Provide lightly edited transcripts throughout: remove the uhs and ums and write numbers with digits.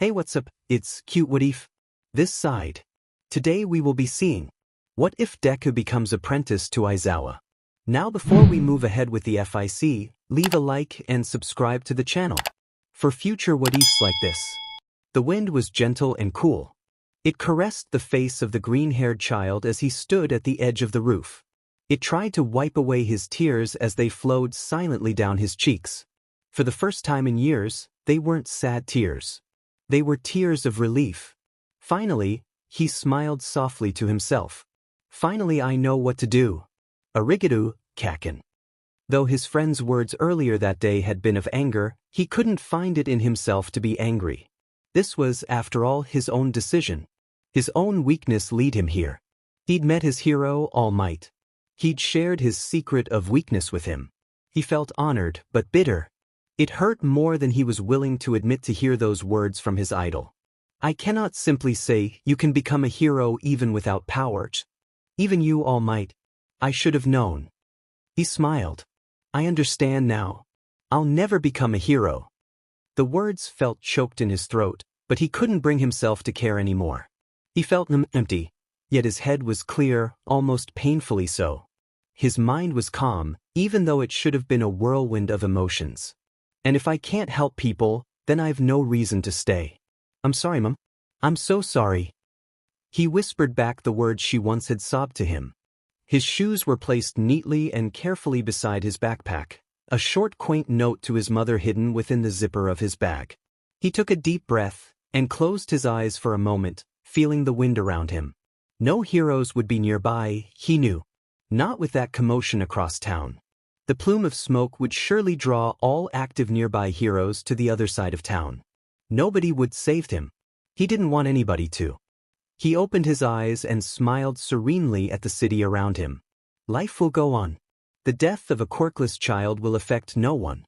Hey, what's up? It's cute what if? This side. Today we will be seeing what if Deku becomes apprentice to Aizawa. Now before we move ahead with the FIC, leave a like and subscribe to the channel for future what ifs like this. The wind was gentle and cool. It caressed the face of the green-haired child as he stood at the edge of the roof. It tried to wipe away his tears as they flowed silently down his cheeks. For the first time in years, they weren't sad tears. They were tears of relief. Finally, he smiled softly to himself. Finally I know what to do. Arigato, Kacchan. Though his friend's words earlier that day had been of anger, he couldn't find it in himself to be angry. This was, after all, his own decision. His own weakness lead him here. He'd met his hero, All Might. He'd shared his secret of weakness with him. He felt honored, but bitter. It hurt more than he was willing to admit to hear those words from his idol. I cannot simply say, you can become a hero even without powers. Even you, All Might. I should have known. He smiled. I understand now. I'll never become a hero. The words felt choked in his throat, but he couldn't bring himself to care anymore. He felt empty, yet his head was clear, almost painfully so. His mind was calm, even though it should have been a whirlwind of emotions. And if I can't help people, then I've no reason to stay. I'm sorry, Mom. I'm so sorry. He whispered back the words she once had sobbed to him. His shoes were placed neatly and carefully beside his backpack, a short quaint note to his mother hidden within the zipper of his bag. He took a deep breath and closed his eyes for a moment, feeling the wind around him. No heroes would be nearby, he knew. Not with that commotion across town. The plume of smoke would surely draw all active nearby heroes to the other side of town. Nobody would save him. He didn't want anybody to. He opened his eyes and smiled serenely at the city around him. Life will go on. The death of a quirkless child will affect no one.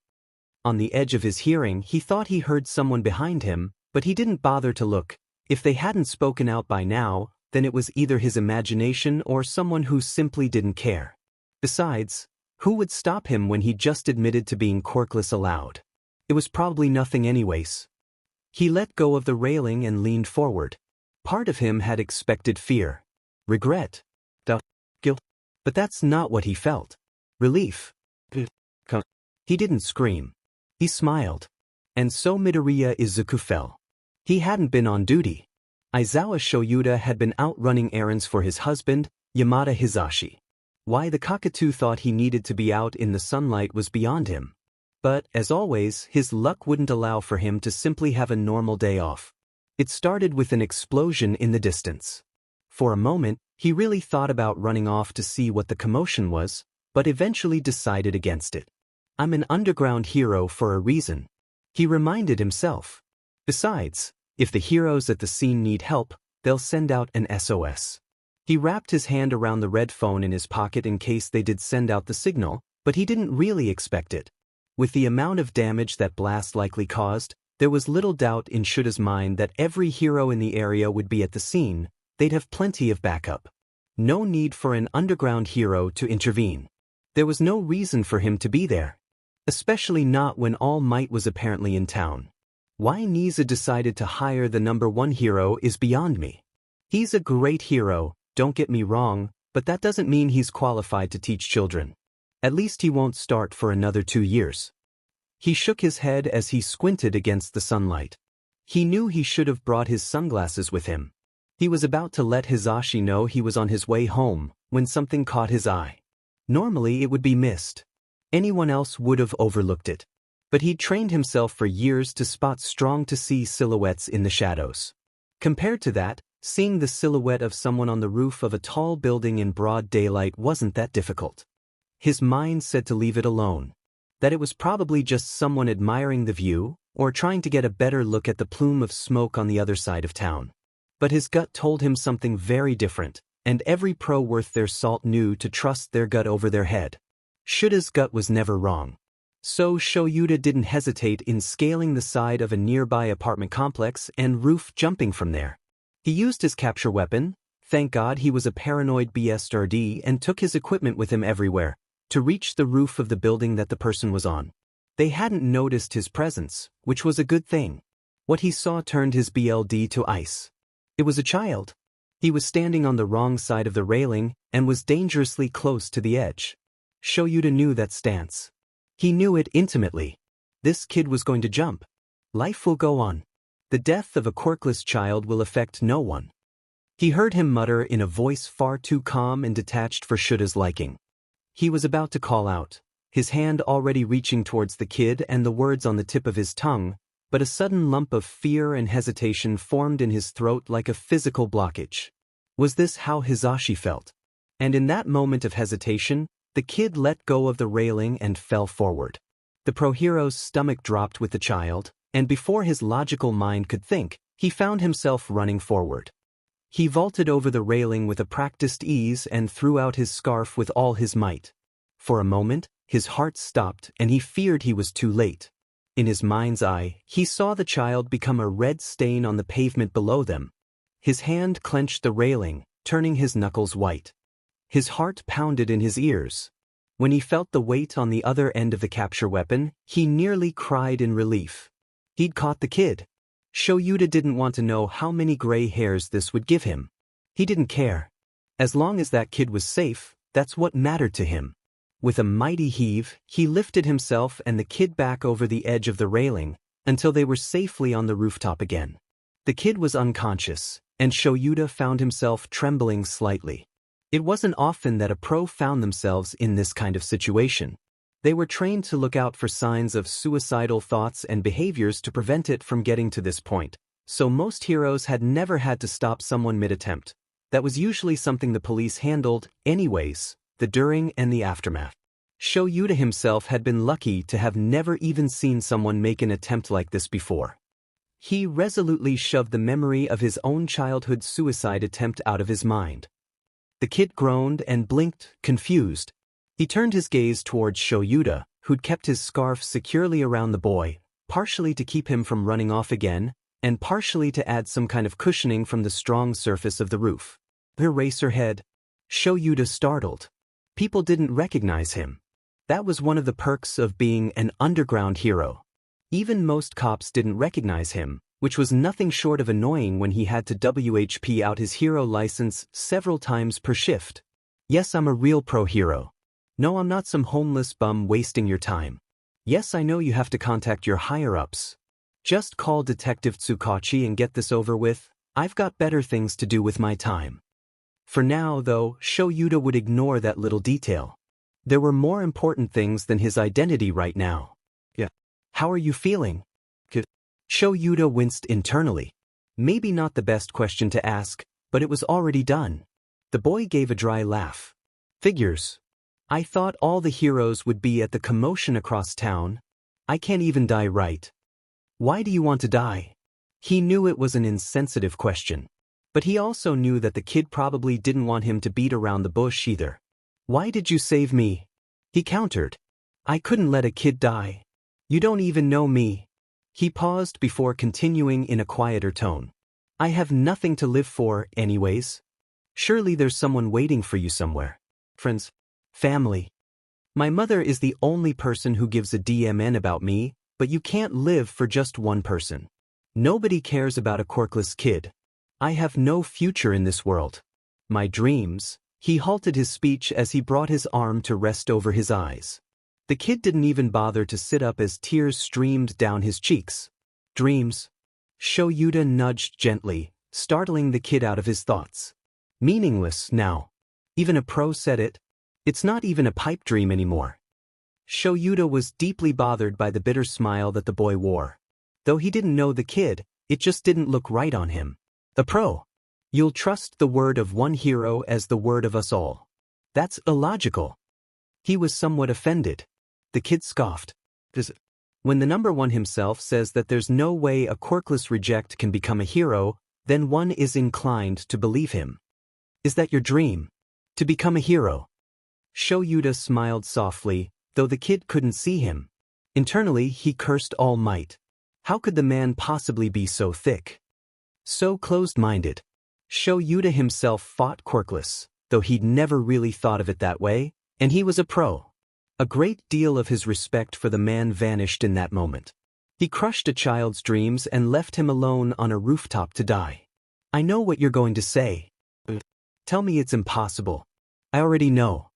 On the edge of his hearing, he thought he heard someone behind him, but he didn't bother to look. If they hadn't spoken out by now, then it was either his imagination or someone who simply didn't care. Besides, who would stop him when he just admitted to being quirkless aloud? It was probably nothing anyways. He let go of the railing and leaned forward. Part of him had expected fear, regret, doubt, guilt, but that's not what he felt. Relief. He didn't scream. He smiled. And so Midoriya Izuku fell. He hadn't been on duty. Aizawa Shouta had been out running errands for his husband, Yamada Hisashi. Why the cockatoo thought he needed to be out in the sunlight was beyond him. But, as always, his luck wouldn't allow for him to simply have a normal day off. It started with an explosion in the distance. For a moment, he really thought about running off to see what the commotion was, but eventually decided against it. I'm an underground hero for a reason, he reminded himself. Besides, if the heroes at the scene need help, they'll send out an SOS. He wrapped his hand around the red phone in his pocket in case they did send out the signal, but he didn't really expect it. With the amount of damage that blast likely caused, there was little doubt in Shouda's mind that every hero in the area would be at the scene. They'd have plenty of backup. No need for an underground hero to intervene. There was no reason for him to be there. Especially not when All Might was apparently in town. Why Niza decided to hire the #1 hero is beyond me. He's a great hero, don't get me wrong, but that doesn't mean he's qualified to teach children. At least he won't start for another 2 years. He shook his head as he squinted against the sunlight. He knew he should have brought his sunglasses with him. He was about to let Hisashi know he was on his way home, when something caught his eye. Normally it would be missed. Anyone else would have overlooked it. But he'd trained himself for years to spot strong-to-see silhouettes in the shadows. Compared to that, seeing the silhouette of someone on the roof of a tall building in broad daylight wasn't that difficult. His mind said to leave it alone. That it was probably just someone admiring the view, or trying to get a better look at the plume of smoke on the other side of town. But his gut told him something very different, and every pro worth their salt knew to trust their gut over their head. Shouda's gut was never wrong. So Shouta didn't hesitate in scaling the side of a nearby apartment complex and roof jumping from there. He used his capture weapon, thank God he was a paranoid BSRD, and took his equipment with him everywhere, to reach the roof of the building that the person was on. They hadn't noticed his presence, which was a good thing. What he saw turned his BLD to ice. It was a child. He was standing on the wrong side of the railing and was dangerously close to the edge. Shouta knew that stance. He knew it intimately. This kid was going to jump. Life will go on. The death of a quirkless child will affect no one. He heard him mutter in a voice far too calm and detached for Shouta's liking. He was about to call out, his hand already reaching towards the kid and the words on the tip of his tongue, but a sudden lump of fear and hesitation formed in his throat like a physical blockage. Was this how Hisashi felt? And in that moment of hesitation, the kid let go of the railing and fell forward. The pro-hero's stomach dropped with the child, and before his logical mind could think, he found himself running forward. He vaulted over the railing with a practiced ease and threw out his scarf with all his might. For a moment, his heart stopped and he feared he was too late. In his mind's eye, he saw the child become a red stain on the pavement below them. His hand clenched the railing, turning his knuckles white. His heart pounded in his ears. When he felt the weight on the other end of the capture weapon, he nearly cried in relief. He'd caught the kid. Shouta didn't want to know how many gray hairs this would give him. He didn't care. As long as that kid was safe, that's what mattered to him. With a mighty heave, he lifted himself and the kid back over the edge of the railing, until they were safely on the rooftop again. The kid was unconscious, and Shouta found himself trembling slightly. It wasn't often that a pro found themselves in this kind of situation. They were trained to look out for signs of suicidal thoughts and behaviors to prevent it from getting to this point, so most heroes had never had to stop someone mid-attempt. That was usually something the police handled, anyways, the during and the aftermath. Shouta himself had been lucky to have never even seen someone make an attempt like this before. He resolutely shoved the memory of his own childhood suicide attempt out of his mind. The kid groaned and blinked, confused. He turned his gaze towards Shouta, who'd kept his scarf securely around the boy, partially to keep him from running off again, and partially to add some kind of cushioning from the strong surface of the roof. Her raised her head. Shouta startled. People didn't recognize him. That was one of the perks of being an underground hero. Even most cops didn't recognize him, which was nothing short of annoying when he had to WHP out his hero license several times per shift. Yes, I'm a real pro hero. No, I'm not some homeless bum wasting your time. Yes, I know you have to contact your higher-ups. Just call Detective Tsukachi and get this over with. I've got better things to do with my time. For now, though, Shouta would ignore that little detail. There were more important things than his identity right now. Yeah. How are you feeling? Good. Shouta winced internally. Maybe not the best question to ask, but it was already done. The boy gave a dry laugh. Figures. I thought all the heroes would be at the commotion across town. I can't even die right. Why do you want to die? He knew it was an insensitive question. But he also knew that the kid probably didn't want him to beat around the bush either. Why did you save me? He countered. I couldn't let a kid die. You don't even know me. He paused before continuing in a quieter tone. I have nothing to live for, anyways. Surely there's someone waiting for you somewhere. Friends. Family. My mother is the only person who gives a DMN about me, but you can't live for just one person. Nobody cares about a quirkless kid. I have no future in this world. My dreams. He halted his speech as he brought his arm to rest over his eyes. The kid didn't even bother to sit up as tears streamed down his cheeks. Dreams. Shouta nudged gently, startling the kid out of his thoughts. Meaningless now. Even a pro said it. It's not even a pipe dream anymore. Shouta was deeply bothered by the bitter smile that the boy wore. Though he didn't know the kid, it just didn't look right on him. A pro. You'll trust the word of one hero as the word of us all. That's illogical. He was somewhat offended. The kid scoffed. When the number one himself says that there's no way a quirkless reject can become a hero, then one is inclined to believe him. Is that your dream? To become a hero? Shouta smiled softly, though the kid couldn't see him. Internally, he cursed all might. How could the man possibly be so thick? So closed-minded. Shouta himself fought quirkless, though he'd never really thought of it that way, and he was a pro. A great deal of his respect for the man vanished in that moment. He crushed a child's dreams and left him alone on a rooftop to die. I know what you're going to say. Tell me it's impossible. I already know.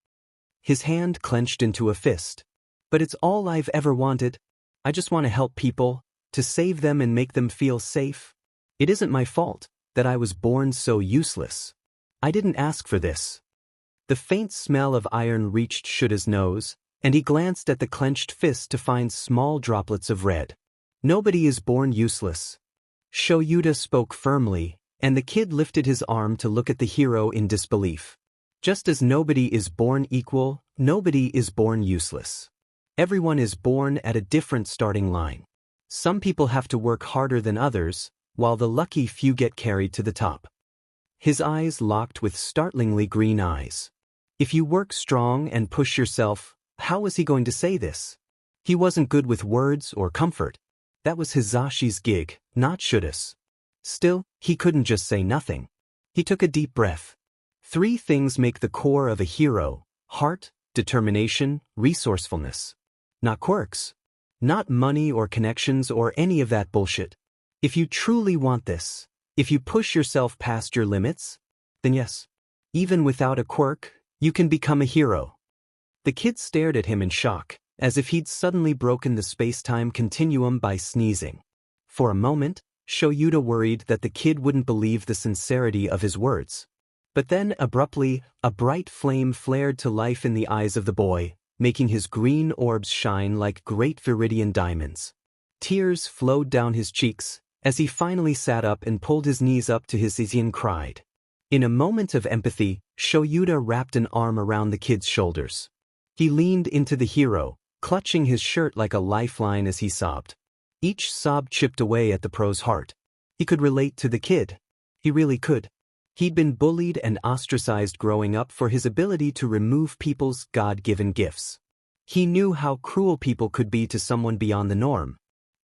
His hand clenched into a fist. But it's all I've ever wanted. I just want to help people, to save them and make them feel safe. It isn't my fault that I was born so useless. I didn't ask for this. The faint smell of iron reached Shouda's nose, and he glanced at the clenched fist to find small droplets of red. Nobody is born useless. Shouta spoke firmly, and the kid lifted his arm to look at the hero in disbelief. Just as nobody is born equal, nobody is born useless. Everyone is born at a different starting line. Some people have to work harder than others, while the lucky few get carried to the top. His eyes locked with startlingly green eyes. If you work strong and push yourself, how was he going to say this? He wasn't good with words or comfort. That was Hizashi's gig, not Shouda's. Still, he couldn't just say nothing. He took a deep breath. 3 things make the core of a hero: heart, determination, resourcefulness. Not quirks. Not money or connections or any of that bullshit. If you truly want this, if you push yourself past your limits, then yes, even without a quirk, you can become a hero. The kid stared at him in shock, as if he'd suddenly broken the space-time continuum by sneezing. For a moment, Shouta worried that the kid wouldn't believe the sincerity of his words. But then, abruptly, a bright flame flared to life in the eyes of the boy, making his green orbs shine like great viridian diamonds. Tears flowed down his cheeks, as he finally sat up and pulled his knees up to his knees and cried. In a moment of empathy, Shouta wrapped an arm around the kid's shoulders. He leaned into the hero, clutching his shirt like a lifeline as he sobbed. Each sob chipped away at the pro's heart. He could relate to the kid. He really could. He'd been bullied and ostracized growing up for his ability to remove people's God-given gifts. He knew how cruel people could be to someone beyond the norm.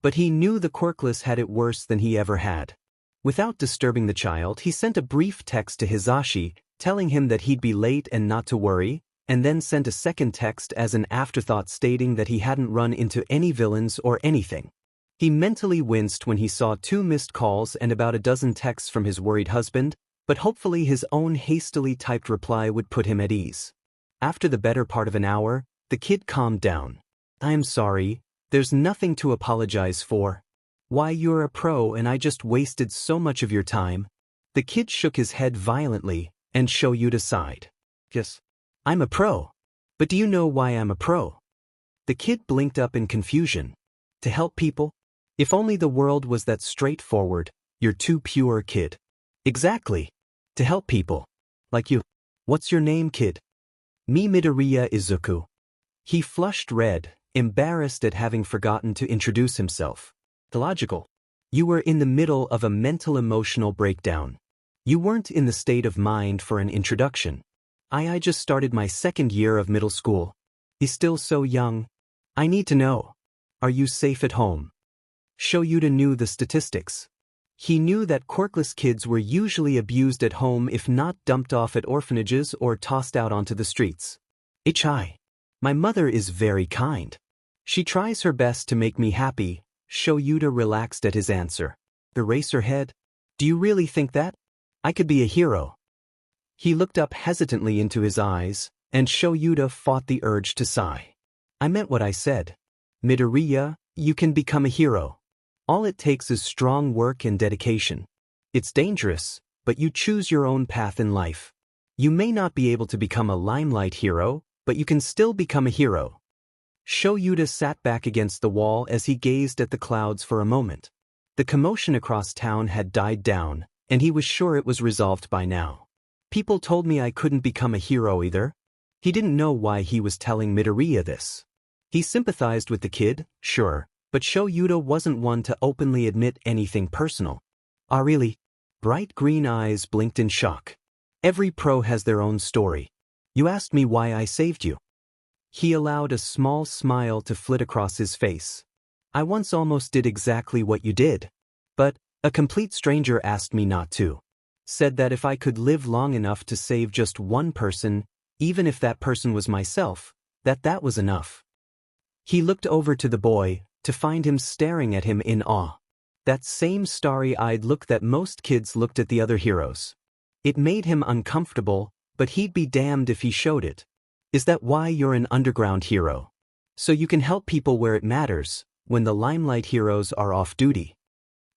But he knew the quirkless had it worse than he ever had. Without disturbing the child, he sent a brief text to Hizashi, telling him that he'd be late and not to worry, and then sent a second text as an afterthought stating that he hadn't run into any villains or anything. He mentally winced when he saw 2 missed calls and about a dozen texts from his worried husband, but hopefully his own hastily typed reply would put him at ease. After the better part of an hour, the kid calmed down. "I'm sorry, there's nothing to apologize for. Why, you're a pro and I just wasted so much of your time." The kid shook his head violently, and Shouta sighed. "Yes, I'm a pro. But do you know why I'm a pro?" The kid blinked up in confusion. "To help people? If only the world was that straightforward. You're too pure, kid." "Exactly. To help people. Like you. What's your name, kid?" "Me, Midoriya Izuku." He flushed red, embarrassed at having forgotten to introduce himself. Illogical. You were in the middle of a mental-emotional breakdown. You weren't in the state of mind for an introduction. I just started my 2nd year of middle school. He's still so young. I need to know. Are you safe at home? Shouta knew the statistics. He knew that quirkless kids were usually abused at home if not dumped off at orphanages or tossed out onto the streets. My mother is very kind. She tries her best to make me happy." Shouta relaxed at his answer. "Erase her head? Do you really think that? I could be a hero." He looked up hesitantly into his eyes, and Shouta fought the urge to sigh. "I meant what I said. Midoriya, you can become a hero. All it takes is strong work and dedication. It's dangerous, but you choose your own path in life. You may not be able to become a limelight hero, but you can still become a hero." Shouta sat back against the wall as he gazed at the clouds for a moment. The commotion across town had died down, and he was sure it was resolved by now. People told me I couldn't become a hero either. He didn't know why he was telling Midoriya this. He sympathized with the kid, sure, but Shouta wasn't one to openly admit anything personal. "Ah, really?" Bright green eyes blinked in shock. "Every pro has their own story. You asked me why I saved you." He allowed a small smile to flit across his face. "I once almost did exactly what you did. But a complete stranger asked me not to. Said that if I could live long enough to save just one person, even if that person was myself, that was enough." He looked over to the boy, to find him staring at him in awe. That same starry-eyed look that most kids looked at the other heroes. It made him uncomfortable, but he'd be damned if he showed it. Is that why you're an underground hero? So you can help people where it matters, when the limelight heroes are off duty.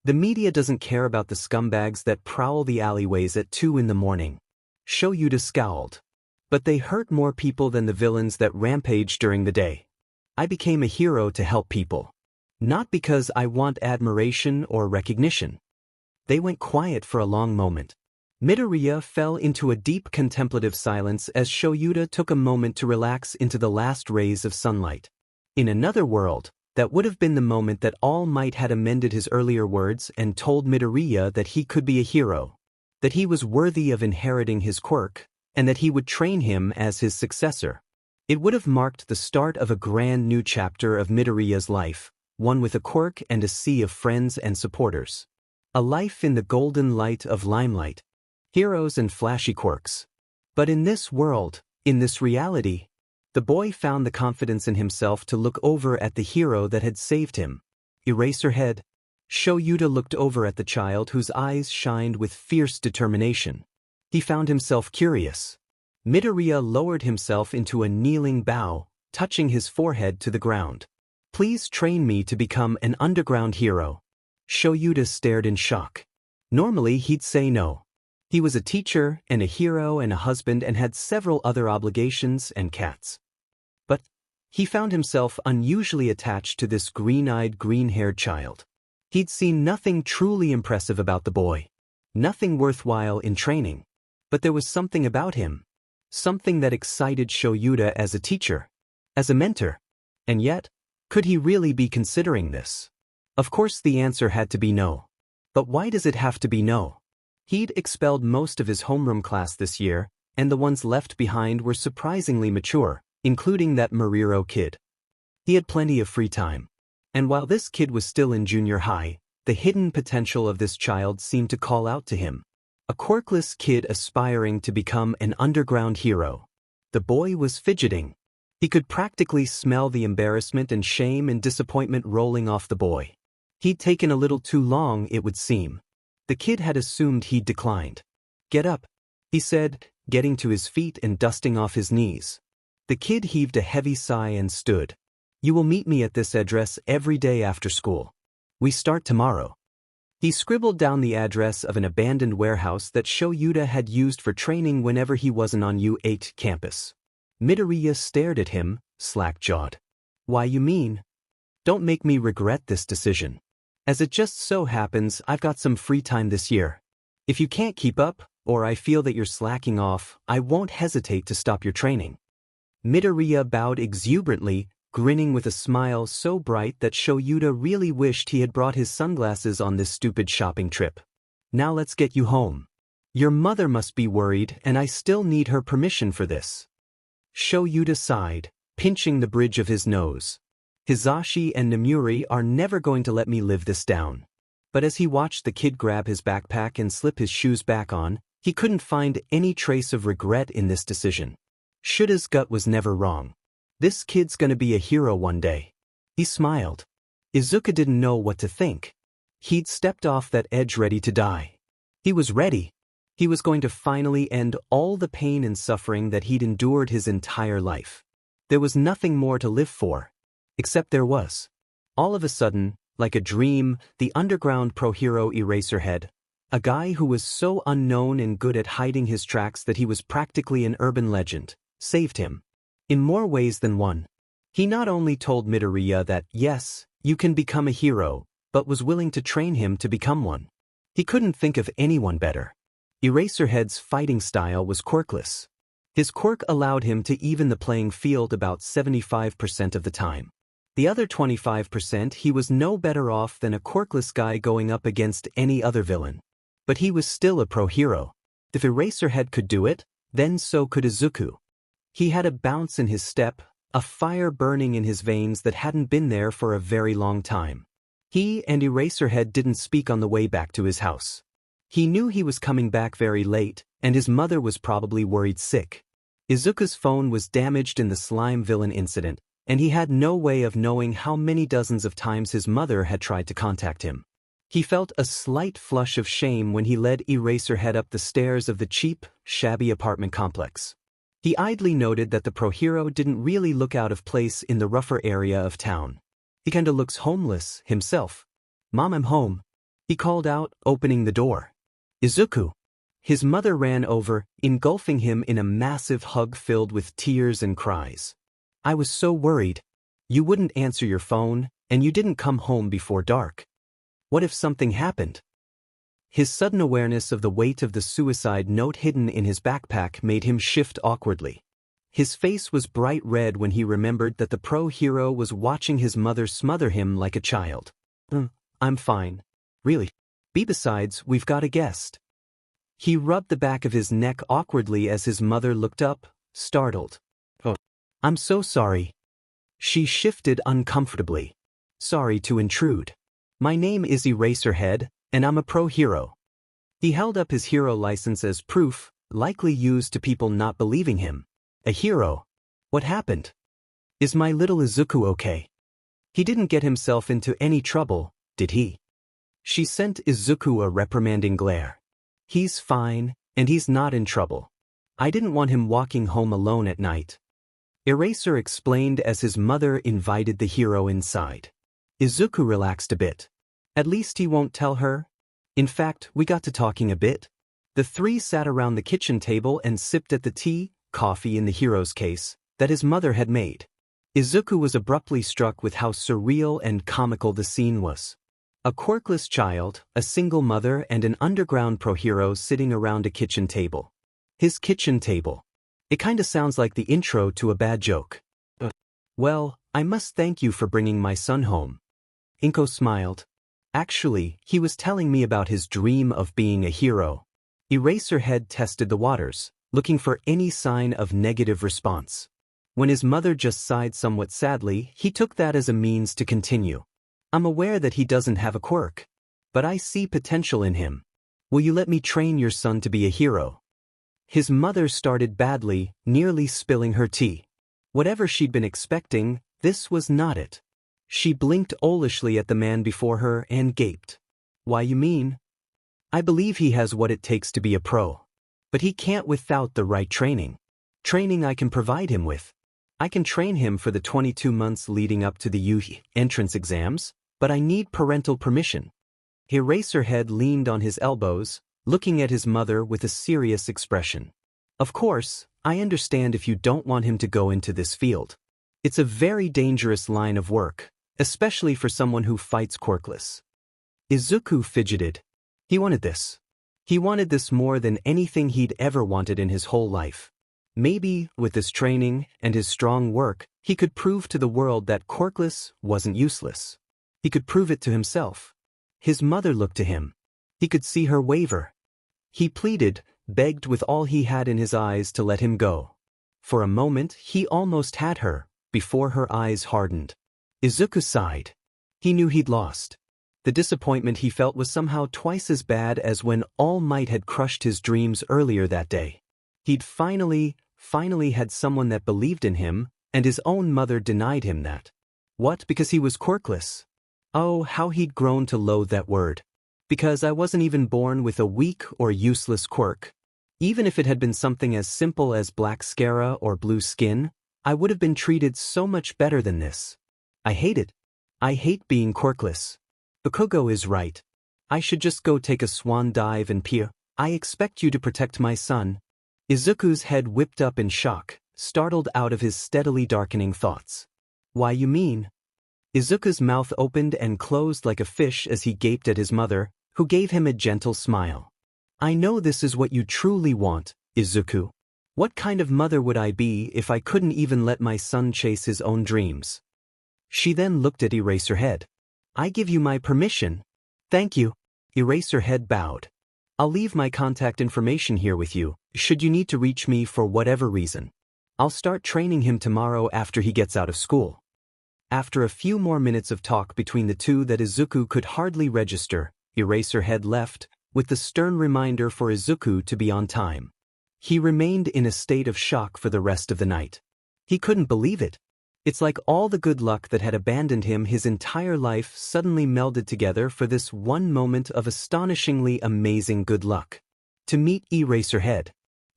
The media doesn't care about the scumbags that prowl the alleyways at 2 in the morning. Shouta scowled. But they hurt more people than the villains that rampage during the day. I became a hero to help people. Not because I want admiration or recognition. They went quiet for a long moment. Midoriya fell into a deep contemplative silence as Shouta took a moment to relax into the last rays of sunlight. In another world, that would have been the moment that All Might had amended his earlier words and told Midoriya that he could be a hero, that he was worthy of inheriting his quirk, and that he would train him as his successor. It would have marked the start of a grand new chapter of Midoriya's life, one with a quirk and a sea of friends and supporters. A life in the golden light of limelight. Heroes and flashy quirks. But in this world, in this reality, the boy found the confidence in himself to look over at the hero that had saved him. Eraserhead. Shouta looked over at the child whose eyes shined with fierce determination. He found himself curious. Midoriya lowered himself into a kneeling bow, touching his forehead to the ground. Please train me to become an underground hero. Shouta stared in shock. Normally he'd say no. He was a teacher and a hero and a husband and had several other obligations and cats. But he found himself unusually attached to this green-eyed, green-haired child. He'd seen nothing truly impressive about the boy. Nothing worthwhile in training. But there was something about him. Something that excited Shouta as a teacher. As a mentor. And yet, could he really be considering this? Of course the answer had to be no. But why does it have to be no? He'd expelled most of his homeroom class this year, and the ones left behind were surprisingly mature, including that Mariro kid. He had plenty of free time. And while this kid was still in junior high, the hidden potential of this child seemed to call out to him. A quirkless kid aspiring to become an underground hero. The boy was fidgeting. He could practically smell the embarrassment and shame and disappointment rolling off the boy. He'd taken a little too long, it would seem. The kid had assumed he'd declined. Get up, he said, getting to his feet and dusting off his knees. The kid heaved a heavy sigh and stood. You will meet me at this address every day after school. We start tomorrow. He scribbled down the address of an abandoned warehouse that Shouta had used for training whenever he wasn't on U8 campus. Midoriya stared at him, slack-jawed. Why you mean? Don't make me regret this decision. As it just so happens, I've got some free time this year. If you can't keep up, or I feel that you're slacking off, I won't hesitate to stop your training. Midoriya bowed exuberantly, grinning with a smile so bright that Shouta really wished he had brought his sunglasses on this stupid shopping trip. Now let's get you home. Your mother must be worried, and I still need her permission for this. Shouta sighed, pinching the bridge of his nose. Hizashi and Nemuri are never going to let me live this down. But as he watched the kid grab his backpack and slip his shoes back on, he couldn't find any trace of regret in this decision. Shouda's gut was never wrong. This kid's gonna be a hero one day. He smiled. Izuku didn't know what to think. He'd stepped off that edge ready to die. He was ready. He was going to finally end all the pain and suffering that he'd endured his entire life. There was nothing more to live for. Except there was. All of a sudden, like a dream, the underground pro-hero Eraserhead, a guy who was so unknown and good at hiding his tracks that he was practically an urban legend, saved him. In more ways than one. He not only told Midoriya that, yes, you can become a hero, but was willing to train him to become one. He couldn't think of anyone better. Eraserhead's fighting style was quirkless. His quirk allowed him to even the playing field about 75% of the time. The other 25% he was no better off than a quirkless guy going up against any other villain. But he was still a pro-hero. If Eraserhead could do it, then so could Izuku. He had a bounce in his step, a fire burning in his veins that hadn't been there for a very long time. He and Eraserhead didn't speak on the way back to his house. He knew he was coming back very late, and his mother was probably worried sick. Izuku's phone was damaged in the slime villain incident, and he had no way of knowing how many dozens of times his mother had tried to contact him. He felt a slight flush of shame when he led Eraserhead up the stairs of the cheap, shabby apartment complex. He idly noted that the pro hero didn't really look out of place in the rougher area of town. He kinda looks homeless, himself. "Mom, I'm home," he called out, opening the door. "Izuku." His mother ran over, engulfing him in a massive hug filled with tears and cries. "I was so worried. You wouldn't answer your phone, and you didn't come home before dark. What if something happened?" His sudden awareness of the weight of the suicide note hidden in his backpack made him shift awkwardly. His face was bright red when he remembered that the pro hero was watching his mother smother him like a child. "I'm fine. Really. Besides, we've got a guest." He rubbed the back of his neck awkwardly as his mother looked up, startled. "Oh, I'm so sorry." She shifted uncomfortably. "Sorry to intrude. My name is Eraserhead, and I'm a pro hero." He held up his hero license as proof, likely used to people not believing him. "A hero? What happened? Is my little Izuku okay? He didn't get himself into any trouble, did he?" She sent Izuku a reprimanding glare. "He's fine, and he's not in trouble. I didn't want him walking home alone at night." Eraser explained as his mother invited the hero inside. Izuku relaxed a bit. At least he won't tell her. In fact, we got to talking a bit. The three sat around the kitchen table and sipped at the tea, coffee in the hero's case, that his mother had made. Izuku was abruptly struck with how surreal and comical the scene was. A quirkless child, a single mother, and an underground pro hero sitting around a kitchen table. His kitchen table. It kinda sounds like the intro to a bad joke. "Well, I must thank you for bringing my son home." Inko smiled. "Actually, he was telling me about his dream of being a hero." Eraserhead tested the waters, looking for any sign of negative response. When his mother just sighed somewhat sadly, he took that as a means to continue. "I'm aware that he doesn't have a quirk, but I see potential in him. Will you let me train your son to be a hero?" His mother started badly, nearly spilling her tea. Whatever she'd been expecting, this was not it. She blinked owlishly at the man before her and gaped. "Why, you mean? I believe he has what it takes to be a pro. But he can't without the right training. Training I can provide him with. I can train him for the 22 months leading up to the UE entrance exams, but I need parental permission." Eraserhead leaned on his elbows, looking at his mother with a serious expression. "Of course, I understand if you don't want him to go into this field. It's a very dangerous line of work, especially for someone who fights quirkless." Izuku fidgeted. He wanted this. He wanted this more than anything he'd ever wanted in his whole life. Maybe, with this training and his strong work, he could prove to the world that quirkless wasn't useless. He could prove it to himself. His mother looked to him. He could see her waver. He pleaded, begged with all he had in his eyes to let him go. For a moment, he almost had her, before her eyes hardened. Izuku sighed. He knew he'd lost. The disappointment he felt was somehow twice as bad as when All Might had crushed his dreams earlier that day. He'd finally had someone that believed in him, and his own mother denied him that. What, because he was quirkless? Oh, how he'd grown to loathe that word. Because I wasn't even born with a weak or useless quirk. Even if it had been something as simple as black scara or blue skin, I would have been treated so much better than this. I hate it. I hate being quirkless. Bakugo is right. I should just go take a swan dive and peer. I expect you to protect my son. Izuku's head whipped up in shock, startled out of his steadily darkening thoughts. Why, you mean? Izuku's mouth opened and closed like a fish as he gaped at his mother, who gave him a gentle smile. I know this is what you truly want, Izuku. What kind of mother would I be if I couldn't even let my son chase his own dreams? She then looked at Eraserhead. I give you my permission. Thank you. Eraserhead bowed. I'll leave my contact information here with you, should you need to reach me for whatever reason. I'll start training him tomorrow after he gets out of school. After a few more minutes of talk between the two that Izuku could hardly register, Eraserhead left, with the stern reminder for Izuku to be on time. He remained in a state of shock for the rest of the night. He couldn't believe it. It's like all the good luck that had abandoned him his entire life suddenly melded together for this one moment of astonishingly amazing good luck. To meet Eraserhead.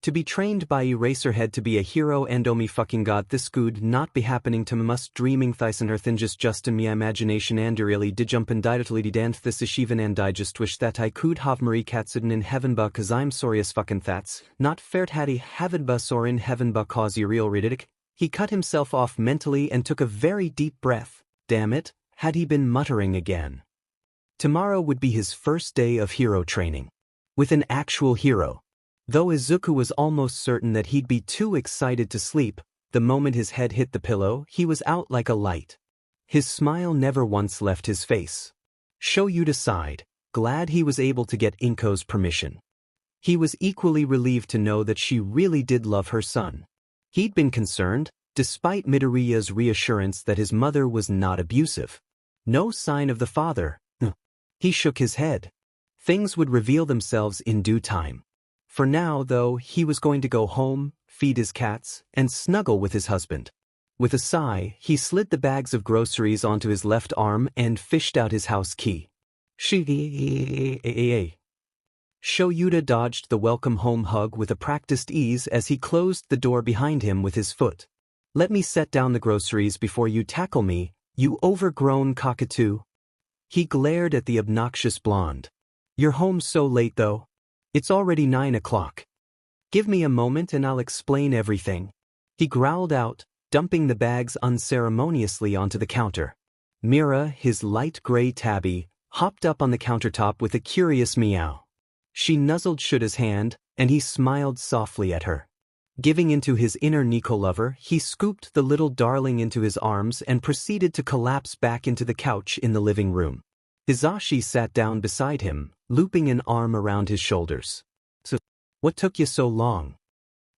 To be trained by Eraserhead to be a hero, and oh me fucking god, this could not be happening to me. Must dreaming thyson her just in me imagination and really did jump and didatally dance this is even and I just wish that I could have Marie Katsuden in heaven ba cause I'm sorry as fucking that's not fair hatty heaven ba or in heaven ba cause you real ridic. He cut himself off mentally and took a very deep breath. Damn it, had he been muttering again. Tomorrow would be his first day of hero training. With an actual hero. Though Izuku was almost certain that he'd be too excited to sleep, the moment his head hit the pillow, he was out like a light. His smile never once left his face. Shouta sighed, glad he was able to get Inko's permission. He was equally relieved to know that she really did love her son. He'd been concerned, despite Midoriya's reassurance that his mother was not abusive. No sign of the father. He shook his head. Things would reveal themselves in due time. For now, though, he was going to go home, feed his cats, and snuggle with his husband. With a sigh, he slid the bags of groceries onto his left arm and fished out his house key. Shouta dodged the welcome home hug with a practiced ease as he closed the door behind him with his foot. Let me set down the groceries before you tackle me, you overgrown cockatoo. He glared at the obnoxious blonde. You're home so late though. It's already 9 o'clock. Give me a moment and I'll explain everything. He growled out, dumping the bags unceremoniously onto the counter. Mira, his light gray tabby, hopped up on the countertop with a curious meow. She nuzzled Shuta's hand, and he smiled softly at her. Giving into his inner Nico lover, he scooped the little darling into his arms and proceeded to collapse back into the couch in the living room. Hizashi sat down beside him, looping an arm around his shoulders. So, what took you so long?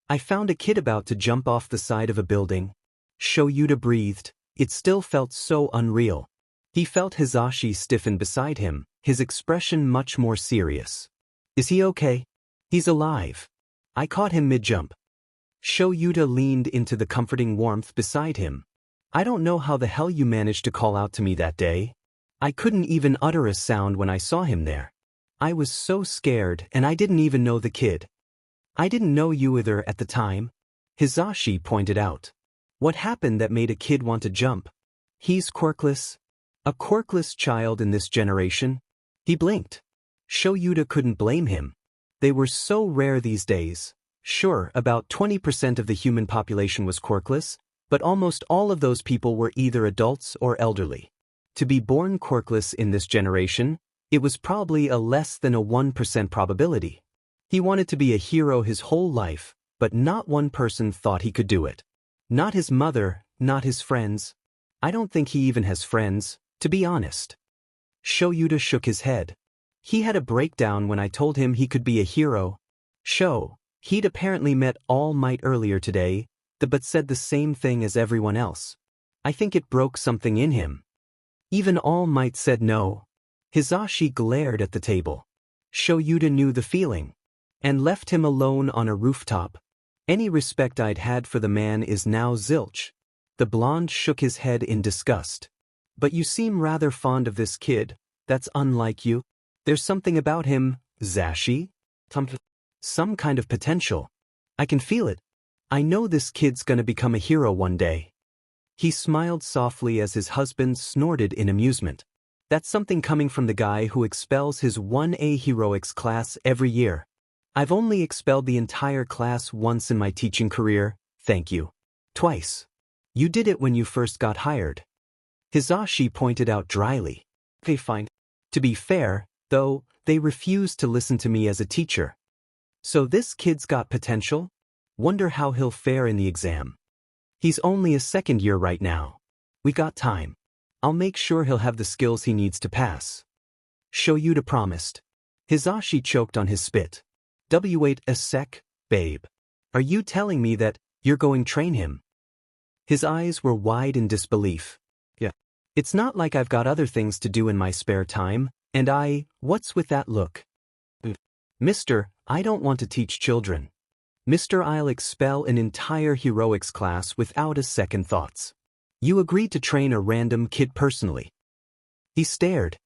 I found a kid about to jump off the side of a building. Shouta breathed. It still felt so unreal. He felt Hizashi stiffen beside him, his expression much more serious. Is he okay? He's alive. I caught him mid-jump. Shouta leaned into the comforting warmth beside him. I don't know how the hell you managed to call out to me that day. I couldn't even utter a sound when I saw him there. I was so scared and I didn't even know the kid. I didn't know you either at the time. Hizashi pointed out. What happened that made a kid want to jump? He's quirkless. A quirkless child in this generation? He blinked. Shouta couldn't blame him. They were so rare these days. Sure, about 20% of the human population was quirkless, but almost all of those people were either adults or elderly. To be born quirkless in this generation, it was probably a less than a 1% probability. He wanted to be a hero his whole life, but not one person thought he could do it. Not his mother, not his friends. I don't think he even has friends, to be honest. Shouta shook his head. He had a breakdown when I told him he could be a hero. He'd apparently met All Might earlier today, but said the same thing as everyone else. I think it broke something in him. Even All Might said no. Hizashi glared at the table. Shouta knew the feeling. And left him alone on a rooftop. Any respect I'd had for the man is now zilch. The blonde shook his head in disgust. But you seem rather fond of this kid. That's unlike you. There's something about him, Zashi. Some kind of potential. I can feel it. I know this kid's gonna become a hero one day. He smiled softly as his husband snorted in amusement. That's something coming from the guy who expels his 1A heroics class every year. I've only expelled the entire class once in my teaching career, thank you. Twice. You did it when you first got hired. Hizashi pointed out dryly. Okay, fine. To be fair, though, they refused to listen to me as a teacher. So this kid's got potential? Wonder how he'll fare in the exam. He's only a second year right now. We got time. I'll make sure he'll have the skills he needs to pass. Shouta promised. Hizashi choked on his spit. Wait a sec, babe. Are you telling me that you're going train him? His eyes were wide in disbelief. Yeah. It's not like I've got other things to do in my spare time, and what's with that look? Mister, I don't want to teach children. Mister, I'll expel an entire heroics class without a second thoughts. You agreed to train a random kid personally. He stared.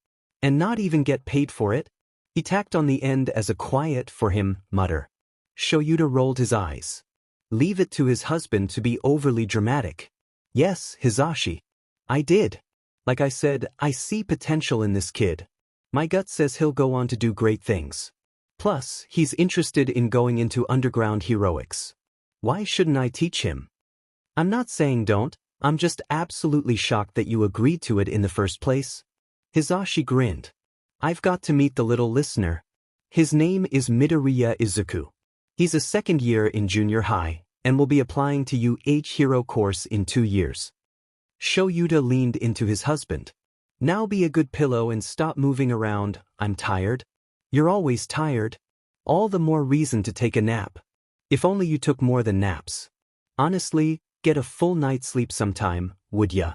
And not even get paid for it? He tacked on the end as a quiet for him mutter. Shouta rolled his eyes. Leave it to his husband to be overly dramatic. Yes, Hisashi. I did. Like I said, I see potential in this kid. My gut says he'll go on to do great things. Plus, he's interested in going into underground heroics. Why shouldn't I teach him? I'm not saying don't, I'm just absolutely shocked that you agreed to it in the first place. Hisashi grinned. I've got to meet the little listener. His name is Midoriya Izuku. He's a second year in junior high, and will be applying to UH Hero course in 2 years. Shouta leaned into his husband. Now be a good pillow and stop moving around. I'm tired. You're always tired. All the more reason to take a nap. If only you took more than naps. Honestly, get a full night's sleep sometime, would ya?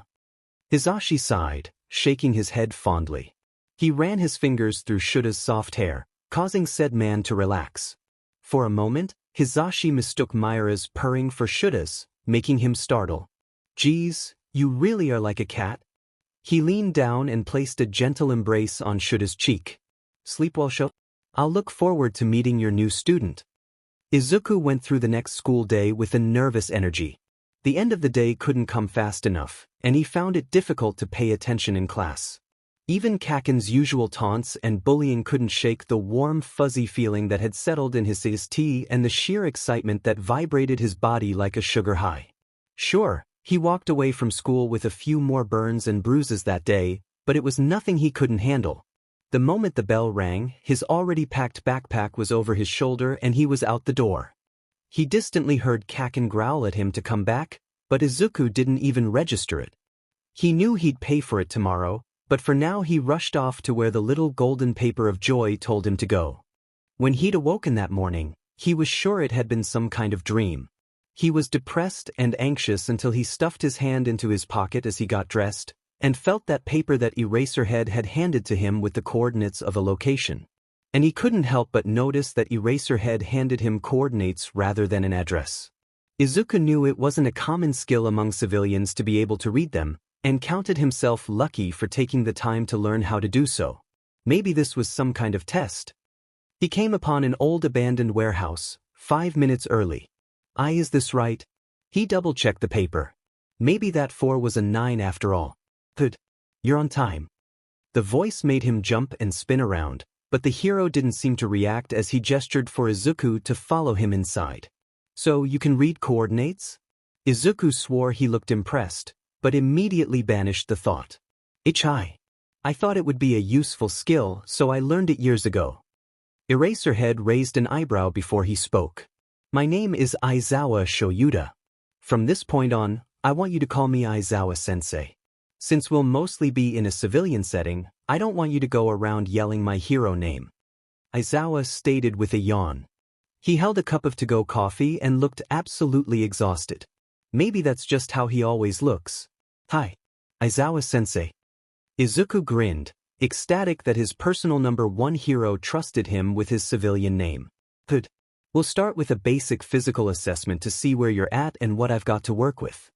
Hisashi sighed, shaking his head fondly. He ran his fingers through Shouta's soft hair, causing said man to relax. For a moment, Hisashi mistook Myra's purring for Shouta's, making him startle. Geez, you really are like a cat. He leaned down and placed a gentle embrace on Shouta's cheek. Sleep well, Shouta. I'll look forward to meeting your new student. Izuku went through the next school day with a nervous energy. The end of the day couldn't come fast enough, and he found it difficult to pay attention in class. Even Kacchan's usual taunts and bullying couldn't shake the warm, fuzzy feeling that had settled in his tea and the sheer excitement that vibrated his body like a sugar high. Sure, he walked away from school with a few more burns and bruises that day, but it was nothing he couldn't handle. The moment the bell rang, his already packed backpack was over his shoulder and he was out the door. He distantly heard Kacchan growl at him to come back, but Izuku didn't even register it. He knew he'd pay for it tomorrow, but for now he rushed off to where the little golden paper of joy told him to go. When he'd awoken that morning, he was sure it had been some kind of dream. He was depressed and anxious until he stuffed his hand into his pocket as he got dressed, and felt that paper that Eraserhead had handed to him with the coordinates of a location. And he couldn't help but notice that Eraserhead handed him coordinates rather than an address. Izuku knew it wasn't a common skill among civilians to be able to read them, and counted himself lucky for taking the time to learn how to do so. Maybe this was some kind of test. He came upon an old abandoned warehouse, 5 minutes early. Is this right? He double-checked the paper. Maybe that 4 was a 9 after all. Good. You're on time. The voice made him jump and spin around, but the hero didn't seem to react as he gestured for Izuku to follow him inside. So you can read coordinates? Izuku swore he looked impressed, but immediately banished the thought. I thought it would be a useful skill, so I learned it years ago. Eraserhead raised an eyebrow before he spoke. My name is Aizawa Shouta. From this point on, I want you to call me Aizawa-sensei. Since we'll mostly be in a civilian setting, I don't want you to go around yelling my hero name. Aizawa stated with a yawn. He held a cup of to-go coffee and looked absolutely exhausted. Maybe that's just how he always looks. Hi. Aizawa-sensei. Izuku grinned, ecstatic that his personal number 1 hero trusted him with his civilian name. Good. We'll start with a basic physical assessment to see where you're at and what I've got to work with.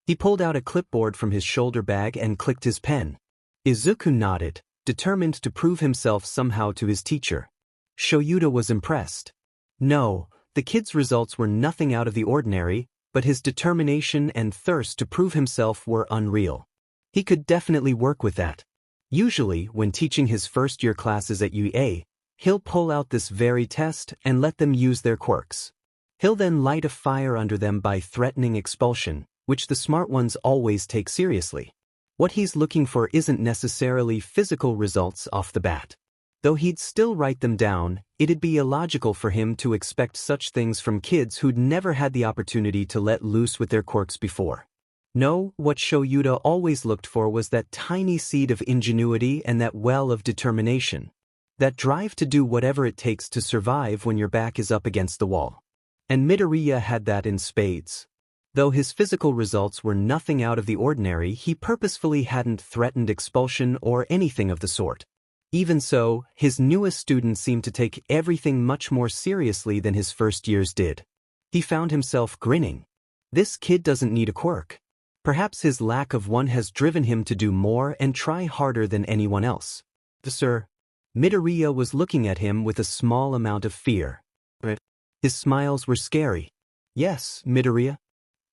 He pulled out a clipboard from his shoulder bag and clicked his pen. Izuku nodded, determined to prove himself somehow to his teacher. Shouta was impressed. No, the kid's results were nothing out of the ordinary, but his determination and thirst to prove himself were unreal. He could definitely work with that. Usually, when teaching his first-year classes at UA, he'll pull out this very test and let them use their quirks. He'll then light a fire under them by threatening expulsion, which the smart ones always take seriously. What he's looking for isn't necessarily physical results off the bat. Though he'd still write them down, it'd be illogical for him to expect such things from kids who'd never had the opportunity to let loose with their quirks before. No, what Shouta always looked for was that tiny seed of ingenuity and that well of determination. That drive to do whatever it takes to survive when your back is up against the wall. And Midoriya had that in spades. Though his physical results were nothing out of the ordinary, he purposefully hadn't threatened expulsion or anything of the sort. Even so, his newest student seemed to take everything much more seriously than his first years did. He found himself grinning. This kid doesn't need a quirk. Perhaps his lack of one has driven him to do more and try harder than anyone else. Sir. Midoriya was looking at him with a small amount of fear. His smiles were scary. Yes, Midoriya.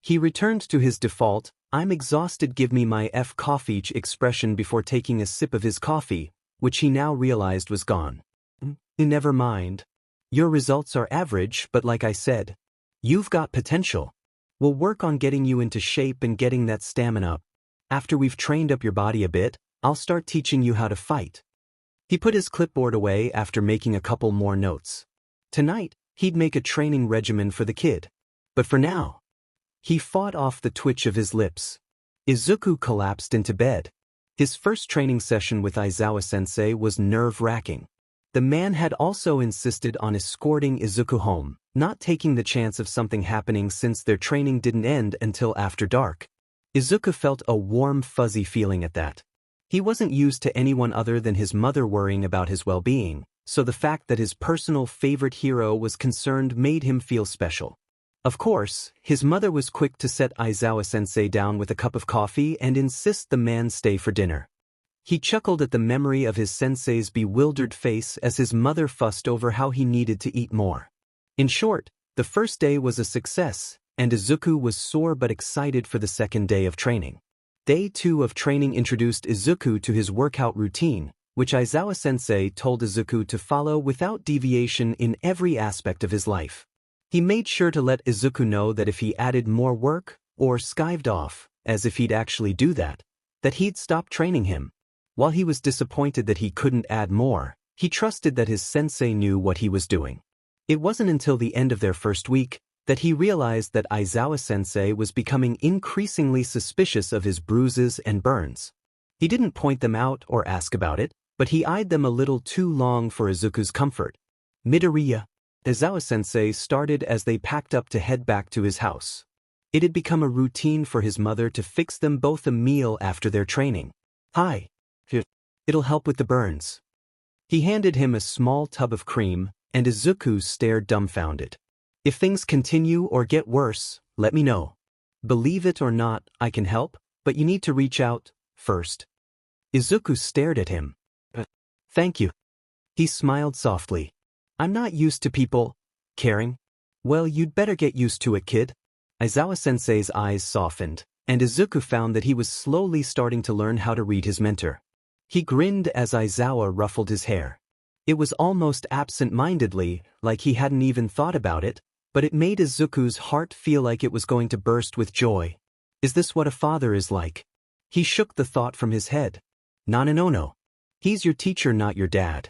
He returned to his default, "I'm exhausted, give me my coffee" expression before taking a sip of his coffee, which he now realized was gone. Never mind. Your results are average, but like I said, you've got potential. We'll work on getting you into shape and getting that stamina up. After we've trained up your body a bit, I'll start teaching you how to fight. He put his clipboard away after making a couple more notes. Tonight, he'd make a training regimen for the kid. But for now, he fought off the twitch of his lips. Izuku collapsed into bed. His first training session with Aizawa-sensei was nerve-wracking. The man had also insisted on escorting Izuku home, not taking the chance of something happening since their training didn't end until after dark. Izuku felt a warm, fuzzy feeling at that. He wasn't used to anyone other than his mother worrying about his well-being, so the fact that his personal favorite hero was concerned made him feel special. Of course, his mother was quick to set Aizawa-sensei down with a cup of coffee and insist the man stay for dinner. He chuckled at the memory of his sensei's bewildered face as his mother fussed over how he needed to eat more. In short, the first day was a success, and Izuku was sore but excited for the second day of training. Day 2 of training introduced Izuku to his workout routine, which Aizawa-sensei told Izuku to follow without deviation in every aspect of his life. He made sure to let Izuku know that if he added more work, or skived off, as if he'd actually do that he'd stop training him. While he was disappointed that he couldn't add more, he trusted that his sensei knew what he was doing. It wasn't until the end of their first week that he realized that Aizawa-sensei was becoming increasingly suspicious of his bruises and burns. He didn't point them out or ask about it, but he eyed them a little too long for Izuku's comfort. Midoriya. Aizawa-sensei started as they packed up to head back to his house. It had become a routine for his mother to fix them both a meal after their training. Hi. It'll help with the burns. He handed him a small tub of cream, and Izuku stared dumbfounded. If things continue or get worse, let me know. Believe it or not, I can help, but you need to reach out first. Izuku stared at him. Thank you. He smiled softly. I'm not used to people caring. Well, you'd better get used to it, kid. Aizawa-sensei's eyes softened, and Izuku found that he was slowly starting to learn how to read his mentor. He grinned as Aizawa ruffled his hair. It was almost absent-mindedly, like he hadn't even thought about it, but it made Izuku's heart feel like it was going to burst with joy. Is this what a father is like? He shook the thought from his head. No. He's your teacher, not your dad.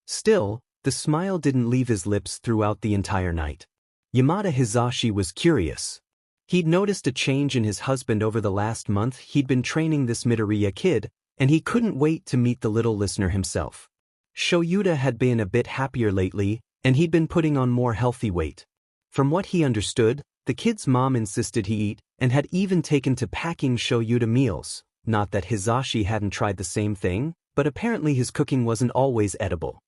Still, the smile didn't leave his lips throughout the entire night. Yamada Hizashi was curious. He'd noticed a change in his husband over the last month. He'd been training this Midoriya kid, and he couldn't wait to meet the little listener himself. Shouta had been a bit happier lately, and he'd been putting on more healthy weight. From what he understood, the kid's mom insisted he eat, and had even taken to packing Shouta meals. Not that Hizashi hadn't tried the same thing, but apparently his cooking wasn't always edible.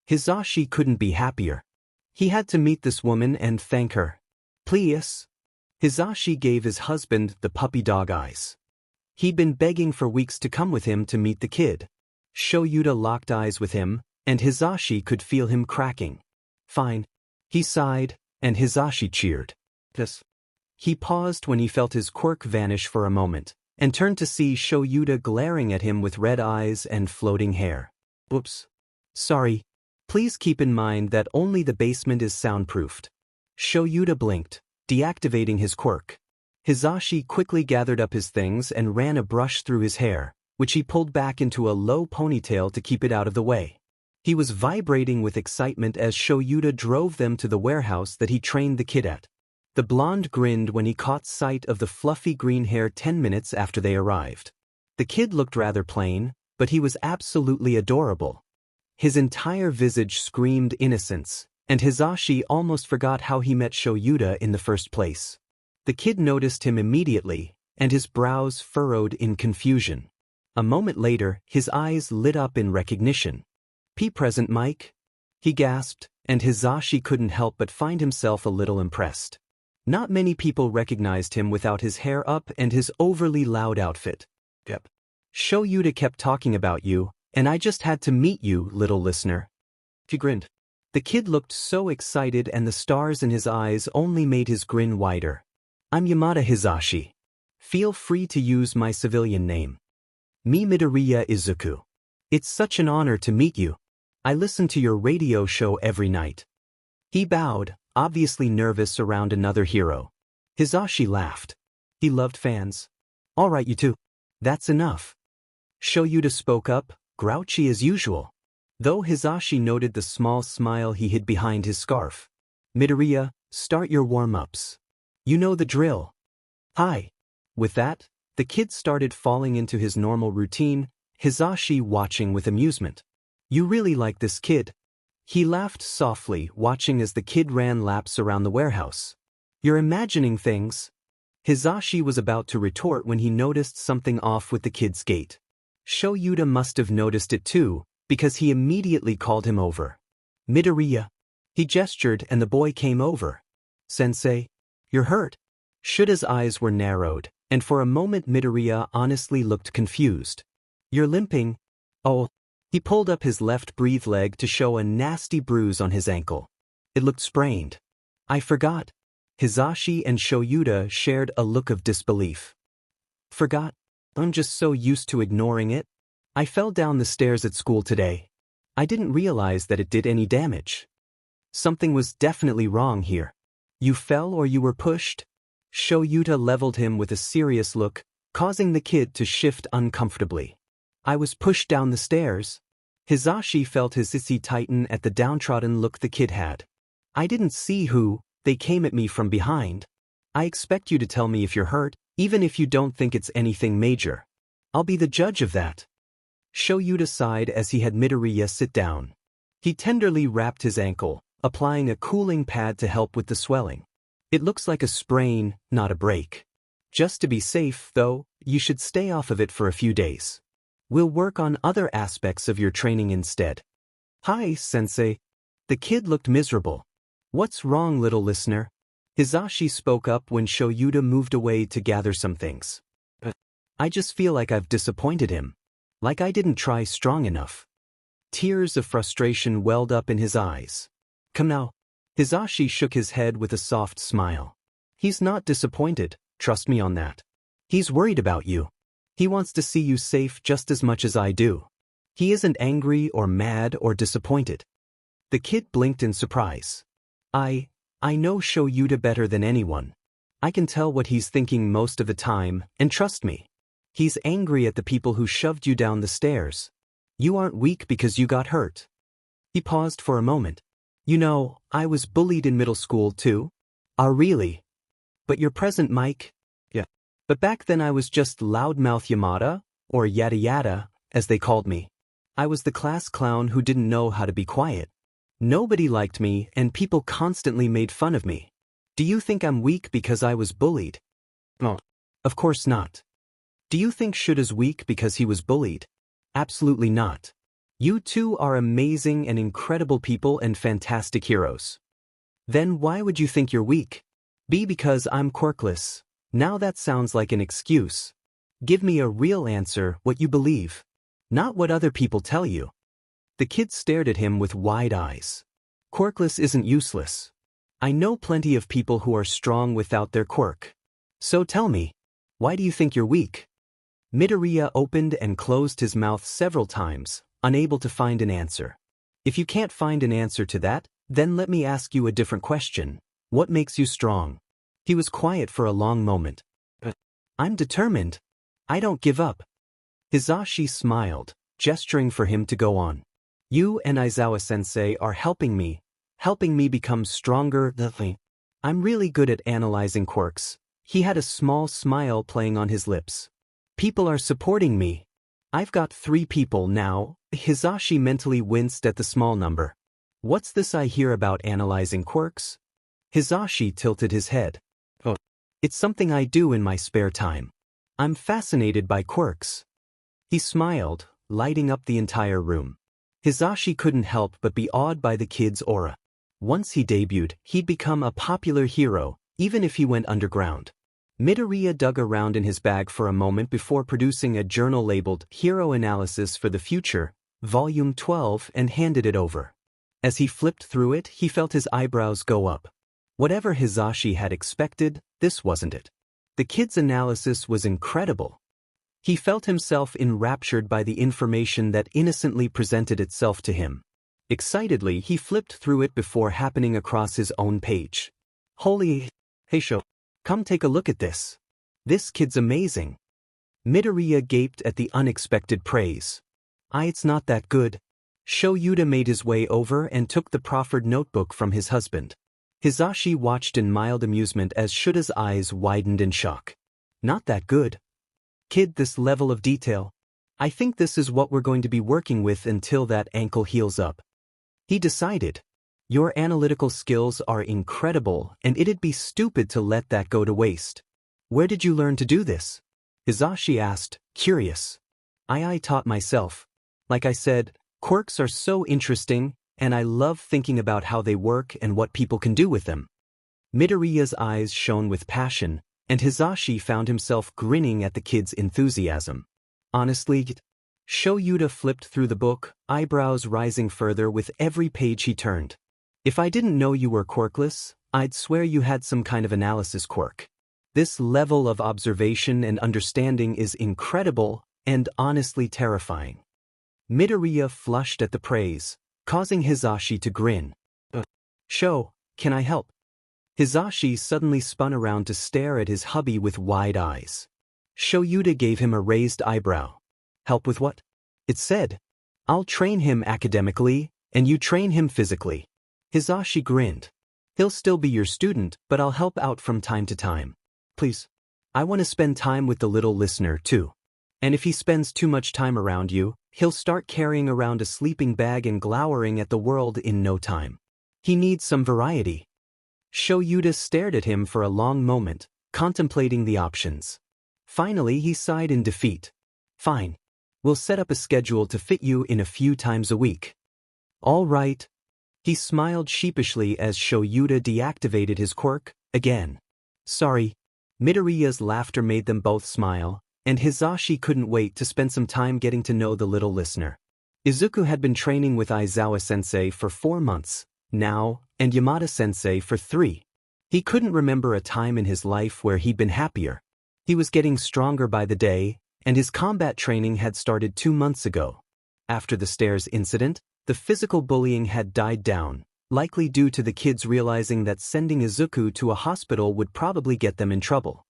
Hizashi couldn't be happier. He had to meet this woman and thank her. Please. Hizashi gave his husband the puppy dog eyes. He'd been begging for weeks to come with him to meet the kid. Shouta locked eyes with him, and Hizashi could feel him cracking. Fine. He sighed, and Hizashi cheered. Yes. He paused when he felt his quirk vanish for a moment, and turned to see Shouta glaring at him with red eyes and floating hair. Oops. Sorry. Please keep in mind that only the basement is soundproofed. Shouta blinked, deactivating his quirk. Hizashi quickly gathered up his things and ran a brush through his hair, which he pulled back into a low ponytail to keep it out of the way. He was vibrating with excitement as Shouta drove them to the warehouse that he trained the kid at. The blonde grinned when he caught sight of the fluffy green hair 10 minutes after they arrived. The kid looked rather plain, but he was absolutely adorable. His entire visage screamed innocence, and Hizashi almost forgot how he met Shouta in the first place. The kid noticed him immediately, and his brows furrowed in confusion. A moment later, his eyes lit up in recognition. Present, Mike? He gasped, and Hizashi couldn't help but find himself a little impressed. Not many people recognized him without his hair up and his overly loud outfit. Yep. Shouta kept talking about you, and I just had to meet you, little listener. He grinned. The kid looked so excited and the stars in his eyes only made his grin wider. I'm Yamada Hisashi. Feel free to use my civilian name. Me Midoriya Izuku. It's such an honor to meet you. I listen to your radio show every night. He bowed, obviously nervous around another hero. Hisashi laughed. He loved fans. All right, you two. That's enough. Shouta spoke up, grouchy as usual. Though Hisashi noted the small smile he hid behind his scarf. Midoriya, start your warm-ups. You know the drill. Hi. With that, the kid started falling into his normal routine, Hisashi watching with amusement. You really like this kid. He laughed softly, watching as the kid ran laps around the warehouse. You're imagining things. Hisashi was about to retort when he noticed something off with the kid's gait. Shouta must have noticed it too, because he immediately called him over. Midoriya. He gestured and the boy came over. Sensei. You're hurt. Shouda's eyes were narrowed, and for a moment Midoriya honestly looked confused. You're limping. Oh. He pulled up his left breathe leg to show a nasty bruise on his ankle. It looked sprained. I forgot. Hisashi and Shouta shared a look of disbelief. Forgot? I'm just so used to ignoring it. I fell down the stairs at school today. I didn't realize that it did any damage. Something was definitely wrong here. You fell or you were pushed? Shouta leveled him with a serious look, causing the kid to shift uncomfortably. I was pushed down the stairs. Hisashi felt his sissy tighten at the downtrodden look the kid had. I didn't see who, they came at me from behind. I expect you to tell me if you're hurt, even if you don't think it's anything major. I'll be the judge of that. Shouta sighed as he had Midoriya sit down. He tenderly wrapped his ankle, applying a cooling pad to help with the swelling. It looks like a sprain, not a break. Just to be safe, though, you should stay off of it for a few days. We'll work on other aspects of your training instead. Hi, Sensei. The kid looked miserable. What's wrong, little listener? Hisashi spoke up when Shouta moved away to gather some things. I just feel like I've disappointed him. Like I didn't try strong enough. Tears of frustration welled up in his eyes. Come now. Hisashi shook his head with a soft smile. He's not disappointed, trust me on that. He's worried about you. He wants to see you safe just as much as I do. He isn't angry or mad or disappointed. The kid blinked in surprise. I know Shouta better than anyone. I can tell what he's thinking most of the time, and trust me. He's angry at the people who shoved you down the stairs. You aren't weak because you got hurt. He paused for a moment. You know, I was bullied in middle school too. Ah, really? But you're present, Mike? Yeah. But back then I was just loudmouth Yamada, or yada yada, as they called me. I was the class clown who didn't know how to be quiet. Nobody liked me and people constantly made fun of me. Do you think I'm weak because I was bullied? No. Of course not. Do you think Shouda's weak because he was bullied? Absolutely not. You two are amazing and incredible people and fantastic heroes. Then why would you think you're weak? Be because I'm quirkless. Now that sounds like an excuse. Give me a real answer, what you believe. Not what other people tell you. The kid stared at him with wide eyes. Quirkless isn't useless. I know plenty of people who are strong without their quirk. So tell me, why do you think you're weak? Midoriya opened and closed his mouth several times, unable to find an answer. If you can't find an answer to that, then let me ask you a different question. What makes you strong? He was quiet for a long moment. I'm determined. I don't give up. Hisashi smiled, gesturing for him to go on. You and Aizawa-sensei are helping me become stronger. I'm really good at analyzing quirks. He had a small smile playing on his lips. People are supporting me. I've got 3 people now. Hisashi mentally winced at the small number. What's this I hear about analyzing quirks? Hisashi tilted his head. Oh. It's something I do in my spare time. I'm fascinated by quirks. He smiled, lighting up the entire room. Hisashi couldn't help but be awed by the kid's aura. Once he debuted, he'd become a popular hero, even if he went underground. Midoriya dug around in his bag for a moment before producing a journal labeled Hero Analysis for the Future, Volume 12, and handed it over. As he flipped through it, he felt his eyebrows go up. Whatever Hisashi had expected, this wasn't it. The kid's analysis was incredible. He felt himself enraptured by the information that innocently presented itself to him. Excitedly, he flipped through it before happening across his own page. Holy Heisho, come take a look at this. This kid's amazing. Midoriya gaped at the unexpected praise. It's not that good. Shouta made his way over and took the proffered notebook from his husband. Hisashi watched in mild amusement as Shouta's eyes widened in shock. Not that good. Kid, this level of detail. I think this is what we're going to be working with until that ankle heals up. He decided. Your analytical skills are incredible, and it'd be stupid to let that go to waste. Where did you learn to do this? Hisashi asked, curious. I taught myself. Like I said, quirks are so interesting, and I love thinking about how they work and what people can do with them. Midoriya's eyes shone with passion, and Hisashi found himself grinning at the kid's enthusiasm. Honestly, Shouta flipped through the book, eyebrows rising further with every page he turned. If I didn't know you were quirkless, I'd swear you had some kind of analysis quirk. This level of observation and understanding is incredible and honestly terrifying. Midoriya flushed at the praise, causing Hisashi to grin. Can I help? Hisashi suddenly spun around to stare at his hubby with wide eyes. Shouta gave him a raised eyebrow. Help with what? It said, I'll train him academically, and you train him physically. Hisashi grinned. He'll still be your student, but I'll help out from time to time. Please. I want to spend time with the little listener, too. And if he spends too much time around you, he'll start carrying around a sleeping bag and glowering at the world in no time. He needs some variety. Shouta stared at him for a long moment, contemplating the options. Finally, he sighed in defeat. Fine. We'll set up a schedule to fit you in a few times a week. All right. He smiled sheepishly as Shouta deactivated his quirk, again. Sorry. Midoriya's laughter made them both smile, and Hisashi couldn't wait to spend some time getting to know the little listener. Izuku had been training with Aizawa-sensei for 4 months, now, and Yamada-sensei for 3. He couldn't remember a time in his life where he'd been happier. He was getting stronger by the day, and his combat training had started 2 months ago. After the stairs incident, the physical bullying had died down, likely due to the kids realizing that sending Izuku to a hospital would probably get them in trouble.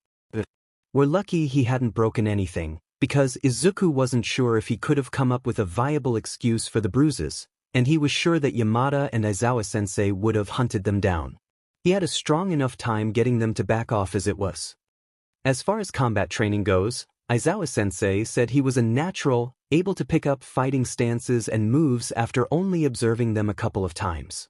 We're lucky he hadn't broken anything, because Izuku wasn't sure if he could have come up with a viable excuse for the bruises, and he was sure that Yamada and Aizawa-sensei would have hunted them down. He had a strong enough time getting them to back off as it was. As far as combat training goes, Aizawa-sensei said he was a natural, able to pick up fighting stances and moves after only observing them a couple of times.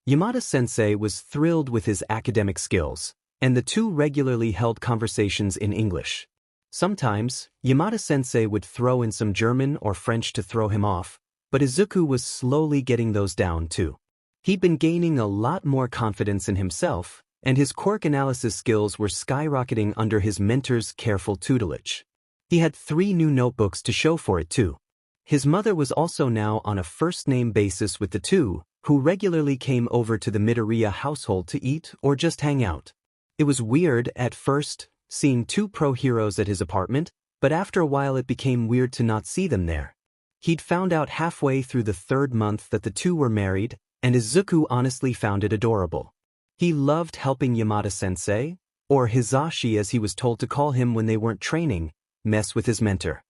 Yamada-sensei was thrilled with his academic skills, and the two regularly held conversations in English. Sometimes, Yamada-sensei would throw in some German or French to throw him off, but Izuku was slowly getting those down too. He'd been gaining a lot more confidence in himself, and his quirk analysis skills were skyrocketing under his mentor's careful tutelage. He had 3 new notebooks to show for it too. His mother was also now on a first-name basis with the two, who regularly came over to the Midoriya household to eat or just hang out. It was weird at first, seeing 2 pro heroes at his apartment, but after a while it became weird to not see them there. He'd found out halfway through the 3rd month that the 2 were married, and Izuku honestly found it adorable. He loved helping Yamada-sensei, or Hisashi as he was told to call him when they weren't training, mess with his mentor.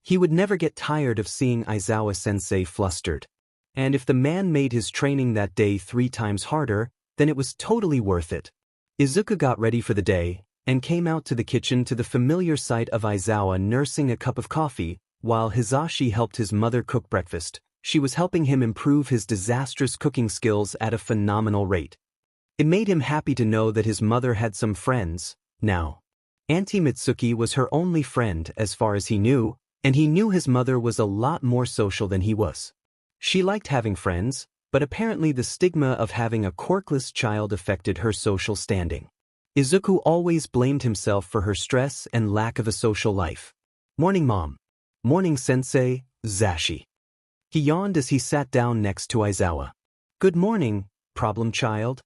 He would never get tired of seeing Aizawa-sensei flustered. And if the man made his training that day 3 times harder, then it was totally worth it. Izuku got ready for the day, and came out to the kitchen to the familiar sight of Aizawa nursing a cup of coffee, while Hisashi helped his mother cook breakfast. She was helping him improve his disastrous cooking skills at a phenomenal rate. It made him happy to know that his mother had some friends, now. Auntie Mitsuki was her only friend as far as he knew, and he knew his mother was a lot more social than he was. She liked having friends, but apparently the stigma of having a quirkless child affected her social standing. Izuku always blamed himself for her stress and lack of a social life. Morning, Mom. Morning, Sensei, Zashi. He yawned as he sat down next to Aizawa. Good morning, problem child.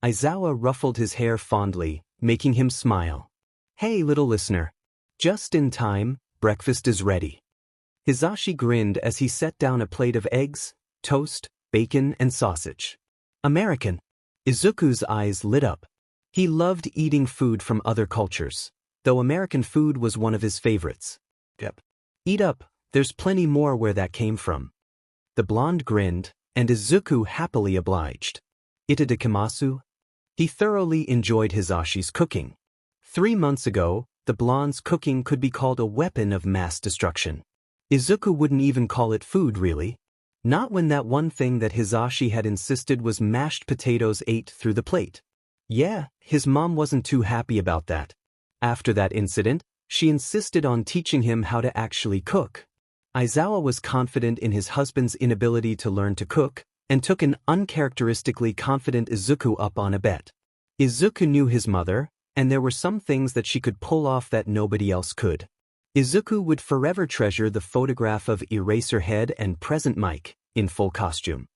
Aizawa ruffled his hair fondly, making him smile. Hey, little listener. Just in time, breakfast is ready. Hizashi grinned as he set down a plate of eggs, toast, bacon, and sausage. American. Izuku's eyes lit up. He loved eating food from other cultures, though American food was one of his favorites. Yep. Eat up, there's plenty more where that came from. The blonde grinned, and Izuku happily obliged. Itadakimasu? He thoroughly enjoyed Hizashi's cooking. 3 months ago, the blonde's cooking could be called a weapon of mass destruction. Izuku wouldn't even call it food, really. Not when that one thing that Hizashi had insisted was mashed potatoes ate through the plate. Yeah, his mom wasn't too happy about that. After that incident, she insisted on teaching him how to actually cook. Aizawa was confident in his husband's inability to learn to cook, and took an uncharacteristically confident Izuku up on a bet. Izuku knew his mother, and there were some things that she could pull off that nobody else could. Izuku would forever treasure the photograph of Eraserhead and Present Mike, in full costume.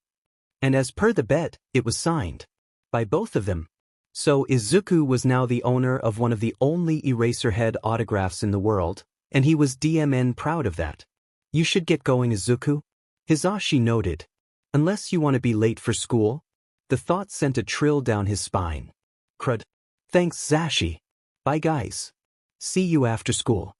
And as per the bet, it was signed by both of them. So Izuku was now the owner of one of the only Eraserhead autographs in the world, and he was DMN proud of that. You should get going, Izuku. Hizashi noted. Unless you want to be late for school? The thought sent a trill down his spine. Crud. Thanks, Zashi. Bye, guys. See you after school.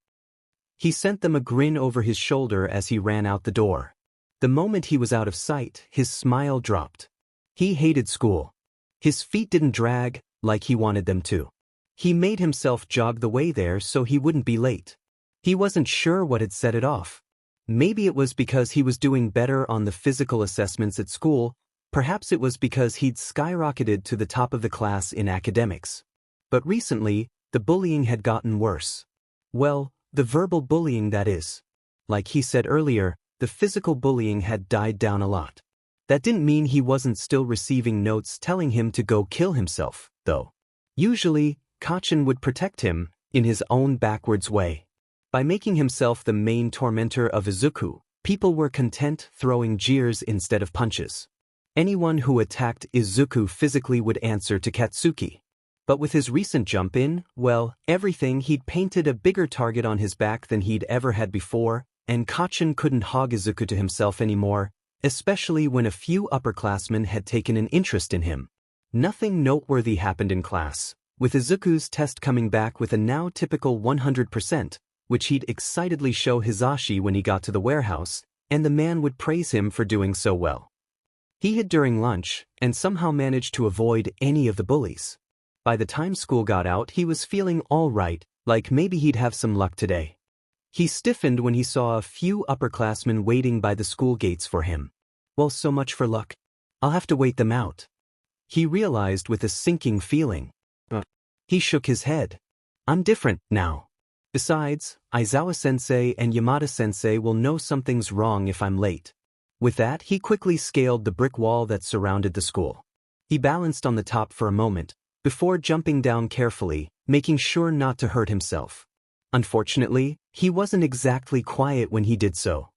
He sent them a grin over his shoulder as he ran out the door. The moment he was out of sight, his smile dropped. He hated school. His feet didn't drag like he wanted them to. He made himself jog the way there so he wouldn't be late. He wasn't sure what had set it off. Maybe it was because he was doing better on the physical assessments at school, perhaps it was because he'd skyrocketed to the top of the class in academics. But recently, the bullying had gotten worse. Well, the verbal bullying, that is. Like he said earlier, the physical bullying had died down a lot. That didn't mean he wasn't still receiving notes telling him to go kill himself, though. Usually, Kacchan would protect him, in his own backwards way. By making himself the main tormentor of Izuku, people were content throwing jeers instead of punches. Anyone who attacked Izuku physically would answer to Katsuki. But with his recent jump in, well, everything, he'd painted a bigger target on his back than he'd ever had before, and Kacchan couldn't hog Izuku to himself anymore, especially when a few upperclassmen had taken an interest in him. Nothing noteworthy happened in class, with Izuku's test coming back with a now typical 100%, which he'd excitedly show Hizashi when he got to the warehouse, and the man would praise him for doing so well. He hid during lunch, and somehow managed to avoid any of the bullies. By the time school got out, he was feeling all right, like maybe he'd have some luck today. He stiffened when he saw a few upperclassmen waiting by the school gates for him. Well, so much for luck. I'll have to wait them out. He realized with a sinking feeling. He shook his head. I'm different now. Besides, Aizawa-sensei and Yamada-sensei will know something's wrong if I'm late. With that, he quickly scaled the brick wall that surrounded the school. He balanced on the top for a moment, before jumping down carefully, making sure not to hurt himself. Unfortunately, he wasn't exactly quiet when he did so.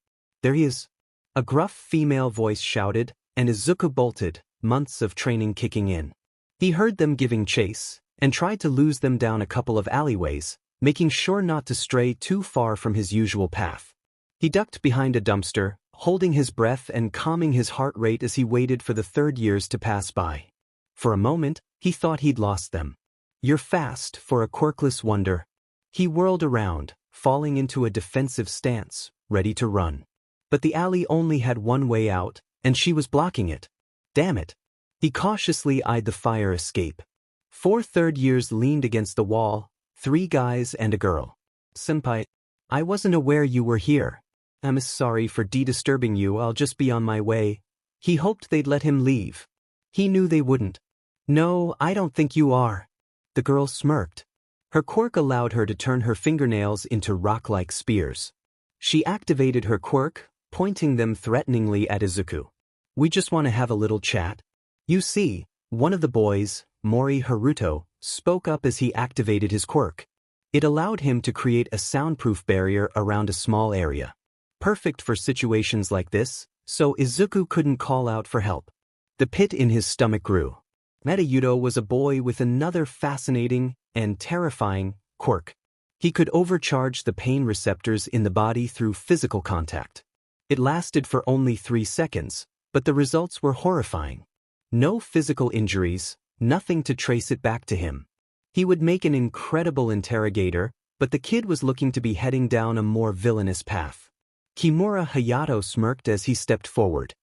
There he is. A gruff female voice shouted, and Izuku bolted, months of training kicking in. He heard them giving chase, and tried to lose them down a couple of alleyways, making sure not to stray too far from his usual path. He ducked behind a dumpster, holding his breath and calming his heart rate as he waited for the third years to pass by. For a moment, he thought he'd lost them. You're fast for a quirkless wonder. He whirled around, falling into a defensive stance, ready to run. But the alley only had one way out, and she was blocking it. Damn it. He cautiously eyed the fire escape. 4 third years leaned against the wall, 3 guys and a girl. Senpai, I wasn't aware you were here. I'm sorry for disturbing you, I'll just be on my way. He hoped they'd let him leave. He knew they wouldn't. No, I don't think you are. The girl smirked. Her quirk allowed her to turn her fingernails into rock-like spears. She activated her quirk, pointing them threateningly at Izuku. We just want to have a little chat. You see, one of the boys, Mori Haruto, spoke up as he activated his quirk. It allowed him to create a soundproof barrier around a small area. Perfect for situations like this, so Izuku couldn't call out for help. The pit in his stomach grew. Midoriya was a boy with another fascinating and terrifying quirk. He could overcharge the pain receptors in the body through physical contact. It lasted for only 3 seconds, but the results were horrifying. No physical injuries, nothing to trace it back to him. He would make an incredible interrogator, but the kid was looking to be heading down a more villainous path. Kimura Hayato smirked as he stepped forward.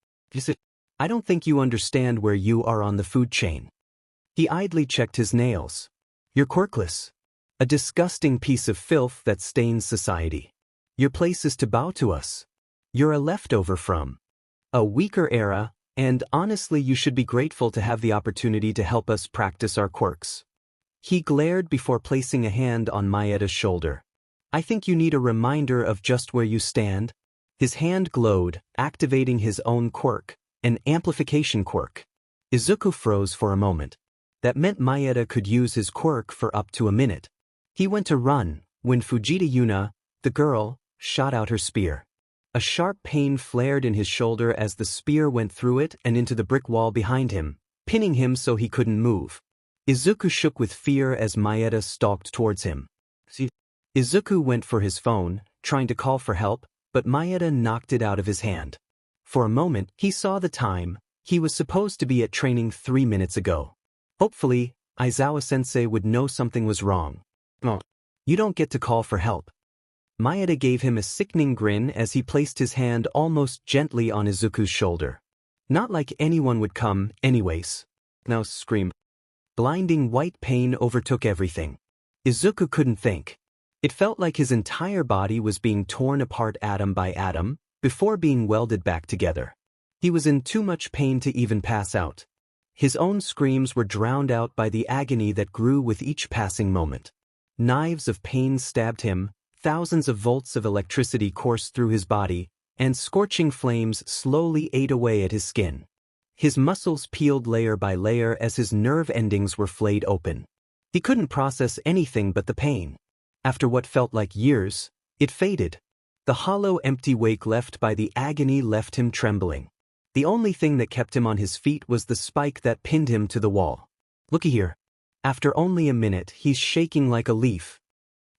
I don't think you understand where you are on the food chain. He idly checked his nails. You're quirkless. A disgusting piece of filth that stains society. Your place is to bow to us. You're a leftover from a weaker era, and honestly you should be grateful to have the opportunity to help us practice our quirks. He glared before placing a hand on Maeda's shoulder. I think you need a reminder of just where you stand. His hand glowed, activating his own quirk, an amplification quirk. Izuku froze for a moment. That meant Maeda could use his quirk for up to a minute. He went to run, when Fujita Yuna, the girl, shot out her spear. A sharp pain flared in his shoulder as the spear went through it and into the brick wall behind him, pinning him so he couldn't move. Izuku shook with fear as Maeda stalked towards him. Izuku went for his phone, trying to call for help, but Maeda knocked it out of his hand. For a moment, he saw the time. He was supposed to be at training 3 minutes ago. Hopefully, Aizawa-sensei would know something was wrong. No, you don't get to call for help. Maeda gave him a sickening grin as he placed his hand almost gently on Izuku's shoulder. Not like anyone would come, anyways. Now scream. Blinding white pain overtook everything. Izuku couldn't think. It felt like his entire body was being torn apart atom by atom, before being welded back together. He was in too much pain to even pass out. His own screams were drowned out by the agony that grew with each passing moment. Knives of pain stabbed him, thousands of volts of electricity coursed through his body, and scorching flames slowly ate away at his skin. His muscles peeled layer by layer as his nerve endings were flayed open. He couldn't process anything but the pain. After what felt like years, it faded. The hollow, empty wake left by the agony left him trembling. The only thing that kept him on his feet was the spike that pinned him to the wall. Looky here. After only a minute, he's shaking like a leaf.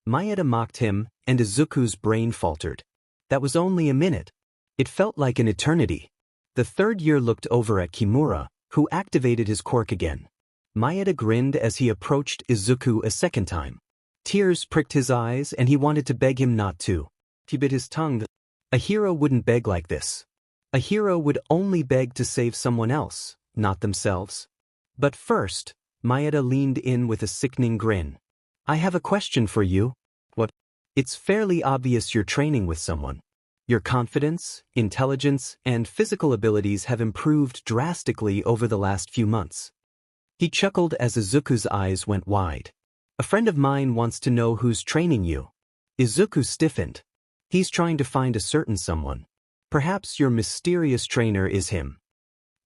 Maeda mocked him, and Izuku's brain faltered. That was only a minute. It felt like an eternity. The third year looked over at Kimura, who activated his quirk again. Maeda grinned as he approached Izuku a second time. Tears pricked his eyes and he wanted to beg him not to. He bit his tongue. A hero wouldn't beg like this. A hero would only beg to save someone else, not themselves. But first, Maeda leaned in with a sickening grin. I have a question for you. What? It's fairly obvious you're training with someone. Your confidence, intelligence, and physical abilities have improved drastically over the last few months. He chuckled as Izuku's eyes went wide. A friend of mine wants to know who's training you. Izuku stiffened. He's trying to find a certain someone. Perhaps your mysterious trainer is him.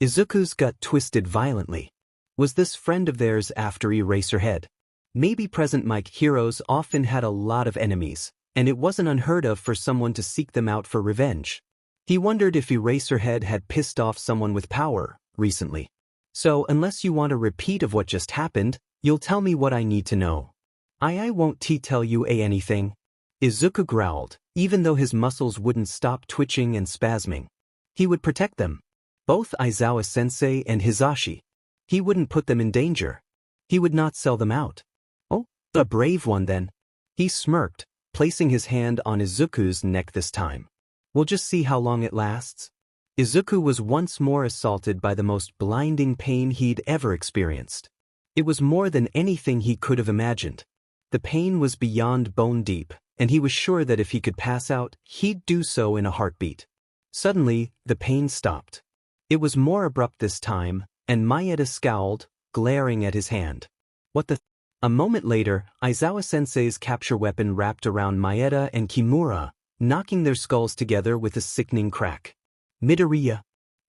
Izuku's gut twisted violently. Was this friend of theirs after Eraserhead? Maybe present Mike heroes often had a lot of enemies, and it wasn't unheard of for someone to seek them out for revenge. He wondered if Eraserhead had pissed off someone with power recently. So unless you want a repeat of what just happened, you'll tell me what I need to know. I won't tell you anything. Izuku growled, even though his muscles wouldn't stop twitching and spasming. He would protect them. Both Aizawa-sensei and Hisashi. He wouldn't put them in danger. He would not sell them out. Oh, a brave one then. He smirked, placing his hand on Izuku's neck this time. We'll just see how long it lasts. Izuku was once more assaulted by the most blinding pain he'd ever experienced. It was more than anything he could have imagined. The pain was beyond bone deep, and he was sure that if he could pass out, he'd do so in a heartbeat. Suddenly, the pain stopped. It was more abrupt this time, and Maeda scowled, glaring at his hand. What the? A moment later, Aizawa-sensei's capture weapon wrapped around Maeda and Kimura, knocking their skulls together with a sickening crack. Midoriya.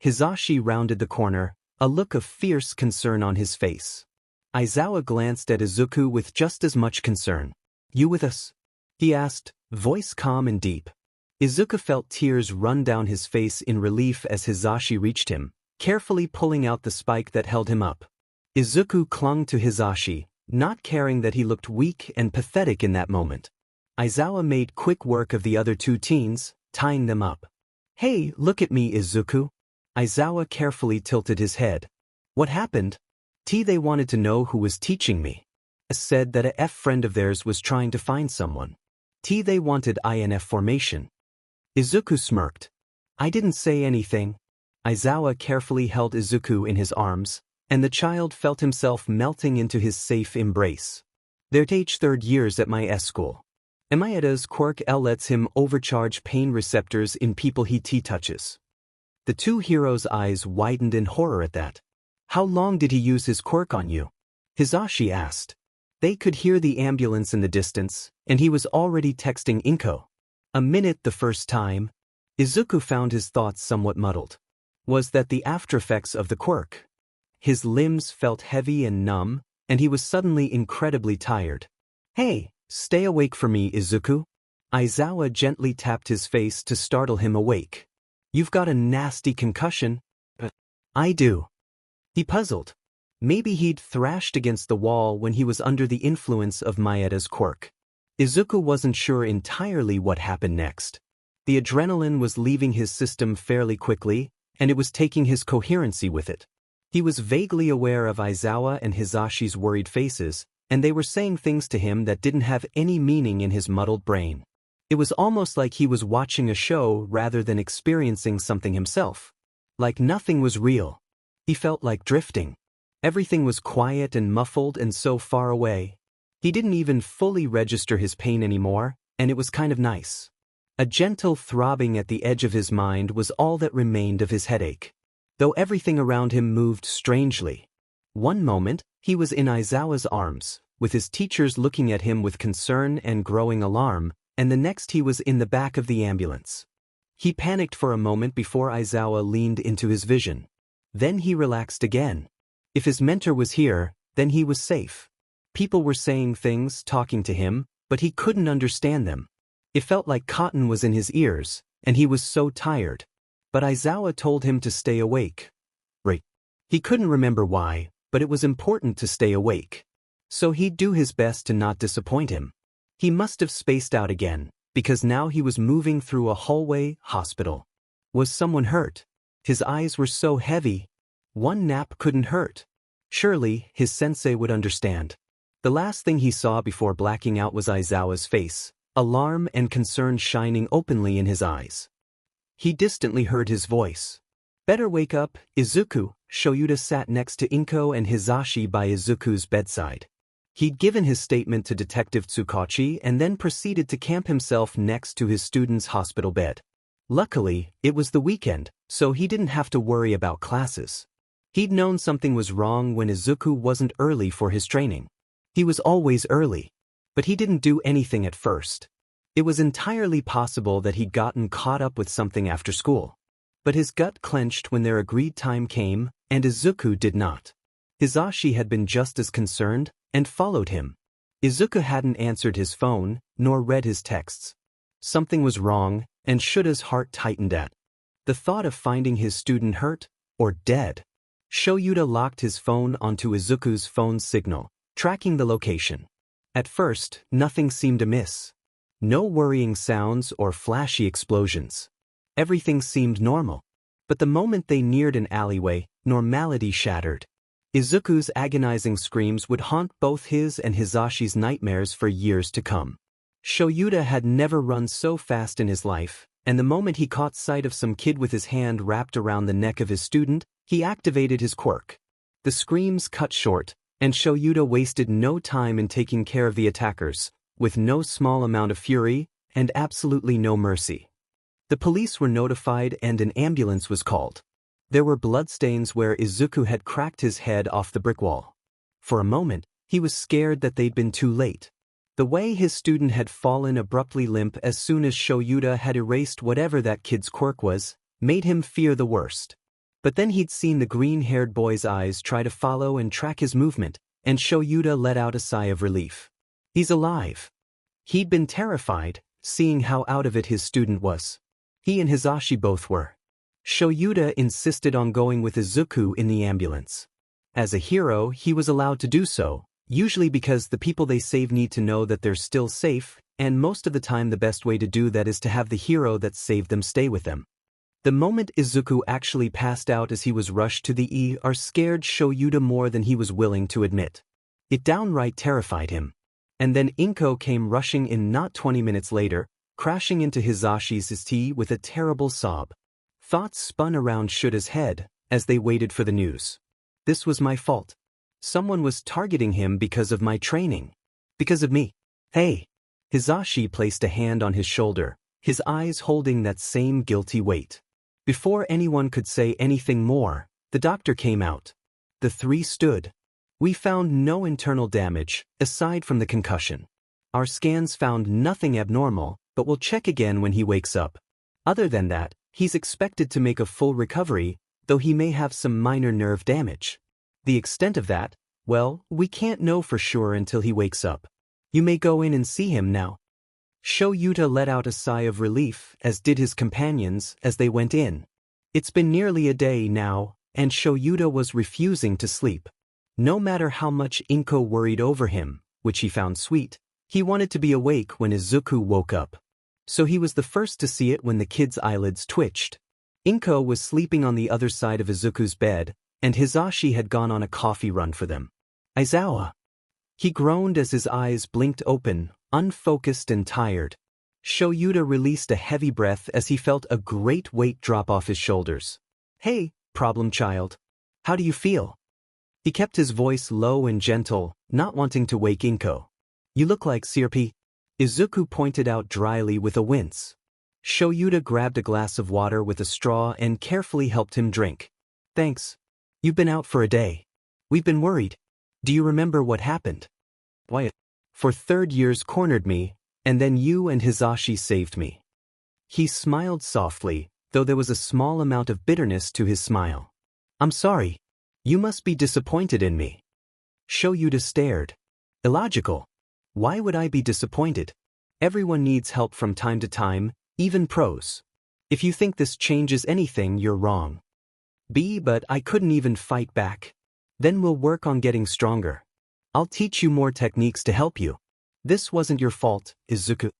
Hisashi rounded the corner, a look of fierce concern on his face. Aizawa glanced at Izuku with just as much concern. "You with us?" he asked, voice calm and deep. Izuku felt tears run down his face in relief as Hisashi reached him, carefully pulling out the spike that held him up. Izuku clung to Hisashi, not caring that he looked weak and pathetic in that moment. Aizawa made quick work of the other two teens, tying them up. "Hey, look at me, Izuku." Aizawa carefully tilted his head. "What happened?" They wanted to know who was teaching me. Said that a friend of theirs was trying to find someone. They wanted INF formation. Izuku smirked. "I didn't say anything." Aizawa carefully held Izuku in his arms, and the child felt himself melting into his safe embrace. "They're age third years at my school. Maeda's quirk lets him overcharge pain receptors in people he touches." The two heroes' eyes widened in horror at that. "How long did he use his quirk on you?" Hisashi asked. They could hear the ambulance in the distance, and he was already texting Inko. "A minute the first time." Izuku found his thoughts somewhat muddled. Was that the aftereffects of the quirk? His limbs felt heavy and numb, and he was suddenly incredibly tired. "Hey, stay awake for me, Izuku." Aizawa gently tapped his face to startle him awake. "You've got a nasty concussion." "I do." He puzzled. Maybe he'd thrashed against the wall when he was under the influence of Maeda's quirk. Izuku wasn't sure entirely what happened next. The adrenaline was leaving his system fairly quickly, and it was taking his coherency with it. He was vaguely aware of Aizawa and Hisashi's worried faces, and they were saying things to him that didn't have any meaning in his muddled brain. It was almost like he was watching a show rather than experiencing something himself. Like nothing was real. He felt like drifting. Everything was quiet and muffled and so far away. He didn't even fully register his pain anymore, and it was kind of nice. A gentle throbbing at the edge of his mind was all that remained of his headache. Though everything around him moved strangely. One moment, he was in Aizawa's arms, with his teachers looking at him with concern and growing alarm, and the next he was in the back of the ambulance. He panicked for a moment before Aizawa leaned into his vision. Then he relaxed again. If his mentor was here, then he was safe. People were saying things, talking to him, but he couldn't understand them. It felt like cotton was in his ears, and he was so tired. But Aizawa told him to stay awake. Right. He couldn't remember why, but it was important to stay awake. So he'd do his best to not disappoint him. He must have spaced out again, because now he was moving through a hallway hospital. Was someone hurt? His eyes were so heavy. One nap couldn't hurt. Surely, his sensei would understand. The last thing he saw before blacking out was Aizawa's face, alarm and concern shining openly in his eyes. He distantly heard his voice. "Better wake up, Izuku." Shouta sat next to Inko and Hisashi by Izuku's bedside. He'd given his statement to Detective Tsukachi and then proceeded to camp himself next to his student's hospital bed. Luckily, it was the weekend, so he didn't have to worry about classes. He'd known something was wrong when Izuku wasn't early for his training. He was always early. But he didn't do anything at first. It was entirely possible that he'd gotten caught up with something after school. But his gut clenched when their agreed time came, and Izuku did not. Hisashi had been just as concerned, and followed him. Izuku hadn't answered his phone, nor read his texts. Something was wrong, and Shouda's heart tightened at the thought of finding his student hurt, or dead. Shouta locked his phone onto Izuku's phone signal, tracking the location. At first, nothing seemed amiss. No worrying sounds or flashy explosions. Everything seemed normal. But the moment they neared an alleyway, normality shattered. Izuku's agonizing screams would haunt both his and Hisashi's nightmares for years to come. Shouta had never run so fast in his life, and the moment he caught sight of some kid with his hand wrapped around the neck of his student, he activated his quirk. The screams cut short, and Shouta wasted no time in taking care of the attackers, with no small amount of fury, and absolutely no mercy. The police were notified and an ambulance was called. There were bloodstains where Izuku had cracked his head off the brick wall. For a moment, he was scared that they'd been too late. The way his student had fallen abruptly limp as soon as Shouta had erased whatever that kid's quirk was, made him fear the worst. But then he'd seen the green-haired boy's eyes try to follow and track his movement, and Shouta let out a sigh of relief. He's alive. He'd been terrified, seeing how out of it his student was. He and Hisashi both were. Shouta insisted on going with Izuku in the ambulance. As a hero, he was allowed to do so, usually because the people they save need to know that they're still safe, and most of the time the best way to do that is to have the hero that saved them stay with them. The moment Izuku actually passed out as he was rushed to the ER scared Shouta more than he was willing to admit. It downright terrified him. And then Inko came rushing in not 20 minutes later, crashing into Hisashi's tea with a terrible sob. Thoughts spun around Shuta's head as they waited for the news. This was my fault. Someone was targeting him because of my training. Because of me. Hey! Hisashi placed a hand on his shoulder, his eyes holding that same guilty weight. Before anyone could say anything more, the doctor came out. The three stood. We found no internal damage, aside from the concussion. Our scans found nothing abnormal, but we'll check again when he wakes up. Other than that, he's expected to make a full recovery, though he may have some minor nerve damage. The extent of that, well, we can't know for sure until he wakes up. You may go in and see him now. Shouta let out a sigh of relief, as did his companions, as they went in. It's been nearly a day now, and Shouta was refusing to sleep. No matter how much Inko worried over him, which he found sweet, he wanted to be awake when Izuku woke up. So he was the first to see it when the kid's eyelids twitched. Inko was sleeping on the other side of Izuku's bed, and Hisashi had gone on a coffee run for them. Aizawa! He groaned as his eyes blinked open, unfocused and tired. Shouta released a heavy breath as he felt a great weight drop off his shoulders. Hey, problem child. How do you feel? He kept his voice low and gentle, not wanting to wake Inko. You look like Sirpi. Izuku pointed out dryly with a wince. Shouta grabbed a glass of water with a straw and carefully helped him drink. Thanks. You've been out for a day. We've been worried. Do you remember what happened? Why? For third years cornered me, and then you and Hisashi saved me. He smiled softly, though there was a small amount of bitterness to his smile. I'm sorry. You must be disappointed in me. Shouta stared. Illogical. Why would I be disappointed? Everyone needs help from time to time, even pros. If you think this changes anything, you're wrong. But I couldn't even fight back. Then we'll work on getting stronger. I'll teach you more techniques to help you. This wasn't your fault, Izuku.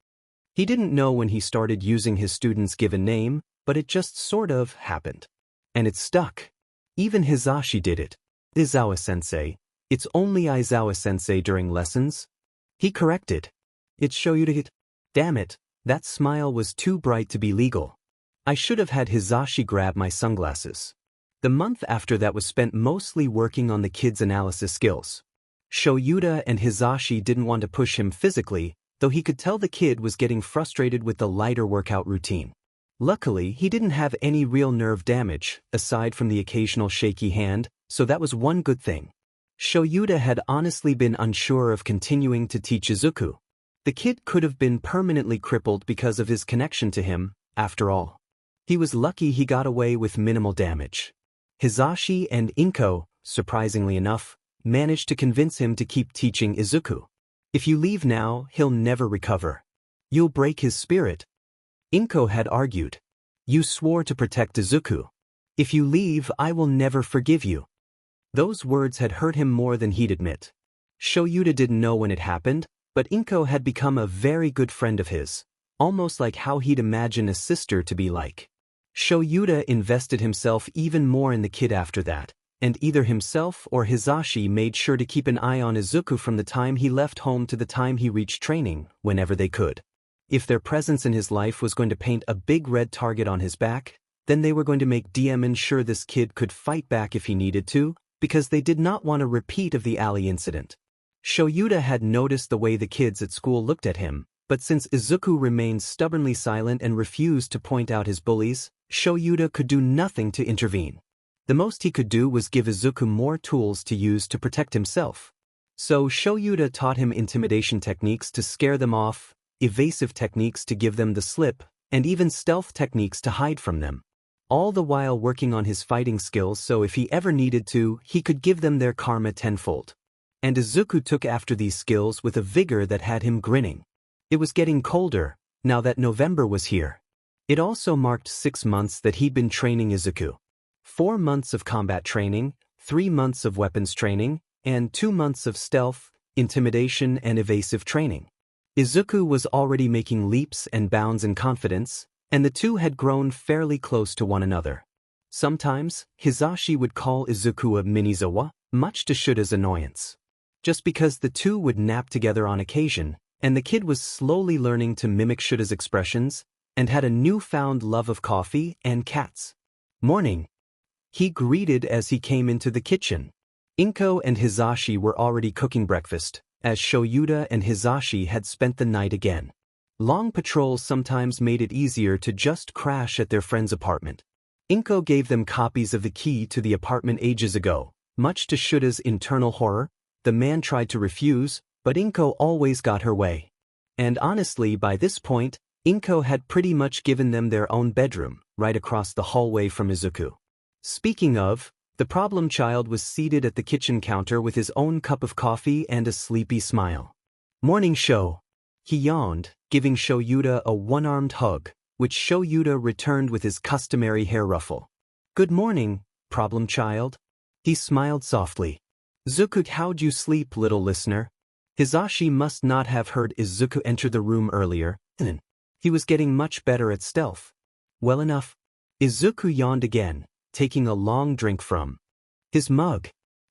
He didn't know when he started using his student's given name, but it just sort of happened. And it stuck. Even Hisashi did it. Aizawa-sensei. It's only Aizawa-sensei during lessons. He corrected. It's Shouta. Damn it, that smile was too bright to be legal. I should have had Hisashi grab my sunglasses. The month after that was spent mostly working on the kid's analysis skills. Shouta and Hisashi didn't want to push him physically, though he could tell the kid was getting frustrated with the lighter workout routine. Luckily, he didn't have any real nerve damage, aside from the occasional shaky hand, so that was one good thing. Shouta had honestly been unsure of continuing to teach Izuku. The kid could have been permanently crippled because of his connection to him, after all. He was lucky he got away with minimal damage. Hisashi and Inko, surprisingly enough, managed to convince him to keep teaching Izuku. If you leave now, he'll never recover. You'll break his spirit. Inko had argued. You swore to protect Izuku. If you leave, I will never forgive you. Those words had hurt him more than he'd admit. Shouta didn't know when it happened, but Inko had become a very good friend of his, almost like how he'd imagine a sister to be like. Shouta invested himself even more in the kid after that, and either himself or Hisashi made sure to keep an eye on Izuku from the time he left home to the time he reached training, whenever they could. If their presence in his life was going to paint a big red target on his back, then they were going to make DM ensure this kid could fight back if he needed to, because they did not want a repeat of the alley incident. Shouta had noticed the way the kids at school looked at him, but since Izuku remained stubbornly silent and refused to point out his bullies, Shouta could do nothing to intervene. The most he could do was give Izuku more tools to use to protect himself. So Shouta taught him intimidation techniques to scare them off, evasive techniques to give them the slip, and even stealth techniques to hide from them. All the while working on his fighting skills so if he ever needed to, he could give them their karma tenfold. and Izuku took after these skills with a vigor that had him grinning. It was getting colder, now that November was here. It also marked 6 months that he'd been training Izuku. 4 months of combat training, 3 months of weapons training, and 2 months of stealth, intimidation and evasive training. Izuku was already making leaps and bounds in confidence, and the two had grown fairly close to one another. Sometimes, Hizashi would call Izuku a minizawa, much to Shuta's annoyance. Just because the two would nap together on occasion, and the kid was slowly learning to mimic Shuta's expressions, and had a newfound love of coffee and cats. Morning, he greeted as he came into the kitchen. Inko and Hizashi were already cooking breakfast, as Shouta and Hizashi had spent the night again. Long patrols sometimes made it easier to just crash at their friend's apartment. Inko gave them copies of the key to the apartment ages ago. Much to Shuta's internal horror, the man tried to refuse, but Inko always got her way. And honestly, by this point, Inko had pretty much given them their own bedroom, right across the hallway from Izuku. Speaking of, the problem child was seated at the kitchen counter with his own cup of coffee and a sleepy smile. Morning, Sho. He yawned, giving Shouta a one-armed hug, which Shouta returned with his customary hair ruffle. Good morning, problem child. He smiled softly. Izuku, how'd you sleep, little listener? Hizashi must not have heard Izuku enter the room earlier, and he was getting much better at stealth. Well enough. Izuku yawned again, taking a long drink from his mug.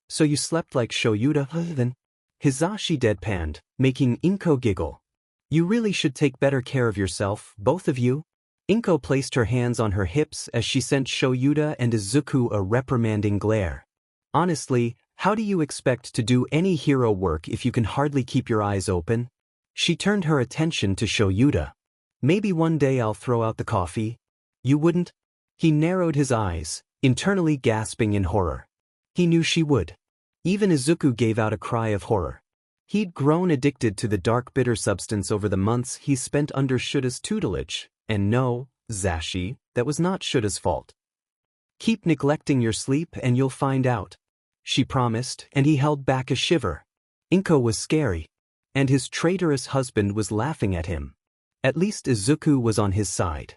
So you slept like Shouta, then? Hizashi deadpanned, making Inko giggle. You really should take better care of yourself, both of you. Inko placed her hands on her hips as she sent Shouta and Izuku a reprimanding glare. Honestly, how do you expect to do any hero work if you can hardly keep your eyes open? She turned her attention to Shouta. Maybe one day I'll throw out the coffee. You wouldn't? He narrowed his eyes, internally gasping in horror. He knew she would. Even Izuku gave out a cry of horror. He'd grown addicted to the dark bitter substance over the months he spent under Shuta's tutelage, and no, Zashi, that was not Shuta's fault. Keep neglecting your sleep and you'll find out, she promised, and he held back a shiver. Inko was scary, and his traitorous husband was laughing at him. At least Izuku was on his side.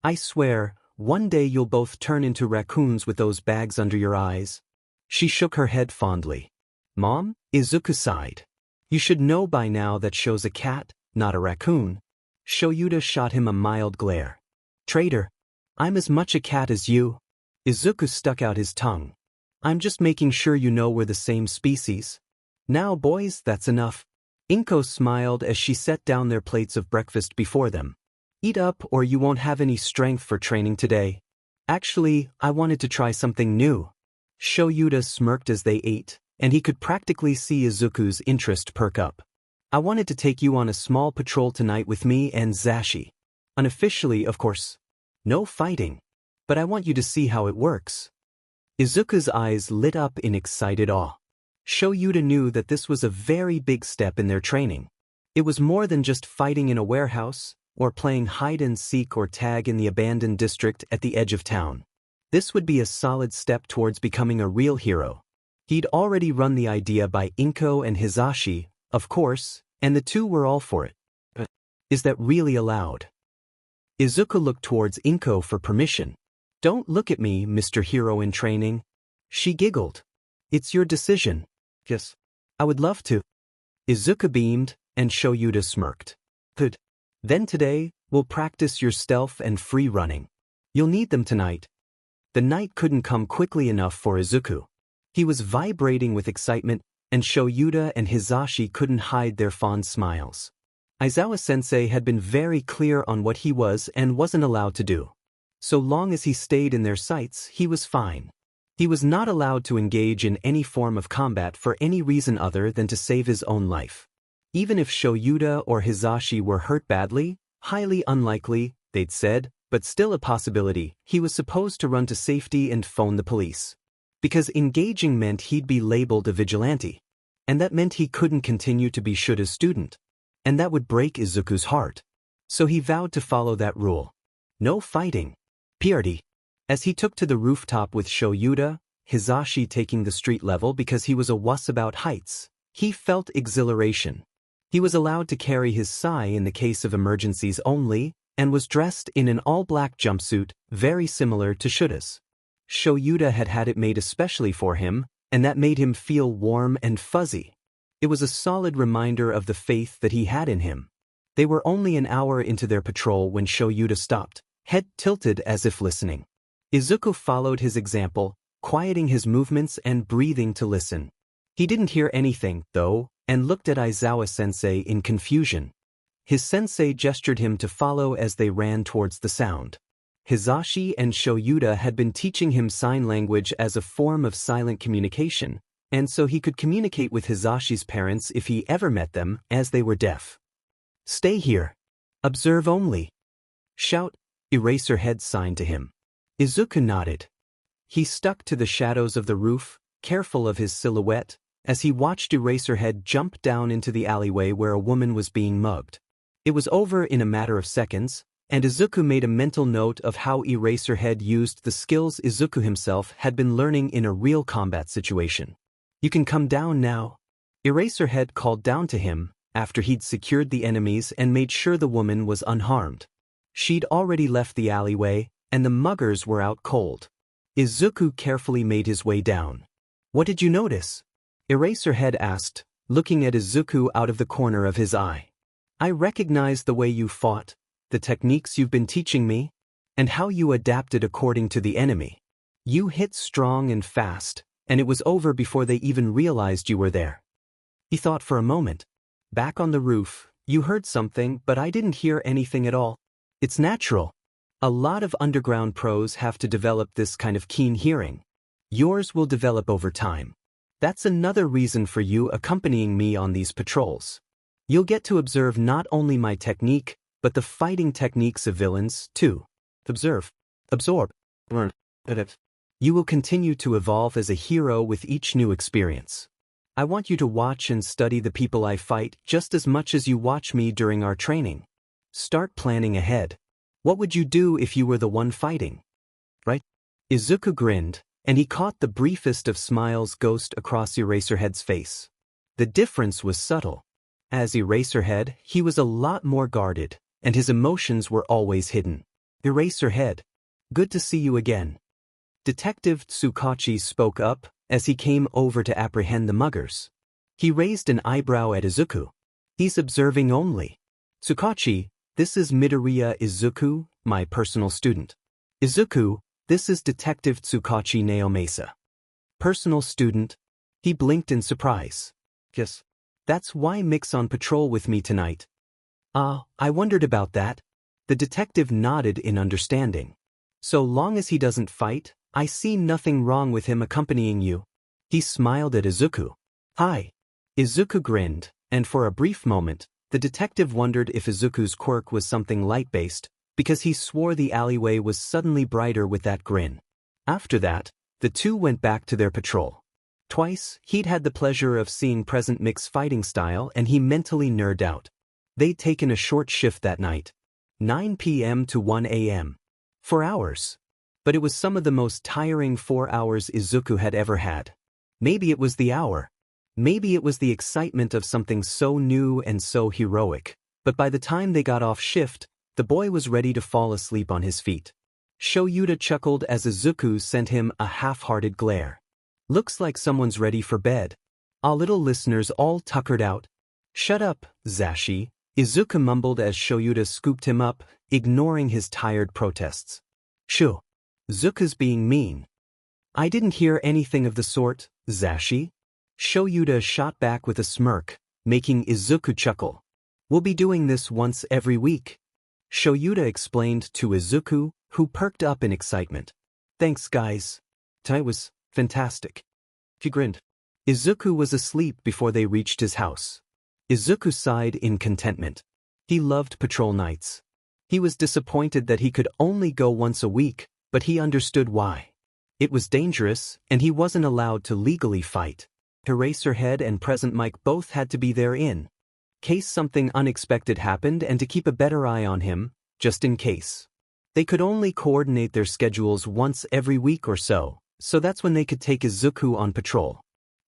I swear, one day you'll both turn into raccoons with those bags under your eyes. She shook her head fondly. Mom? Izuku sighed. You should know by now that Sho's a cat, not a raccoon. Shouta shot him a mild glare. Traitor. I'm as much a cat as you. Izuku stuck out his tongue. I'm just making sure you know we're the same species. Now boys, that's enough. Inko smiled as she set down their plates of breakfast before them. Eat up or you won't have any strength for training today. Actually, I wanted to try something new. Shouta smirked as they ate, and he could practically see Izuku's interest perk up. I wanted to take you on a small patrol tonight with me and Zashi. Unofficially, of course. No fighting. But I want you to see how it works. Izuku's eyes lit up in excited awe. Shouta knew that this was a very big step in their training. It was more than just fighting in a warehouse, or playing hide-and-seek or tag in the abandoned district at the edge of town. This would be a solid step towards becoming a real hero. He'd already run the idea by Inko and Hizashi, of course, and the two were all for it. But is that really allowed? Izuku looked towards Inko for permission. Don't look at me, Mr. Hero in training. She giggled. It's your decision. Yes. I would love to. Izuku beamed, and Shouta smirked. Good. Then today, we'll practice your stealth and free running. You'll need them tonight. The night couldn't come quickly enough for Izuku. He was vibrating with excitement, and Shouta and Hizashi couldn't hide their fond smiles. Aizawa-sensei had been very clear on what he was and wasn't allowed to do. So long as he stayed in their sights, he was fine. He was not allowed to engage in any form of combat for any reason other than to save his own life. Even if Shouta or Hizashi were hurt badly, highly unlikely, they'd said, but still a possibility, he was supposed to run to safety and phone the police. Because engaging meant he'd be labeled a vigilante. And that meant he couldn't continue to be Shuta's student. And that would break Izuku's heart. So he vowed to follow that rule. No fighting. Purity. As he took to the rooftop with Shouta, Hizashi taking the street level because he was a wuss about heights, He felt exhilaration. He was allowed to carry his sai in the case of emergencies only, and was dressed in an all-black jumpsuit, very similar to Shouta's. Shouta had had it made especially for him, and that made him feel warm and fuzzy. It was a solid reminder of the faith that he had in him. They were only an hour into their patrol when Shouta stopped, head tilted as if listening. Izuku followed his example, quieting his movements and breathing to listen. He didn't hear anything, though, and looked at Aizawa-sensei in confusion. His sensei gestured him to follow as they ran towards the sound. Hizashi and Shouta had been teaching him sign language as a form of silent communication, and so he could communicate with Hizashi's parents if he ever met them, as they were deaf. "Stay here. Observe only." "Shout," Eraserhead signed to him. Izuku nodded. He stuck to the shadows of the roof, careful of his silhouette, as he watched Eraserhead jump down into the alleyway where a woman was being mugged. It was over in a matter of seconds, and Izuku made a mental note of how Eraserhead used the skills Izuku himself had been learning in a real combat situation. "You can come down now," Eraserhead called down to him, after he'd secured the enemies and made sure the woman was unharmed. She'd already left the alleyway, and the muggers were out cold. Izuku carefully made his way down. "What did you notice?" Eraserhead asked, looking at Izuku out of the corner of his eye. "I recognize the way you fought, the techniques you've been teaching me, and how you adapted according to the enemy. You hit strong and fast, and it was over before they even realized you were there." He thought for a moment. "Back on the roof, you heard something, but I didn't hear anything at all. It's natural. A lot of underground pros have to develop this kind of keen hearing. Yours will develop over time. That's another reason for you accompanying me on these patrols. You'll get to observe not only my technique, but the fighting techniques of villains, too. Observe. Absorb. Learn. Adapt. You will continue to evolve as a hero with each new experience. I want you to watch and study the people I fight just as much as you watch me during our training. Start planning ahead. What would you do if you were the one fighting? Right?" Izuku grinned, and he caught the briefest of smiles ghost across Eraserhead's face. The difference was subtle. As Eraserhead, he was a lot more guarded, and his emotions were always hidden. "Eraserhead, good to see you again." Detective Tsukachi spoke up as he came over to apprehend the muggers. He raised an eyebrow at Izuku. "He's observing only." "Tsukachi, this is Midoriya Izuku, my personal student." "Izuku, this is Detective Tsukachi Naomasa." "Personal student?" He blinked in surprise. "Yes. That's why Mick's on patrol with me tonight." I wondered about that." The detective nodded in understanding. "So long as he doesn't fight, I see nothing wrong with him accompanying you." He smiled at Izuku. "Hi." Izuku grinned, and for a brief moment, the detective wondered if Izuku's quirk was something light-based, because he swore the alleyway was suddenly brighter with that grin. After that, the two went back to their patrol. Twice, he'd had the pleasure of seeing present Mick's fighting style, and he mentally nerded out. They'd taken a short shift that night. 9 p.m. to 1 a.m. 4 hours. But it was some of the most tiring 4 hours Izuku had ever had. Maybe it was the hour. Maybe it was the excitement of something so new and so heroic. But by the time they got off shift, the boy was ready to fall asleep on his feet. Shouta chuckled as Izuku sent him a half-hearted glare. "Looks like someone's ready for bed." Our little listeners all tuckered out. "Shut up, Zashi," Izuku mumbled as Shouta scooped him up, ignoring his tired protests. "Shoo. Zuka's being mean." "I didn't hear anything of the sort, Zashi." Shouta shot back with a smirk, making Izuku chuckle. "We'll be doing this once every week," Shouta explained to Izuku, who perked up in excitement. "Thanks, guys. That was fantastic." He grinned. Izuku was asleep before they reached his house. Izuku sighed in contentment. He loved patrol nights. He was disappointed that he could only go once a week, but he understood why. It was dangerous, and he wasn't allowed to legally fight. Eraserhead and Present Mike both had to be there in case something unexpected happened and to keep a better eye on him, just in case. They could only coordinate their schedules once every week or so, so that's when they could take Izuku on patrol.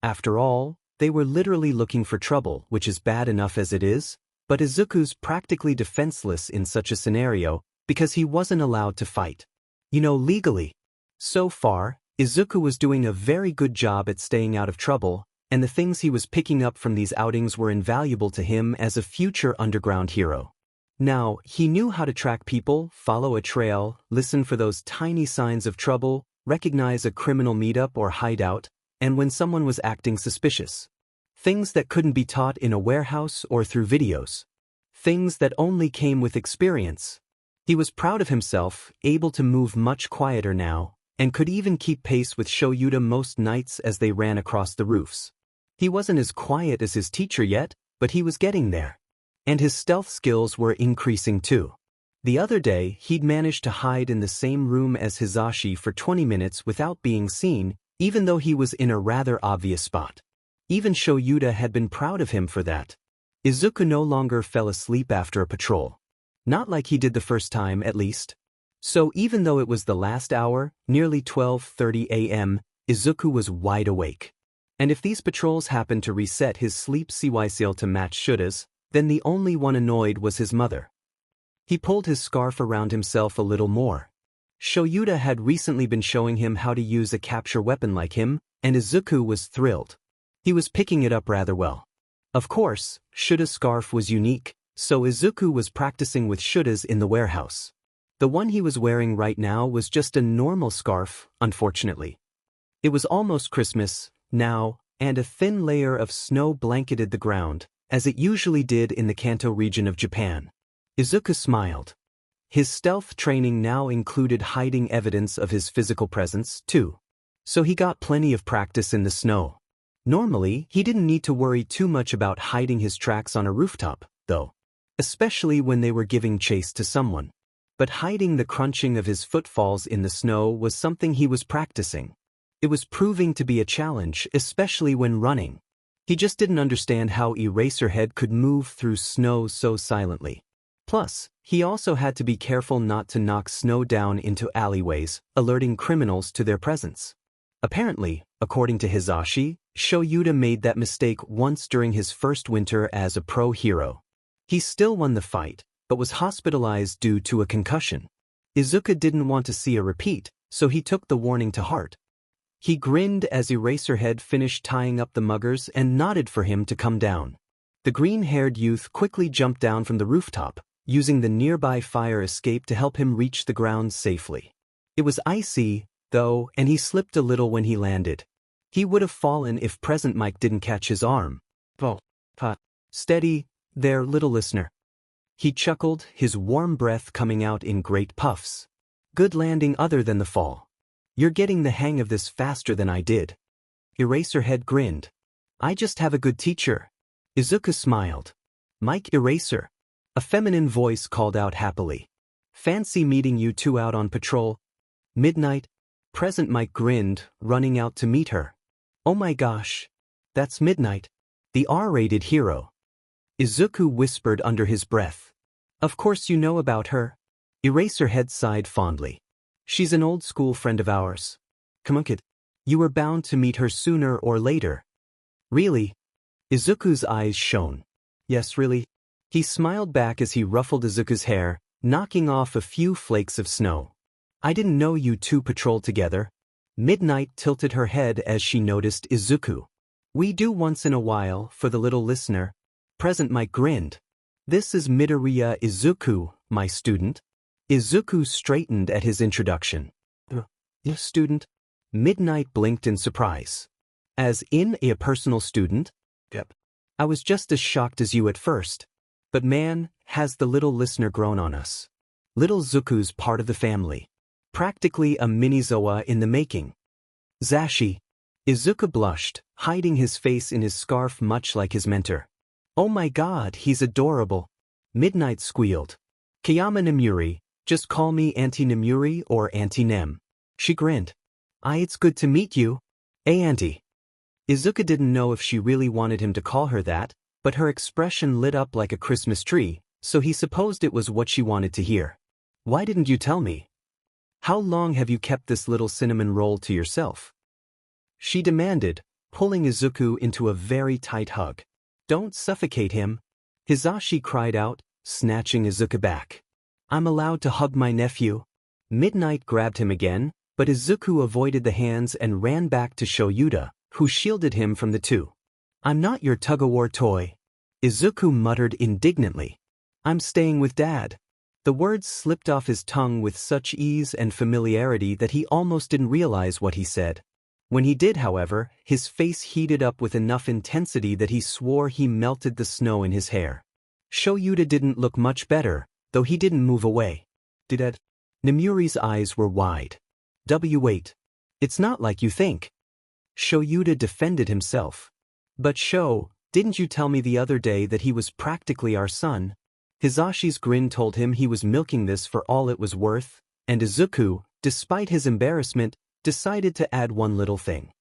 After all, They were literally looking for trouble, which is bad enough as it is, but Izuku's practically defenseless in such a scenario because he wasn't allowed to fight. Legally. So far, Izuku was doing a very good job at staying out of trouble, and the things he was picking up from these outings were invaluable to him as a future underground hero. Now, he knew how to track people, follow a trail, listen for those tiny signs of trouble, recognize a criminal meetup or hideout, and when someone was acting suspicious. Things that couldn't be taught in a warehouse or through videos. Things that only came with experience. He was proud of himself, able to move much quieter now, and could even keep pace with Shouta most nights as they ran across the roofs. He wasn't as quiet as his teacher yet, but he was getting there. And his stealth skills were increasing too. The other day, he'd managed to hide in the same room as Hisashi for 20 minutes without being seen, even though he was in a rather obvious spot. Even Shouta had been proud of him for that. Izuku no longer fell asleep after a patrol. Not like he did the first time, at least. So even though it was the last hour, nearly 12:30 a.m., Izuku was wide awake. And if these patrols happened to reset his sleep cycle to match Shouta's, then the only one annoyed was his mother. He pulled his scarf around himself a little more. Shouta had recently been showing him how to use a capture weapon like him, and Izuku was thrilled. He was picking it up rather well. Of course, Shouta's scarf was unique, so Izuku was practicing with Shouta's in the warehouse. The one he was wearing right now was just a normal scarf, unfortunately. It was almost Christmas, now, and a thin layer of snow blanketed the ground, as it usually did in the Kanto region of Japan. Izuku smiled. His stealth training now included hiding evidence of his physical presence, too. So he got plenty of practice in the snow. Normally, he didn't need to worry too much about hiding his tracks on a rooftop, though. Especially when they were giving chase to someone. But hiding the crunching of his footfalls in the snow was something he was practicing. It was proving to be a challenge, especially when running. He just didn't understand how Eraserhead could move through snow so silently. Plus, he also had to be careful not to knock snow down into alleyways, alerting criminals to their presence. Apparently, according to Hisashi, Shouta made that mistake once during his first winter as a pro hero. He still won the fight, but was hospitalized due to a concussion. Izuku didn't want to see a repeat, so he took the warning to heart. He grinned as Eraserhead finished tying up the muggers and nodded for him to come down. The green-haired youth quickly jumped down from the rooftop, using the nearby fire escape to help him reach the ground safely. It was icy, though, and he slipped a little when he landed. He would have fallen if Present Mike didn't catch his arm. Steady, there, little listener. He chuckled, his warm breath coming out in great puffs. Good landing other than the fall. You're getting the hang of this faster than I did. Eraserhead grinned. I just have a good teacher. Izuku smiled. Mike Eraser. A feminine voice called out happily. Fancy meeting you two out on patrol. Midnight. Present Mike grinned, running out to meet her. Oh my gosh. That's Midnight. The R-rated hero. Izuku whispered under his breath. Of course you know about her. Eraserhead sighed fondly. She's an old school friend of ours. Come on, kid. You were bound to meet her sooner or later. Really? Izuku's eyes shone. Yes, really? He smiled back as he ruffled Izuku's hair, knocking off a few flakes of snow. I didn't know you two patrolled together. Midnight tilted her head as she noticed Izuku. We do once in a while, for the little listener. Present Mike grinned. This is Midoriya Izuku, my student. Izuku straightened at his introduction. Student? Midnight blinked in surprise. As in a personal student? Yep. I was just as shocked as you at first. But man, has the little listener grown on us. Little Zuku's part of the family. Practically a mini-Zoa in the making. Zashi. Izuku blushed, hiding his face in his scarf much like his mentor. Oh my god, he's adorable. Midnight squealed. Auntie Nemuri, just call me Auntie Nemuri or Auntie Nem. She grinned. It's good to meet you. Auntie. Izuku didn't know if she really wanted him to call her that, but her expression lit up like a Christmas tree, so he supposed it was what she wanted to hear. Why didn't you tell me? How long have you kept this little cinnamon roll to yourself? She demanded, pulling Izuku into a very tight hug. "Don't suffocate him," Hisashi cried out, snatching Izuku back. "I'm allowed to hug my nephew." Midnight grabbed him again, but Izuku avoided the hands and ran back to Shouta, who shielded him from the two. "I'm not your tug-of-war toy," Izuku muttered indignantly. "I'm staying with Dad." The words slipped off his tongue with such ease and familiarity that he almost didn't realize what he said. When he did, however, his face heated up with enough intensity that he swore he melted the snow in his hair. Shouta didn't look much better, though he didn't move away. "Dad?" Nemuri's eyes were wide. "Wait. It's not like you think." Shouta defended himself. "But didn't you tell me the other day that he was practically our son?" Hisashi's grin told him he was milking this for all it was worth, and Izuku, despite his embarrassment, decided to add one little thing.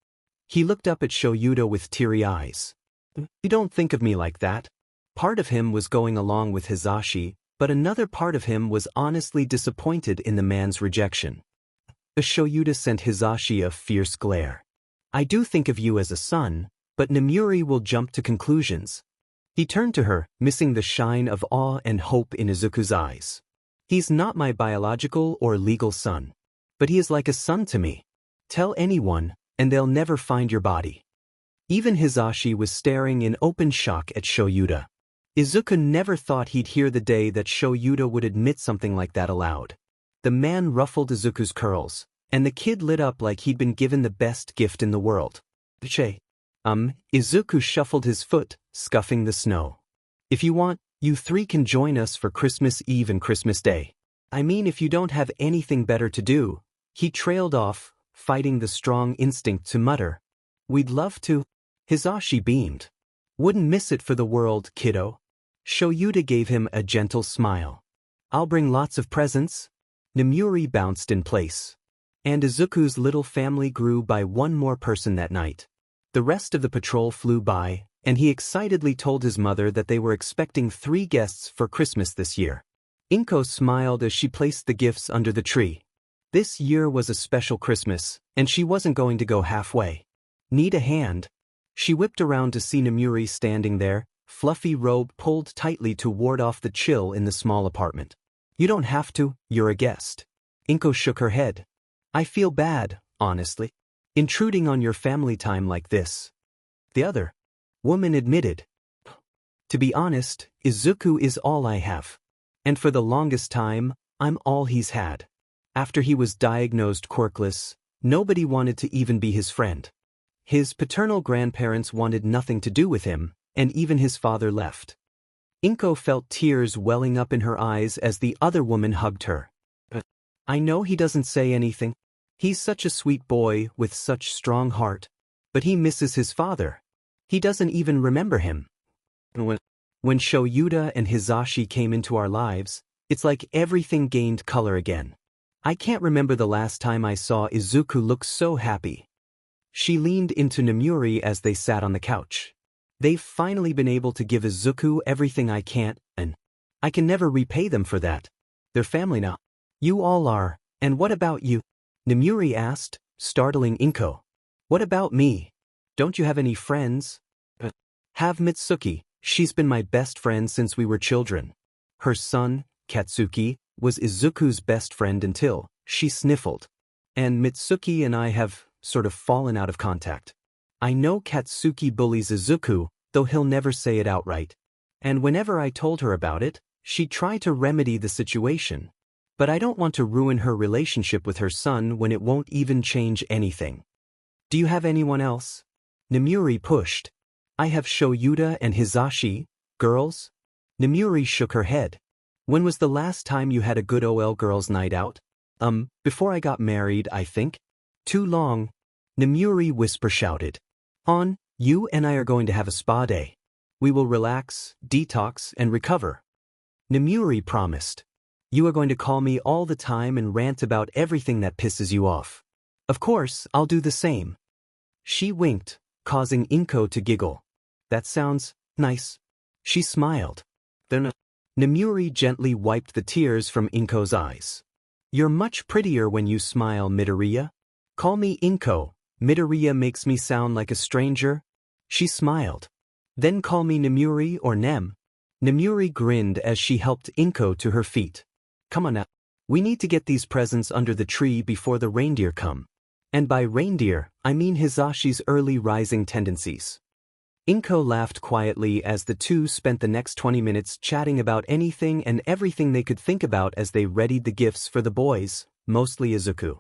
He looked up at Shouta with teary eyes. "You don't think of me like that." Part of him was going along with Hisashi, but another part of him was honestly disappointed in the man's rejection. Shouta sent Hisashi a fierce glare. "I do think of you as a son, but Nemuri will jump to conclusions." He turned to her, missing the shine of awe and hope in Izuku's eyes. "He's not my biological or legal son, but he is like a son to me. Tell anyone, and they'll never find your body." Even Hisashi was staring in open shock at Shouta. Izuku never thought he'd hear the day that Shouta would admit something like that aloud. The man ruffled Izuku's curls, and the kid lit up like he'd been given the best gift in the world. Izuku shuffled his foot, scuffing the snow. "If you want, you three can join us for Christmas Eve and Christmas Day. I mean, if you don't have anything better to do." He trailed off, fighting the strong instinct to mutter, "We'd love to." Hisashi beamed. "Wouldn't miss it for the world, kiddo." Shouta gave him a gentle smile. "I'll bring lots of presents." Nemuri bounced in place. And Izuku's little family grew by one more person that night. The rest of the patrol flew by, and he excitedly told his mother that they were expecting 3 guests for Christmas this year. Inko smiled as she placed the gifts under the tree. This year was a special Christmas, and she wasn't going to go halfway. "Need a hand?" She whipped around to see Nemuri standing there, fluffy robe pulled tightly to ward off the chill in the small apartment. "You don't have to, you're a guest." Inko shook her head. "I feel bad, honestly, intruding on your family time like this." The other woman admitted. "To be honest, Izuku is all I have. And for the longest time, I'm all he's had. After he was diagnosed quirkless, nobody wanted to even be his friend. His paternal grandparents wanted nothing to do with him, and even his father left." Inko felt tears welling up in her eyes as the other woman hugged her. "I know he doesn't say anything. He's such a sweet boy with such strong heart. But he misses his father. He doesn't even remember him. When Shouta and Hisashi came into our lives, it's like everything gained color again. I can't remember the last time I saw Izuku look so happy." She leaned into Nemuri as they sat on the couch. "They've finally been able to give Izuku everything I can't, and I can never repay them for that. They're family now." "You all are, and what about you?" Nemuri asked, startling Inko. "What about me? Don't you have any friends?" "Have Mitsuki, she's been my best friend since we were children." Her son, Katsuki, was Izuku's best friend until she sniffled. "And Mitsuki and I have sort of fallen out of contact. I know Katsuki bullies Izuku, though he'll never say it outright. And whenever I told her about it, she tried to remedy the situation. But I don't want to ruin her relationship with her son when it won't even change anything." "Do you have anyone else?" Nemuri pushed. "I have Shouta and Hisashi, girls." Nemuri shook her head. "When was the last time you had a good OL girls' night out?" Before I got married, I think." "Too long." Nemuri whisper-shouted. You and I are going to have a spa day. We will relax, detox, and recover." Nemuri promised. "You are going to call me all the time and rant about everything that pisses you off." "Of course, I'll do the same." She winked, causing Inko to giggle. "That sounds nice." She smiled. Then Nemuri gently wiped the tears from Inko's eyes. "You're much prettier when you smile, Midoriya. Call me Inko, Midoriya makes me sound like a stranger? She smiled. Then call me Nemuri or Nem. Nemuri grinned as she helped Inko to her feet. Come on now. We need to get these presents under the tree before the reindeer come. And by reindeer, I mean Hisashi's early rising tendencies. Inko laughed quietly as the two spent the next 20 minutes chatting about anything and everything they could think about as they readied the gifts for the boys, mostly Izuku.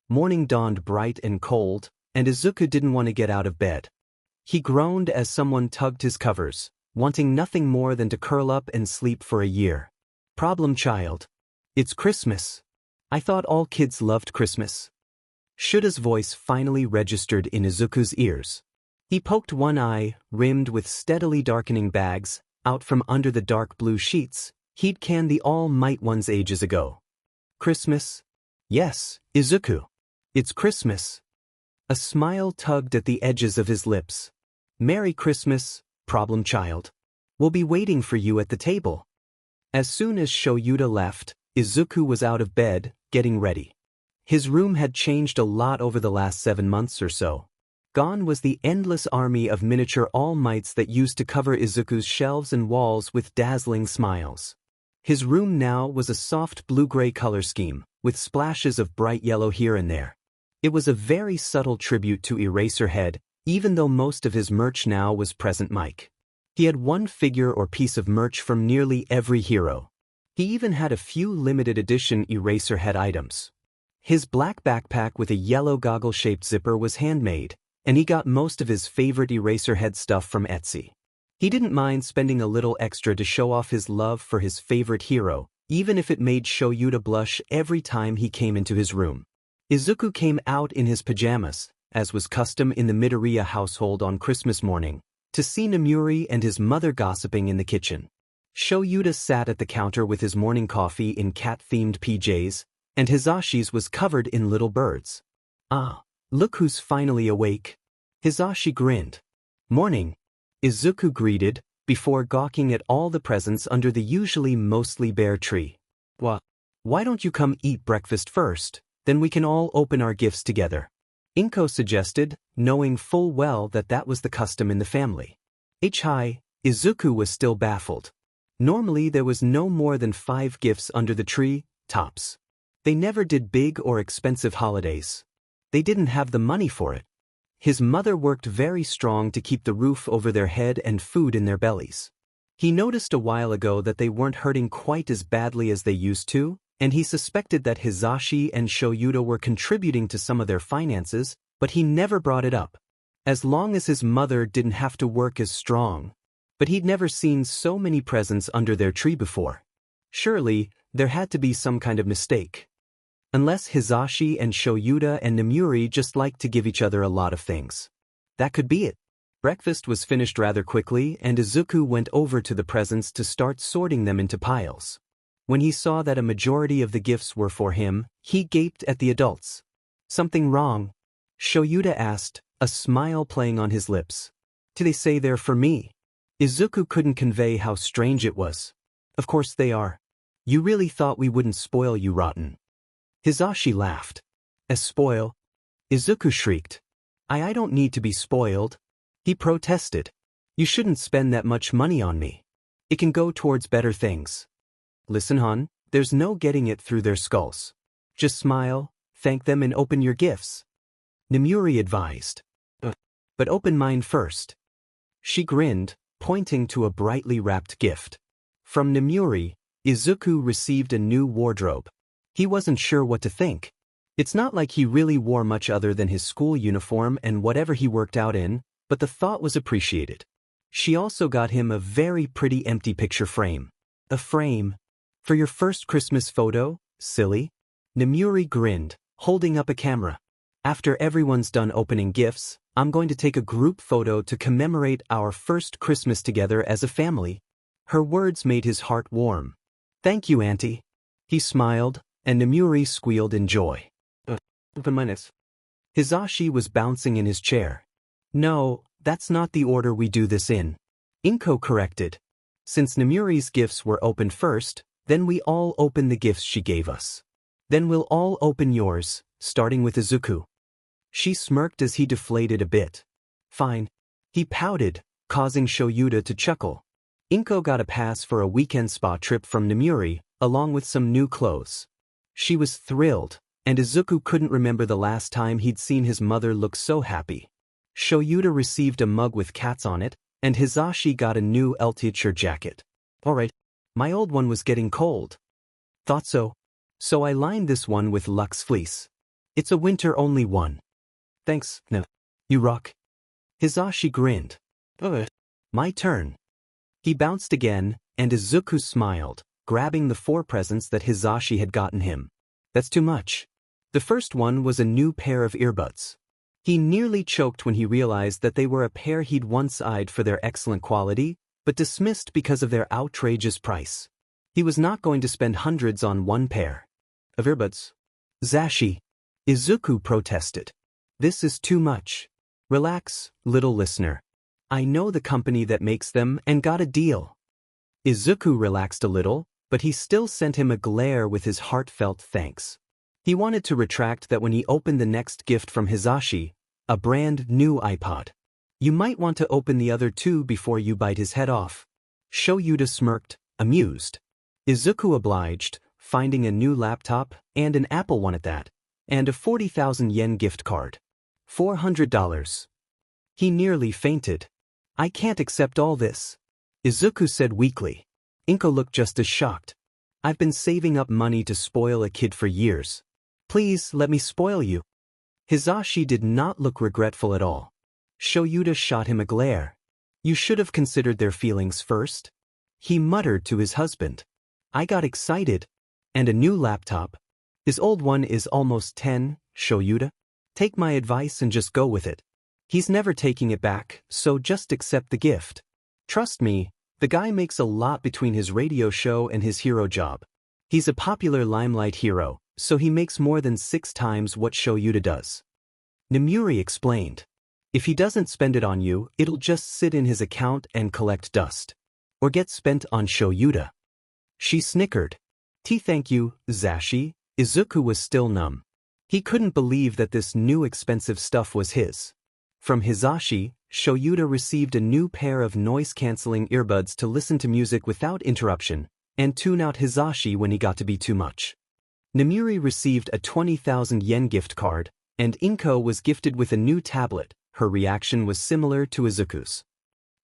Morning dawned bright and cold, and Izuku didn't want to get out of bed. He groaned as someone tugged his covers, wanting nothing more than to curl up and sleep for a year. Problem child. It's Christmas. I thought all kids loved Christmas. Shouda's voice finally registered in Izuku's ears. He poked one eye, rimmed with steadily darkening bags, out from under the dark blue sheets. He'd canned the All Might ones ages ago. Christmas? Yes, Izuku. It's Christmas. A smile tugged at the edges of his lips. Merry Christmas, problem child. We'll be waiting for you at the table. As soon as Shouta left, Izuku was out of bed, getting ready. His room had changed a lot over the last 7 months or so. Gone was the endless army of miniature All Mights that used to cover Izuku's shelves and walls with dazzling smiles. His room now was a soft blue-gray color scheme, with splashes of bright yellow here and there. It was a very subtle tribute to Eraserhead, even though most of his merch now was Present Mike. He had one figure or piece of merch from nearly every hero. He even had a few limited edition Eraserhead items. His black backpack with a yellow goggle-shaped zipper was handmade, and he got most of his favorite Eraserhead stuff from Etsy. He didn't mind spending a little extra to show off his love for his favorite hero, even if it made Shouta blush every time he came into his room. Izuku came out in his pajamas, as was custom in the Midoriya household on Christmas morning, to see Nemuri and his mother gossiping in the kitchen. Shouta sat at the counter with his morning coffee in cat-themed PJs, and Hisashi's was covered in little birds. Ah, look who's finally awake. Hisashi grinned. Morning. Izuku greeted, before gawking at all the presents under the usually mostly bare tree. Why don't you come eat breakfast first, then we can all open our gifts together? Inko suggested, knowing full well that that was the custom in the family. Izuku was still baffled. Normally there was no more than 5 gifts under the tree, tops. They never did big or expensive holidays. They didn't have the money for it. His mother worked very strong to keep the roof over their head and food in their bellies. He noticed a while ago that they weren't hurting quite as badly as they used to, and he suspected that Hisashi and Shouta were contributing to some of their finances, but he never brought it up. As long as his mother didn't have to work as strong. But he'd never seen so many presents under their tree before. Surely, there had to be some kind of mistake. Unless Hisashi and Shouta and Nemuri just liked to give each other a lot of things. That could be it. Breakfast was finished rather quickly, and Izuku went over to the presents to start sorting them into piles. When he saw that a majority of the gifts were for him, he gaped at the adults. Something wrong? Shouta asked, a smile playing on his lips. Do they say they're for me? Izuku couldn't convey how strange it was. Of course they are. You really thought we wouldn't spoil you rotten. Hisashi laughed. As spoil? Izuku shrieked. I don't need to be spoiled. He protested. You shouldn't spend that much money on me. It can go towards better things. Listen, hon, there's no getting it through their skulls. Just smile, thank them and open your gifts. Nemuri advised. But open mine first. She grinned, pointing to a brightly wrapped gift. From Nemuri, Izuku received a new wardrobe. He wasn't sure what to think. It's not like he really wore much other than his school uniform and whatever he worked out in, but the thought was appreciated. She also got him a very pretty empty picture frame. A frame? For your first Christmas photo, silly? Nemuri grinned, holding up a camera. After everyone's done opening gifts, I'm going to take a group photo to commemorate our first Christmas together as a family. Her words made his heart warm. Thank you, Auntie. He smiled, and Nemuri squealed in joy. Hisashi was bouncing in his chair. No, that's not the order we do this in. Inko corrected. Since Nemuri's gifts were opened first, then we all open the gifts she gave us. Then we'll all open yours, starting with Izuku. She smirked as he deflated a bit. Fine. He pouted, causing Shouta to chuckle. Inko got a pass for a weekend spa trip from Nemuri, along with some new clothes. She was thrilled, and Izuku couldn't remember the last time he'd seen his mother look so happy. Shouta received a mug with cats on it, and Hisashi got a new Eltiature jacket. Alright, my old one was getting cold. Thought so. So I lined this one with Lux Fleece. It's a winter-only one. Thanks, no. You rock. Hisashi grinned. My turn. He bounced again, and Izuku smiled, grabbing the 4 presents that Hisashi had gotten him. That's too much. The first one was a new pair of earbuds. He nearly choked when he realized that they were a pair he'd once eyed for their excellent quality, but dismissed because of their outrageous price. He was not going to spend hundreds on one pair of earbuds. Zashi. Izuku protested. This is too much. Relax, little listener. I know the company that makes them and got a deal. Izuku relaxed a little, but he still sent him a glare with his heartfelt thanks. He wanted to retract that when he opened the next gift from Hisashi, a brand new iPod. You might want to open the other 2 before you bite his head off. Shouta smirked, amused. Izuku obliged, finding a new laptop, and an Apple one at that, and a 40,000 yen gift card. $400. He nearly fainted. I can't accept all this. Izuku said weakly. Inko looked just as shocked. I've been saving up money to spoil a kid for years. Please let me spoil you. Hisashi did not look regretful at all. Shouta shot him a glare. You should have considered their feelings first. He muttered to his husband. I got excited. And a new laptop. His old one is almost 10, Shouta. Take my advice and just go with it. He's never taking it back, so just accept the gift. Trust me, the guy makes a lot between his radio show and his hero job. He's a popular limelight hero, so he makes more than 6 times what Shouta does. Nemuri explained. If he doesn't spend it on you, it'll just sit in his account and collect dust. Or get spent on Shouta. She snickered. Thank you, Zashi. Izuku was still numb. He couldn't believe that this new expensive stuff was his. From Hisashi, Shouta received a new pair of noise-canceling earbuds to listen to music without interruption, and tune out Hisashi when he got to be too much. Nemuri received a 20,000 yen gift card, and Inko was gifted with a new tablet. Her reaction was similar to Izuku's.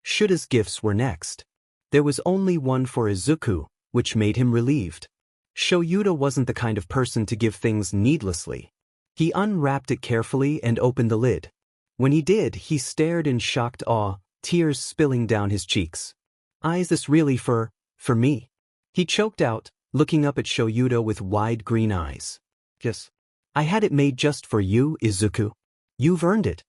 Shuta's gifts were next. There was only one for Izuku, which made him relieved. Shouta wasn't the kind of person to give things needlessly. He unwrapped it carefully and opened the lid. When he did, he stared in shocked awe, tears spilling down his cheeks. Is this really for me? He choked out, looking up at Shouta with wide green eyes. Yes. I had it made just for you, Izuku. You've earned it.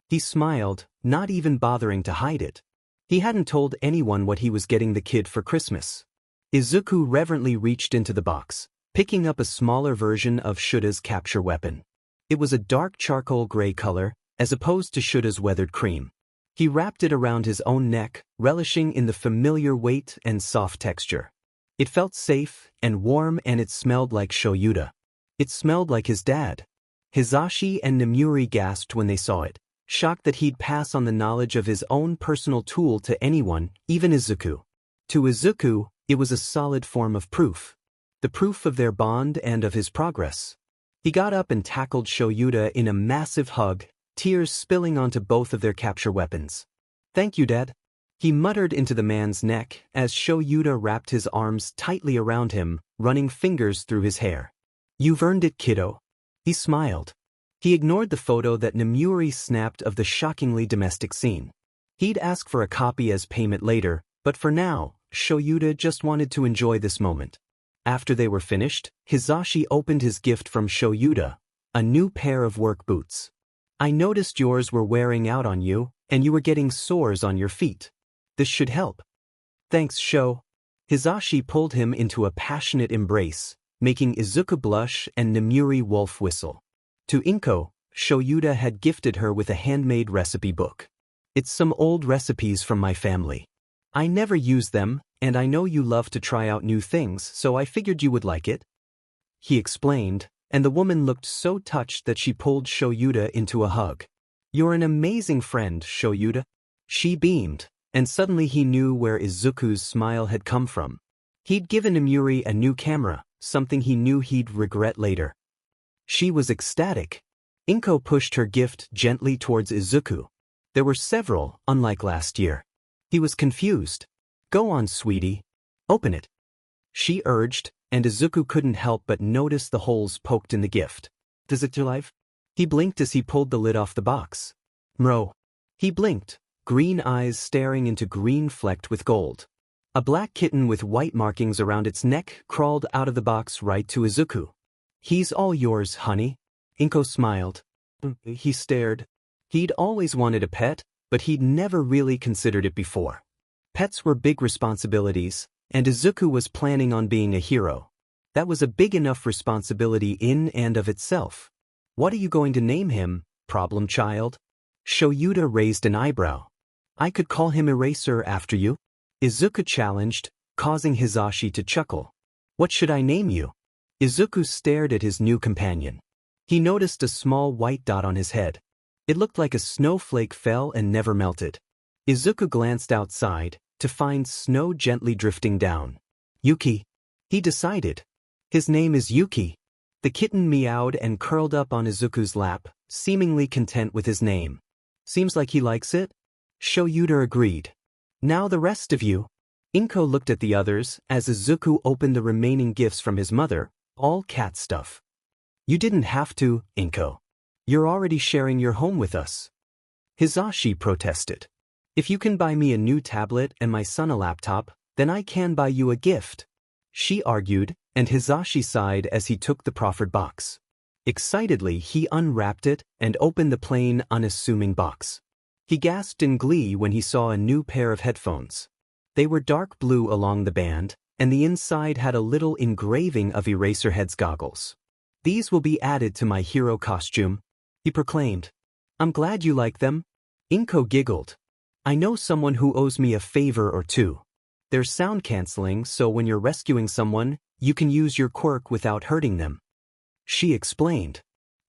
He smiled, not even bothering to hide it. He hadn't told anyone what he was getting the kid for Christmas. Izuku reverently reached into the box, picking up a smaller version of Shuta's capture weapon. It was a dark charcoal gray color, as opposed to Shuta's weathered cream. He wrapped it around his own neck, relishing in the familiar weight and soft texture. It felt safe and warm, and it smelled like Shouta. It smelled like his dad. Hisashi and Nemuri gasped when they saw it, shocked that he'd pass on the knowledge of his own personal tool to anyone, even Izuku. To Izuku, it was a solid form of proof. The proof of their bond and of his progress. He got up and tackled Shouta in a massive hug, tears spilling onto both of their capture weapons. Thank you, Dad. He muttered into the man's neck as Shouta wrapped his arms tightly around him, running fingers through his hair. You've earned it, kiddo. He smiled. He ignored the photo that Nemuri snapped of the shockingly domestic scene. He'd ask for a copy as payment later, but for now, Shouta just wanted to enjoy this moment. After they were finished, Hisashi opened his gift from Shouta, a new pair of work boots. I noticed yours were wearing out on you, and you were getting sores on your feet. This should help. Thanks, Sho. Hisashi pulled him into a passionate embrace, making Izuku blush and Nemuri wolf whistle. To Inko, Shouta had gifted her with a handmade recipe book. It's some old recipes from my family. I never use them, and I know you love to try out new things, so I figured you would like it. He explained, and the woman looked so touched that she pulled Shouta into a hug. "You're an amazing friend, Shouta." She beamed, and suddenly he knew where Izuku's smile had come from. He'd given Nemuri a new camera, something he knew he'd regret later. She was ecstatic. Inko pushed her gift gently towards Izuku. There were several, unlike last year. He was confused. "Go on, sweetie. Open it," she urged, and Izuku couldn't help but notice the holes poked in the gift. "Does it alive?" He blinked as he pulled the lid off the box. "Mro." He blinked, green eyes staring into green flecked with gold. A black kitten with white markings around its neck crawled out of the box right to Izuku. "He's all yours, honey." Inko smiled. He stared. He'd always wanted a pet, but he'd never really considered it before. Pets were big responsibilities, and Izuku was planning on being a hero. That was a big enough responsibility in and of itself. "What are you going to name him, problem child?" Shouta raised an eyebrow. "I could call him Eraser after you," Izuku challenged, causing Hisashi to chuckle. "What should I name you?" Izuku stared at his new companion. He noticed a small white dot on his head. It looked like a snowflake fell and never melted. Izuku glanced outside, to find snow gently drifting down. "Yuki," he decided. "His name is Yuki." The kitten meowed and curled up on Izuku's lap, seemingly content with his name. "Seems like he likes it?" Shouta agreed. "Now the rest of you." Inko looked at the others as Izuku opened the remaining gifts from his mother, all cat stuff. "You didn't have to, Inko. You're already sharing your home with us." Hisashi protested. "If you can buy me a new tablet and my son a laptop, then I can buy you a gift," she argued, and Hisashi sighed as he took the proffered box. Excitedly, he unwrapped it and opened the plain, unassuming box. He gasped in glee when he saw a new pair of headphones. They were dark blue along the band, and the inside had a little engraving of Eraserhead's goggles. "These will be added to my hero costume," he proclaimed. "I'm glad you like them." Inko giggled. "I know someone who owes me a favor or two. They're sound canceling, so when you're rescuing someone, you can use your quirk without hurting them," she explained.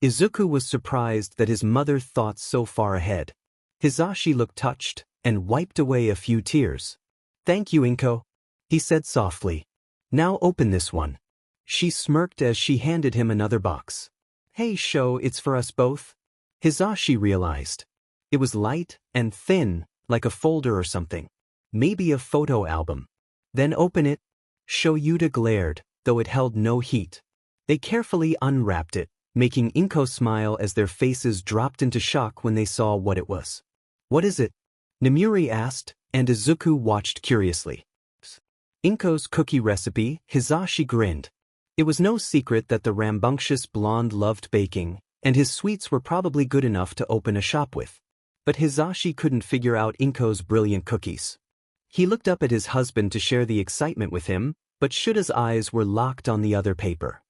Izuku was surprised that his mother thought so far ahead. Hisashi looked touched and wiped away a few tears. "Thank you, Inko," he said softly. "Now open this one." She smirked as she handed him another box. "Hey, it's for us both." Hisashi realized. It was light and thin, like a folder or something. Maybe a photo album. "Then open it." Shouta glared, though it held no heat. They carefully unwrapped it, making Inko smile as their faces dropped into shock when they saw what it was. "What is it?" Nemuri asked, and Izuku watched curiously. "Inko's cookie recipe," Hisashi grinned. It was no secret that the rambunctious blonde loved baking, and his sweets were probably good enough to open a shop with. But Hisashi couldn't figure out Inko's brilliant cookies. He looked up at his husband to share the excitement with him, but Shouda's eyes were locked on the other paper.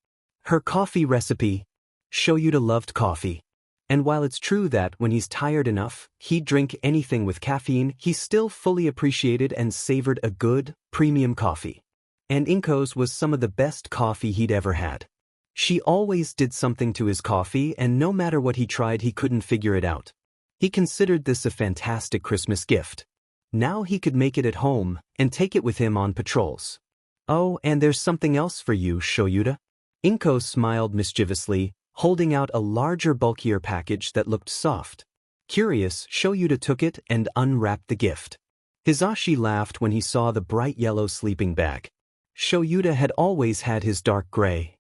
Her coffee recipe. Shouta loved coffee. And while it's true that when he's tired enough, he'd drink anything with caffeine, he still fully appreciated and savored a good, premium coffee. And Inko's was some of the best coffee he'd ever had. She always did something to his coffee, and no matter what he tried, he couldn't figure it out. He considered this a fantastic Christmas gift. Now he could make it at home and take it with him on patrols. "Oh, and there's something else for you, Shouta." Inko smiled mischievously, holding out a larger, bulkier package that looked soft. Curious, Shouta took it and unwrapped the gift. Hisashi laughed when he saw the bright yellow sleeping bag. Shouta had always had his dark gray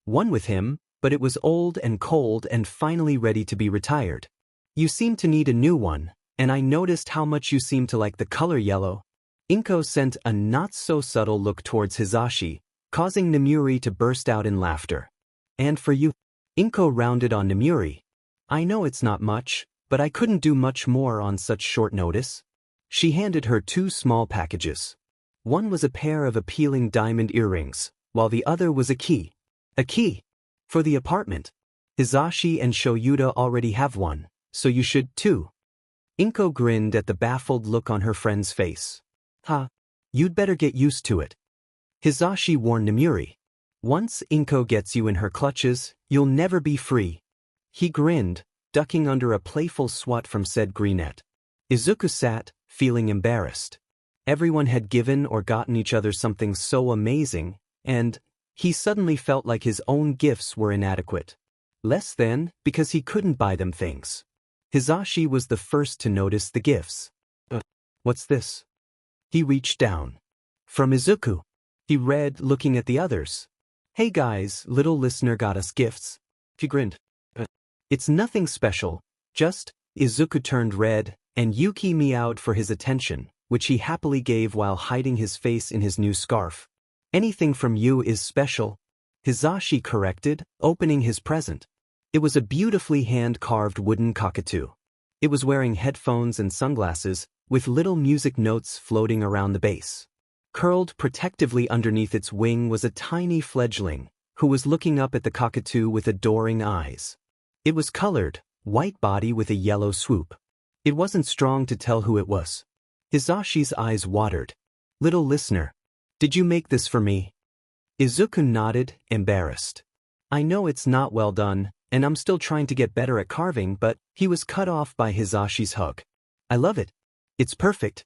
one with him, but it was old and cold and finally ready to be retired. "You seem to need a new one, and I noticed how much you seem to like the color yellow." Inko sent a not-so-subtle look towards Hisashi, causing Nemuri to burst out in laughter. "And for you." Inko rounded on Nemuri. "I know it's not much, but I couldn't do much more on such short notice." She handed her two small packages. One was a pair of appealing diamond earrings, while the other was a key. "A key? For the apartment. Hisashi and Shouta already have one, so you should too." Inko grinned at the baffled look on her friend's face. "You'd better get used to it." Hisashi warned Nemuri. Once Inko gets you in her clutches, you'll never be free. He grinned, ducking under a playful swat from said greenette. Izuku sat, feeling embarrassed. Everyone had given or gotten each other something so amazing, and he suddenly felt like his own gifts were inadequate. Less than, because he couldn't buy them things. Hisashi was the first to notice the gifts. What's this? He reached down. From Izuku. He read, looking at the others. Hey guys, little listener got us gifts. He grinned. It's nothing special, just, Izuku turned red, and Yuki meowed for his attention, which he happily gave while hiding his face in his new scarf. Anything from you is special, Hisashi corrected, opening his present. It was a beautifully hand-carved wooden cockatoo. It was wearing headphones and sunglasses, with little music notes floating around the base. Curled protectively underneath its wing was a tiny fledgling, who was looking up at the cockatoo with adoring eyes. It was colored, white body with a yellow swoop. It wasn't strong to tell who it was. Hisashi's eyes watered. Little listener, did you make this for me? Izuku nodded, embarrassed. I know it's not well done, and I'm still trying to get better at carving, but he was cut off by Hisashi's hug. I love it. It's perfect.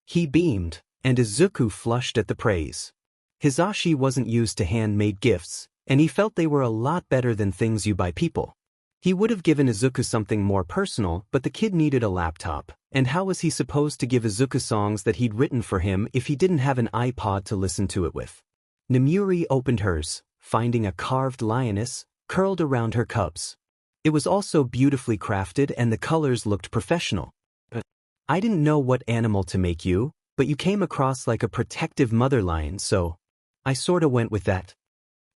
He beamed, and Izuku flushed at the praise. Hisashi wasn't used to handmade gifts, and he felt they were a lot better than things you buy people. He would have given Izuku something more personal, but the kid needed a laptop, and how was he supposed to give Izuku songs that he'd written for him if he didn't have an iPod to listen to it with? Nemuri opened hers, finding a carved lioness, curled around her cubs. It was also beautifully crafted and the colors looked professional. I didn't know what animal to make you, but you came across like a protective mother lion, so I sorta went with that.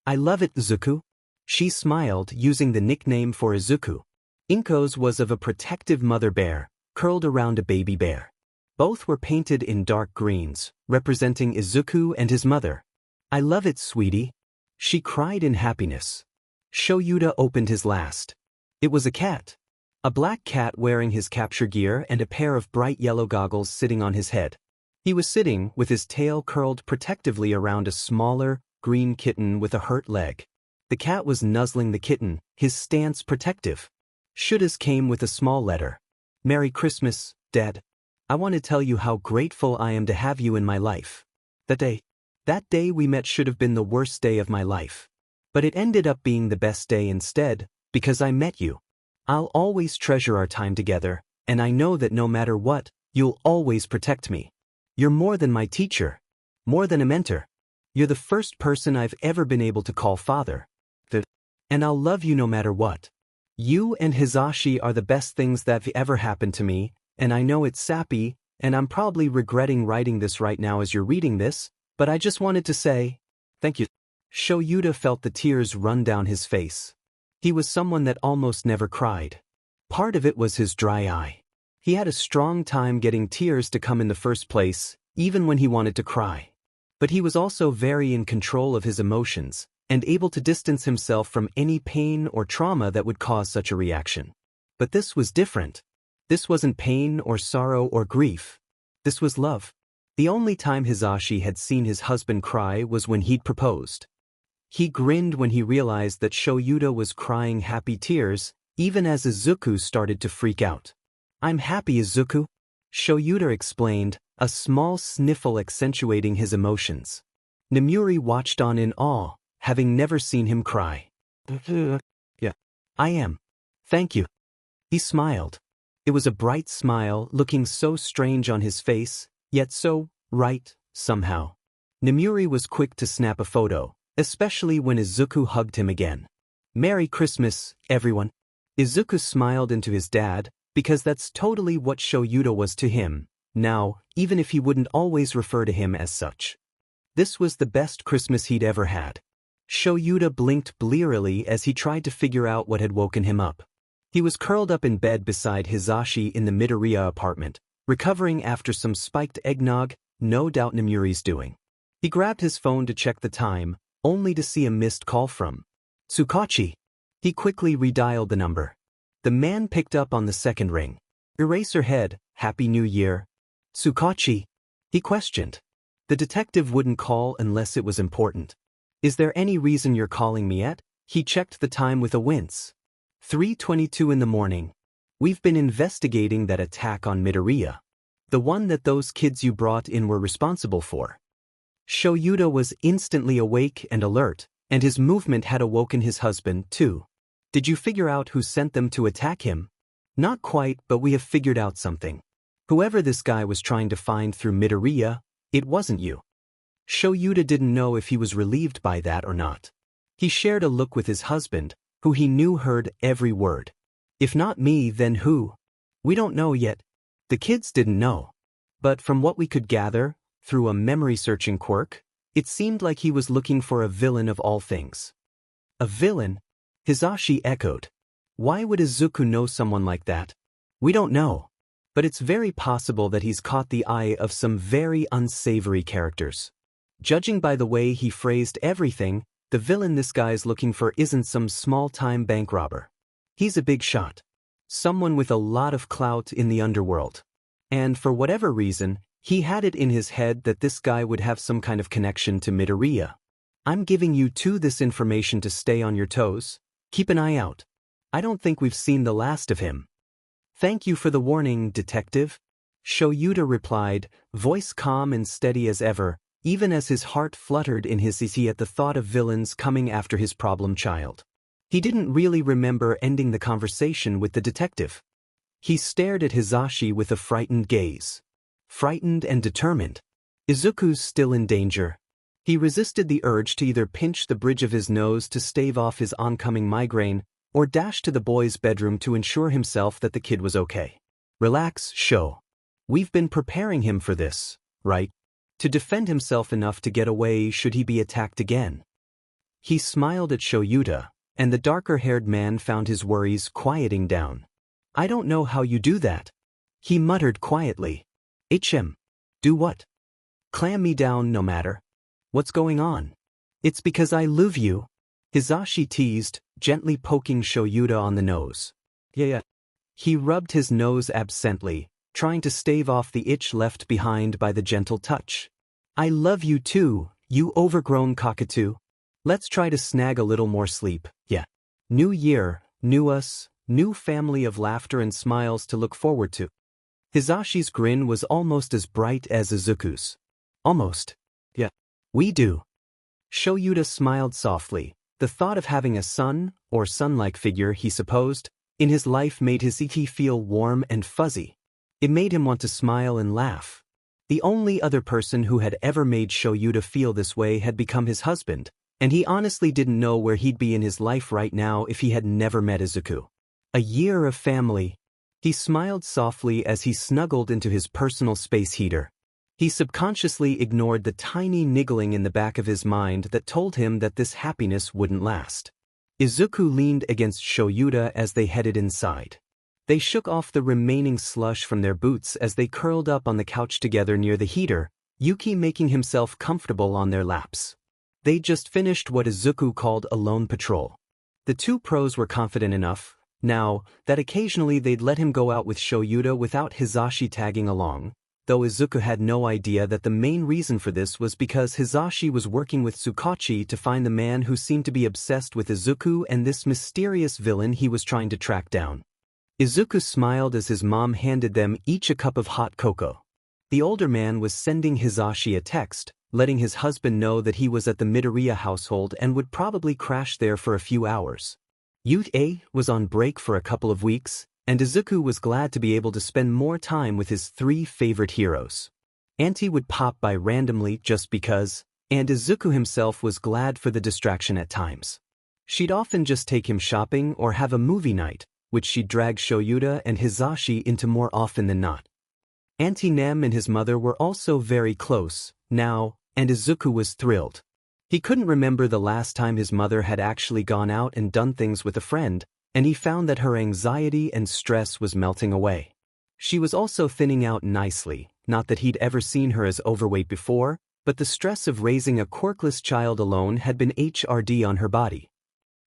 I love it, Izuku. She smiled, using the nickname for Izuku. Inko's was of a protective mother bear, curled around a baby bear. Both were painted in dark greens, representing Izuku and his mother. I love it, sweetie. She cried in happiness. Shouta opened his last. It was a cat. A black cat wearing his capture gear and a pair of bright yellow goggles sitting on his head. He was sitting with his tail curled protectively around a smaller, green kitten with a hurt leg. The cat was nuzzling the kitten, his stance protective. Shoutas came with a small letter. Merry Christmas, Dad. I want to tell you how grateful I am to have you in my life. That day we met should have been the worst day of my life. But it ended up being the best day instead, because I met you. I'll always treasure our time together, and I know that no matter what, you'll always protect me. You're more than my teacher. More than a mentor. You're the first person I've ever been able to call father. And I'll love you no matter what. You and Hisashi are the best things that have ever happened to me, and I know it's sappy, and I'm probably regretting writing this right now as you're reading this, but I just wanted to say, thank you. Shouta felt the tears run down his face. He was someone that almost never cried. Part of it was his dry eye. He had a strong time getting tears to come in the first place, even when he wanted to cry. But he was also very in control of his emotions, and able to distance himself from any pain or trauma that would cause such a reaction. But this was different. This wasn't pain or sorrow or grief. This was love. The only time Hisashi had seen his husband cry was when he'd proposed. He grinned when he realized that Shouta was crying happy tears, even as Izuku started to freak out. I'm happy, Izuku, Shouta explained, a small sniffle accentuating his emotions. Nemuri watched on in awe, having never seen him cry. Yeah, I am. Thank you. He smiled. It was a bright smile, looking so strange on his face, yet so right, somehow. Nemuri was quick to snap a photo, especially when Izuku hugged him again. Merry Christmas, everyone. Izuku smiled into his dad, because that's totally what Shouta was to him, now, even if he wouldn't always refer to him as such. This was the best Christmas he'd ever had. Shouta blinked blearily as he tried to figure out what had woken him up. He was curled up in bed beside Hisashi in the Midoriya apartment, recovering after some spiked eggnog, no doubt Nemuri's doing. He grabbed his phone to check the time, only to see a missed call from Tsukachi. He quickly redialed the number. The man picked up on the second ring. Eraserhead, Happy New Year. Tsukachi? He questioned. The detective wouldn't call unless it was important. Is there any reason you're calling me at? He checked the time with a wince. 3:22 in the morning. We've been investigating that attack on Midoriya. The one that those kids you brought in were responsible for. Shouta was instantly awake and alert, and his movement had awoken his husband, too. Did you figure out who sent them to attack him? Not quite, but we have figured out something. Whoever this guy was trying to find through Midoriya, it wasn't you. Shouta didn't know if he was relieved by that or not. He shared a look with his husband, who he knew heard every word. If not me, then who? We don't know yet. The kids didn't know. But from what we could gather, through a memory-searching quirk, it seemed like he was looking for a villain of all things. A villain? Hisashi echoed. Why would Izuku know someone like that? We don't know. But it's very possible that he's caught the eye of some very unsavory characters. Judging by the way he phrased everything, the villain this guy's looking for isn't some small-time bank robber. He's a big shot. Someone with a lot of clout in the underworld. And for whatever reason, he had it in his head that this guy would have some kind of connection to Midoriya. I'm giving you this information to stay on your toes. Keep an eye out. I don't think we've seen the last of him. Thank you for the warning, detective. Shouta replied, voice calm and steady as ever, even as his heart fluttered in his ear at the thought of villains coming after his problem child. He didn't really remember ending the conversation with the detective. He stared at Hisashi with a frightened gaze. Frightened and determined. Izuku's still in danger. He resisted the urge to either pinch the bridge of his nose to stave off his oncoming migraine, or dash to the boy's bedroom to ensure himself that the kid was okay. Relax, Sho. We've been preparing him for this, right? To defend himself enough to get away should he be attacked again. He smiled at Shouta, and the darker-haired man found his worries quieting down. I don't know how you do that. He muttered quietly. Do what? Clam me down no matter. What's going on? It's because I love you. Hisashi teased, gently poking Shouta on the nose. Yeah. He rubbed his nose absently, trying to stave off the itch left behind by the gentle touch. I love you too, you overgrown cockatoo. Let's try to snag a little more sleep, yeah. New year, new us, new family of laughter and smiles to look forward to. Hisashi's grin was almost as bright as Izuku's. Almost. Yeah. We do. Shouta smiled softly. The thought of having a son, or son-like figure, he supposed, in his life made his ichi feel warm and fuzzy. It made him want to smile and laugh. The only other person who had ever made Shouta feel this way had become his husband, and he honestly didn't know where he'd be in his life right now if he had never met Izuku. A year of family. He smiled softly as he snuggled into his personal space heater. He subconsciously ignored the tiny niggling in the back of his mind that told him that this happiness wouldn't last. Izuku leaned against Shouta as they headed inside. They shook off the remaining slush from their boots as they curled up on the couch together near the heater, Yuki making himself comfortable on their laps. They'd just finished what Izuku called a lone patrol. The two pros were confident enough, now, that occasionally they'd let him go out with Shouta without Hisashi tagging along, though Izuku had no idea that the main reason for this was because Hisashi was working with Tsukachi to find the man who seemed to be obsessed with Izuku and this mysterious villain he was trying to track down. Izuku smiled as his mom handed them each a cup of hot cocoa. The older man was sending Hisashi a text, letting his husband know that he was at the Midoriya household and would probably crash there for a few hours. Yuta was on break for a couple of weeks, and Izuku was glad to be able to spend more time with his three favorite heroes. Auntie would pop by randomly just because, and Izuku himself was glad for the distraction at times. She'd often just take him shopping or have a movie night, which she'd drag Shouta and Hisashi into more often than not. Auntie Nem and his mother were also very close, now, and Izuku was thrilled. He couldn't remember the last time his mother had actually gone out and done things with a friend, and he found that her anxiety and stress was melting away. She was also thinning out nicely, not that he'd ever seen her as overweight before, but the stress of raising a quirkless child alone had been HRD on her body.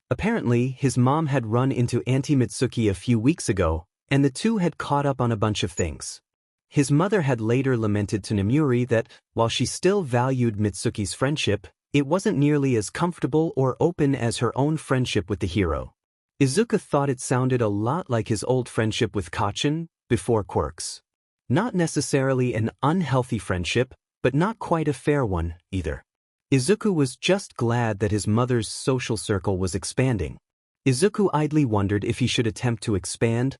Apparently, his mom had run into Auntie Mitsuki a few weeks ago, and the two had caught up on a bunch of things. His mother had later lamented to Nemuri that, while she still valued Mitsuki's friendship, It wasn't nearly as comfortable or open as her own friendship with the hero. Izuku thought it sounded a lot like his old friendship with Kacchan, before quirks. Not necessarily an unhealthy friendship, but not quite a fair one, either. Izuku was just glad that his mother's social circle was expanding. Izuku idly wondered if he should attempt to expand,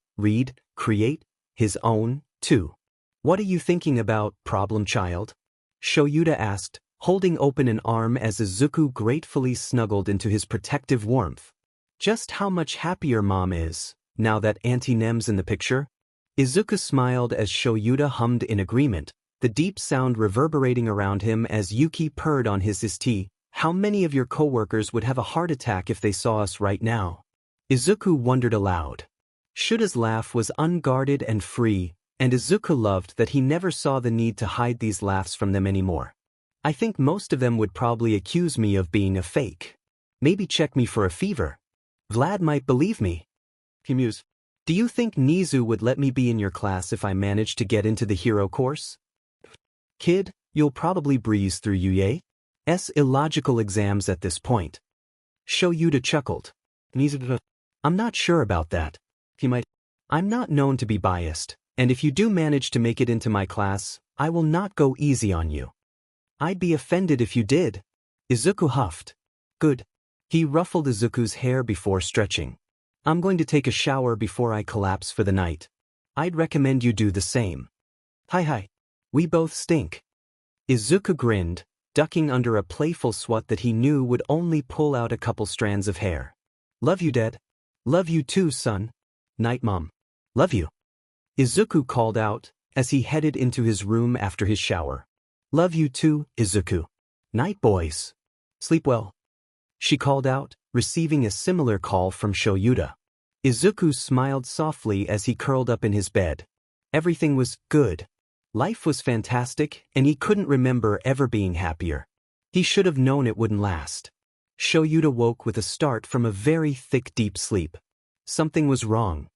create his own, too. "What are you thinking about, problem child?" Shouta asked, holding open an arm as Izuku gratefully snuggled into his protective warmth. "Just how much happier Mom is, now that Auntie Nem's in the picture?" Izuku smiled as Shouta hummed in agreement, the deep sound reverberating around him as Yuki purred on his tea. "How many of your coworkers would have a heart attack if they saw us right now?" Izuku wondered aloud. Shuta's laugh was unguarded and free, and Izuku loved that he never saw the need to hide these laughs from them anymore. "I think most of them would probably accuse me of being a fake. Maybe check me for a fever. Vlad might believe me." He mused. "Do you think Nizu would let me be in your class if I managed to get into the hero course?" "Kid, you'll probably breeze through Yuye's illogical exams at this point." Shouta chuckled. "I'm not sure about that. He might. I'm not known to be biased, and if you do manage to make it into my class, I will not go easy on you." "I'd be offended if you did." Izuku huffed. "Good." He ruffled Izuku's hair before stretching. "I'm going to take a shower before I collapse for the night. I'd recommend you do the same." Hi. We both stink." Izuku grinned, ducking under a playful swat that he knew would only pull out a couple strands of hair. "Love you, Dad." "Love you too, son." "Night, Mom." "Love you." Izuku called out, as he headed into his room after his shower. "Love you too, Izuku." "Night, boys." "Sleep well." She called out, receiving a similar call from Shouta. Izuku smiled softly as he curled up in his bed. Everything was good. Life was fantastic, and he couldn't remember ever being happier. He should have known it wouldn't last. Shouta woke with a start from a very thick deep sleep. Something was wrong.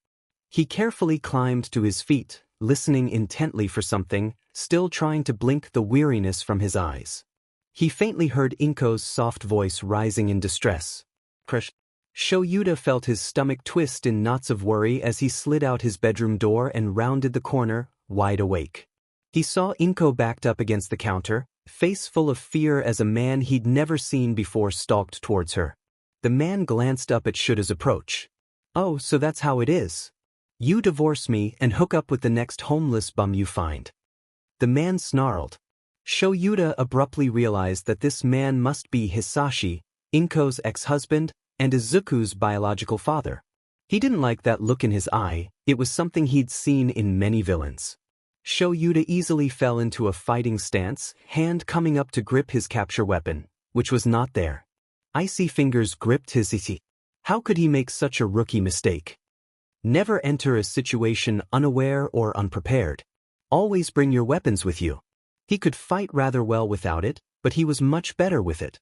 He carefully climbed to his feet, listening intently for something, still trying to blink the weariness from his eyes. He faintly heard Inko's soft voice rising in distress. "Crush." Shouta felt his stomach twist in knots of worry as he slid out his bedroom door and rounded the corner, wide awake. He saw Inko backed up against the counter, face full of fear as a man he'd never seen before stalked towards her. The man glanced up at Shuta's approach. "Oh, so that's how it is. You divorce me and hook up with the next homeless bum you find." The man snarled. Shouta abruptly realized that this man must be Hisashi, Inko's ex-husband, and Izuku's biological father. He didn't like that look in his eye. It was something he'd seen in many villains. Shouta easily fell into a fighting stance, hand coming up to grip his capture weapon, which was not there. Icy fingers gripped his iti. How could he make such a rookie mistake? Never enter a situation unaware or unprepared. Always bring your weapons with you. He could fight rather well without it, but he was much better with it.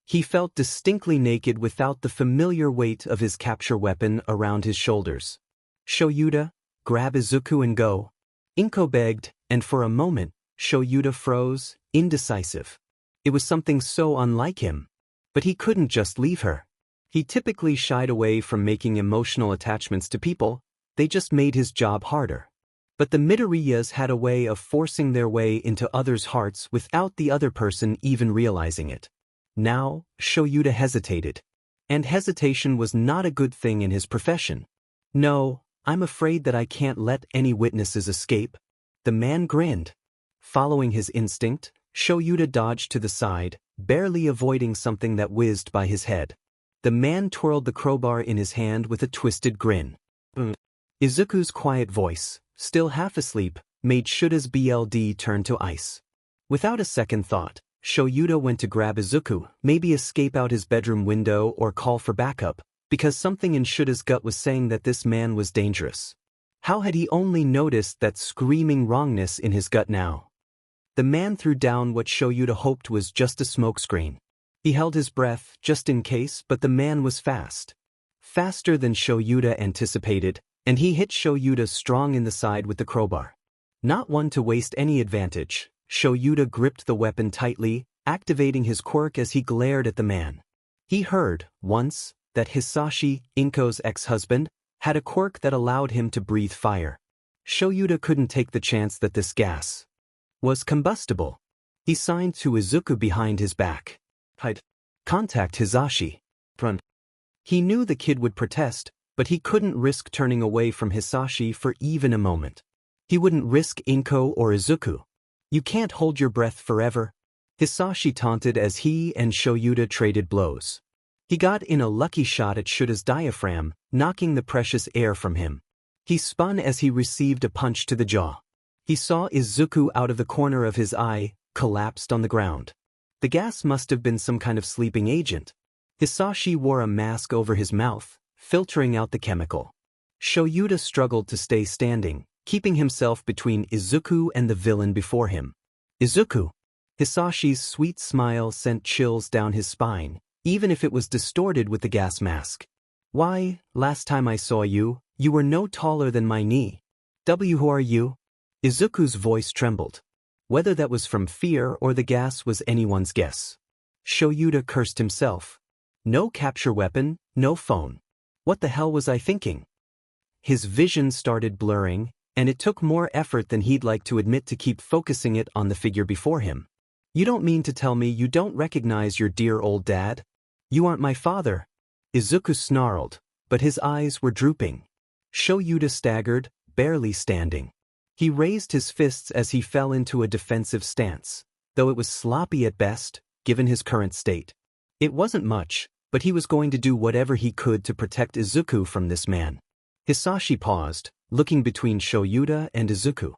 He felt distinctly naked without the familiar weight of his capture weapon around his shoulders. "Shouta, grab Izuku and go." Inko begged, and for a moment, Shouta froze, indecisive. It was something so unlike him. But he couldn't just leave her. He typically shied away from making emotional attachments to people. They just made his job harder. But the Midoriyas had a way of forcing their way into others' hearts without the other person even realizing it. Now, Shouta hesitated. And hesitation was not a good thing in his profession. "No, I'm afraid that I can't let any witnesses escape." The man grinned. Following his instinct, Shouta dodged to the side, barely avoiding something that whizzed by his head. The man twirled the crowbar in his hand with a twisted grin. Izuku's quiet voice, still half asleep, made Shuta's BLD turn to ice. Without a second thought, Shouta went to grab Izuku, maybe escape out his bedroom window or call for backup, because something in Shuta's gut was saying that this man was dangerous. How had he only noticed that screaming wrongness in his gut now? The man threw down what Shouta hoped was just a smokescreen. He held his breath, just in case, but the man was fast. Faster than Shouta anticipated, and he hit Shouta strong in the side with the crowbar. Not one to waste any advantage, Shouta gripped the weapon tightly, activating his quirk as he glared at the man. He heard, once, that Hisashi, Inko's ex-husband, had a quirk that allowed him to breathe fire. Shouta couldn't take the chance that this gas was combustible. He signed to Izuku behind his back. I'd contact Hisashi. He knew the kid would protest, but he couldn't risk turning away from Hisashi for even a moment. He wouldn't risk Inko or Izuku. You can't hold your breath forever. Hisashi taunted as he and Shouta traded blows. He got in a lucky shot at Shouta's diaphragm, knocking the precious air from him. He spun as he received a punch to the jaw. He saw Izuku out of the corner of his eye, collapsed on the ground. The gas must have been some kind of sleeping agent. Hisashi wore a mask over his mouth, filtering out the chemical. Shouta struggled to stay standing, keeping himself between Izuku and the villain before him. Izuku! Hisashi's sweet smile sent chills down his spine, even if it was distorted with the gas mask. Why, last time I saw you, you were no taller than my knee. Who are you? Izuku's voice trembled. Whether that was from fear or the gas was anyone's guess. Shouta cursed himself. No capture weapon, no phone. What the hell was I thinking? His vision started blurring, and it took more effort than he'd like to admit to keep focusing it on the figure before him. You don't mean to tell me you don't recognize your dear old dad? You aren't my father. Izuku snarled, but his eyes were drooping. Shouta staggered, barely standing. He raised his fists as he fell into a defensive stance, though it was sloppy at best, given his current state. It wasn't much, but he was going to do whatever he could to protect Izuku from this man. Hisashi paused, looking between Shouta and Izuku.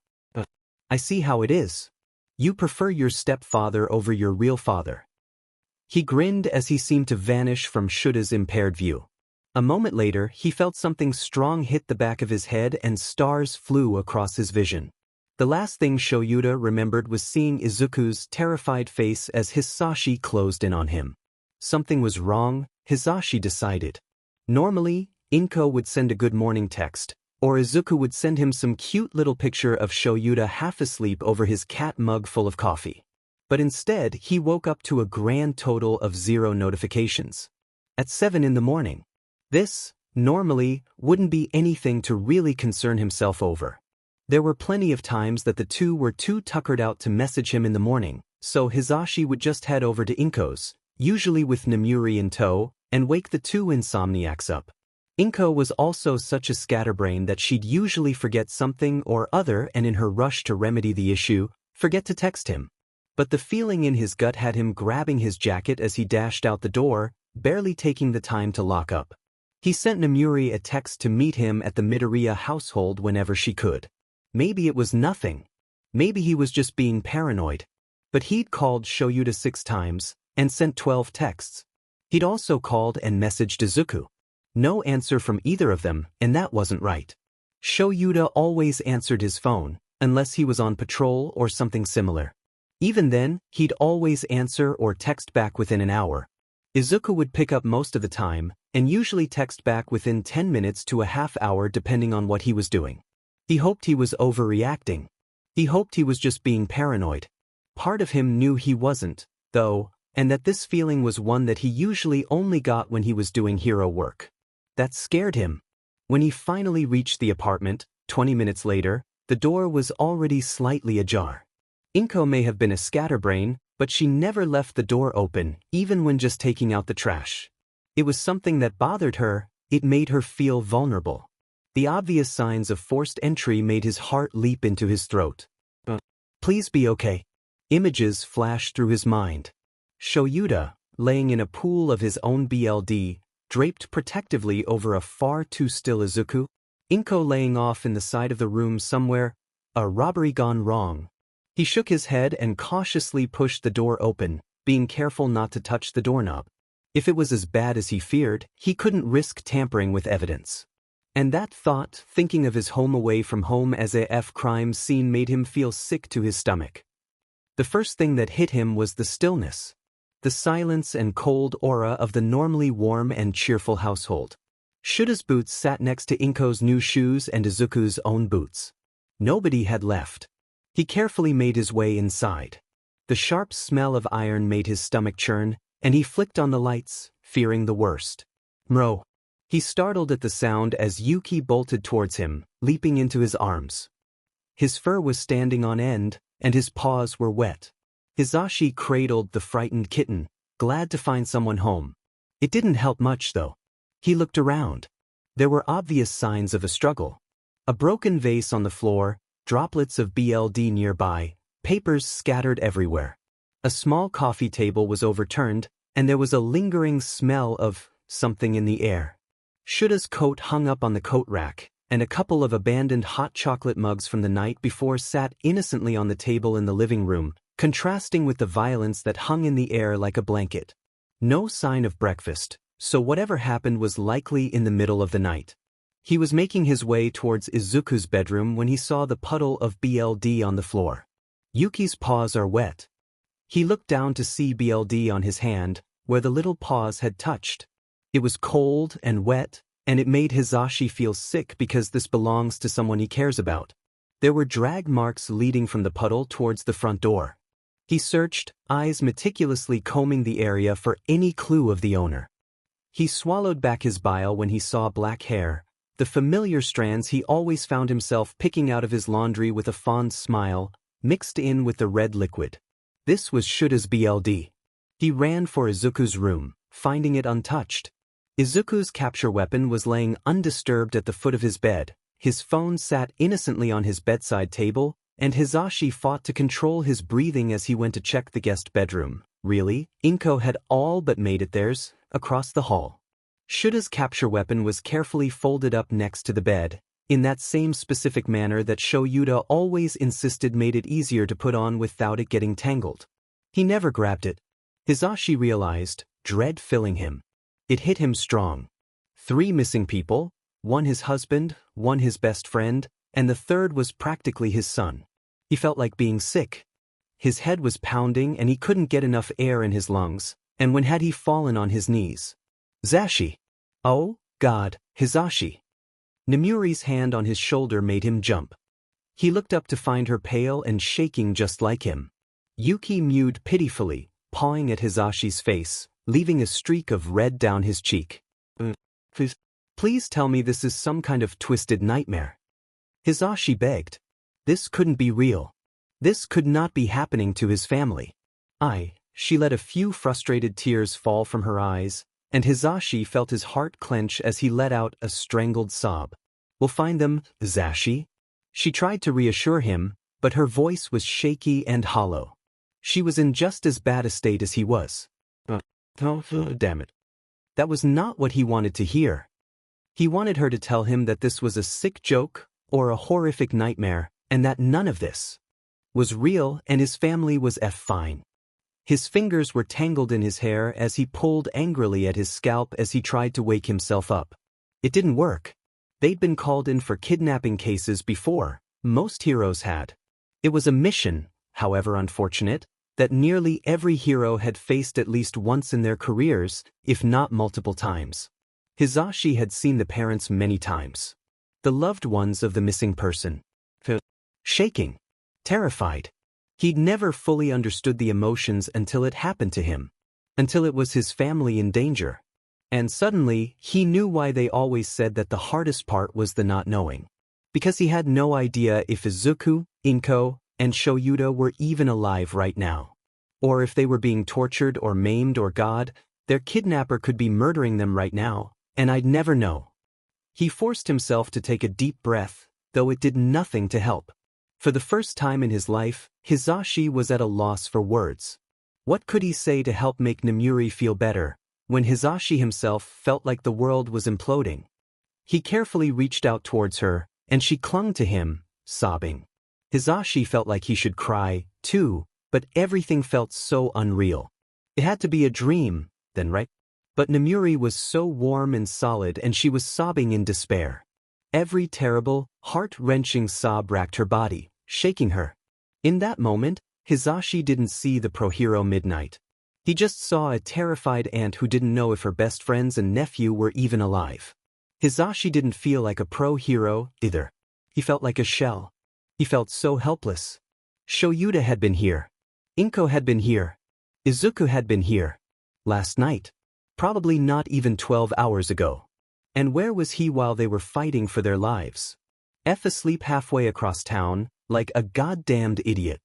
I see how it is. You prefer your stepfather over your real father. He grinned as he seemed to vanish from Shouta's impaired view. A moment later, he felt something strong hit the back of his head and stars flew across his vision. The last thing Shouta remembered was seeing Izuku's terrified face as Hisashi closed in on him. Something was wrong, Hisashi decided. Normally, Inko would send a good morning text, or Izuku would send him some cute little picture of Shouta half asleep over his cat mug full of coffee. But instead, he woke up to a grand total of 0 notifications. At 7 in the morning. This, normally, wouldn't be anything to really concern himself over. There were plenty of times that the two were too tuckered out to message him in the morning, so Hisashi would just head over to Inko's, usually with Nemuri in tow, and wake the two insomniacs up. Inko was also such a scatterbrain that she'd usually forget something or other and in her rush to remedy the issue, forget to text him. But the feeling in his gut had him grabbing his jacket as he dashed out the door, barely taking the time to lock up. He sent Nemuri a text to meet him at the Midoriya household whenever she could. Maybe it was nothing. Maybe he was just being paranoid. But he'd called Shouta 6 times, and sent 12 texts. He'd also called and messaged Izuku. No answer from either of them, and that wasn't right. Shouta always answered his phone, unless he was on patrol or something similar. Even then, he'd always answer or text back within an hour. Izuku would pick up most of the time, and usually text back within 10 minutes to a half hour depending on what he was doing. He hoped he was overreacting. He hoped he was just being paranoid. Part of him knew he wasn't, though, and that this feeling was one that he usually only got when he was doing hero work. That scared him. When he finally reached the apartment, 20 minutes later, the door was already slightly ajar. Inko may have been a scatterbrain, but she never left the door open, even when just taking out the trash. It was something that bothered her, it made her feel vulnerable. The obvious signs of forced entry made his heart leap into his throat. Please be okay. Images flashed through his mind. Shouta, laying in a pool of his own BLD, draped protectively over a far too still Izuku. Inko laying off in the side of the room somewhere, a robbery gone wrong. He shook his head and cautiously pushed the door open, being careful not to touch the doorknob. If it was as bad as he feared, he couldn't risk tampering with evidence. And that thought, thinking of his home away from home as a crime scene, made him feel sick to his stomach. The first thing that hit him was the stillness. The silence and cold aura of the normally warm and cheerful household. Shouta's boots sat next to Inko's new shoes and Izuku's own boots. Nobody had left. He carefully made his way inside. The sharp smell of iron made his stomach churn, and he flicked on the lights, fearing the worst. Mro. He startled at the sound as Yuki bolted towards him, leaping into his arms. His fur was standing on end, and his paws were wet. Hizashi cradled the frightened kitten, glad to find someone home. It didn't help much, though. He looked around. There were obvious signs of a struggle. A broken vase on the floor, droplets of BLD nearby, papers scattered everywhere. A small coffee table was overturned, and there was a lingering smell of something in the air. Shouta's coat hung up on the coat rack, and a couple of abandoned hot chocolate mugs from the night before sat innocently on the table in the living room, contrasting with the violence that hung in the air like a blanket. No sign of breakfast, so whatever happened was likely in the middle of the night. He was making his way towards Izuku's bedroom when he saw the puddle of BLD on the floor. Yuki's paws are wet. He looked down to see BLD on his hand, where the little paws had touched. It was cold and wet, and it made Hizashi feel sick because this belongs to someone he cares about. There were drag marks leading from the puddle towards the front door. He searched, eyes meticulously combing the area for any clue of the owner. He swallowed back his bile when he saw black hair, the familiar strands he always found himself picking out of his laundry with a fond smile, mixed in with the red liquid. This was Shouta's BLD. He ran for Izuku's room, finding it untouched. Izuku's capture weapon was laying undisturbed at the foot of his bed, his phone sat innocently on his bedside table, and Hizashi fought to control his breathing as he went to check the guest bedroom. Really, Inko had all but made it theirs, across the hall. Shouta's capture weapon was carefully folded up next to the bed, in that same specific manner that Shouta always insisted made it easier to put on without it getting tangled. He never grabbed it. Hizashi realized, dread filling him. It hit him strong. 3 missing people, 1 his husband, 1 his best friend, and the third was practically his son. He felt like being sick. His head was pounding and he couldn't get enough air in his lungs, and when had he fallen on his knees? Zashi! Oh, God, Hizashi! Nemuri's hand on his shoulder made him jump. He looked up to find her pale and shaking just like him. Yuki mewed pitifully, pawing at Hizashi's face, leaving a streak of red down his cheek. Please tell me this is some kind of twisted nightmare. Hizashi begged. This couldn't be real. This could not be happening to his family. She let a few frustrated tears fall from her eyes, and Hizashi felt his heart clench as he let out a strangled sob. We'll find them, Zashi. She tried to reassure him, but her voice was shaky and hollow. She was in just as bad a state as he was. Damn it. That was not what he wanted to hear. He wanted her to tell him that this was a sick joke or a horrific nightmare, and that none of this was real and his family was fine. His fingers were tangled in his hair as he pulled angrily at his scalp as he tried to wake himself up. It didn't work. They'd been called in for kidnapping cases before, most heroes had. It was a mission, however unfortunate, that nearly every hero had faced at least once in their careers, if not multiple times. Hizashi had seen the parents many times. The loved ones of the missing person. Shaking. Terrified. He'd never fully understood the emotions until it happened to him. Until it was his family in danger. And suddenly, he knew why they always said that the hardest part was the not knowing. Because he had no idea if Izuku, Inko, and Shouta were even alive right now. Or if they were being tortured or maimed or God, their kidnapper could be murdering them right now, and I'd never know. He forced himself to take a deep breath, though it did nothing to help. For the first time in his life, Hizashi was at a loss for words. What could he say to help make Nemuri feel better, when Hizashi himself felt like the world was imploding? He carefully reached out towards her, and she clung to him, sobbing. Hizashi felt like he should cry, too, but everything felt so unreal. It had to be a dream, then, right? But Nemuri was so warm and solid and she was sobbing in despair. Every terrible, heart-wrenching sob racked her body, shaking her. In that moment, Hizashi didn't see the pro-hero Midnight. He just saw a terrified aunt who didn't know if her best friends and nephew were even alive. Hizashi didn't feel like a pro-hero, either. He felt like a shell. He felt so helpless. Shouta had been here. Inko had been here. Izuku had been here. Last night. Probably not even 12 hours ago. And where was he while they were fighting for their lives? Asleep halfway across town, like a goddamned idiot.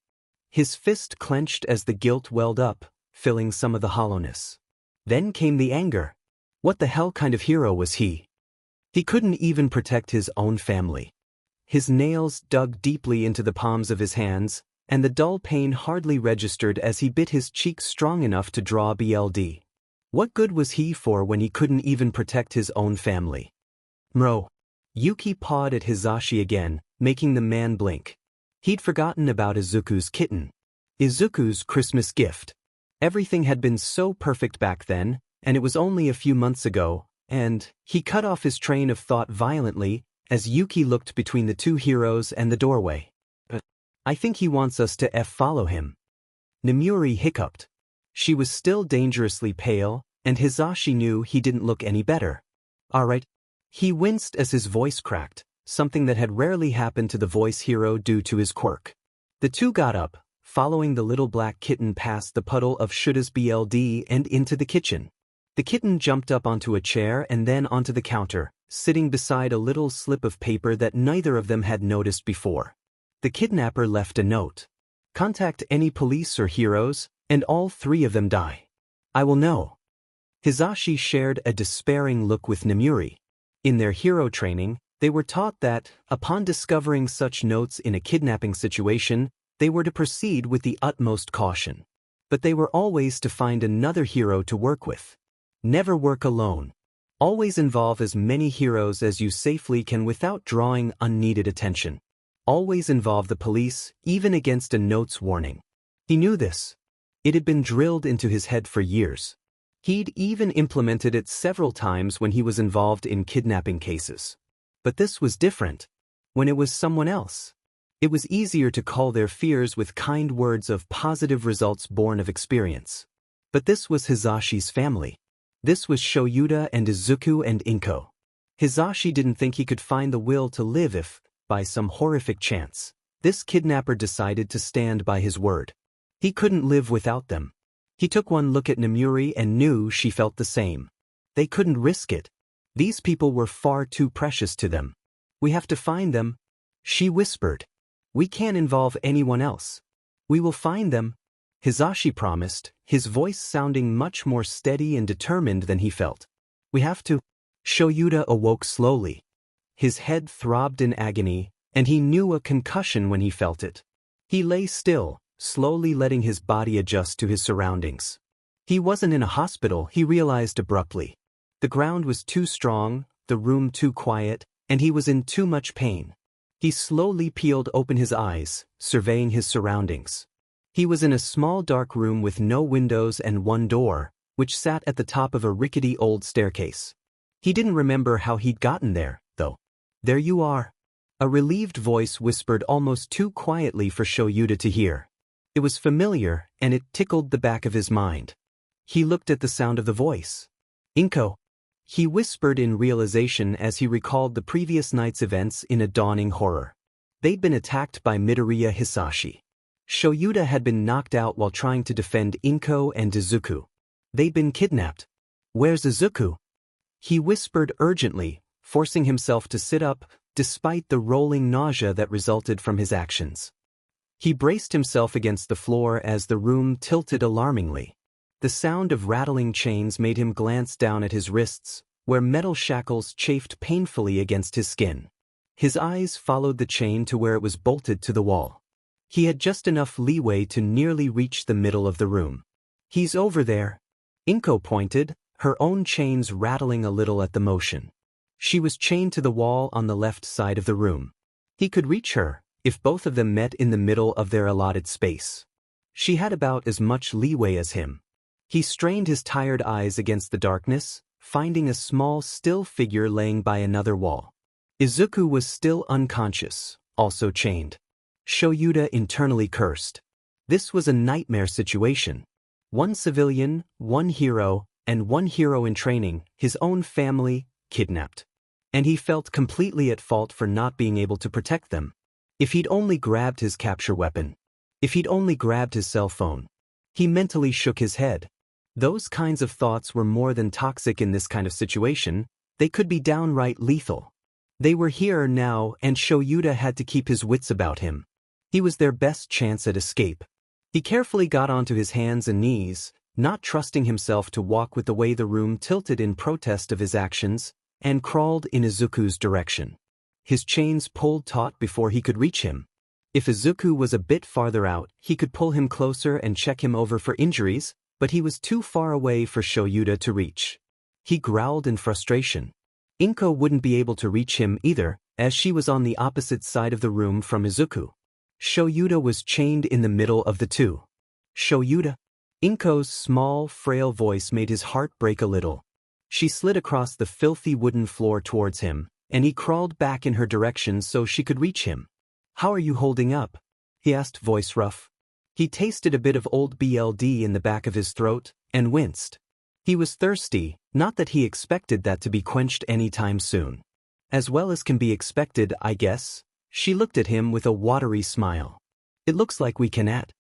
His fist clenched as the guilt welled up, filling some of the hollowness. Then came the anger. What the hell kind of hero was he? He couldn't even protect his own family. His nails dug deeply into the palms of his hands, and the dull pain hardly registered as he bit his cheek strong enough to draw BLD. What good was he for when he couldn't even protect his own family? Mro. Yuki pawed at Hisashi again, making the man blink. He'd forgotten about Izuku's kitten. Izuku's Christmas gift. Everything had been so perfect back then, and it was only a few months ago, and he cut off his train of thought violently as Yuki looked between the two heroes and the doorway. I think he wants us to follow him. Nemuri hiccuped. She was still dangerously pale, and Hisashi knew he didn't look any better. All right. He winced as his voice cracked, something that had rarely happened to the voice hero due to his quirk. The two got up, following the little black kitten past the puddle of Shouda's BLD and into the kitchen. The kitten jumped up onto a chair and then onto the counter, sitting beside a little slip of paper that neither of them had noticed before. The kidnapper left a note. Contact any police or heroes, and all three of them die. I will know. Hisashi shared a despairing look with Nemuri. In their hero training, they were taught that, upon discovering such notes in a kidnapping situation, they were to proceed with the utmost caution. But they were always to find another hero to work with. Never work alone. Always involve as many heroes as you safely can without drawing unneeded attention. Always involve the police, even against a note's warning. He knew this. It had been drilled into his head for years. He'd even implemented it several times when he was involved in kidnapping cases. But this was different. When it was someone else, it was easier to call their fears with kind words of positive results born of experience. But this was Hisashi's family. This was Shouta and Izuku and Inko. Hisashi didn't think he could find the will to live if, by some horrific chance, this kidnapper decided to stand by his word. He couldn't live without them. He took one look at Nemuri and knew she felt the same. They couldn't risk it. These people were far too precious to them. We have to find them, she whispered. We can't involve anyone else. We will find them, Hisashi promised, his voice sounding much more steady and determined than he felt. We have to. Shouta awoke slowly. His head throbbed in agony, and he knew a concussion when he felt it. He lay still, slowly letting his body adjust to his surroundings. He wasn't in a hospital, he realized abruptly. The ground was too strong, the room too quiet, and he was in too much pain. He slowly peeled open his eyes, surveying his surroundings. He was in a small dark room with no windows and one door, which sat at the top of a rickety old staircase. He didn't remember how he'd gotten there, though. There you are. A relieved voice whispered almost too quietly for Shouta to hear. It was familiar, and it tickled the back of his mind. He looked at the sound of the voice. Inko. He whispered in realization as he recalled the previous night's events in a dawning horror. They'd been attacked by Midoriya Hisashi. Shouta had been knocked out while trying to defend Inko and Izuku. They'd been kidnapped. Where's Izuku? He whispered urgently, forcing himself to sit up, despite the rolling nausea that resulted from his actions. He braced himself against the floor as the room tilted alarmingly. The sound of rattling chains made him glance down at his wrists, where metal shackles chafed painfully against his skin. His eyes followed the chain to where it was bolted to the wall. He had just enough leeway to nearly reach the middle of the room. He's over there. Inko pointed, her own chains rattling a little at the motion. She was chained to the wall on the left side of the room. He could reach her, if both of them met in the middle of their allotted space. She had about as much leeway as him. He strained his tired eyes against the darkness, finding a small, still figure laying by another wall. Izuku was still unconscious, also chained. Shouta internally cursed. This was a nightmare situation. One civilian, one hero, and one hero in training, his own family, kidnapped. And he felt completely at fault for not being able to protect them. If he'd only grabbed his capture weapon. If he'd only grabbed his cell phone. He mentally shook his head. Those kinds of thoughts were more than toxic in this kind of situation, they could be downright lethal. They were here now and Shouta had to keep his wits about him. He was their best chance at escape. He carefully got onto his hands and knees, not trusting himself to walk with the way the room tilted in protest of his actions, and crawled in Izuku's direction. His chains pulled taut before he could reach him. If Izuku was a bit farther out, he could pull him closer and check him over for injuries, but he was too far away for Shouta to reach. He growled in frustration. Inko wouldn't be able to reach him either, as she was on the opposite side of the room from Izuku. Shouta was chained in the middle of the two. Shouta? Inko's small, frail voice made his heart break a little. She slid across the filthy wooden floor towards him, and he crawled back in her direction so she could reach him. "How are you holding up?" he asked, voice rough. He tasted a bit of old BLD in the back of his throat, and winced. He was thirsty, not that he expected that to be quenched anytime soon. "As well as can be expected, I guess." She looked at him with a watery smile. "It looks like we can at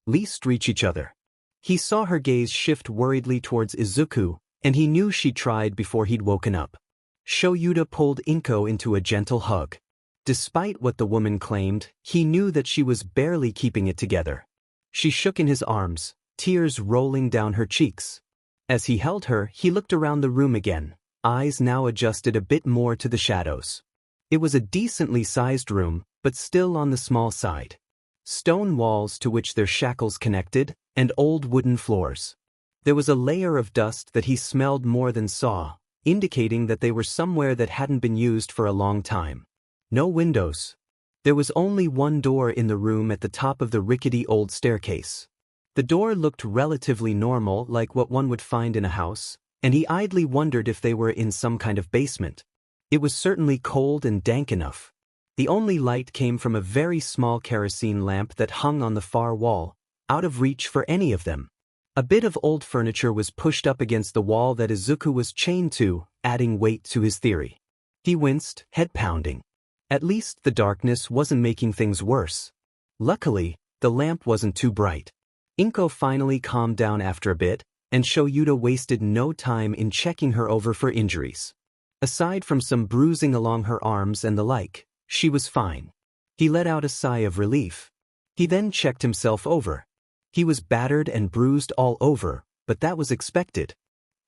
least reach each other." He saw her gaze shift worriedly towards Izuku, and he knew she tried before he'd woken up. Shouta pulled Inko into a gentle hug. Despite what the woman claimed, he knew that she was barely keeping it together. She shook in his arms, tears rolling down her cheeks. As he held her, he looked around the room again, eyes now adjusted a bit more to the shadows. It was a decently sized room, but still on the small side. Stone walls to which their shackles connected, and old wooden floors. There was a layer of dust that he smelled more than saw, indicating that they were somewhere that hadn't been used for a long time. No windows. There was only one door in the room at the top of the rickety old staircase. The door looked relatively normal, like what one would find in a house, and he idly wondered if they were in some kind of basement. It was certainly cold and dank enough. The only light came from a very small kerosene lamp that hung on the far wall, out of reach for any of them. A bit of old furniture was pushed up against the wall that Izuku was chained to, adding weight to his theory. He winced, head pounding. At least the darkness wasn't making things worse. Luckily, the lamp wasn't too bright. Inko finally calmed down after a bit, and Shouta wasted no time in checking her over for injuries. Aside from some bruising along her arms and the like, she was fine. He let out a sigh of relief. He then checked himself over. He was battered and bruised all over, but that was expected.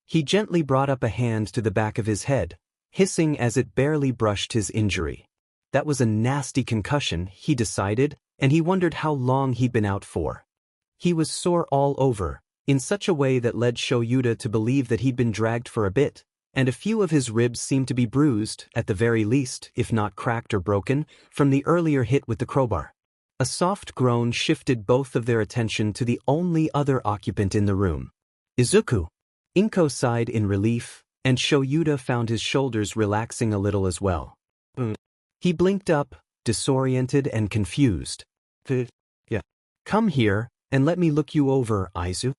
He gently brought up a hand to the back of his head, hissing as it barely brushed his injury. That was a nasty concussion, he decided, and he wondered how long he'd been out for. He was sore all over, in such a way that led Shouta to believe that he'd been dragged for a bit, and a few of his ribs seemed to be bruised, at the very least, if not cracked or broken, from the earlier hit with the crowbar. A soft groan shifted both of their attention to the only other occupant in the room. "Izuku." Inko sighed in relief, and Shouta found his shoulders relaxing a little as well. He blinked up, disoriented and confused. "Yeah. Come here, and let me look you over, Aizu,"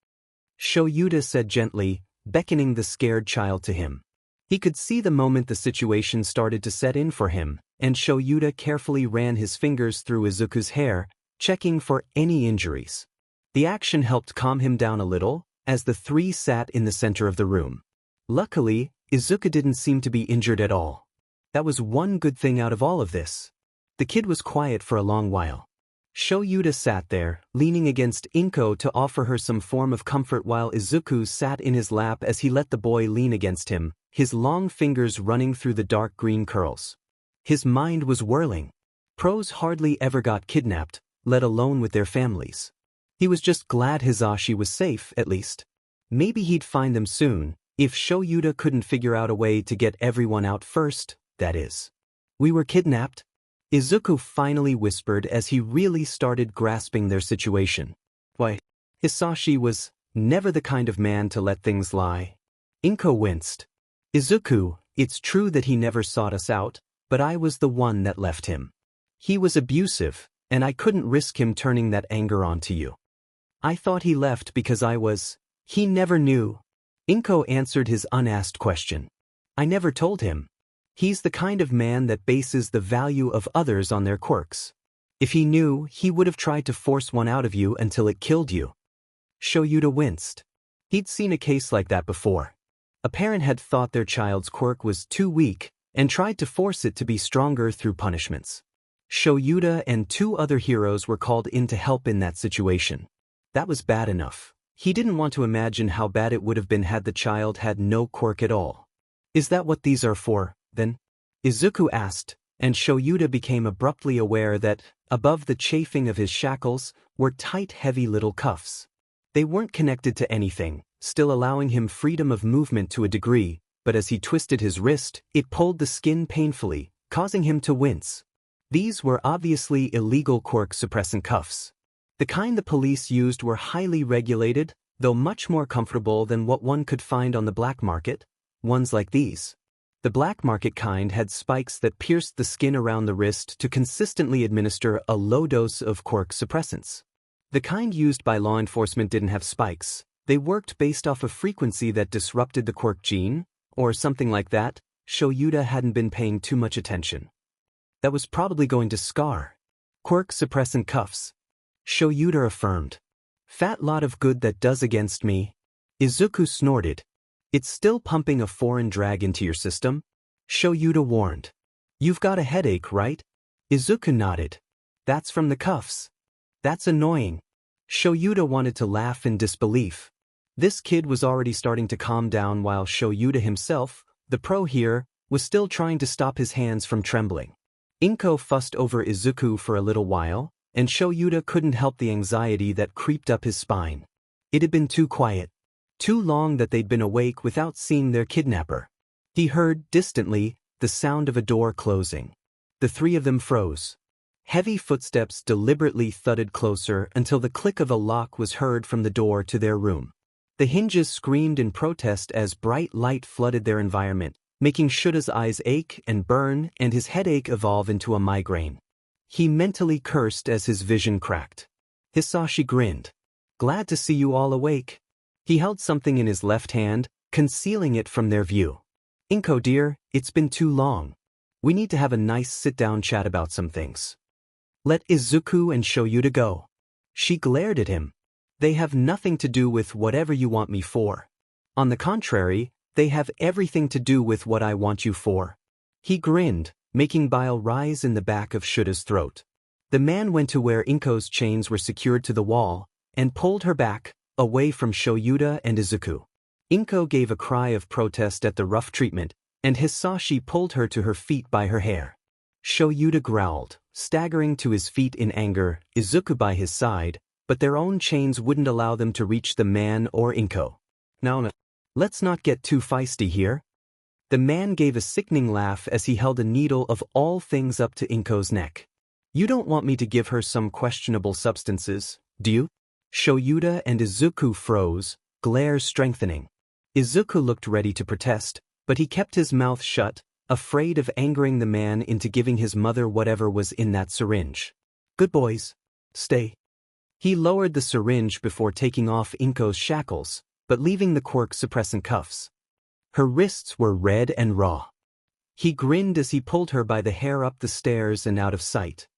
Shouta said gently, beckoning the scared child to him. He could see the moment the situation started to set in for him, and Shouta carefully ran his fingers through Izuku's hair, checking for any injuries. The action helped calm him down a little, as the three sat in the center of the room. Luckily, Izuku didn't seem to be injured at all. That was one good thing out of all of this. The kid was quiet for a long while. Shouta sat there, leaning against Inko to offer her some form of comfort while Izuku sat in his lap as he let the boy lean against him, his long fingers running through the dark green curls. His mind was whirling. Pros hardly ever got kidnapped, let alone with their families. He was just glad Hisashi was safe, at least. Maybe he'd find them soon, if Shouta couldn't figure out a way to get everyone out first, that is. "We were kidnapped," Izuku finally whispered as he really started grasping their situation. Why, Hisashi was never the kind of man to let things lie. Inko winced. "Izuku, it's true that he never sought us out, but I was the one that left him. He was abusive, and I couldn't risk him turning that anger onto you. I thought he left because I was..." "He never knew." Inko answered his unasked question. "I never told him. He's the kind of man that bases the value of others on their quirks. If he knew, he would have tried to force one out of you until it killed you. Shouta winced. He'd seen a case like that before. A parent had thought their child's quirk was too weak and tried to force it to be stronger through punishments. Shouta and 2 other heroes were called in to help in that situation. That was bad enough. He didn't want to imagine how bad it would have been had the child had no quirk at all. Is that what these are for, then? Izuku asked, and Shouta became abruptly aware that, above the chafing of his shackles, were tight, heavy little cuffs. They weren't connected to anything, still allowing him freedom of movement to a degree, but as he twisted his wrist, it pulled the skin painfully, causing him to wince. These were obviously illegal quirk-suppressant cuffs. The kind the police used were highly regulated, though much more comfortable than what one could find on the black market, ones like these. The black market kind had spikes that pierced the skin around the wrist to consistently administer a low dose of quirk suppressants. The kind used by law enforcement didn't have spikes. They worked based off a frequency that disrupted the quirk gene, or something like that. Shouta hadn't been paying too much attention. That was probably going to scar. Quirk suppressant cuffs. Shouta affirmed. Fat lot of good that does against me. Izuku snorted. It's still pumping a foreign drag into your system? Shouta warned. You've got a headache, right? Izuku nodded. That's from the cuffs. That's annoying. Shouta wanted to laugh in disbelief. This kid was already starting to calm down while Shouta himself, the pro here, was still trying to stop his hands from trembling. Inko fussed over Izuku for a little while, and Shouta couldn't help the anxiety that creeped up his spine. It had been too quiet. Too long that they'd been awake without seeing their kidnapper. He heard, distantly, the sound of a door closing. The 3 of them froze. Heavy footsteps deliberately thudded closer until the click of a lock was heard from the door to their room. The hinges screamed in protest as bright light flooded their environment, making Shuta's eyes ache and burn and his headache evolve into a migraine. He mentally cursed as his vision cracked. Hisashi grinned. Glad to see you all awake. He held something in his left hand, concealing it from their view. Inko dear, it's been too long. We need to have a nice sit-down chat about some things. Let Izuku and Shouta go. She glared at him. They have nothing to do with whatever you want me for. On the contrary, they have everything to do with what I want you for. He grinned, making bile rise in the back of Shuta's throat. The man went to where Inko's chains were secured to the wall, and pulled her back, away from Shouta and Izuku. Inko gave a cry of protest at the rough treatment, and Hisashi pulled her to her feet by her hair. Shouta growled, staggering to his feet in anger, Izuku by his side, but their own chains wouldn't allow them to reach the man or Inko. Now, let's not get too feisty here. The man gave a sickening laugh as he held a needle of all things up to Inko's neck. You don't want me to give her some questionable substances, do you? Shouta and Izuku froze, glare strengthening. Izuku looked ready to protest, but he kept his mouth shut, afraid of angering the man into giving his mother whatever was in that syringe. Good boys. Stay. He lowered the syringe before taking off Inko's shackles, but leaving the quirk-suppressant cuffs. Her wrists were red and raw. He grinned as he pulled her by the hair up the stairs and out of sight.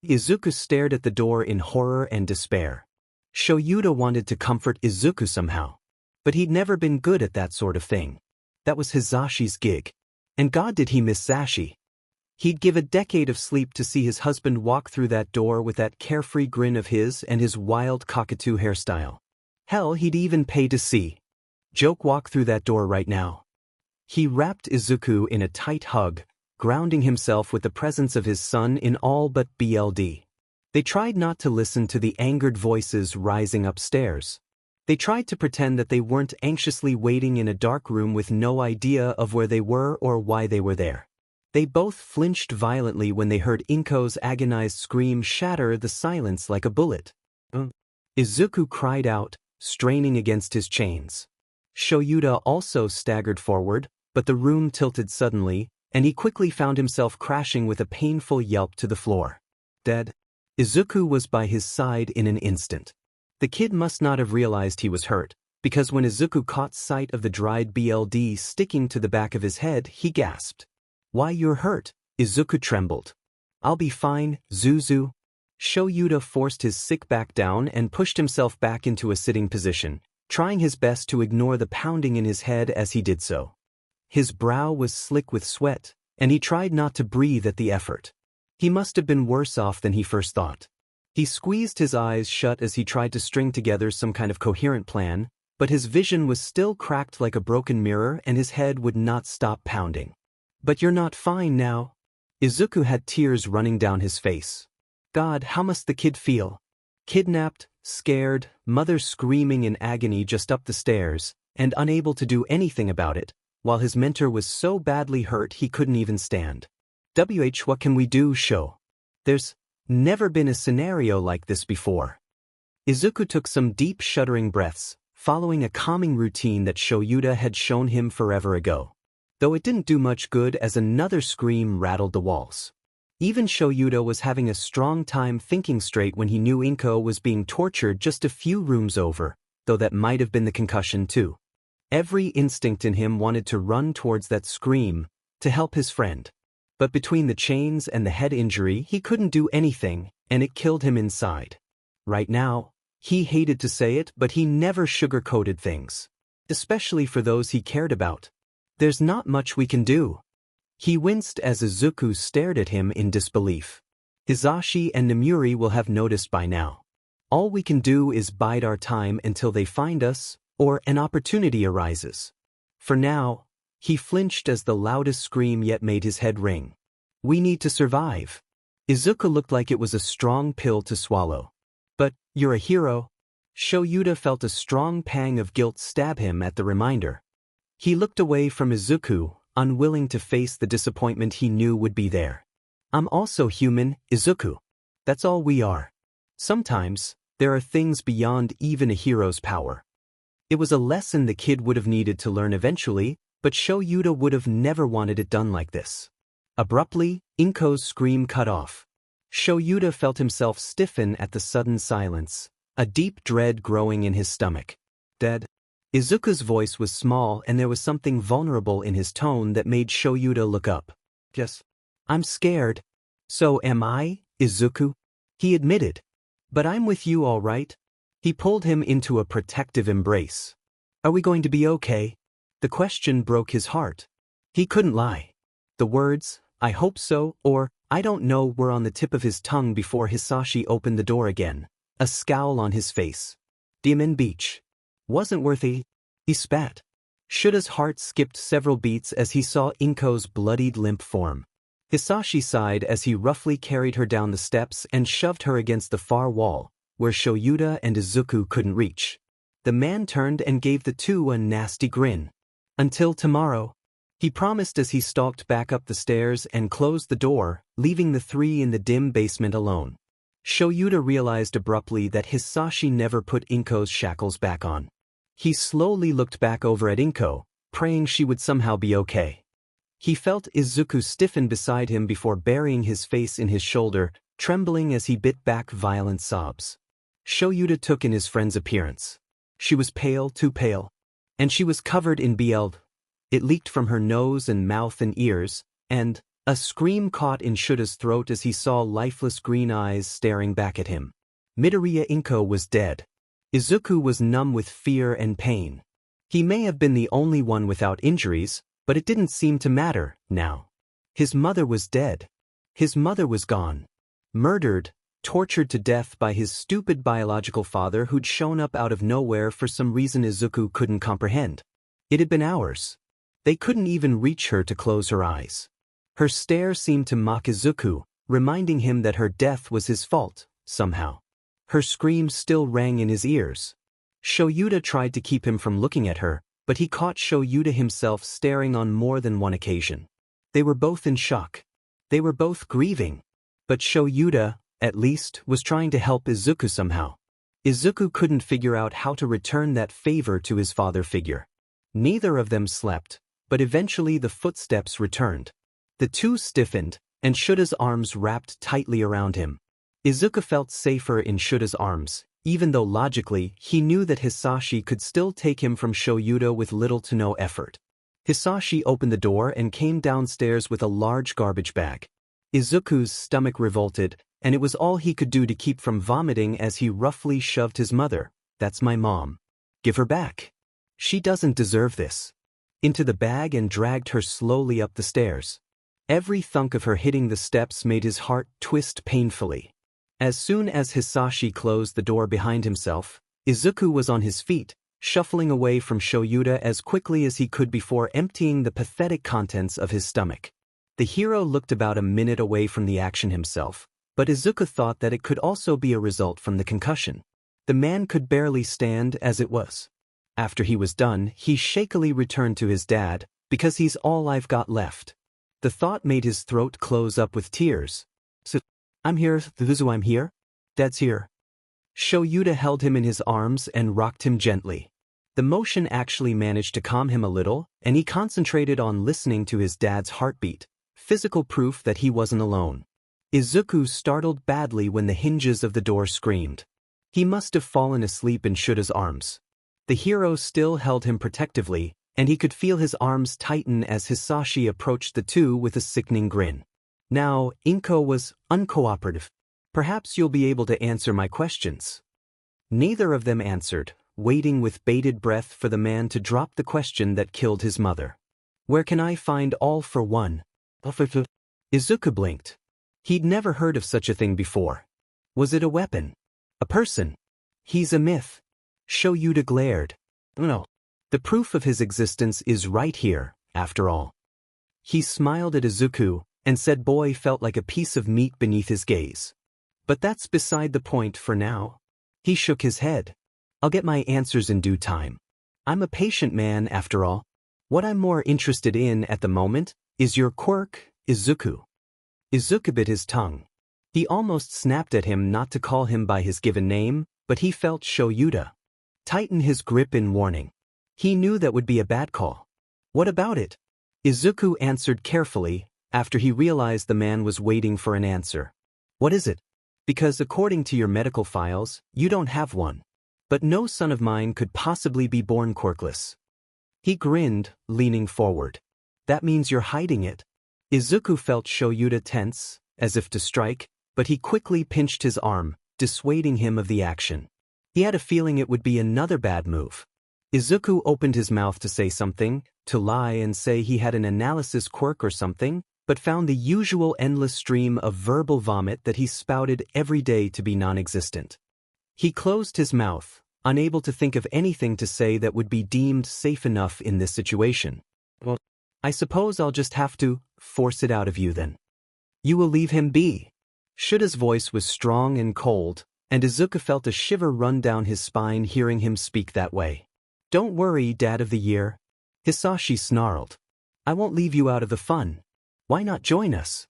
Izuku stared at the door in horror and despair. Shouta wanted to comfort Izuku somehow. But he'd never been good at that sort of thing. That was Hisashi's gig. And God did he miss Sashi. He'd give a decade of sleep to see his husband walk through that door with that carefree grin of his and his wild cockatoo hairstyle. Hell, he'd even pay to see Joke walk through that door right now. He wrapped Izuku in a tight hug, grounding himself with the presence of his son in all but BLD. They tried not to listen to the angered voices rising upstairs. They tried to pretend that they weren't anxiously waiting in a dark room with no idea of where they were or why they were there. They both flinched violently when they heard Inko's agonized scream shatter the silence like a bullet. Izuku cried out, straining against his chains. Shouta also staggered forward, but the room tilted suddenly, and he quickly found himself crashing with a painful yelp to the floor. Dead. Izuku was by his side in an instant. The kid must not have realized he was hurt, because when Izuku caught sight of the dried BLD sticking to the back of his head, he gasped. Why, you're hurt? Izuku trembled. I'll be fine, Zuzu. Shouta forced his sick back down and pushed himself back into a sitting position, trying his best to ignore the pounding in his head as he did so. His brow was slick with sweat, and he tried not to breathe at the effort. He must have been worse off than he first thought. He squeezed his eyes shut as he tried to string together some kind of coherent plan, but his vision was still cracked like a broken mirror and his head would not stop pounding. "But you're not fine now." Izuku had tears running down his face. God, how must the kid feel? Kidnapped, scared, mother screaming in agony just up the stairs, and unable to do anything about it, while his mentor was so badly hurt he couldn't even stand. What can we do, Sho? There's never been a scenario like this before. Izuku took some deep shuddering breaths, following a calming routine that Shouta had shown him forever ago. Though it didn't do much good as another scream rattled the walls. Even Shouta was having a strong time thinking straight when he knew Inko was being tortured just a few rooms over, though that might have been the concussion too. Every instinct in him wanted to run towards that scream, to help his friend. But between the chains and the head injury he couldn't do anything, and it killed him inside. Right now, he hated to say it but he never sugarcoated things. Especially for those he cared about. There's not much we can do. He winced as Izuku stared at him in disbelief. Hisashi and Nemuri will have noticed by now. All we can do is bide our time until they find us, or an opportunity arises. For now, he flinched as the loudest scream yet made his head ring. We need to survive. Izuku looked like it was a strong pill to swallow. But, you're a hero. Shouta felt a strong pang of guilt stab him at the reminder. He looked away from Izuku, unwilling to face the disappointment he knew would be there. I'm also human, Izuku. That's all we are. Sometimes, there are things beyond even a hero's power. It was a lesson the kid would have needed to learn eventually, but Shouta would have never wanted it done like this. Abruptly, Inko's scream cut off. Shouta felt himself stiffen at the sudden silence, a deep dread growing in his stomach. Dead? Izuku's voice was small and there was something vulnerable in his tone that made Shouta look up. Yes. I'm scared. So am I, Izuku? He admitted. But I'm with you all right. He pulled him into a protective embrace. Are we going to be okay? The question broke his heart. He couldn't lie. The words, I hope so, or, I don't know, were on the tip of his tongue before Hisashi opened the door again, a scowl on his face. Demon Beach. Wasn't worthy. He spat. Shuta's heart skipped several beats as he saw Inko's bloodied limp form. Hisashi sighed as he roughly carried her down the steps and shoved her against the far wall, where Shouta and Izuku couldn't reach. The man turned and gave the two a nasty grin. Until tomorrow, he promised as he stalked back up the stairs and closed the door, leaving the three in the dim basement alone. Shouta realized abruptly that Hisashi never put Inko's shackles back on. He slowly looked back over at Inko, praying she would somehow be okay. He felt Izuku stiffen beside him before burying his face in his shoulder, trembling as he bit back violent sobs. Shouta took in his friend's appearance. She was pale, too pale. And she was covered in blood. It leaked from her nose and mouth and ears, and a scream caught in Shuta's throat as he saw lifeless green eyes staring back at him. Midoriya Inko was dead. Izuku was numb with fear and pain. He may have been the only one without injuries, but it didn't seem to matter, now. His mother was dead. His mother was gone. Murdered, tortured to death by his stupid biological father who'd shown up out of nowhere for some reason Izuku couldn't comprehend. It had been hours. They couldn't even reach her to close her eyes. Her stare seemed to mock Izuku, reminding him that her death was his fault, somehow. Her screams still rang in his ears. Shouta tried to keep him from looking at her, but he caught Shouta himself staring on more than one occasion. They were both in shock. They were both grieving. But Shouta, at least, was trying to help Izuku somehow. Izuku couldn't figure out how to return that favor to his father figure. Neither of them slept, but eventually the footsteps returned. The two stiffened, and Shuta's arms wrapped tightly around him. Izuku felt safer in Shuta's arms, even though logically he knew that Hisashi could still take him from Shouta with little to no effort. Hisashi opened the door and came downstairs with a large garbage bag. Izuku's stomach revolted, and it was all he could do to keep from vomiting as he roughly shoved his mother, "That's my mom. Give her back. She doesn't deserve this," into the bag and dragged her slowly up the stairs. Every thunk of her hitting the steps made his heart twist painfully. As soon as Hisashi closed the door behind himself, Izuku was on his feet, shuffling away from Shouta as quickly as he could before emptying the pathetic contents of his stomach. The hero looked about a minute away from the action himself, but Izuku thought that it could also be a result from the concussion. The man could barely stand as it was. After he was done, he shakily returned to his dad, "Because he's all I've got left." The thought made his throat close up with tears. "So, I'm here, Zuzu, I'm here? Dad's here." Shouta held him in his arms and rocked him gently. The motion actually managed to calm him a little, and he concentrated on listening to his dad's heartbeat, physical proof that he wasn't alone. Izuku startled badly when the hinges of the door screamed. He must have fallen asleep in Shuta's arms. The hero still held him protectively, and he could feel his arms tighten as Hisashi approached the two with a sickening grin. Now, Inko was uncooperative. "Perhaps you'll be able to answer my questions." Neither of them answered, waiting with bated breath for the man to drop the question that killed his mother. "Where can I find all for one?" Izuku blinked. He'd never heard of such a thing before. Was it a weapon? A person? He's a myth. Shouta glared. "No. The proof of his existence is right here, after all." He smiled at Izuku, and said boy felt like a piece of meat beneath his gaze. "But that's beside the point for now." He shook his head. "I'll get my answers in due time. I'm a patient man after all. What I'm more interested in at the moment is your quirk, Izuku." Izuku bit his tongue. He almost snapped at him not to call him by his given name, but he felt Shouta tighten his grip in warning. He knew that would be a bad call. "What about it?" Izuku answered carefully, after he realized the man was waiting for an answer. "What is it? Because according to your medical files, you don't have one. But no son of mine could possibly be born quirkless." He grinned, leaning forward. "That means you're hiding it." Izuku felt Shouta tense, as if to strike, but he quickly pinched his arm, dissuading him of the action. He had a feeling it would be another bad move. Izuku opened his mouth to say something, to lie and say he had an analysis quirk or something, but found the usual endless stream of verbal vomit that he spouted every day to be non-existent. He closed his mouth, unable to think of anything to say that would be deemed safe enough in this situation. "Well, I suppose I'll just have to force it out of you then. You will leave him be." Shuta's voice was strong and cold, and Izuku felt a shiver run down his spine hearing him speak that way. "Don't worry, Dad of the Year." Hisashi snarled. "I won't leave you out of the fun. Why not join us?"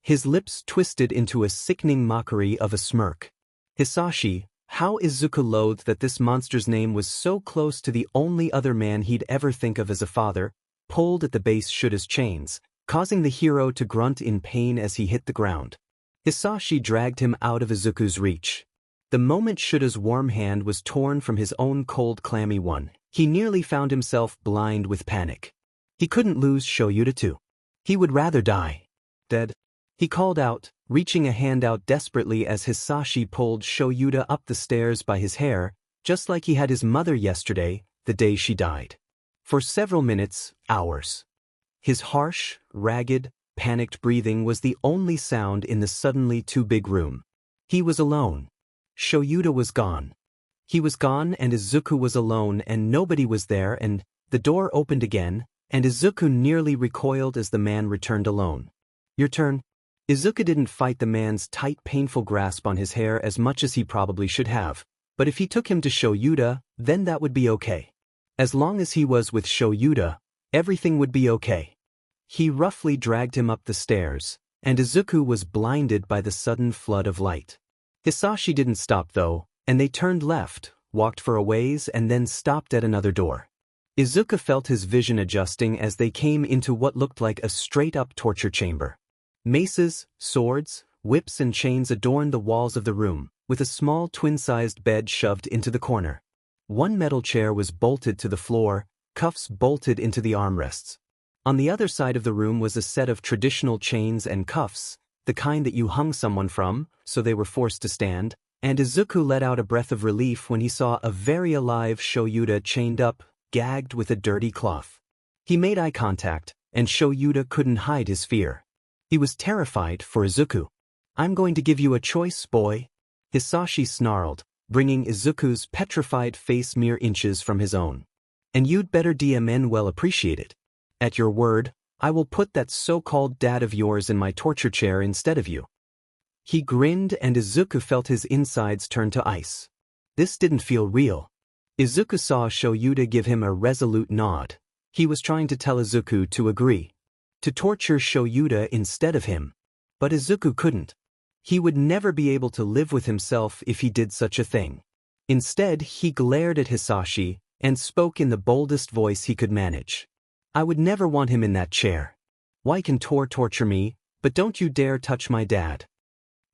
His lips twisted into a sickening mockery of a smirk. Hisashi, how Izuku loathed that this monster's name was so close to the only other man he'd ever think of as a father, pulled at the base Shuta's chains, causing the hero to grunt in pain as he hit the ground. Hisashi dragged him out of Izuku's reach. The moment Shuta's warm hand was torn from his own cold clammy one, he nearly found himself blind with panic. He couldn't lose Shouta too. He would rather die. "Dead," he called out, reaching a hand out desperately as Hisashi pulled Shouta up the stairs by his hair, just like he had his mother yesterday, the day she died. For several minutes, hours. His harsh, ragged, panicked breathing was the only sound in the suddenly too big room. He was alone. Shouta was gone. He was gone and Izuku was alone and nobody was there and the door opened again, and Izuku nearly recoiled as the man returned alone. "Your turn." Izuku didn't fight the man's tight, painful grasp on his hair as much as he probably should have, but if he took him to Shouta, then that would be okay. As long as he was with Shouta, everything would be okay. He roughly dragged him up the stairs, and Izuku was blinded by the sudden flood of light. Hisashi didn't stop though, and they turned left, walked for a ways and then stopped at another door. Izuku felt his vision adjusting as they came into what looked like a straight-up torture chamber. Maces, swords, whips and chains adorned the walls of the room, with a small twin-sized bed shoved into the corner. One metal chair was bolted to the floor, cuffs bolted into the armrests. On the other side of the room was a set of traditional chains and cuffs, the kind that you hung someone from, so they were forced to stand, and Izuku let out a breath of relief when he saw a very alive Shouta chained up, gagged with a dirty cloth. He made eye contact, and Shouta couldn't hide his fear. He was terrified for Izuku. "I'm going to give you a choice, boy," Hisashi snarled, bringing Izuku's petrified face mere inches from his own. "And you'd better DMN well appreciate it. At your word, I will put that so-called dad of yours in my torture chair instead of you." He grinned and Izuku felt his insides turn to ice. This didn't feel real. Izuku saw Shouta give him a resolute nod. He was trying to tell Izuku to agree. To torture Shouta instead of him. But Izuku couldn't. He would never be able to live with himself if he did such a thing. Instead, he glared at Hisashi and spoke in the boldest voice he could manage. "I would never want him in that chair. Why can Tor torture me, but don't you dare touch my dad."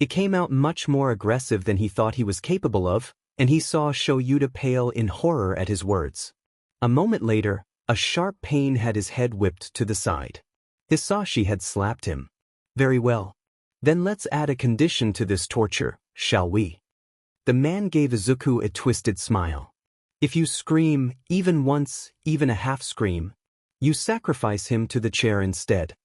It came out much more aggressive than he thought he was capable of, and he saw Shouta pale in horror at his words. A moment later, a sharp pain had his head whipped to the side. Hisashi had slapped him. "Very well. Then let's add a condition to this torture, shall we?" The man gave Izuku a twisted smile. "If you scream, even once, even a half scream, you sacrifice him to the chair instead."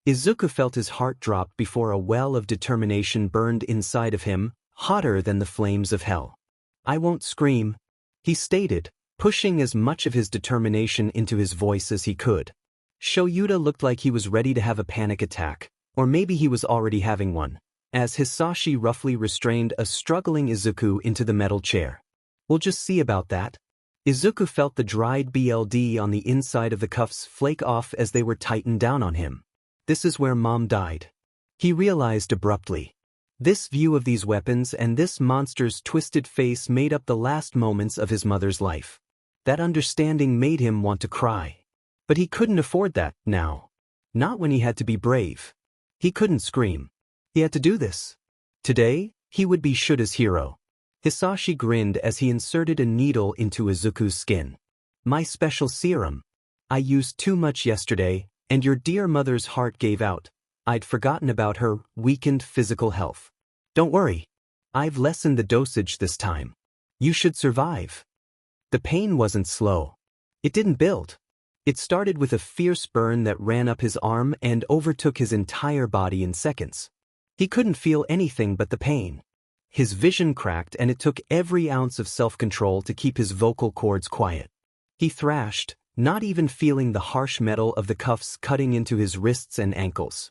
Izuku felt his heart drop before a well of determination burned inside of him, hotter than the flames of hell. "I won't scream," he stated, pushing as much of his determination into his voice as he could. Shouta looked like he was ready to have a panic attack, or maybe he was already having one, as Hisashi roughly restrained a struggling Izuku into the metal chair. "We'll just see about that." Izuku felt the dried BLD on the inside of the cuffs flake off as they were tightened down on him. This is where Mom died. He realized abruptly. This view of these weapons and this monster's twisted face made up the last moments of his mother's life. That understanding made him want to cry. But he couldn't afford that, now. Not when he had to be brave. He couldn't scream. He had to do this. Today, he would be Shouda's hero. Hisashi grinned as he inserted a needle into Izuku's skin. "My special serum. I used too much yesterday, and your dear mother's heart gave out. I'd forgotten about her weakened physical health. Don't worry. I've lessened the dosage this time. You should survive." The pain wasn't slow. It didn't build. It started with a fierce burn that ran up his arm and overtook his entire body in seconds. He couldn't feel anything but the pain. His vision cracked and it took every ounce of self-control to keep his vocal cords quiet. He thrashed, not even feeling the harsh metal of the cuffs cutting into his wrists and ankles.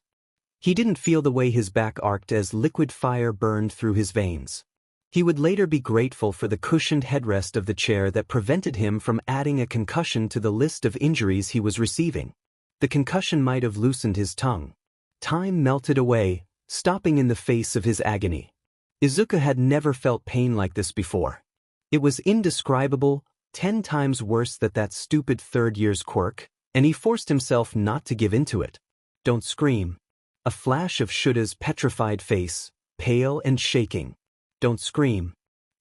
He didn't feel the way his back arced as liquid fire burned through his veins. He would later be grateful for the cushioned headrest of the chair that prevented him from adding a concussion to the list of injuries he was receiving. The concussion might have loosened his tongue. Time melted away, stopping in the face of his agony. Izuku had never felt pain like this before. It was indescribable, 10 times worse than that stupid third-year's quirk, and he forced himself not to give into it. "Don't scream." A flash of Shouda's petrified face, pale and shaking. "Don't scream."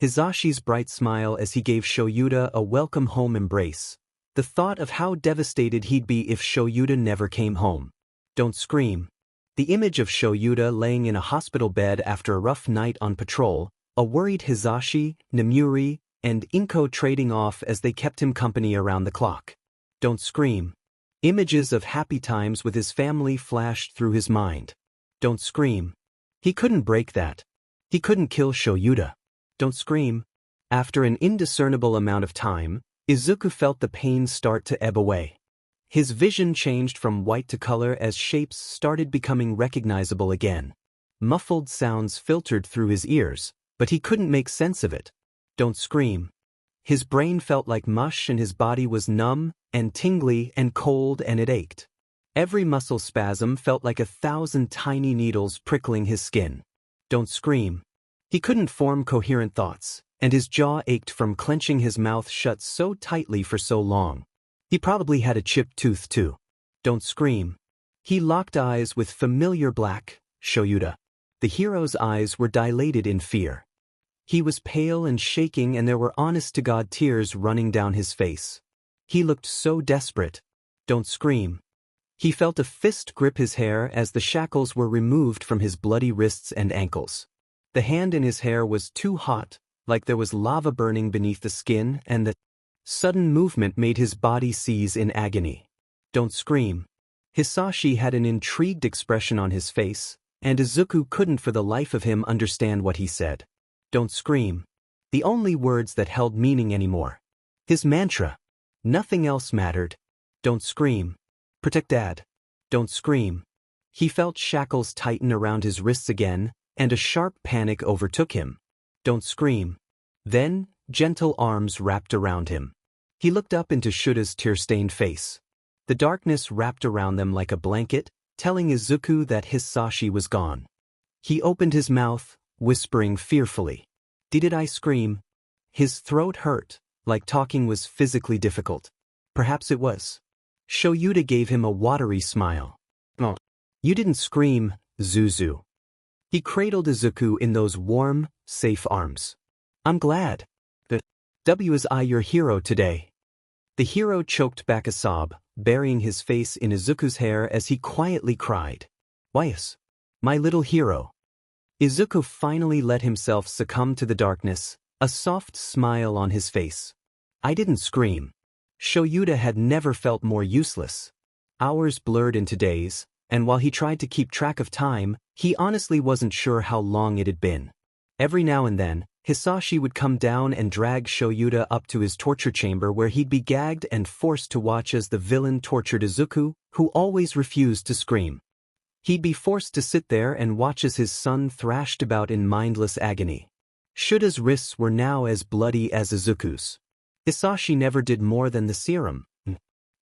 Hisashi's bright smile as he gave Shouta a welcome home embrace. The thought of how devastated he'd be if Shouta never came home. "Don't scream." The image of Shouta laying in a hospital bed after a rough night on patrol, a worried Hisashi, Nemuri, and Inko trading off as they kept him company around the clock. "Don't scream." Images of happy times with his family flashed through his mind. "Don't scream." He couldn't break that. He couldn't kill Shouta. "Don't scream." After an indiscernible amount of time, Izuku felt the pain start to ebb away. His vision changed from white to color as shapes started becoming recognizable again. Muffled sounds filtered through his ears, but he couldn't make sense of it. "Don't scream." His brain felt like mush and his body was numb and tingly and cold and it ached. Every muscle spasm felt like 1,000 tiny needles prickling his skin. "Don't scream." He couldn't form coherent thoughts, and his jaw ached from clenching his mouth shut so tightly for so long. He probably had a chipped tooth too. "Don't scream." He locked eyes with familiar black, Shouta. The hero's eyes were dilated in fear. He was pale and shaking and there were honest-to-God tears running down his face. He looked so desperate. "Don't scream." He felt a fist grip his hair as the shackles were removed from his bloody wrists and ankles. The hand in his hair was too hot, like there was lava burning beneath the skin, and the sudden movement made his body seize in agony. "Don't scream." Hisashi had an intrigued expression on his face, and Izuku couldn't for the life of him understand what he said. "Don't scream." The only words that held meaning anymore. His mantra. Nothing else mattered. "Don't scream. Protect Dad. Don't scream." He felt shackles tighten around his wrists again, and a sharp panic overtook him. "Don't scream." Then, gentle arms wrapped around him. He looked up into Shouta's tear-stained face. The darkness wrapped around them like a blanket, telling Izuku that Hisashi was gone. He opened his mouth, whispering fearfully. Did I scream? His throat hurt, like talking was physically difficult. Perhaps it was. Shouta gave him a watery smile. "Oh, you didn't scream, Zuzu." He cradled Izuku in those warm, safe arms. "I'm glad. Was I your hero today?" The hero choked back a sob, burying his face in Izuku's hair as he quietly cried. "Why yes, my little hero." Izuku finally let himself succumb to the darkness, a soft smile on his face. "I didn't scream." Shouta had never felt more useless. Hours blurred into days, and while he tried to keep track of time, he honestly wasn't sure how long it had been. Every now and then, Hisashi would come down and drag Shouta up to his torture chamber where he'd be gagged and forced to watch as the villain tortured Izuku, who always refused to scream. He'd be forced to sit there and watch as his son thrashed about in mindless agony. Shouta's wrists were now as bloody as Izuku's. Hisashi never did more than the serum.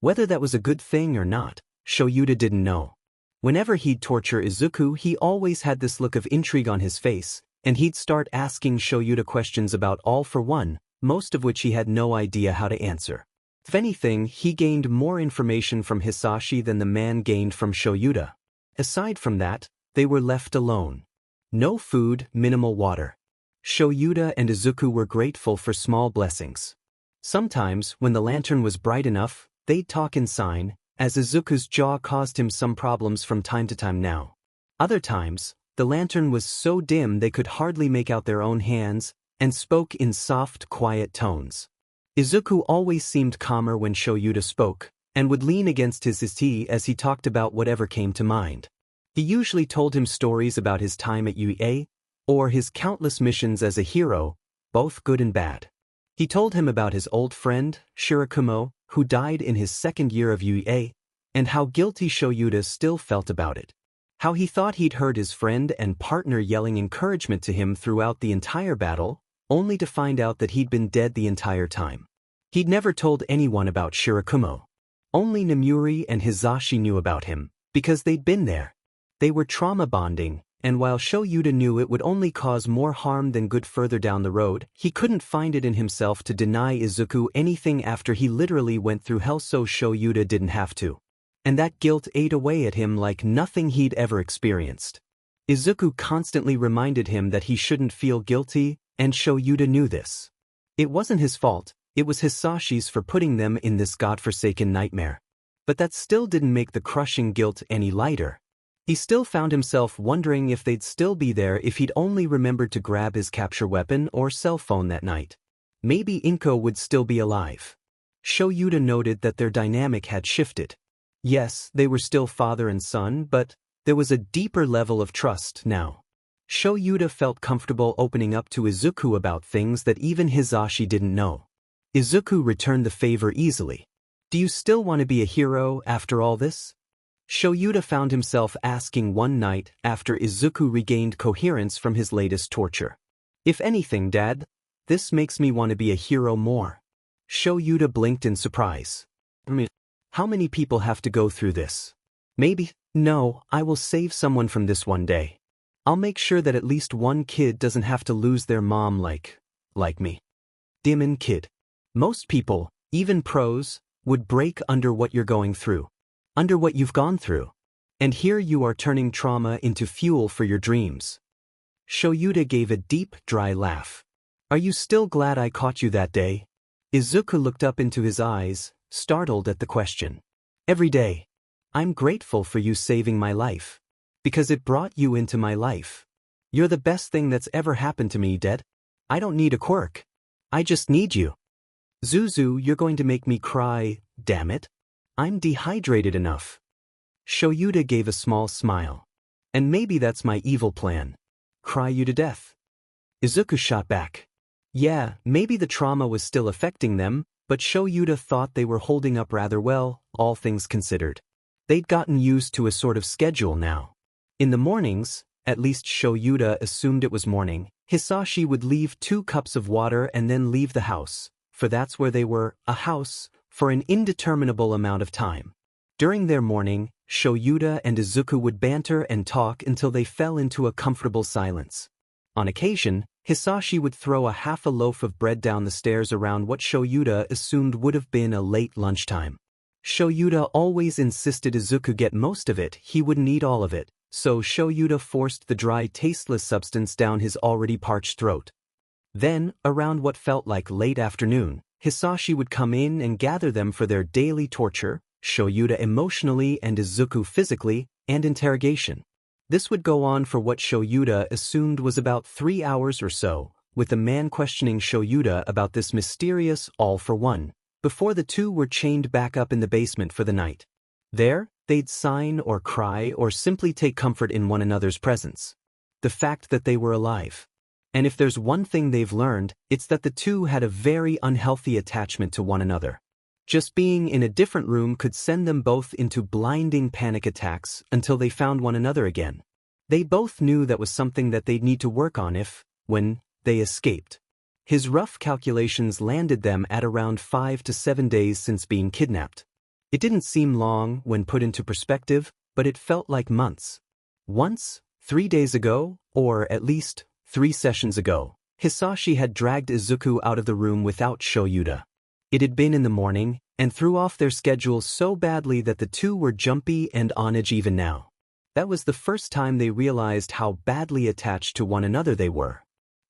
Whether that was a good thing or not, Shouta didn't know. Whenever he'd torture Izuku, he always had this look of intrigue on his face, and he'd start asking Shouta questions about All for One, most of which he had no idea how to answer. If anything, he gained more information from Hisashi than the man gained from Shouta. Aside from that, they were left alone. No food, minimal water. Shouta and Izuku were grateful for small blessings. Sometimes, when the lantern was bright enough, they'd talk in sign, as Izuku's jaw caused him some problems from time to time now. Other times, the lantern was so dim they could hardly make out their own hands, and spoke in soft, quiet tones. Izuku always seemed calmer when Shouta spoke, and would lean against his tea as he talked about whatever came to mind. He usually told him stories about his time at UA, or his countless missions as a hero, both good and bad. He told him about his old friend, Shirakumo, who died in his second year of UA, and how guilty Shouta still felt about it. How he thought he'd heard his friend and partner yelling encouragement to him throughout the entire battle, only to find out that he'd been dead the entire time. He'd never told anyone about Shirakumo. Only Nemuri and Hisashi knew about him, because they'd been there. They were trauma bonding, and while Shouta knew it would only cause more harm than good further down the road, he couldn't find it in himself to deny Izuku anything after he literally went through hell so Shouta didn't have to. And that guilt ate away at him like nothing he'd ever experienced. Izuku constantly reminded him that he shouldn't feel guilty, and Shouta knew this. It wasn't his fault, it was Hisashi's for putting them in this godforsaken nightmare. But that still didn't make the crushing guilt any lighter. He still found himself wondering if they'd still be there if he'd only remembered to grab his capture weapon or cell phone that night. Maybe Inko would still be alive. Shouta noted that their dynamic had shifted. Yes, they were still father and son, but there was a deeper level of trust now. Shouta felt comfortable opening up to Izuku about things that even Hisashi didn't know. Izuku returned the favor easily. "Do you still want to be a hero after all this?" Shouta found himself asking one night after Izuku regained coherence from his latest torture. "If anything, Dad, this makes me want to be a hero more." Shouta blinked in surprise. How many people have to go through this? Maybe. No, I will save someone from this one day. I'll make sure that at least one kid doesn't have to lose their mom like me. Demon kid. Most people, even pros, would break under what you're going through. Under what you've gone through. And here you are turning trauma into fuel for your dreams. Shouta gave a deep, dry laugh. "Are you still glad I caught you that day?" Izuku looked up into his eyes, startled at the question. "Every day. I'm grateful for you saving my life. Because it brought you into my life. You're the best thing that's ever happened to me, Dad. I don't need a quirk. I just need you. Zuzu, you're going to make me cry, damn it. I'm dehydrated enough. Shouta gave a small smile. And maybe that's my evil plan. Cry you to death. Izuku shot back. Yeah, maybe the trauma was still affecting them, but Shouta thought they were holding up rather well, all things considered. They'd gotten used to a sort of schedule now. In the mornings, at least Shouta assumed it was morning, Hisashi would leave 2 cups of water and then leave the house, for that's where they were, a house, for an indeterminable amount of time. During their morning, Shouta and Izuku would banter and talk until they fell into a comfortable silence. On occasion, Hisashi would throw half a loaf of bread down the stairs around what Shouta assumed would have been a late lunchtime. Shouta always insisted Izuku get most of it, he wouldn't eat all of it, so Shouta forced the dry, tasteless substance down his already parched throat. Then, around what felt like late afternoon, Hisashi would come in and gather them for their daily torture, Shouta emotionally and Izuku physically, and interrogation. This would go on for what Shouta assumed was about 3 hours or so, with the man questioning Shouta about this mysterious all-for-one, before the two were chained back up in the basement for the night. There, they'd sign or cry or simply take comfort in one another's presence. The fact that they were alive. And if there's one thing they've learned, it's that the two had a very unhealthy attachment to one another. Just being in a different room could send them both into blinding panic attacks until they found one another again. They both knew that was something that they'd need to work on when they escaped. His rough calculations landed them at around 5 to 7 days since being kidnapped. It didn't seem long when put into perspective, but it felt like months. Once, 3 days ago, or at least 3 sessions ago, Hisashi had dragged Izuku out of the room without Shouta. It had been in the morning, and threw off their schedule so badly that the two were jumpy and on edge even now. That was the first time they realized how badly attached to one another they were.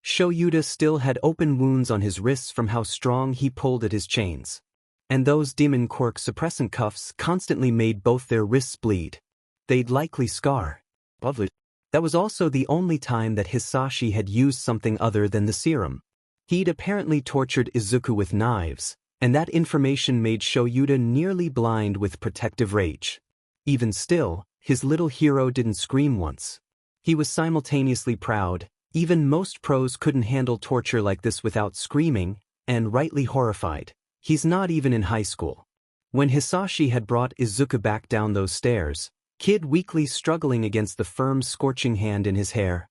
Shouta still had open wounds on his wrists from how strong he pulled at his chains. And those demon quirk suppressant cuffs constantly made both their wrists bleed. They'd likely scar. Lovely. That was also the only time that Hisashi had used something other than the serum. He'd apparently tortured Izuku with knives, and that information made Shouta nearly blind with protective rage. Even still, his little hero didn't scream once. He was simultaneously proud. Even most pros couldn't handle torture like this without screaming, and rightly horrified. He's not even in high school. When Hisashi had brought Izuku back down those stairs, Kid weakly struggling against the firm scorching hand in his hair,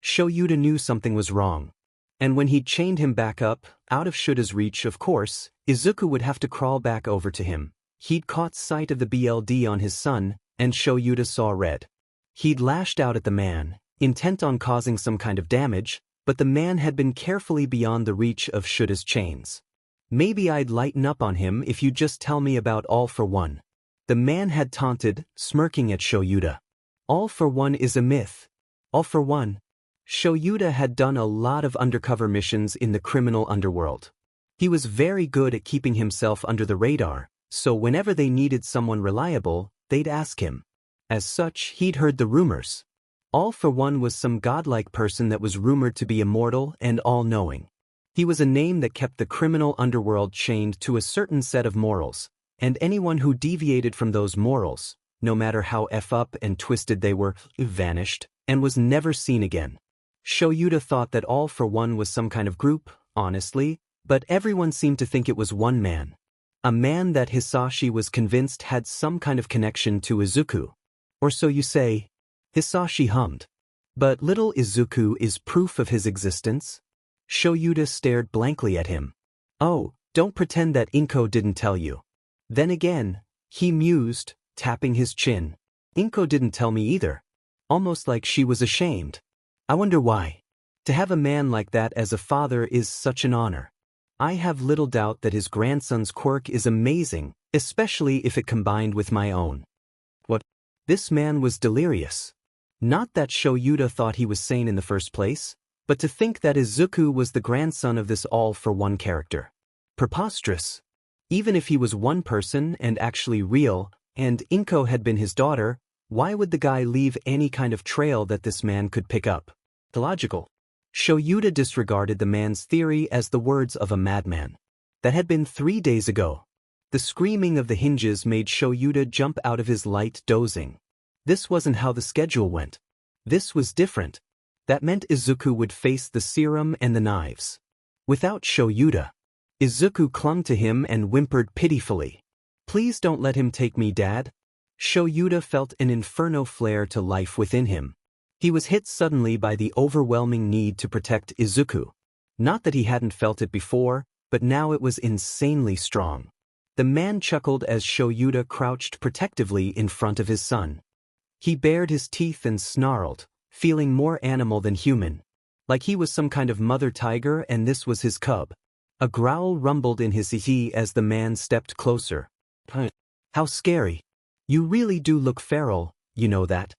Shouta knew something was wrong. And when he'd chained him back up, out of Shuta's reach of course, Izuku would have to crawl back over to him. He'd caught sight of the BLD on his son, and Shouta saw red. He'd lashed out at the man, intent on causing some kind of damage, but the man had been carefully beyond the reach of Shuta's chains. Maybe I'd lighten up on him if you'd just tell me about All for One. The man had taunted, smirking at Shouta. All for One is a myth. All for One. Shouta had done a lot of undercover missions in the criminal underworld. He was very good at keeping himself under the radar, so whenever they needed someone reliable, they'd ask him. As such, he'd heard the rumors. All for One was some godlike person that was rumored to be immortal and all-knowing. He was a name that kept the criminal underworld chained to a certain set of morals, and anyone who deviated from those morals, no matter how up and twisted they were, vanished, and was never seen again. Shouta thought that All for One was some kind of group, honestly, but everyone seemed to think it was one man. A man that Hisashi was convinced had some kind of connection to Izuku. Or so you say. Hisashi hummed. But little Izuku is proof of his existence? Shouta stared blankly at him. Oh, don't pretend that Inko didn't tell you. Then again, he mused, tapping his chin. Inko didn't tell me either. Almost like she was ashamed. I wonder why. To have a man like that as a father is such an honor. I have little doubt that his grandson's quirk is amazing, especially if it combined with my own. What? This man was delirious. Not that Shouta thought he was sane in the first place, but to think that Izuku was the grandson of this all-for-one character. Preposterous. Even if he was one person and actually real, And Inko had been his daughter. Why would the guy leave any kind of trail that this man could pick up? Illogical. Shouta disregarded the man's theory as the words of a madman. That had been 3 days ago. The screaming of the hinges made Shouta jump out of his light dozing. This wasn't how the schedule went. This was different. That meant Izuku would face the serum and the knives. Without Shouta. Izuku clung to him and whimpered pitifully. "Please don't let him take me, Dad." Shouta felt an inferno flare to life within him. He was hit suddenly by the overwhelming need to protect Izuku. Not that he hadn't felt it before, but now it was insanely strong. The man chuckled as Shouta crouched protectively in front of his son. He bared his teeth and snarled, feeling more animal than human. Like he was some kind of mother tiger and this was his cub. A growl rumbled in his ear as the man stepped closer. "How scary. You really do look feral, you know that.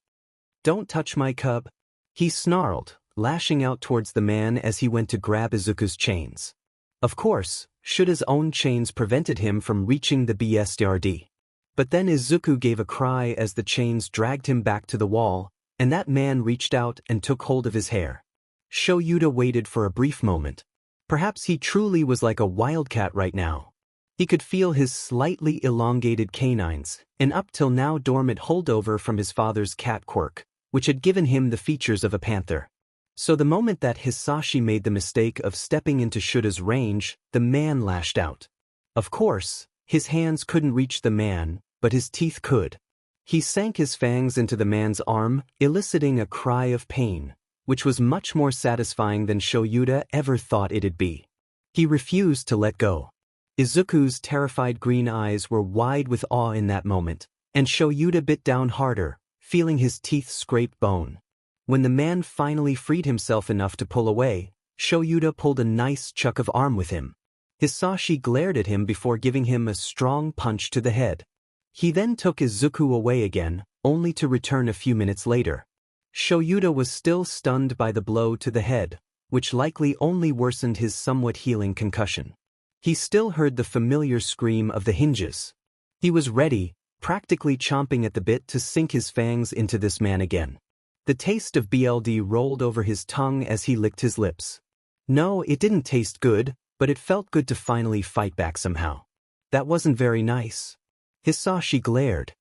Don't touch my cub," he snarled, lashing out towards the man as he went to grab Izuku's chains. Of course, Shuta's own chains prevented him from reaching the bestiardi. But then Izuku gave a cry as the chains dragged him back to the wall, and that man reached out and took hold of his hair. Shouta waited for a brief moment. Perhaps he truly was like a wildcat right now. He could feel his slightly elongated canines, an up till now dormant holdover from his father's cat quirk, which had given him the features of a panther. So the moment that Hisashi made the mistake of stepping into Shuta's range, the man lashed out. Of course, his hands couldn't reach the man, but his teeth could. He sank his fangs into the man's arm, eliciting a cry of pain, which was much more satisfying than Shouta ever thought it'd be. He refused to let go. Izuku's terrified green eyes were wide with awe in that moment, and Shouta bit down harder, feeling his teeth scrape bone. When the man finally freed himself enough to pull away, Shouta pulled a nice chuck of arm with him. Hisashi glared at him before giving him a strong punch to the head. He then took Izuku away again, only to return a few minutes later. Shouta was still stunned by the blow to the head, which likely only worsened his somewhat healing concussion. He still heard the familiar scream of the hinges. He was ready, practically chomping at the bit to sink his fangs into this man again. The taste of BLD rolled over his tongue as he licked his lips. No, it didn't taste good, but it felt good to finally fight back somehow. That wasn't very nice. Hisashi glared.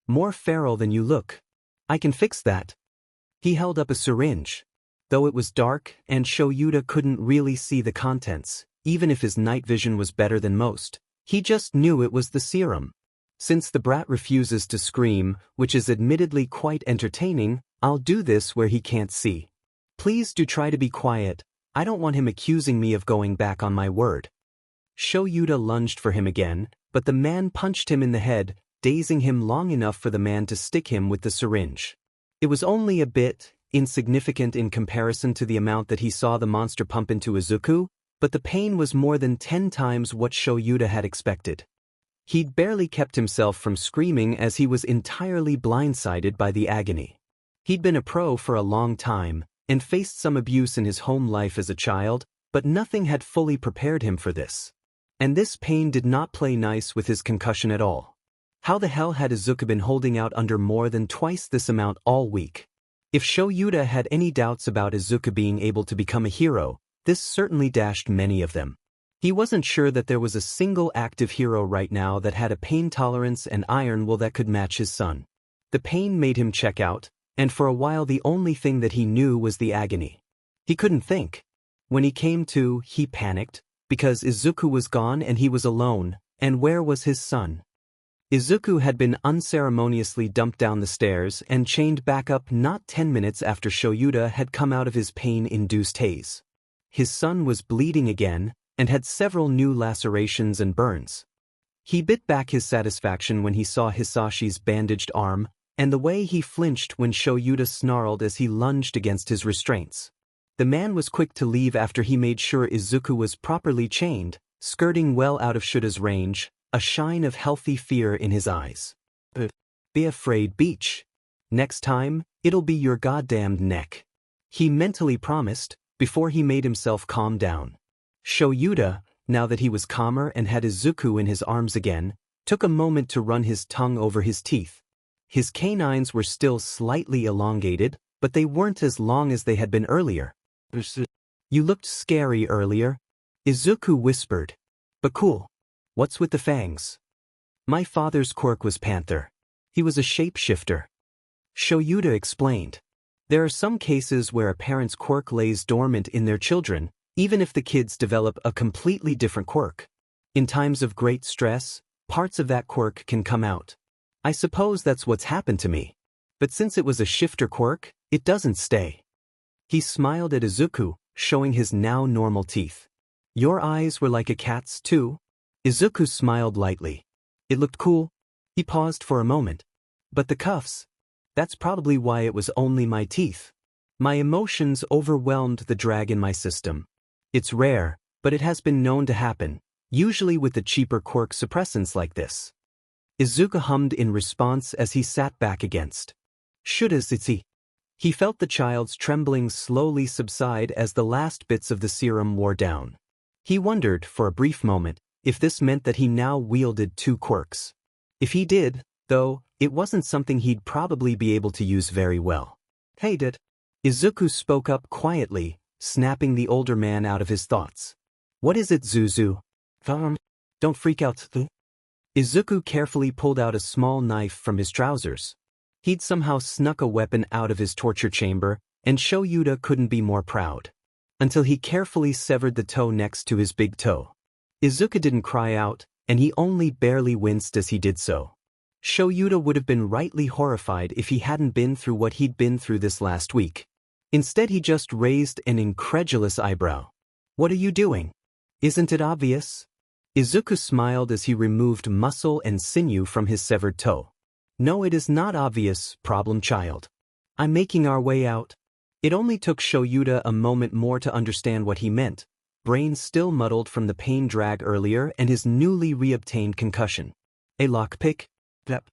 "More feral than you look. I can fix that." He held up a syringe. Though it was dark and Shouta couldn't really see the contents, even if his night vision was better than most, he just knew it was the serum. Since the brat refuses to scream, which is admittedly quite entertaining, I'll do this where he can't see. Please do try to be quiet. I don't want him accusing me of going back on my word. Shouta lunged for him again, but the man punched him in the head, dazing him long enough for the man to stick him with the syringe. It was only a bit, insignificant in comparison to the amount that he saw the monster pump into Izuku, but the pain was more than 10 times what Shouta had expected. He'd barely kept himself from screaming as he was entirely blindsided by the agony. He'd been a pro for a long time, and faced some abuse in his home life as a child, but nothing had fully prepared him for this. And this pain did not play nice with his concussion at all. How the hell had Izuku been holding out under more than twice this amount all week? If Shouta had any doubts about Izuku being able to become a hero, this certainly dashed many of them. He wasn't sure that there was a single active hero right now that had a pain tolerance and iron will that could match his son. The pain made him check out, and for a while the only thing that he knew was the agony. He couldn't think. When he came to, he panicked, because Izuku was gone and he was alone, and where was his son? Izuku had been unceremoniously dumped down the stairs and chained back up not 10 minutes after Shouta had come out of his pain-induced haze. His son was bleeding again, and had several new lacerations and burns. He bit back his satisfaction when he saw Hisashi's bandaged arm, and the way he flinched when Shouta snarled as he lunged against his restraints. The man was quick to leave after he made sure Izuku was properly chained, skirting well out of Shuta's range, a shine of healthy fear in his eyes. Be afraid, Beach. Next time, it'll be your goddamned neck. He mentally promised, before he made himself calm down. Shouta, now that he was calmer and had Izuku in his arms again, took a moment to run his tongue over his teeth. His canines were still slightly elongated, but they weren't as long as they had been earlier. You looked scary earlier, Izuku whispered. But cool. What's with the fangs? My father's quirk was Panther. He was a shapeshifter. Shouta explained. There are some cases where a parent's quirk lays dormant in their children, even if the kids develop a completely different quirk. In times of great stress, parts of that quirk can come out. I suppose that's what's happened to me. But since it was a shifter quirk, it doesn't stay. He smiled at Izuku, showing his now normal teeth. Your eyes were like a cat's too? Izuku smiled lightly. It looked cool. He paused for a moment. But the cuffs? That's probably why it was only my teeth. My emotions overwhelmed the drag in my system. It's rare, but it has been known to happen, usually with the cheaper quirk suppressants like this. Izuku hummed in response as he sat back against. Shouta. He felt the child's trembling slowly subside as the last bits of the serum wore down. He wondered, for a brief moment, if this meant that he now wielded two quirks. If he did, though, it wasn't something he'd probably be able to use very well. Hey Dad. Izuku spoke up quietly, snapping the older man out of his thoughts. What is it, Zuzu? Don't freak out. Izuku carefully pulled out a small knife from his trousers. He'd somehow snuck a weapon out of his torture chamber, and Shouta couldn't be more proud. Until he carefully severed the toe next to his big toe. Izuku didn't cry out, and he only barely winced as he did so. Shouta would have been rightly horrified if he hadn't been through what he'd been through this last week. Instead he just raised an incredulous eyebrow. What are you doing? Isn't it obvious? Izuku smiled as he removed muscle and sinew from his severed toe. No, it is not obvious, problem child. I'm making our way out. It only took Shouta a moment more to understand what he meant, brain still muddled from the pain drag earlier and his newly reobtained concussion. A lockpick? Yep.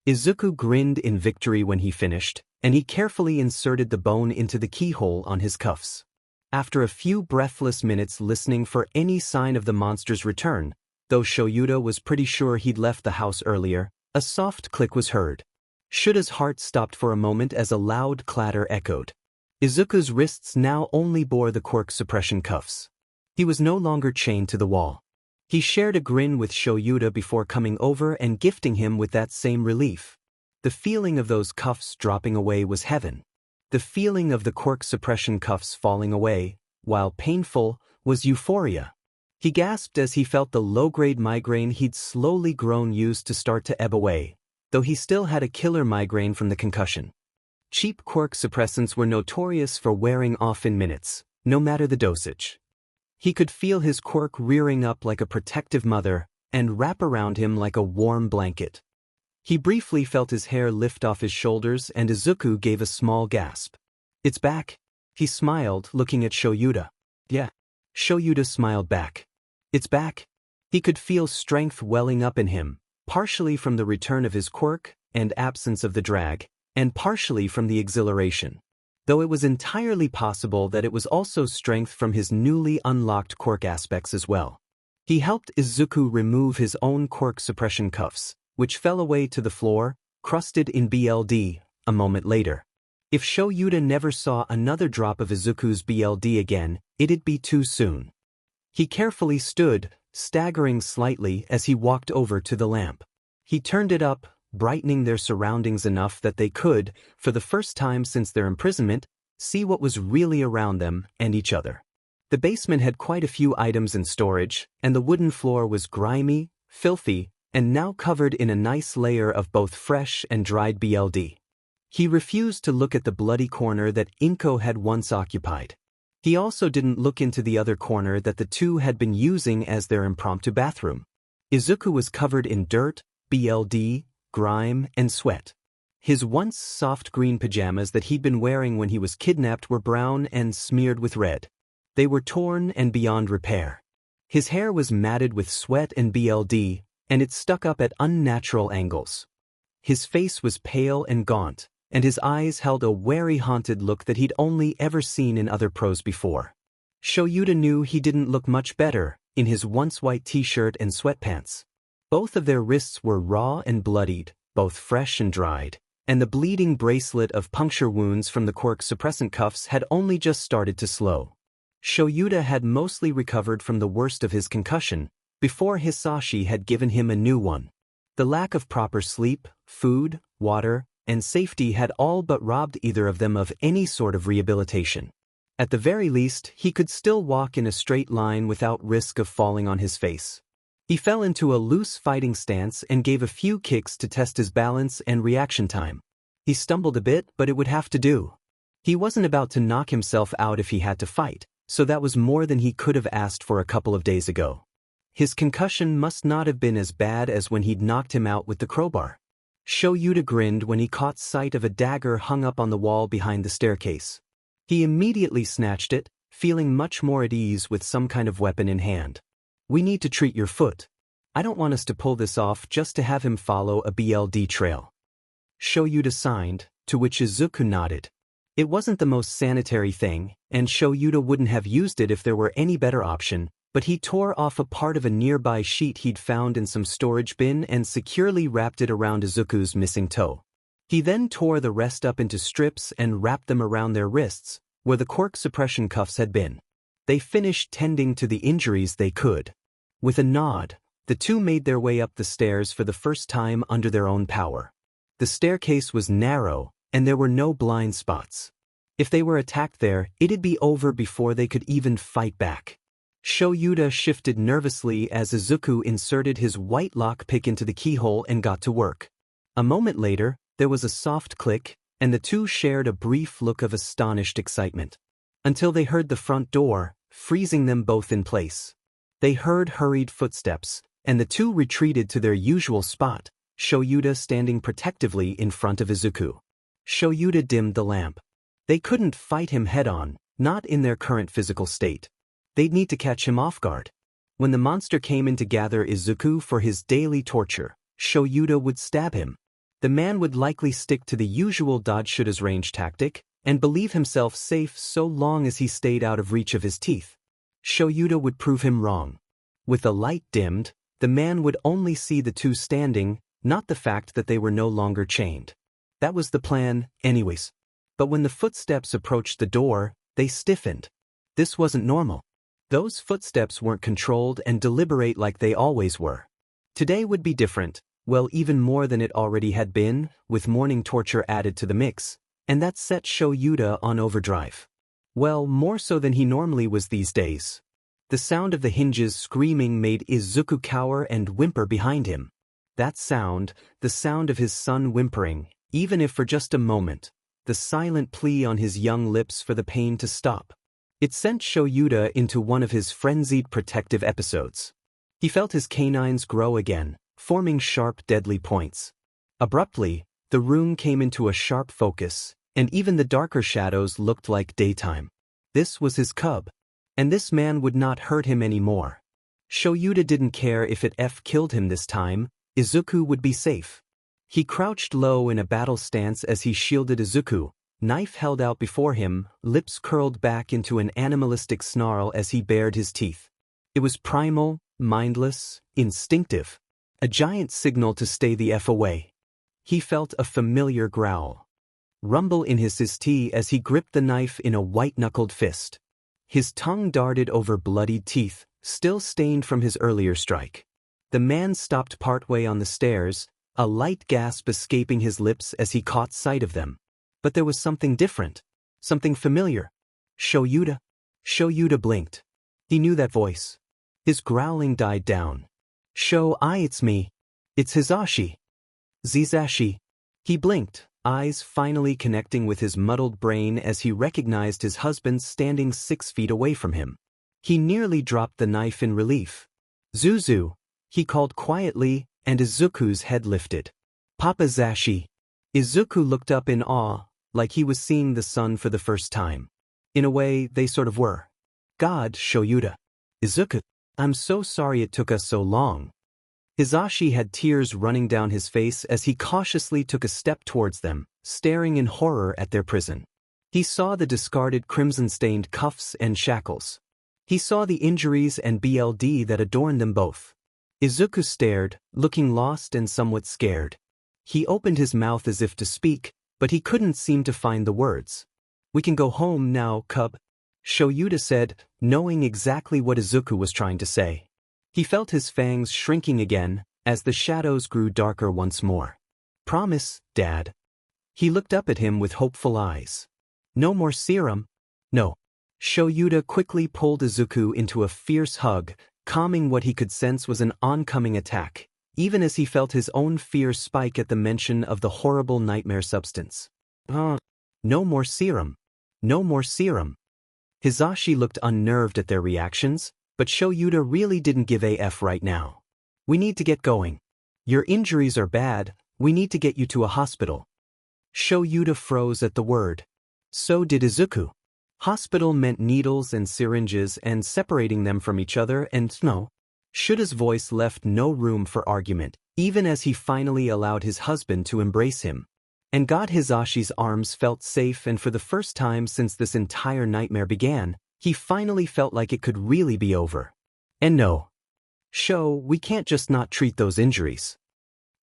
Izuku grinned in victory when he finished, and he carefully inserted the bone into the keyhole on his cuffs. After a few breathless minutes listening for any sign of the monster's return, though Shouta was pretty sure he'd left the house earlier, a soft click was heard. Shuta's heart stopped for a moment as a loud clatter echoed. Izuku's wrists now only bore the quirk suppression cuffs. He was no longer chained to the wall. He shared a grin with Shouta before coming over and gifting him with that same relief. The feeling of those cuffs dropping away was heaven. The feeling of the quirk suppression cuffs falling away, while painful, was euphoria. He gasped as he felt the low-grade migraine he'd slowly grown used to start to ebb away, though he still had a killer migraine from the concussion. Cheap quirk suppressants were notorious for wearing off in minutes, no matter the dosage. He could feel his quirk rearing up like a protective mother and wrap around him like a warm blanket. He briefly felt his hair lift off his shoulders and Izuku gave a small gasp. It's back. He smiled, looking at Shouta. Yeah. Shouta smiled back. It's back. He could feel strength welling up in him, partially from the return of his quirk and absence of the drag, and partially from the exhilaration. Though it was entirely possible that it was also strength from his newly unlocked quirk aspects as well. He helped Izuku remove his own quirk suppression cuffs, which fell away to the floor, crusted in BLD, a moment later. If Shouta never saw another drop of Izuku's BLD again, it'd be too soon. He carefully stood, staggering slightly as he walked over to the lamp. He turned it up, brightening their surroundings enough that they could, for the first time since their imprisonment, see what was really around them and each other. The basement had quite a few items in storage, and the wooden floor was grimy, filthy, and now covered in a nice layer of both fresh and dried BLD. He refused to look at the bloody corner that Inko had once occupied. He also didn't look into the other corner that the two had been using as their impromptu bathroom. Izuku was covered in dirt, BLD, grime, and sweat. His once soft green pajamas that he'd been wearing when he was kidnapped were brown and smeared with red. They were torn and beyond repair. His hair was matted with sweat and BLD, and it stuck up at unnatural angles. His face was pale and gaunt, and his eyes held a wary haunted look that he'd only ever seen in other pros before. Shouta knew he didn't look much better in his once white t-shirt and sweatpants. Both of their wrists were raw and bloodied, both fresh and dried, and the bleeding bracelet of puncture wounds from the quirk suppressant cuffs had only just started to slow. Shouta had mostly recovered from the worst of his concussion, before Hisashi had given him a new one. The lack of proper sleep, food, water, and safety had all but robbed either of them of any sort of rehabilitation. At the very least, he could still walk in a straight line without risk of falling on his face. He fell into a loose fighting stance and gave a few kicks to test his balance and reaction time. He stumbled a bit, but it would have to do. He wasn't about to knock himself out if he had to fight, so that was more than he could have asked for a couple of days ago. His concussion must not have been as bad as when he'd knocked him out with the crowbar. Shouta grinned when he caught sight of a dagger hung up on the wall behind the staircase. He immediately snatched it, feeling much more at ease with some kind of weapon in hand. "We need to treat your foot. I don't want us to pull this off just to have him follow a BLD trail." Shouta signed, to which Izuku nodded. It wasn't the most sanitary thing, and Shouta wouldn't have used it if there were any better option, but he tore off a part of a nearby sheet he'd found in some storage bin and securely wrapped it around Izuku's missing toe. He then tore the rest up into strips and wrapped them around their wrists, where the quirk suppression cuffs had been. They finished tending to the injuries they could. With a nod, the two made their way up the stairs for the first time under their own power. The staircase was narrow, and there were no blind spots. If they were attacked there, it'd be over before they could even fight back. Shouta shifted nervously as Izuku inserted his white lockpick into the keyhole and got to work. A moment later, there was a soft click, and the two shared a brief look of astonished excitement. Until they heard the front door, freezing them both in place. They heard hurried footsteps, and the two retreated to their usual spot, Shouta standing protectively in front of Izuku. Shouta dimmed the lamp. They couldn't fight him head-on, not in their current physical state. They'd need to catch him off guard. When the monster came in to gather Izuku for his daily torture, Shouta would stab him. The man would likely stick to the usual dodge Shouda's range tactic, and believe himself safe so long as he stayed out of reach of his teeth. Shouta would prove him wrong. With the light dimmed, the man would only see the two standing, not the fact that they were no longer chained. That was the plan, anyways. But when the footsteps approached the door, they stiffened. This wasn't normal. Those footsteps weren't controlled and deliberate like they always were. Today would be different, well, even more than it already had been, with morning torture added to the mix, and that set Shouta on overdrive. Well, more so than he normally was these days. The sound of the hinges screaming made Izuku cower and whimper behind him. That sound, the sound of his son whimpering, even if for just a moment, the silent plea on his young lips for the pain to stop. It sent Shouta into one of his frenzied protective episodes. He felt his canines grow again, forming sharp, deadly points. Abruptly, the room came into a sharp focus, and even the darker shadows looked like daytime. This was his cub, and this man would not hurt him anymore. Shouta didn't care if it killed him this time, Izuku would be safe. He crouched low in a battle stance as he shielded Izuku, knife held out before him, lips curled back into an animalistic snarl as he bared his teeth. It was primal, mindless, instinctive. A giant signal to stay the F away. He felt a familiar growl. Rumble in his teeth as he gripped the knife in a white-knuckled fist. His tongue darted over bloodied teeth, still stained from his earlier strike. The man stopped partway on the stairs, a light gasp escaping his lips as he caught sight of them. But there was something different, something familiar. Shouta. Shouta blinked. He knew that voice. His growling died down. It's me. It's Hisashi. Zizashi. He blinked, eyes finally connecting with his muddled brain as he recognized his husband standing 6 feet away from him. He nearly dropped the knife in relief. Zuzu, he called quietly, and Izuku's head lifted. Papa Zashi. Izuku looked up in awe, like he was seeing the sun for the first time. In a way, they sort of were. God, Shouta. Izuku. I'm so sorry it took us so long. Hisashi had tears running down his face as he cautiously took a step towards them, staring in horror at their prison. He saw the discarded crimson-stained cuffs and shackles. He saw the injuries and BLD that adorned them both. Izuku stared, looking lost and somewhat scared. He opened his mouth as if to speak, but he couldn't seem to find the words. "We can go home now, cub," Shouta said, knowing exactly what Izuku was trying to say. He felt his fangs shrinking again, as the shadows grew darker once more. "Promise, Dad." He looked up at him with hopeful eyes. "No more serum?" "No." Shouta quickly pulled Izuku into a fierce hug, calming what he could sense was an oncoming attack, even as he felt his own fear spike at the mention of the horrible nightmare substance. No more serum. No more serum." Hisashi looked unnerved at their reactions, but Shouta really didn't give a f right now. "We need to get going. Your injuries are bad, we need to get you to a hospital." Shouta froze at the word. So did Izuku. Hospital meant needles and syringes and separating them from each other, and no. Shouda's voice left no room for argument, even as he finally allowed his husband to embrace him. And God, Hisashi's arms felt safe, and for the first time since this entire nightmare began, he finally felt like it could really be over. "And no. We can't just not treat those injuries."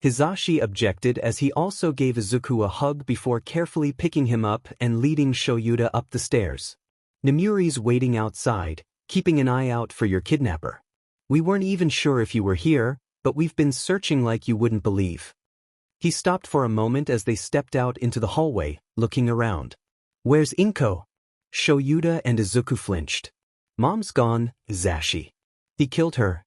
Hisashi objected as he also gave Izuku a hug before carefully picking him up and leading Shouta up the stairs. "Nemuri's waiting outside, keeping an eye out for your kidnapper. We weren't even sure if you were here, but we've been searching like you wouldn't believe." He stopped for a moment as they stepped out into the hallway, looking around. "Where's Inko?" Shouta and Izuku flinched. "Mom's gone, Zashi. He killed her."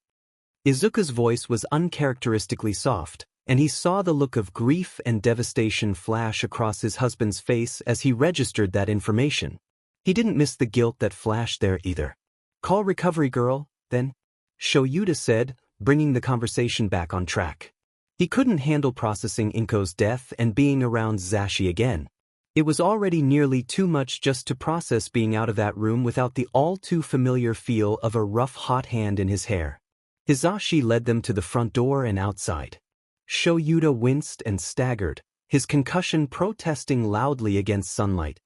Izuku's voice was uncharacteristically soft, and he saw the look of grief and devastation flash across his husband's face as he registered that information. He didn't miss the guilt that flashed there either. "Call recovery girl, then," Shouta said, bringing the conversation back on track. He couldn't handle processing Inko's death and being around Zashi again. It was already nearly too much just to process being out of that room without the all-too-familiar feel of a rough hot hand in his hair. Hisashi led them to the front door and outside. Shouta winced and staggered, his concussion protesting loudly against sunlight.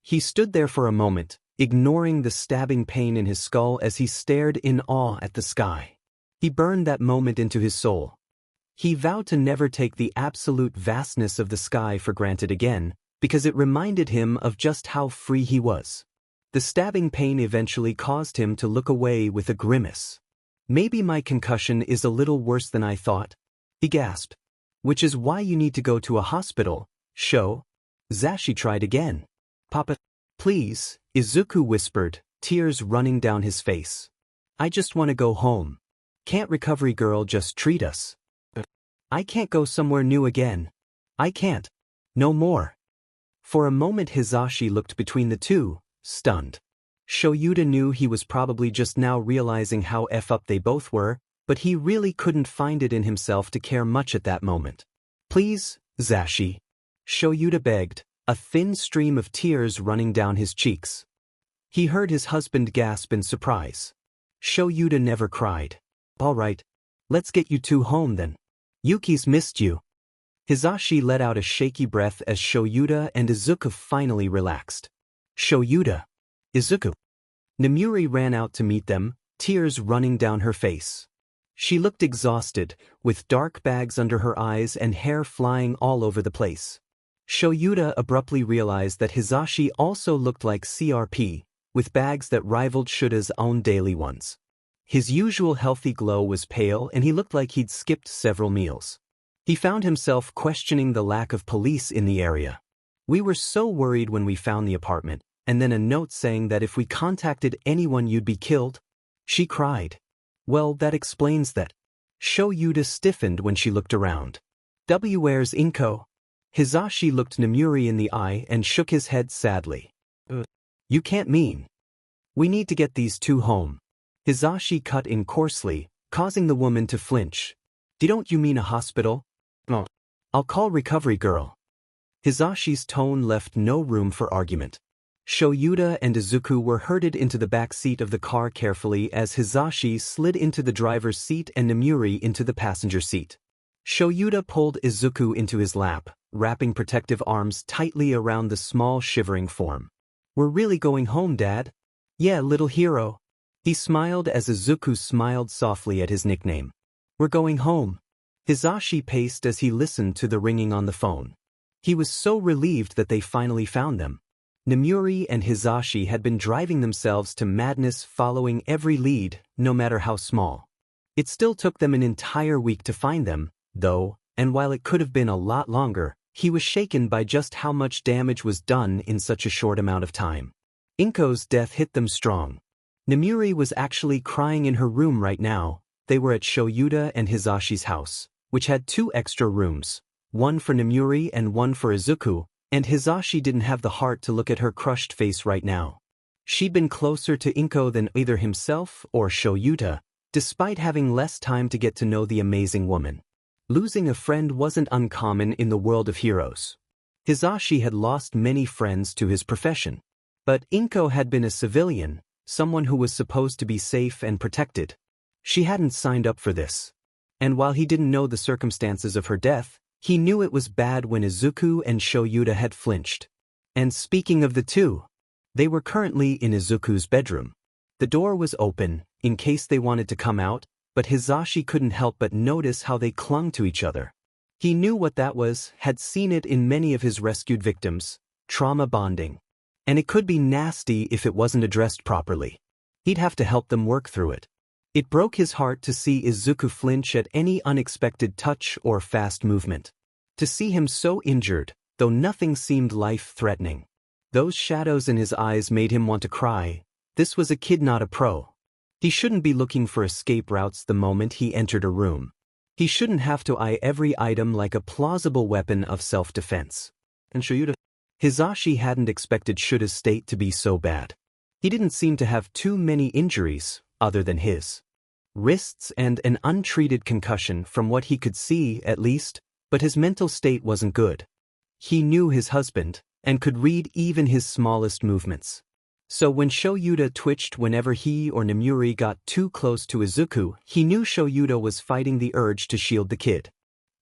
He stood there for a moment, ignoring the stabbing pain in his skull as he stared in awe at the sky. He burned that moment into his soul. He vowed to never take the absolute vastness of the sky for granted again, because it reminded him of just how free he was. The stabbing pain eventually caused him to look away with a grimace. "Maybe my concussion is a little worse than I thought," he gasped. "Which is why you need to go to a hospital, Zashi tried again. "Papa, please," Izuku whispered, tears running down his face. "I just want to go home. Can't recovery girl just treat us? I can't go somewhere new again. I can't. No more." For a moment Hisashi looked between the two, stunned. Shouta knew he was probably just now realizing how f up they both were, but he really couldn't find it in himself to care much at that moment. "Please, Zashi," Shouta begged, a thin stream of tears running down his cheeks. He heard his husband gasp in surprise. Shouta never cried. "All right. Let's get you two home then. Yuki's missed you." Hisashi let out a shaky breath as Shouta and Izuku finally relaxed. "Shouta. Izuku." Nemuri ran out to meet them, tears running down her face. She looked exhausted, with dark bags under her eyes and hair flying all over the place. Shouta abruptly realized that Hisashi also looked like CRP, with bags that rivaled Shouda's own daily ones. His usual healthy glow was pale and he looked like he'd skipped several meals. He found himself questioning the lack of police in the area. "We were so worried when we found the apartment, and then a note saying that if we contacted anyone you'd be killed," she cried. "Well, that explains that." Shouta stiffened when she looked around. "Where's Inko?" Hisashi looked Nemuri in the eye and shook his head sadly. "You can't mean. We need to get these two home." Hisashi cut in coarsely, causing the woman to flinch. Don't you mean a hospital?" "No. I'll call recovery girl." Hisashi's tone left no room for argument. Shouta and Izuku were herded into the back seat of the car carefully as Hisashi slid into the driver's seat and Nemuri into the passenger seat. Shouta pulled Izuku into his lap, wrapping protective arms tightly around the small shivering form. "We're really going home, Dad?" "Yeah, little hero." He smiled as Izuku smiled softly at his nickname. We're going home. Hizashi paced as he listened to the ringing on the phone. He was so relieved that they finally found them. Nemuri and Hizashi had been driving themselves to madness, following every lead, no matter how small. It still took them an entire week to find them, though, and while it could have been a lot longer, he was shaken by just how much damage was done in such a short amount of time. Inko's death hit them strong. Nemuri was actually crying in her room right now. They were at Shouta and Hizashi's house, which had 2 extra rooms, one for Nemuri and one for Izuku, and Hizashi didn't have the heart to look at her crushed face right now. She'd been closer to Inko than either himself or Shouta, despite having less time to get to know the amazing woman. Losing a friend wasn't uncommon in the world of heroes. Hizashi had lost many friends to his profession. But Inko had been a civilian, someone who was supposed to be safe and protected. She hadn't signed up for this. And while he didn't know the circumstances of her death, he knew it was bad when Izuku and Shouta had flinched. And speaking of the two, they were currently in Izuku's bedroom. The door was open, in case they wanted to come out, but Hizashi couldn't help but notice how they clung to each other. He knew what that was, had seen it in many of his rescued victims, trauma bonding. And it could be nasty if it wasn't addressed properly. He'd have to help them work through it. It broke his heart to see Izuku flinch at any unexpected touch or fast movement. To see him so injured, though nothing seemed life-threatening. Those shadows in his eyes made him want to cry. This was a kid, not a pro. He shouldn't be looking for escape routes the moment he entered a room. He shouldn't have to eye every item like a plausible weapon of self-defense. And Shouta, Hizashi hadn't expected Shouda's state to be so bad. He didn't seem to have too many injuries, other than his wrists and an untreated concussion from what he could see, at least, but his mental state wasn't good. He knew his husband, and could read even his smallest movements. So when Shouta twitched whenever he or Nemuri got too close to Izuku, he knew Shouta was fighting the urge to shield the kid.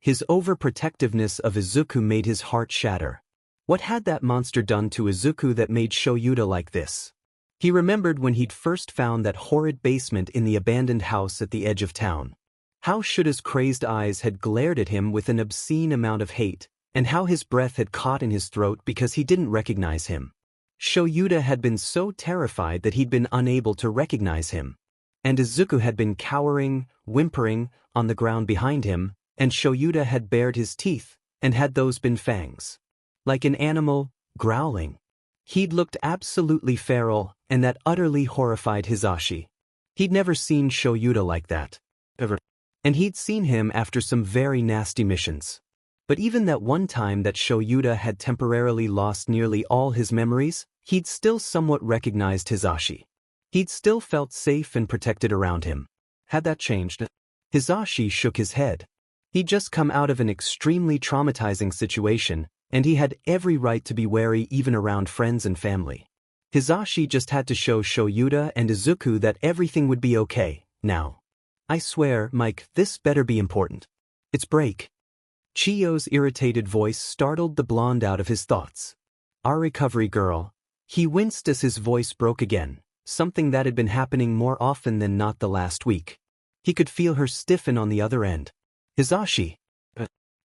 His overprotectiveness of Izuku made his heart shatter. What had that monster done to Izuku that made Shouta like this? He remembered when he'd first found that horrid basement in the abandoned house at the edge of town. How Shouda's crazed eyes had glared at him with an obscene amount of hate, and how his breath had caught in his throat because he didn't recognize him. Shouta had been so terrified that he'd been unable to recognize him. And Izuku had been cowering, whimpering, on the ground behind him, and Shouta had bared his teeth, and had those been fangs. Like an animal, growling. He'd looked absolutely feral, and that utterly horrified Hizashi. He'd never seen Shouta like that. Ever. And he'd seen him after some very nasty missions. But even that one time that Shouta had temporarily lost nearly all his memories, he'd still somewhat recognized Hizashi. He'd still felt safe and protected around him. Had that changed? Hizashi shook his head. He'd just come out of an extremely traumatizing situation, and he had every right to be wary even around friends and family. Hizashi just had to show Shouta and Izuku that everything would be okay, now. I swear, Mike, this better be important. It's break. Chiyo's irritated voice startled the blonde out of his thoughts. Our recovery girl. He winced as his voice broke again, something that had been happening more often than not the last week. He could feel her stiffen on the other end. Hizashi.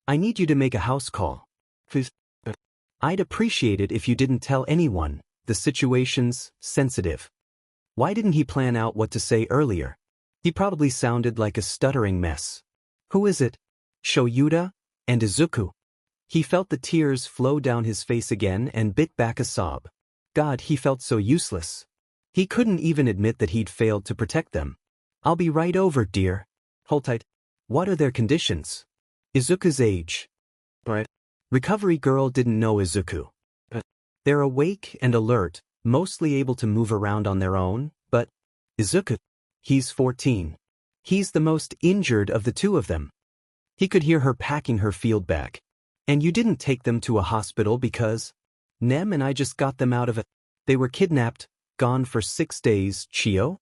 I need you to make a house call. I'd appreciate it if you didn't tell anyone. The situation's sensitive. Why didn't he plan out what to say earlier? He probably sounded like a stuttering mess. Who is it? Shouta and Izuku. He felt the tears flow down his face again and bit back a sob. God, he felt so useless. He couldn't even admit that he'd failed to protect them. I'll be right over, dear. Hold tight. What are their conditions? Izuku's age. Right. Recovery girl didn't know Izuku. They're awake and alert, mostly able to move around on their own, but Izuku, he's 14. He's the most injured of the two of them. He could hear her packing her field bag. And you didn't take them to a hospital because Nem and I just got them out of it. They were kidnapped, gone for 6 days, Chiyo?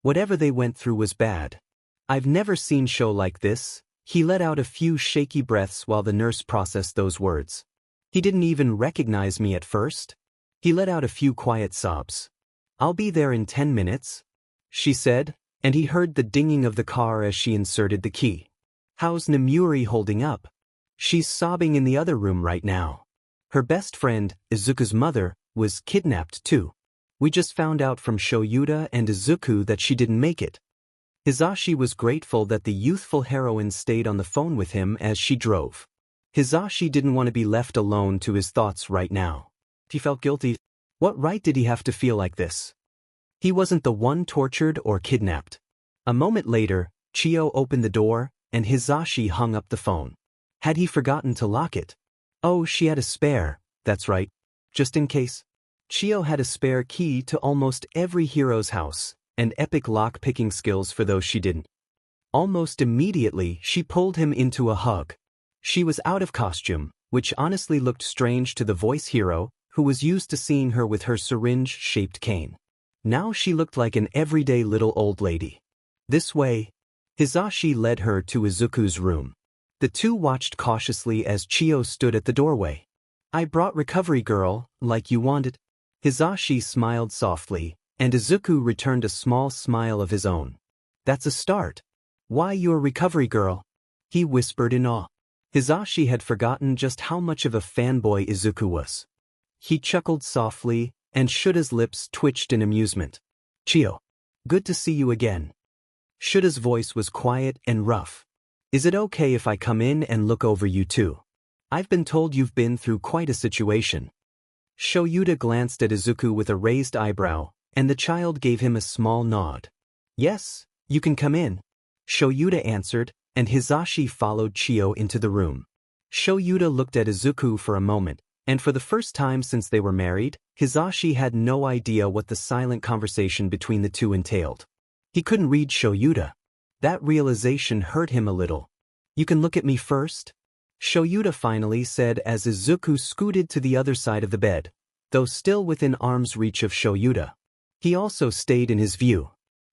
Whatever they went through was bad. I've never seen show like this. He let out a few shaky breaths while the nurse processed those words. He didn't even recognize me at first. He let out a few quiet sobs. I'll be there in 10 minutes, she said, and he heard the dinging of the car as she inserted the key. How's Nemuri holding up? She's sobbing in the other room right now. Her best friend, Izuku's mother, was kidnapped too. We just found out from Shouta and Izuku that she didn't make it. Hisashi was grateful that the youthful heroine stayed on the phone with him as she drove. Hisashi didn't want to be left alone to his thoughts right now. He felt guilty. What right did he have to feel like this? He wasn't the one tortured or kidnapped. A moment later, Chiyo opened the door, and Hisashi hung up the phone. Had he forgotten to lock it? Oh, she had a spare, that's right. Just in case. Chiyo had a spare key to almost every hero's house, and epic lock-picking skills for those she didn't. Almost immediately, she pulled him into a hug. She was out of costume, which honestly looked strange to the voice hero, who was used to seeing her with her syringe-shaped cane. Now she looked like an everyday little old lady. This way. Hisashi led her to Izuku's room. The two watched cautiously as Chiyo stood at the doorway. I brought recovery girl, like you wanted. Hisashi smiled softly, and Izuku returned a small smile of his own. That's a start. Why your recovery girl? He whispered in awe. Hisashi had forgotten just how much of a fanboy Izuku was. He chuckled softly, and Shuta's lips twitched in amusement. Chiyo. Good to see you again. Shuta's voice was quiet and rough. Is it okay if I come in and look over you too? I've been told you've been through quite a situation. Shouta glanced at Izuku with a raised eyebrow, and the child gave him a small nod. Yes, you can come in. Shouta answered, and Hisashi followed Chiyo into the room. Shouta looked at Izuku for a moment, and for the first time since they were married, Hisashi had no idea what the silent conversation between the two entailed. He couldn't read Shouta. That realization hurt him a little. You can look at me first? Shouta finally said as Izuku scooted to the other side of the bed, though still within arm's reach of Shouta. He also stayed in his view.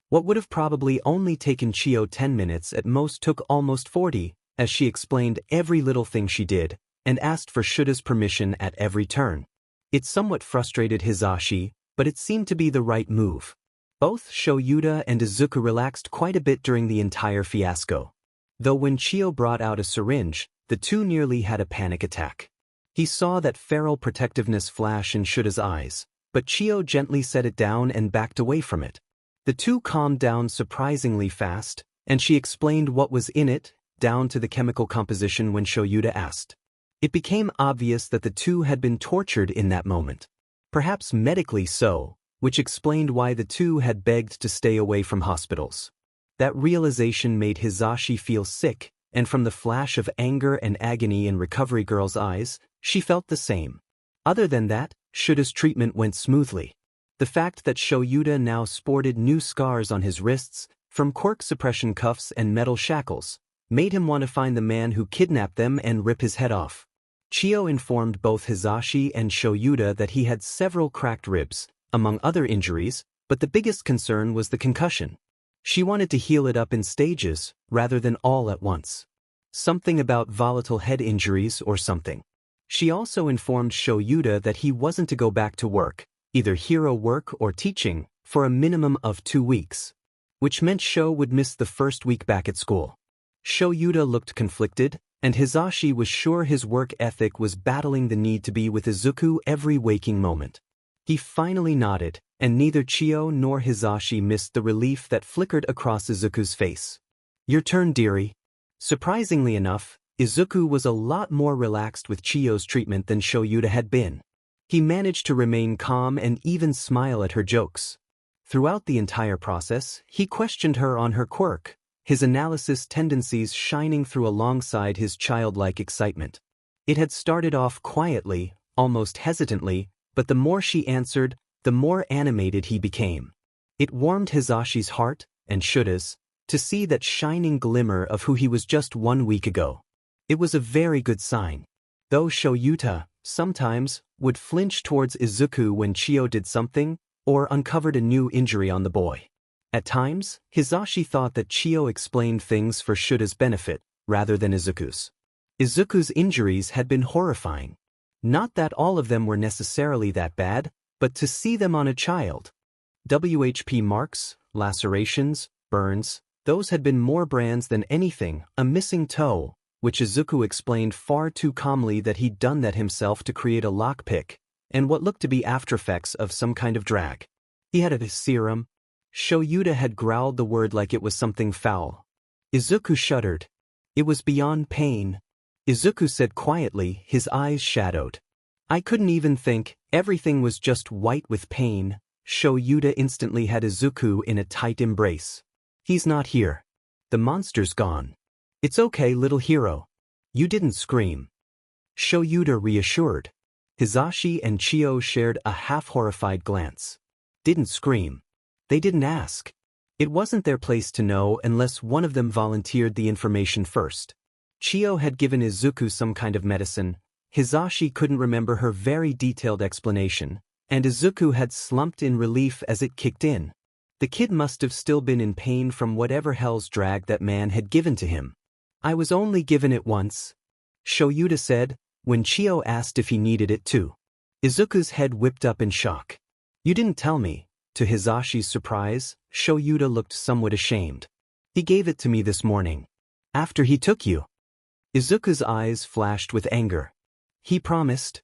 What would have probably only taken Chiyo 10 minutes at most took almost 40, as she explained every little thing she did, and asked for Shuta's permission at every turn. It somewhat frustrated Hisashi, but it seemed to be the right move. Both Shouta and Izuku relaxed quite a bit during the entire fiasco. Though when Chiyo brought out a syringe, the two nearly had a panic attack. He saw that feral protectiveness flash in Shuta's eyes, but Chiyo gently set it down and backed away from it. The two calmed down surprisingly fast, and she explained what was in it, down to the chemical composition when Shouta asked. It became obvious that the two had been tortured in that moment. Perhaps medically so, which explained why the two had begged to stay away from hospitals. That realization made Hisashi feel sick, and from the flash of anger and agony in Recovery Girl's eyes, she felt the same. Other than that, Shuta's treatment went smoothly. The fact that Shouta now sported new scars on his wrists, from quirk suppression cuffs and metal shackles, made him want to find the man who kidnapped them and rip his head off. Chiyo informed both Hisashi and Shouta that he had several cracked ribs, among other injuries, but the biggest concern was the concussion. She wanted to heal it up in stages, rather than all at once. Something about volatile head injuries or something. She also informed Shouta that he wasn't to go back to work, either hero work or teaching, for a minimum of 2 weeks. Which meant Sho would miss the first week back at school. Shouta looked conflicted, and Hisashi was sure his work ethic was battling the need to be with Izuku every waking moment. He finally nodded, and neither Chiyo nor Hisashi missed the relief that flickered across Izuku's face. Your turn, dearie. Surprisingly enough, Izuku was a lot more relaxed with Chiyo's treatment than Shouta had been. He managed to remain calm and even smile at her jokes. Throughout the entire process, he questioned her on her quirk, his analysis tendencies shining through alongside his childlike excitement. It had started off quietly, almost hesitantly, but the more she answered, the more animated he became. It warmed Hisashi's heart, and Shuta's, to see that shining glimmer of who he was just 1 week ago. It was a very good sign. Though Shouta, sometimes, would flinch towards Izuku when Chiyo did something, or uncovered a new injury on the boy. At times, Hisashi thought that Chiyo explained things for Shuta's benefit, rather than Izuku's. Izuku's injuries had been horrifying. Not that all of them were necessarily that bad, but to see them on a child. WHP marks, lacerations, burns, those had been more brands than anything, a missing toe, which Izuku explained far too calmly that he'd done that himself to create a lockpick, and what looked to be aftereffects of some kind of drag. He had a serum. Shouta had growled the word like it was something foul. Izuku shuddered. It was beyond pain. Izuku said quietly, his eyes shadowed. I couldn't even think, everything was just white with pain. Shouta instantly had Izuku in a tight embrace. He's not here. The monster's gone. It's okay, little hero. You didn't scream. Shouta reassured. Hisashi and Chio shared a half-horrified glance. Didn't scream. They didn't ask. It wasn't their place to know unless one of them volunteered the information first. Chio had given Izuku some kind of medicine. Hisashi couldn't remember her very detailed explanation, and Izuku had slumped in relief as it kicked in. The kid must have still been in pain from whatever hell's drag that man had given to him. I was only given it once, Shouta said, when Chio asked if he needed it too. Izuku's head whipped up in shock. You didn't tell me. To Hisashi's surprise, Shouta looked somewhat ashamed. He gave it to me this morning. After he took you. Izuku's eyes flashed with anger. He promised.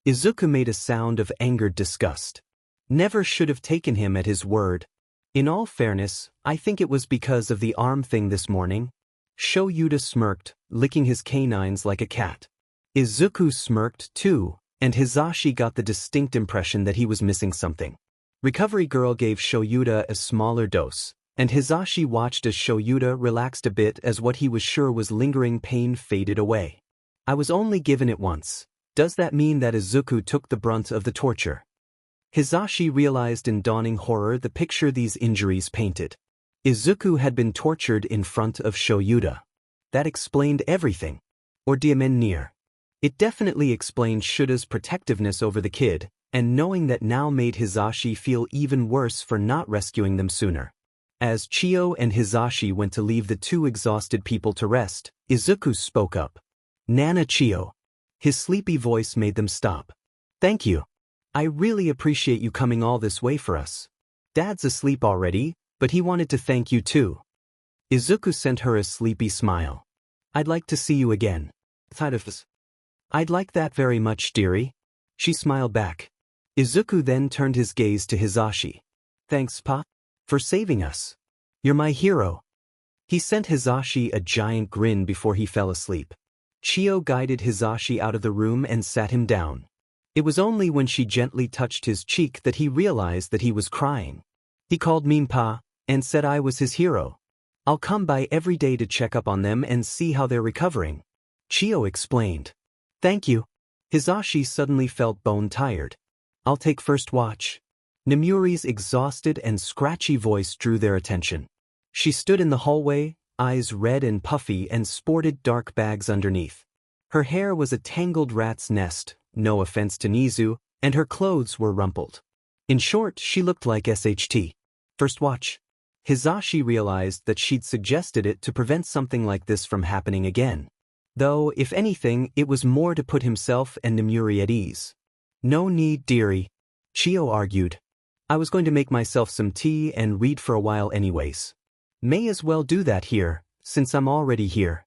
Izuku made a sound of angered disgust. Never should have taken him at his word. In all fairness, I think it was because of the arm thing this morning. Shouta smirked, licking his canines like a cat. Izuku smirked too, and Hisashi got the distinct impression that he was missing something. Recovery Girl gave Shouta a smaller dose, and Hisashi watched as Shouta relaxed a bit as what he was sure was lingering pain faded away. I was only given it once. Does that mean that Izuku took the brunt of the torture? Hisashi realized in dawning horror the picture these injuries painted. Izuku had been tortured in front of Shouta. That explained everything. Or Diamenneer. It definitely explained Shuta's protectiveness over the kid, and knowing that now made Hisashi feel even worse for not rescuing them sooner. As Chio and Hisashi went to leave the two exhausted people to rest, Izuku spoke up. Nana Chio. His sleepy voice made them stop. Thank you. I really appreciate you coming all this way for us. Dad's asleep already, but he wanted to thank you too. Izuku sent her a sleepy smile. I'd like to see you again. I'd like that very much, dearie. She smiled back. Izuku then turned his gaze to Hisashi. Thanks, Pa, for saving us. You're my hero. He sent Hisashi a giant grin before he fell asleep. Chio guided Hisashi out of the room and sat him down. It was only when she gently touched his cheek that he realized that he was crying. He called me Pa, and said I was his hero. I'll come by every day to check up on them and see how they're recovering. Chio explained. Thank you. Hisashi suddenly felt bone-tired. I'll take first watch. Nemuri's exhausted and scratchy voice drew their attention. She stood in the hallway, eyes red and puffy, and sported dark bags underneath. Her hair was a tangled rat's nest, no offense to Nizu, and her clothes were rumpled. In short, she looked like SHT. First watch. Hisashi realized that she'd suggested it to prevent something like this from happening again. Though, if anything, it was more to put himself and Nemuri at ease. No need, dearie. Chio argued. I was going to make myself some tea and read for a while anyways. May as well do that here, since I'm already here.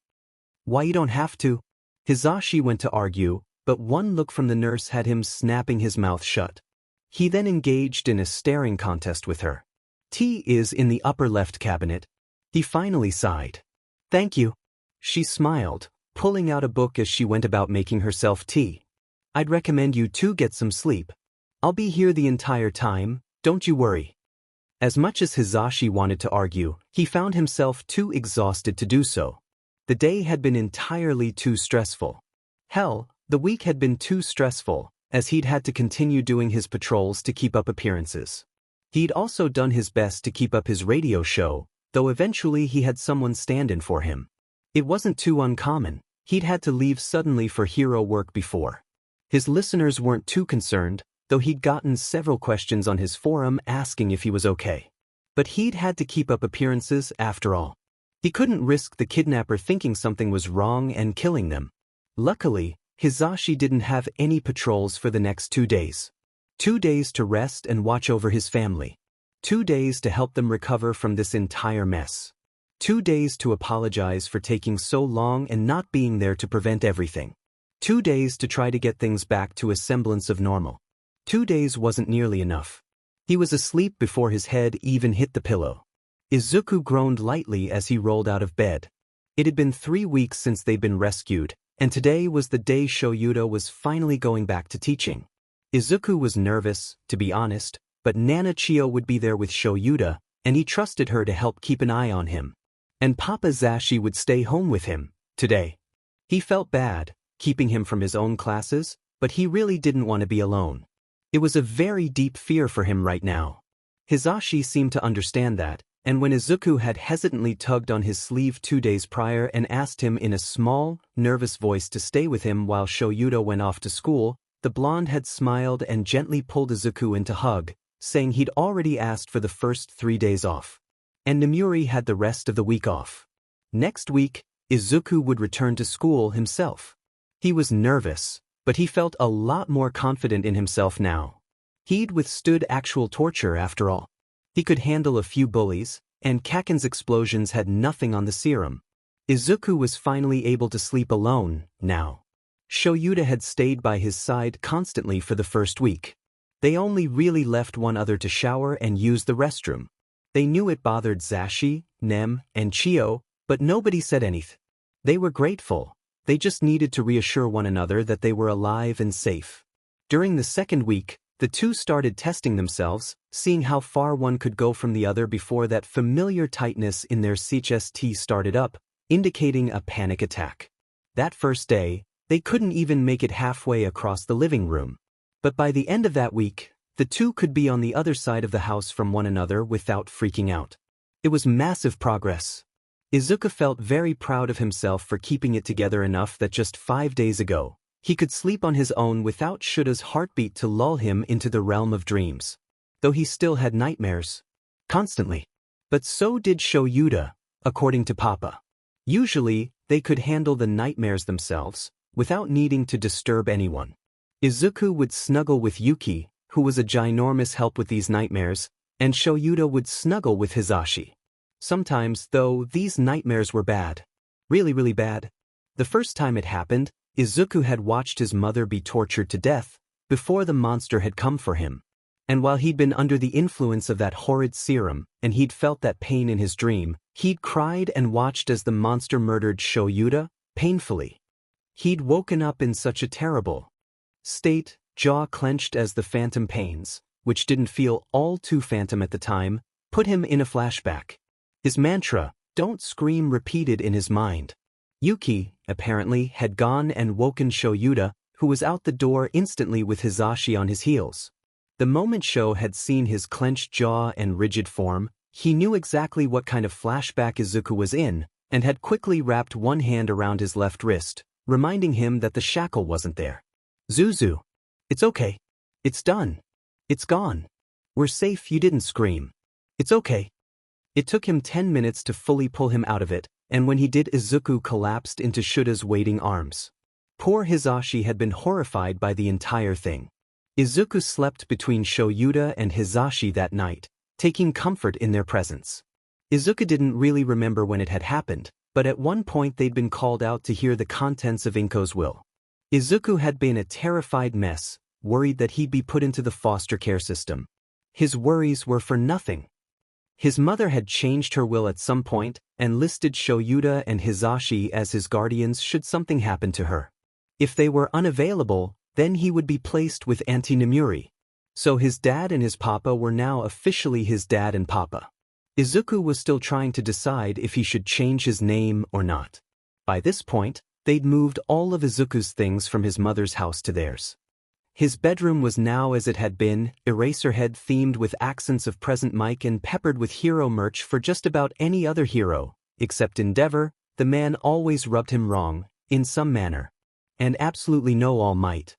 Why, you don't have to. Hisashi went to argue, but one look from the nurse had him snapping his mouth shut. He then engaged in a staring contest with her. Tea is in the upper left cabinet. He finally sighed. Thank you. She smiled, pulling out a book as she went about making herself tea. I'd recommend you two get some sleep. I'll be here the entire time, don't you worry. As much as Hisashi wanted to argue, he found himself too exhausted to do so. The day had been entirely too stressful. Hell, the week had been too stressful, as he'd had to continue doing his patrols to keep up appearances. He'd also done his best to keep up his radio show, though eventually he had someone stand in for him. It wasn't too uncommon. He'd had to leave suddenly for hero work before. His listeners weren't too concerned, though he'd gotten several questions on his forum asking if he was okay. But he'd had to keep up appearances after all. He couldn't risk the kidnapper thinking something was wrong and killing them. Luckily, Hisashi didn't have any patrols for the next 2 days. 2 days to rest and watch over his family. 2 days to help them recover from this entire mess. 2 days to apologize for taking so long and not being there to prevent everything. 2 days to try to get things back to a semblance of normal. 2 days wasn't nearly enough. He was asleep before his head even hit the pillow. Izuku groaned lightly as he rolled out of bed. It had been 3 weeks since they'd been rescued, and today was the day Shouta was finally going back to teaching. Izuku was nervous, to be honest, but Nana Chio would be there with Shouta, and he trusted her to help keep an eye on him. And Papa Zashi would stay home with him, today. He felt bad, keeping him from his own classes, but he really didn't want to be alone. It was a very deep fear for him right now. Hizashi seemed to understand that, and when Izuku had hesitantly tugged on his sleeve 2 days prior and asked him in a small, nervous voice to stay with him while Shouta went off to school, the blonde had smiled and gently pulled Izuku into hug, saying he'd already asked for the first 3 days off. And Nemuri had the rest of the week off. Next week, Izuku would return to school himself. He was nervous, but he felt a lot more confident in himself now. He'd withstood actual torture after all. He could handle a few bullies, and Kacchan's explosions had nothing on the serum. Izuku was finally able to sleep alone, now. Shouta had stayed by his side constantly for the first week. They only really left one other to shower and use the restroom. They knew it bothered Zashi, Nem, and Chio, but nobody said anything. They were grateful. They just needed to reassure one another that they were alive and safe. During the second week, the two started testing themselves, seeing how far one could go from the other before that familiar tightness in their chest started up, indicating a panic attack. That first day, they couldn't even make it halfway across the living room. But by the end of that week, the two could be on the other side of the house from one another without freaking out. It was massive progress. Izuku felt very proud of himself for keeping it together enough that just 5 days ago, he could sleep on his own without Shuta's heartbeat to lull him into the realm of dreams. Though he still had nightmares. Constantly. But so did Shouta, according to Papa. Usually, they could handle the nightmares themselves, without needing to disturb anyone. Izuku would snuggle with Yuki, who was a ginormous help with these nightmares, and Shouta would snuggle with Hizashi. Sometimes, though, these nightmares were bad. Really, really bad. The first time it happened, Izuku had watched his mother be tortured to death, before the monster had come for him. And while he'd been under the influence of that horrid serum, and he'd felt that pain in his dream, he'd cried and watched as the monster murdered Shouta, painfully. He'd woken up in such a terrible state, jaw clenched as the phantom pains, which didn't feel all too phantom at the time, put him in a flashback. His mantra, "Don't scream," repeated in his mind. Yuki, apparently, had gone and woken Shouta, who was out the door instantly with Hizashi on his heels. The moment Sho had seen his clenched jaw and rigid form, he knew exactly what kind of flashback Izuku was in, and had quickly wrapped one hand around his left wrist, reminding him that the shackle wasn't there. "Zuzu. It's okay. It's done. It's gone. We're safe, you didn't scream. It's okay." It took him 10 minutes to fully pull him out of it, and when he did, Izuku collapsed into Shuta's waiting arms. Poor Hizashi had been horrified by the entire thing. Izuku slept between Shouta and Hizashi that night, taking comfort in their presence. Izuku didn't really remember when it had happened, but at one point they'd been called out to hear the contents of Inko's will. Izuku had been a terrified mess, worried that he'd be put into the foster care system. His worries were for nothing. His mother had changed her will at some point and listed Shouta and Hizashi as his guardians should something happen to her. If they were unavailable, then he would be placed with Auntie Nemuri. So his dad and his papa were now officially his dad and papa. Izuku was still trying to decide if he should change his name or not. By this point, they'd moved all of Izuku's things from his mother's house to theirs. His bedroom was now as it had been, Eraserhead themed with accents of present Mike and peppered with hero merch for just about any other hero, except Endeavor. The man always rubbed him wrong, in some manner. And absolutely no All Might.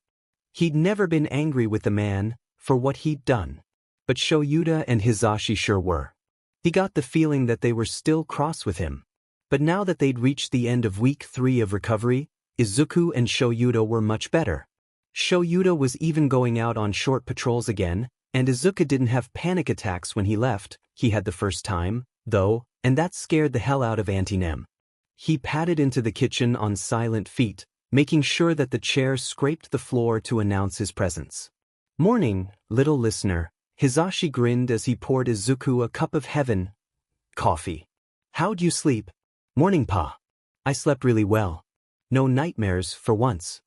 He'd never been angry with the man, for what he'd done. But Shouta and Hizashi sure were. He got the feeling that they were still cross with him. But now that they'd reached the end of week 3 of recovery, Izuku and Shouta were much better. Shouta was even going out on short patrols again, And Izuku didn't have panic attacks when he left. He had the first time, though, and that scared the hell out of Auntie Nem. He padded into the kitchen on silent feet, making sure that the chair scraped the floor to announce his presence. "Morning, little listener," Hizashi grinned as he poured Izuku a cup of heaven coffee. "How'd you sleep?" "Morning, Pa. I slept really well. No nightmares for once."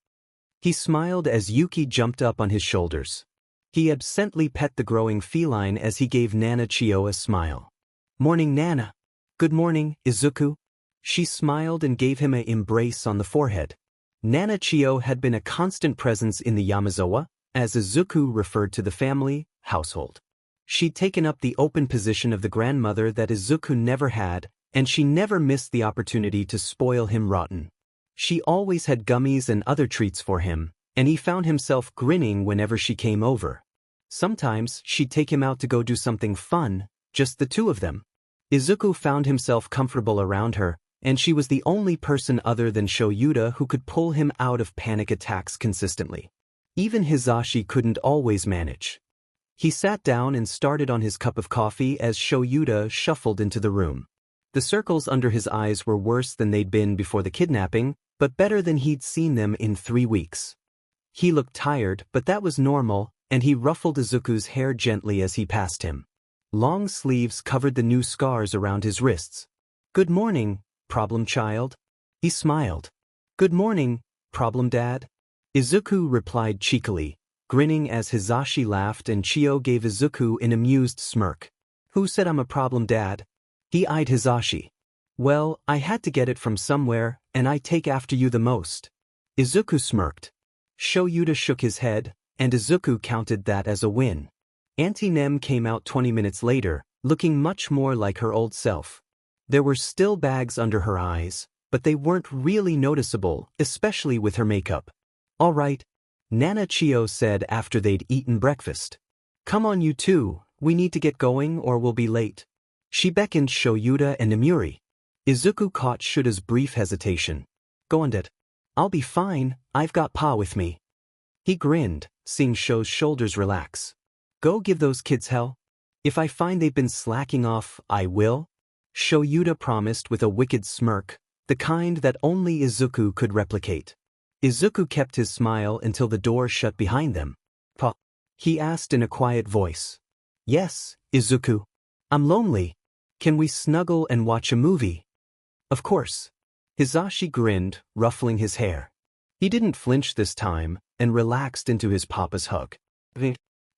He smiled as Yuki jumped up on his shoulders. He absently pet the growing feline as he gave Nana Chio a smile. "Morning, Nana." "Good morning, Izuku." She smiled and gave him an embrace on the forehead. Nana Chio had been a constant presence in the Yamazawa, as Izuku referred to the family, household. She'd taken up the open position of the grandmother that Izuku never had, and she never missed the opportunity to spoil him rotten. She always had gummies and other treats for him, and he found himself grinning whenever she came over. Sometimes she'd take him out to go do something fun, just the two of them. Izuku found himself comfortable around her, and she was the only person other than Shouta who could pull him out of panic attacks consistently. Even Hizashi couldn't always manage. He sat down and started on his cup of coffee as Shouta shuffled into the room. The circles under his eyes were worse than they'd been before the kidnapping, but better than he'd seen them in 3 weeks. He looked tired, but that was normal, and he ruffled Izuku's hair gently as he passed him. Long sleeves covered the new scars around his wrists. "Good morning, problem child." He smiled. "Good morning, problem dad." Izuku replied cheekily, grinning as Hizashi laughed and Chio gave Izuku an amused smirk. "Who said I'm a problem dad?" He eyed Hizashi. "Well, I had to get it from somewhere, and I take after you the most." Izuku smirked. Shouta shook his head, and Izuku counted that as a win. Auntie Nem came out 20 minutes later, looking much more like her old self. There were still bags under her eyes, but they weren't really noticeable, especially with her makeup. "All right," Nana Chio said after they'd eaten breakfast. "Come on you two, we need to get going or we'll be late." She beckoned Shouta and Nemuri. Izuku caught Shuta's brief hesitation. "Go on it. I'll be fine, I've got Pa with me." He grinned, seeing Shou's shoulders relax. "Go give those kids hell. If I find they've been slacking off, I will." Shouta promised with a wicked smirk, the kind that only Izuku could replicate. Izuku kept his smile until the door shut behind them. "Pa?" he asked in a quiet voice. "Yes, Izuku. I'm lonely. Can we snuggle and watch a movie?" "Of course." Hizashi grinned, ruffling his hair. He didn't flinch this time, and relaxed into his papa's hug.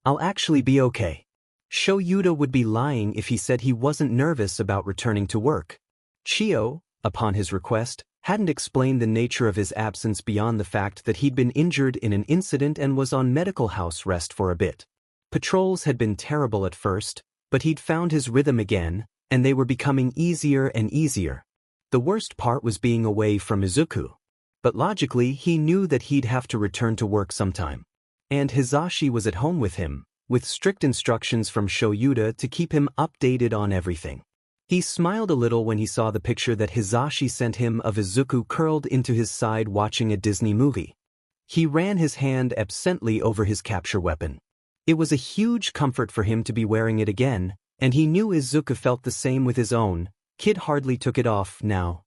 "I'll actually be okay." Shouta would be lying if he said he wasn't nervous about returning to work. Chio, upon his request, hadn't explained the nature of his absence beyond the fact that he'd been injured in an incident and was on medical house rest for a bit. Patrols had been terrible at first, but he'd found his rhythm again, and they were becoming easier and easier. The worst part was being away from Izuku. But logically, he knew that he'd have to return to work sometime. And Hizashi was at home with him, with strict instructions from Shouta to keep him updated on everything. He smiled a little when he saw the picture that Hizashi sent him of Izuku curled into his side watching a Disney movie. He ran his hand absently over his capture weapon. It was a huge comfort for him to be wearing it again, and he knew Izuku felt the same with his own. Kid hardly took it off now.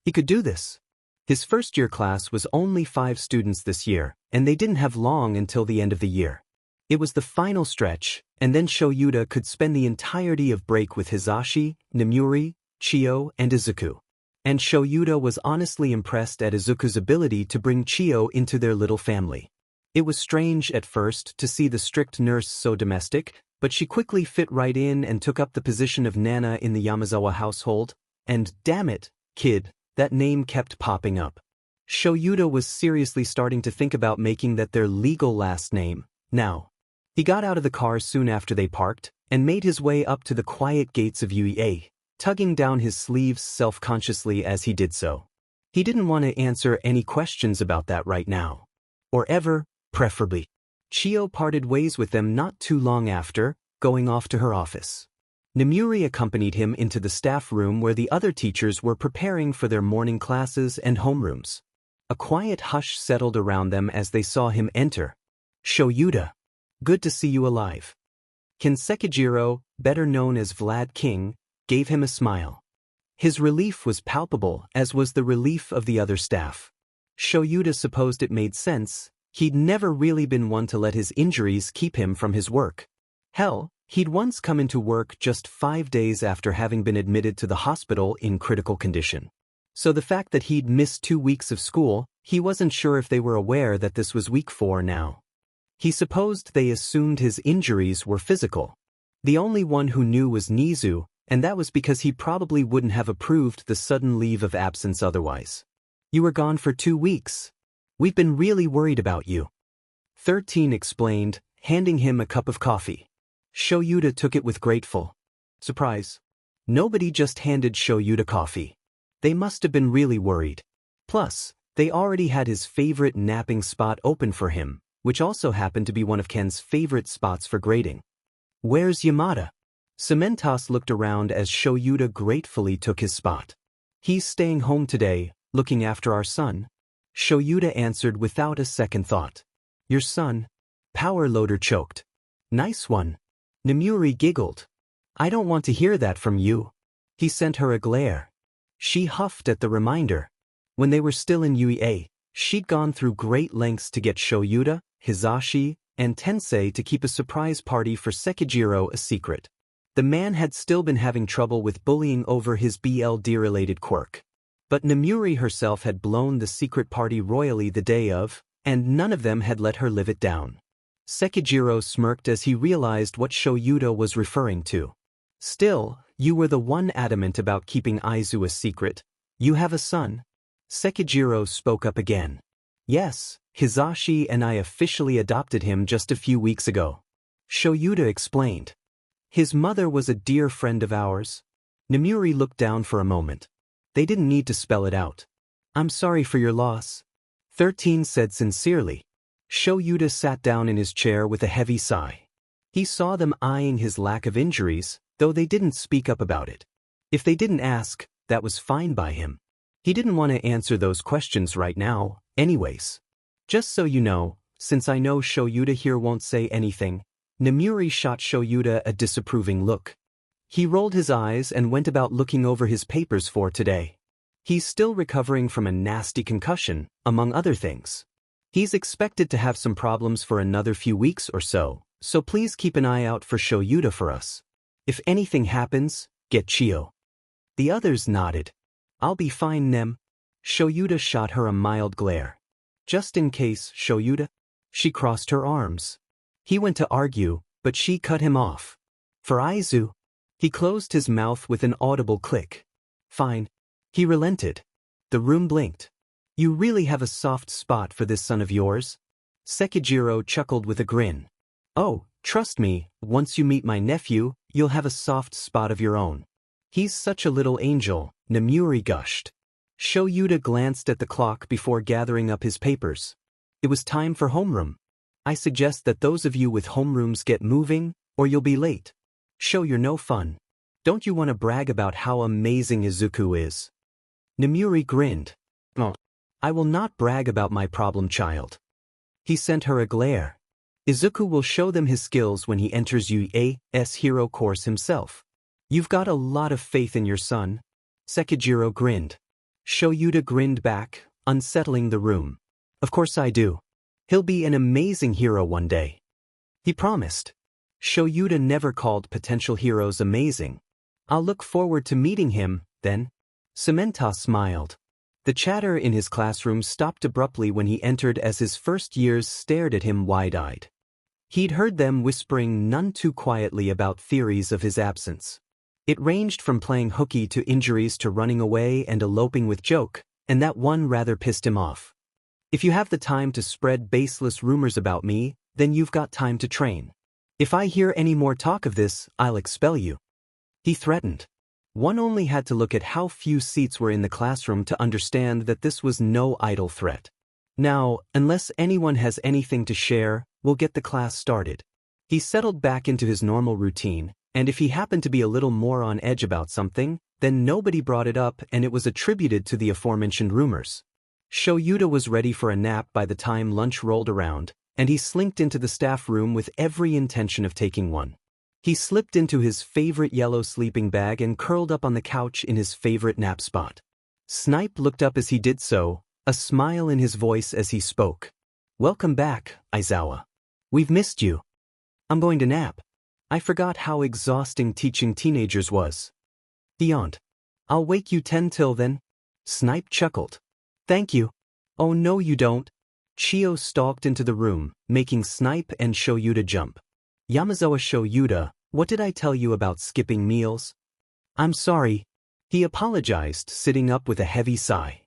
He could do this. His first-year class was only 5 students this year, and they didn't have long until the end of the year. It was the final stretch, and then Shouta could spend the entirety of break with Hizashi, Nemuri, Chio, and Izuku. And Shouta was honestly impressed at Izuku's ability to bring Chio into their little family. It was strange at first to see the strict nurse so domestic, but she quickly fit right in and took up the position of Nana in the Yamazawa household, and damn it, kid, that name kept popping up. Shouta was seriously starting to think about making that their legal last name, now. He got out of the car soon after they parked, and made his way up to the quiet gates of UEA, tugging down his sleeves self-consciously as he did so. He didn't want to answer any questions about that right now. Or ever, preferably. Chio parted ways with them not too long after, going off to her office. Nemuri accompanied him into the staff room where the other teachers were preparing for their morning classes and homerooms. A quiet hush settled around them as they saw him enter. "Shouta. Good to see you alive." Ken Sekijiro, better known as Vlad King, gave him a smile. His relief was palpable, as was the relief of the other staff. Shouta supposed it made sense. He'd never really been one to let his injuries keep him from his work. Hell, he'd once come into work just 5 days after having been admitted to the hospital in critical condition. So the fact that he'd missed 2 weeks of school, he wasn't sure if they were aware that this was week 4 now. He supposed they assumed his injuries were physical. The only one who knew was Nizu, and that was because he probably wouldn't have approved the sudden leave of absence otherwise. You were gone for 2 weeks. We've been really worried about you. 13 explained, handing him a cup of coffee. Shouta took it with grateful surprise. Nobody just handed Shouta coffee. They must have been really worried. Plus, they already had his favorite napping spot open for him, which also happened to be one of Ken's favorite spots for grading. Where's Yamada? Cementos looked around as Shouta gratefully took his spot. He's staying home today, looking after our son. Shouta answered without a second thought. Your son? Power Loader choked. Nice one. Nemuri giggled. I don't want to hear that from you. He sent her a glare. She huffed at the reminder. When they were still in UEA, she'd gone through great lengths to get Shouta, Hizashi, and Tensei to keep a surprise party for Sekijiro a secret. The man had still been having trouble with bullying over his BLD-related quirk. But Nemuri herself had blown the secret party royally the day of, and none of them had let her live it down. Sekijiro smirked as he realized what Shouta was referring to. Still, you were the one adamant about keeping Aizu a secret. You have a son? Sekijiro spoke up again. Yes, Hizashi and I officially adopted him just a few weeks ago. Shouta explained. His mother was a dear friend of ours. Nemuri looked down for a moment. They didn't need to spell it out. I'm sorry for your loss. 13 said sincerely. Shouta sat down in his chair with a heavy sigh. He saw them eyeing his lack of injuries, though they didn't speak up about it. If they didn't ask, that was fine by him. He didn't want to answer those questions right now, anyways. Just so you know, since I know Shouta here won't say anything, Nemuri shot Shouta a disapproving look. He rolled his eyes and went about looking over his papers for today. He's still recovering from a nasty concussion, among other things. He's expected to have some problems for another few weeks or so please keep an eye out for Shouta for us. If anything happens, get Chio. The others nodded. I'll be fine, Nem. Shouta shot her a mild glare. Just in case, Shouta. She crossed her arms. He went to argue, but she cut him off. For Aizu. He closed his mouth with an audible click. Fine. He relented. The room blinked. You really have a soft spot for this son of yours? Sekijiro chuckled with a grin. Oh, trust me, once you meet my nephew, you'll have a soft spot of your own. He's such a little angel, Nemuri gushed. Shouta glanced at the clock before gathering up his papers. It was time for homeroom. I suggest that those of you with homerooms get moving, or you'll be late. Show you're no fun. Don't you want to brag about how amazing Izuku is? Nemuri grinned. Oh. I will not brag about my problem child. He sent her a glare. Izuku will show them his skills when he enters UA's hero course himself. You've got a lot of faith in your son. Sekijiro grinned. Shouta grinned back, unsettling the room. Of course I do. He'll be an amazing hero one day. He promised. Shouta never called potential heroes amazing. I'll look forward to meeting him, then. Cementos smiled. The chatter in his classroom stopped abruptly when he entered as his first years stared at him wide-eyed. He'd heard them whispering none too quietly about theories of his absence. It ranged from playing hooky to injuries to running away and eloping with joke, and that one rather pissed him off. If you have the time to spread baseless rumors about me, then you've got time to train. If I hear any more talk of this, I'll expel you. He threatened. One only had to look at how few seats were in the classroom to understand that this was no idle threat. Now, unless anyone has anything to share, we'll get the class started. He settled back into his normal routine, and if he happened to be a little more on edge about something, then nobody brought it up and it was attributed to the aforementioned rumors. Shouta was ready for a nap by the time lunch rolled around, and he slinked into the staff room with every intention of taking one. He slipped into his favorite yellow sleeping bag and curled up on the couch in his favorite nap spot. Snipe looked up as he did so, a smile in his voice as he spoke. "Welcome back, Aizawa. We've missed you." "I'm going to nap. I forgot how exhausting teaching teenagers was." "Beyond. I'll wake you 10 till then." Snipe chuckled. "Thank you." "Oh no you don't." Chio stalked into the room, making Snipe and Shouta jump. "Yamazawa Shouta, what did I tell you about skipping meals?" "I'm sorry." He apologized, sitting up with a heavy sigh.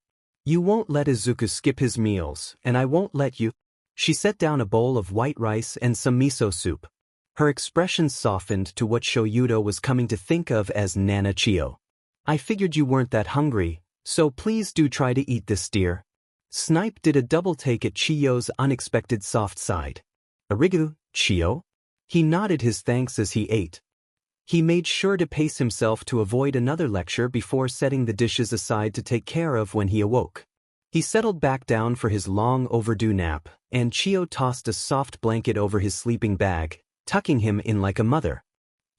"You won't let Izuku skip his meals, and I won't let you." She set down a bowl of white rice and some miso soup. Her expression softened to what Shouta was coming to think of as Nana Chio. "I figured you weren't that hungry, so please do try to eat this, dear." Snipe did a double take at Chio's unexpected soft side. "Arigato, Chio?" He nodded his thanks as he ate. He made sure to pace himself to avoid another lecture before setting the dishes aside to take care of when he awoke. He settled back down for his long overdue nap, and Chio tossed a soft blanket over his sleeping bag, tucking him in like a mother.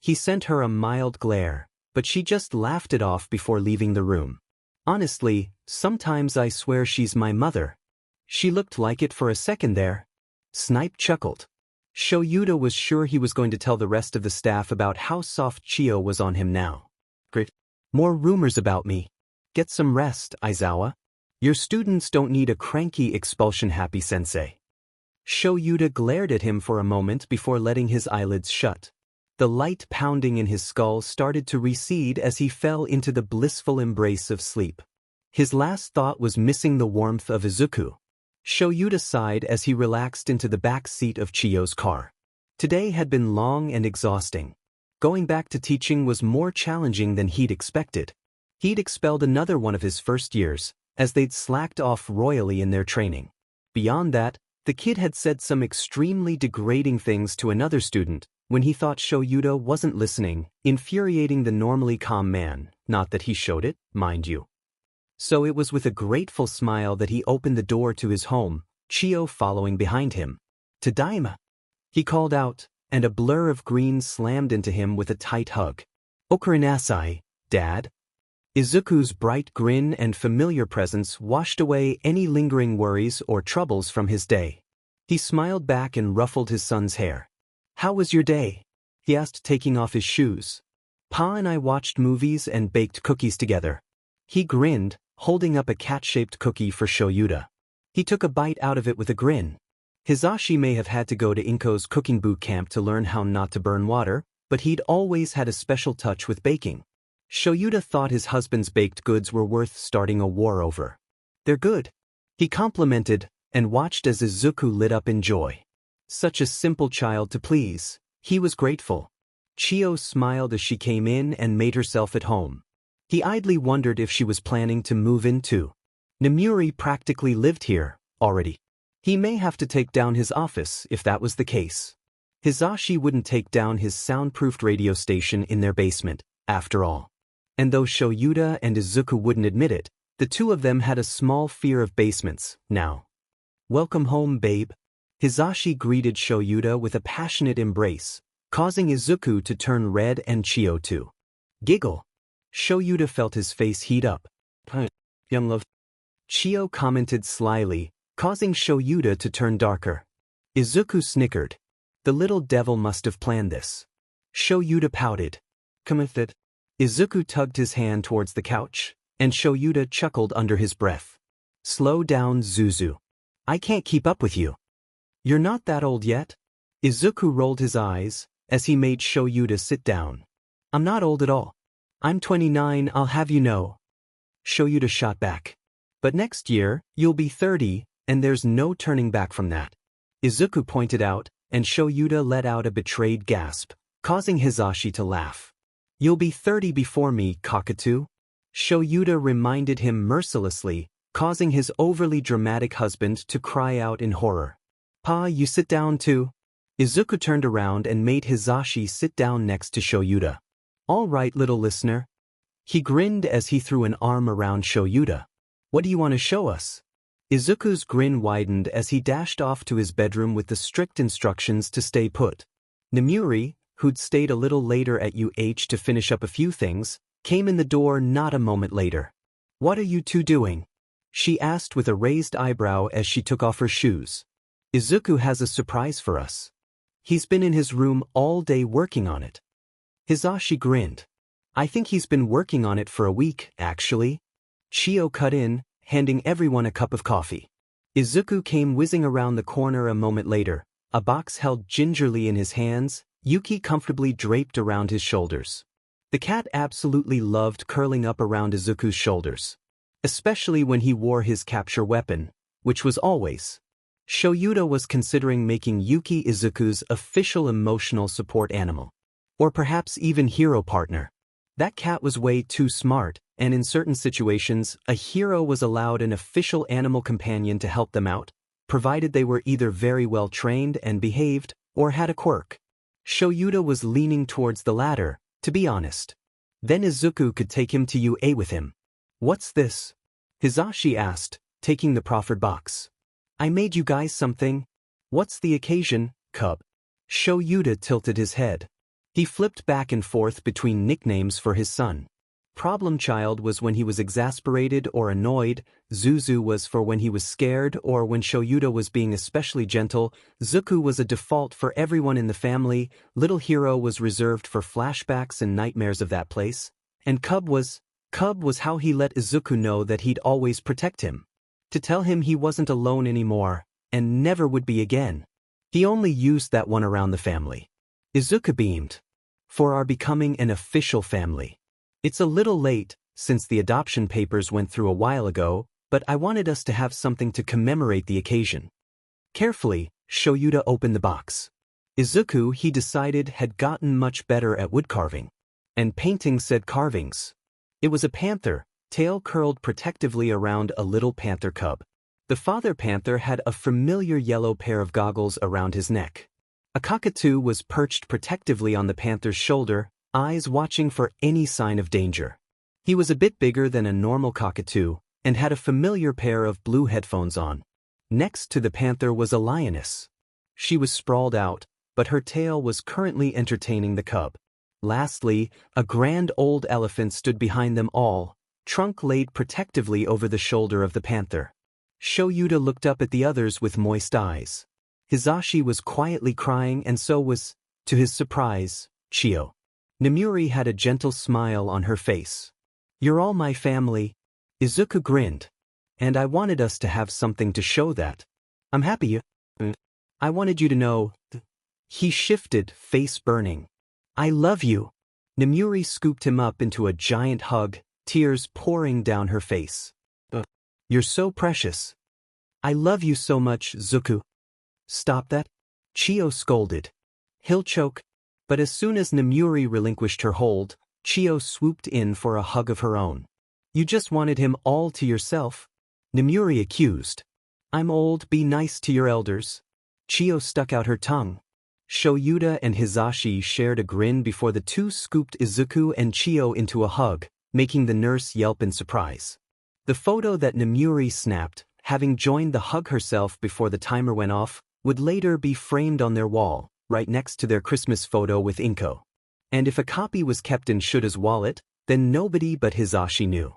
He sent her a mild glare, but she just laughed it off before leaving the room. "Honestly, sometimes I swear she's my mother." She looked like it for a second there. Snipe chuckled. Shouta was sure he was going to tell the rest of the staff about how soft Chio was on him now. "Great. More rumors about me. Get some rest, Aizawa. Your students don't need a cranky expulsion-happy sensei." Shouta glared at him for a moment before letting his eyelids shut. The light pounding in his skull started to recede as he fell into the blissful embrace of sleep. His last thought was missing the warmth of Izuku. Shouta sighed as he relaxed into the back seat of Chio's car. Today had been long and exhausting. Going back to teaching was more challenging than he'd expected. He'd expelled another one of his first years, as they'd slacked off royally in their training. Beyond that, the kid had said some extremely degrading things to another student when he thought Shouta wasn't listening, infuriating the normally calm man, not that he showed it, mind you. So it was with a grateful smile that he opened the door to his home, Chio following behind him. "Tadaima," he called out, and a blur of green slammed into him with a tight hug. "Okarinasai, Dad." Izuku's bright grin and familiar presence washed away any lingering worries or troubles from his day. He smiled back and ruffled his son's hair. "How was your day?" he asked, taking off his shoes. "Pa and I watched movies and baked cookies together." He grinned, holding up a cat-shaped cookie for Shouta. He took a bite out of it with a grin. Hizashi may have had to go to Inko's cooking boot camp to learn how not to burn water, but he'd always had a special touch with baking. Shouta thought his husband's baked goods were worth starting a war over. "They're good," he complimented, and watched as Izuku lit up in joy. Such a simple child to please. He was grateful. Chio smiled as she came in and made herself at home. He idly wondered if she was planning to move in too. Nemuri practically lived here, already. He may have to take down his office if that was the case. Hizashi wouldn't take down his soundproofed radio station in their basement, after all. And though Shouta and Izuku wouldn't admit it, the two of them had a small fear of basements, now. "Welcome home, babe." Hizashi greeted Shouta with a passionate embrace, causing Izuku to turn red and Chio to giggle. Shouta felt his face heat up. "Young love." Chio commented slyly, causing Shouta to turn darker. Izuku snickered. The little devil must have planned this. Shouta pouted. "Come with it." Izuku tugged his hand towards the couch, and Shouta chuckled under his breath. "Slow down, Zuzu. I can't keep up with you." "You're not that old yet." Izuku rolled his eyes, as he made Shouta sit down. "I'm not old at all. I'm 29, I'll have you know." Shouta shot back. "But next year, you'll be 30, and there's no turning back from that." Izuku pointed out, and Shouta let out a betrayed gasp, causing Hizashi to laugh. "You'll be 30 before me, cockatoo." Shouta reminded him mercilessly, causing his overly dramatic husband to cry out in horror. "Pa, you sit down too." Izuku turned around and made Hizashi sit down next to Shouta. "All right, little listener." He grinned as he threw an arm around Shouta. "What do you want to show us?" Izuku's grin widened as he dashed off to his bedroom with the strict instructions to stay put. Nemuri, who'd stayed a little later at UH to finish up a few things, came in the door not a moment later. "What are you two doing?" she asked with a raised eyebrow as she took off her shoes. "Izuku has a surprise for us. He's been in his room all day working on it." Hisashi grinned. "I think he's been working on it for a week, actually." Chio cut in, handing everyone a cup of coffee. Izuku came whizzing around the corner a moment later, a box held gingerly in his hands, Yuki comfortably draped around his shoulders. The cat absolutely loved curling up around Izuku's shoulders, especially when he wore his capture weapon, which was always. Shouta was considering making Yuki Izuku's official emotional support animal. Or perhaps even hero partner. That cat was way too smart, and in certain situations, a hero was allowed an official animal companion to help them out, provided they were either very well trained and behaved, or had a quirk. Shouta was leaning towards the latter, to be honest. Then Izuku could take him to UA with him. "What's this?" Hisashi asked, taking the proffered box. "I made you guys something." "What's the occasion, Cub?" Shouta tilted his head. He flipped back and forth between nicknames for his son. Problem Child was when he was exasperated or annoyed, Zuzu was for when he was scared or when Shouta was being especially gentle, Zuku was a default for everyone in the family, Little Hero was reserved for flashbacks and nightmares of that place, and Cub was how he let Izuku know that he'd always protect him. To tell him he wasn't alone anymore, and never would be again. He only used that one around the family. Izuku beamed. "For our becoming an official family. It's a little late, since the adoption papers went through a while ago, but I wanted us to have something to commemorate the occasion." Carefully, Shouta opened the box. Izuku, he decided, had gotten much better at woodcarving. And painting said carvings. It was a panther, tail curled protectively around a little panther cub. The father panther had a familiar yellow pair of goggles around his neck. A cockatoo was perched protectively on the panther's shoulder, eyes watching for any sign of danger. He was a bit bigger than a normal cockatoo, and had a familiar pair of blue headphones on. Next to the panther was a lioness. She was sprawled out, but her tail was currently entertaining the cub. Lastly, a grand old elephant stood behind them all, trunk laid protectively over the shoulder of the panther. Shouta looked up at the others with moist eyes. Hisashi was quietly crying, and so was, to his surprise, Chio. Nemuri had a gentle smile on her face. "You're all my family." Izuku grinned. "And I wanted us to have something to show that. I'm happy you. I wanted you to know." He shifted, face burning. "I love you." Nemuri scooped him up into a giant hug, tears pouring down her face. "You're so precious. I love you so much, Zuku." "Stop that," Chio scolded. "He'll choke." But as soon as Nemuri relinquished her hold, Chio swooped in for a hug of her own. "You just wanted him all to yourself," Nemuri accused. "I'm old, be nice to your elders." Chio stuck out her tongue. Shouta and Hisashi shared a grin before the two scooped Izuku and Chio into a hug, making the nurse yelp in surprise. The photo that Nemuri snapped, having joined the hug herself before the timer went off, would later be framed on their wall, right next to their Christmas photo with Inko. And if a copy was kept in Shuta's wallet, then nobody but Hisashi knew.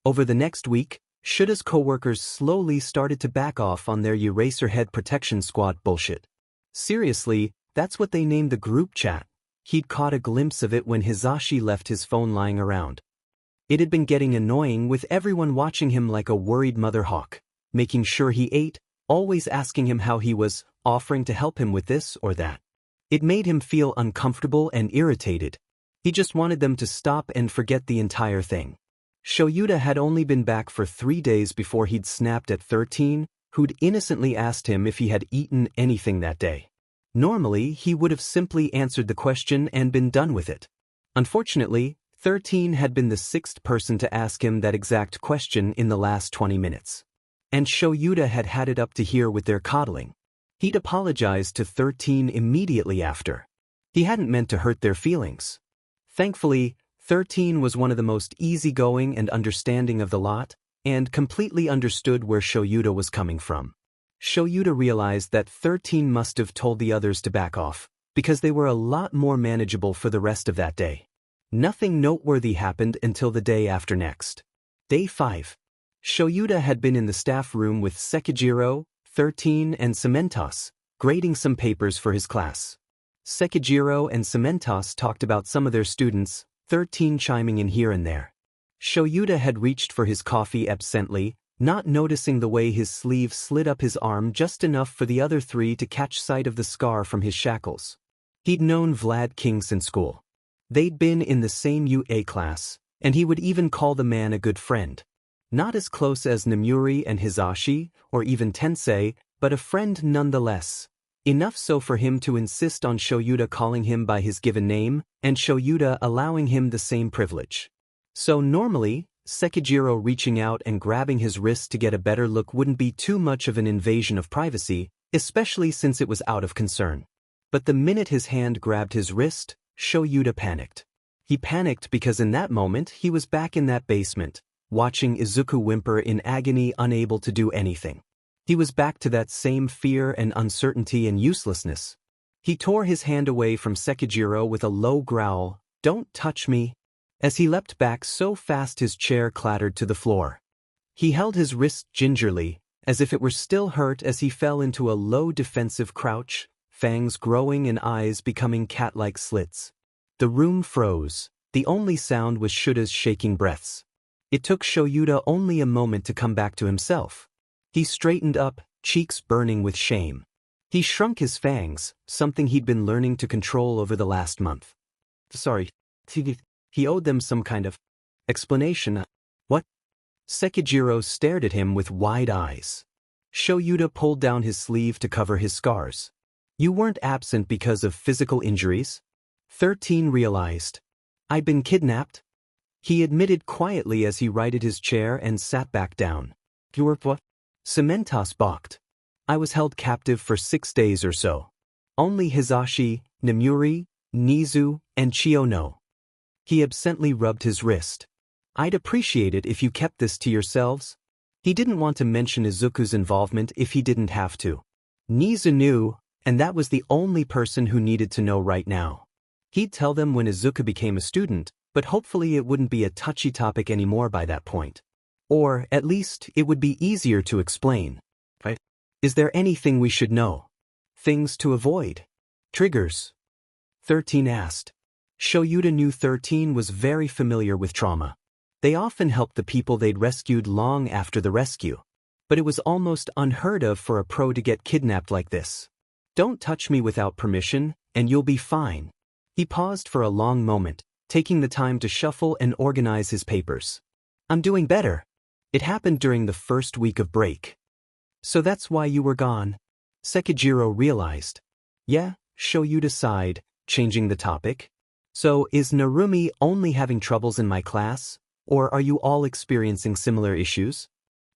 Over the next week, Shuta's coworkers slowly started to back off on their Eraserhead Protection Squad bullshit. Seriously, that's what they named the group chat. He'd caught a glimpse of it when Hisashi left his phone lying around. It had been getting annoying with everyone watching him like a worried mother hawk, making sure he ate, always asking him how he was, offering to help him with this or that. It made him feel uncomfortable and irritated. He just wanted them to stop and forget the entire thing. Shouta had only been back for 3 days before he'd snapped at 13, who'd innocently asked him if he had eaten anything that day. Normally, he would have simply answered the question and been done with it. Unfortunately, 13 had been the 6th person to ask him that exact question in the last 20 minutes. And Shouta had had it up to here with their coddling. He'd apologized to 13 immediately after. He hadn't meant to hurt their feelings. Thankfully, 13 was one of the most easygoing and understanding of the lot, and completely understood where Shouta was coming from. Shouta realized that 13 must have told the others to back off, because they were a lot more manageable for the rest of that day. Nothing noteworthy happened until the day after next. Day 5. Shouta had been in the staff room with Sekijiro, 13, and Cementos, grading some papers for his class. Sekijiro and Cementos talked about some of their students, 13 chiming in here and there. Shouta had reached for his coffee absently, not noticing the way his sleeve slid up his arm just enough for the other 3 to catch sight of the scar from his shackles. He'd known Vlad King since school. They'd been in the same UA class, and he would even call the man a good friend. Not as close as Nemuri and Hisashi, or even Tensei, but a friend nonetheless. Enough so for him to insist on Shouta calling him by his given name, and Shouta allowing him the same privilege. So normally, Sekijiro reaching out and grabbing his wrist to get a better look wouldn't be too much of an invasion of privacy, especially since it was out of concern. But the minute his hand grabbed his wrist, Shouta panicked. He panicked because in that moment he was back in that basement, watching Izuku whimper in agony, unable to do anything. He was back to that same fear and uncertainty and uselessness. He tore his hand away from Sekijiro with a low growl, "Don't touch me," as he leapt back so fast his chair clattered to the floor. He held his wrist gingerly, as if it were still hurt as he fell into a low defensive crouch, fangs growing and eyes becoming cat-like slits. The room froze. The only sound was Shuta's shaking breaths. It took Shouta only a moment to come back to himself. He straightened up, cheeks burning with shame. He shrunk his fangs, something he'd been learning to control over the last month. Sorry. He owed them some kind of explanation. What? Sekijiro stared at him with wide eyes. Shouta pulled down his sleeve to cover his scars. You weren't absent because of physical injuries? 13 realized. I'd been kidnapped? He admitted quietly as he righted his chair and sat back down. You were what? Cementos balked. I was held captive for 6 days or so. Only Hisashi, Nemuri, Nizu, and Chio know. He absently rubbed his wrist. I'd appreciate it if you kept this to yourselves. He didn't want to mention Izuku's involvement if he didn't have to. Nizu knew, and that was the only person who needed to know right now. He'd tell them when Izuku became a student, but hopefully it wouldn't be a touchy topic anymore by that point. Or, at least, it would be easier to explain. Right? Is there anything we should know? Things to avoid? Triggers? 13 asked. Shouta knew 13 was very familiar with trauma. They often helped the people they'd rescued long after the rescue. But it was almost unheard of for a pro to get kidnapped like this. Don't touch me without permission, and you'll be fine. He paused for a long moment, taking the time to shuffle and organize his papers. I'm doing better. It happened during the first week of break. So that's why you were gone? Sekijiro realized. Yeah, Shouta sighed, changing the topic. So is Narumi only having troubles in my class, or are you all experiencing similar issues?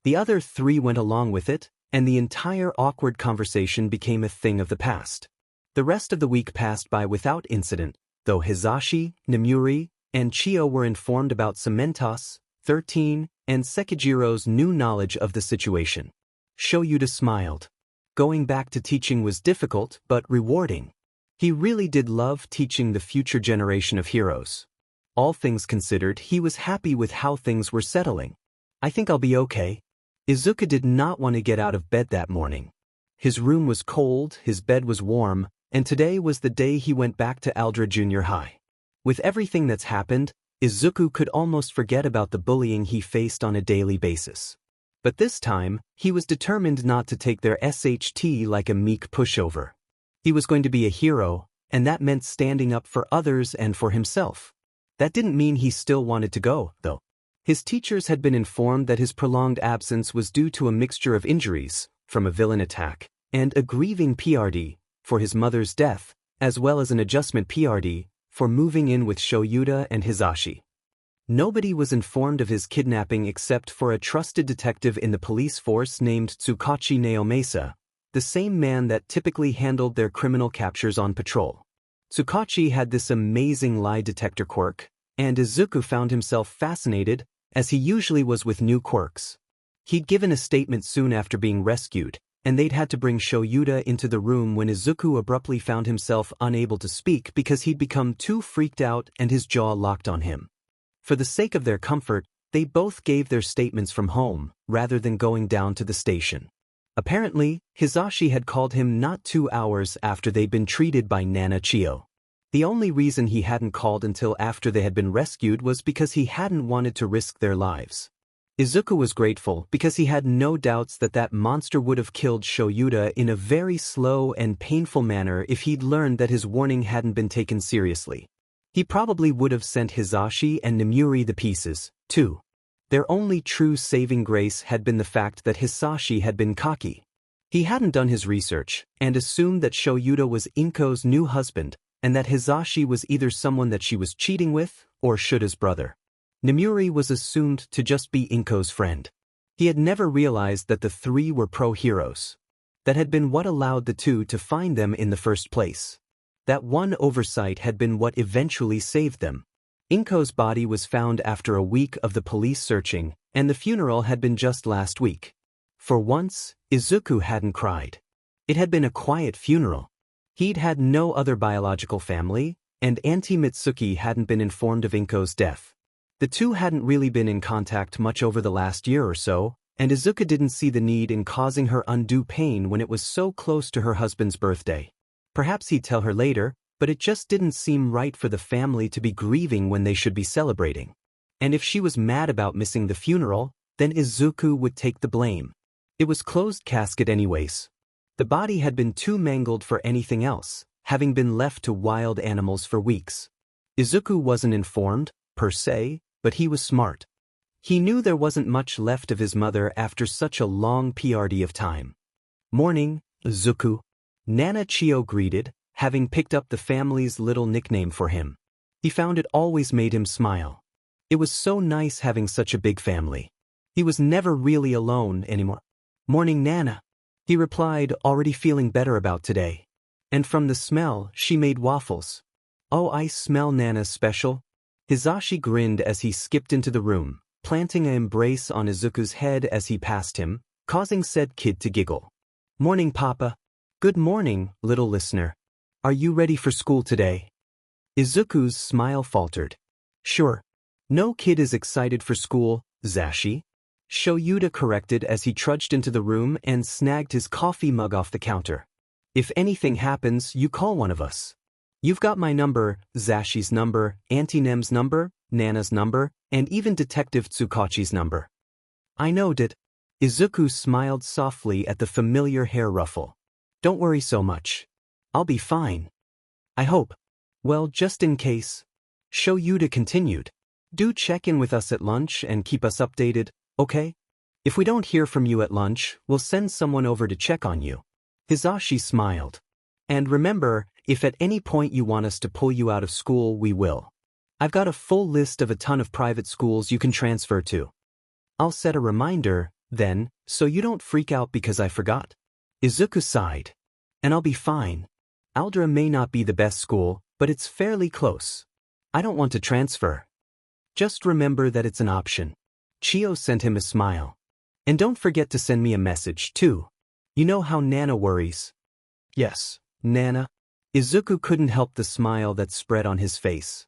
The other 3 went along with it, and the entire awkward conversation became a thing of the past. The rest of the week passed by without incident, though Hisashi, Nemuri, and Chio were informed about Cementos, 13, and Sekijiro's new knowledge of the situation. Shouta smiled. Going back to teaching was difficult but rewarding. He really did love teaching the future generation of heroes. All things considered, he was happy with how things were settling. I think I'll be okay. Izuku did not want to get out of bed that morning. His room was cold, his bed was warm, and today was the day he went back to Aldra Junior High. With everything that's happened, Izuku could almost forget about the bullying he faced on a daily basis. But this time, he was determined not to take their SHT like a meek pushover. He was going to be a hero, and that meant standing up for others and for himself. That didn't mean he still wanted to go, though. His teachers had been informed that his prolonged absence was due to a mixture of injuries, from a villain attack, and a grieving PRD, for his mother's death, as well as an adjustment PRD, for moving in with Shouta and Hisashi. Nobody was informed of his kidnapping except for a trusted detective in the police force named Tsukachi Naomesa, the same man that typically handled their criminal captures on patrol. Tsukachi had this amazing lie detector quirk, and Izuku found himself fascinated, as he usually was with new quirks. He'd given a statement soon after being rescued, and they'd had to bring Shouta into the room when Izuku abruptly found himself unable to speak because he'd become too freaked out and his jaw locked on him. For the sake of their comfort, they both gave their statements from home, rather than going down to the station. Apparently, Hisashi had called him not 2 hours after they'd been treated by Nana Chio. The only reason he hadn't called until after they had been rescued was because he hadn't wanted to risk their lives. Izuku was grateful because he had no doubts that that monster would have killed Shouta in a very slow and painful manner if he'd learned that his warning hadn't been taken seriously. He probably would have sent Hisashi and Nemuri the pieces, too. Their only true saving grace had been the fact that Hisashi had been cocky. He hadn't done his research, and assumed that Shouta was Inko's new husband, and that Hisashi was either someone that she was cheating with, or Shuta's brother. Nemuri was assumed to just be Inko's friend. He had never realized that the three were pro-heroes. That had been what allowed the two to find them in the first place. That one oversight had been what eventually saved them. Inko's body was found after a week of the police searching, and the funeral had been just last week. For once, Izuku hadn't cried. It had been a quiet funeral. He'd had no other biological family, and Auntie Mitsuki hadn't been informed of Inko's death. The two hadn't really been in contact much over the last year or so, and Izuku didn't see the need in causing her undue pain when it was so close to her husband's birthday. Perhaps he'd tell her later, but it just didn't seem right for the family to be grieving when they should be celebrating. And if she was mad about missing the funeral, then Izuku would take the blame. It was closed casket anyways. The body had been too mangled for anything else, having been left to wild animals for weeks. Izuku wasn't informed, per se, but he was smart. He knew there wasn't much left of his mother after such a long PRD of time. "Morning, Izuku," Nana Chio greeted, having picked up the family's little nickname for him. He found it always made him smile. It was so nice having such a big family. He was never really alone anymore. "Morning, Nana," he replied, already feeling better about today. And from the smell, she made waffles. "Oh, I smell Nana's special." Hisashi grinned as he skipped into the room, planting an embrace on Izuku's head as he passed him, causing said kid to giggle. "Morning, Papa." "Good morning, little listener. Are you ready for school today?" Izuku's smile faltered. "Sure. No kid is excited for school, Zashi," Shouta corrected as he trudged into the room and snagged his coffee mug off the counter. "If anything happens, you call one of us. You've got my number, Zashi's number, Auntie Nem's number, Nana's number, and even Detective Tsukachi's number." "I know, Dit." Izuku smiled softly at the familiar hair ruffle. "Don't worry so much. I'll be fine. I hope. Well, just in case." Shouta continued. "Do check in with us at lunch and keep us updated, okay? If we don't hear from you at lunch, we'll send someone over to check on you." Hisashi smiled. "And remember, if at any point you want us to pull you out of school, we will. I've got a full list of a ton of private schools you can transfer to. I'll set a reminder, then, so you don't freak out because I forgot." Izuku sighed. "And I'll be fine. Aldra may not be the best school, but it's fairly close. I don't want to transfer. Just remember that it's an option." Chio sent him a smile. "And don't forget to send me a message, too. You know how Nana worries." "Yes, Nana." Izuku couldn't help the smile that spread on his face.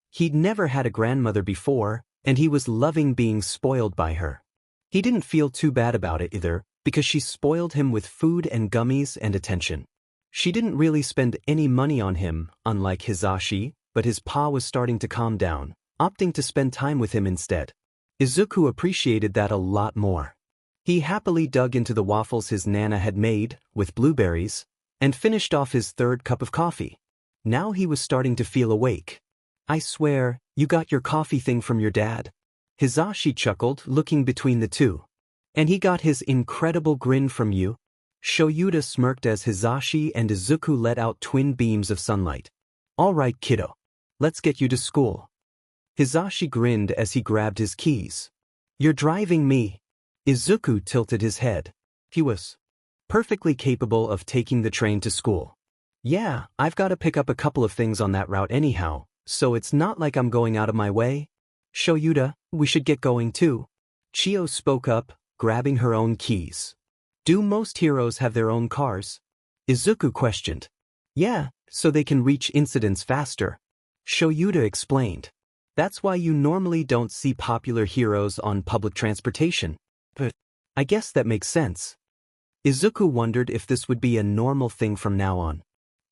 He'd never had a grandmother before, and he was loving being spoiled by her. He didn't feel too bad about it either, because she spoiled him with food and gummies and attention. She didn't really spend any money on him, unlike Hisashi, but his pa was starting to calm down, opting to spend time with him instead. Izuku appreciated that a lot more. He happily dug into the waffles his Nana had made, with blueberries, and finished off his third cup of coffee. Now he was starting to feel awake. "I swear, you got your coffee thing from your dad?" Hisashi chuckled, looking between the two. "And he got his incredible grin from you?" Shouta smirked as Hisashi and Izuku let out twin beams of sunlight. "All right, kiddo. Let's get you to school." Hisashi grinned as he grabbed his keys. "You're driving me?" Izuku tilted his head. He was perfectly capable of taking the train to school. "Yeah, I've got to pick up a couple of things on that route anyhow, so it's not like I'm going out of my way." "Shouta, we should get going too." Chio spoke up, grabbing her own keys. Do most heroes have their own cars? Izuku questioned. Yeah, so they can reach incidents faster. Shouta explained. That's why you normally don't see popular heroes on public transportation. But I guess that makes sense. Izuku wondered if this would be a normal thing from now on.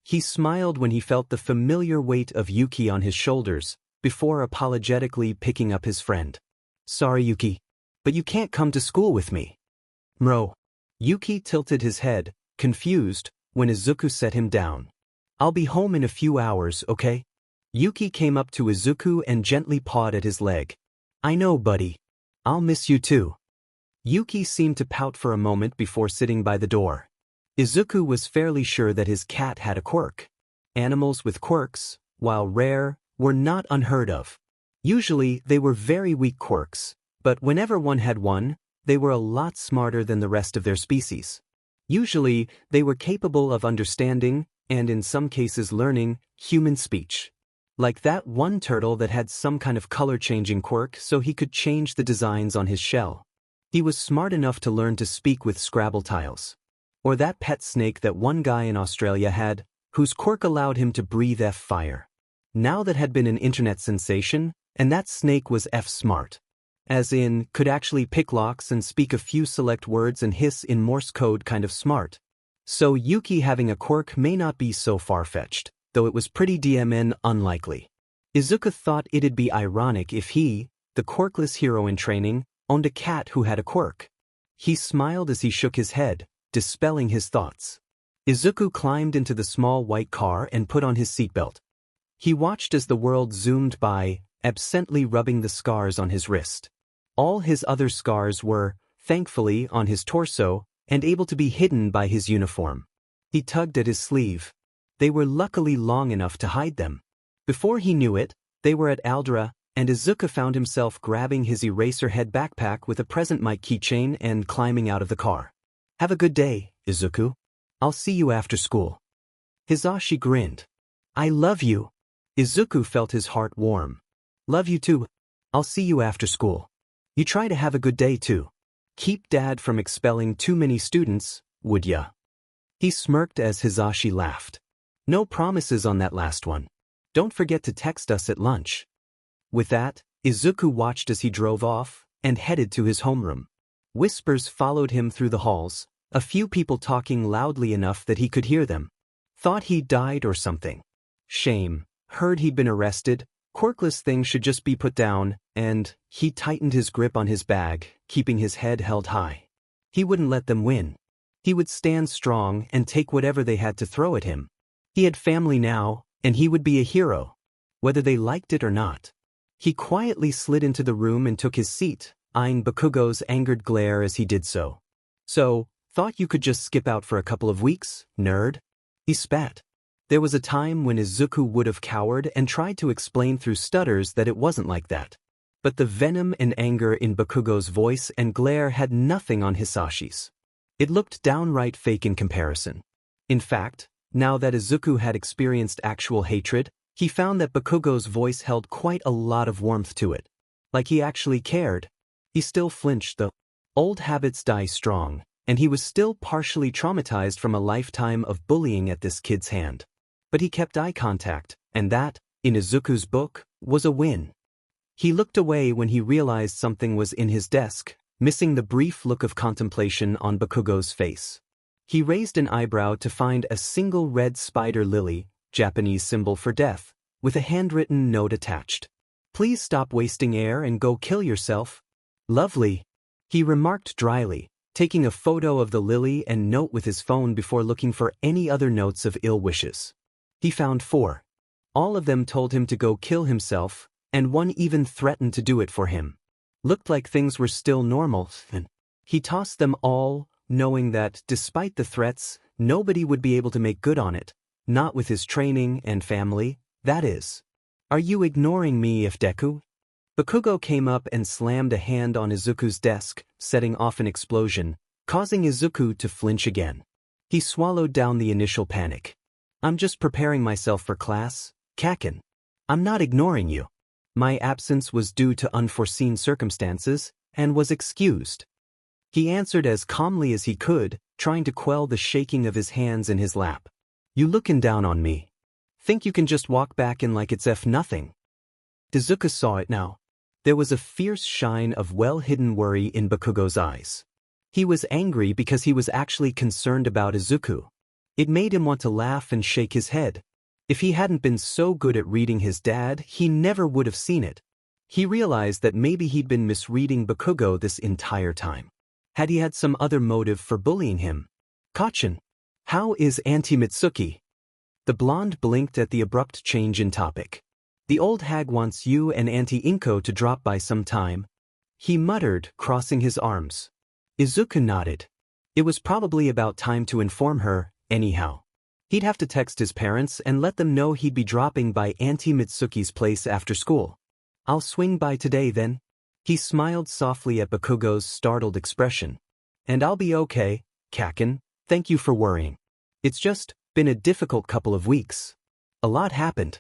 He smiled when he felt the familiar weight of Yuki on his shoulders, before apologetically picking up his friend. Sorry, Yuki, but you can't come to school with me. Mro. Yuki tilted his head, confused, when Izuku set him down. I'll be home in a few hours, okay? Yuki came up to Izuku and gently pawed at his leg. I know, buddy. I'll miss you too. Yuki seemed to pout for a moment before sitting by the door. Izuku was fairly sure that his cat had a quirk. Animals with quirks, while rare, were not unheard of. Usually, they were very weak quirks, but whenever one had one, they were a lot smarter than the rest of their species. Usually, they were capable of understanding, and in some cases learning, human speech. Like that one turtle that had some kind of color-changing quirk so he could change the designs on his shell. He was smart enough to learn to speak with Scrabble tiles. Or that pet snake that one guy in Australia had, whose quirk allowed him to breathe fire. Now that had been an internet sensation, and that snake was smart. As in, could actually pick locks and speak a few select words and hiss in Morse code kind of smart. So Yuki having a quirk may not be so far-fetched, though it was pretty DMN unlikely. Izuku thought it'd be ironic if he, the quirkless hero in training, owned a cat who had a quirk. He smiled as he shook his head, dispelling his thoughts. Izuku climbed into the small white car and put on his seatbelt. He watched as the world zoomed by, absently rubbing the scars on his wrist. All his other scars were, thankfully, on his torso, and able to be hidden by his uniform. He tugged at his sleeve. They were luckily long enough to hide them. Before he knew it, they were at Aldera, and Izuku found himself grabbing his Eraserhead backpack with a present mic keychain and climbing out of the car. Have a good day, Izuku. I'll see you after school. Hisashi grinned. I love you. Izuku felt his heart warm. Love you too. I'll see you after school. You try to have a good day too. Keep Dad from expelling too many students, would ya? He smirked as Hisashi laughed. No promises on that last one. Don't forget to text us at lunch. With that, Izuku watched as he drove off and headed to his homeroom. Whispers followed him through the halls, a few people talking loudly enough that he could hear them. Thought he died or something. Shame. Heard he'd been arrested. Quirkless things should just be put down, and he tightened his grip on his bag, keeping his head held high. He wouldn't let them win. He would stand strong and take whatever they had to throw at him. He had family now, and he would be a hero, whether they liked it or not. He quietly slid into the room and took his seat, eyeing Bakugo's angered glare as he did so. So, thought you could just skip out for a couple of weeks, nerd? He spat. There was a time when Izuku would have cowered and tried to explain through stutters that it wasn't like that. But the venom and anger in Bakugo's voice and glare had nothing on Hisashi's. It looked downright fake in comparison. In fact, now that Izuku had experienced actual hatred, he found that Bakugo's voice held quite a lot of warmth to it. Like he actually cared. He still flinched though. Old habits die strong, and he was still partially traumatized from a lifetime of bullying at this kid's hand. But he kept eye contact, and that, in Izuku's book, was a win. He looked away when he realized something was in his desk, missing the brief look of contemplation on Bakugo's face. He raised an eyebrow to find a single red spider lily, Japanese symbol for death, with a handwritten note attached. Please stop wasting air and go kill yourself. Lovely, he remarked dryly, taking a photo of the lily and note with his phone before looking for any other notes of ill wishes. He found 4. All of them told him to go kill himself, and one even threatened to do it for him. Looked like things were still normal, and he tossed them all, knowing that, despite the threats, nobody would be able to make good on it, not with his training and family, that is. Are you ignoring me, Deku? Bakugo came up and slammed a hand on Izuku's desk, setting off an explosion, causing Izuku to flinch again. He swallowed down the initial panic. I'm just preparing myself for class, Kacchan. I'm not ignoring you. My absence was due to unforeseen circumstances, and was excused. He answered as calmly as he could, trying to quell the shaking of his hands in his lap. You looking down on me? Think you can just walk back in like it's nothing? Izuku saw it now. There was a fierce shine of well-hidden worry in Bakugo's eyes. He was angry because he was actually concerned about Izuku. It made him want to laugh and shake his head. If he hadn't been so good at reading his dad, he never would have seen it. He realized that maybe he'd been misreading Bakugo this entire time. Had he had some other motive for bullying him? Kacchan, how is Auntie Mitsuki? The blonde blinked at the abrupt change in topic. The old hag wants you and Auntie Inko to drop by sometime, he muttered, crossing his arms. Izuku nodded. It was probably about time to inform her, anyhow. He'd have to text his parents and let them know he'd be dropping by Auntie Mitsuki's place after school. I'll swing by today then. He smiled softly at Bakugo's startled expression. And I'll be okay, Kacchan, thank you for worrying. It's just been a difficult couple of weeks. A lot happened.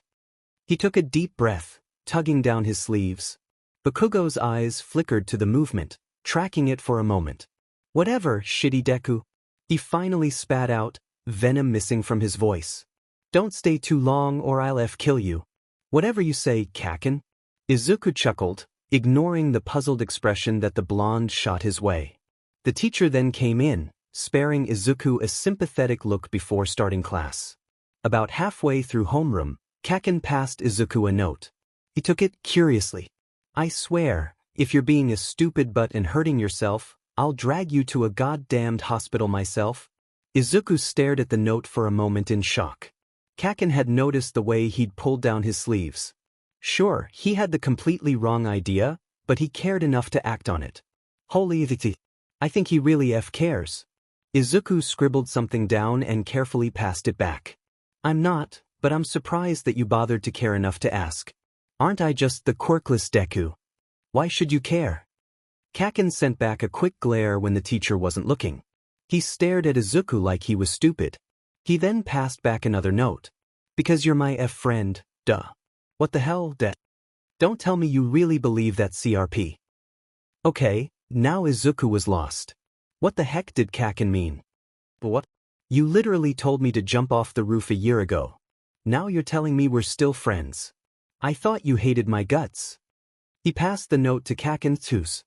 He took a deep breath, tugging down his sleeves. Bakugo's eyes flickered to the movement, tracking it for a moment. Whatever, shitty Deku. He finally spat out, venom missing from his voice. Don't stay too long or I'll kill you. Whatever you say, Kacchan. Izuku chuckled, ignoring the puzzled expression that the blonde shot his way. The teacher then came in, sparing Izuku a sympathetic look before starting class. About halfway through homeroom, Kacchan passed Izuku a note. He took it curiously. I swear, if you're being a stupid butt and hurting yourself, I'll drag you to a goddamned hospital myself. Izuku stared at the note for a moment in shock. Kacchan had noticed the way he'd pulled down his sleeves. Sure, he had the completely wrong idea, but he cared enough to act on it. Holy th! I think he really cares. Izuku scribbled something down and carefully passed it back. I'm not, but I'm surprised that you bothered to care enough to ask. Aren't I just the quirkless Deku? Why should you care? Kacchan sent back a quick glare when the teacher wasn't looking. He stared at Izuku like he was stupid. He then passed back another note. Because you're my friend, duh. What the hell, Don't tell me you really believe that CRP. Okay, now Izuku was lost. What the heck did Kacchan mean? What? You literally told me to jump off the roof a year ago. Now you're telling me we're still friends. I thought you hated my guts. He passed the note to Kacchan's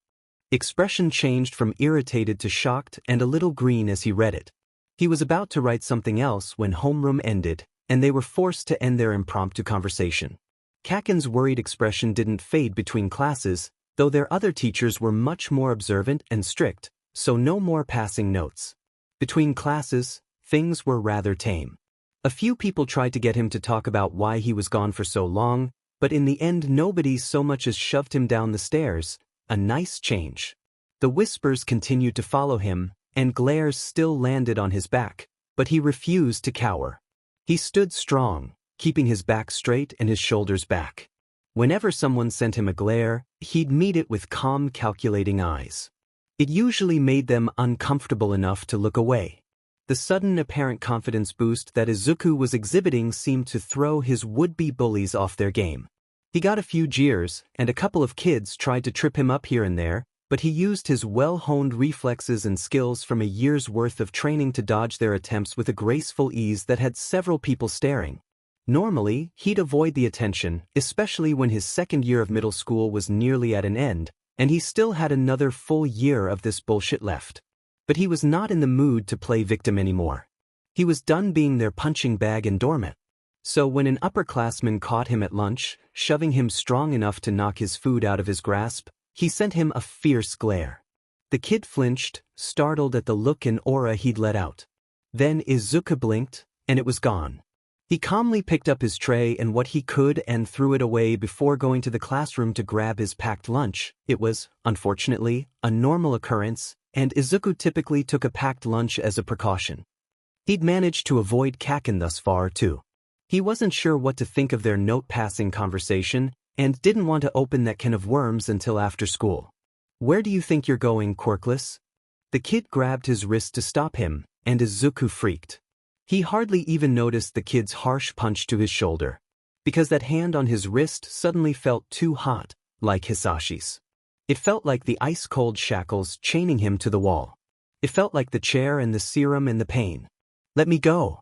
expression changed from irritated to shocked and a little green as he read it. He was about to write something else when homeroom ended, and they were forced to end their impromptu conversation. Kacchan's worried expression didn't fade between classes, though their other teachers were much more observant and strict, so no more passing notes. Between classes, things were rather tame. A few people tried to get him to talk about why he was gone for so long, but in the end nobody so much as shoved him down the stairs. A nice change. The whispers continued to follow him, and glares still landed on his back, but he refused to cower. He stood strong, keeping his back straight and his shoulders back. Whenever someone sent him a glare, he'd meet it with calm, calculating eyes. It usually made them uncomfortable enough to look away. The sudden apparent confidence boost that Izuku was exhibiting seemed to throw his would-be bullies off their game. He got a few jeers, and a couple of kids tried to trip him up here and there, but he used his well-honed reflexes and skills from a year's worth of training to dodge their attempts with a graceful ease that had several people staring. Normally, he'd avoid the attention, especially when his second year of middle school was nearly at an end, and he still had another full year of this bullshit left. But he was not in the mood to play victim anymore. He was done being their punching bag and doormat. So when an upperclassman caught him at lunch, shoving him strong enough to knock his food out of his grasp, he sent him a fierce glare. The kid flinched, startled at the look and aura he'd let out. Then Izuku blinked, and it was gone. He calmly picked up his tray and what he could and threw it away before going to the classroom to grab his packed lunch. It was, unfortunately, a normal occurrence, and Izuku typically took a packed lunch as a precaution. He'd managed to avoid Kacchan thus far, too. He wasn't sure what to think of their note-passing conversation, and didn't want to open that can of worms until after school. Where do you think you're going, quirkless? The kid grabbed his wrist to stop him, and Izuku freaked. He hardly even noticed the kid's harsh punch to his shoulder, because that hand on his wrist suddenly felt too hot, like Hisashi's. It felt like the ice-cold shackles chaining him to the wall. It felt like the chair and the serum and the pain. Let me go.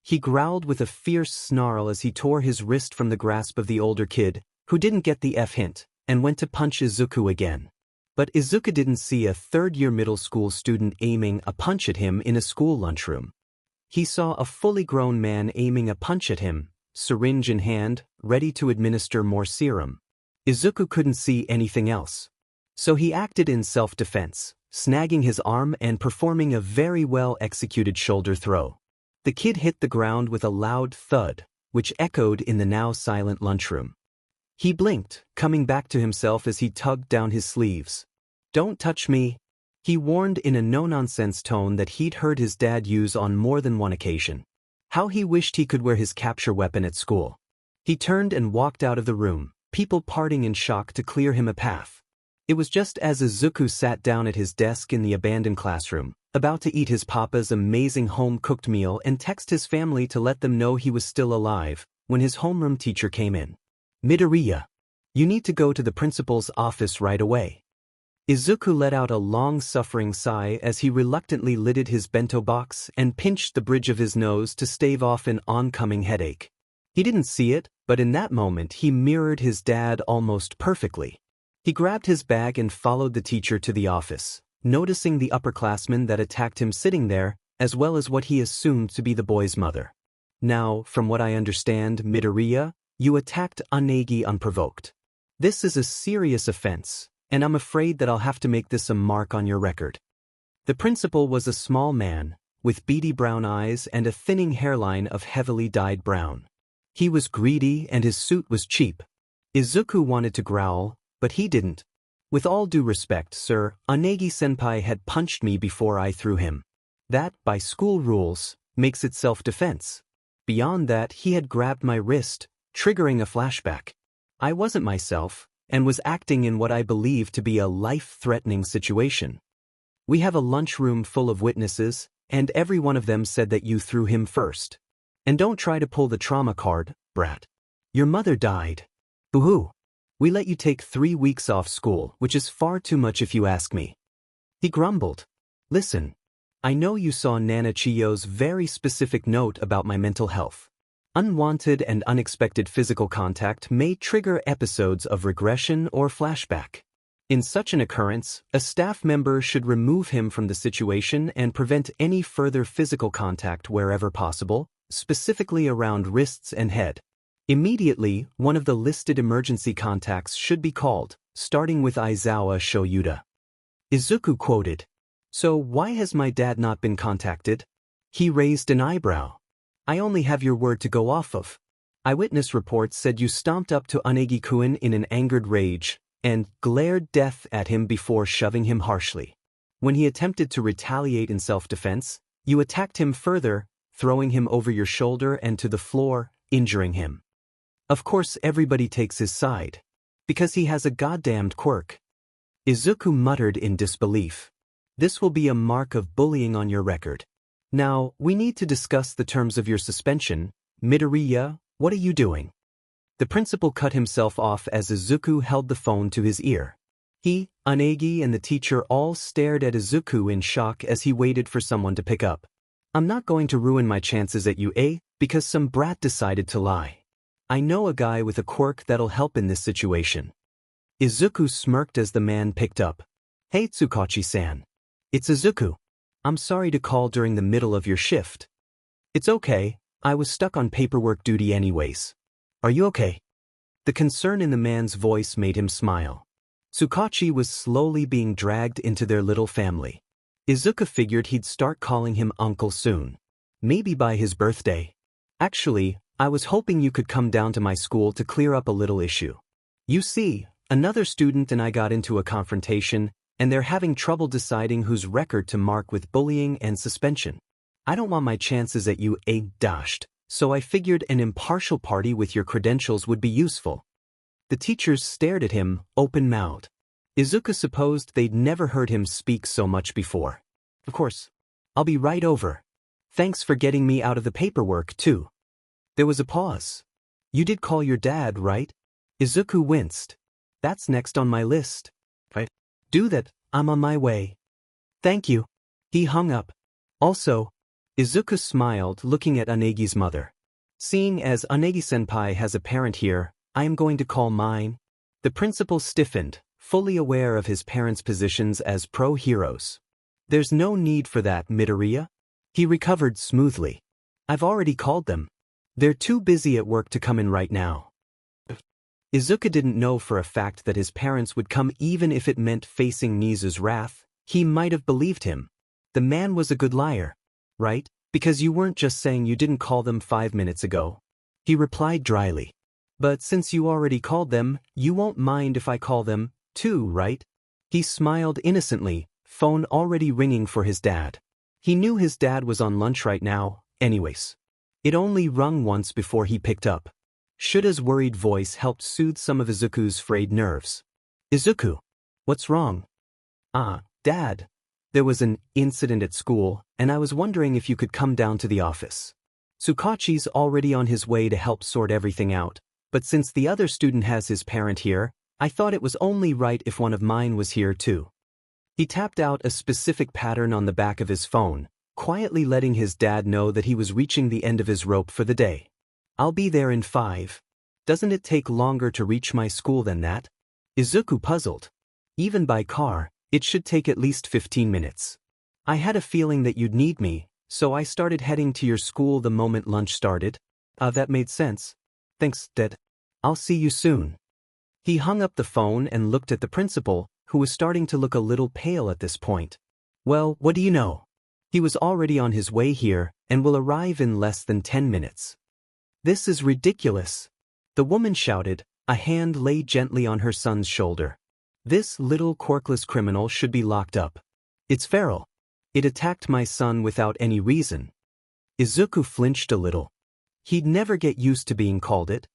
He growled with a fierce snarl as he tore his wrist from the grasp of the older kid, who didn't get the hint, and went to punch Izuku again. But Izuku didn't see a third-year middle school student aiming a punch at him in a school lunchroom. He saw a fully grown man aiming a punch at him, syringe in hand, ready to administer more serum. Izuku couldn't see anything else. So he acted in self-defense, snagging his arm and performing a very well-executed shoulder throw. The kid hit the ground with a loud thud, which echoed in the now silent lunchroom. He blinked, coming back to himself as he tugged down his sleeves. "Don't touch me," he warned in a no-nonsense tone that he'd heard his dad use on more than one occasion. How he wished he could wear his capture weapon at school. He turned and walked out of the room, people parting in shock to clear him a path. It was just as Izuku sat down at his desk in the abandoned classroom, about to eat his papa's amazing home-cooked meal and text his family to let them know he was still alive, when his homeroom teacher came in. "Midoriya, you need to go to the principal's office right away." Izuku let out a long-suffering sigh as he reluctantly lidded his bento box and pinched the bridge of his nose to stave off an oncoming headache. He didn't see it, but in that moment he mirrored his dad almost perfectly. He grabbed his bag and followed the teacher to the office, noticing the upperclassman that attacked him sitting there, as well as what he assumed to be the boy's mother. "Now, from what I understand, Midoriya, you attacked Onagi unprovoked. This is a serious offense, and I'm afraid that I'll have to make this a mark on your record." The principal was a small man, with beady brown eyes and a thinning hairline of heavily dyed brown. He was greedy and his suit was cheap. Izuku wanted to growl, but he didn't. "With all due respect, sir, Onagi-senpai had punched me before I threw him. That, by school rules, makes it self-defense. Beyond that, he had grabbed my wrist, triggering a flashback. I wasn't myself, and was acting in what I believe to be a life-threatening situation. We have a lunchroom full of witnesses, and every one of them said that you threw him first. And don't try to pull the trauma card, brat. Your mother died. Boo-hoo. We let you take 3 weeks off school, which is far too much if you ask me." He grumbled. "Listen, I know you saw Nana Chiyo's very specific note about my mental health. Unwanted and unexpected physical contact may trigger episodes of regression or flashback. In such an occurrence, a staff member should remove him from the situation and prevent any further physical contact wherever possible, specifically around wrists and head. Immediately, one of the listed emergency contacts should be called, starting with Aizawa Shouta." Izuku quoted. "So why has my dad not been contacted?" He raised an eyebrow. "I only have your word to go off of. Eyewitness reports said you stomped up to Onagi-kun in an angered rage and glared death at him before shoving him harshly. When he attempted to retaliate in self-defense, you attacked him further, throwing him over your shoulder and to the floor, injuring him. Of course everybody takes his side. Because he has a goddamned quirk." Izuku muttered in disbelief. "This will be a mark of bullying on your record. Now, we need to discuss the terms of your suspension. Midoriya, what are you doing?" The principal cut himself off as Izuku held the phone to his ear. He, Onagi, and the teacher all stared at Izuku in shock as he waited for someone to pick up. "I'm not going to ruin my chances at you, because some brat decided to lie. I know a guy with a quirk that'll help in this situation." Izuku smirked as the man picked up. "Hey Tsukachi-san. It's Izuku. I'm sorry to call during the middle of your shift." "It's okay, I was stuck on paperwork duty anyways. Are you okay?" The concern in the man's voice made him smile. Tsukachi was slowly being dragged into their little family. Izuku figured he'd start calling him uncle soon. Maybe by his birthday. "Actually, I was hoping you could come down to my school to clear up a little issue. You see, another student and I got into a confrontation, and they're having trouble deciding whose record to mark with bullying and suspension. I don't want my chances at you dashed, so I figured an impartial party with your credentials would be useful." The teachers stared at him, open-mouthed. Izuku supposed they'd never heard him speak so much before. "Of course. I'll be right over. Thanks for getting me out of the paperwork, too." There was a pause. "You did call your dad, right?" Izuku winced. "That's next on my list." "Right. Do that, I'm on my way." "Thank you." He hung up. Also, Izuku smiled, looking at Unegi's mother. Seeing as Unegi-senpai has a parent here, I am going to call mine. The principal stiffened, fully aware of his parents' positions as pro-heroes. There's no need for that, Midoriya. He recovered smoothly. I've already called them. They're too busy at work to come in right now. Izuku didn't know for a fact that his parents would come even if it meant facing Nizu's wrath. He might have believed him. The man was a good liar, right? Because you weren't just saying you didn't call them 5 minutes ago. He replied dryly. But since you already called them, you won't mind if I call them, too, right? He smiled innocently, phone already ringing for his dad. He knew his dad was on lunch right now, anyways. It only rung once before he picked up. Shouda's worried voice helped soothe some of Izuku's frayed nerves. Izuku, what's wrong? Dad. There was an incident at school, and I was wondering if you could come down to the office. Tsukachi's already on his way to help sort everything out, but since the other student has his parent here, I thought it was only right if one of mine was here too. He tapped out a specific pattern on the back of his phone, quietly letting his dad know that he was reaching the end of his rope for the day. I'll be there in 5. Doesn't it take longer to reach my school than that? Izuku puzzled. Even by car, it should take at least 15 minutes. I had a feeling that you'd need me, so I started heading to your school the moment lunch started. That made sense. Thanks, Dad. I'll see you soon. He hung up the phone and looked at the principal, who was starting to look a little pale at this point. Well, what do you know? He was already on his way here, and will arrive in less than 10 minutes. This is ridiculous. The woman shouted, a hand laid gently on her son's shoulder. This little quirkless criminal should be locked up. It's feral. It attacked my son without any reason. Izuku flinched a little. He'd never get used to being called it.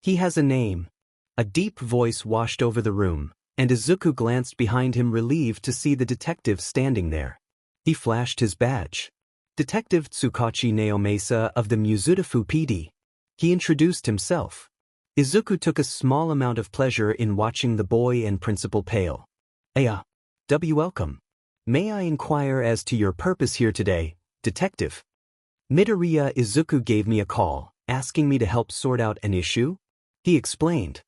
He has a name. A deep voice washed over the room, and Izuku glanced behind him, relieved to see the detective standing there. He flashed his badge. Detective Tsukachi Naomasa of the Muzutafu PD. He introduced himself. Izuku took a small amount of pleasure in watching the boy and principal pale. Welcome. May I inquire as to your purpose here today, detective? Midoriya Izuku gave me a call, asking me to help sort out an issue. He explained.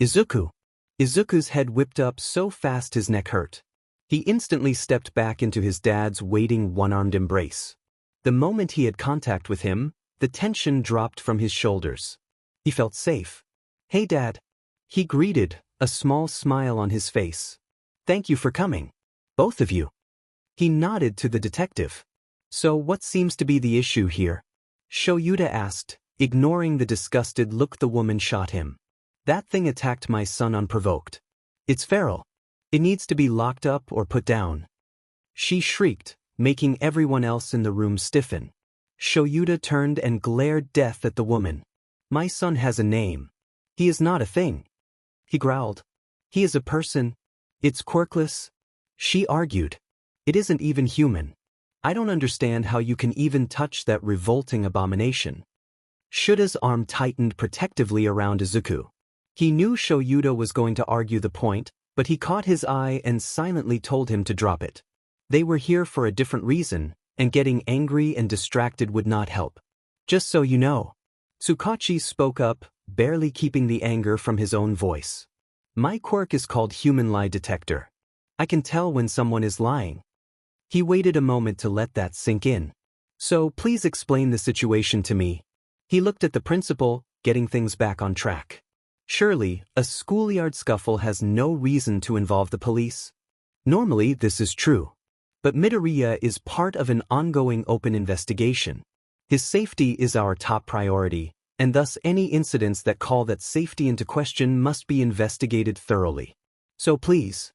Izuku's head whipped up so fast his neck hurt. He instantly stepped back into his dad's waiting one-armed embrace. The moment he had contact with him, the tension dropped from his shoulders. He felt safe. Hey, Dad. He greeted, a small smile on his face. Thank you for coming. Both of you. He nodded to the detective. So what seems to be the issue here? Shouta asked, ignoring the disgusted look the woman shot him. That thing attacked my son unprovoked. It's feral. It needs to be locked up or put down. She shrieked, making everyone else in the room stiffen. Shouta turned and glared death at the woman. My son has a name. He is not a thing. He growled. He is a person. It's quirkless. She argued. It isn't even human. I don't understand how you can even touch that revolting abomination. Shouda's arm tightened protectively around Izuku. He knew Shouta was going to argue the point, but he caught his eye and silently told him to drop it. They were here for a different reason, and getting angry and distracted would not help. Just so you know. Tsukachi spoke up, barely keeping the anger from his own voice. My quirk is called Human Lie Detector. I can tell when someone is lying. He waited a moment to let that sink in. So please explain the situation to me. He looked at the principal, getting things back on track. Surely, a schoolyard scuffle has no reason to involve the police. Normally this is true. But Midoriya is part of an ongoing open investigation. His safety is our top priority, and thus any incidents that call that safety into question must be investigated thoroughly. So please.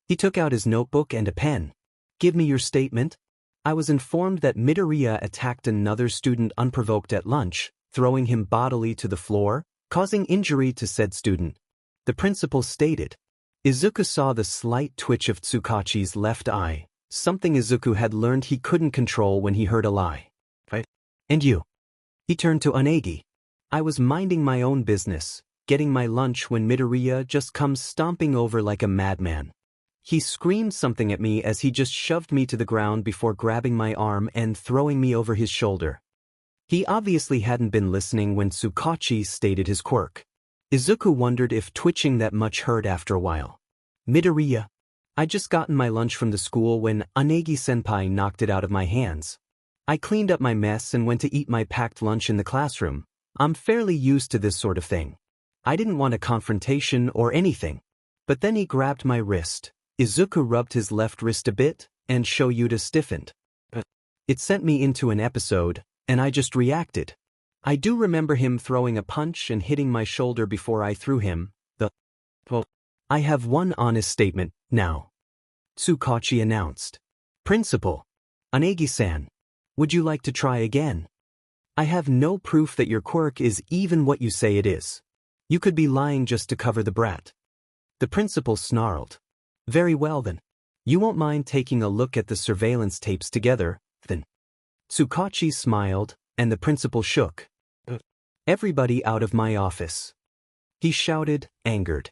He took out his notebook and a pen. Give me your statement. I was informed that Midoriya attacked another student unprovoked at lunch, throwing him bodily to the floor, causing injury to said student. The principal stated. Izuku saw the slight twitch of Tsukachi's left eye, something Izuku had learned he couldn't control when he heard a lie. Right? And you? He turned to Unegi. I was minding my own business, getting my lunch when Midoriya just comes stomping over like a madman. He screamed something at me as he just shoved me to the ground before grabbing my arm and throwing me over his shoulder. He obviously hadn't been listening when Tsukachi stated his quirk. Izuku wondered if twitching that much hurt after a while. Midoriya. I'd just gotten my lunch from the school when Anagi-senpai knocked it out of my hands. I cleaned up my mess and went to eat my packed lunch in the classroom. I'm fairly used to this sort of thing. I didn't want a confrontation or anything. But then he grabbed my wrist. Izuku rubbed his left wrist a bit, and Shouta stiffened. It sent me into an episode, and I just reacted. I do remember him throwing a punch and hitting my shoulder before I threw him. I have one honest statement, now. Tsukachi announced. Principal. Anagi-san. Would you like to try again? I have no proof that your quirk is even what you say it is. You could be lying just to cover the brat. The principal snarled. Very well then. You won't mind taking a look at the surveillance tapes together, then. Tsukachi smiled, and the principal shook. Everybody out of my office. He shouted, angered.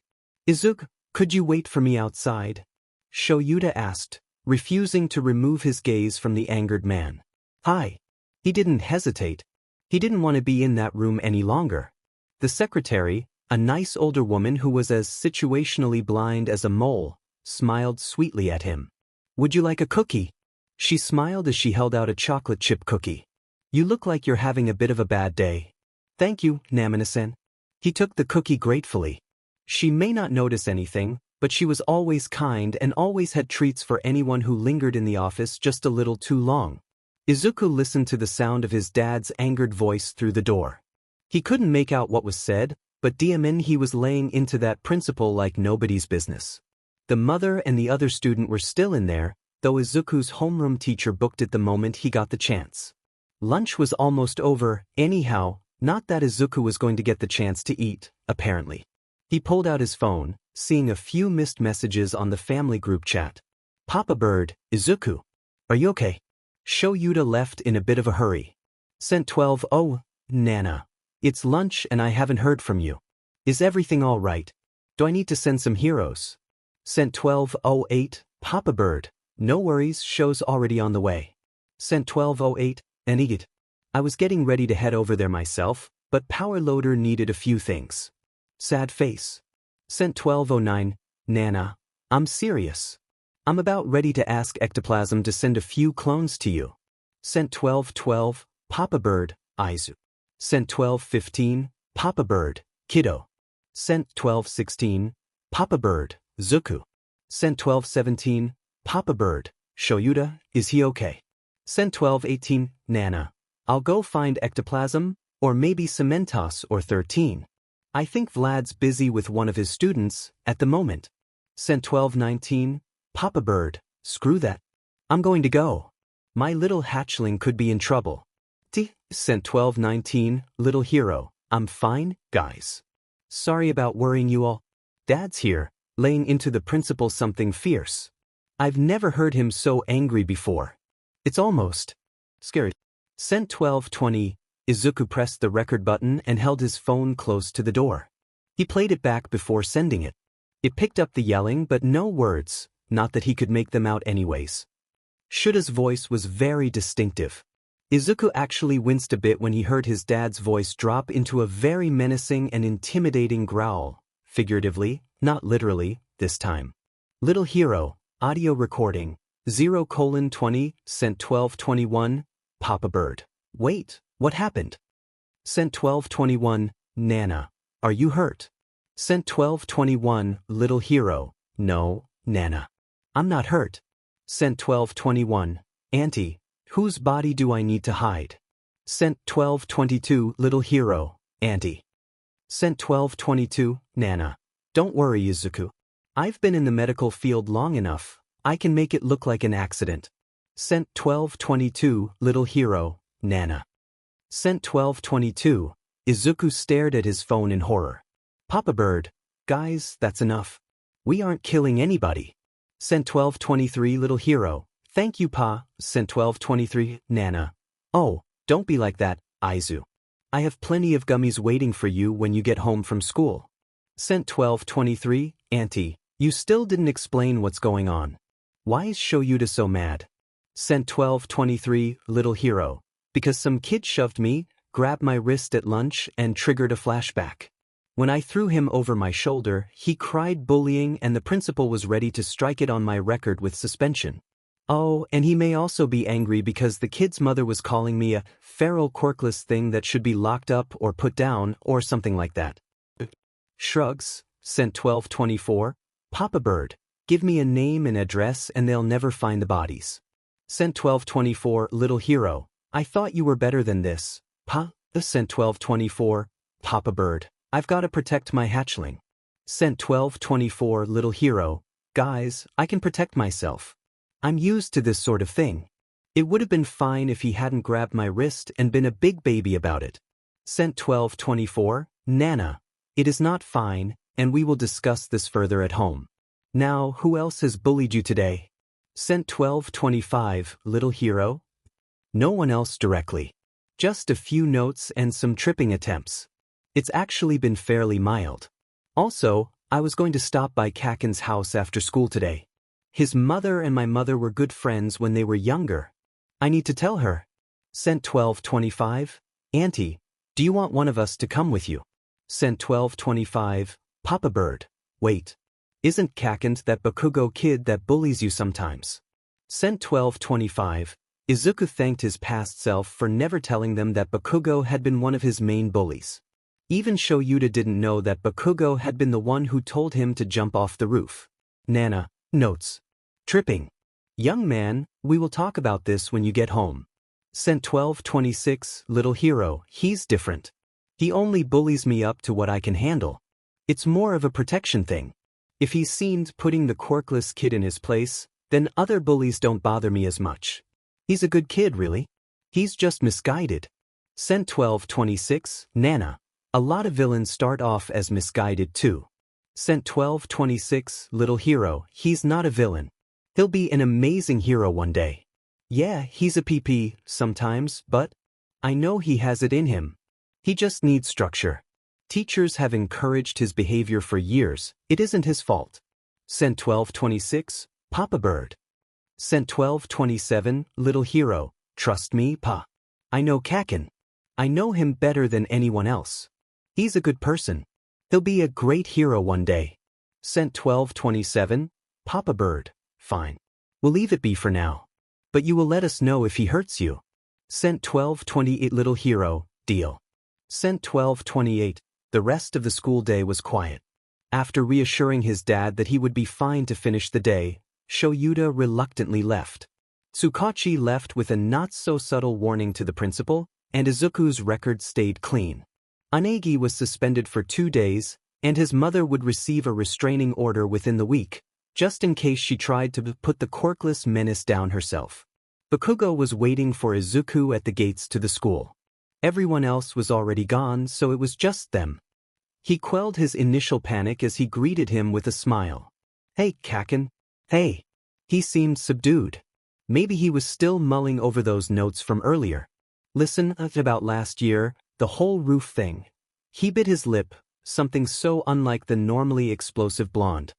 Izuku, could you wait for me outside? Shouta asked, refusing to remove his gaze from the angered man. Hi. He didn't hesitate. He didn't want to be in that room any longer. The secretary, a nice older woman who was as situationally blind as a mole, smiled sweetly at him. Would you like a cookie? She smiled as she held out a chocolate chip cookie. You look like you're having a bit of a bad day. Thank you, Namina-san. He took the cookie gratefully. She may not notice anything, but she was always kind and always had treats for anyone who lingered in the office just a little too long. Izuku listened to the sound of his dad's angered voice through the door. He couldn't make out what was said, but he was laying into that principal like nobody's business. The mother and the other student were still in there, though Izuku's homeroom teacher booked it the moment he got the chance. Lunch was almost over, anyhow, not that Izuku was going to get the chance to eat, apparently. He pulled out his phone, seeing a few missed messages on the family group chat. Papa Bird, Izuku. Are you okay? Shouta left in a bit of a hurry. Sent 12. Oh, Nana. It's lunch and I haven't heard from you. Is everything all right? Do I need to send some heroes? Sent 12:08. Papa Bird. No worries, show's already on the way. Sent 12:08. Enigit. I was getting ready to head over there myself, but Power Loader needed a few things. Sad face. Sent 12:09. Nana. I'm serious. I'm about ready to ask Ectoplasm to send a few clones to you. Sent 12:12. Papa Bird, Aizu. Sent 12:15. Papa Bird, Kiddo. Sent 12:16. Papa Bird, Zuku. Sent 12:17. Papa Bird, Shouta, is he okay? Sent 12:18. Nana. I'll go find Ectoplasm, or maybe Cementos or 13. I think Vlad's busy with one of his students, at the moment. Sent 12:19. Papa Bird, screw that. I'm going to go. My little hatchling could be in trouble. Sent 12:19. Little hero, I'm fine, guys. Sorry about worrying you all. Dad's here, laying into the principal something fierce. I've never heard him so angry before. It's almost scary. Sent 12:20. Izuku pressed the record button and held his phone close to the door. He played it back before sending it. It picked up the yelling but no words, not that he could make them out anyways. Shouda's voice was very distinctive. Izuku actually winced a bit when he heard his dad's voice drop into a very menacing and intimidating growl, figuratively, not literally, this time. Little hero, audio recording, 0:20, sent 12:21, Papa Bird. Wait, what happened? Sent 12:21, Nana, are you hurt? Sent 12:21, little hero, no, Nana. I'm not hurt. Sent 12:21, Auntie, whose body do I need to hide? Sent 12:22, little hero, Auntie. Sent 12:22, Nana. Don't worry, Izuku. I've been in the medical field long enough, I can make it look like an accident. Sent 12:22, little hero, Nana. Sent 12:22, Izuku stared at his phone in horror. Papa Bird, guys, that's enough. We aren't killing anybody. Sent 12:23, little hero, thank you Pa. Sent 12:23, Nana. Oh, don't be like that, Aizu. I have plenty of gummies waiting for you when you get home from school. Sent 12:23, Auntie, You still didn't explain what's going on. Why is Shouta so mad? Sent 1223, little hero. Because some kid shoved me, grabbed my wrist at lunch and triggered a flashback. When I threw him over my shoulder, he cried bullying and the principal was ready to strike it on my record with suspension. Oh, and he may also be angry because the kid's mother was calling me a feral quirkless thing that should be locked up or put down or something like that. Shrugs, sent 1224, Papa Bird, give me a name and address and they'll never find the bodies. Sent 1224, little hero, I thought you were better than this. Sent 1224, Papa Bird, I've got to protect my hatchling. Sent 1224, little hero, guys, I can protect myself. I'm used to this sort of thing. It would have been fine if he hadn't grabbed my wrist and been a big baby about it. Sent 1224, Nana, it is not fine, and we will discuss this further at home. Now, who else has bullied you today? Sent 1225, little hero. No one else directly. Just a few notes and some tripping attempts. It's actually been fairly mild. Also, I was going to stop by Kacchan's house after school today. His mother and my mother were good friends when they were younger. I need to tell her. Sent 1225, Auntie, do you want one of us to come with you? Sent 1225, Papa Bird, wait. Isn't Kacchan that Bakugo kid that bullies you sometimes? Sent 1225, Izuku thanked his past self for never telling them that Bakugo had been one of his main bullies. Even Shouta didn't know that Bakugo had been the one who told him to jump off the roof. Nana, notes. Tripping. Young man, we will talk about this when you get home. Sent 1226, little hero, he's different. He only bullies me up to what I can handle. It's more of a protection thing. If he's seen putting the quirkless kid in his place, then other bullies don't bother me as much. He's a good kid, really. He's just misguided. Sent 1226, Nana. A lot of villains start off as misguided too. Sent 1226, little hero, he's not a villain. He'll be an amazing hero one day. Yeah, he's a PP sometimes, but I know he has it in him. He just needs structure. Teachers have encouraged his behavior for years, it isn't his fault. Sent 1226, Papa Bird. Sent 1227, little hero, trust me, Pa. I know Kacchan. I know him better than anyone else. He's a good person. He'll be a great hero one day. Sent 1227, Papa Bird, fine. We'll leave it be for now. But you will let us know if he hurts you. Sent 1228, little hero, deal. Sent 1228, the rest of the school day was quiet. After reassuring his dad that he would be fine to finish the day, Shouta reluctantly left. Tsukachi left with a not-so-subtle warning to the principal, and Izuku's record stayed clean. Anagi was suspended for 2 days, and his mother would receive a restraining order within the week, just in case she tried to put the quirkless menace down herself. Bakugo was waiting for Izuku at the gates to the school. Everyone else was already gone, so it was just them. He quelled his initial panic as he greeted him with a smile. Hey, Kacchan. Hey. He seemed subdued. Maybe he was still mulling over those notes from earlier. Listen, about last year, the whole roof thing. He bit his lip, something so unlike the normally explosive blonde.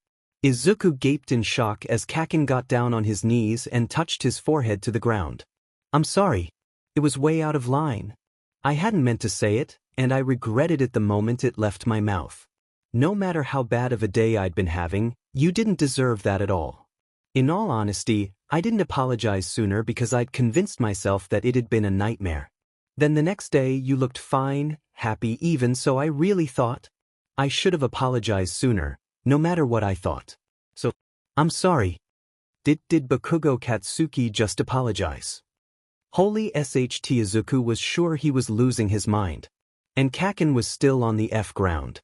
Izuku gaped in shock as Kacchan got down on his knees and touched his forehead to the ground. I'm sorry. It was way out of line. I hadn't meant to say it, and I regretted it the moment it left my mouth. No matter how bad of a day I'd been having, you didn't deserve that at all. In all honesty, I didn't apologize sooner because I'd convinced myself that it had been a nightmare. Then the next day you looked fine, happy even, so I really thought I should have apologized sooner, no matter what I thought. So, I'm sorry. Did Bakugo Katsuki just apologize? Holy SHT, Izuku was sure he was losing his mind. And Kacchan was still on the F ground.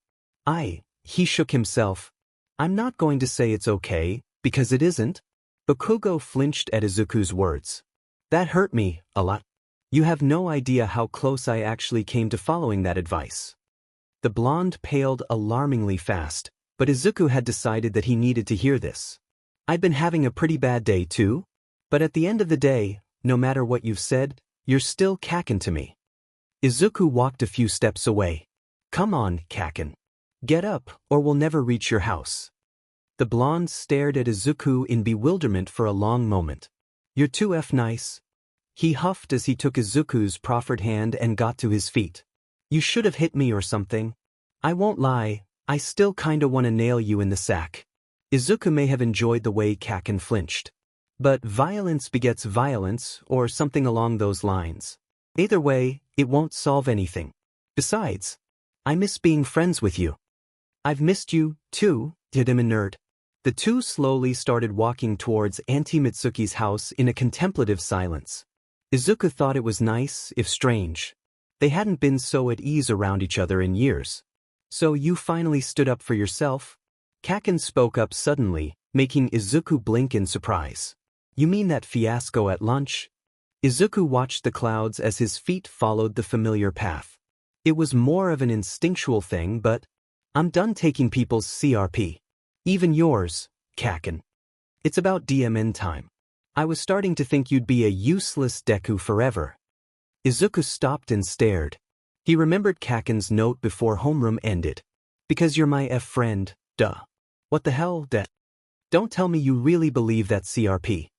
He shook himself. I'm not going to say it's okay, because it isn't. Bakugo flinched at Izuku's words. That hurt me, a lot. You have no idea how close I actually came to following that advice. The blonde paled alarmingly fast, but Izuku had decided that he needed to hear this. I'd been having a pretty bad day too, but at the end of the day, no matter what you've said, you're still Kacchan to me. Izuku walked a few steps away. Come on, Kacchan. Get up, or we'll never reach your house. The blonde stared at Izuku in bewilderment for a long moment. "You're too nice." He huffed as he took Izuku's proffered hand and got to his feet. "You should have hit me or something. I won't lie, I still kinda wanna nail you in the sack." Izuku may have enjoyed the way Kacchan flinched. But violence begets violence, or something along those lines. Either way, it won't solve anything. Besides, I miss being friends with you. "I've missed you, too, Didima nerd." The two slowly started walking towards Auntie Mitsuki's house in a contemplative silence. Izuku thought it was nice, if strange. They hadn't been so at ease around each other in years. "So you finally stood up for yourself?" Kacchan spoke up suddenly, making Izuku blink in surprise. "You mean that fiasco at lunch?" Izuku watched the clouds as his feet followed the familiar path. It was more of an instinctual thing, but I'm done taking people's CRP. Even yours, Kacchan. It's about DMN time. I was starting to think you'd be a useless Deku forever. Izuku stopped and stared. He remembered Kacchan's note before homeroom ended. "Because you're my friend, duh." "What the hell, Don't tell me you really believe that CRP."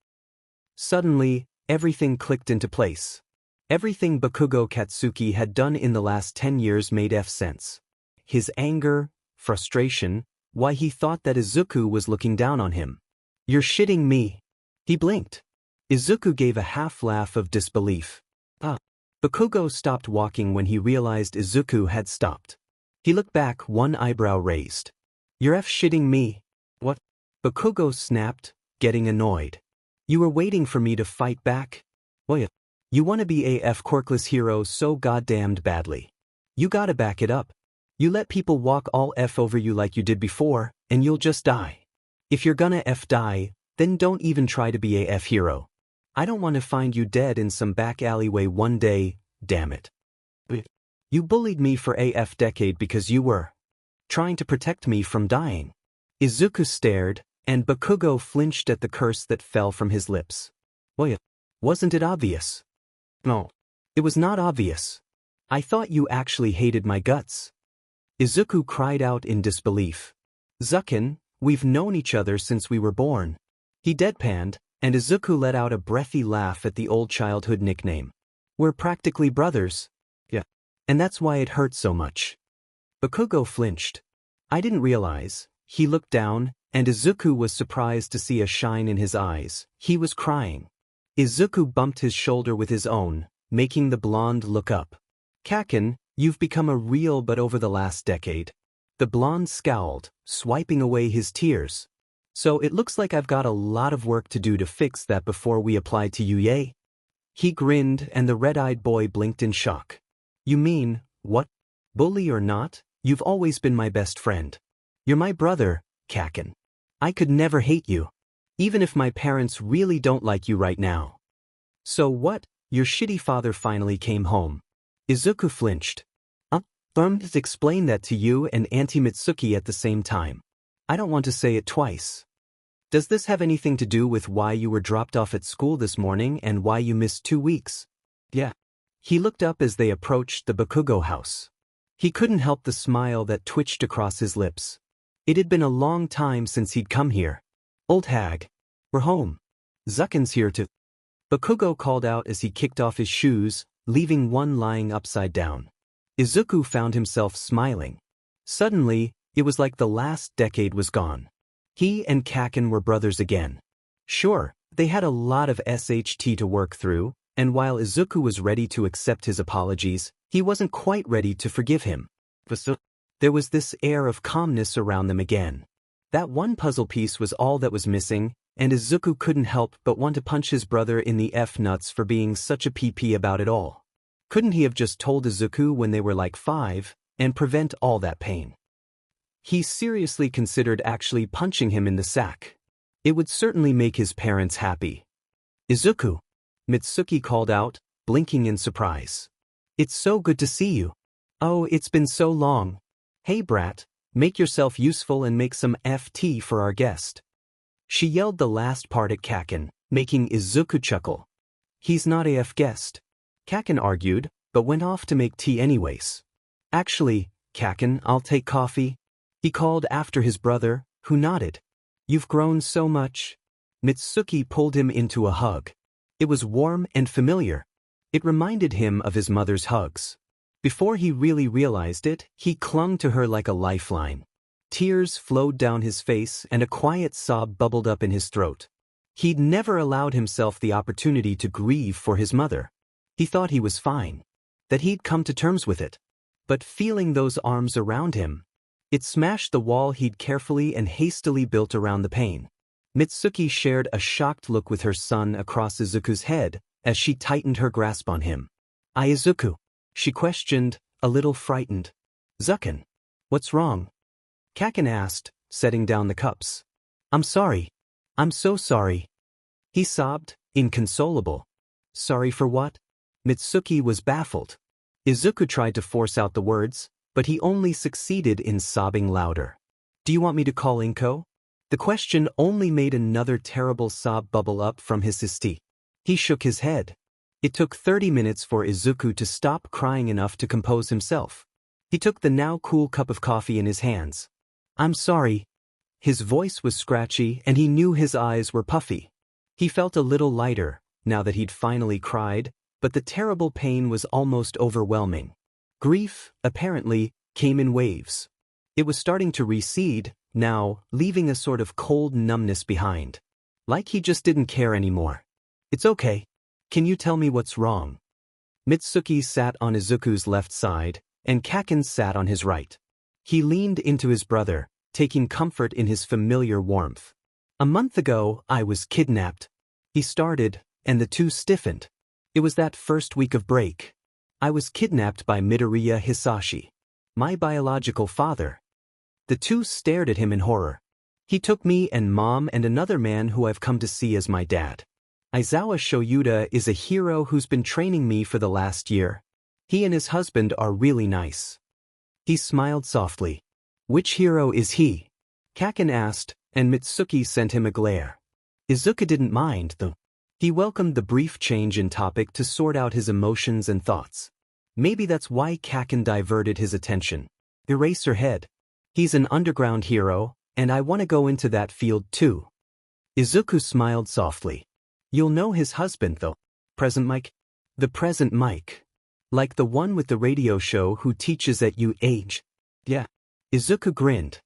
Suddenly, everything clicked into place. Everything Bakugo Katsuki had done in the last 10 years made sense. His anger, frustration, why he thought that Izuku was looking down on him. "You're shitting me." He blinked. Izuku gave a half-laugh of disbelief. Bakugo stopped walking when he realized Izuku had stopped. He looked back, one eyebrow raised. "You're shitting me." "What?" Bakugo snapped, getting annoyed. "You were waiting for me to fight back? Well, you want to be a quirkless hero so goddamned badly. You gotta back it up. You let people walk all over you like you did before, and you'll just die. If you're gonna die, then don't even try to be a hero. I don't want to find you dead in some back alleyway one day, damn it. You bullied me for a decade because you were trying to protect me from dying." Izuku stared, and Bakugo flinched at the curse that fell from his lips. "Well, wasn't it obvious?" "No. It was not obvious. I thought you actually hated my guts." Izuku cried out in disbelief. "Zukin, we've known each other since we were born." He deadpanned, and Izuku let out a breathy laugh at the old childhood nickname. "We're practically brothers." "Yeah. And that's why it hurt so much." Bakugo flinched. "I didn't realize." He looked down, and Izuku was surprised to see a shine in his eyes. He was crying. Izuku bumped his shoulder with his own, making the blonde look up. "Kacchan, you've become a real but over the last decade." The blonde scowled, swiping away his tears. "So it looks like I've got a lot of work to do to fix that before we apply to you, yay?" He grinned, and the red-eyed boy blinked in shock. "You mean, what? Bully or not, you've always been my best friend. You're my brother, Kacchan. I could never hate you. Even if my parents really don't like you right now." "So what? Your shitty father finally came home." Izuku flinched. Explain that to you and Auntie Mitsuki at the same time. I don't want to say it twice. Does this have anything to do with why you were dropped off at school this morning and why you missed 2 weeks?" "Yeah." He looked up as they approached the Bakugo house. He couldn't help the smile that twitched across his lips. It had been a long time since he'd come here. "Old hag. We're home. Zukin's here too." Bakugo called out as he kicked off his shoes, leaving one lying upside down. Izuku found himself smiling. Suddenly, it was like the last decade was gone. He and Kacchan were brothers again. Sure, they had a lot of SHT to work through, and while Izuku was ready to accept his apologies, he wasn't quite ready to forgive him. There was this air of calmness around them again. That one puzzle piece was all that was missing, and Izuku couldn't help but want to punch his brother in the nuts for being such a PP about it all. Couldn't he have just told Izuku when they were like 5, and prevent all that pain? He seriously considered actually punching him in the sack. It would certainly make his parents happy. "Izuku," Mitsuki called out, blinking in surprise. "It's so good to see you." "Oh, it's been so long." "Hey brat, make yourself useful and make some tea for our guest." She yelled the last part at Kacchan, making Izuku chuckle. "He's not a guest." Kacchan argued, but went off to make tea anyways. "Actually, Kacchan, I'll take coffee," he called after his brother, who nodded. You've grown so much. Mitsuki pulled him into a hug. It was warm and familiar. It reminded him of his mother's hugs. Before he really realized it, he clung to her like a lifeline. Tears flowed down his face and a quiet sob bubbled up in his throat. He'd never allowed himself the opportunity to grieve for his mother. He thought he was fine, that he'd come to terms with it. But feeling those arms around him, it smashed the wall he'd carefully and hastily built around the pain. Mitsuki shared a shocked look with her son across Izuku's head as she tightened her grasp on him. Izuku, she questioned, a little frightened. Zukin, what's wrong? Kacchan asked, setting down the cups. I'm sorry. I'm so sorry. He sobbed, inconsolable. Sorry for what? Mitsuki was baffled. Izuku tried to force out the words, but he only succeeded in sobbing louder. Do you want me to call Inko? The question only made another terrible sob bubble up from his hyste. He shook his head. It took 30 minutes for Izuku to stop crying enough to compose himself. He took the now cool cup of coffee in his hands. I'm sorry. His voice was scratchy and he knew his eyes were puffy. He felt a little lighter, now that he'd finally cried, but the terrible pain was almost overwhelming. Grief, apparently, came in waves. It was starting to recede, now, leaving a sort of cold numbness behind. Like he just didn't care anymore. It's okay. Can you tell me what's wrong? Mitsuki sat on Izuku's left side, and Kacchan sat on his right. He leaned into his brother, taking comfort in his familiar warmth. A month ago, I was kidnapped. He started, and the two stiffened. It was that first week of break. I was kidnapped by Midoriya Hisashi, my biological father. The two stared at him in horror. He took me and Mom and another man who I've come to see as my dad. Aizawa Shouta is a hero who's been training me for the last year. He and his husband are really nice. He smiled softly. Which hero is he? Kacchan asked, and Mitsuki sent him a glare. Izuku didn't mind, though. He welcomed the brief change in topic to sort out his emotions and thoughts. Maybe that's why Kacchan diverted his attention. Eraserhead. He's an underground hero, and I want to go into that field too. Izuku smiled softly. You'll know his husband, though. Present Mike? The present Mike. Like the one with the radio show who teaches at UH. Yeah. Izuku grinned.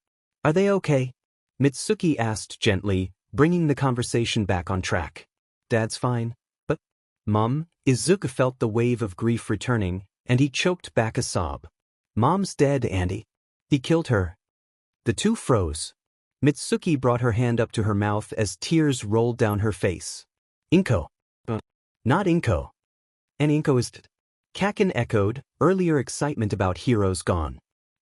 Are they okay? Mitsuki asked gently, bringing the conversation back on track. Dad's fine, but... Mom, Izuku felt the wave of grief returning, and he choked back a sob. Mom's dead, Andy. He killed her. The two froze. Mitsuki brought her hand up to her mouth as tears rolled down her face. Inko. Not Inko. And Inko is... Kacchan echoed, earlier excitement about heroes gone.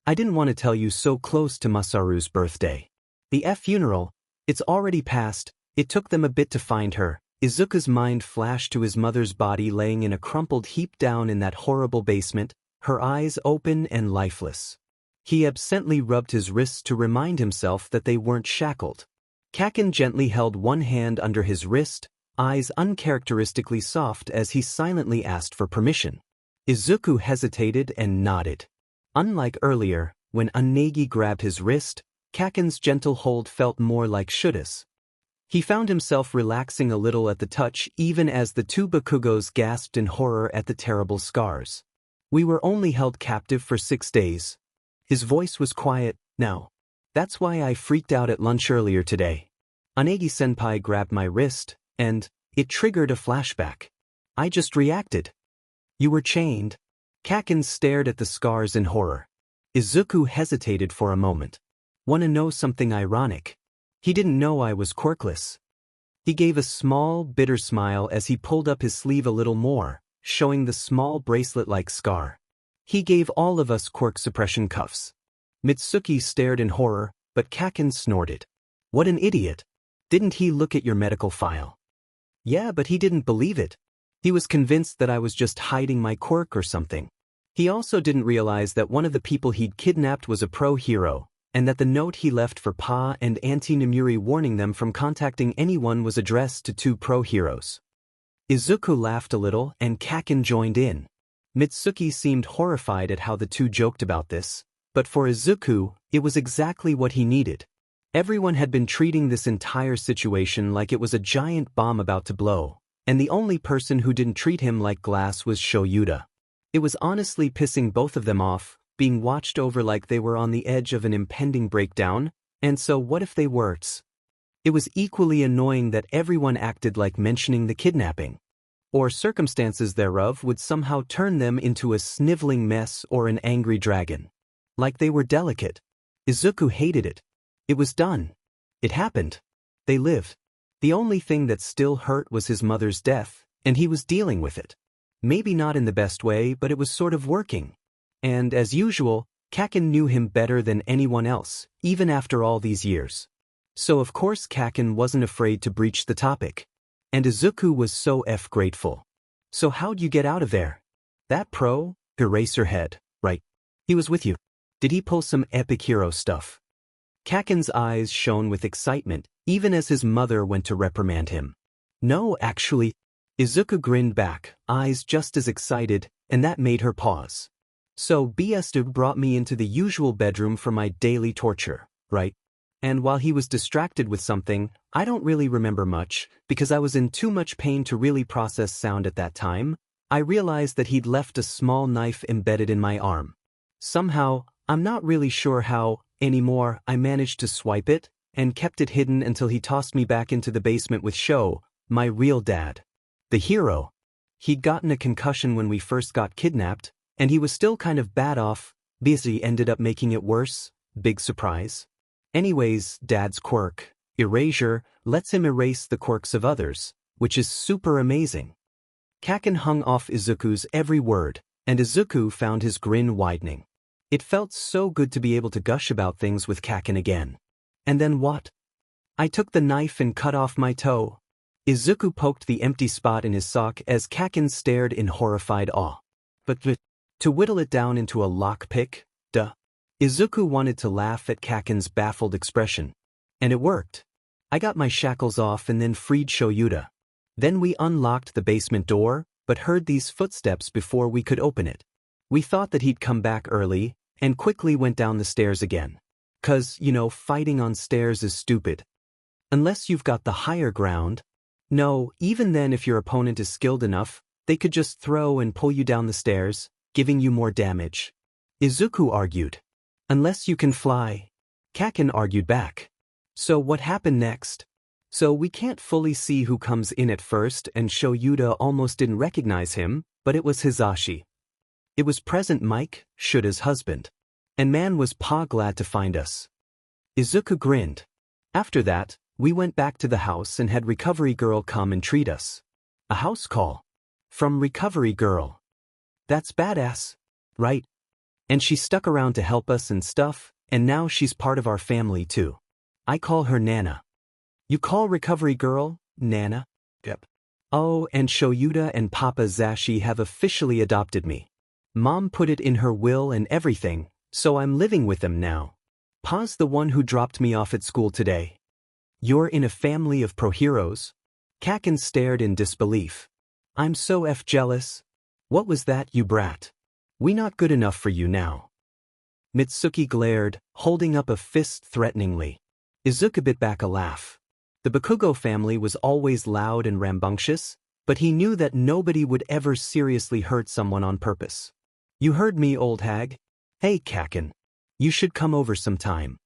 I didn't want to tell you so close to Masaru's birthday. The funeral, it's already passed, it took them a bit to find her. Izuku's mind flashed to his mother's body laying in a crumpled heap down in that horrible basement, her eyes open and lifeless. He absently rubbed his wrists to remind himself that they weren't shackled. Kacchan gently held one hand under his wrist, eyes uncharacteristically soft as he silently asked for permission. Izuku hesitated and nodded. Unlike earlier, when Onegi grabbed his wrist, Kacchan's gentle hold felt more like Shouda's. He found himself relaxing a little at the touch even as the two Bakugos gasped in horror at the terrible scars. We were only held captive for 6 days. His voice was quiet, now. That's why I freaked out at lunch earlier today. Onegi-senpai grabbed my wrist, and it triggered a flashback. I just reacted. You were chained. Kacchan stared at the scars in horror. Izuku hesitated for a moment. Want to know something ironic? He didn't know I was quirkless. He gave a small, bitter smile as he pulled up his sleeve a little more, showing the small bracelet-like scar. He gave all of us quirk suppression cuffs. Mitsuki stared in horror, but Kacchan snorted. What an idiot. Didn't he look at your medical file? Yeah, but he didn't believe it. He was convinced that I was just hiding my quirk or something. He also didn't realize that one of the people he'd kidnapped was a pro-hero, and that the note he left for Pa and Auntie Nemuri warning them from contacting anyone was addressed to two pro-heroes. Izuku laughed a little and Kacchan joined in. Mitsuki seemed horrified at how the two joked about this, but for Izuku, it was exactly what he needed. Everyone had been treating this entire situation like it was a giant bomb about to blow, and the only person who didn't treat him like glass was Shouta. It was honestly pissing both of them off, being watched over like they were on the edge of an impending breakdown, and so what if they weren't? It was equally annoying that everyone acted like mentioning the kidnapping, or circumstances thereof, would somehow turn them into a sniveling mess or an angry dragon. Like they were delicate. Izuku hated it. It was done. It happened. They lived. The only thing that still hurt was his mother's death, and he was dealing with it. Maybe not in the best way, but it was sort of working. And as usual, Kacchan knew him better than anyone else, even after all these years. So of course Kacchan wasn't afraid to breach the topic. And Izuku was so grateful. So how'd you get out of there? That pro? Erase her head, right? He was with you. Did he pull some epic hero stuff? Kacchan's eyes shone with excitement, even as his mother went to reprimand him. No, actually. Izuku grinned back, eyes just as excited, and that made her pause. So BS brought me into the usual bedroom for my daily torture, right? And while he was distracted with something, I don't really remember much, because I was in too much pain to really process sound at that time, I realized that he'd left a small knife embedded in my arm. Somehow, I'm not really sure how, anymore, I managed to swipe it, and kept it hidden until he tossed me back into the basement with Sho, my real dad. The hero. He'd gotten a concussion when we first got kidnapped, and he was still kind of bad off, busy ended up making it worse, big surprise. Anyways, Dad's quirk, erasure, lets him erase the quirks of others, which is super amazing. Kacchan hung off Izuku's every word, and Izuku found his grin widening. It felt so good to be able to gush about things with Kacchan again. And then what? I took the knife and cut off my toe. Izuku poked the empty spot in his sock as Kacchan stared in horrified awe. But to whittle it down into a lockpick, duh. Izuku wanted to laugh at Kacchan's baffled expression. And it worked. I got my shackles off and then freed Shouta. Then we unlocked the basement door, but heard these footsteps before we could open it. We thought that he'd come back early, and quickly went down the stairs again. 'Cause, fighting on stairs is stupid. Unless you've got the higher ground. No, even then if your opponent is skilled enough, they could just throw and pull you down the stairs, giving you more damage. Izuku argued. Unless you can fly. Kacchan argued back. So what happened next? So we can't fully see who comes in at first, and Shouta almost didn't recognize him, but it was Hisashi. It was Present Mike, Shuta's husband. And man was Pa glad to find us. Izuku grinned. After that, we went back to the house and had Recovery Girl come and treat us. A house call. From Recovery Girl. That's badass. Right? And she stuck around to help us and stuff, and now she's part of our family too. I call her Nana. You call Recovery Girl, Nana? Yep. Oh, and Shouta and Papa Zashi have officially adopted me. Mom put it in her will and everything, so I'm living with them now. Pa's the one who dropped me off at school today. You're in a family of pro-heroes? Kacchan stared in disbelief. I'm so jealous. What was that, you brat? We not good enough for you now. Mitsuki glared, holding up a fist threateningly. Izuku bit back a laugh. The Bakugo family was always loud and rambunctious, but he knew that nobody would ever seriously hurt someone on purpose. You heard me, old hag. Hey, Kacchan. You should come over sometime.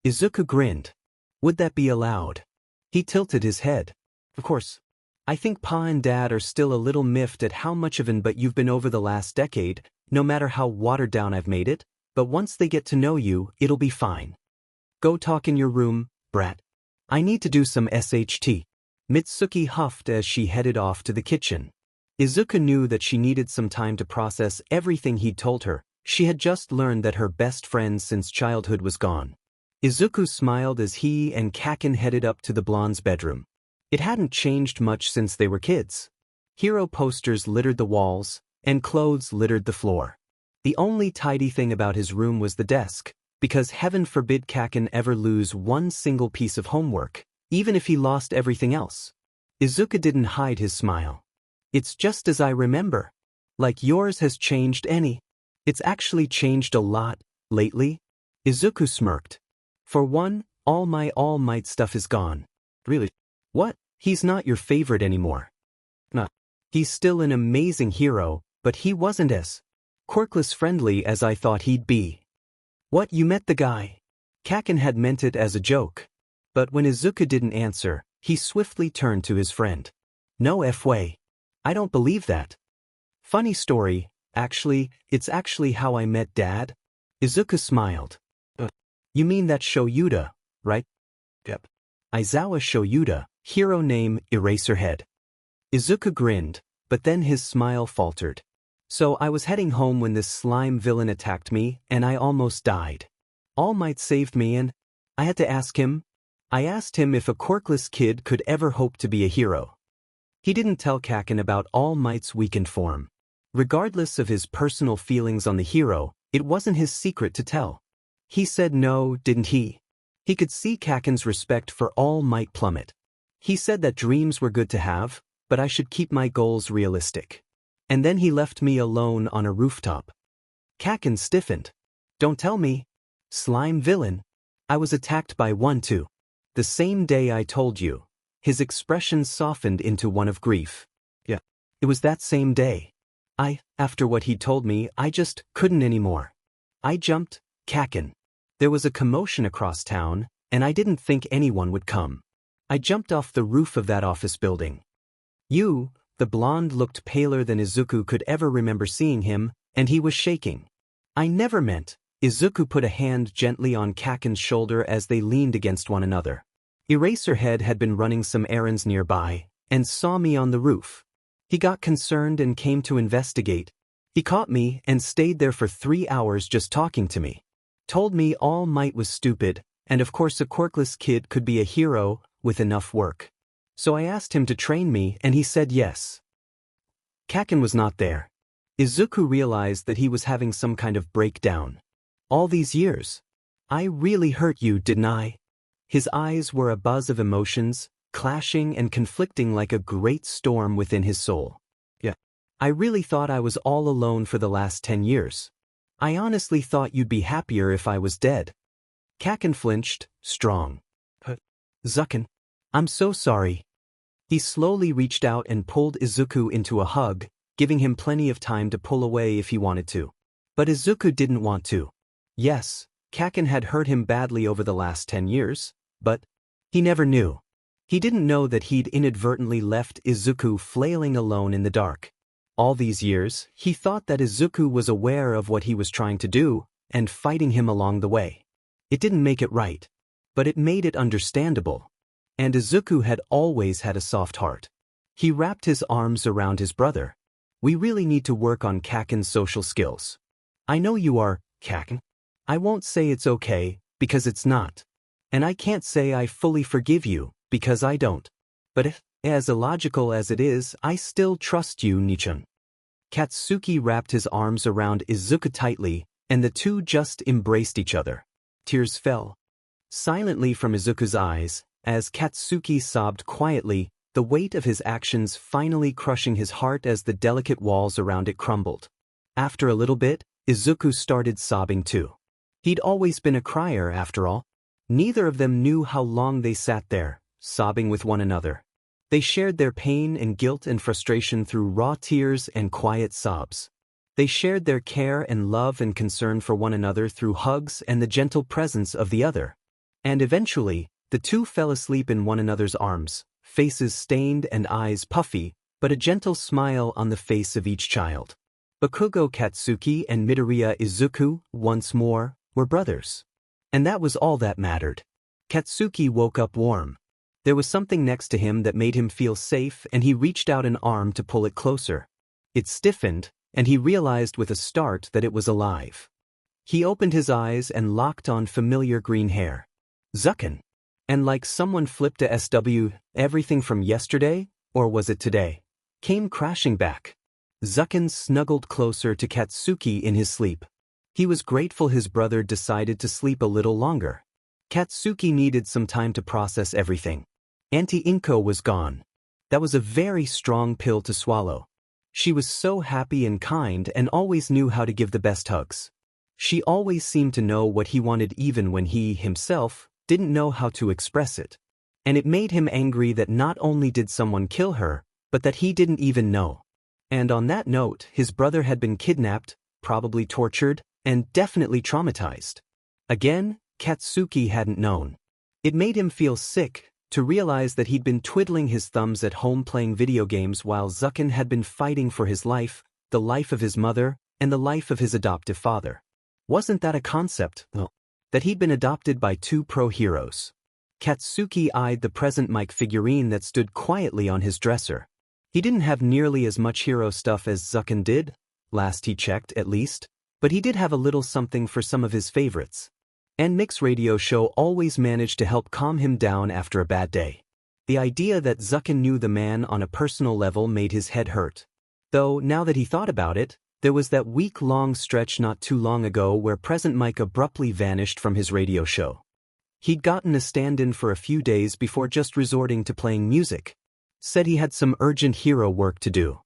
Izuku grinned. Would that be allowed? He tilted his head. Of course. I think Pa and Dad are still a little miffed at how much of an but you've been over the last decade, no matter how watered down I've made it, but once they get to know you, it'll be fine. Go talk in your room, brat. I need to do some SHT. Mitsuki huffed as she headed off to the kitchen. Izuku knew that she needed some time to process everything he'd told her. She had just learned that her best friend since childhood was gone. Izuku smiled as he and Kacchan headed up to the blonde's bedroom. It hadn't changed much since they were kids. Hero posters littered the walls, and clothes littered the floor. The only tidy thing about his room was the desk, because heaven forbid Kacchan ever lose one single piece of homework, even if he lost everything else. Izuku didn't hide his smile. It's just as I remember. Like yours has changed any. It's actually changed a lot, lately. Izuku smirked. For one, All Might stuff is gone. Really? What? He's not your favorite anymore. Nah. He's still an amazing hero, but he wasn't as quirkless friendly as I thought he'd be. What, you met the guy? Kacchan had meant it as a joke. But when Izuku didn't answer, he swiftly turned to his friend. No way. I don't believe that. Funny story, actually, it's actually how I met Dad. Izuku smiled. You mean that Shouta, right? Yep. Aizawa Shouta, hero name Eraserhead. Izuku grinned, but then his smile faltered. So I was heading home when this slime villain attacked me, and I almost died. All Might saved me and I had to ask him. I asked him if a quirkless kid could ever hope to be a hero. He didn't tell Kacchan about All Might's weakened form. Regardless of his personal feelings on the hero, it wasn't his secret to tell. He said no, didn't he? He could see Kacchan's respect for All Might plummet. He said that dreams were good to have, but I should keep my goals realistic. And then he left me alone on a rooftop. Kacchan stiffened. Don't tell me. Slime villain. I was attacked by one too. The same day I told you. His expression softened into one of grief. Yeah. It was that same day. After what he told me, I just couldn't anymore. I jumped, Kacchan. There was a commotion across town, and I didn't think anyone would come. I jumped off the roof of that office building. The blonde looked paler than Izuku could ever remember seeing him, and he was shaking. I never meant. Izuku put a hand gently on Kacchan's shoulder as they leaned against one another. Eraserhead had been running some errands nearby, and saw me on the roof. He got concerned and came to investigate. He caught me and stayed there for 3 hours just talking to me. Told me All Might was stupid, and of course a quirkless kid could be a hero with enough work. So I asked him to train me and he said yes. Kacchan was not there. Izuku realized that he was having some kind of breakdown. All these years. I really hurt you, didn't I? His eyes were a buzz of emotions, clashing and conflicting like a great storm within his soul. Yeah. I really thought I was all alone for the last 10 years. I honestly thought you'd be happier if I was dead. Kacchan flinched, strong. Zucken. I'm so sorry. He slowly reached out and pulled Izuku into a hug, giving him plenty of time to pull away if he wanted to. But Izuku didn't want to. Yes, Kacchan had hurt him badly over the last 10 years, but he never knew. He didn't know that he'd inadvertently left Izuku flailing alone in the dark. All these years, he thought that Izuku was aware of what he was trying to do, and fighting him along the way. It didn't make it right, but it made it understandable. And Izuku had always had a soft heart. He wrapped his arms around his brother. We really need to work on Kacchan's social skills. I know you are, Kacchan. I won't say it's okay, because it's not. And I can't say I fully forgive you, because I don't. But as illogical as it is, I still trust you, Nichan. Katsuki wrapped his arms around Izuku tightly, and the two just embraced each other. Tears fell silently from Izuku's eyes, as Katsuki sobbed quietly, the weight of his actions finally crushing his heart as the delicate walls around it crumbled. After a little bit, Izuku started sobbing too. He'd always been a crier after all. Neither of them knew how long they sat there, sobbing with one another. They shared their pain and guilt and frustration through raw tears and quiet sobs. They shared their care and love and concern for one another through hugs and the gentle presence of the other. And eventually, the two fell asleep in one another's arms, faces stained and eyes puffy, but a gentle smile on the face of each child. Bakugo Katsuki and Midoriya Izuku, once more, were brothers. And that was all that mattered. Katsuki woke up warm. There was something next to him that made him feel safe, and he reached out an arm to pull it closer. It stiffened, and he realized with a start that it was alive. He opened his eyes and locked on familiar green hair. Zucken. And like someone flipped a SW, everything from yesterday, or was it today, came crashing back. Zucken snuggled closer to Katsuki in his sleep. He was grateful his brother decided to sleep a little longer. Katsuki needed some time to process everything. Auntie Inko was gone. That was a very strong pill to swallow. She was so happy and kind and always knew how to give the best hugs. She always seemed to know what he wanted even when he, himself, didn't know how to express it. And it made him angry that not only did someone kill her, but that he didn't even know. And on that note, his brother had been kidnapped, probably tortured, and definitely traumatized. Again, Katsuki hadn't known. It made him feel sick to realize that he'd been twiddling his thumbs at home playing video games while Zucken had been fighting for his life, the life of his mother, and the life of his adoptive father. Wasn't that a concept, though? That he'd been adopted by two pro-heroes. Katsuki eyed the present Mike figurine that stood quietly on his dresser. He didn't have nearly as much hero stuff as Zucken did, last he checked at least, but he did have a little something for some of his favorites. And Nick's radio show always managed to help calm him down after a bad day. The idea that Zucken knew the man on a personal level made his head hurt. Though, now that he thought about it, there was that week-long stretch not too long ago where present Mike abruptly vanished from his radio show. He'd gotten a stand-in for a few days before just resorting to playing music. Said he had some urgent hero work to do.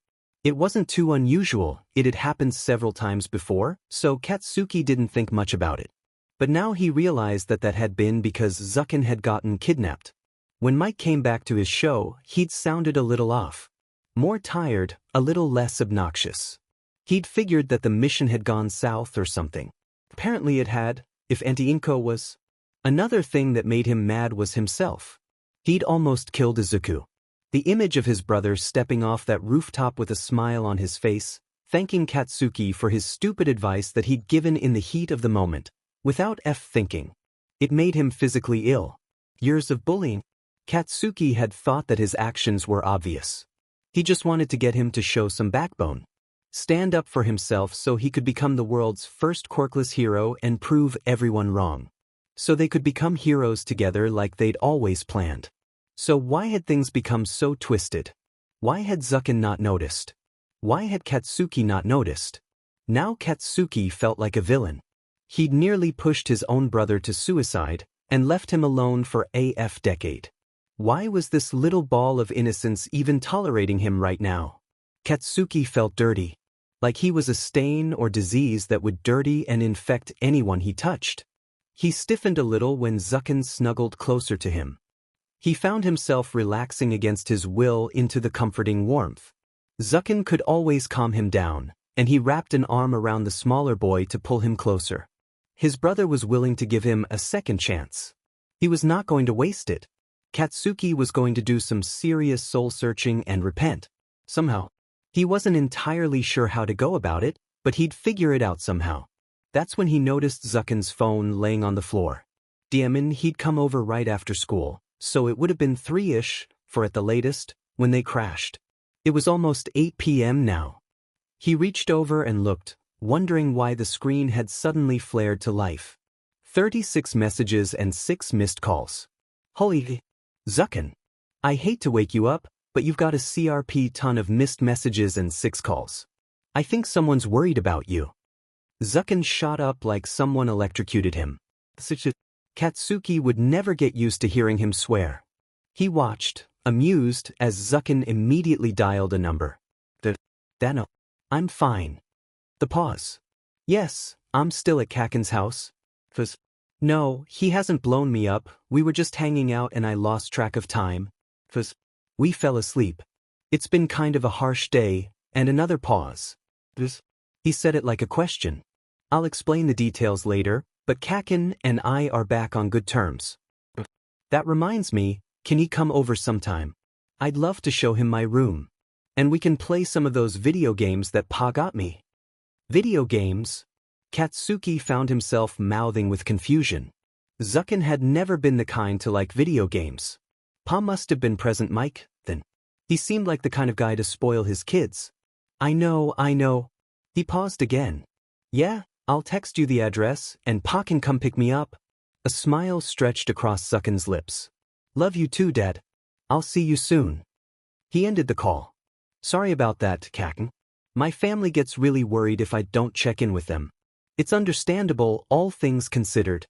It wasn't too unusual, it had happened several times before, so Katsuki didn't think much about it. But now he realized that had been because Zucken had gotten kidnapped. When Mike came back to his show, he'd sounded a little off. More tired, a little less obnoxious. He'd figured that the mission had gone south or something. Apparently it had, if Auntie Inko was. Another thing that made him mad was himself. He'd almost killed Izuku. The image of his brother stepping off that rooftop with a smile on his face, thanking Katsuki for his stupid advice that he'd given in the heat of the moment. Without thinking. It made him physically ill. Years of bullying. Katsuki had thought that his actions were obvious. He just wanted to get him to show some backbone. Stand up for himself so he could become the world's first quirkless hero and prove everyone wrong. So they could become heroes together like they'd always planned. So why had things become so twisted? Why had Zucken not noticed? Why had Katsuki not noticed? Now Katsuki felt like a villain. He'd nearly pushed his own brother to suicide and left him alone for a decade. Why was this little ball of innocence even tolerating him right now? Katsuki felt dirty. Like he was a stain or disease that would dirty and infect anyone he touched. He stiffened a little when Zucken snuggled closer to him. He found himself relaxing against his will into the comforting warmth. Zucken could always calm him down, and he wrapped an arm around the smaller boy to pull him closer. His brother was willing to give him a second chance. He was not going to waste it. Katsuki was going to do some serious soul-searching and repent. Somehow. He wasn't entirely sure how to go about it, but he'd figure it out somehow. That's when he noticed Zucken's phone laying on the floor. He'd come over right after school, so it would have been 3-ish, for at the latest, when they crashed. It was almost 8 p.m. now. He reached over and looked, wondering why the screen had suddenly flared to life. 36 messages and 6 missed calls. Holy Zucken. I hate to wake you up, but you've got a CRP ton of missed messages and 6 calls. I think someone's worried about you. Zucken shot up like someone electrocuted him. Katsuki would never get used to hearing him swear. He watched, amused, as Zucken immediately dialed a number. Dano. I'm fine. The pause. Yes, I'm still at Kacchan's house. No, he hasn't blown me up, we were just hanging out and I lost track of time. We fell asleep. It's been kind of a harsh day, and another pause. He said it like a question. I'll explain the details later, but Kacchan and I are back on good terms. That reminds me, can he come over sometime? I'd love to show him my room. And we can play some of those video games that Pa got me. Video games? Katsuki found himself mouthing with confusion. Zucken had never been the kind to like video games. Pa must have been present Mike, then. He seemed like the kind of guy to spoil his kids. I know. He paused again. Yeah, I'll text you the address, and Pa can come pick me up. A smile stretched across Zucken's lips. Love you too, Dad. I'll see you soon. He ended the call. Sorry about that, Kacchan. My family gets really worried if I don't check in with them. It's understandable, all things considered.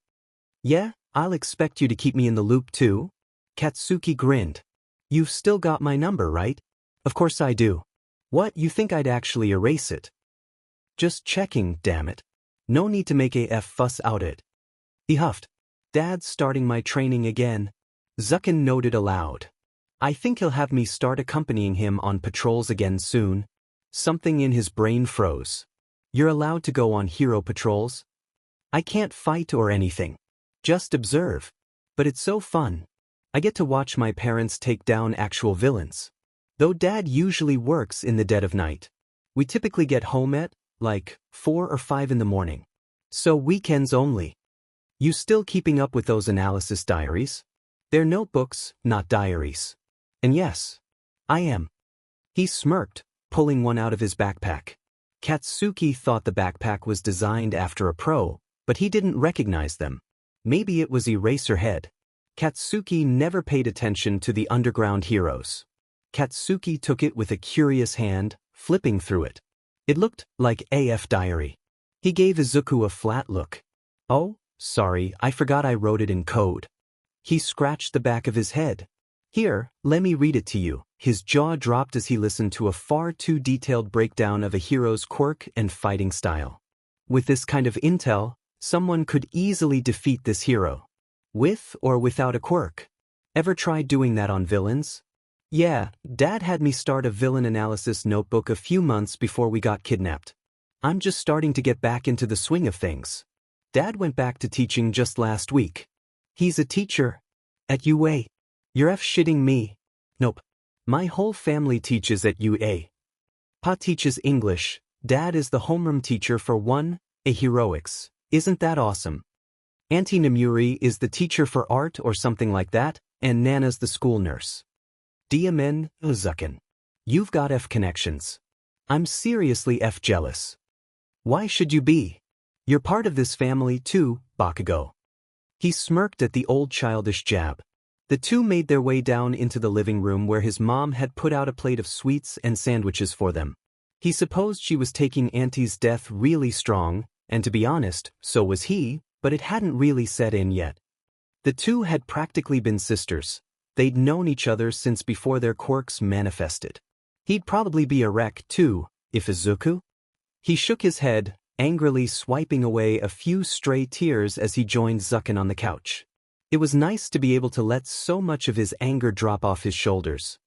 Yeah, I'll expect you to keep me in the loop too. Katsuki grinned. You've still got my number, right? Of course I do. What, you think I'd actually erase it? Just checking, damn it. No need to make a fuss out it. He huffed. Dad's starting my training again. Zucken noted aloud. I think he'll have me start accompanying him on patrols again soon. Something in his brain froze. You're allowed to go on hero patrols? I can't fight or anything. Just observe. But it's so fun. I get to watch my parents take down actual villains. Though Dad usually works in the dead of night. We typically get home at, like, 4 or 5 in the morning. So weekends only. You still keeping up with those analysis diaries? They're notebooks, not diaries. And yes, I am. He smirked, pulling one out of his backpack. Katsuki thought the backpack was designed after a pro, but he didn't recognize them. Maybe it was Eraserhead. Katsuki never paid attention to the underground heroes. Katsuki took it with a curious hand, flipping through it. It looked like AF Diary. He gave Izuku a flat look. Oh, sorry, I forgot I wrote it in code. He scratched the back of his head. Here, let me read it to you. His jaw dropped as he listened to a far too detailed breakdown of a hero's quirk and fighting style. With this kind of intel, someone could easily defeat this hero. With or without a quirk. Ever tried doing that on villains? Yeah, Dad had me start a villain analysis notebook a few months before we got kidnapped. I'm just starting to get back into the swing of things. Dad went back to teaching just last week. He's a teacher. At UA. You're shitting me. Nope. My whole family teaches at UA. Pa teaches English. Dad is the homeroom teacher for a heroics. Isn't that awesome? Auntie Nemuri is the teacher for art or something like that, and Nana's the school nurse. Diamen, Zucken. You've got F connections. I'm seriously F jealous. Why should you be? You're part of this family too, Bakugo. He smirked at the old childish jab. The two made their way down into the living room where his mom had put out a plate of sweets and sandwiches for them. He supposed she was taking Auntie's death really strong, and to be honest, so was he, but it hadn't really set in yet. The two had practically been sisters. They'd known each other since before their quirks manifested. He'd probably be a wreck too, if Izuku? He shook his head, angrily swiping away a few stray tears as he joined Zucken on the couch. It was nice to be able to let so much of his anger drop off his shoulders.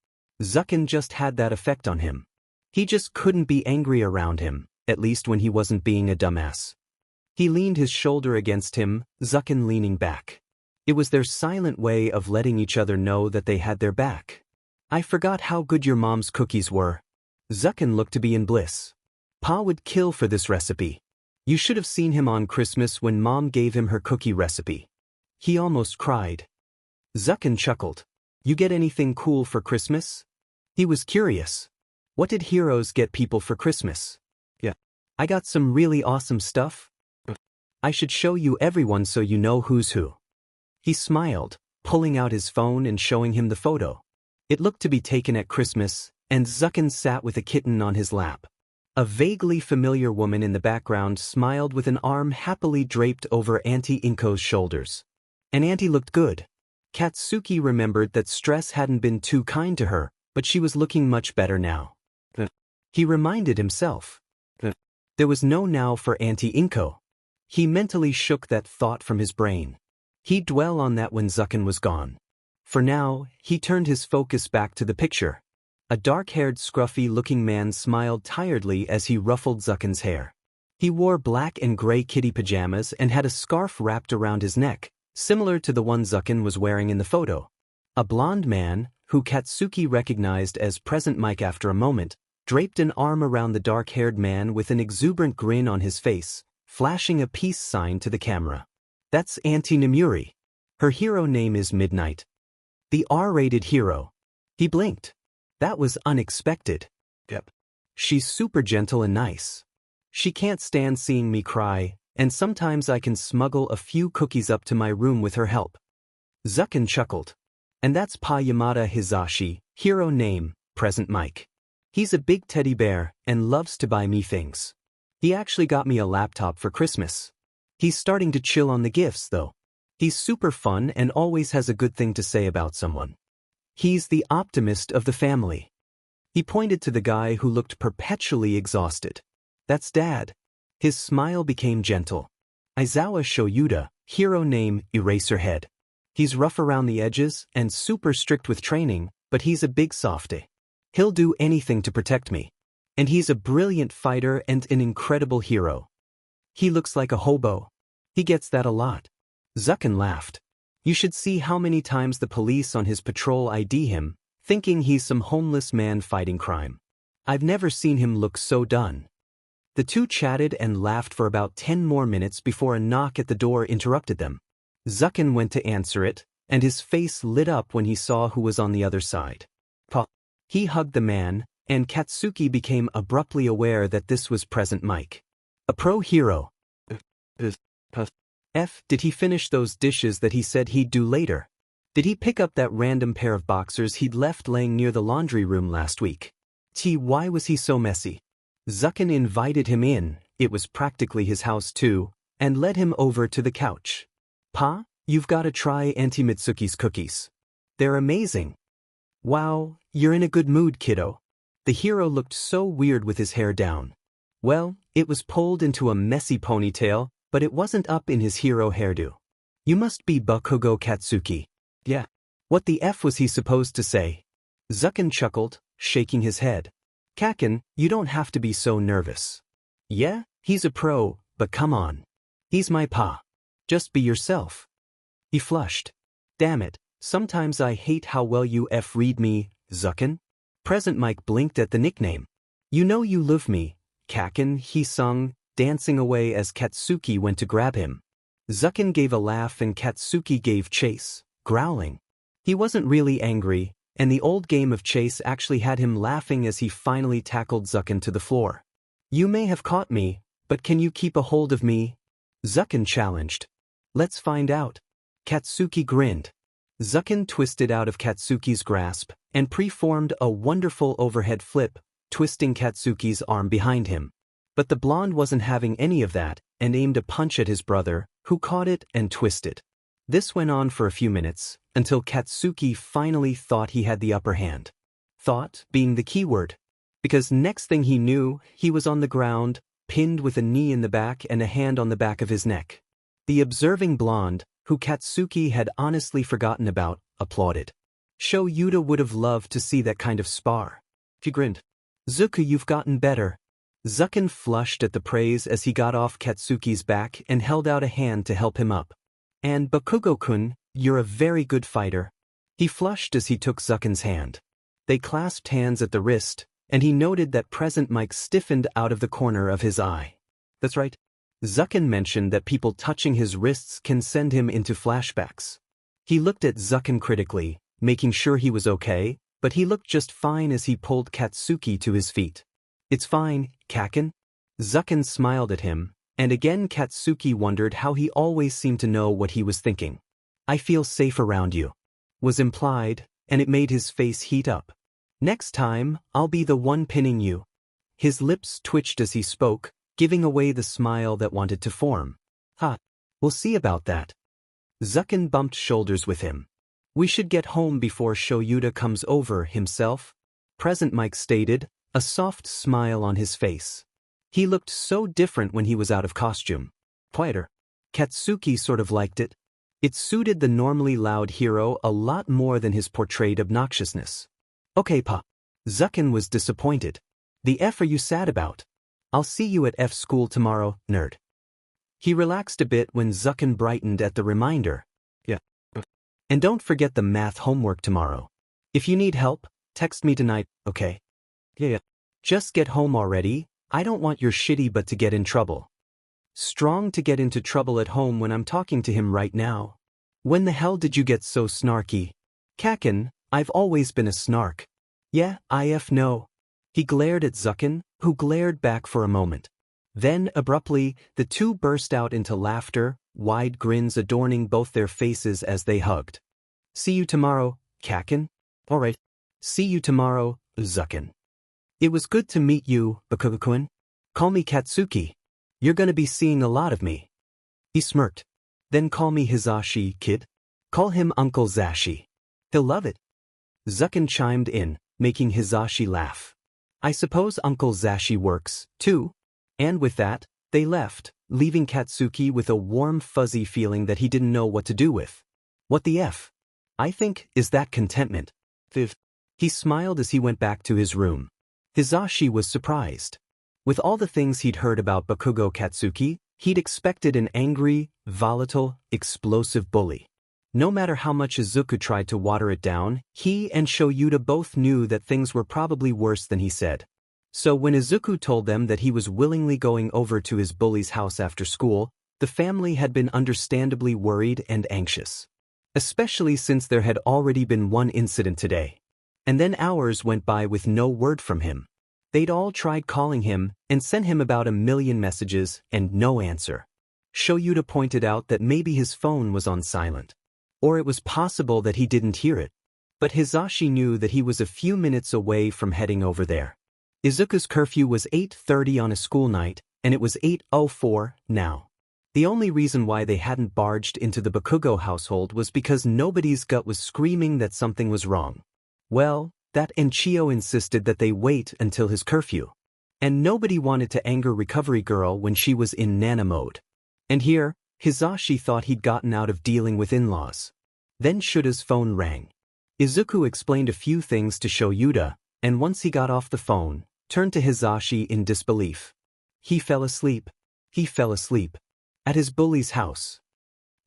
Zucken just had that effect on him. He just couldn't be angry around him, at least when he wasn't being a dumbass. He leaned his shoulder against him, Zucken leaning back. It was their silent way of letting each other know that they had their back. I forgot how good your mom's cookies were. Zucken looked to be in bliss. Pa would kill for this recipe. You should have seen him on Christmas when Mom gave him her cookie recipe. He almost cried. Zucken chuckled. You get anything cool for Christmas? He was curious. What did heroes get people for Christmas? Yeah. I got some really awesome stuff. I should show you everyone so you know who's who. He smiled, pulling out his phone and showing him the photo. It looked to be taken at Christmas, and Zucken sat with a kitten on his lap. A vaguely familiar woman in the background smiled with an arm happily draped over Auntie Inko's shoulders. And Auntie looked good. Katsuki remembered that stress hadn't been too kind to her, but she was looking much better now. He reminded himself. There was no now for Auntie Inko. He mentally shook that thought from his brain. He'd dwell on that when Zucken was gone. For now, he turned his focus back to the picture. A dark-haired scruffy-looking man smiled tiredly as he ruffled Zucken's hair. He wore black and gray kitty pajamas and had a scarf wrapped around his neck, similar to the one Zucken was wearing in the photo. A blond man, who Katsuki recognized as Present Mike after a moment, draped an arm around the dark-haired man with an exuberant grin on his face, flashing a peace sign to the camera. That's Auntie Nemuri. Her hero name is Midnight. The R-rated hero. He blinked. That was unexpected. Yep. She's super gentle and nice. She can't stand seeing me cry, and sometimes I can smuggle a few cookies up to my room with her help. Zucken chuckled. And that's Pa Yamada Hizashi, hero name, Present Mike. He's a big teddy bear and loves to buy me things. He actually got me a laptop for Christmas. He's starting to chill on the gifts, though. He's super fun and always has a good thing to say about someone. He's the optimist of the family. He pointed to the guy who looked perpetually exhausted. That's Dad. His smile became gentle. Aizawa Shouta, hero name Eraserhead. He's rough around the edges and super strict with training, but he's a big softy. He'll do anything to protect me. And he's a brilliant fighter and an incredible hero. He looks like a hobo. He gets that a lot. Zucken laughed. You should see how many times the police on his patrol ID him, thinking he's some homeless man fighting crime. I've never seen him look so done. The two chatted and laughed for about 10 more minutes before a knock at the door interrupted them. Zucken went to answer it, and his face lit up when he saw who was on the other side. He hugged the man, and Katsuki became abruptly aware that this was Present Mike. A pro hero. Did he finish those dishes that he said he'd do later? Did he pick up that random pair of boxers he'd left laying near the laundry room last week? Why was he so messy? Zucken invited him in, it was practically his house too, and led him over to the couch. Pa, you've got to try Auntie Mitsuki's cookies. They're amazing. Wow, you're in a good mood, kiddo. The hero looked so weird with his hair down. Well, it was pulled into a messy ponytail, but it wasn't up in his hero hairdo. You must be Bakugo Katsuki. Yeah. What the F was he supposed to say? Zucken chuckled, shaking his head. Kacchan, you don't have to be so nervous. Yeah, he's a pro, but come on. He's my pa. Just be yourself. He flushed. Damn it, sometimes I hate how well you read me, Zucken. Present Mike blinked at the nickname. You know you love me, Kacchan, he sung, dancing away as Katsuki went to grab him. Zucken gave a laugh and Katsuki gave chase, growling. He wasn't really angry, and the old game of chase actually had him laughing as he finally tackled Zucken to the floor. You may have caught me, but can you keep a hold of me? Zucken challenged. Let's find out. Katsuki grinned. Zucken twisted out of Katsuki's grasp and preformed a wonderful overhead flip, twisting Katsuki's arm behind him. But the blonde wasn't having any of that and aimed a punch at his brother, who caught it and twisted. This went on for a few minutes, until Katsuki finally thought he had the upper hand. Thought being the key word. Because next thing he knew, he was on the ground, pinned with a knee in the back and a hand on the back of his neck. The observing blonde, who Katsuki had honestly forgotten about, applauded. Shouta would have loved to see that kind of spar. He grinned. Zuku, you've gotten better. Zucken flushed at the praise as he got off Katsuki's back and held out a hand to help him up. And Bakugo-kun, you're a very good fighter. He flushed as he took Zucken's hand. They clasped hands at the wrist, and he noted that Present Mike stiffened out of the corner of his eye. That's right. Zucken mentioned that people touching his wrists can send him into flashbacks. He looked at Zucken critically, making sure he was okay, but he looked just fine as he pulled Katsuki to his feet. It's fine, Kacchan. Zucken smiled at him, and again Katsuki wondered how he always seemed to know what he was thinking. I feel safe around you, was implied, and it made his face heat up. Next time, I'll be the one pinning you. His lips twitched as he spoke, giving away the smile that wanted to form. We'll see about that. Zucken bumped shoulders with him. We should get home before Shouta comes over himself, Present Mike stated, a soft smile on his face. He looked so different when he was out of costume. Quieter. Katsuki sort of liked it. It suited the normally loud hero a lot more than his portrayed obnoxiousness. Okay, Pa. Zucken was disappointed. The F are you sad about? I'll see you at F school tomorrow, nerd. He relaxed a bit when Zucken brightened at the reminder. Yeah. And don't forget the math homework tomorrow. If you need help, text me tonight, okay? Yeah. Just get home already, I don't want your shitty butt to get in trouble. Strong to get into trouble at home when I'm talking to him right now. When the hell did you get so snarky? Kacchan, I've always been a snark. Yeah, no. He glared at Zucken, who glared back for a moment. Then, abruptly, the two burst out into laughter, wide grins adorning both their faces as they hugged. See you tomorrow, Kacchan. Alright. See you tomorrow, Zucken. It was good to meet you, Bakugo-kun. Call me Katsuki. You're gonna be seeing a lot of me. He smirked. Then call me Hizashi, kid. Call him Uncle Zashi. He'll love it. Zucken chimed in, making Hizashi laugh. I suppose Uncle Zashi works, too. And with that, They left, leaving Katsuki with a warm fuzzy feeling that he didn't know what to do with. What the F? I think, is that contentment? Viv. He smiled as he went back to his room. Hizashi was surprised. With all the things he'd heard about Bakugo Katsuki, he'd expected an angry, volatile, explosive bully. No matter how much Izuku tried to water it down, he and Shouta both knew that things were probably worse than he said. So when Izuku told them that he was willingly going over to his bully's house after school, the family had been understandably worried and anxious. Especially since there had already been one incident today. And then hours went by with no word from him. They'd all tried calling him and sent him about 1,000,000 messages and no answer. Shouta pointed out that maybe his phone was on silent. Or it was possible that he didn't hear it. But Hizashi knew that he was a few minutes away from heading over there. Izuku's curfew was 8:30 on a school night, and it was 8:04 now. The only reason why they hadn't barged into the Bakugo household was because nobody's gut was screaming that something was wrong. Well, that Enchio insisted that they wait until his curfew. And nobody wanted to anger Recovery Girl when she was in Nana mode. And here, Hizashi thought he'd gotten out of dealing with in-laws. Then Shuta's phone rang. Izuku explained a few things to Shouta, and once he got off the phone, turned to Hizashi in disbelief. He fell asleep. He fell asleep. At his bully's house.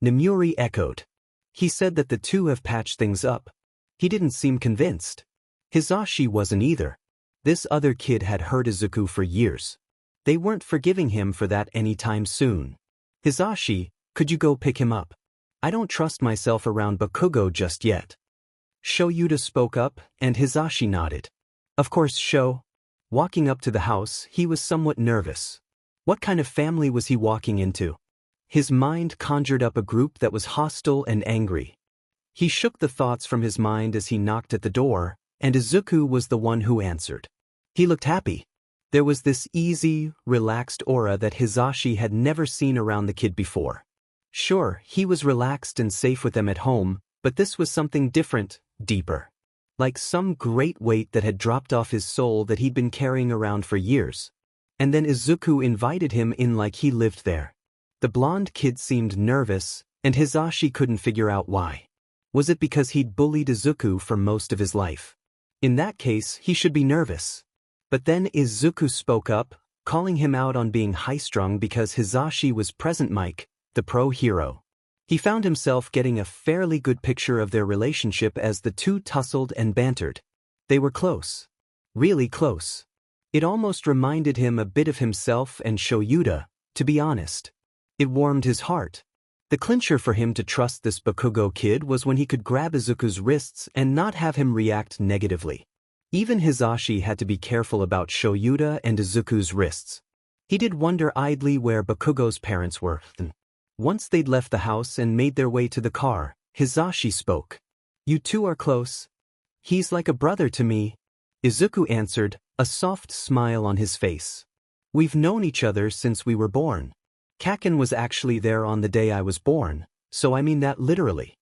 Nemuri echoed. He said that the two have patched things up. He didn't seem convinced. Hizashi wasn't either. This other kid had hurt Izuku for years. They weren't forgiving him for that anytime soon. Hizashi, could you go pick him up? I don't trust myself around Bakugo just yet. Shouta spoke up, and Hizashi nodded. Of course, Sho. Walking up to the house, he was somewhat nervous. What kind of family was he walking into? His mind conjured up a group that was hostile and angry. He shook the thoughts from his mind as he knocked at the door, and Izuku was the one who answered. He looked happy. There was this easy, relaxed aura that Hizashi had never seen around the kid before. Sure, he was relaxed and safe with them at home, but this was something different, deeper. Like some great weight that had dropped off his soul that he'd been carrying around for years. And then Izuku invited him in like he lived there. The blonde kid seemed nervous, and Hizashi couldn't figure out why. Was it because he'd bullied Izuku for most of his life? In that case, he should be nervous. But then Izuku spoke up, calling him out on being high-strung because Hizashi was present Mike, the pro hero. He found himself getting a fairly good picture of their relationship as the two tussled and bantered. They were close. Really close. It almost reminded him a bit of himself and Shouta, to be honest. It warmed his heart. The clincher for him to trust this Bakugo kid was when he could grab Izuku's wrists and not have him react negatively. Even Hizashi had to be careful about Shouta and Izuku's wrists. He did wonder idly where Bakugo's parents were. Once they'd left the house and made their way to the car, Hizashi spoke. You two are close. He's like a brother to me. Izuku answered, a soft smile on his face. We've known each other since we were born. Kacchan was actually there on the day I was born, so I mean that literally.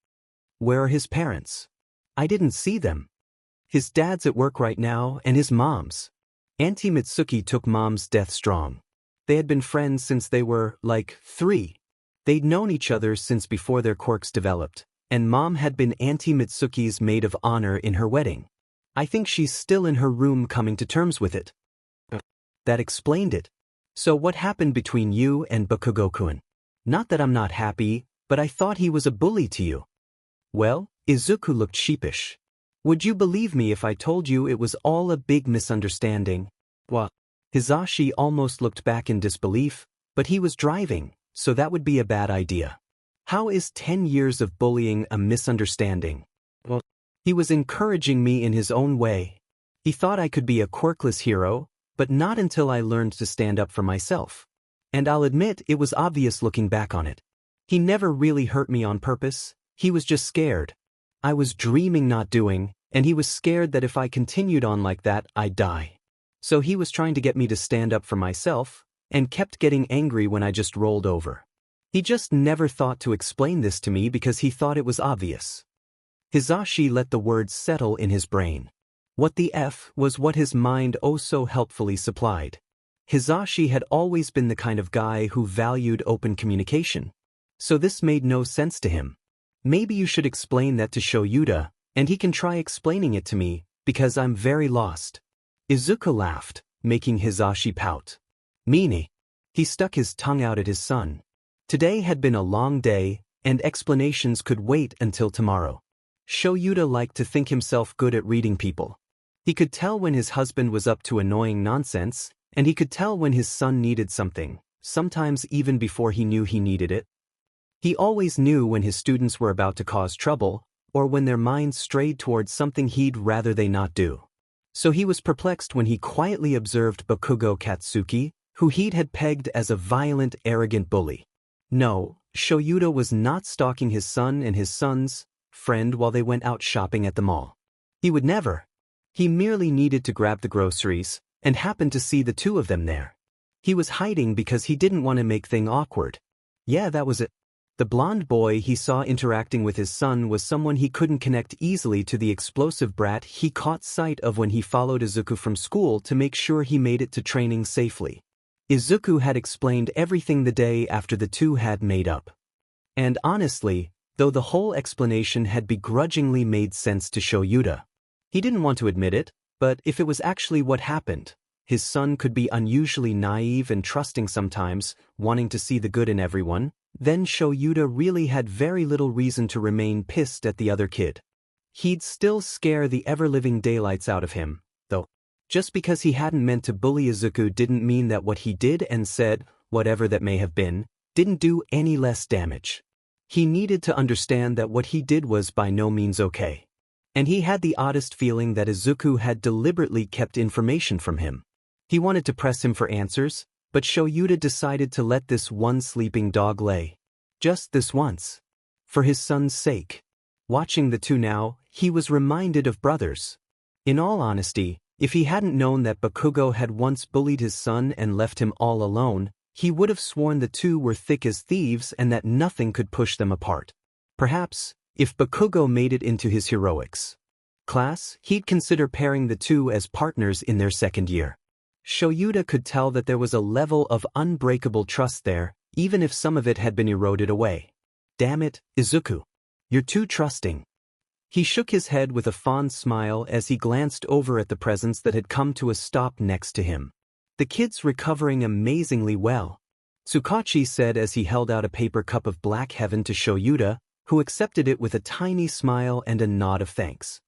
Where are his parents? I didn't see them. His dad's at work right now, and his mom's. Auntie Mitsuki took mom's death strong. They had been friends since they were, like, 3. They'd known each other since before their quirks developed, and Mom had been Auntie Mitsuki's maid of honor in her wedding. I think she's still in her room coming to terms with it. That explained it. So what happened between you and Bakugo-kun? Not that I'm not happy, but I thought he was a bully to you. Well, Izuku looked sheepish. Would you believe me if I told you it was all a big misunderstanding? What? Hizashi almost looked back in disbelief, but he was driving, so that would be a bad idea. How is 10 years of bullying a misunderstanding? Well, he was encouraging me in his own way. He thought I could be a quirkless hero, but not until I learned to stand up for myself. And I'll admit it was obvious looking back on it. He never really hurt me on purpose, he was just scared. I was dreaming not doing, and he was scared that if I continued on like that, I'd die. So he was trying to get me to stand up for myself, and kept getting angry when I just rolled over. He just never thought to explain this to me because he thought it was obvious. Hizashi let the words settle in his brain. What the F was what his mind oh so helpfully supplied. Hisashi had always been the kind of guy who valued open communication. So this made no sense to him. Maybe you should explain that to Shouta, and he can try explaining it to me, because I'm very lost. Izuku laughed, making Hisashi pout. Meanie. He stuck his tongue out at his son. Today had been a long day, and explanations could wait until tomorrow. Shouta liked to think himself good at reading people. He could tell when his husband was up to annoying nonsense, and he could tell when his son needed something, sometimes even before he knew he needed it. He always knew when his students were about to cause trouble, or when their minds strayed towards something he'd rather they not do. So he was perplexed when he quietly observed Bakugo Katsuki, who he'd had pegged as a violent, arrogant bully. No, Shouta was not stalking his son and his son's friend while they went out shopping at the mall. He would never. He merely needed to grab the groceries, and happened to see the two of them there. He was hiding because he didn't want to make things awkward. Yeah, that was it. The blonde boy he saw interacting with his son was someone he couldn't connect easily to the explosive brat he caught sight of when he followed Izuku from school to make sure he made it to training safely. Izuku had explained everything the day after the two had made up. And honestly, though the whole explanation had begrudgingly made sense to Shouta, he didn't want to admit it, but if it was actually what happened, his son could be unusually naive and trusting sometimes, wanting to see the good in everyone, then Shouta really had very little reason to remain pissed at the other kid. He'd still scare the ever-living daylights out of him, though. Just because he hadn't meant to bully Izuku didn't mean that what he did and said, whatever that may have been, didn't do any less damage. He needed to understand that what he did was by no means okay. And he had the oddest feeling that Izuku had deliberately kept information from him. He wanted to press him for answers, but Shouta decided to let this one sleeping dog lay. Just this once. For his son's sake. Watching the two now, he was reminded of brothers. In all honesty, if he hadn't known that Bakugo had once bullied his son and left him all alone, he would have sworn the two were thick as thieves and that nothing could push them apart. Perhaps, if Bakugo made it into his heroics class, he'd consider pairing the two as partners in their second year. Shouta could tell that there was a level of unbreakable trust there, even if some of it had been eroded away. Damn it, Izuku. You're too trusting. He shook his head with a fond smile as he glanced over at the presents that had come to a stop next to him. The kid's recovering amazingly well, Tsukachi said as he held out a paper cup of black heaven to Shouta, who accepted it with a tiny smile and a nod of thanks.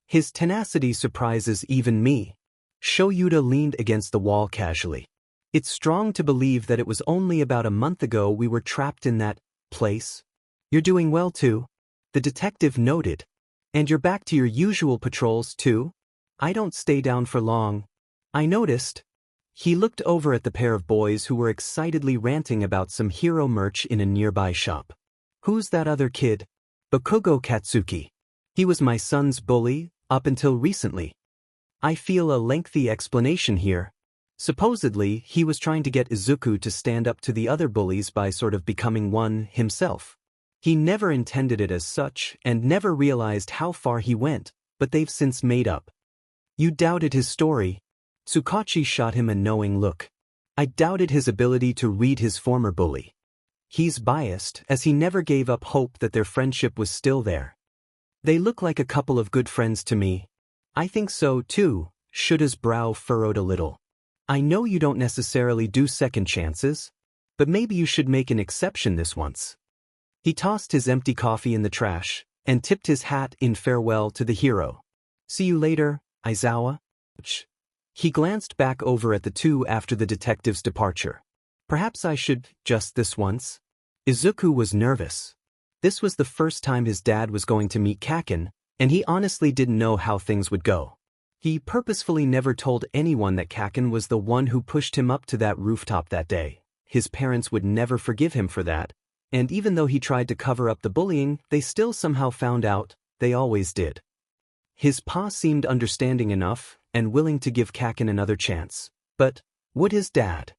His tenacity surprises even me. Shouta leaned against the wall casually. It's strong to believe that it was only about a month ago we were trapped in that place. You're doing well too, the detective noted. And you're back to your usual patrols too? I don't stay down for long. I noticed. He looked over at the pair of boys who were excitedly ranting about some hero merch in a nearby shop. Who's that other kid? Bakugo Katsuki. He was my son's bully, up until recently. I feel a lengthy explanation here. Supposedly, he was trying to get Izuku to stand up to the other bullies by sort of becoming one himself. He never intended it as such and never realized how far he went, but they've since made up. You doubted his story. Tsukachi shot him a knowing look. I doubted his ability to read his former bully. He's biased, as he never gave up hope that their friendship was still there. They look like a couple of good friends to me. I think so too. Shouda's brow furrowed a little. I know you don't necessarily do second chances, but maybe you should make an exception this once. He tossed his empty coffee in the trash and tipped his hat in farewell to the hero. See you later, Aizawa. He glanced back over at the two after the detective's departure. Perhaps I should, just this once. Izuku was nervous. This was the first time his dad was going to meet Kacchan, and he honestly didn't know how things would go. He purposefully never told anyone that Kacchan was the one who pushed him up to that rooftop that day. His parents would never forgive him for that. And even though he tried to cover up the bullying, they still somehow found out. They always did. His pa seemed understanding enough and willing to give Kacchan another chance. But would his dad?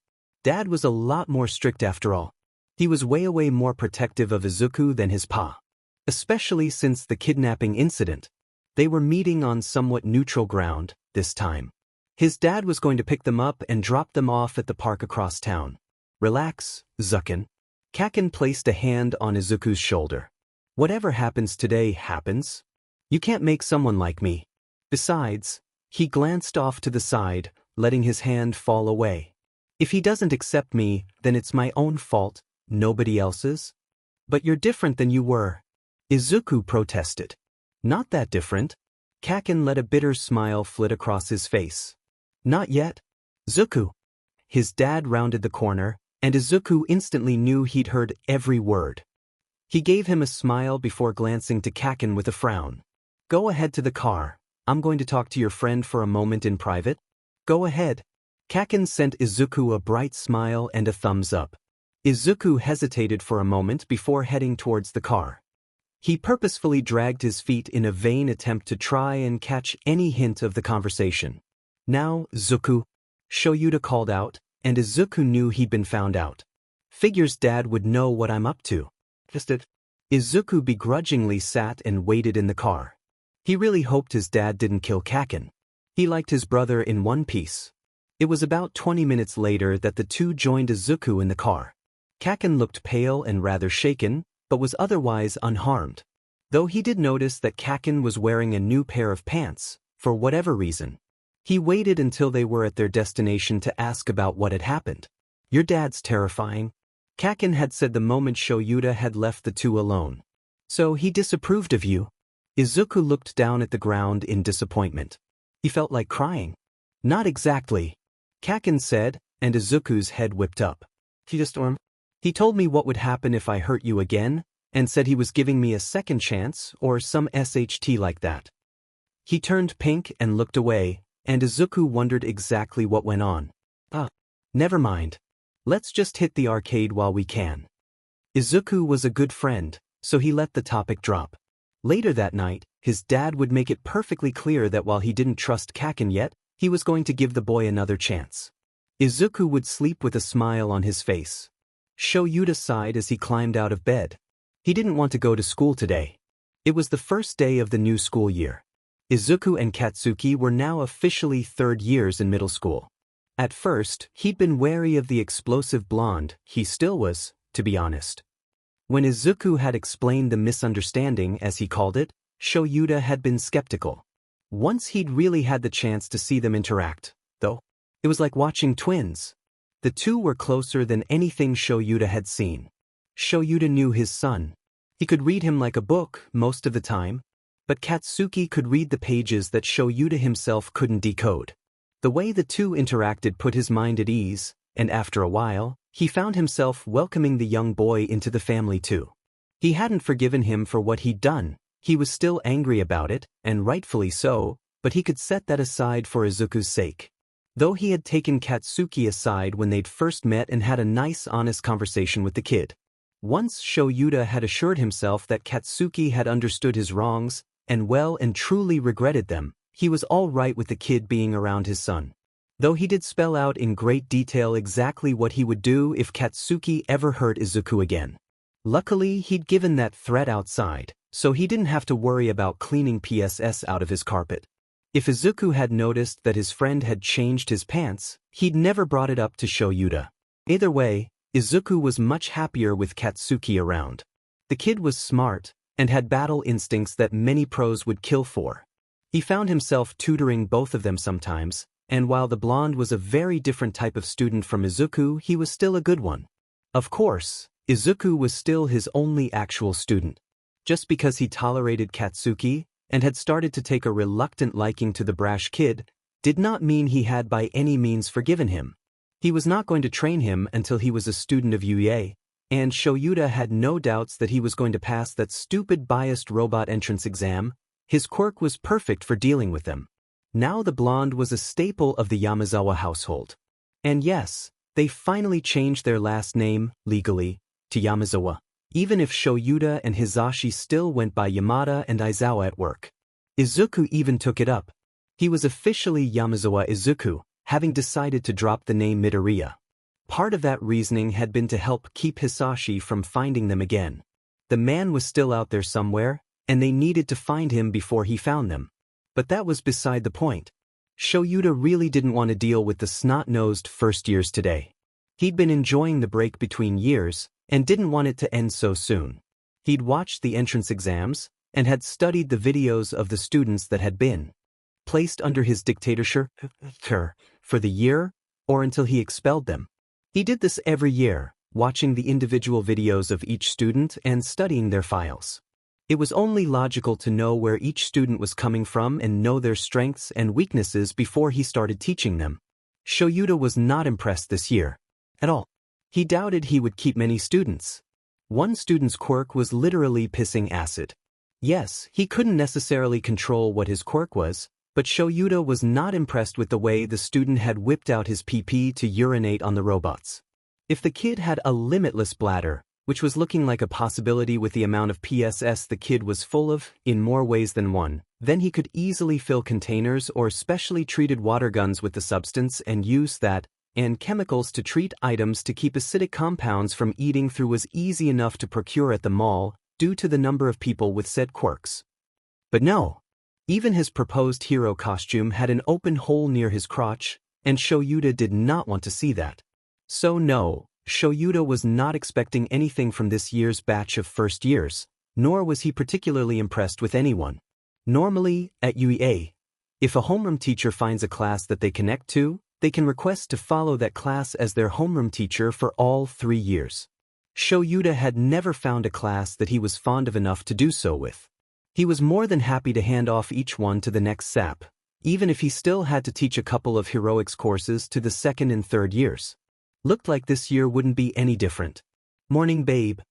Dad was a lot more strict after all. He was way more protective of Izuku than his pa. Especially since the kidnapping incident. They were meeting on somewhat neutral ground this time. His dad was going to pick them up and drop them off at the park across town. Relax, Zukin. Kacchan placed a hand on Izuku's shoulder. Whatever happens today happens. You can't make someone like me. Besides, he glanced off to the side, letting his hand fall away. If he doesn't accept me, then it's my own fault, nobody else's. But you're different than you were. Izuku protested. Not that different. Kacchan let a bitter smile flit across his face. Not yet. Zuku. His dad rounded the corner, and Izuku instantly knew he'd heard every word. He gave him a smile before glancing to Kacchan with a frown. Go ahead to the car. I'm going to talk to your friend for a moment in private. Go ahead. Kacchan sent Izuku a bright smile and a thumbs up. Izuku hesitated for a moment before heading towards the car. He purposefully dragged his feet in a vain attempt to try and catch any hint of the conversation. Now, Zuku, Shouta called out, and Izuku knew he'd been found out. Figures Dad would know what I'm up to. Izuku begrudgingly sat and waited in the car. He really hoped his dad didn't kill Kacchan. He liked his brother in one piece. It was about 20 minutes later that the two joined Izuku in the car. Kacchan looked pale and rather shaken, but was otherwise unharmed. Though he did notice that Kacchan was wearing a new pair of pants, for whatever reason. He waited until they were at their destination to ask about what had happened. Your dad's terrifying. Kacchan had said the moment Shouta had left the two alone. So he disapproved of you. Izuku looked down at the ground in disappointment. He felt like crying. Not exactly. Kacchan said, and Izuku's head whipped up. He told me what would happen if I hurt you again, and said he was giving me a second chance or some SHT like that. He turned pink and looked away, and Izuku wondered exactly what went on. Never mind. Let's just hit the arcade while we can. Izuku was a good friend, so he let the topic drop. Later that night, his dad would make it perfectly clear that while he didn't trust Kacchan yet, he was going to give the boy another chance. Izuku would sleep with a smile on his face. Shouta sighed as he climbed out of bed. He didn't want to go to school today. It was the first day of the new school year. Izuku and Katsuki were now officially third years in middle school. At first, he'd been wary of the explosive blonde. He still was, to be honest. When Izuku had explained the misunderstanding, as he called it, Shouta had been skeptical. Once he'd really had the chance to see them interact, though, it was like watching twins. The two were closer than anything Shouta had seen. Shouta knew his son. He could read him like a book most of the time, but Katsuki could read the pages that Shouta himself couldn't decode. The way the two interacted put his mind at ease, and after a while, he found himself welcoming the young boy into the family too. He hadn't forgiven him for what he'd done. He was still angry about it, and rightfully so, but he could set that aside for Izuku's sake. Though he had taken Katsuki aside when they'd first met and had a nice honest conversation with the kid. Once Shouta had assured himself that Katsuki had understood his wrongs, and well and truly regretted them, he was all right with the kid being around his son. Though he did spell out in great detail exactly what he would do if Katsuki ever hurt Izuku again. Luckily, he'd given that threat outside, so he didn't have to worry about cleaning PSS out of his carpet. If Izuku had noticed that his friend had changed his pants, he'd never brought it up to Shouta. Either way, Izuku was much happier with Katsuki around. The kid was smart, and had battle instincts that many pros would kill for. He found himself tutoring both of them sometimes, and while the blonde was a very different type of student from Izuku, he was still a good one. Of course, Izuku was still his only actual student. Just because he tolerated Katsuki, and had started to take a reluctant liking to the brash kid, did not mean he had by any means forgiven him. He was not going to train him until he was a student of UA, and Shouta had no doubts that he was going to pass that stupid biased robot entrance exam. His quirk was perfect for dealing with them. Now the blonde was a staple of the Yamazawa household. And yes, they finally changed their last name, legally, to Yamazawa, even if Shouta and Hisashi still went by Yamada and Aizawa at work. Izuku even took it up. He was officially Yamazawa Izuku, having decided to drop the name Midoriya. Part of that reasoning had been to help keep Hisashi from finding them again. The man was still out there somewhere, and they needed to find him before he found them. But that was beside the point. Shouta really didn't want to deal with the snot-nosed first years today. He'd been enjoying the break between years and didn't want it to end so soon. He'd watched the entrance exams and had studied the videos of the students that had been placed under his dictatorship for the year or until he expelled them. He did this every year, watching the individual videos of each student and studying their files. It was only logical to know where each student was coming from and know their strengths and weaknesses before he started teaching them. Shouta was not impressed this year at all. He doubted he would keep many students. One student's quirk was literally pissing acid. Yes, he couldn't necessarily control what his quirk was, but Shouta was not impressed with the way the student had whipped out his PP to urinate on the robots. If the kid had a limitless bladder, which was looking like a possibility with the amount of PSS the kid was full of, in more ways than one, then he could easily fill containers or specially treated water guns with the substance and use that, and chemicals to treat items to keep acidic compounds from eating through was easy enough to procure at the mall, due to the number of people with said quirks. But no. Even his proposed hero costume had an open hole near his crotch, and Shouta did not want to see that. So no, Shouta was not expecting anything from this year's batch of first years, nor was he particularly impressed with anyone. Normally, at UEA, if a homeroom teacher finds a class that they connect to, they can request to follow that class as their homeroom teacher for all 3 years. Shouta had never found a class that he was fond of enough to do so with. He was more than happy to hand off each one to the next SAP, even if he still had to teach a couple of heroics courses to the second and third years. Looked like this year wouldn't be any different. Morning, babe.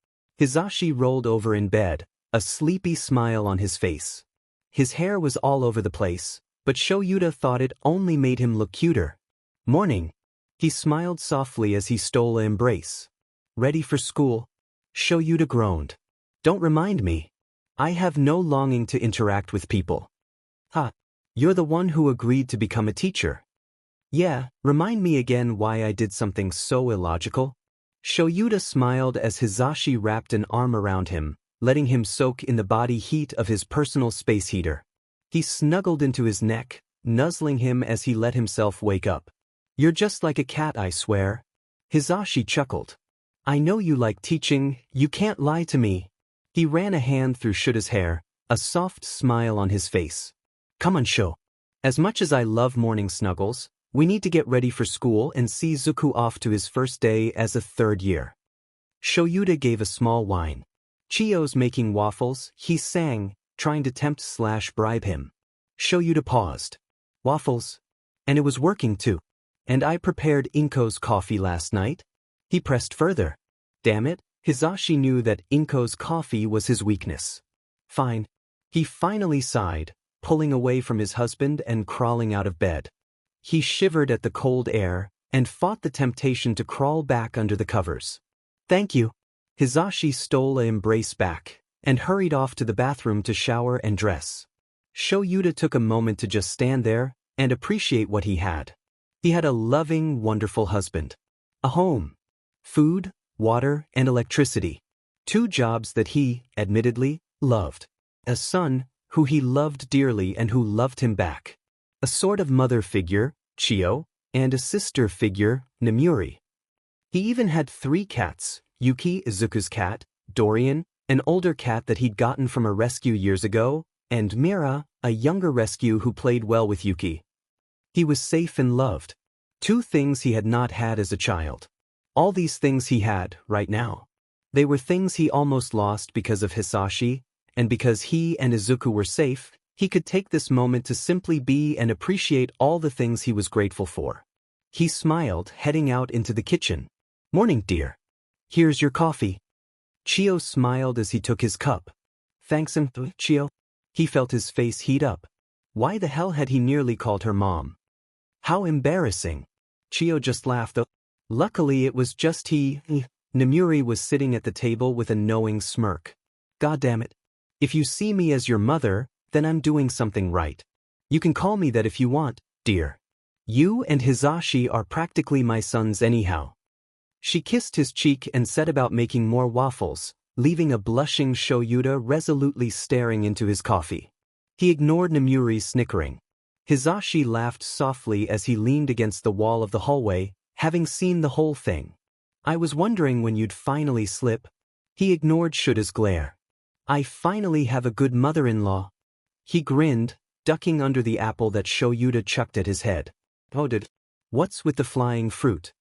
Hisashi rolled over in bed, a sleepy smile on his face. His hair was all over the place, but Shouta thought it only made him look cuter. Morning. He smiled softly as he stole an embrace. Ready for school? Shouta groaned. Don't remind me. I have no longing to interact with people. Ha. You're the one who agreed to become a teacher. Yeah, remind me again why I did something so illogical? Shouta smiled as Hisashi wrapped an arm around him, letting him soak in the body heat of his personal space heater. He snuggled into his neck, nuzzling him as he let himself wake up. You're just like a cat, I swear. Hisashi chuckled. I know you like teaching, you can't lie to me. He ran a hand through Shuta's hair, a soft smile on his face. Come on, Sho. As much as I love morning snuggles, we need to get ready for school and see Zuku off to his first day as a third year. Shouta gave a small whine. Chio's making waffles, he sang, trying to tempt/bribe him. Shouta paused. Waffles? And it was working too. And I prepared Inko's coffee last night? He pressed further. Damn it, Hisashi knew that Inko's coffee was his weakness. Fine. He finally sighed, pulling away from his husband and crawling out of bed. He shivered at the cold air and fought the temptation to crawl back under the covers. Thank you. Hisashi stole an embrace back and hurried off to the bathroom to shower and dress. Shouta took a moment to just stand there and appreciate what he had. He had a loving, wonderful husband. A home. Food, water, and electricity. 2 jobs that he, admittedly, loved. A son, who he loved dearly and who loved him back. A sort of mother figure, Chio, and a sister figure, Nemuri. He even had 3 cats, Yuki, Izuku's cat, Dorian, an older cat that he'd gotten from a rescue years ago, and Mira, a younger rescue who played well with Yuki. He was safe and loved. 2 things he had not had as a child. All these things he had, right now. They were things he almost lost because of Hisashi, and because he and Izuku were safe, he could take this moment to simply be and appreciate all the things he was grateful for. He smiled, heading out into the kitchen. Morning, dear. Here's your coffee. Chio smiled as he took his cup. Thanks, Chio. He felt his face heat up. Why the hell had he nearly called her mom? How embarrassing. Chio just laughed though. Luckily it was just he. Nemuri was sitting at the table with a knowing smirk. God damn it. If you see me as your mother, then I'm doing something right. You can call me that if you want, dear. You and Hisashi are practically my sons anyhow. She kissed his cheek and set about making more waffles, leaving a blushing Shouta resolutely staring into his coffee. He ignored Nemuri's snickering. Hizashi laughed softly as he leaned against the wall of the hallway, having seen the whole thing. I was wondering when you'd finally slip. He ignored Shouda's glare. I finally have a good mother-in-law. He grinned, ducking under the apple that Shouta chucked at his head. Oh, what's with the flying fruit?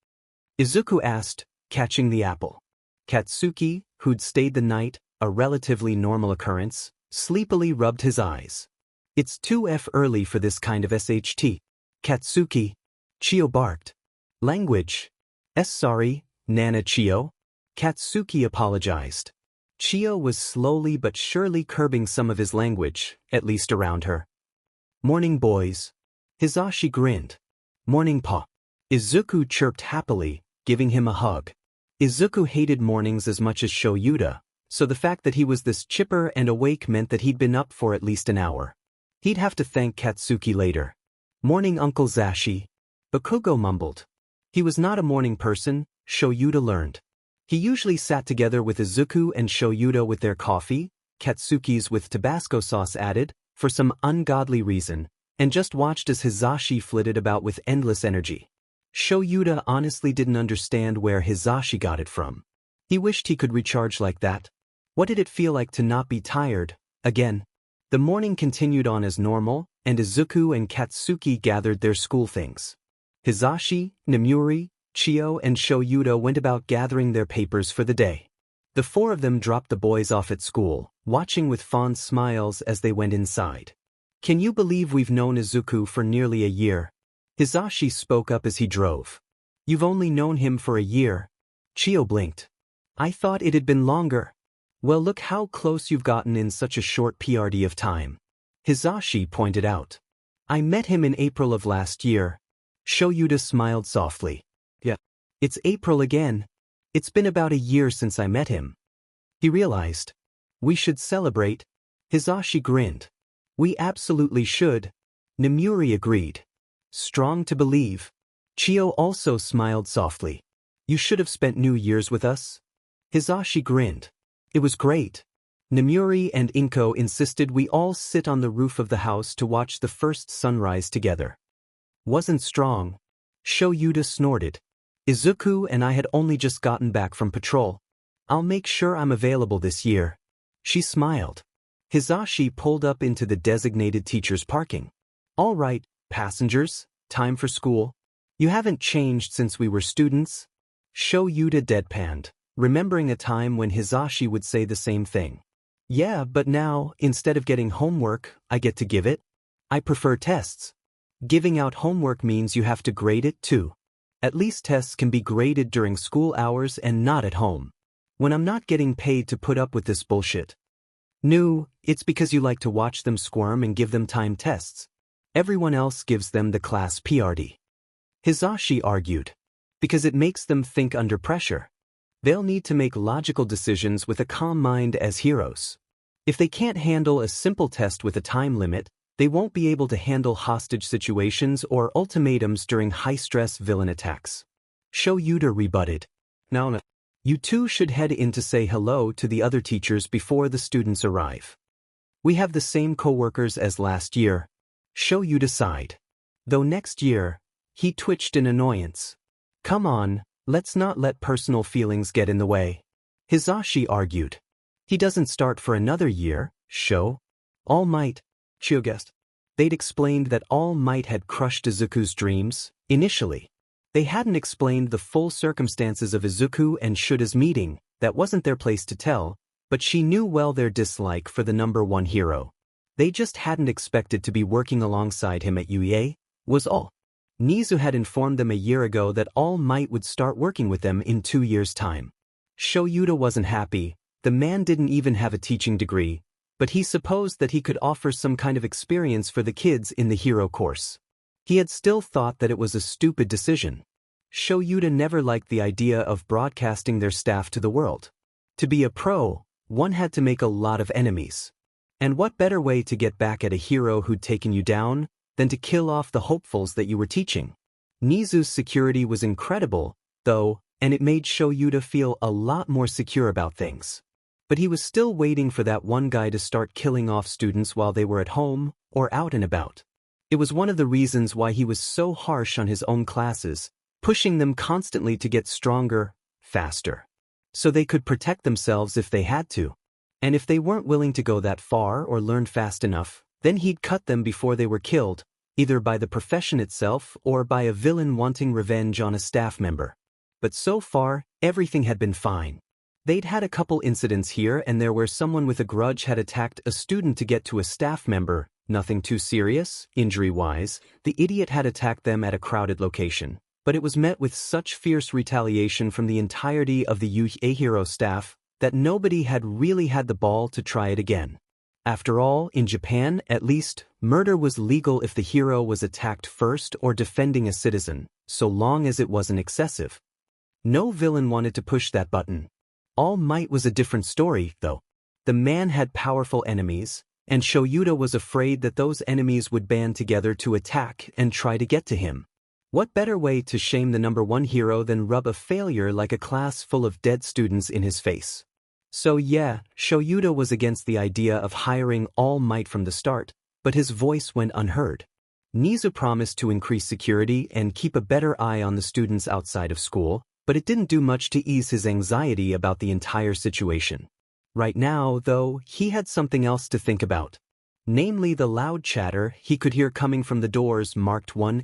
Izuku asked, catching the apple. Katsuki, who'd stayed the night, a relatively normal occurrence, sleepily rubbed his eyes. It's too early for this kind of SHT. Katsuki. Chio barked. Language. Sorry, Nana Chio. Katsuki apologized. Chio was slowly but surely curbing some of his language, at least around her. Morning, boys. Hizashi grinned. Morning, Pa. Izuku chirped happily, giving him a hug. Izuku hated mornings as much as Shouta, so the fact that he was this chipper and awake meant that he'd been up for at least an hour. He'd have to thank Katsuki later. Morning, Uncle Zashi. Bakugo mumbled. He was not a morning person, Shouta learned. He usually sat together with Izuku and Shouta with their coffee, Katsuki's with Tabasco sauce added, for some ungodly reason, and just watched as Hizashi flitted about with endless energy. Shouta honestly didn't understand where Hizashi got it from. He wished he could recharge like that. What did it feel like to not be tired, again? The morning continued on as normal, and Izuku and Katsuki gathered their school things. Hizashi, Nemuri, Chio and Shouta went about gathering their papers for the day. The four of them dropped the boys off at school, watching with fond smiles as they went inside. Can you believe we've known Izuku for nearly a year? Hizashi spoke up as he drove. You've only known him for a year. Chio blinked. I thought it had been longer. Well, look how close you've gotten in such a short period of time. Hizashi pointed out. I met him in April of last year. Shouta smiled softly. Yeah. It's April again. It's been about a year since I met him. He realized. We should celebrate. Hizashi grinned. We absolutely should. Nemuri agreed. Strong to believe. Chio also smiled softly. You should have spent New Year's with us. Hizashi grinned. It was great. Nemuri and Inko insisted we all sit on the roof of the house to watch the first sunrise together. Wasn't strong. Shouta snorted. Izuku and I had only just gotten back from patrol. I'll make sure I'm available this year. She smiled. Hizashi pulled up into the designated teacher's parking. All right, passengers, time for school. You haven't changed since we were students. Shouta deadpanned, remembering a time when Hizashi would say the same thing. Yeah, but now, instead of getting homework, I get to give it. I prefer tests. Giving out homework means you have to grade it too. At least tests can be graded during school hours and not at home. When I'm not getting paid to put up with this bullshit. No, it's because you like to watch them squirm and give them timed tests. Everyone else gives them the class PRD. Hizashi argued. Because it makes them think under pressure. They'll need to make logical decisions with a calm mind as heroes. If they can't handle a simple test with a time limit, they won't be able to handle hostage situations or ultimatums during high-stress villain attacks. Shouta rebutted. No. You two should head in to say hello to the other teachers before the students arrive. We have the same co-workers as last year. Shouta sighed. Though next year, he twitched in annoyance. Come on, let's not let personal feelings get in the way. Hizashi argued. He doesn't start for another year, Sho. All Might, Chio guessed. They'd explained that All Might had crushed Izuku's dreams, initially. They hadn't explained the full circumstances of Izuku and Shouda's meeting, that wasn't their place to tell, but she knew well their dislike for the number one hero. They just hadn't expected to be working alongside him at UEA, was all. Nizu had informed them a year ago that All Might would start working with them in 2 years' time. Shouta wasn't happy. The man didn't even have a teaching degree, but he supposed that he could offer some kind of experience for the kids in the hero course. He had still thought that it was a stupid decision. Shouta never liked the idea of broadcasting their staff to the world. To be a pro, one had to make a lot of enemies. And what better way to get back at a hero who'd taken you down than to kill off the hopefuls that you were teaching? Nizu's security was incredible, though, and it made Shouta feel a lot more secure about things. But he was still waiting for that one guy to start killing off students while they were at home or out and about. It was one of the reasons why he was so harsh on his own classes, pushing them constantly to get stronger, faster, so they could protect themselves if they had to. And if they weren't willing to go that far or learn fast enough, then he'd cut them before they were killed, either by the profession itself or by a villain wanting revenge on a staff member. But so far, everything had been fine. They'd had a couple incidents here and there where someone with a grudge had attacked a student to get to a staff member, nothing too serious, injury-wise. The idiot had attacked them at a crowded location, but it was met with such fierce retaliation from the entirety of the hero staff that nobody had really had the ball to try it again. After all, in Japan, at least, murder was legal if the hero was attacked first or defending a citizen, so long as it wasn't excessive. No villain wanted to push that button. All Might was a different story, though. The man had powerful enemies, and Shouta was afraid that those enemies would band together to attack and try to get to him. What better way to shame the #1 hero than rub a failure like a class full of dead students in his face? So yeah, Shouta was against the idea of hiring All Might from the start, but his voice went unheard. Nizu promised to increase security and keep a better eye on the students outside of school, but it didn't do much to ease his anxiety about the entire situation. Right now, though, he had something else to think about. Namely the loud chatter he could hear coming from the doors marked 1.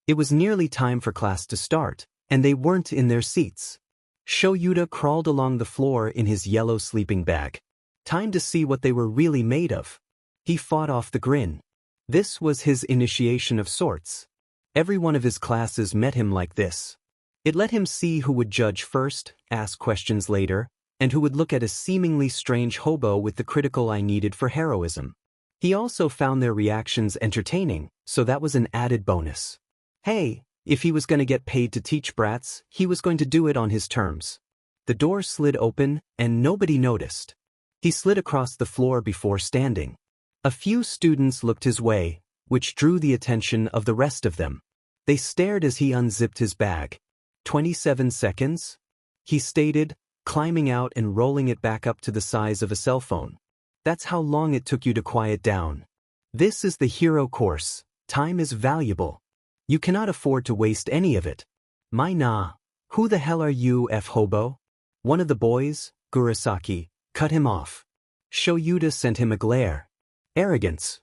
It was nearly time for class to start, and they weren't in their seats. Shouta crawled along the floor in his yellow sleeping bag. Time to see what they were really made of. He fought off the grin. This was his initiation of sorts. Every one of his classes met him like this. It let him see who would judge first, ask questions later, and who would look at a seemingly strange hobo with the critical eye needed for heroism. He also found their reactions entertaining, so that was an added bonus. Hey, if he was going to get paid to teach brats, he was going to do it on his terms. The door slid open, and nobody noticed. He slid across the floor before standing. A few students looked his way, which drew the attention of the rest of them. They stared as he unzipped his bag. 27 seconds? He stated, climbing out and rolling it back up to the size of a cell phone. That's how long it took you to quiet down. This is the hero course. Time is valuable. You cannot afford to waste any of it. Nah. Who the hell are you, hobo? One of the boys, Gurasaki, cut him off. Shouta sent him a glare. Arrogance.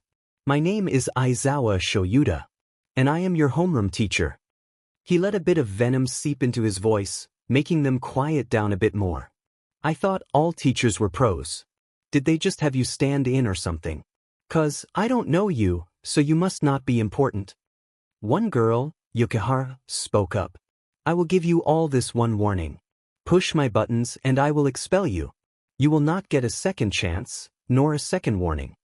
My name is Aizawa Shouta, and I am your homeroom teacher. He let a bit of venom seep into his voice, making them quiet down a bit more. I thought all teachers were pros. Did they just have you stand in or something? 'Cause I don't know you, so you must not be important. One girl, Yukihara, spoke up. I will give you all this one warning. Push my buttons and I will expel you. You will not get a second chance, nor a second warning.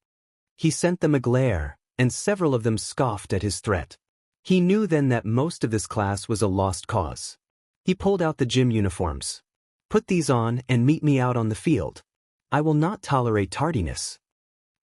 He sent them a glare, and several of them scoffed at his threat. He knew then that most of this class was a lost cause. He pulled out the gym uniforms. Put these on and meet me out on the field. I will not tolerate tardiness.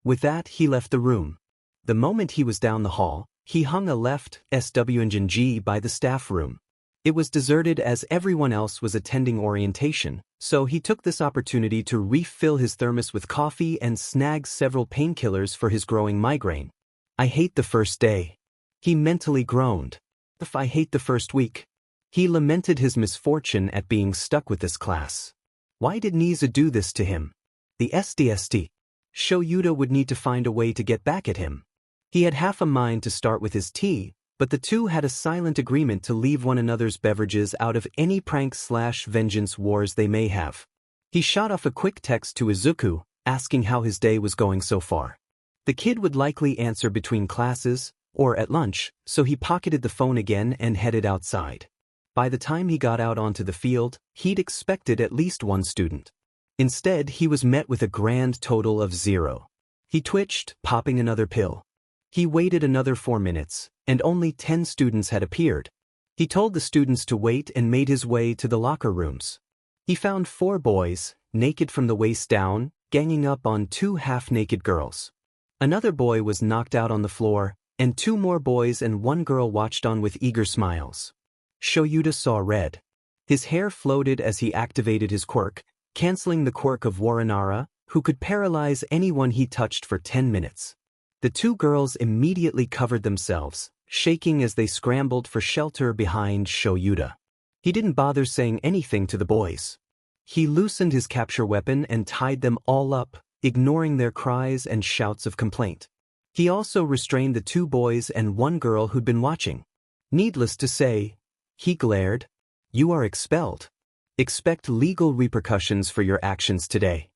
With that, he left the room. The moment he was down the hall, he hung a left SW by the staff room. It was deserted as everyone else was attending orientation, so he took this opportunity to refill his thermos with coffee and snag several painkillers for his growing migraine. I hate the first day. He mentally groaned. If I hate the first week. He lamented his misfortune at being stuck with this class. Why did Nizu do this to him? The SDST. Shouta would need to find a way to get back at him. He had half a mind to start with his tea, but the two had a silent agreement to leave one another's beverages out of any prank/vengeance wars they may have. He shot off a quick text to Izuku, asking how his day was going so far. The kid would likely answer between classes, or at lunch, so he pocketed the phone again and headed outside. By the time he got out onto the field, he'd expected at least one student. Instead, he was met with a grand total of 0. He twitched, popping another pill. He waited another 4 minutes, and only 10 students had appeared. He told the students to wait and made his way to the locker rooms. He found 4 boys, naked from the waist down, ganging up on 2 half-naked girls. Another boy was knocked out on the floor, and 2 more boys and 1 girl watched on with eager smiles. Shouta saw red. His hair floated as he activated his quirk, canceling the quirk of Waranara, who could paralyze anyone he touched for 10 minutes. The two girls immediately covered themselves, shaking as they scrambled for shelter behind Shouta. He didn't bother saying anything to the boys. He loosened his capture weapon and tied them all up, ignoring their cries and shouts of complaint. He also restrained the two boys and one girl who'd been watching. Needless to say, he glared, "You are expelled. Expect legal repercussions for your actions today."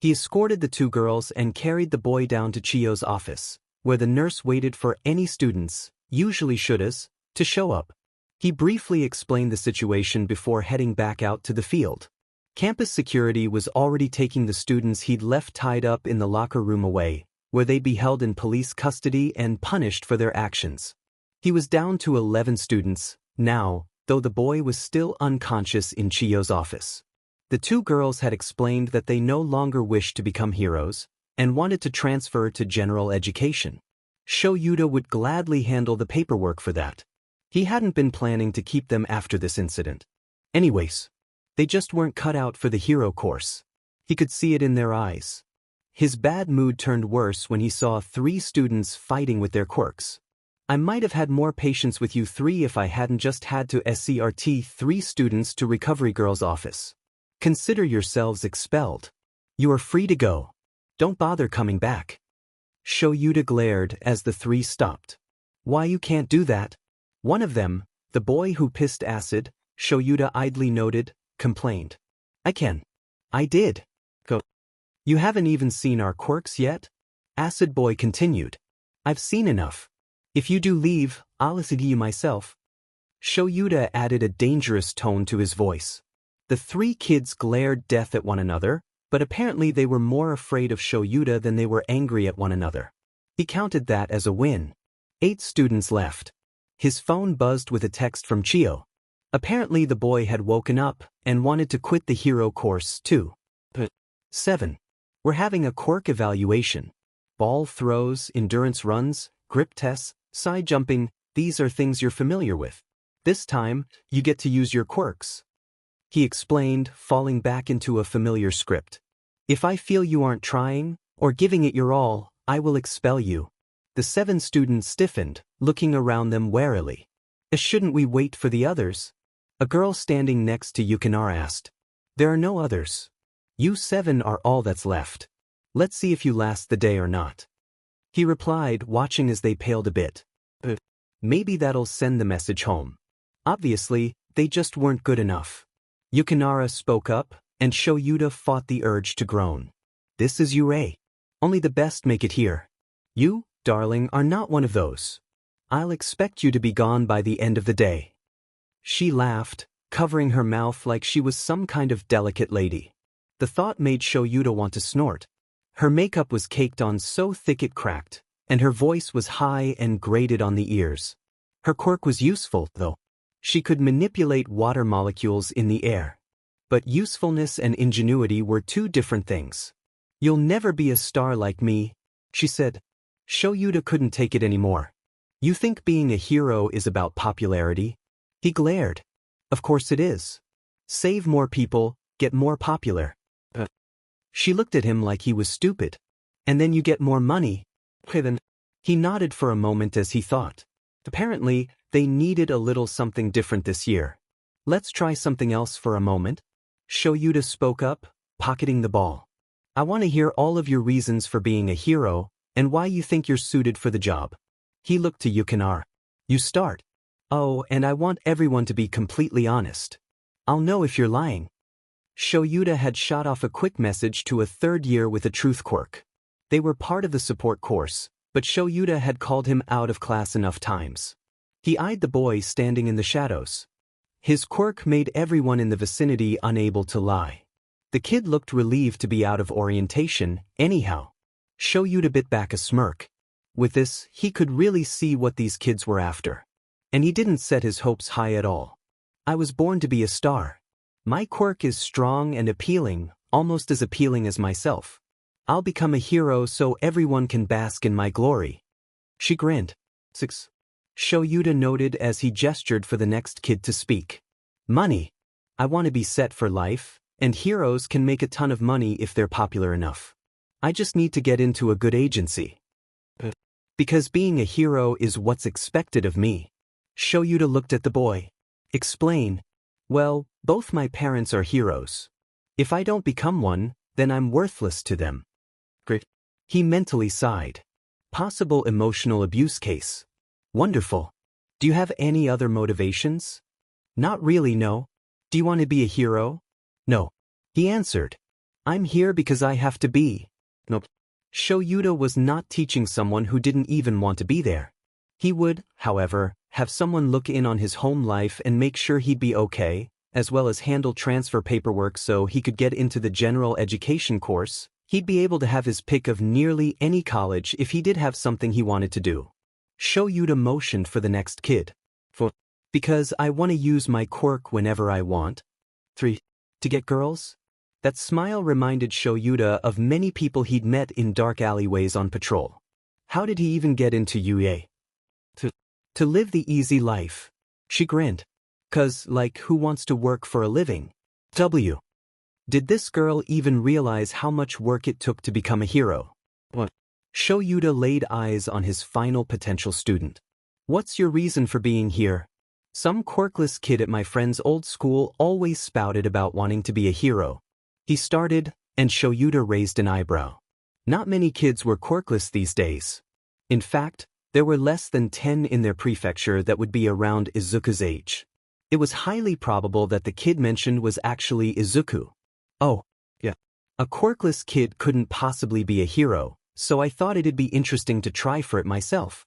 He escorted the two girls and carried the boy down to Chiyo's office, where the nurse waited for any students, usually Shoutas, to show up. He briefly explained the situation before heading back out to the field. Campus security was already taking the students he'd left tied up in the locker room away, where they'd be held in police custody and punished for their actions. He was down to 11 students, now, though the boy was still unconscious in Chiyo's office. The two girls had explained that they no longer wished to become heroes, and wanted to transfer to general education. Shouta would gladly handle the paperwork for that. He hadn't been planning to keep them after this incident. Anyways, they just weren't cut out for the hero course. He could see it in their eyes. His bad mood turned worse when he saw 3 students fighting with their quirks. "I might have had more patience with you 3 if I hadn't just had to escort 3 students to Recovery Girl's office. Consider yourselves expelled. You are free to go. Don't bother coming back." Shouta glared as the 3 stopped. "Why you can't do that?" One of them, the boy who pissed acid, Shouta idly noted, complained. "I can. I did. Go. You haven't even seen our quirks yet?" Acid Boy continued. "I've seen enough. If you do leave, I'll see you myself." Shouta added a dangerous tone to his voice. The 3 kids glared death at one another, but apparently they were more afraid of Shouta than they were angry at one another. He counted that as a win. 8 students left. His phone buzzed with a text from Chiyo. Apparently the boy had woken up and wanted to quit the hero course too. 7. We're having a quirk evaluation. Ball throws, endurance runs, grip tests, side jumping, these are things you're familiar with. This time, you get to use your quirks. He explained, falling back into a familiar script. "If I feel you aren't trying, or giving it your all, I will expel you." The 7 students stiffened, looking around them warily. "Shouldn't we wait for the others?" A girl standing next to Yukinara asked. "There are no others. You 7 are all that's left. Let's see if you last the day or not." He replied, watching as they paled a bit. Maybe that'll send the message home. Obviously, they just weren't good enough." Yukinara spoke up, and Shouta fought the urge to groan. "This is Yurei. Only the best make it here. You, darling, are not one of those. I'll expect you to be gone by the end of the day." She laughed, covering her mouth like she was some kind of delicate lady. The thought made Shouta want to snort. Her makeup was caked on so thick it cracked, and her voice was high and grated on the ears. Her quirk was useful, though. She could manipulate water molecules in the air. But usefulness and ingenuity were 2 different things. "You'll never be a star like me," she said. Shouta couldn't take it anymore. "You think being a hero is about popularity?" He glared. "Of course it is. Save more people, get more popular." She looked at him like he was stupid. "And then you get more money." He nodded for a moment as he thought. Apparently, they needed a little something different this year. "Let's try something else for a moment." Shouta spoke up, pocketing the ball. "I want to hear all of your reasons for being a hero, and why you think you're suited for the job." He looked to Yukinara. "You start." "Oh, and I want everyone to be completely honest. I'll know if you're lying." Shouta had shot off a quick message to a 3rd year with a truth quirk. They were part of the support course, but Shouta had called him out of class enough times. He eyed the boy standing in the shadows. His quirk made everyone in the vicinity unable to lie. The kid looked relieved to be out of orientation, anyhow. Shouta bit back a smirk. With this, he could really see what these kids were after. And he didn't set his hopes high at all. "I was born to be a star. My quirk is strong and appealing, almost as appealing as myself. I'll become a hero so everyone can bask in my glory." She grinned. 6. Shouta noted as he gestured for the next kid to speak. "Money. I want to be set for life, and heroes can make a ton of money if they're popular enough. I just need to get into a good agency." Because being a hero is what's expected of me. Shouta looked at the boy. Explain. Well, both my parents are heroes. If I don't become one, then I'm worthless to them. He mentally sighed. Possible emotional abuse case. Wonderful. Do you have any other motivations? Not really, no. Do you want to be a hero? No. He answered. I'm here because I have to be. Nope. Shouta was not teaching someone who didn't even want to be there. He would, however, have someone look in on his home life and make sure he'd be okay, as well as handle transfer paperwork so he could get into the general education course. He'd be able to have his pick of nearly any college if he did have something he wanted to do. Shouta motioned for the next kid. Because I want to use my quirk whenever I want. 3. To get girls? That smile reminded Shouta of many people he'd met in dark alleyways on patrol. How did he even get into UA? To live the easy life. She grinned. 'Cause, like, who wants to work for a living? W. Did this girl even realize how much work it took to become a hero? What? Shouta laid eyes on his final potential student. What's your reason for being here? Some quirkless kid at my friend's old school always spouted about wanting to be a hero. He started, and Shouta raised an eyebrow. Not many kids were quirkless these days. In fact, there were less than 10 in their prefecture that would be around Izuku's age. It was highly probable that the kid mentioned was actually Izuku. Oh, yeah. A quirkless kid couldn't possibly be a hero, so I thought it'd be interesting to try for it myself.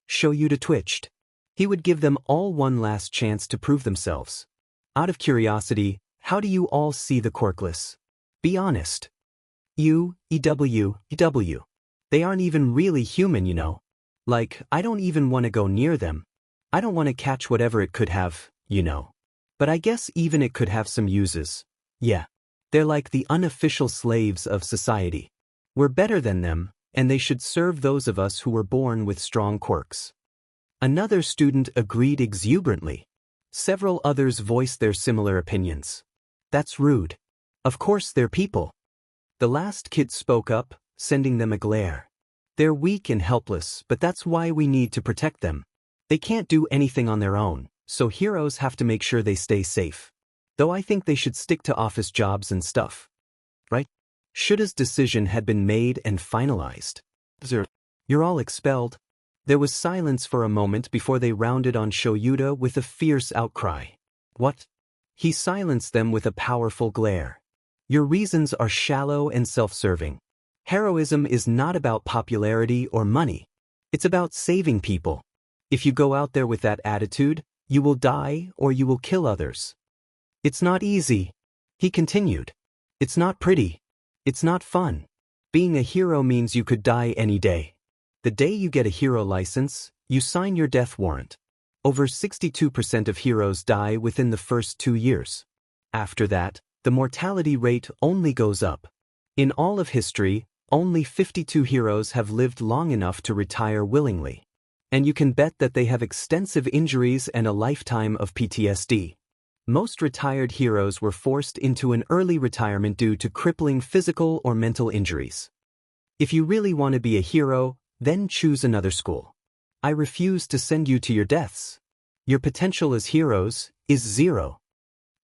Shouta twitched. He would give them all one last chance to prove themselves. Out of curiosity, how do you all see the quirkless? Be honest. EW. They aren't even really human, you know. Like, I don't even want to go near them. I don't want to catch whatever it could have, you know. But I guess even it could have some uses. Yeah. They're like the unofficial slaves of society. We're better than them, and they should serve those of us who were born with strong quirks. Another student agreed exuberantly. Several others voiced their similar opinions. That's rude. Of course they're people. The last kid spoke up, sending them a glare. They're weak and helpless, but that's why we need to protect them. They can't do anything on their own, so heroes have to make sure they stay safe. Though I think they should stick to office jobs and stuff. Right? Shouda's decision had been made and finalized. You're all expelled. There was silence for a moment before they rounded on Shouta with a fierce outcry. What? He silenced them with a powerful glare. Your reasons are shallow and self-serving. Heroism is not about popularity or money. It's about saving people. If you go out there with that attitude, you will die or you will kill others. It's not easy. He continued. It's not pretty. It's not fun. Being a hero means you could die any day. The day you get a hero license, you sign your death warrant. Over 62% of heroes die within the first 2 years. After that, the mortality rate only goes up. In all of history, only 52 heroes have lived long enough to retire willingly. And you can bet that they have extensive injuries and a lifetime of PTSD. Most retired heroes were forced into an early retirement due to crippling physical or mental injuries. If you really want to be a hero, then choose another school. I refuse to send you to your deaths. Your potential as heroes is 0.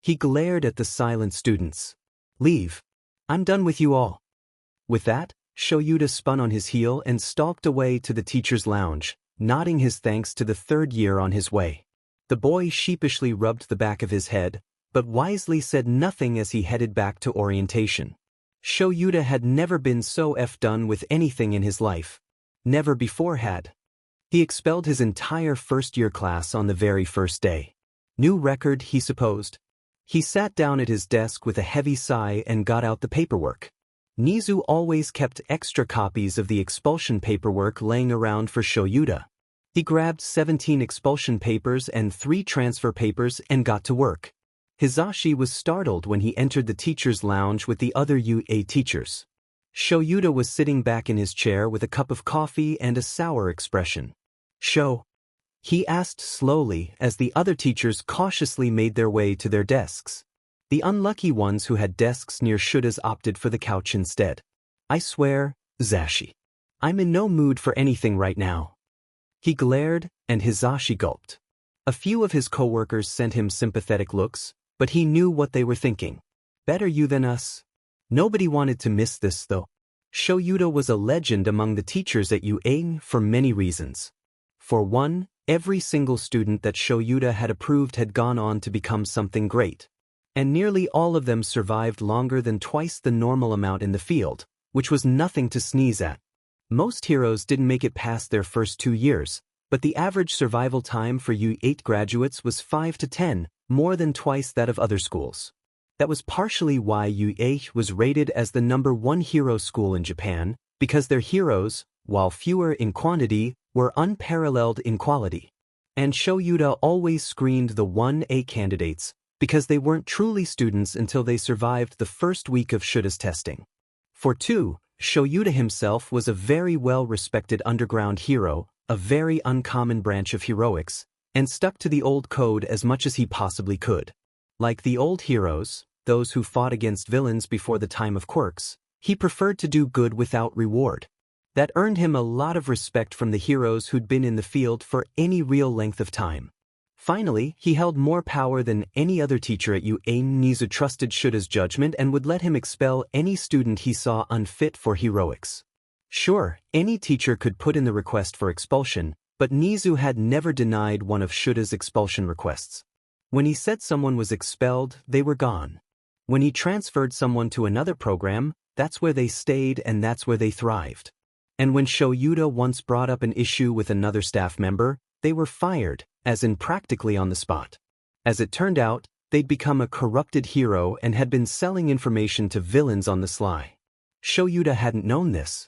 He glared at the silent students. Leave. I'm done with you all. With that, Shouta spun on his heel and stalked away to the teacher's lounge, nodding his thanks to the 3rd year on his way. The boy sheepishly rubbed the back of his head, but wisely said nothing as he headed back to orientation. Shouta had never been so done with anything in his life. Never before had. He expelled his entire first-year class on the very first day. New record, he supposed. He sat down at his desk with a heavy sigh and got out the paperwork. Nizu always kept extra copies of the expulsion paperwork laying around for Shouta. He grabbed 17 expulsion papers and 3 transfer papers and got to work. Hizashi was startled when he entered the teacher's lounge with the other UA teachers. Shouta was sitting back in his chair with a cup of coffee and a sour expression. He asked slowly as the other teachers cautiously made their way to their desks. The unlucky ones who had desks near Shouta's opted for the couch instead. I swear, Zashi. I'm in no mood for anything right now. He glared, and Hisashi gulped. A few of his coworkers sent him sympathetic looks, but he knew what they were thinking. Better you than us. Nobody wanted to miss this though. Shouta was a legend among the teachers at UA for many reasons. For one, every single student that Shouta had approved had gone on to become something great. And nearly all of them survived longer than twice the normal amount in the field, which was nothing to sneeze at. Most heroes didn't make it past their first 2 years, but the average survival time for U8 graduates was 5 to 10, more than twice that of other schools. That was partially why UA was rated as the #1 hero school in Japan, because their heroes, while fewer in quantity, were unparalleled in quality. And Shouta always screened the 1A candidates, because they weren't truly students until they survived the first week of Shouda's testing. For two, Shouta himself was a very well-respected underground hero, a very uncommon branch of heroics, and stuck to the old code as much as he possibly could. Like the old heroes, those who fought against villains before the time of quirks, he preferred to do good without reward. That earned him a lot of respect from the heroes who'd been in the field for any real length of time. Finally, he held more power than any other teacher at UA. Nizu trusted Shouda's judgment and would let him expel any student he saw unfit for heroics. Sure, any teacher could put in the request for expulsion, but Nizu had never denied one of Shouda's expulsion requests. When he said someone was expelled, they were gone. When he transferred someone to another program, that's where they stayed and that's where they thrived. And when Shouta once brought up an issue with another staff member, they were fired, as in practically on the spot. As it turned out, they'd become a corrupted hero and had been selling information to villains on the sly. Shouta hadn't known this.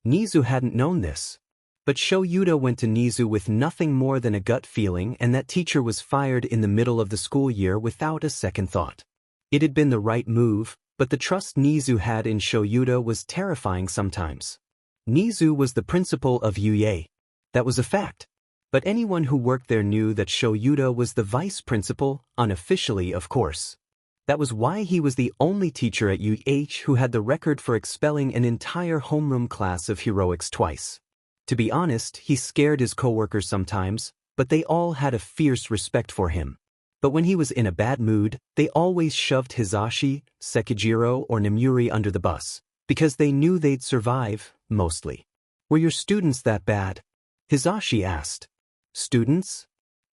Nizu hadn't known this. But Shouta went to Nizu with nothing more than a gut feeling, and that teacher was fired in the middle of the school year without a second thought. It had been the right move, but the trust Nizu had in Shouta was terrifying sometimes. Nizu was the principal of UA. That was a fact. But anyone who worked there knew that Shouta was the vice principal, unofficially of course. That was why he was the only teacher at UH who had the record for expelling an entire homeroom class of heroics twice. To be honest, he scared his coworkers sometimes, but they all had a fierce respect for him. But when he was in a bad mood, they always shoved Hisashi, Sekijiro, or Nemuri under the bus, because they knew they'd survive, mostly. Were your students that bad? Hisashi asked. Students?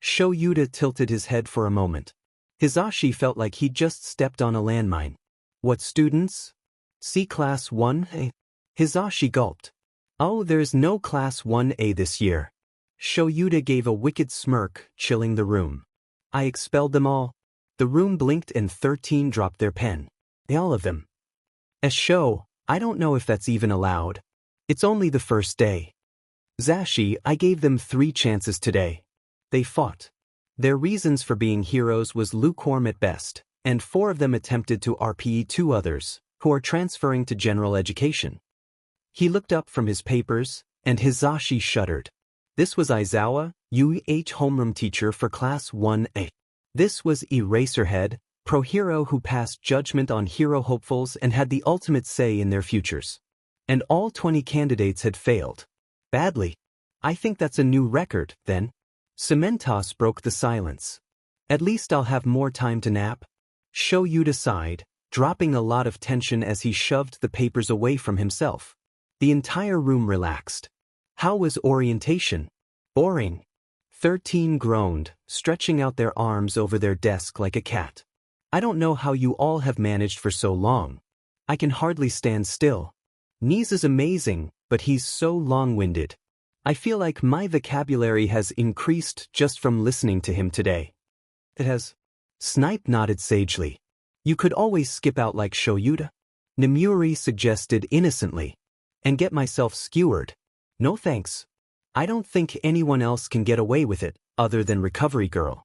Shouta tilted his head for a moment. Hisashi felt like he'd just stepped on a landmine. What students? C Class 1A? Hisashi gulped. Oh, there's no Class 1A this year. Shouta gave a wicked smirk, chilling the room. I expelled them all. The room blinked and 13 dropped their pen. All of them. Show, I don't know if that's even allowed. It's only the first day. Zashi, I gave them 3 chances today. They fought. Their reasons for being heroes was lukewarm at best, and 4 of them attempted to RPE 2 others, who are transferring to general education. He looked up from his papers, and Hisashi shuddered. This was Aizawa, UH homeroom teacher for Class 1A. This was Eraserhead, pro-hero who passed judgment on hero hopefuls and had the ultimate say in their futures. And all 20 candidates had failed. Badly. I think that's a new record, then. Cementos broke the silence. At least I'll have more time to nap. Shouta sighed, dropping a lot of tension as he shoved the papers away from himself. The entire room relaxed. How was orientation? Boring. 13 groaned, stretching out their arms over their desk like a cat. I don't know how you all have managed for so long. I can hardly stand still. Niz is amazing, but he's so long-winded. I feel like my vocabulary has increased just from listening to him today. It has. Snipe nodded sagely. You could always skip out like Shouta. Nemuri suggested innocently. And get myself skewered. No thanks. I don't think anyone else can get away with it, other than Recovery Girl.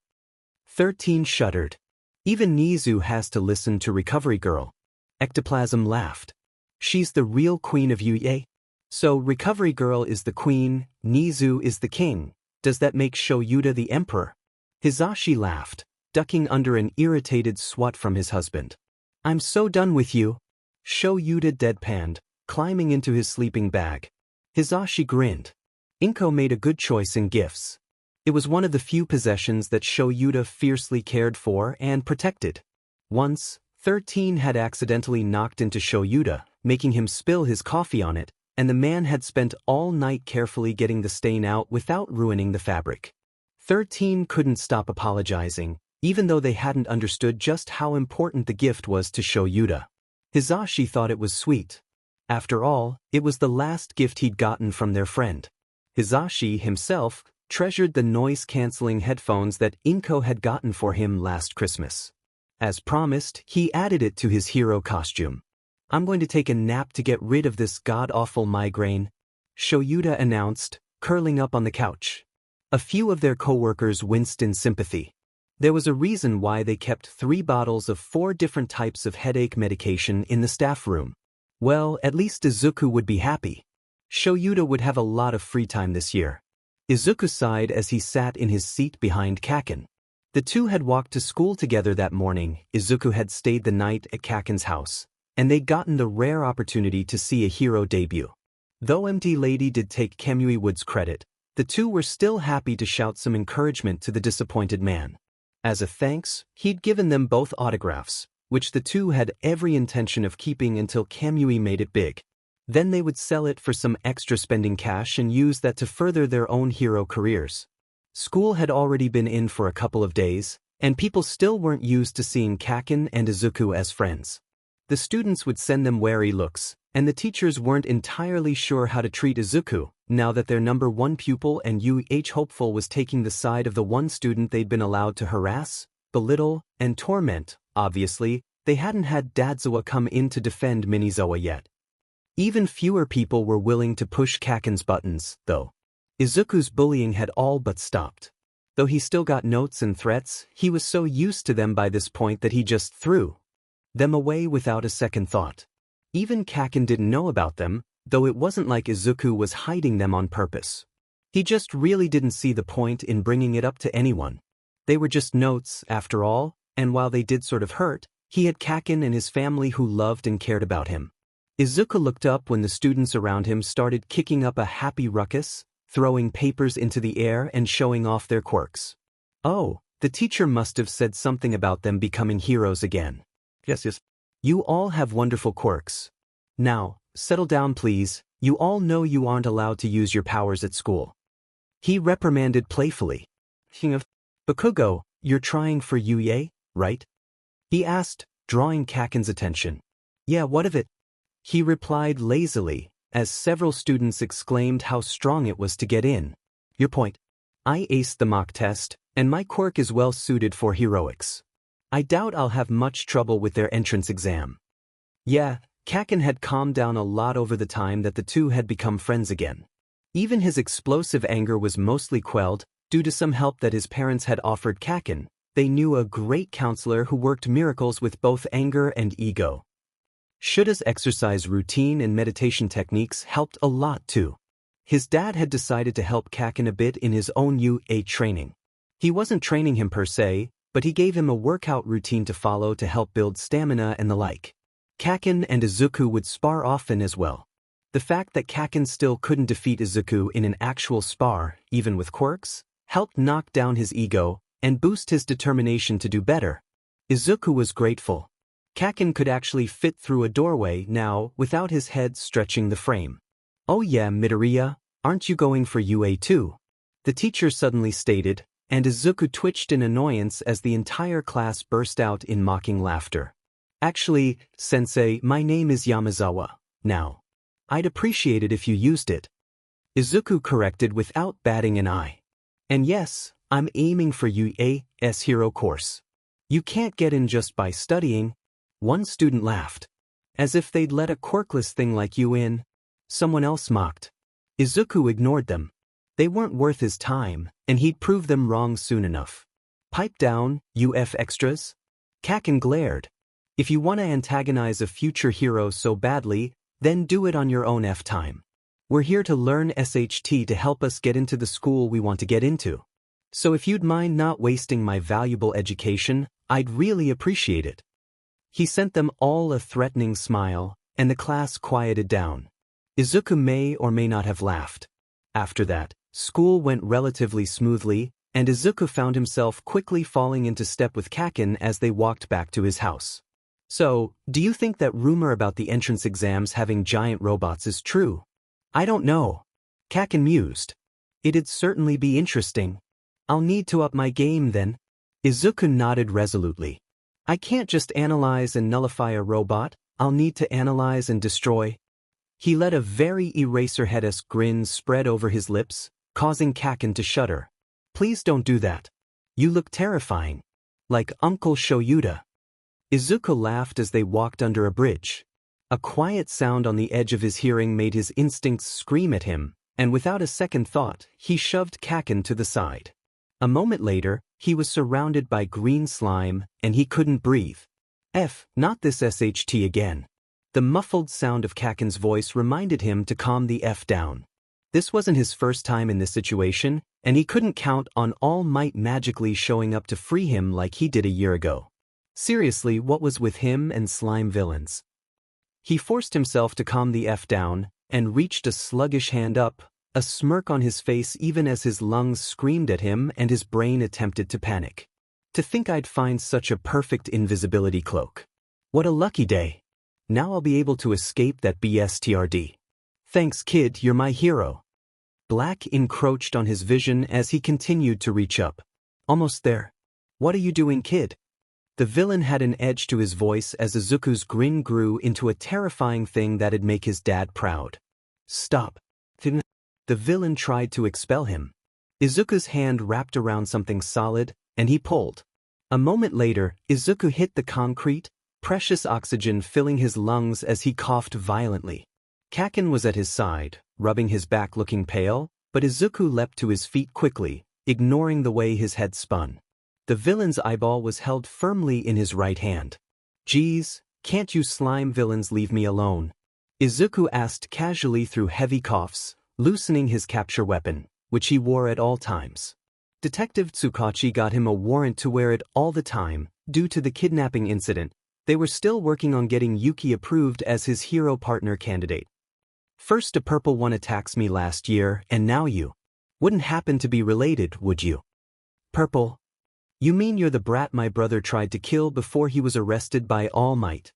13 shuddered. Even Nizu has to listen to Recovery Girl. Ectoplasm laughed. She's the real queen of UA. So Recovery Girl is the queen, Nizu is the king. Does that make Shouta the emperor? Hisashi laughed, ducking under an irritated swat from his husband. I'm so done with you. Shouta deadpanned, climbing into his sleeping bag. Hisashi grinned. Inko made a good choice in gifts. It was one of the few possessions that Shouta fiercely cared for and protected. Once, 13 had accidentally knocked into Shouta, making him spill his coffee on it, and the man had spent all night carefully getting the stain out without ruining the fabric. 13 couldn't stop apologizing, even though they hadn't understood just how important the gift was to Shouta. Hisashi thought it was sweet. After all, it was the last gift he'd gotten from their friend. Hisashi himself treasured the noise-canceling headphones that Inko had gotten for him last Christmas. As promised, he added it to his hero costume. "I'm going to take a nap to get rid of this god-awful migraine," Shouta announced, curling up on the couch. A few of their co-workers winced in sympathy. There was a reason why they kept 3 bottles of 4 different types of headache medication in the staff room. Well, at least Izuku would be happy. Shouta would have a lot of free time this year. Izuku sighed as he sat in his seat behind Kacchan. The two had walked to school together that morning. Izuku had stayed the night at Kacchan's house, and they'd gotten the rare opportunity to see a hero debut. Though Empty Lady did take Kamui Wood's credit, the two were still happy to shout some encouragement to the disappointed man. As a thanks, he'd given them both autographs, which the two had every intention of keeping until Kamui made it big. Then they would sell it for some extra spending cash and use that to further their own hero careers. School had already been in for a couple of days, and people still weren't used to seeing Kacchan and Izuku as friends. The students would send them wary looks, and the teachers weren't entirely sure how to treat Izuku, now that their number 1 pupil and hopeful was taking the side of the one student they'd been allowed to harass, belittle, and torment. Obviously, they hadn't had Dadzawa come in to defend Minazawa yet. Even fewer people were willing to push Kacchan's buttons, though. Izuku's bullying had all but stopped. Though he still got notes and threats, he was so used to them by this point that he just threw them away without a second thought. Even Kacchan didn't know about them, though it wasn't like Izuku was hiding them on purpose. He just really didn't see the point in bringing it up to anyone. They were just notes, after all, and while they did sort of hurt, he had Kacchan and his family who loved and cared about him. Izuku looked up when the students around him started kicking up a happy ruckus, throwing papers into the air and showing off their quirks. Oh, the teacher must have said something about them becoming heroes again. Yes. You all have wonderful quirks. Now, settle down please, you all know you aren't allowed to use your powers at school. He reprimanded playfully. Bakugo, you're trying for Yuye, right? He asked, drawing Kacchan's attention. Yeah, what of it? He replied lazily, as several students exclaimed how strong it was to get in. Your point. I aced the mock test, and my quirk is well suited for heroics. I doubt I'll have much trouble with their entrance exam. Yeah, Kacchan had calmed down a lot over the time that the two had become friends again. Even his explosive anger was mostly quelled, due to some help that his parents had offered Kacchan. They knew a great counselor who worked miracles with both anger and ego. Shouda's exercise routine and meditation techniques helped a lot too. His dad had decided to help Kacchan a bit in his own UA training. He wasn't training him per se, but he gave him a workout routine to follow to help build stamina and the like. Kacchan and Izuku would spar often as well. The fact that Kacchan still couldn't defeat Izuku in an actual spar, even with quirks, helped knock down his ego and boost his determination to do better. Izuku was grateful. Kacchan could actually fit through a doorway now without his head stretching the frame. Oh yeah, Midoriya, aren't you going for UA too? The teacher suddenly stated, and Izuku twitched in annoyance as the entire class burst out in mocking laughter. Actually, sensei, my name is Yamazawa, now. I'd appreciate it if you used it. Izuku corrected without batting an eye. And yes, I'm aiming for UA's hero course. You can't get in just by studying. One student laughed. As if they'd let a quirkless thing like you in. Someone else mocked. Izuku ignored them. They weren't worth his time, and he'd prove them wrong soon enough. Pipe down, UF extras. Kacchan glared. If you want to antagonize a future hero so badly, then do it on your own F time. We're here to learn SHT to help us get into the school we want to get into. So if you'd mind not wasting my valuable education, I'd really appreciate it. He sent them all a threatening smile, and the class quieted down. Izuku may or may not have laughed. After that, school went relatively smoothly, and Izuku found himself quickly falling into step with Kacchan as they walked back to his house. So, do you think that rumor about the entrance exams having giant robots is true? I don't know. Kacchan mused. It'd certainly be interesting. I'll need to up my game then. Izuku nodded resolutely. I can't just analyze and nullify a robot, I'll need to analyze and destroy. He let a very Eraserhead-esque grin spread over his lips, causing Kacchan to shudder. Please don't do that. You look terrifying. Like Uncle Shouta. Izuku laughed as they walked under a bridge. A quiet sound on the edge of his hearing made his instincts scream at him, and without a second thought, he shoved Kacchan to the side. A moment later, he was surrounded by green slime, and he couldn't breathe. Not this SHT again. The muffled sound of Kacchan's voice reminded him to calm the F down. This wasn't his first time in this situation, and he couldn't count on All Might magically showing up to free him like he did a year ago. Seriously, what was with him and slime villains? He forced himself to calm the F down, and reached a sluggish hand up, a smirk on his face even as his lungs screamed at him and his brain attempted to panic. To think I'd find such a perfect invisibility cloak. What a lucky day. Now I'll be able to escape that BSTRD. Thanks kid, you're my hero. Black encroached on his vision as he continued to reach up. Almost there. What are you doing, kid? The villain had an edge to his voice as Izuku's grin grew into a terrifying thing that'd make his dad proud. Stop. The villain tried to expel him. Izuku's hand wrapped around something solid, and he pulled. A moment later, Izuku hit the concrete, precious oxygen filling his lungs as he coughed violently. Kacchan was at his side, rubbing his back looking pale, but Izuku leapt to his feet quickly, ignoring the way his head spun. The villain's eyeball was held firmly in his right hand. Geez, can't you slime villains leave me alone? Izuku asked casually through heavy coughs, loosening his capture weapon, which he wore at all times. Detective Tsukachi got him a warrant to wear it all the time, due to the kidnapping incident. They were still working on getting Yuki approved as his hero partner candidate. First a purple one attacks me last year, and now you. Wouldn't happen to be related, would you? Purple? You mean you're the brat my brother tried to kill before he was arrested by All Might?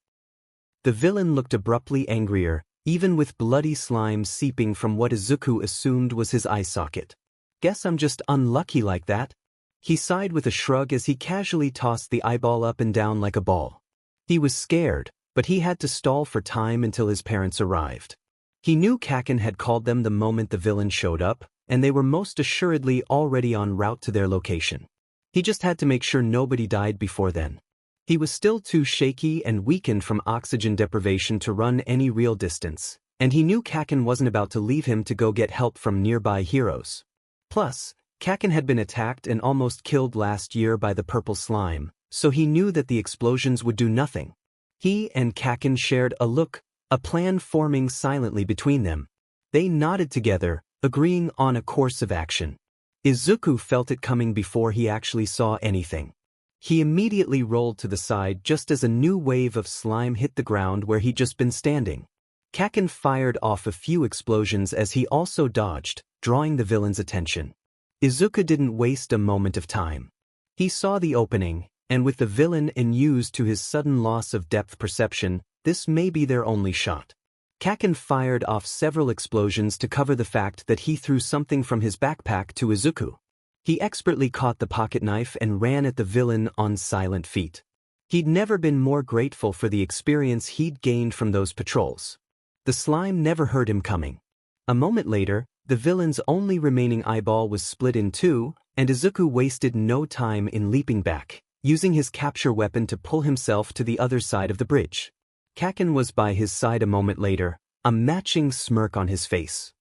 The villain looked abruptly angrier, even with bloody slime seeping from what Izuku assumed was his eye socket. Guess I'm just unlucky like that. He sighed with a shrug as he casually tossed the eyeball up and down like a ball. He was scared, but he had to stall for time until his parents arrived. He knew Kacchan had called them the moment the villain showed up, and they were most assuredly already en route to their location. He just had to make sure nobody died before then. He was still too shaky and weakened from oxygen deprivation to run any real distance, and he knew Kacchan wasn't about to leave him to go get help from nearby heroes. Plus, Kacchan had been attacked and almost killed last year by the purple slime, so he knew that the explosions would do nothing. He and Kacchan shared a look, a plan forming silently between them. They nodded together, agreeing on a course of action. Izuku felt it coming before he actually saw anything. He immediately rolled to the side just as a new wave of slime hit the ground where he'd just been standing. Kacchan fired off a few explosions as he also dodged, drawing the villain's attention. Izuku didn't waste a moment of time. He saw the opening, and with the villain unused to his sudden loss of depth perception, this may be their only shot. Kacchan fired off several explosions to cover the fact that he threw something from his backpack to Izuku. He expertly caught the pocket knife and ran at the villain on silent feet. He'd never been more grateful for the experience he'd gained from those patrols. The slime never heard him coming. A moment later, the villain's only remaining eyeball was split in two, and Izuku wasted no time in leaping back, using his capture weapon to pull himself to the other side of the bridge. Kacchan was by his side a moment later, a matching smirk on his face.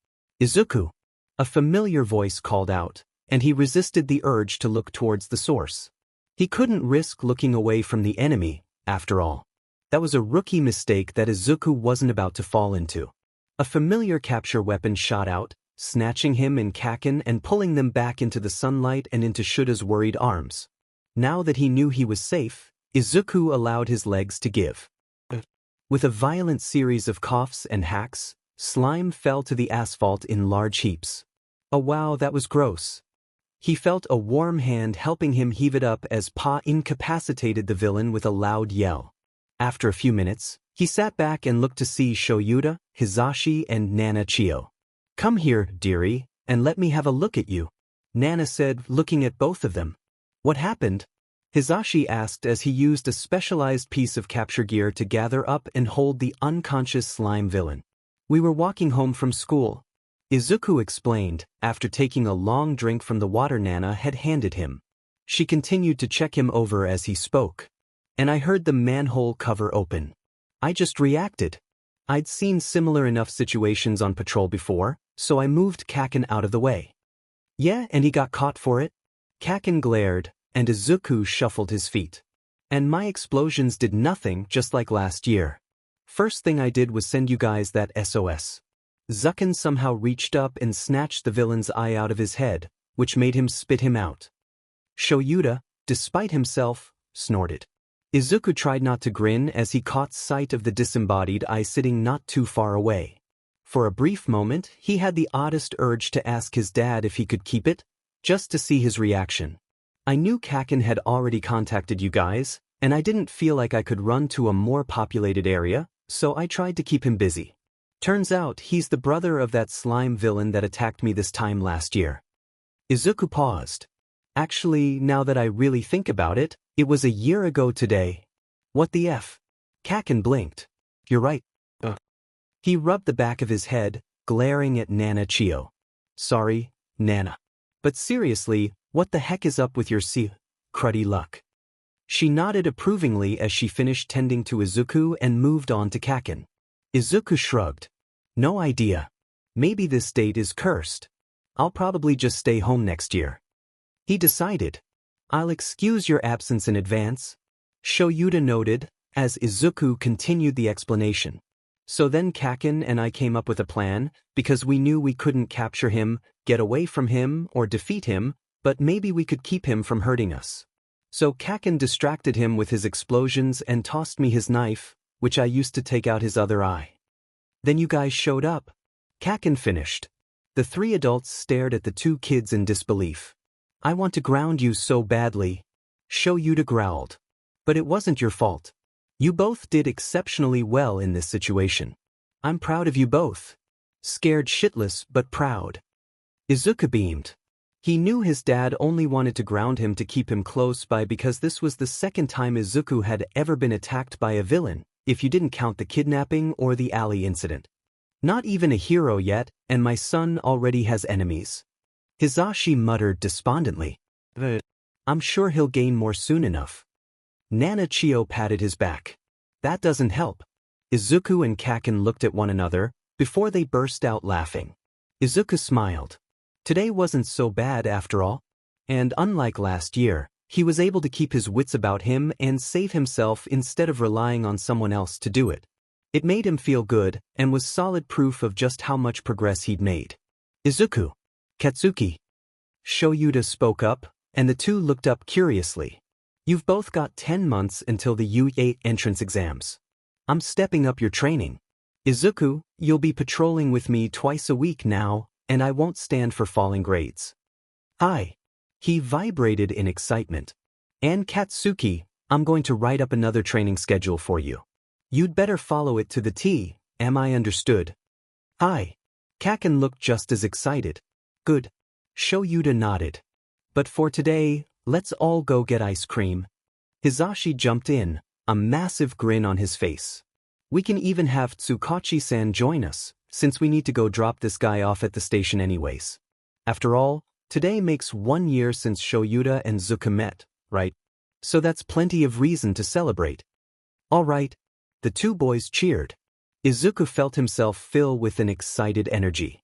Izuku! A familiar voice called out, and he resisted the urge to look towards the source. He couldn't risk looking away from the enemy, after all. That was a rookie mistake that Izuku wasn't about to fall into. A familiar capture weapon shot out, snatching him and Kacchan and pulling them back into the sunlight and into Shuta's worried arms. Now that he knew he was safe, Izuku allowed his legs to give. With a violent series of coughs and hacks, Slime fell to the asphalt in large heaps. Oh wow, that was gross. He felt a warm hand helping him heave it up as Pa incapacitated the villain with a loud yell. After a few minutes, he sat back and looked to see Shouta, Hisashi, and Nana Chio. "Come here, dearie, and let me have a look at you," Nana said, looking at both of them. "What happened?" Hisashi asked as he used a specialized piece of capture gear to gather up and hold the unconscious slime villain. "We were walking home from school," Izuku explained, after taking a long drink from the water Nana had handed him. She continued to check him over as he spoke. "And I heard the manhole cover open. I just reacted. I'd seen similar enough situations on patrol before, so I moved Kacchan out of the way." "Yeah, and he got caught for it?" Kacchan glared, and Izuku shuffled his feet. "And my explosions did nothing, just like last year. First thing I did was send you guys that SOS. Zucken somehow reached up and snatched the villain's eye out of his head, which made him spit him out." Shouta, despite himself, snorted. Izuku tried not to grin as he caught sight of the disembodied eye sitting not too far away. For a brief moment, he had the oddest urge to ask his dad if he could keep it, just to see his reaction. "I knew Kacchan had already contacted you guys, and I didn't feel like I could run to a more populated area, so I tried to keep him busy. Turns out he's the brother of that slime villain that attacked me this time last year." Izuku paused. "Actually, now that I really think about it, it was a year ago today." "What the F?" Kacchan blinked. "You're right." He rubbed the back of his head, glaring at Nana Chio. "Sorry, Nana. But seriously, what the heck is up with your cruddy luck?" She nodded approvingly as she finished tending to Izuku and moved on to Kacchan. Izuku shrugged. "No idea. Maybe this date is cursed. I'll probably just stay home next year." He decided. "I'll excuse your absence in advance," Shouta noted, as Izuku continued the explanation. "So then Kacchan and I came up with a plan, because we knew we couldn't capture him, get away from him, or defeat him, but maybe we could keep him from hurting us. So Kacchan distracted him with his explosions and tossed me his knife, which I used to take out his other eye. Then you guys showed up." Kacchan finished. The three adults stared at the two kids in disbelief. "I want to ground you so badly," Shouta growled. "But it wasn't your fault. You both did exceptionally well in this situation. I'm proud of you both." Scared shitless but proud. Izuku beamed. He knew his dad only wanted to ground him to keep him close by because this was the second time Izuku had ever been attacked by a villain, if you didn't count the kidnapping or the alley incident. "Not even a hero yet, and my son already has enemies." Hisashi muttered despondently. "I'm sure he'll gain more soon enough." Nana Chio patted his back. "That doesn't help." Izuku and Kacchan looked at one another, before they burst out laughing. Izuku smiled. Today wasn't so bad after all. And unlike last year, he was able to keep his wits about him and save himself instead of relying on someone else to do it. It made him feel good, and was solid proof of just how much progress he'd made. "Izuku. Katsuki." Shouta spoke up, and the two looked up curiously. "You've both got 10 months until the U8 entrance exams. I'm stepping up your training. Izuku, you'll be patrolling with me twice a week now, and I won't stand for falling grades." "Hi." He vibrated in excitement. "And Katsuki, I'm going to write up another training schedule for you. You'd better follow it to the T, am I understood?" "Hi." Kacchan looked just as excited. "Good." Shouta nodded. "But for today, let's all go get ice cream." Hisashi jumped in, a massive grin on his face. "We can even have Tsukachi-san join us, since we need to go drop this guy off at the station anyways. After all, today makes 1 year since Shouta and Izuku met, right? So that's plenty of reason to celebrate." "All right." The two boys cheered. Izuku felt himself fill with an excited energy.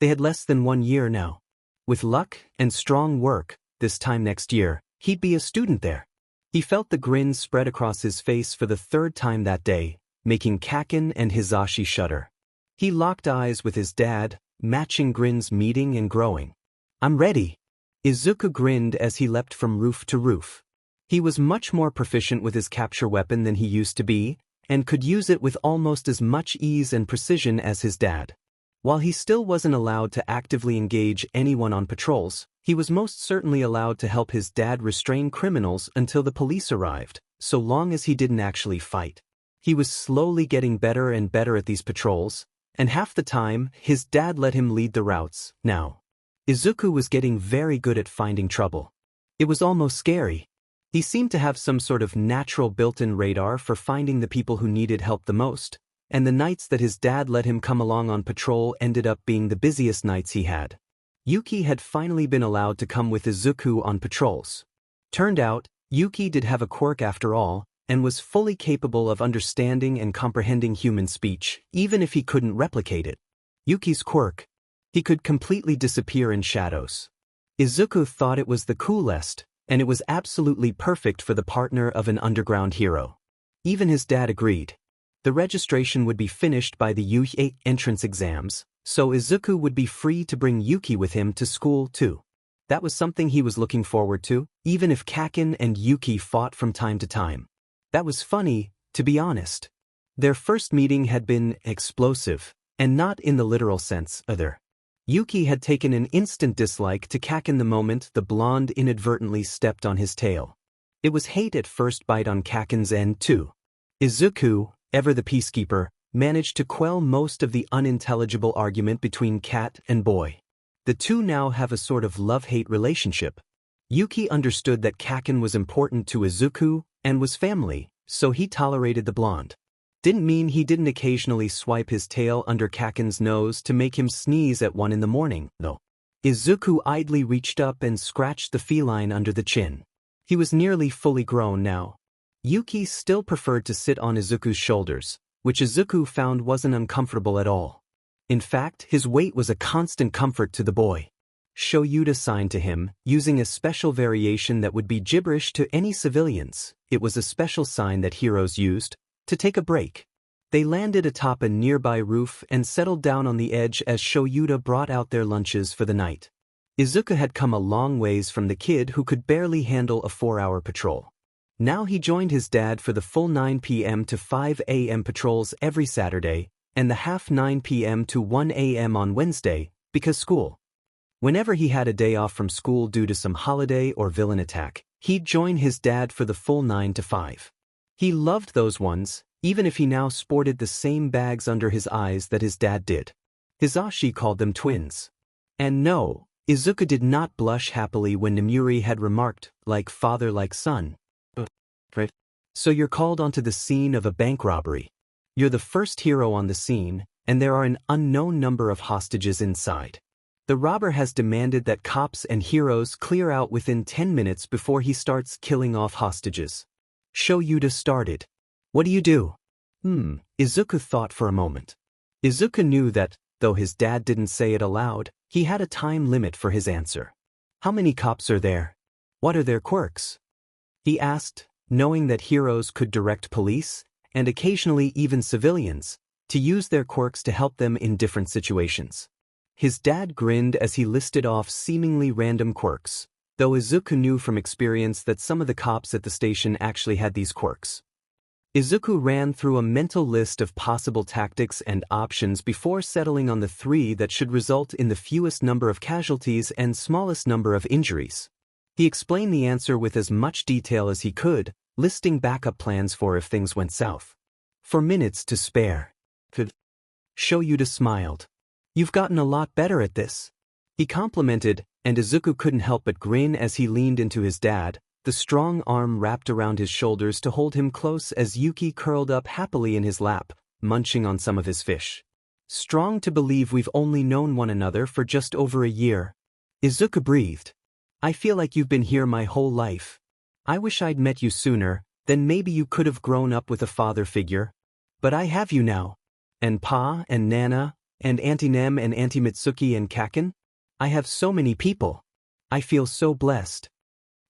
They had less than 1 year now. With luck and strong work, this time next year, he'd be a student there. He felt the grin spread across his face for the third time that day, making Kacchan and Hisashi shudder. He locked eyes with his dad, matching grins meeting and growing. "I'm ready." Izuku grinned as he leapt from roof to roof. He was much more proficient with his capture weapon than he used to be, and could use it with almost as much ease and precision as his dad. While he still wasn't allowed to actively engage anyone on patrols, he was most certainly allowed to help his dad restrain criminals until the police arrived, so long as he didn't actually fight. He was slowly getting better and better at these patrols, and half the time, his dad let him lead the routes. Now, Izuku was getting very good at finding trouble. It was almost scary. He seemed to have some sort of natural built-in radar for finding the people who needed help the most, and the nights that his dad let him come along on patrol ended up being the busiest nights he had. Yuki had finally been allowed to come with Izuku on patrols. Turned out, Yuki did have a quirk after all, and was fully capable of understanding and comprehending human speech, even if he couldn't replicate it. Yuki's quirk: he could completely disappear in shadows. Izuku thought it was the coolest, and it was absolutely perfect for the partner of an underground hero. Even his dad agreed. The registration would be finished by the UA entrance exams, so Izuku would be free to bring Yuki with him to school too. That was something he was looking forward to, even if Kacchan and Yuki fought from time to time. That was funny, to be honest. Their first meeting had been explosive, and not in the literal sense, either. Yuki had taken an instant dislike to Kacchan the moment the blonde inadvertently stepped on his tail. It was hate at first bite on Kacchan's end too. Izuku, ever the peacekeeper, managed to quell most of the unintelligible argument between cat and boy. The two now have a sort of love-hate relationship. Yuki understood that Kacchan was important to Izuku and was family, so he tolerated the blonde. Didn't mean he didn't occasionally swipe his tail under Kacchan's nose to make him sneeze at 1 in the morning, though. Izuku idly reached up and scratched the feline under the chin. He was nearly fully grown now. Yuki still preferred to sit on Izuku's shoulders, which Izuku found wasn't uncomfortable at all. In fact, his weight was a constant comfort to the boy. Shouta signed to him, using a special variation that would be gibberish to any civilians. It was a special sign that heroes used to take a break. They landed atop a nearby roof and settled down on the edge as Shouta brought out their lunches for the night. Izuku had come a long ways from the kid who could barely handle a 4-hour patrol. Now he joined his dad for the full 9 p.m. to 5 a.m. patrols every Saturday, and the half 9 p.m. to 1 a.m. on Wednesday, because school. Whenever he had a day off from school due to some holiday or villain attack, he'd join his dad for the full 9 to 5. He loved those ones, even if he now sported the same bags under his eyes that his dad did. Hisashi called them twins. And no, Izuku did not blush happily when Nemuri had remarked, like father like son. Right. So you're called onto the scene of a bank robbery. You're the first hero on the scene, and there are an unknown number of hostages inside. The robber has demanded that cops and heroes clear out within 10 minutes before he starts killing off hostages. Shouta started. What do you do? Izuku thought for a moment. Izuku knew that, though his dad didn't say it aloud, he had a time limit for his answer. How many cops are there? What are their quirks? He asked, knowing that heroes could direct police, and occasionally even civilians, to use their quirks to help them in different situations. His dad grinned as he listed off seemingly random quirks, though Izuku knew from experience that some of the cops at the station actually had these quirks. Izuku ran through a mental list of possible tactics and options before settling on the 3 that should result in the fewest number of casualties and smallest number of injuries. He explained the answer with as much detail as he could, listing backup plans for if things went south. For minutes to spare. Shouta smiled. You've gotten a lot better at this. He complimented, and Izuku couldn't help but grin as he leaned into his dad, the strong arm wrapped around his shoulders to hold him close as Yuki curled up happily in his lap, munching on some of his fish. Strong to believe we've only known one another for just over a year. Izuku breathed. I feel like you've been here my whole life. I wish I'd met you sooner, then maybe you could have grown up with a father figure. But I have you now. And Pa and Nana, and Auntie Nem and Auntie Mitsuki and Kacchan? I have so many people. I feel so blessed.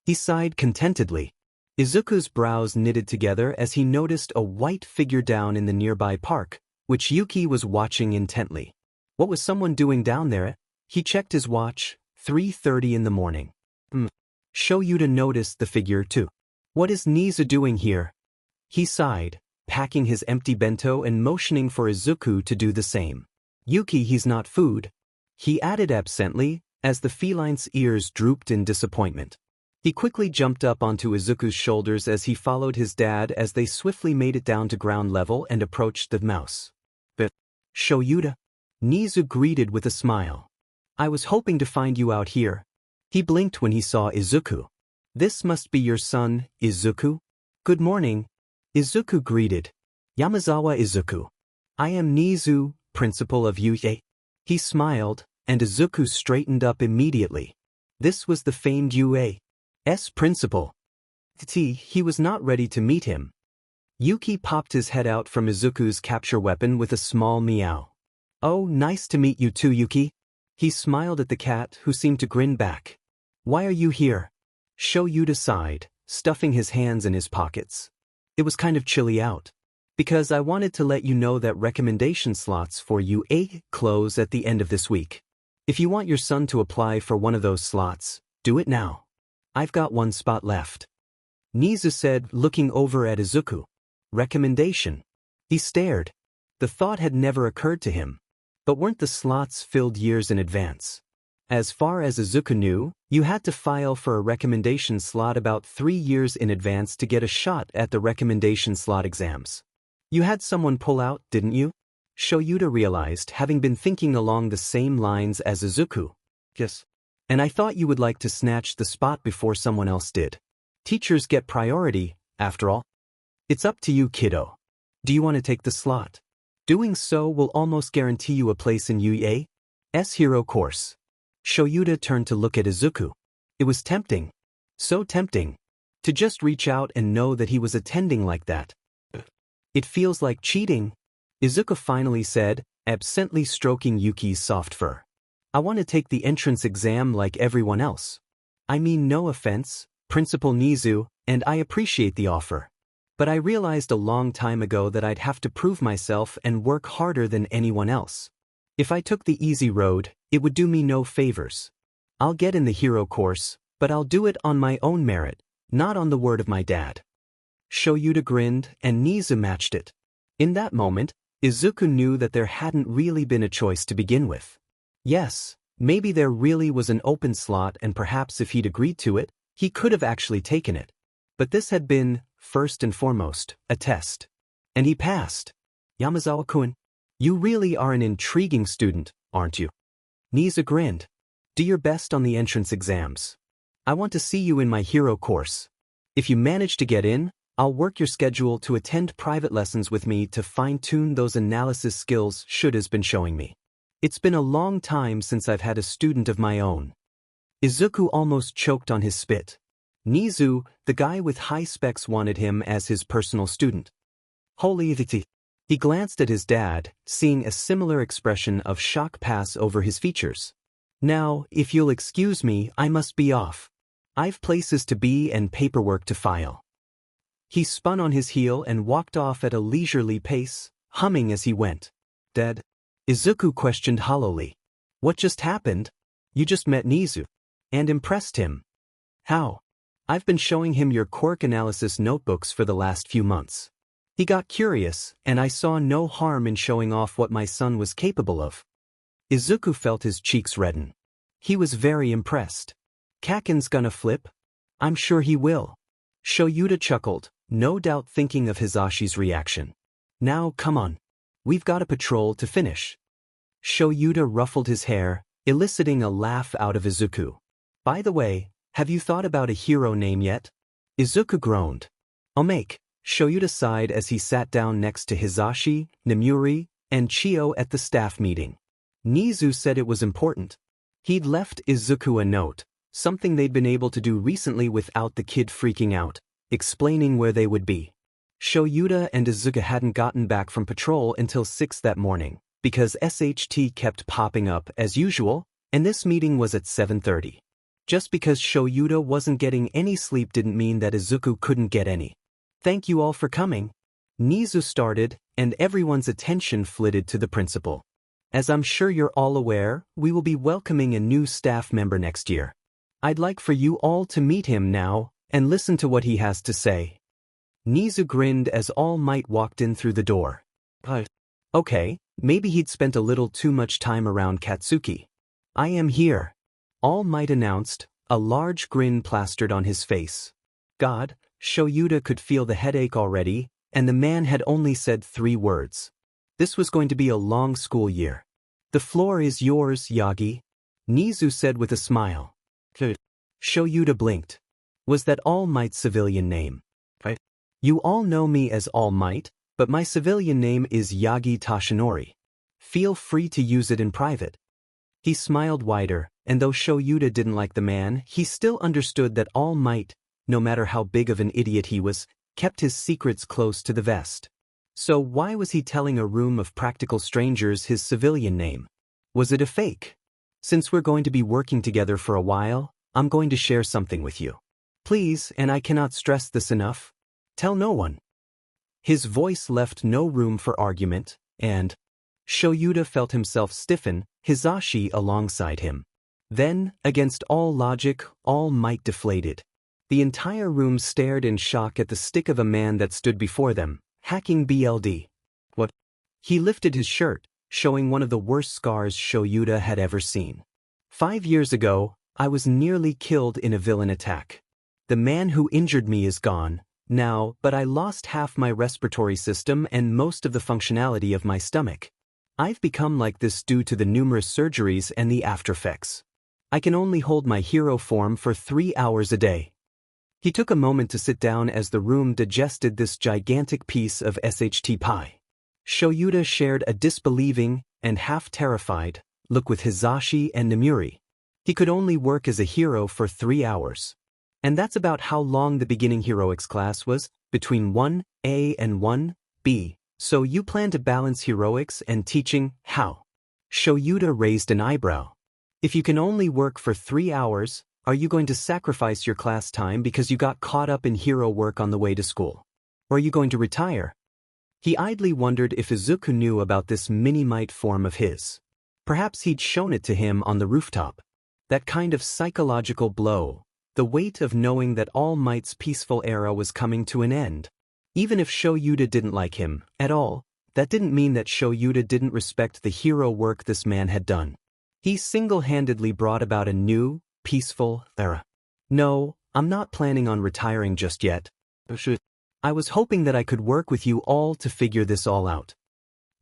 He sighed contentedly. Izuku's brows knitted together as he noticed a white figure down in the nearby park, which Yuki was watching intently. What was someone doing down there? He checked his watch, 3:30 in the morning. Shouta noticed the figure too. What is Niza doing here? He sighed. packing his empty bento and motioning for Izuku to do the same. "Yuki, he's not food," he added absently, as the feline's ears drooped in disappointment. He quickly jumped up onto Izuku's shoulders as he followed his dad as they swiftly made it down to ground level and approached the mouse. "But, Shouta?" Nizu greeted with a smile. "I was hoping to find you out here." He blinked when he saw Izuku. "This must be your son, Izuku?" "Good morning," Izuku greeted. "Yamazawa Izuku. I am Nizu, principal of UA." He smiled, and Izuku straightened up immediately. This was the famed UA's principal. He was not ready to meet him. Yuki popped his head out from Izuku's capture weapon with a small meow. "Oh, nice to meet you too, Yuki." He smiled at the cat, who seemed to grin back. "Why are you here?" Shouta sighed, stuffing his hands in his pockets. "It was kind of chilly out. Because I wanted to let you know that recommendation slots for UA close at the end of this week. If you want your son to apply for one of those slots, do it now. I've got one spot left." Nizu said, looking over at Izuku. "Recommendation?" He stared. The thought had never occurred to him. But weren't the slots filled years in advance? As far as Izuku knew, you had to file for a recommendation slot about 3 years in advance to get a shot at the recommendation slot exams. You had someone pull out, didn't you? Shouta realized, having been thinking along the same lines as Izuku. "Yes. And I thought you would like to snatch the spot before someone else did. Teachers get priority, after all. It's up to you, kiddo. Do you want to take the slot? Doing so will almost guarantee you a place in UA's hero course." Shouta turned to look at Izuku. It was tempting. So tempting. To just reach out and know that he was attending like that. "It feels like cheating," Izuku finally said, absently stroking Yuki's soft fur. "I want to take the entrance exam like everyone else. I mean, no offense, Principal Nizu, and I appreciate the offer. But I realized a long time ago that I'd have to prove myself and work harder than anyone else. If I took the easy road, it would do me no favors. I'll get in the hero course, but I'll do it on my own merit, not on the word of my dad." Shouta grinned, and Nizu matched it. In that moment, Izuku knew that there hadn't really been a choice to begin with. Yes, maybe there really was an open slot, and perhaps if he'd agreed to it, he could have actually taken it. But this had been, first and foremost, a test. And he passed. "Yamazawa-kun, you really are an intriguing student, aren't you?" Nizu grinned. "Do your best on the entrance exams. I want to see you in my hero course. If you manage to get in, I'll work your schedule to attend private lessons with me to fine-tune those analysis skills Shouda's been showing me. It's been a long time since I've had a student of my own." Izuku almost choked on his spit. Nizu, the guy with high specs, wanted him as his personal student. Holy viti. He glanced at his dad, seeing a similar expression of shock pass over his features. "Now, if you'll excuse me, I must be off. I've places to be and paperwork to file." He spun on his heel and walked off at a leisurely pace, humming as he went. "Dad?" Izuku questioned hollowly. "What just happened? You just met Nizu. And impressed him. How?" "I've been showing him your quirk analysis notebooks for the last few months. He got curious, and I saw no harm in showing off what my son was capable of." Izuku felt his cheeks redden. He was very impressed. "Kacchan's gonna flip? I'm sure he will." Shouta chuckled, no doubt thinking of Hisashi's reaction. "Now, come on. We've got a patrol to finish." Shouta ruffled his hair, eliciting a laugh out of Izuku. "By the way, have you thought about a hero name yet?" Izuku groaned. "I'll make." Shouta sighed as he sat down next to Hisashi, Nemuri, and Chio at the staff meeting. Nizu said it was important. He'd left Izuku a note, something they'd been able to do recently without the kid freaking out, explaining where they would be. Shouta and Izuku hadn't gotten back from patrol until 6 that morning, because SHT kept popping up as usual, and this meeting was at 7:30. Just because Shouta wasn't getting any sleep didn't mean that Izuku couldn't get any. "Thank you all for coming." Nizu started, and everyone's attention flitted to the principal. "As I'm sure you're all aware, we will be welcoming a new staff member next year. I'd like for you all to meet him now, and listen to what he has to say." Nizu grinned as All Might walked in through the door. Okay, maybe he'd spent a little too much time around Katsuki. I am here, All Might announced, a large grin plastered on his face. God, Shoyuta could feel the headache already, and the man had only said 3 words. This was going to be a long school year. The floor is yours, Yagi, Nizu said with a smile. Shoyuta blinked. Was that All Might's civilian name? You all know me as All Might, but my civilian name is Yagi Toshinori. Feel free to use it in private. He smiled wider, and though Shoyuta didn't like the man, he still understood that All Might, no matter how big of an idiot he was, kept his secrets close to the vest. So why was he telling a room of practical strangers his civilian name? Was it a fake? Since we're going to be working together for a while, I'm going to share something with you. Please, and I cannot stress this enough, tell no one. His voice left no room for argument, and Shoyuta felt himself stiffen, Hizashi alongside him. Then, against all logic, All Might deflated. The entire room stared in shock at the stick of a man that stood before them, hacking BLD. What? He lifted his shirt, showing one of the worst scars Shoyuta had ever seen. 5 years ago, I was nearly killed in a villain attack. The man who injured me is gone now, but I lost half my respiratory system and most of the functionality of my stomach. I've become like this due to the numerous surgeries and the aftereffects. I can only hold my hero form for 3 hours a day. He took a moment to sit down as the room digested this gigantic piece of SHT pie. Shoyuta shared a disbelieving, and half-terrified, look with Hizashi and Nemuri. He could only work as a hero for 3 hours. And that's about how long the beginning heroics class was, between 1A and 1B. So you plan to balance heroics and teaching, how? Shoyuta raised an eyebrow. If you can only work for 3 hours, are you going to sacrifice your class time because you got caught up in hero work on the way to school? Or are you going to retire? He idly wondered if Izuku knew about this mini-might form of his. Perhaps he'd shown it to him on the rooftop. That kind of psychological blow, the weight of knowing that All Might's peaceful era was coming to an end. Even if Shoyuta didn't like him at all, that didn't mean that Shoyuta didn't respect the hero work this man had done. He single-handedly brought about a new, peaceful era. No, I'm not planning on retiring just yet. I was hoping that I could work with you all to figure this all out.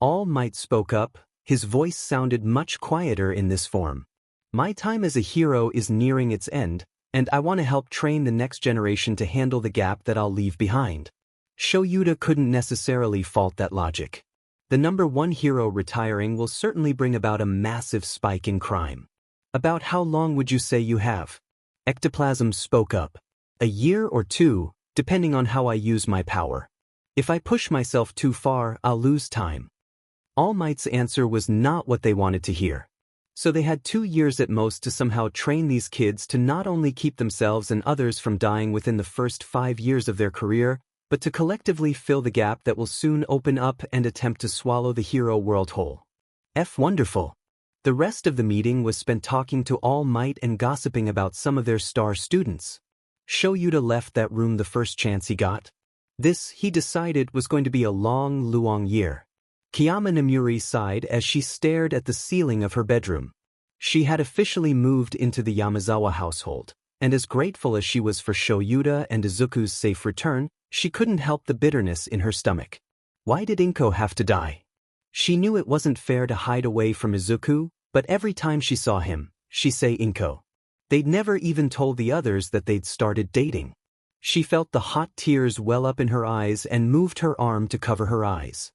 All Might spoke up, his voice sounded much quieter in this form. My time as a hero is nearing its end, and I want to help train the next generation to handle the gap that I'll leave behind. Shoyuta couldn't necessarily fault that logic. The #1 hero retiring will certainly bring about a massive spike in crime. About how long would you say you have? Ectoplasm spoke up. A year or 2, depending on how I use my power. If I push myself too far, I'll lose time. All Might's answer was not what they wanted to hear. So they had 2 years at most to somehow train these kids to not only keep themselves and others from dying within the first 5 years of their career, but to collectively fill the gap that will soon open up and attempt to swallow the hero world whole. Wonderful. The rest of the meeting was spent talking to All Might and gossiping about some of their star students. Shoyuta left that room the first chance he got. This, he decided, was going to be a long Luong year. Kiyama Nemuri sighed as she stared at the ceiling of her bedroom. She had officially moved into the Yamazawa household, and as grateful as she was for Shoyuta and Izuku's safe return, she couldn't help the bitterness in her stomach. Why did Inko have to die? She knew it wasn't fair to hide away from Izuku, but every time she saw him, she'd say Inko. They'd never even told the others that they'd started dating. She felt the hot tears well up in her eyes and moved her arm to cover her eyes.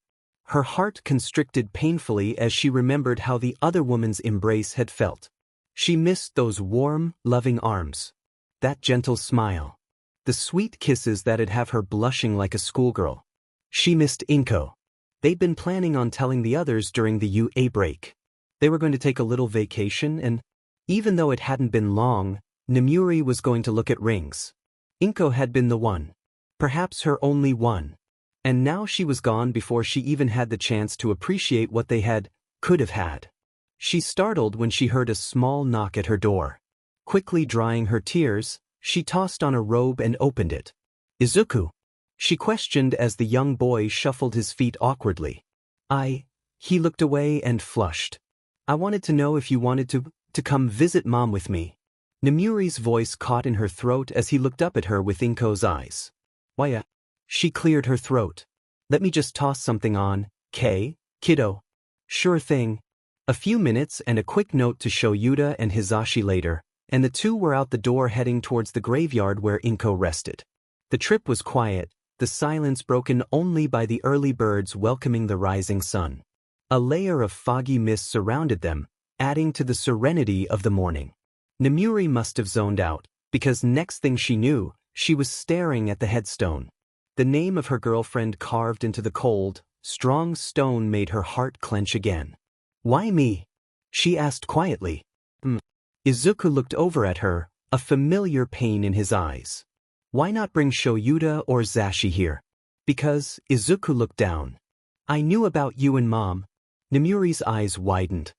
Her heart constricted painfully as she remembered how the other woman's embrace had felt. She missed those warm, loving arms. That gentle smile. The sweet kisses that'd have her blushing like a schoolgirl. She missed Inko. They'd been planning on telling the others during the UA break. They were going to take a little vacation and, even though it hadn't been long, Nemuri was going to look at rings. Inko had been the one. Perhaps her only one. And now she was gone before she even had the chance to appreciate what they could have had. She startled when she heard a small knock at her door. Quickly drying her tears, she tossed on a robe and opened it. Izuku. She questioned as the young boy shuffled his feet awkwardly. He looked away and flushed. I wanted to know if you wanted to come visit Mom with me. Nemuri's voice caught in her throat as he looked up at her with Inko's eyes. Why, she cleared her throat. Let me just toss something on, kiddo. Sure thing. A few minutes and a quick note to Shouta and Hizashi later, and the two were out the door heading towards the graveyard where Inko rested. The trip was quiet, the silence broken only by the early birds welcoming the rising sun. A layer of foggy mist surrounded them, adding to the serenity of the morning. Nemuri must have zoned out, because next thing she knew, she was staring at the headstone. The name of her girlfriend carved into the cold, strong stone made her heart clench again. Why me? She asked quietly. Izuku looked over at her, a familiar pain in his eyes. Why not bring Shouta or Zashi here? Because, Izuku looked down. I knew about you and Mom. Nemuri's eyes widened.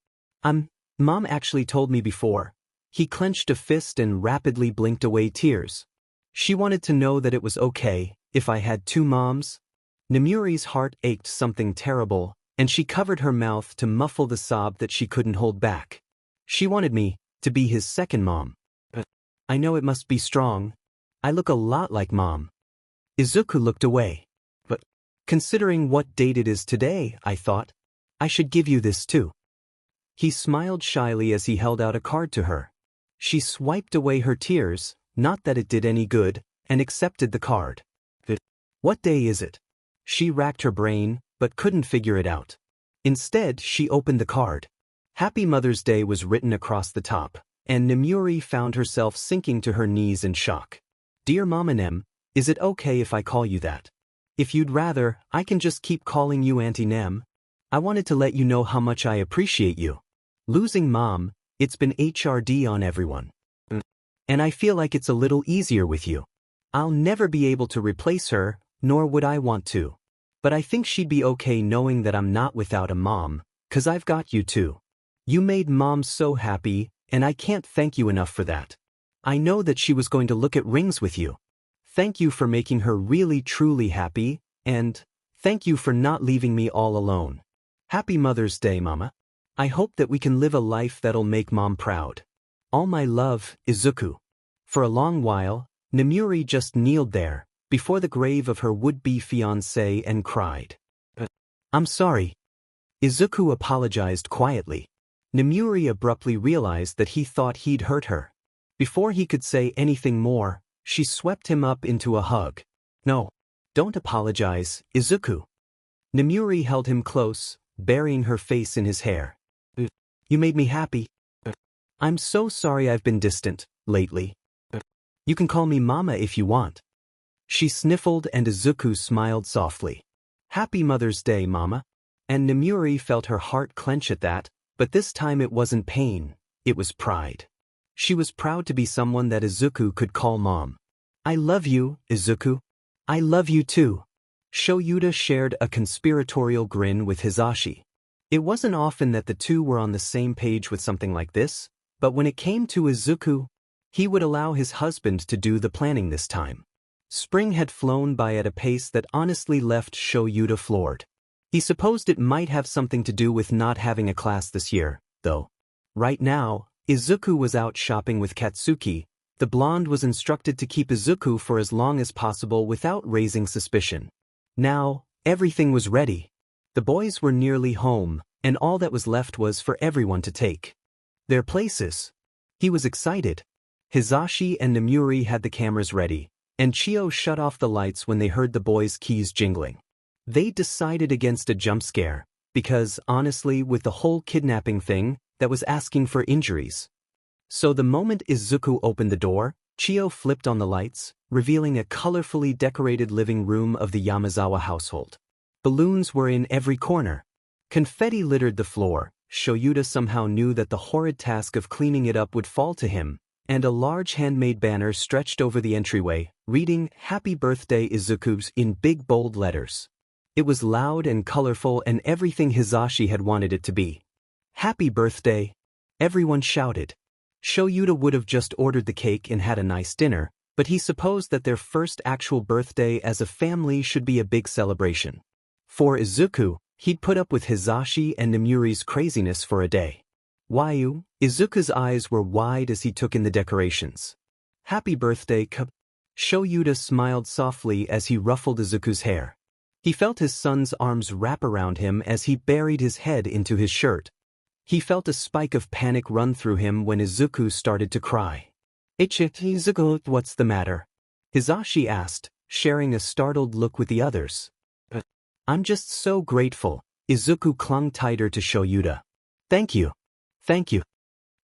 Mom actually told me before. He clenched a fist and rapidly blinked away tears. She wanted to know that it was okay, if I had two moms. Nemuri's heart ached something terrible, and she covered her mouth to muffle the sob that she couldn't hold back. She wanted me to be his second mom. But I know it must be strong. I look a lot like Mom. Izuku looked away. But considering what date it is today, I thought, I should give you this too. He smiled shyly as he held out a card to her. She swiped away her tears, not that it did any good, and accepted the card. What day is it? She racked her brain, but couldn't figure it out. Instead, she opened the card. Happy Mother's Day was written across the top, and Nemuri found herself sinking to her knees in shock. Dear Mama Nem, is it okay if I call you that? If you'd rather, I can just keep calling you Auntie Nem. I wanted to let you know how much I appreciate you. Losing Mom, it's been HRD on everyone. And I feel like it's a little easier with you. I'll never be able to replace her, nor would I want to. But I think she'd be okay knowing that I'm not without a mom, 'cause I've got you too. You made Mom so happy, and I can't thank you enough for that. I know that she was going to look at rings with you. Thank you for making her really truly happy, and thank you for not leaving me all alone. Happy Mother's Day, Mama. I hope that we can live a life that'll make Mom proud. All my love, Izuku. For a long while, Nemuri just kneeled there, before the grave of her would-be fiancé and cried. I'm sorry. Izuku apologized quietly. Nemuri abruptly realized that he thought he'd hurt her. Before he could say anything more, she swept him up into a hug. No, don't apologize, Izuku. Nemuri held him close, burying her face in his hair. You made me happy. I'm so sorry I've been distant lately. You can call me Mama if you want. She sniffled and Izuku smiled softly. Happy Mother's Day, Mama. And Nemuri felt her heart clench at that, but this time it wasn't pain, it was pride. She was proud to be someone that Izuku could call Mom. I love you, Izuku. I love you too. Shouta shared a conspiratorial grin with Hizashi. It wasn't often that the two were on the same page with something like this, but when it came to Izuku, he would allow his husband to do the planning this time. Spring had flown by at a pace that honestly left Shouta floored. He supposed it might have something to do with not having a class this year, though. Right now, Izuku was out shopping with Katsuki. The blonde was instructed to keep Izuku for as long as possible without raising suspicion. Now, everything was ready. The boys were nearly home, and all that was left was for everyone to take their places. He was excited. Hizashi and Nemuri had the cameras ready, and Chio shut off the lights when they heard the boys' keys jingling. They decided against a jump scare, because, honestly, with the whole kidnapping thing, that was asking for injuries. So the moment Izuku opened the door, Chio flipped on the lights, revealing a colorfully decorated living room of the Yamazawa household. Balloons were in every corner. Confetti littered the floor. Shouta somehow knew that the horrid task of cleaning it up would fall to him, and a large handmade banner stretched over the entryway, reading, Happy Birthday Izuku's in big bold letters. It was loud and colorful and everything Hizashi had wanted it to be. Happy birthday! Everyone shouted. Shouta would have just ordered the cake and had a nice dinner, but he supposed that their first actual birthday as a family should be a big celebration. For Izuku, he'd put up with Hisashi and Nemuri's craziness for a day. Why? Izuku's eyes were wide as he took in the decorations. Happy birthday, Shouta smiled softly as he ruffled Izuku's hair. He felt his son's arms wrap around him as he buried his head into his shirt. He felt a spike of panic run through him when Izuku started to cry. Izuku, what's the matter? Hisashi asked, sharing a startled look with the others. I'm just so grateful. Izuku clung tighter to Shouta. Thank you. Thank you.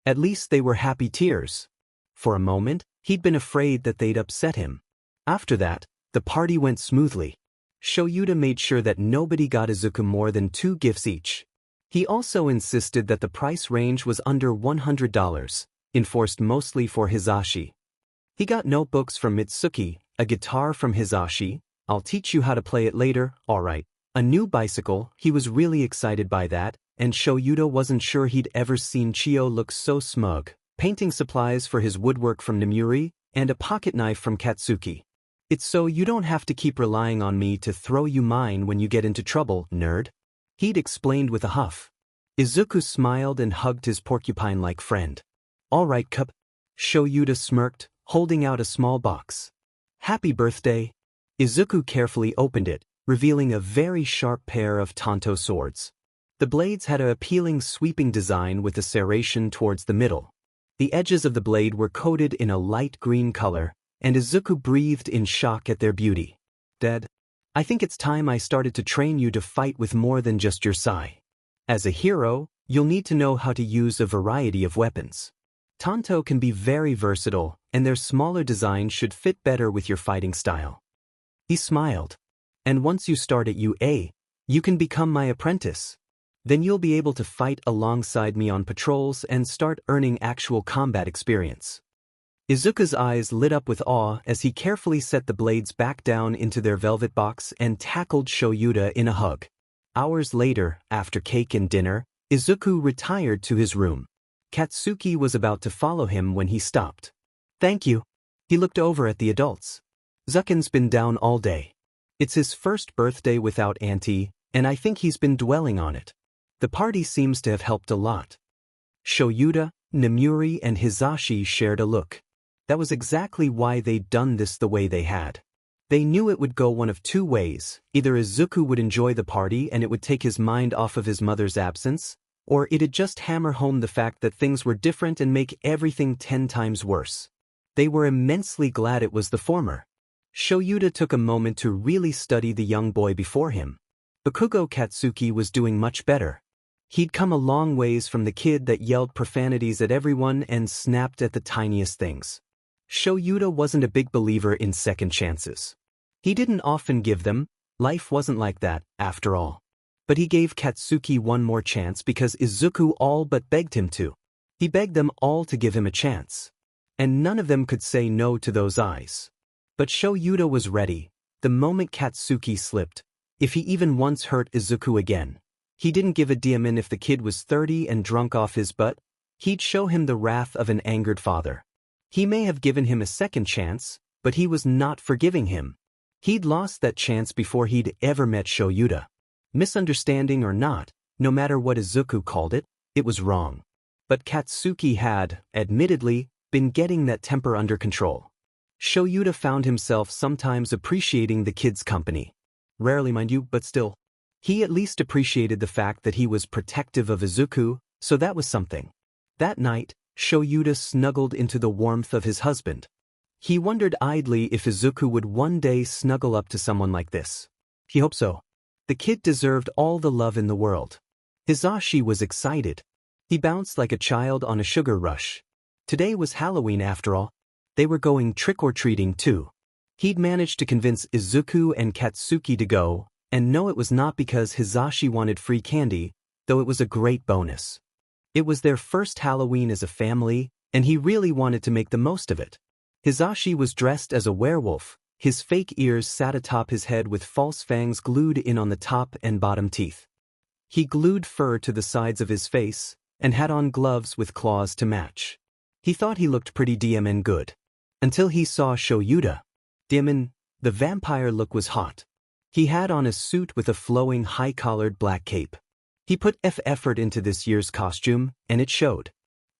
At least they were happy tears. For a moment, he'd been afraid that they'd upset him. After that, the party went smoothly. Shouta made sure that nobody got Izuku more than 2 gifts each. He also insisted that the price range was under $100, enforced mostly for Hisashi. He got notebooks from Mitsuki, a guitar from Hisashi, I'll teach you how to play it later, alright, a new bicycle, he was really excited by that, and Shouta wasn't sure he'd ever seen Chio look so smug, painting supplies for his woodwork from Nemuri, and a pocket knife from Katsuki. It's so you don't have to keep relying on me to throw you mine when you get into trouble, nerd. He'd explained with a huff. Izuku smiled and hugged his porcupine-like friend. Alright, Cup. Shouta smirked, holding out a small box. Happy birthday. Izuku carefully opened it, revealing a very sharp pair of Tanto swords. The blades had an appealing sweeping design with a serration towards the middle. The edges of the blade were coated in a light green color, and Izuku breathed in shock at their beauty. Dad, I think it's time I started to train you to fight with more than just your sai. As a hero, you'll need to know how to use a variety of weapons. Tanto can be very versatile, and their smaller design should fit better with your fighting style. He smiled. And once you start at UA, you can become my apprentice. Then you'll be able to fight alongside me on patrols and start earning actual combat experience. Izuku's eyes lit up with awe as he carefully set the blades back down into their velvet box and tackled Shouta in a hug. Hours later, after cake and dinner, Izuku retired to his room. Katsuki was about to follow him when he stopped. Thank you. He looked over at the adults. Zucken's been down all day. It's his first birthday without Auntie, and I think he's been dwelling on it. The party seems to have helped a lot. Shouta, Nemuri, and Hisashi shared a look. That was exactly why they'd done this the way they had. They knew it would go one of 2 ways, either Izuku would enjoy the party and it would take his mind off of his mother's absence, or it'd just hammer home the fact that things were different and make everything 10 times worse. They were immensely glad it was the former. Shouta took a moment to really study the young boy before him. Bakugo Katsuki was doing much better. He'd come a long ways from the kid that yelled profanities at everyone and snapped at the tiniest things. Shouta wasn't a big believer in second chances. He didn't often give them, life wasn't like that, after all. But he gave Katsuki one more chance because Izuku all but begged him to. He begged them all to give him a chance. And none of them could say no to those eyes. But Shouta was ready, the moment Katsuki slipped. If he even once hurt Izuku again. He didn't give a damn if the kid was 30 and drunk off his butt. He'd show him the wrath of an angered father. He may have given him a second chance, but he was not forgiving him. He'd lost that chance before he'd ever met Shouta. Misunderstanding or not, no matter what Izuku called it, it was wrong. But Katsuki had, admittedly, been getting that temper under control. Shouta found himself sometimes appreciating the kid's company. Rarely, mind you, but still. He at least appreciated the fact that he was protective of Izuku, so that was something. That night, Shouta snuggled into the warmth of his husband. He wondered idly if Izuku would one day snuggle up to someone like this. He hoped so. The kid deserved all the love in the world. Hisashi was excited. He bounced like a child on a sugar rush. Today was Halloween after all. They were going trick-or-treating too. He'd managed to convince Izuku and Katsuki to go, and no, it was not because Hisashi wanted free candy, though it was a great bonus. It was their first Halloween as a family, and he really wanted to make the most of it. Hisashi was dressed as a werewolf, his fake ears sat atop his head with false fangs glued in on the top and bottom teeth. He glued fur to the sides of his face, and had on gloves with claws to match. He thought he looked pretty damn good. Until he saw Shouta. Demon, the vampire look was hot. He had on a suit with a flowing high-collared black cape. He put effort into this year's costume, and it showed.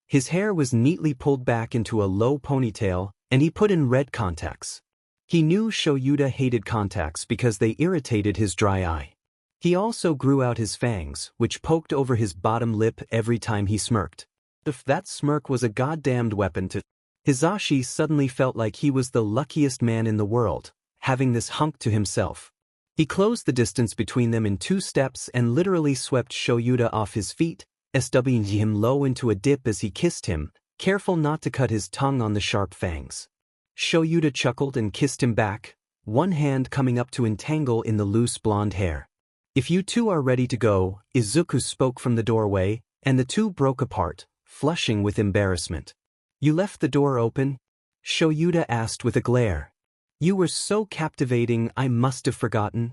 His hair was neatly pulled back into a low ponytail, and he put in red contacts. He knew Shouta hated contacts because they irritated his dry eye. He also grew out his fangs, which poked over his bottom lip every time he smirked. If that smirk was a goddamned weapon to... Hisashi suddenly felt like he was the luckiest man in the world, having this hunk to himself. He closed the distance between them in 2 steps and literally swept Shouta off his feet, SWing him low into a dip as he kissed him, careful not to cut his tongue on the sharp fangs. Shouta chuckled and kissed him back, one hand coming up to entangle in the loose blonde hair. If you two are ready to go, Izuku spoke from the doorway, and the two broke apart, flushing with embarrassment. You left the door open? Shouta asked with a glare. You were so captivating I must have forgotten.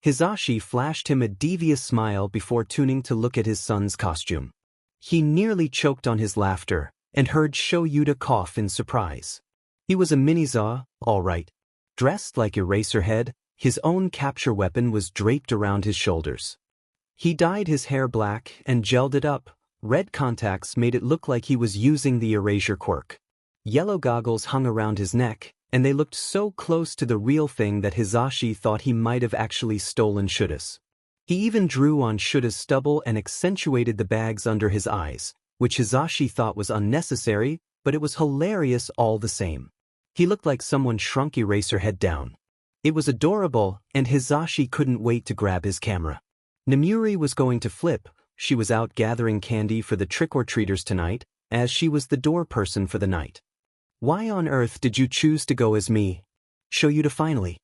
Hisashi flashed him a devious smile before tuning to look at his son's costume. He nearly choked on his laughter, and heard Shouta cough in surprise. He was a minizaw, all right. Dressed like Eraserhead, his own capture weapon was draped around his shoulders. He dyed his hair black and gelled it up. Red contacts made it look like he was using the erasure quirk. Yellow goggles hung around his neck, and they looked so close to the real thing that Hisashi thought he might have actually stolen Shouda's. He even drew on Shouda's stubble and accentuated the bags under his eyes, which Hisashi thought was unnecessary, but it was hilarious all the same. He looked like someone shrunk Eraserhead down. It was adorable, and Hisashi couldn't wait to grab his camera. Nemuri was going to flip. She was out gathering candy for the trick-or-treaters tonight, as she was the door person for the night. Why on earth did you choose to go as me? Shouta finally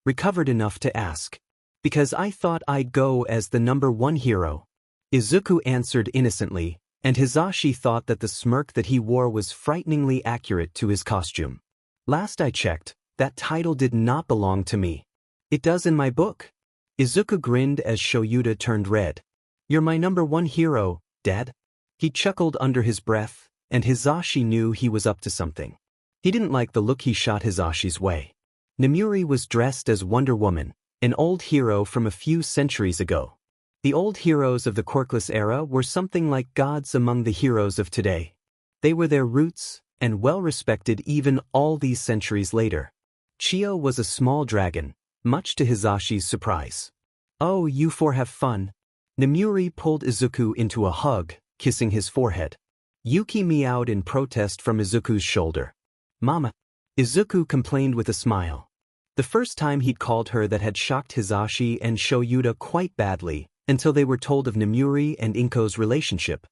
recovered enough to ask. Because I thought I'd go as the #1 hero. Izuku answered innocently, and Hisashi thought that the smirk that he wore was frighteningly accurate to his costume. Last I checked, that title did not belong to me. It does in my book. Izuku grinned as Shouta turned red. You're my #1 hero, Dad. He chuckled under his breath, and Hisashi knew he was up to something. He didn't like the look he shot Hisashi's way. Nemuri was dressed as Wonder Woman, an old hero from a few centuries ago. The old heroes of the quirkless era were something like gods among the heroes of today. They were their roots, and well-respected even all these centuries later. Chio was a small dragon, much to Hisashi's surprise. Oh, you four have fun. Nemuri pulled Izuku into a hug, kissing his forehead. Yuki meowed in protest from Izuku's shoulder. Mama. Izuku complained with a smile. The first time he'd called her that had shocked Hisashi and Shouta quite badly, until they were told of Nemuri and Inko's relationship.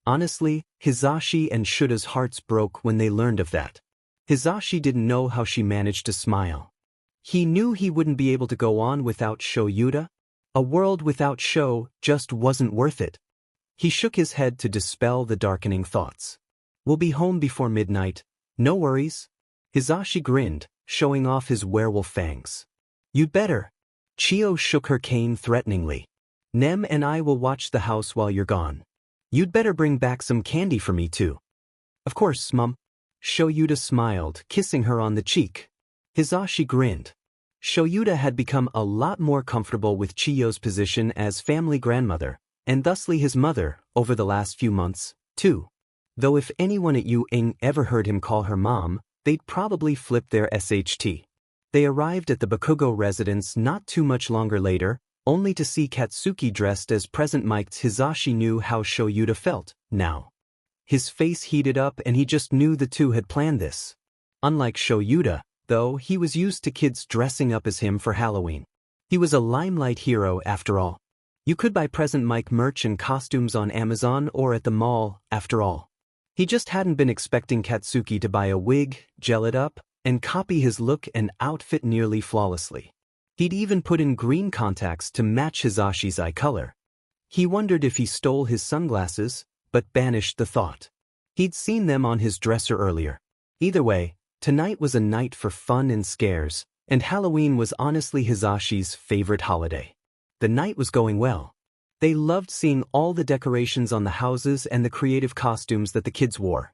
Honestly, Hisashi and Shouda's hearts broke when they learned of that. Hisashi didn't know how she managed to smile. He knew he wouldn't be able to go on without Shouta. A world without Shou just wasn't worth it. He shook his head to dispel the darkening thoughts. We'll be home before midnight. No worries. Hisashi grinned, showing off his werewolf fangs. You'd better. Chio shook her cane threateningly. Nem and I will watch the house while you're gone. You'd better bring back some candy for me too. Of course, Mum. Shouta smiled, kissing her on the cheek. Hisashi grinned. Shouta had become a lot more comfortable with Chio's position as family grandmother, and thusly his mother, over the last few months, too. Though if anyone at Yu-ing ever heard him call her mom, they'd probably flip their SHT. They arrived at the Bakugo residence not too much longer later, only to see Katsuki dressed as present Mike's. Hisashi knew how Shouta felt, now. His face heated up and he just knew the two had planned this. Unlike Shouta, though, he was used to kids dressing up as him for Halloween. He was a limelight hero after all. You could buy present Mike merch and costumes on Amazon or at the mall, after all. He just hadn't been expecting Katsuki to buy a wig, gel it up, and copy his look and outfit nearly flawlessly. He'd even put in green contacts to match Hisashi's eye color. He wondered if he stole his sunglasses, but banished the thought. He'd seen them on his dresser earlier. Either way, tonight was a night for fun and scares, and Halloween was honestly Hisashi's favorite holiday. The night was going well. They loved seeing all the decorations on the houses and the creative costumes that the kids wore.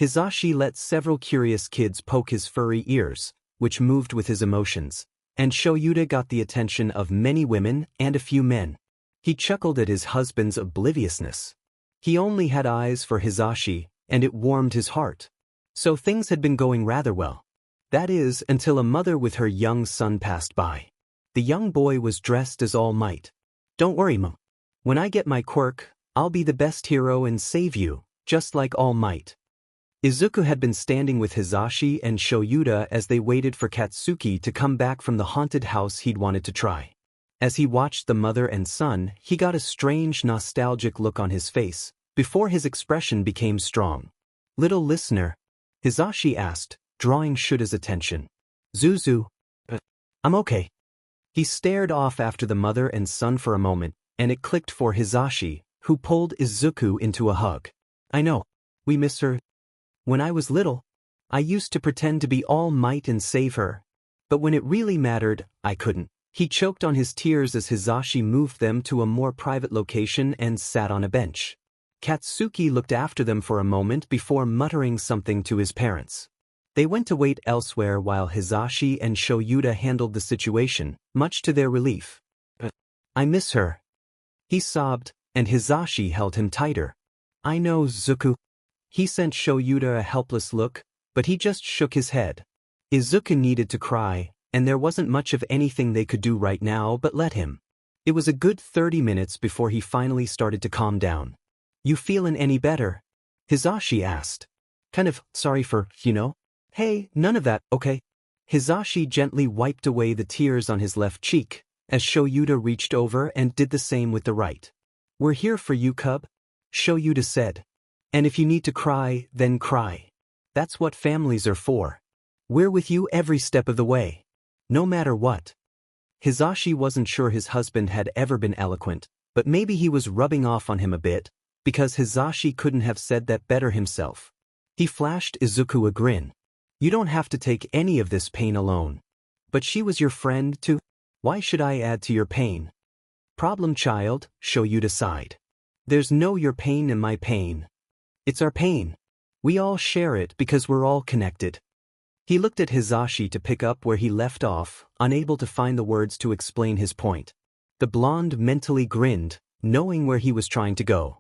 Hisashi let several curious kids poke his furry ears, which moved with his emotions, and Shouta got the attention of many women and a few men. He chuckled at his husband's obliviousness. He only had eyes for Hisashi, and it warmed his heart. So things had been going rather well. That is, until a mother with her young son passed by. The young boy was dressed as All Might. "Don't worry, Mom. When I get my quirk, I'll be the best hero and save you, just like All Might." Izuku had been standing with Hisashi and Shouta as they waited for Katsuki to come back from the haunted house he'd wanted to try. As he watched the mother and son, he got a strange nostalgic look on his face, before his expression became strong. "Little listener," Hisashi asked, drawing Shouda's attention. "Zuzu. I'm okay." He stared off after the mother and son for a moment, and it clicked for Hisashi, who pulled Izuku into a hug. "I know. We miss her. When I was little, I used to pretend to be All Might and save her. But when it really mattered, I couldn't." He choked on his tears as Hisashi moved them to a more private location and sat on a bench. Katsuki looked after them for a moment before muttering something to his parents. They went to wait elsewhere while Hisashi and Shouta handled the situation, much to their relief. "I miss her," he sobbed, and Hisashi held him tighter. "I know, Zuku." He sent Shouta a helpless look, but he just shook his head. Izuku needed to cry, and there wasn't much of anything they could do right now but let him. It was a good 30 minutes before he finally started to calm down. "You feelin' any better?" Hisashi asked. "Kind of sorry for, Hey, none of that, okay?" Hisashi gently wiped away the tears on his left cheek, as Shouta reached over and did the same with the right. "We're here for you, cub," Shouta said. "And if you need to cry, then cry. That's what families are for. We're with you every step of the way. No matter what." Hisashi wasn't sure his husband had ever been eloquent, but maybe he was rubbing off on him a bit, because Hisashi couldn't have said that better himself. He flashed Izuku a grin. "You don't have to take any of this pain alone. But she was your friend too. Why should I add to your pain?" "Problem child," Shouta sighed. "There's no your pain and my pain. It's our pain. We all share it because we're all connected." He looked at Hisashi to pick up where he left off, unable to find the words to explain his point. The blonde mentally grinned, knowing where he was trying to go.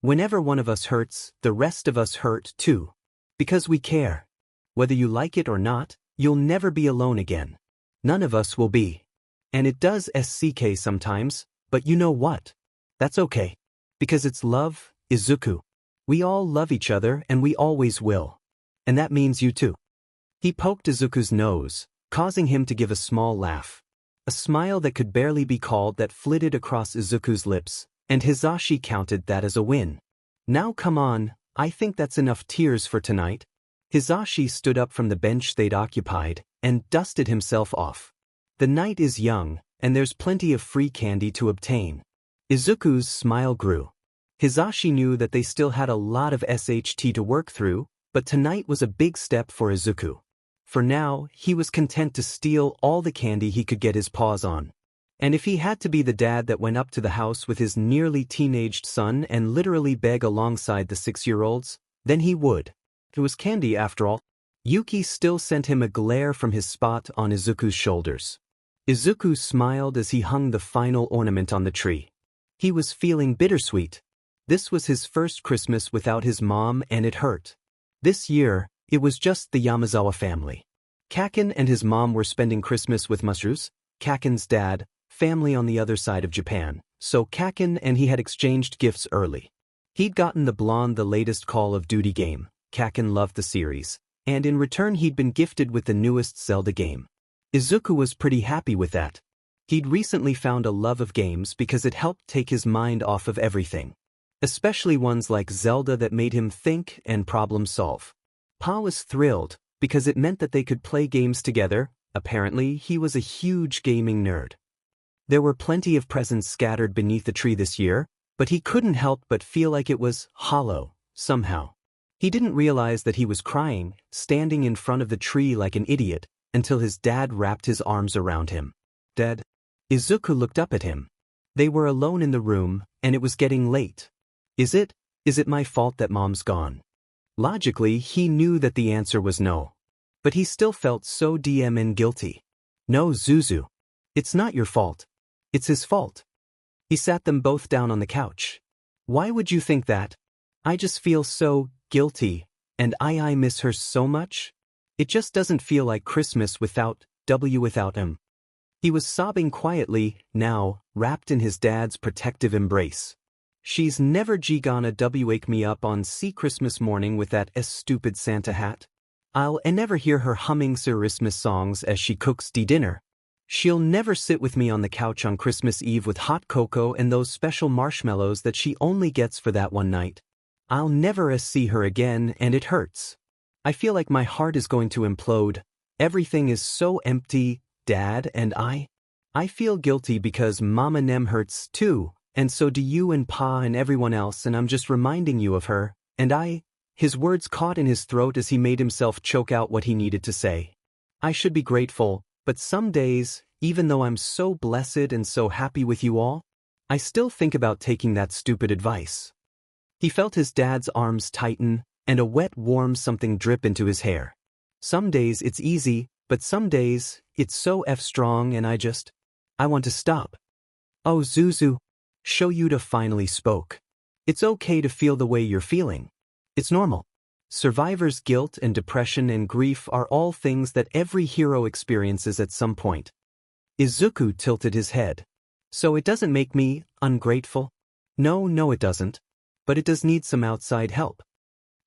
"Whenever one of us hurts, the rest of us hurt too. Because we care. Whether you like it or not, you'll never be alone again. None of us will be. And it does SCK sometimes, but you know what? That's okay. Because it's love, Izuku. We all love each other and we always will. And that means you too." He poked Izuku's nose, causing him to give a small laugh. A smile that could barely be called that flitted across Izuku's lips, and Hisashi counted that as a win. "Now come on, I think that's enough tears for tonight." Hisashi stood up from the bench they'd occupied, and dusted himself off. "The night is young, and there's plenty of free candy to obtain." Izuku's smile grew. Hisashi knew that they still had a lot of SHT to work through, but tonight was a big step for Izuku. For now, he was content to steal all the candy he could get his paws on. And if he had to be the dad that went up to the house with his nearly teenaged son and literally beg alongside the 6-year-olds, then he would. It was candy after all. Yuki still sent him a glare from his spot on Izuku's shoulders. Izuku smiled as he hung the final ornament on the tree. He was feeling bittersweet. This was his first Christmas without his mom and it hurt. This year, it was just the Yamazawa family. Kacchan and his mom were spending Christmas with Mushrooms, Kacchan's dad, family on the other side of Japan, so Kacchan and he had exchanged gifts early. He'd gotten the blonde the latest Call of Duty game. Kacchan loved the series, and in return he'd been gifted with the newest Zelda game. Izuku was pretty happy with that. He'd recently found a love of games because it helped take his mind off of everything. Especially ones like Zelda that made him think and problem solve. Pa was thrilled, because it meant that they could play games together. Apparently, he was a huge gaming nerd. There were plenty of presents scattered beneath the tree this year, but he couldn't help but feel like it was hollow, somehow. He didn't realize that he was crying, standing in front of the tree like an idiot, until his dad wrapped his arms around him. "Dad?" Izuku looked up at him. They were alone in the room, and it was getting late. Is it my fault that Mom's gone?" Logically, he knew that the answer was no. But he still felt so guilty. No, Zuzu. It's not your fault. It's his fault. He sat them both down on the couch. Why would you think that? I just feel so guilty, and I miss her so much. It just doesn't feel like Christmas without him. He was sobbing quietly, now, wrapped in his dad's protective embrace. She's never gonna wake me up on Christmas morning with that stupid Santa hat. I'll never hear her humming Christmas songs as she cooks dinner. She'll never sit with me on the couch on Christmas Eve with hot cocoa and those special marshmallows that she only gets for that one night. I'll never see her again, and it hurts. I feel like my heart is going to implode. Everything is so empty, Dad, and I feel guilty because Mama Nem hurts too, and so do you and Pa and everyone else, and I'm just reminding you of her, and His words caught in his throat as he made himself choke out what he needed to say. I should be grateful, but some days, even though I'm so blessed and so happy with you all, I still think about taking that stupid advice. He felt his dad's arms tighten, and a wet warm something drip into his hair. Some days it's easy, but some days, it's so strong and I want to stop. Oh Zuzu. Shouta finally spoke. It's okay to feel the way you're feeling. It's normal. Survivor's guilt and depression and grief are all things that every hero experiences at some point. Izuku tilted his head. So it doesn't make me ungrateful? No it doesn't. But it does need some outside help.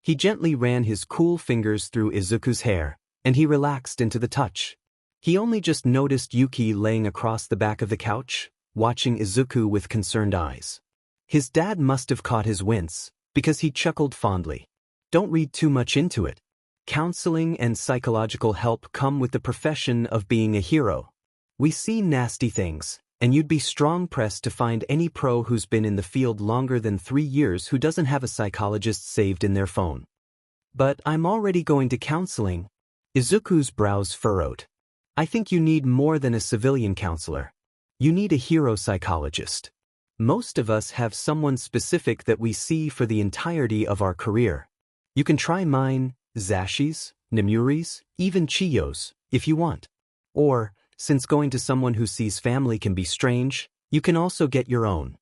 He gently ran his cool fingers through Izuku's hair, and he relaxed into the touch. He only just noticed Yuki laying across the back of the couch, watching Izuku with concerned eyes. His dad must have caught his wince, because he chuckled fondly. Don't read too much into it. Counseling and psychological help come with the profession of being a hero. We see nasty things, and you'd be strong-pressed to find any pro who's been in the field longer than 3 years who doesn't have a psychologist saved in their phone. But I'm already going to counseling. Izuku's brows furrowed. I think you need more than a civilian counselor. You need a hero psychologist. Most of us have someone specific that we see for the entirety of our career. You can try mine, Zashi's, Nemuri's, even Chiyo's, if you want. Or, since going to someone who sees family can be strange, you can also get your own.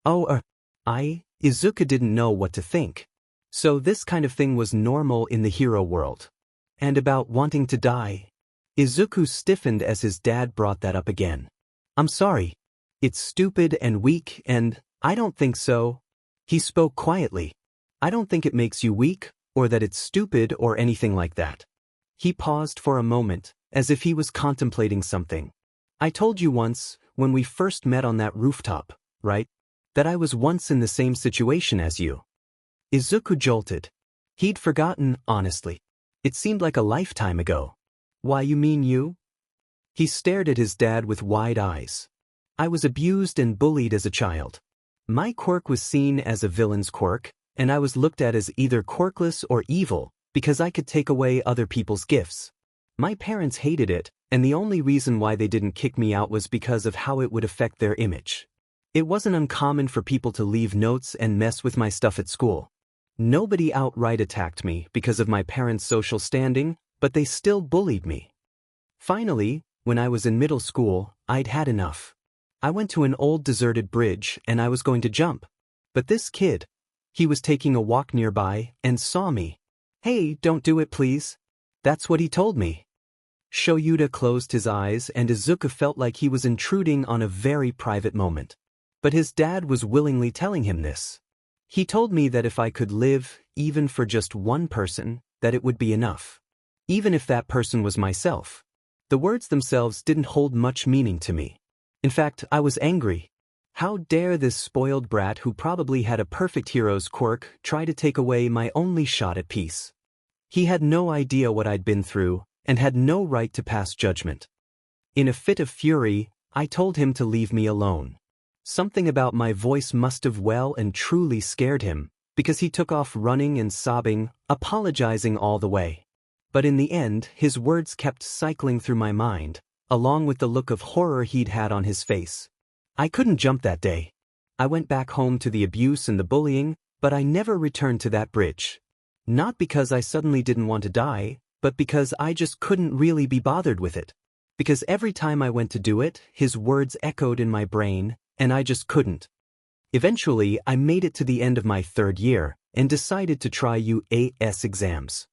Izuku didn't know what to think. So this kind of thing was normal in the hero world. And about wanting to die. Izuku stiffened as his dad brought that up again. I'm sorry. It's stupid and weak and, I don't think so. He spoke quietly. I don't think it makes you weak, or that it's stupid or anything like that. He paused for a moment, as if he was contemplating something. I told you once, when we first met on that rooftop, right? That I was once in the same situation as you. Izuku jolted. He'd forgotten, honestly. It seemed like a lifetime ago. Why, you mean you? He stared at his dad with wide eyes. I was abused and bullied as a child. My quirk was seen as a villain's quirk, and I was looked at as either quirkless or evil, because I could take away other people's gifts. My parents hated it, and the only reason why they didn't kick me out was because of how it would affect their image. It wasn't uncommon for people to leave notes and mess with my stuff at school. Nobody outright attacked me because of my parents' social standing, but they still bullied me. Finally, when I was in middle school, I'd had enough. I went to an old deserted bridge and I was going to jump. But this kid, he was taking a walk nearby and saw me. Hey, don't do it please. That's what he told me. Shouta closed his eyes and Izuku felt like he was intruding on a very private moment. But his dad was willingly telling him this. He told me that if I could live, even for just one person, that it would be enough. Even if that person was myself. The words themselves didn't hold much meaning to me. In fact, I was angry. How dare this spoiled brat who probably had a perfect hero's quirk try to take away my only shot at peace? He had no idea what I'd been through, and had no right to pass judgment. In a fit of fury, I told him to leave me alone. Something about my voice must have well and truly scared him, because he took off running and sobbing, apologizing all the way. But in the end, his words kept cycling through my mind, along with the look of horror he'd had on his face. I couldn't jump that day. I went back home to the abuse and the bullying, but I never returned to that bridge. Not because I suddenly didn't want to die, but because I just couldn't really be bothered with it. Because every time I went to do it, his words echoed in my brain, and I just couldn't. Eventually, I made it to the end of my 3rd year, and decided to try UAS exams.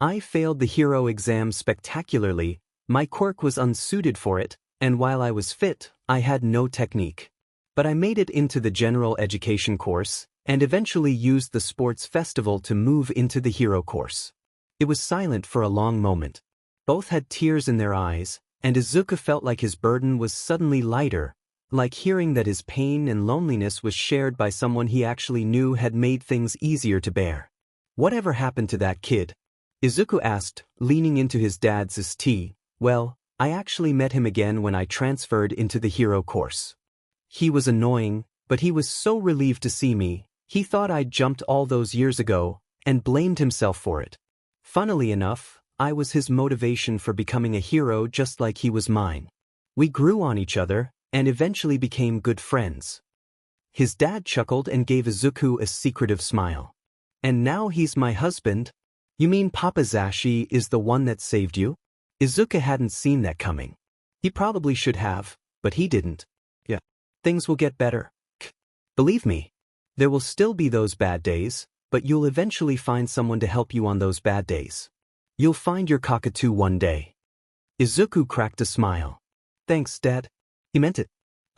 I failed the hero exam spectacularly, my quirk was unsuited for it, and while I was fit, I had no technique. But I made it into the general education course, and eventually used the sports festival to move into the hero course. It was silent for a long moment. Both had tears in their eyes, and Izuku felt like his burden was suddenly lighter, like hearing that his pain and loneliness was shared by someone he actually knew had made things easier to bear. Whatever happened to that kid? Izuku asked, leaning into his dad's tea. Well, I actually met him again when I transferred into the hero course. He was annoying, but he was so relieved to see me, he thought I'd jumped all those years ago, and blamed himself for it. Funnily enough, I was his motivation for becoming a hero just like he was mine. We grew on each other, and eventually became good friends. His dad chuckled and gave Izuku a secretive smile. And now he's my husband? You mean Papa Zashi is the one that saved you? Izuku hadn't seen that coming. He probably should have, but he didn't. Yeah. Things will get better. Believe me. There will still be those bad days, but you'll eventually find someone to help you on those bad days. You'll find your cockatoo one day. Izuku cracked a smile. Thanks, Dad. He meant it.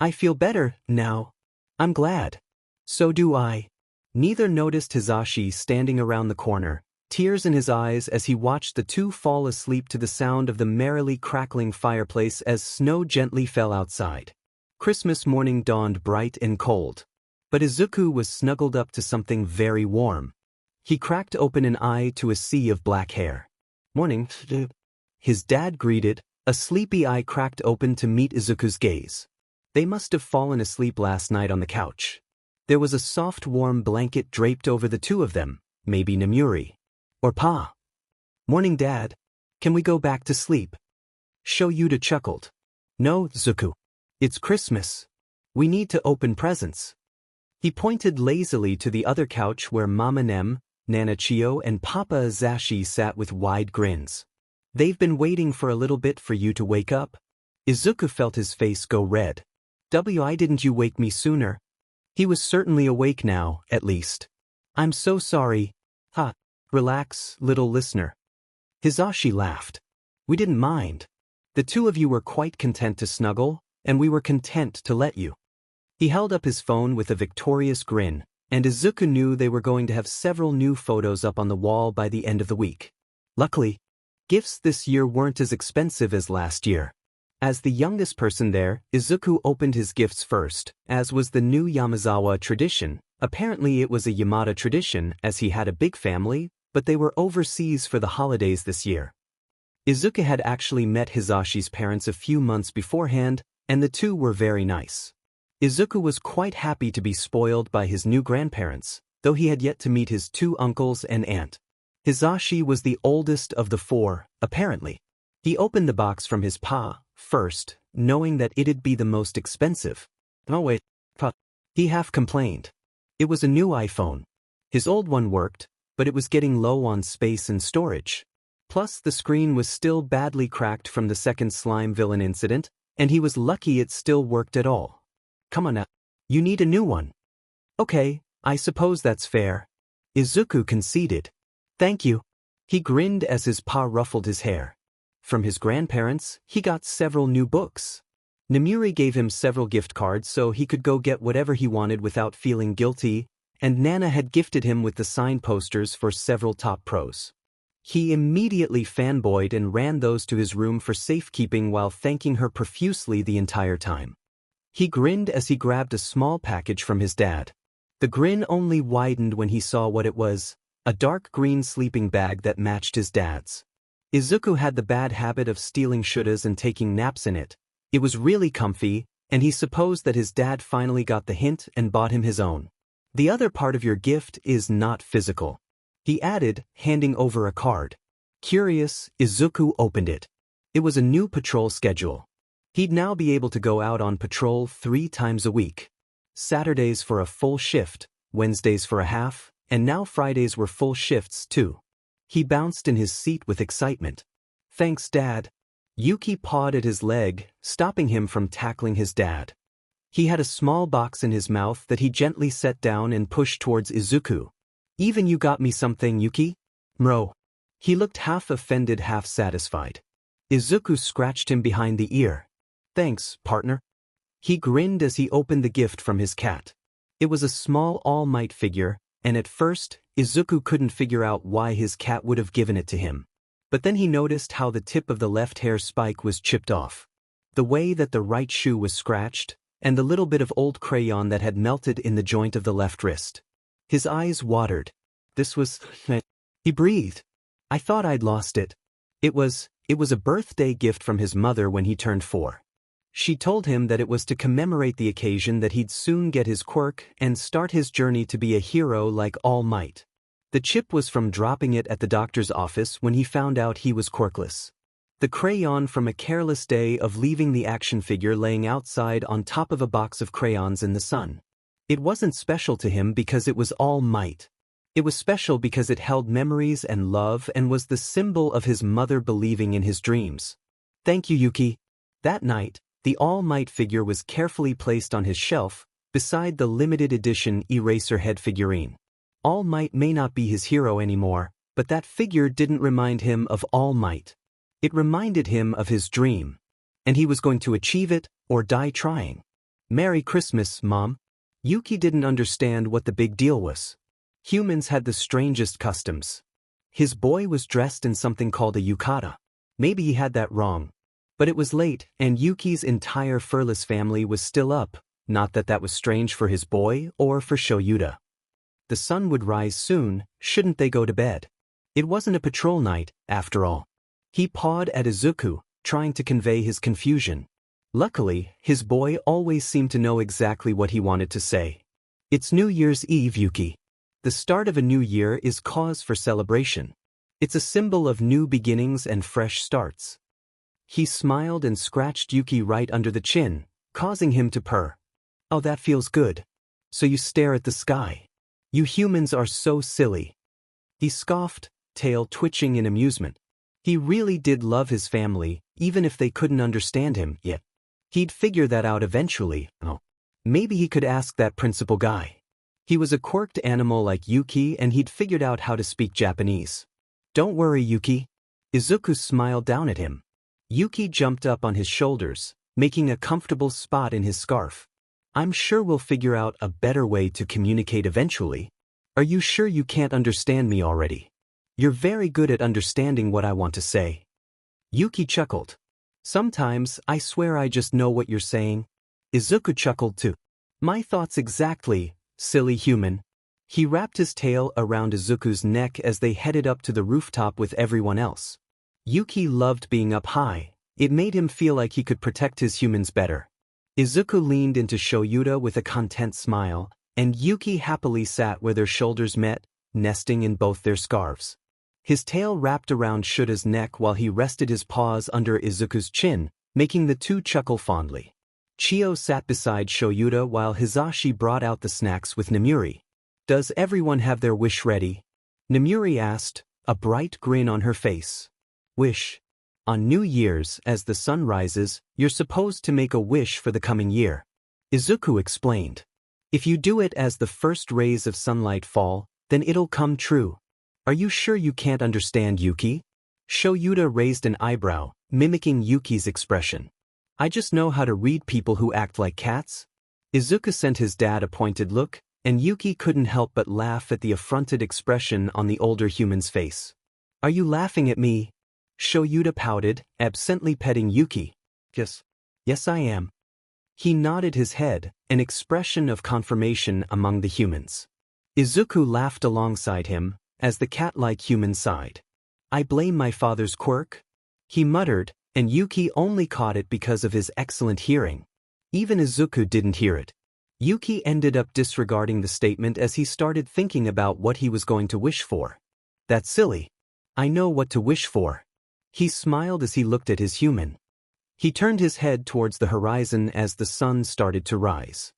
I feel better, now. I'm glad. So do I. Neither noticed Hisashi standing around the corner, tears in his eyes as he watched the two fall asleep to the sound of the merrily crackling fireplace as snow gently fell outside. Christmas morning dawned bright and cold. But Izuku was snuggled up to something very warm. He cracked open an eye to a sea of black hair. Morning. His dad greeted, a sleepy eye cracked open to meet Izuku's gaze. They must have fallen asleep last night on the couch. There was a soft warm blanket draped over the two of them, maybe Nemuri. Or Pa. Morning, Dad. Can we go back to sleep? Shoyuta chuckled. No, Izuku. It's Christmas. We need to open presents. He pointed lazily to the other couch where Mama Nem, Nana Chio and Papa Azashi sat with wide grins. They've been waiting for a little bit for you to wake up. Izuku felt his face go red. Why didn't you wake me sooner? He was certainly awake now, at least. I'm so sorry. Ha. Relax, little listener. Hisashi laughed. We didn't mind. The two of you were quite content to snuggle, and we were content to let you. He held up his phone with a victorious grin, and Izuku knew they were going to have several new photos up on the wall by the end of the week. Luckily, gifts this year weren't as expensive as last year. As the youngest person there, Izuku opened his gifts first, as was the new Yamazawa tradition. Apparently it was a Yamada tradition as he had a big family, but they were overseas for the holidays this year. Izuku had actually met Hisashi's parents a few months beforehand, and the two were very nice. Izuku was quite happy to be spoiled by his new grandparents, though he had yet to meet his two uncles and aunt. Hisashi was the oldest of the four, apparently. He opened the box from his pa first, knowing that it'd be the most expensive. Oh wait, pa. He half complained. It was a new iPhone. His old one worked, but it was getting low on space and storage. Plus the screen was still badly cracked from the second slime villain incident, and he was lucky it still worked at all. Come on now. You need a new one. Okay, I suppose that's fair. Izuku conceded. Thank you. He grinned as his pa ruffled his hair. From his grandparents, he got several new books. Nemuri gave him several gift cards so he could go get whatever he wanted without feeling guilty, and Nana had gifted him with the signed posters for several top pros. He immediately fanboyed and ran those to his room for safekeeping while thanking her profusely the entire time. He grinned as he grabbed a small package from his dad. The grin only widened when he saw what it was, a dark green sleeping bag that matched his dad's. Izuku had the bad habit of stealing shutas and taking naps in it. It was really comfy, and he supposed that his dad finally got the hint and bought him his own. The other part of your gift is not physical. He added, handing over a card. Curious, Izuku opened it. It was a new patrol schedule. He'd now be able to go out on patrol 3 times a week. Saturdays for a full shift, Wednesdays for a half, And now Fridays were full shifts too. He bounced in his seat with excitement. Thanks, Dad. Yuki pawed at his leg, stopping him from tackling his dad. He had a small box in his mouth that he gently set down and pushed towards Izuku. Even you got me something, Yuki? Mro. He looked half offended, half satisfied. Izuku scratched him behind the ear. Thanks, partner. He grinned as he opened the gift from his cat. It was a small All Might figure, and at first, Izuku couldn't figure out why his cat would have given it to him. But then he noticed how the tip of the left hair spike was chipped off. The way that the right shoe was scratched, and the little bit of old crayon that had melted in the joint of the left wrist. His eyes watered. This was... He breathed. I thought I'd lost it. It was a birthday gift from his mother when he turned 4. She told him that it was to commemorate the occasion that he'd soon get his quirk and start his journey to be a hero like All Might. The chip was from dropping it at the doctor's office when he found out he was quirkless. The crayon from a careless day of leaving the action figure laying outside on top of a box of crayons in the sun. It wasn't special to him because it was All Might. It was special because it held memories and love and was the symbol of his mother believing in his dreams. Thank you, Yuki. That night, the All Might figure was carefully placed on his shelf, beside the limited edition Eraserhead figurine. All Might may not be his hero anymore, but that figure didn't remind him of All Might. It reminded him of his dream. And he was going to achieve it, or die trying. Merry Christmas, Mom. Yuki didn't understand what the big deal was. Humans had the strangest customs. His boy was dressed in something called a yukata. Maybe he had that wrong. But it was late, and Yuki's entire furless family was still up, not that that was strange for his boy or for Shouta. The sun would rise soon, shouldn't they go to bed? It wasn't a patrol night, after all. He pawed at Izuku, trying to convey his confusion. Luckily, his boy always seemed to know exactly what he wanted to say. It's New Year's Eve, Yuki. The start of a new year is cause for celebration. It's a symbol of new beginnings and fresh starts. He smiled and scratched Yuki right under the chin, causing him to purr. Oh, that feels good. So you stare at the sky. You humans are so silly. He scoffed, tail twitching in amusement. He really did love his family, even if they couldn't understand him yet. He'd figure that out eventually. Oh, maybe he could ask that principal guy. He was a quirked animal like Yuki and he'd figured out how to speak Japanese. Don't worry, Yuki. Izuku smiled down at him. Yuki jumped up on his shoulders, making a comfortable spot in his scarf. I'm sure we'll figure out a better way to communicate eventually. Are you sure you can't understand me already? You're very good at understanding what I want to say. Yuki chuckled. Sometimes I swear I just know what you're saying. Izuku chuckled too. My thoughts exactly, silly human. He wrapped his tail around Izuku's neck as they headed up to the rooftop with everyone else. Yuki loved being up high. It made him feel like he could protect his humans better. Izuku leaned into Shouta with a content smile, and Yuki happily sat where their shoulders met, nesting in both their scarves. His tail wrapped around Shuta's neck while he rested his paws under Izuku's chin, making the two chuckle fondly. Chio sat beside Shouta while Hizashi brought out the snacks with Nemuri. Does everyone have their wish ready? Nemuri asked, a bright grin on her face. Wish. On New Year's, as the sun rises, you're supposed to make a wish for the coming year. Izuku explained. If you do it as the first rays of sunlight fall, then it'll come true. Are you sure you can't understand, Yuki? Shouta raised an eyebrow, mimicking Yuki's expression. I just know how to read people who act like cats. Izuku sent his dad a pointed look, and Yuki couldn't help but laugh at the affronted expression on the older human's face. Are you laughing at me? Shouta pouted, absently petting Yuki. Yes, I am. He nodded his head, an expression of confirmation among the humans. Izuku laughed alongside him, as the cat-like human sighed. I blame my father's quirk? He muttered, and Yuki only caught it because of his excellent hearing. Even Izuku didn't hear it. Yuki ended up disregarding the statement as he started thinking about what he was going to wish for. That's silly. I know what to wish for. He smiled as he looked at his human. He turned his head towards the horizon as the sun started to rise.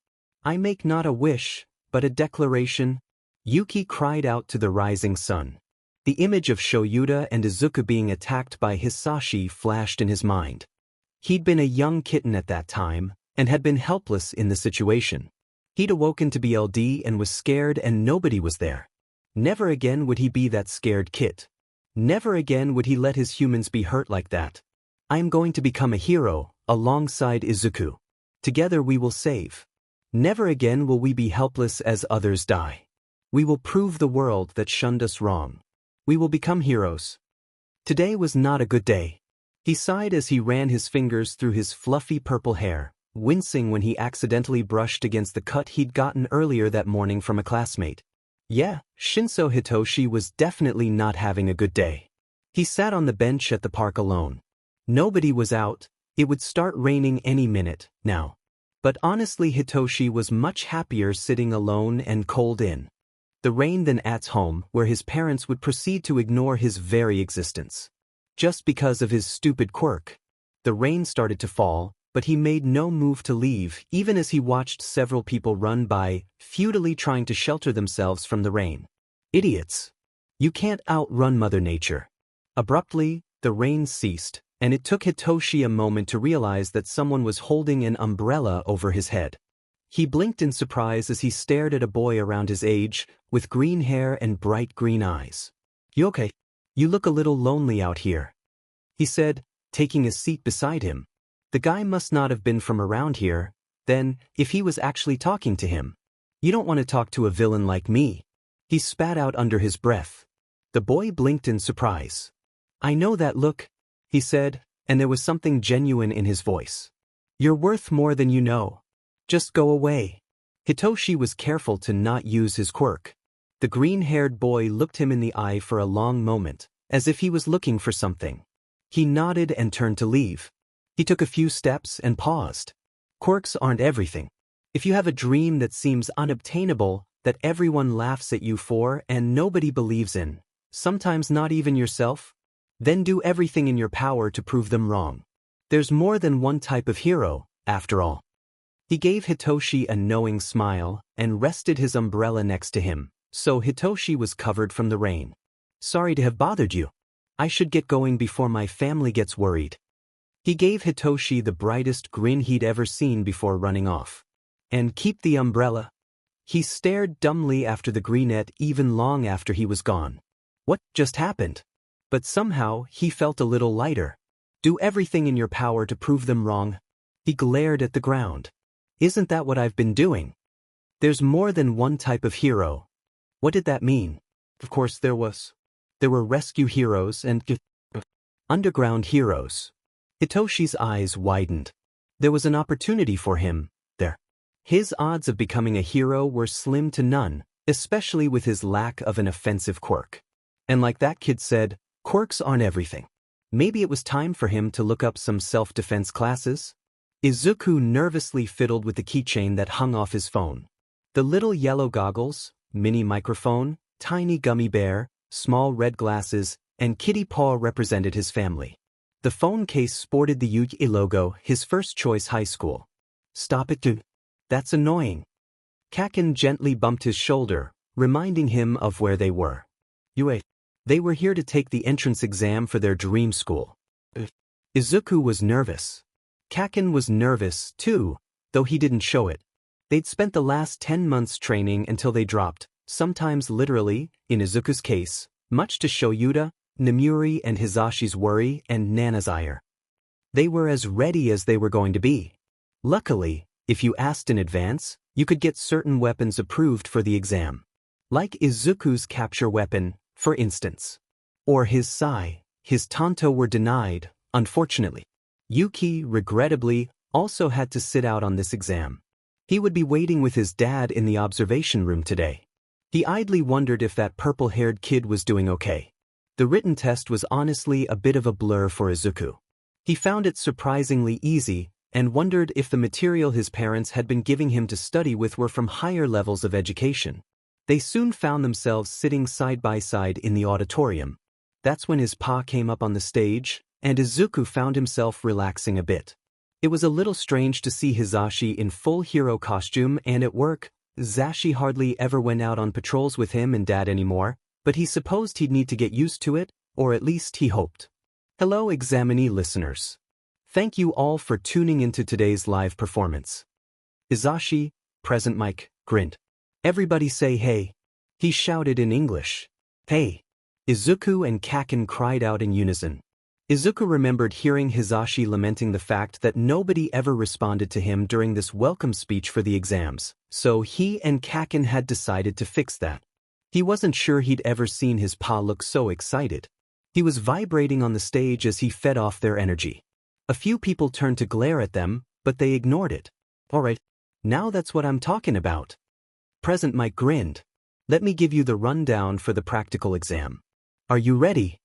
I make not a wish, but a declaration. Yuki cried out to the rising sun. The image of Shouta and Izuku being attacked by Hisashi flashed in his mind. He'd been a young kitten at that time, and had been helpless in the situation. He'd awoken to BLD and was scared and nobody was there. Never again would he be that scared kid. Never again would he let his humans be hurt like that. I am going to become a hero, alongside Izuku. Together we will save. Never again will we be helpless as others die. We will prove the world that shunned us wrong. We will become heroes. Today was not a good day. He sighed as he ran his fingers through his fluffy purple hair, wincing when he accidentally brushed against the cut he'd gotten earlier that morning from a classmate. Yeah, Shinso Hitoshi was definitely not having a good day. He sat on the bench at the park alone. Nobody was out. It would start raining any minute now. But honestly, Hitoshi was much happier sitting alone and cold in the rain than at home, where his parents would proceed to ignore his very existence. Just because of his stupid quirk. The rain started to fall, but he made no move to leave, even as he watched several people run by, futilely trying to shelter themselves from the rain. Idiots. You can't outrun Mother Nature. Abruptly, the rain ceased, and it took Hitoshi a moment to realize that someone was holding an umbrella over his head. He blinked in surprise as he stared at a boy around his age, with green hair and bright green eyes. You okay? You look a little lonely out here, he said, taking a seat beside him. The guy must not have been from around here, then, if he was actually talking to him. You don't want to talk to a villain like me. He spat out under his breath. The boy blinked in surprise. I know that look, he said, and there was something genuine in his voice. You're worth more than you know. Just go away. Hitoshi was careful to not use his quirk. The green-haired boy looked him in the eye for a long moment, as if he was looking for something. He nodded and turned to leave. He took a few steps and paused. Quirks aren't everything. If you have a dream that seems unobtainable, that everyone laughs at you for and nobody believes in, sometimes not even yourself, then do everything in your power to prove them wrong. There's more than one type of hero, after all. He gave Hitoshi a knowing smile and rested his umbrella next to him, so Hitoshi was covered from the rain. Sorry to have bothered you. I should get going before my family gets worried. He gave Hitoshi the brightest grin he'd ever seen before running off. And keep the umbrella. He stared dumbly after the greenette even long after he was gone. What just happened? But somehow he felt a little lighter. Do everything in your power to prove them wrong. He glared at the ground. Isn't that what I've been doing? There's more than one type of hero. What did that mean? Of course there were rescue heroes and underground heroes. Hitoshi's eyes widened. There was an opportunity for him there. His odds of becoming a hero were slim to none, especially with his lack of an offensive quirk. And like that kid said, quirks aren't everything. Maybe it was time for him to look up some self-defense classes? Izuku nervously fiddled with the keychain that hung off his phone. The little yellow goggles, mini microphone, tiny gummy bear, small red glasses, and kitty paw represented his family. The phone case sported the Yuki logo, his first choice high school. Stop it, dude. That's annoying. Kacchan gently bumped his shoulder, reminding him of where they were. They were here to take the entrance exam for their dream school. Izuku was nervous. Kacchan was nervous, too, though he didn't show it. They'd spent the last 10 months training until they dropped, sometimes literally, in Izuku's case, much to Shouta, Nemuri and Hisashi's worry and Nana's ire. They were as ready as they were going to be. Luckily, if you asked in advance, you could get certain weapons approved for the exam. Like Izuku's capture weapon, for instance. Or his sai, his tanto were denied, unfortunately. Yuki, regrettably, also had to sit out on this exam. He would be waiting with his dad in the observation room today. He idly wondered if that purple-haired kid was doing okay. The written test was honestly a bit of a blur for Izuku. He found it surprisingly easy and wondered if the material his parents had been giving him to study with were from higher levels of education. They soon found themselves sitting side by side in the auditorium. That's when his pa came up on the stage, and Izuku found himself relaxing a bit. It was a little strange to see Hisashi in full hero costume and at work, Zashi hardly ever went out on patrols with him and Dad anymore, but he supposed he'd need to get used to it, or at least he hoped. Hello examinee listeners. Thank you all for tuning into today's live performance. Izashi, present mic, grinned. Everybody say hey. He shouted in English. Hey. Izuku and Kacchan cried out in unison. Izuku remembered hearing Hisashi lamenting the fact that nobody ever responded to him during this welcome speech for the exams, so he and Kacchan had decided to fix that. He wasn't sure he'd ever seen his pa look so excited. He was vibrating on the stage as he fed off their energy. A few people turned to glare at them, but they ignored it. Alright, now that's what I'm talking about. Present Mike grinned. Let me give you the rundown for the practical exam. Are you ready?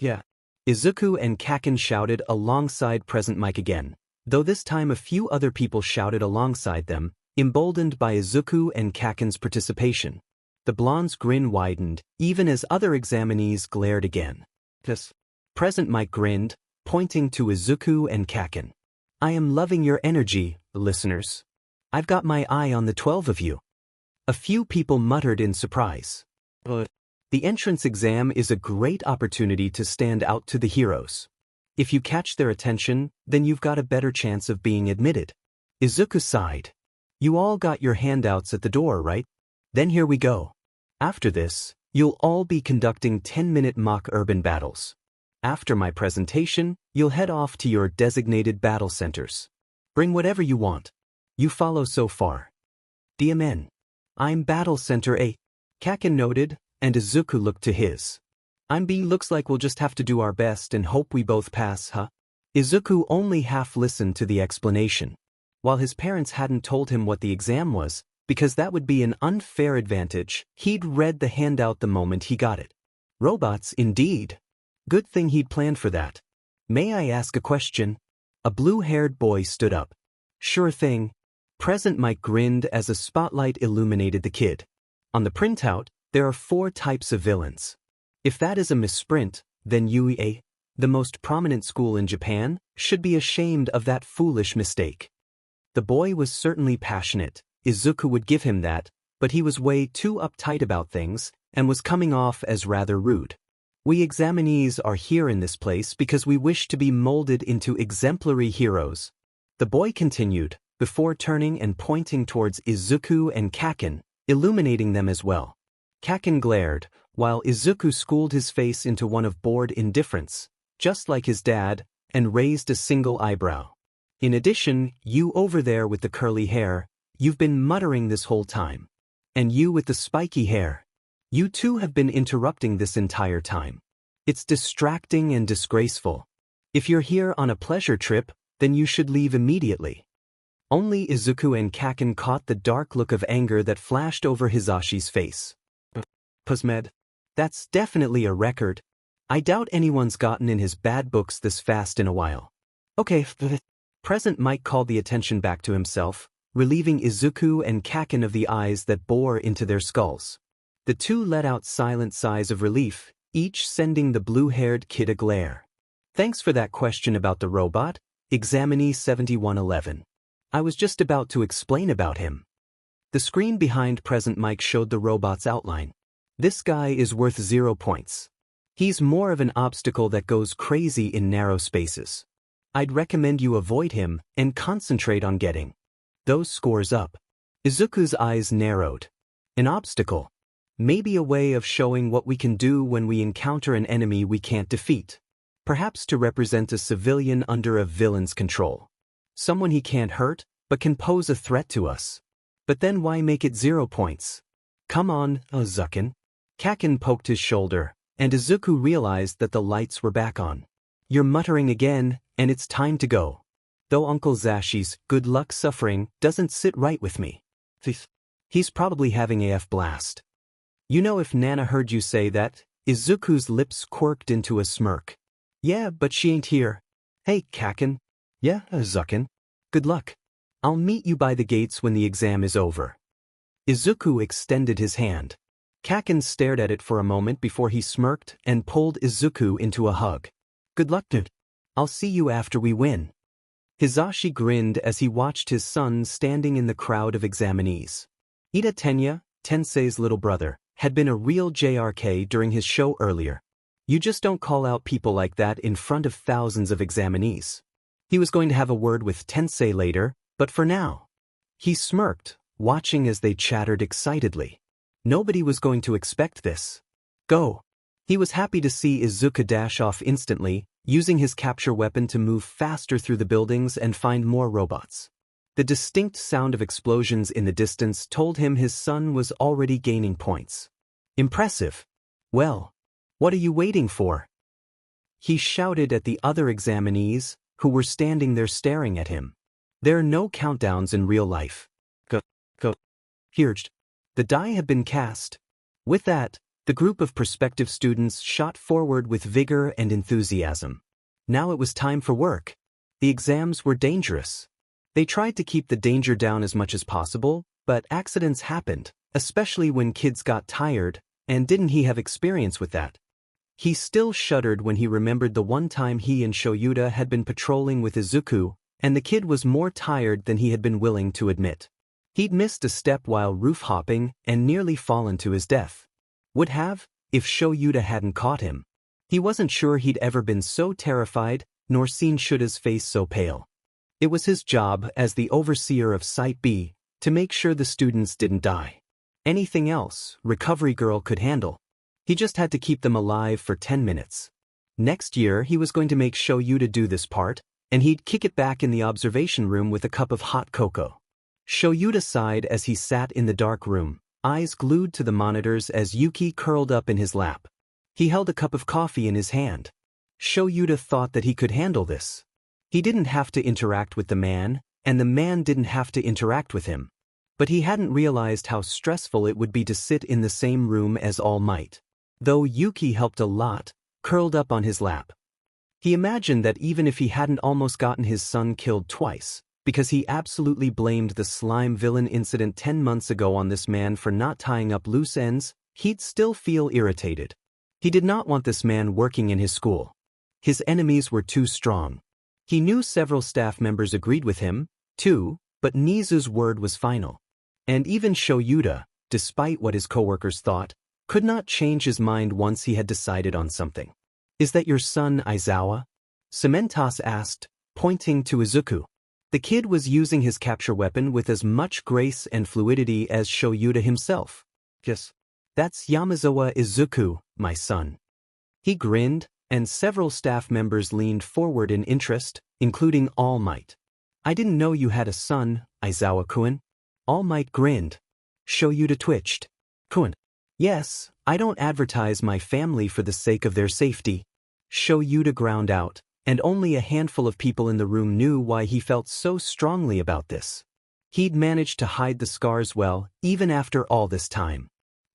Yeah. Izuku and Kacchan shouted alongside present Mike again, though this time a few other people shouted alongside them, emboldened by Izuku and Kacchan's participation. The blonde's grin widened, even as other examinees glared again. Yes. Present Mike grinned, pointing to Izuku and Kacchan. I am loving your energy, listeners. I've got my eye on the 12 of you. A few people muttered in surprise. The entrance exam is a great opportunity to stand out to the heroes. If you catch their attention, then you've got a better chance of being admitted. Izuku sighed. You all got your handouts at the door, right? Then here we go. After this, you'll all be conducting 10-minute mock urban battles. After my presentation, you'll head off to your designated battle centers. Bring whatever you want. You follow so far. DMN. I'm Battle Center A. Kacchan noted, and Izuku looked to his. I'm B. Looks like we'll just have to do our best and hope we both pass, huh? Izuku only half listened to the explanation. While his parents hadn't told him what the exam was, because that would be an unfair advantage, he'd read the handout the moment he got it. Robots, indeed. Good thing he'd planned for that. May I ask a question? A blue-haired boy stood up. Sure thing. Present Mike grinned as a spotlight illuminated the kid. On the printout, there are 4 types of villains. If that is a misprint, then UEA, the most prominent school in Japan, should be ashamed of that foolish mistake. The boy was certainly passionate, Izuku would give him that, but he was way too uptight about things, and was coming off as rather rude. We examinees are here in this place because we wish to be molded into exemplary heroes. The boy continued, before turning and pointing towards Izuku and Kacchan, illuminating them as well. Kacchan glared, while Izuku schooled his face into one of bored indifference, just like his dad, and raised a single eyebrow. In addition, you over there with the curly hair, you've been muttering this whole time. And you with the spiky hair. You too have been interrupting this entire time. It's distracting and disgraceful. If you're here on a pleasure trip, then you should leave immediately. Only Izuku and Kacchan caught the dark look of anger that flashed over Hisashi's face. Pusmed. That's definitely a record. I doubt anyone's gotten in his bad books this fast in a while. Okay. Present Mike called the attention back to himself, relieving Izuku and Kacchan of the eyes that bore into their skulls. The two let out silent sighs of relief, each sending the blue-haired kid a glare. Thanks for that question about the robot, Examinee 7111. I was just about to explain about him. The screen behind Present Mike showed the robot's outline. This guy is worth 0 points. He's more of an obstacle that goes crazy in narrow spaces. I'd recommend you avoid him and concentrate on getting those scores up. Izuku's eyes narrowed. An obstacle. Maybe a way of showing what we can do when we encounter an enemy we can't defeat. Perhaps to represent a civilian under a villain's control. Someone he can't hurt, but can pose a threat to us. But then why make it 0 points? Come on, Izuku. Kacchan poked his shoulder, and Izuku realized that the lights were back on. You're muttering again, and it's time to go. Though Uncle Zashi's good luck suffering doesn't sit right with me. He's probably having a blast. You know, if Nana heard you say that, Izuku's lips quirked into a smirk. Yeah, but she ain't here. Hey, Kacchan. Yeah, Izuku. Good luck. I'll meet you by the gates when the exam is over. Izuku extended his hand. Kacchan stared at it for a moment before he smirked and pulled Izuku into a hug. Good luck, dude. I'll see you after we win. Hisashi grinned as he watched his son standing in the crowd of examinees. Ida Tenya, Tensei's little brother, had been a real JRK during his show earlier. You just don't call out people like that in front of thousands of examinees. He was going to have a word with Tensei later, but for now. He smirked, watching as they chattered excitedly. Nobody was going to expect this. Go. He was happy to see Izuku dash off instantly, using his capture weapon to move faster through the buildings and find more robots. The distinct sound of explosions in the distance told him his son was already gaining points. Impressive. Well, what are you waiting for? He shouted at the other examinees, who were standing there staring at him. There are no countdowns in real life. Go. Hirged. The die had been cast. With that, the group of prospective students shot forward with vigor and enthusiasm. Now it was time for work. The exams were dangerous. They tried to keep the danger down as much as possible, but accidents happened, especially when kids got tired, and didn't he have experience with that? He still shuddered when he remembered the one time he and Shouta had been patrolling with Izuku, and the kid was more tired than he had been willing to admit. He'd missed a step while roof hopping and nearly fallen to his death. Would have, if Shouta hadn't caught him. He wasn't sure he'd ever been so terrified, nor seen Shuta's face so pale. It was his job as the overseer of Site B to make sure the students didn't die. Anything else, Recovery Girl could handle. He just had to keep them alive for 10 minutes. Next year he was going to make Shouta do this part, and he'd kick it back in the observation room with a cup of hot cocoa. Shouta sighed as he sat in the dark room, eyes glued to the monitors as Yuki curled up in his lap. He held a cup of coffee in his hand. Shouta thought that he could handle this. He didn't have to interact with the man, and the man didn't have to interact with him. But he hadn't realized how stressful it would be to sit in the same room as All Might. Though Yuki helped a lot, curled up on his lap. He imagined that even if he hadn't almost gotten his son killed twice, because he absolutely blamed the slime villain incident 10 months ago on this man for not tying up loose ends, he'd still feel irritated. He did not want this man working in his school. His enemies were too strong. He knew several staff members agreed with him, too, but Nizu's word was final. And even Shouta, despite what his coworkers thought, could not change his mind once he had decided on something. Is that your son, Aizawa? Cementos asked, pointing to Izuku. The kid was using his capture weapon with as much grace and fluidity as Shouta himself. Yes. That's Yamazawa Izuku, my son. He grinned, and several staff members leaned forward in interest, including All Might. I didn't know you had a son, Aizawa-kun. All Might grinned. Shouta twitched. Kun. Yes, I don't advertise my family for the sake of their safety. Shouta ground out, and only a handful of people in the room knew why he felt so strongly about this. He'd managed to hide the scars well, even after all this time.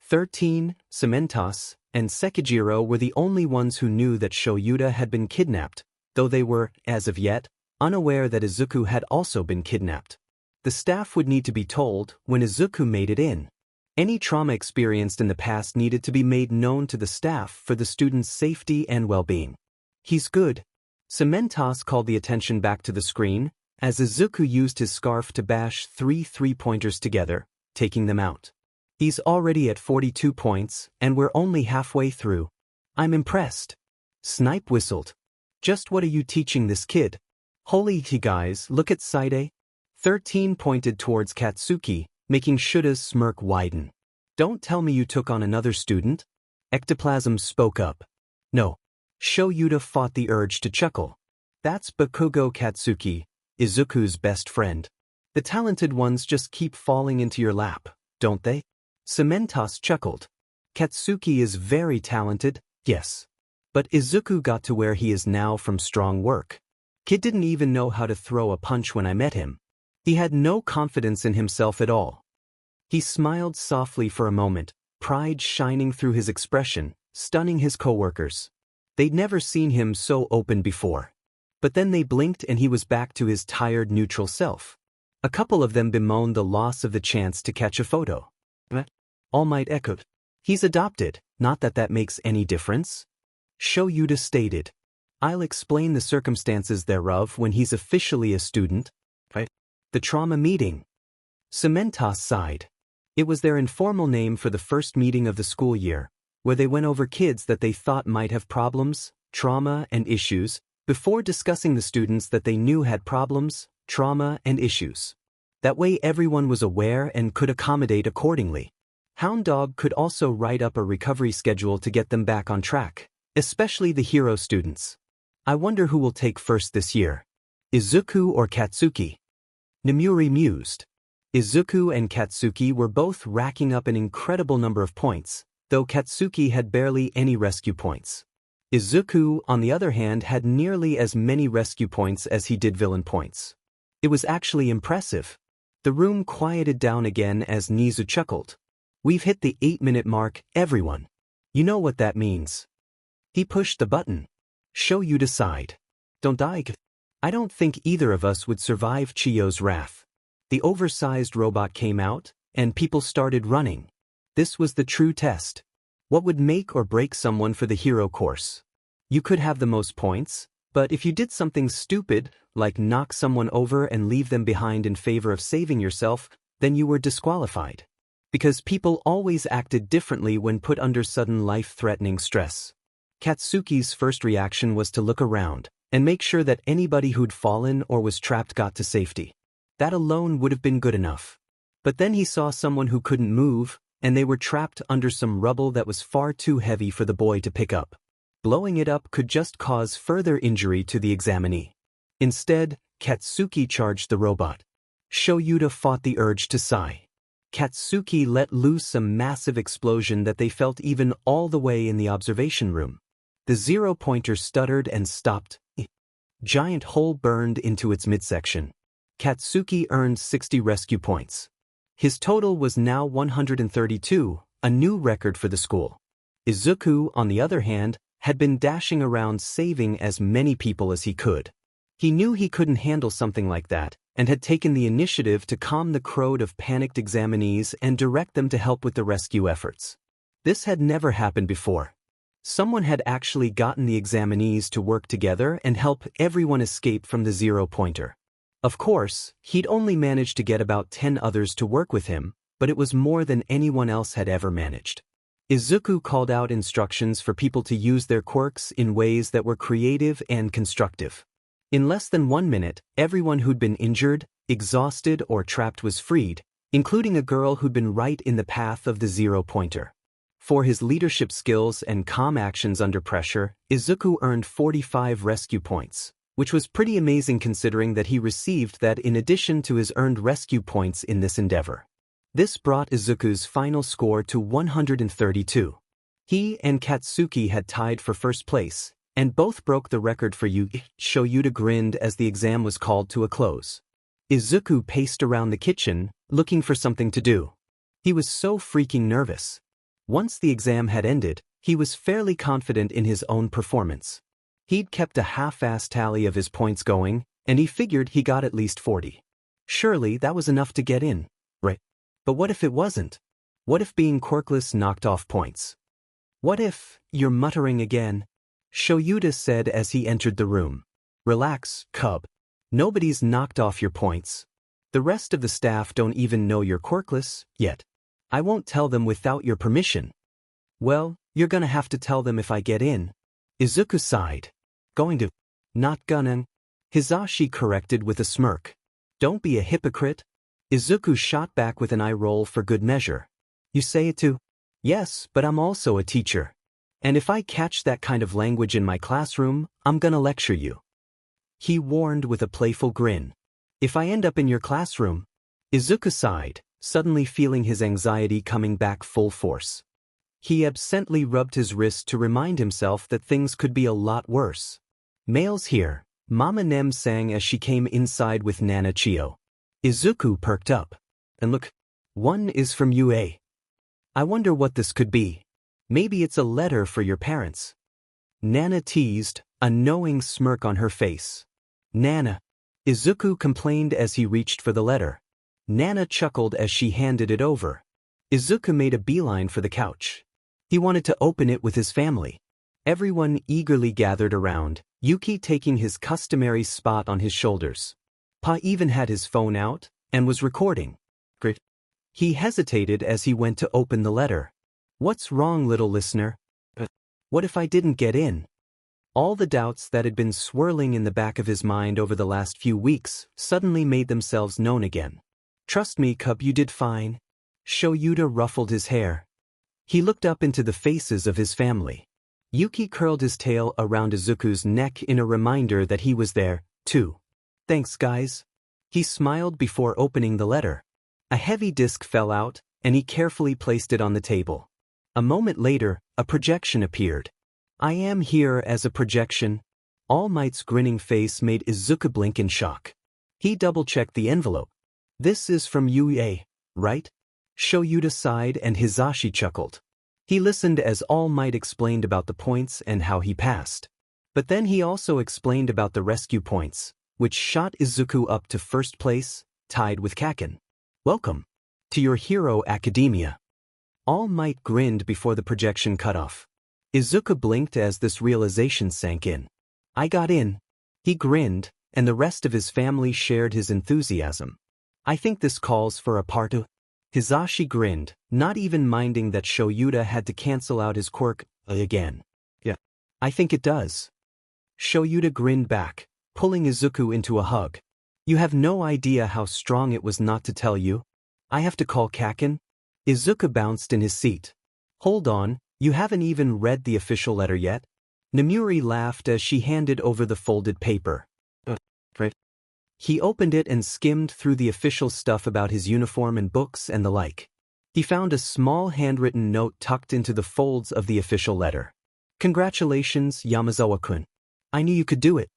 13, Cementos, and Sekijiro were the only ones who knew that Shouta had been kidnapped, though they were, as of yet, unaware that Izuku had also been kidnapped. The staff would need to be told when Izuku made it in. Any trauma experienced in the past needed to be made known to the staff for the students' safety and well-being. He's good. Cementos called the attention back to the screen, as Izuku used his scarf to bash 3 three-pointers together, taking them out. He's already at 42 points, and we're only halfway through. I'm impressed. Snipe whistled. Just what are you teaching this kid? Holy guys, look at Saide. 13 pointed towards Katsuki, making Shuta's smirk widen. Don't tell me you took on another student? Ectoplasm spoke up. No. Shouta fought the urge to chuckle. That's Bakugo Katsuki, Izuku's best friend. The talented ones just keep falling into your lap, don't they? Cementos chuckled. Katsuki is very talented, yes. But Izuku got to where he is now from strong work. Kid didn't even know how to throw a punch when I met him. He had no confidence in himself at all. He smiled softly for a moment, pride shining through his expression, stunning his coworkers. They'd never seen him so open before. But then they blinked and he was back to his tired neutral self. A couple of them bemoaned the loss of the chance to catch a photo. All Might echoed. He's adopted, not that that makes any difference. Shouta stated. I'll explain the circumstances thereof when he's officially a student. The trauma meeting. Cementos sighed. It was their informal name for the first meeting of the school year, where they went over kids that they thought might have problems, trauma, and issues, before discussing the students that they knew had problems, trauma, and issues. That way everyone was aware and could accommodate accordingly. Hound Dog could also write up a recovery schedule to get them back on track, especially the hero students. I wonder who will take first this year. Izuku or Katsuki? Nemuri mused. Izuku and Katsuki were both racking up an incredible number of points, though Katsuki had barely any rescue points. Izuku, on the other hand, had nearly as many rescue points as he did villain points. It was actually impressive. The room quieted down again as Nizu chuckled. We've hit the 8-minute mark, everyone. You know what that means. He pushed the button. Show you decide. Don't die. I don't think either of us would survive Chiyo's wrath. The oversized robot came out, and people started running. This was the true test. What would make or break someone for the hero course? You could have the most points, but if you did something stupid, like knock someone over and leave them behind in favor of saving yourself, then you were disqualified. Because people always acted differently when put under sudden life-threatening stress. Katsuki's first reaction was to look around and make sure that anybody who'd fallen or was trapped got to safety. That alone would have been good enough. But then he saw someone who couldn't move, and they were trapped under some rubble that was far too heavy for the boy to pick up. Blowing it up could just cause further injury to the examinee. Instead, Katsuki charged the robot. Shoyuta fought the urge to sigh. Katsuki let loose a massive explosion that they felt even all the way in the observation room. The zero-pointer stuttered and stopped. Giant hole burned into its midsection. Katsuki earned 60 rescue points. His total was now 132, a new record for the school. Izuku, on the other hand, had been dashing around saving as many people as he could. He knew he couldn't handle something like that, and had taken the initiative to calm the crowd of panicked examinees and direct them to help with the rescue efforts. This had never happened before. Someone had actually gotten the examinees to work together and help everyone escape from the zero-pointer. Of course, he'd only managed to get about 10 others to work with him, but it was more than anyone else had ever managed. Izuku called out instructions for people to use their quirks in ways that were creative and constructive. In less than 1 minute, everyone who'd been injured, exhausted, or trapped was freed, including a girl who'd been right in the path of the zero-pointer. For his leadership skills and calm actions under pressure, Izuku earned 45 rescue points, which was pretty amazing considering that he received that in addition to his earned rescue points in this endeavor. This brought Izuku's final score to 132. He and Katsuki had tied for first place, and both broke the record for Yugi. Shoyuta grinned as the exam was called to a close. Izuku paced around the kitchen, looking for something to do. He was so freaking nervous. Once the exam had ended, he was fairly confident in his own performance. He'd kept a half-assed tally of his points going, and he figured he got at least 40. Surely that was enough to get in, right? But what if it wasn't? What if being quirkless knocked off points? What if, you're muttering again? Shoyuta said as he entered the room. Relax, cub. Nobody's knocked off your points. The rest of the staff don't even know you're quirkless, yet. I won't tell them without your permission. Well, you're gonna have to tell them if I get in. Izuku sighed. Going to. Not gonna. Hizashi corrected with a smirk. Don't be a hypocrite. Izuku shot back with an eye roll for good measure. You say it too? Yes, but I'm also a teacher. And if I catch that kind of language in my classroom, I'm gonna lecture you. He warned with a playful grin. If I end up in your classroom? Izuku sighed, suddenly feeling his anxiety coming back full force. He absently rubbed his wrist to remind himself that things could be a lot worse. Mail's here, Mama Nem sang as she came inside with Nana Chiyo. Izuku perked up. And look, one is from UA. I wonder what this could be. Maybe it's a letter for your parents. Nana teased, a knowing smirk on her face. Nana. Izuku complained as he reached for the letter. Nana chuckled as she handed it over. Izuku made a beeline for the couch. He wanted to open it with his family. Everyone eagerly gathered around, Yuki taking his customary spot on his shoulders. Pa even had his phone out, and was recording. Great. He hesitated as he went to open the letter. What's wrong, little listener? What if I didn't get in? All the doubts that had been swirling in the back of his mind over the last few weeks suddenly made themselves known again. Trust me, cub, you did fine. Shouta ruffled his hair. He looked up into the faces of his family. Yuki curled his tail around Izuku's neck in a reminder that he was there, too. Thanks, guys. He smiled before opening the letter. A heavy disc fell out, and he carefully placed it on the table. A moment later, a projection appeared. I am here as a projection. All Might's grinning face made Izuku blink in shock. He double-checked the envelope. This is from UA, right? Shouta sighed and Hisashi chuckled. He listened as All Might explained about the points and how he passed. But then he also explained about the rescue points, which shot Izuku up to first place, tied with Kacchan. Welcome to your hero academia. All Might grinned before the projection cut off. Izuku blinked as this realization sank in. I got in. He grinned, and the rest of his family shared his enthusiasm. I think this calls for a part 2. Hisashi grinned, not even minding that Shouta had to cancel out his quirk again. Yeah, I think it does. Shouta grinned back, pulling Izuku into a hug. You have no idea how strong it was not to tell you. I have to call Kacchan? Izuku bounced in his seat. Hold on, you haven't even read the official letter yet? Nemuri laughed as she handed over the folded paper. Right. He opened it and skimmed through the official stuff about his uniform and books and the like. He found a small handwritten note tucked into the folds of the official letter. Congratulations, Yamazawa-kun. I knew you could do it.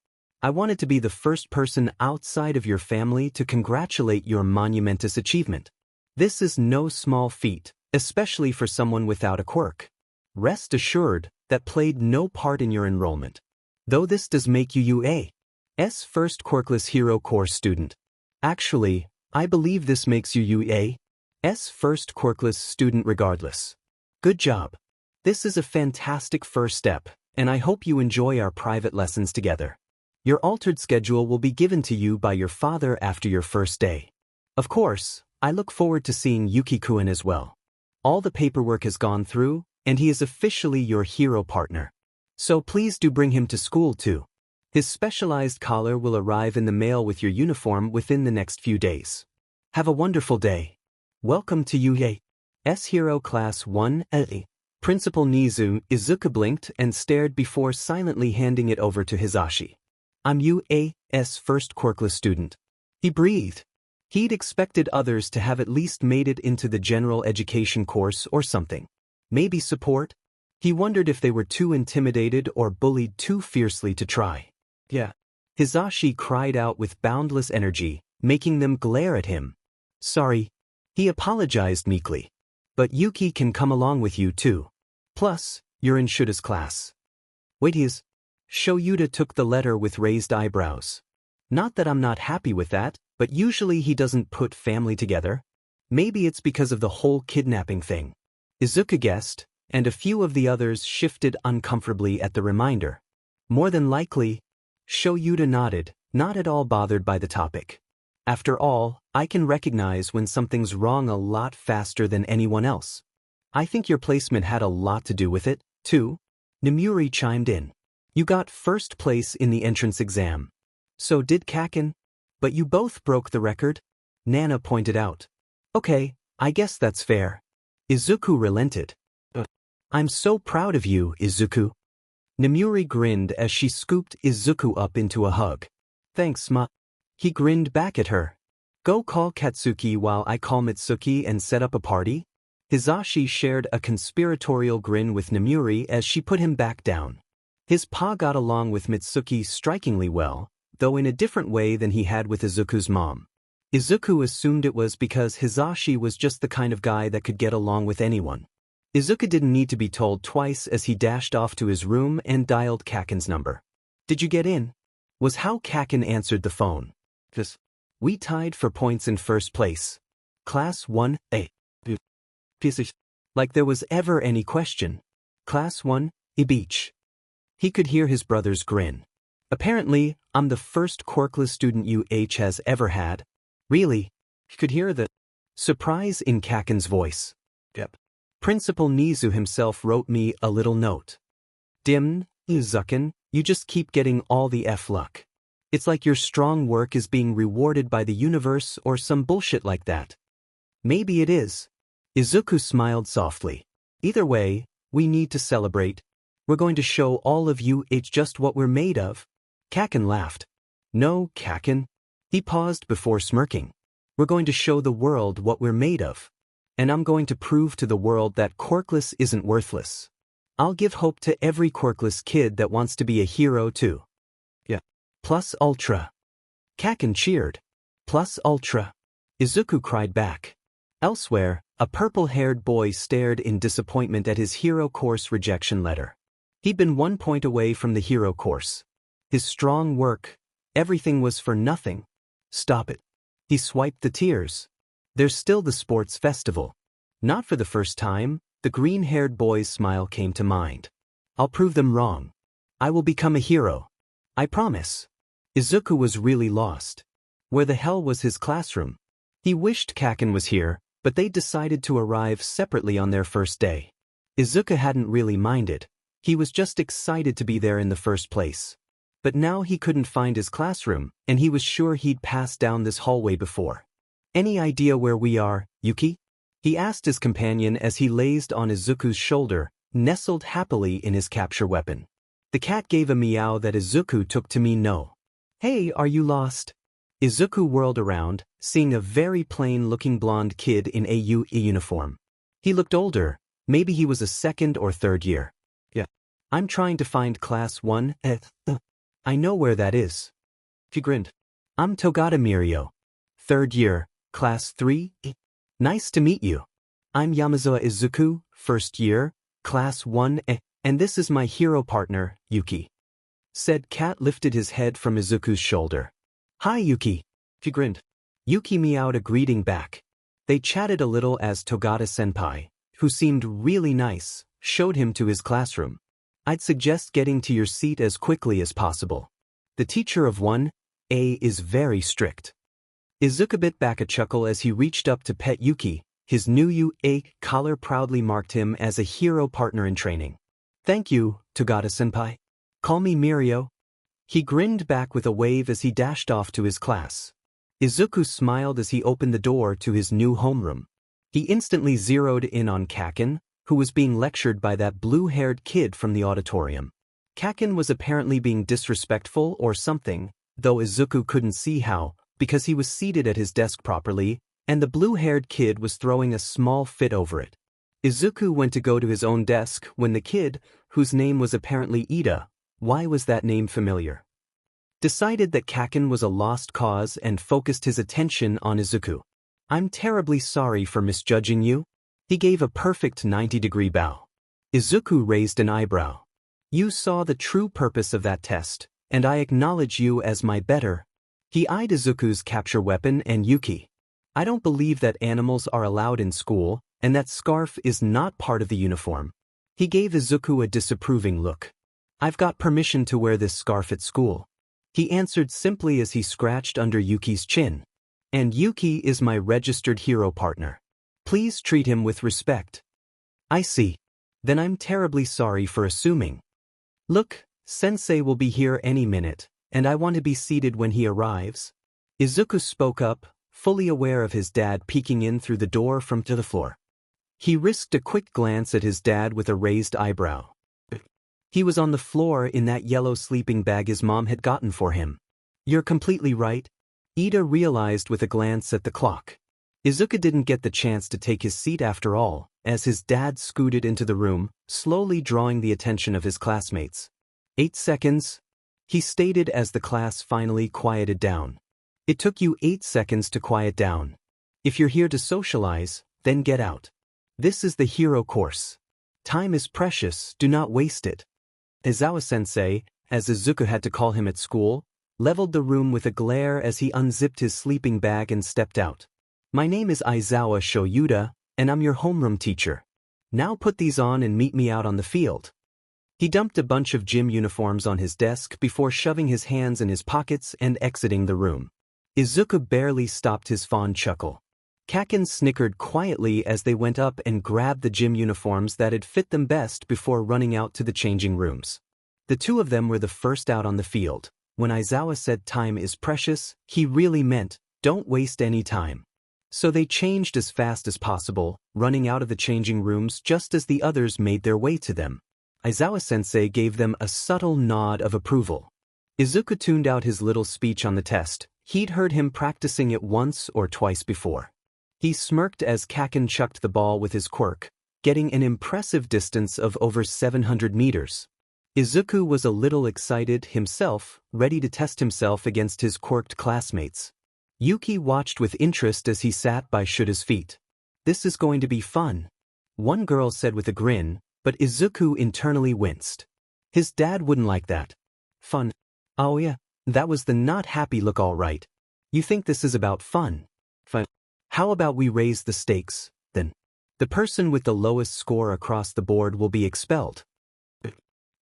I wanted to be the first person outside of your family to congratulate your monumentous achievement. This is no small feat, especially for someone without a quirk. Rest assured, that played no part in your enrollment. Though this does make you UA's first quirkless hero course student. Actually, I believe this makes you UA's first quirkless student regardless. Good job. This is a fantastic first step, and I hope you enjoy our private lessons together. Your altered schedule will be given to you by your father after your first day. Of course, I look forward to seeing Yuki-kun as well. All the paperwork has gone through, and he is officially your hero partner. So please do bring him to school too. His specialized collar will arrive in the mail with your uniform within the next few days. Have a wonderful day. Welcome to UA's Hero Class 1A. Principal Izuku blinked and stared before silently handing it over to Hisashi. I'm UA's first quirkless student. He breathed. He'd expected others to have at least made it into the general education course or something. Maybe support? He wondered if they were too intimidated or bullied too fiercely to try. Yeah. Hisashi cried out with boundless energy, making them glare at him. Sorry. He apologized meekly. But Yuki can come along with you too. Plus, you're in Shuta's class. Wait, Shouta took the letter with raised eyebrows. Not that I'm not happy with that, but usually he doesn't put family together. Maybe it's because of the whole kidnapping thing. Izuku guessed, and a few of the others shifted uncomfortably at the reminder. More than likely, Shouta nodded, not at all bothered by the topic. After all, I can recognize when something's wrong a lot faster than anyone else. I think your placement had a lot to do with it, too. Nemuri chimed in. You got first place in the entrance exam. So did Kacchan. But you both broke the record, Nana pointed out. Okay, I guess that's fair. Izuku relented. I'm so proud of you, Izuku. Nemuri grinned as she scooped Izuku up into a hug. Thanks, Ma. He grinned back at her. Go call Katsuki while I call Mitsuki and set up a party? Hisashi shared a conspiratorial grin with Nemuri as she put him back down. His pa got along with Mitsuki strikingly well, though in a different way than he had with Izuku's mom. Izuku assumed it was because Hisashi was just the kind of guy that could get along with anyone. Izuku didn't need to be told twice as he dashed off to his room and dialed Kacchan's number. Did you get in? Was how Kacchan answered the phone. We tied for points in first place. Class 1A. Like there was ever any question. Class 1, Beach. He could hear his brother's grin. Apparently, I'm the first quirkless student UH has ever had. Really? He could hear that. Surprise in Kacchan's voice. Yep. Principal Nizu himself wrote me a little note. Dim, Izuku, you just keep getting all the F luck. It's like your strong work is being rewarded by the universe or some bullshit like that. Maybe it is. Izuku smiled softly. Either way, we need to celebrate. We're going to show all of you it's just what we're made of. Kacchan laughed. No, Kacchan. He paused before smirking. We're going to show the world what we're made of. And I'm going to prove to the world that quirkless isn't worthless. I'll give hope to every quirkless kid that wants to be a hero too. Yeah. Plus ultra. Kacchan cheered. Plus ultra. Izuku cried back. Elsewhere, a purple-haired boy stared in disappointment at his hero course rejection letter. He'd been 1 point away from the hero course. His strong work, everything was for nothing. Stop it. He swiped the tears. There's still the sports festival. Not for the first time, the green-haired boy's smile came to mind. I'll prove them wrong. I will become a hero. I promise. Izuku was really lost. Where the hell was his classroom? He wished Kacchan was here, but they decided to arrive separately on their first day. Izuku hadn't really minded. He was just excited to be there in the first place. But now he couldn't find his classroom, and he was sure he'd passed down this hallway before. Any idea where we are, Yuki? He asked his companion as he lazed on Izuku's shoulder, nestled happily in his capture weapon. The cat gave a meow that Izuku took to mean no. Hey, are you lost? Izuku whirled around, seeing a very plain-looking blonde kid in a UE uniform. He looked older, maybe he was a second or third year. Yeah. I'm trying to find class 1. I know where that is. He grinned. I'm Togata Mirio. Third year, class 3. Nice to meet you. I'm Yamazawa Izuku, first year, class 1, and this is my hero partner, Yuki. Said cat lifted his head from Izuku's shoulder. Hi Yuki. He grinned. Yuki meowed a greeting back. They chatted a little as Togata-senpai, who seemed really nice, showed him to his classroom. I'd suggest getting to your seat as quickly as possible. The teacher of 1A is very strict. Izuku bit back a chuckle as he reached up to pet Yuki. His new UA collar proudly marked him as a hero partner in training. Thank you, Togata-senpai. Call me Mirio. He grinned back with a wave as he dashed off to his class. Izuku smiled as he opened the door to his new homeroom. He instantly zeroed in on Kacchan, who was being lectured by that blue-haired kid from the auditorium. Kacchan was apparently being disrespectful or something, though Izuku couldn't see how, because he was seated at his desk properly, and the blue-haired kid was throwing a small fit over it. Izuku went to go to his own desk when the kid, whose name was apparently Ida, why was that name familiar? Decided that Kacchan was a lost cause and focused his attention on Izuku. I'm terribly sorry for misjudging you. He gave a perfect 90-degree bow. Izuku raised an eyebrow. You saw the true purpose of that test, and I acknowledge you as my better. He eyed Izuku's capture weapon and Yuki. I don't believe that animals are allowed in school, and that scarf is not part of the uniform. He gave Izuku a disapproving look. I've got permission to wear this scarf at school. He answered simply as he scratched under Yuki's chin. And Yuki is my registered hero partner. Please treat him with respect. I see. Then I'm terribly sorry for assuming. Look, Sensei will be here any minute, and I want to be seated when he arrives. Izuku spoke up, fully aware of his dad peeking in through the door from to the floor. He risked a quick glance at his dad with a raised eyebrow. He was on the floor in that yellow sleeping bag his mom had gotten for him. You're completely right. Ida realized with a glance at the clock. Izuku didn't get the chance to take his seat after all, as his dad scooted into the room, slowly drawing the attention of his classmates. 8 seconds, he stated as the class finally quieted down. It took you 8 seconds to quiet down. If you're here to socialize, then get out. This is the hero course. Time is precious, do not waste it. Aizawa-sensei, as Izuku had to call him at school, leveled the room with a glare as he unzipped his sleeping bag and stepped out. My name is Aizawa Shouta, and I'm your homeroom teacher. Now put these on and meet me out on the field. He dumped a bunch of gym uniforms on his desk before shoving his hands in his pockets and exiting the room. Izuku barely stopped his fond chuckle. Kacchan snickered quietly as they went up and grabbed the gym uniforms that had fit them best before running out to the changing rooms. The two of them were the first out on the field. When Aizawa said time is precious, he really meant, don't waste any time. So they changed as fast as possible, running out of the changing rooms just as the others made their way to them. Aizawa-sensei gave them a subtle nod of approval. Izuku tuned out his little speech on the test. He'd heard him practicing it once or twice before. He smirked as Kacchan chucked the ball with his quirk, getting an impressive distance of over 700 meters. Izuku was a little excited himself, ready to test himself against his quirked classmates. Yuki watched with interest as he sat by Shouta's feet. This is going to be fun, one girl said with a grin, but Izuku internally winced. His dad wouldn't like that. Fun. Oh yeah, that was the not happy look all right. You think this is about fun? Fun. How about we raise the stakes, then? The person with the lowest score across the board will be expelled.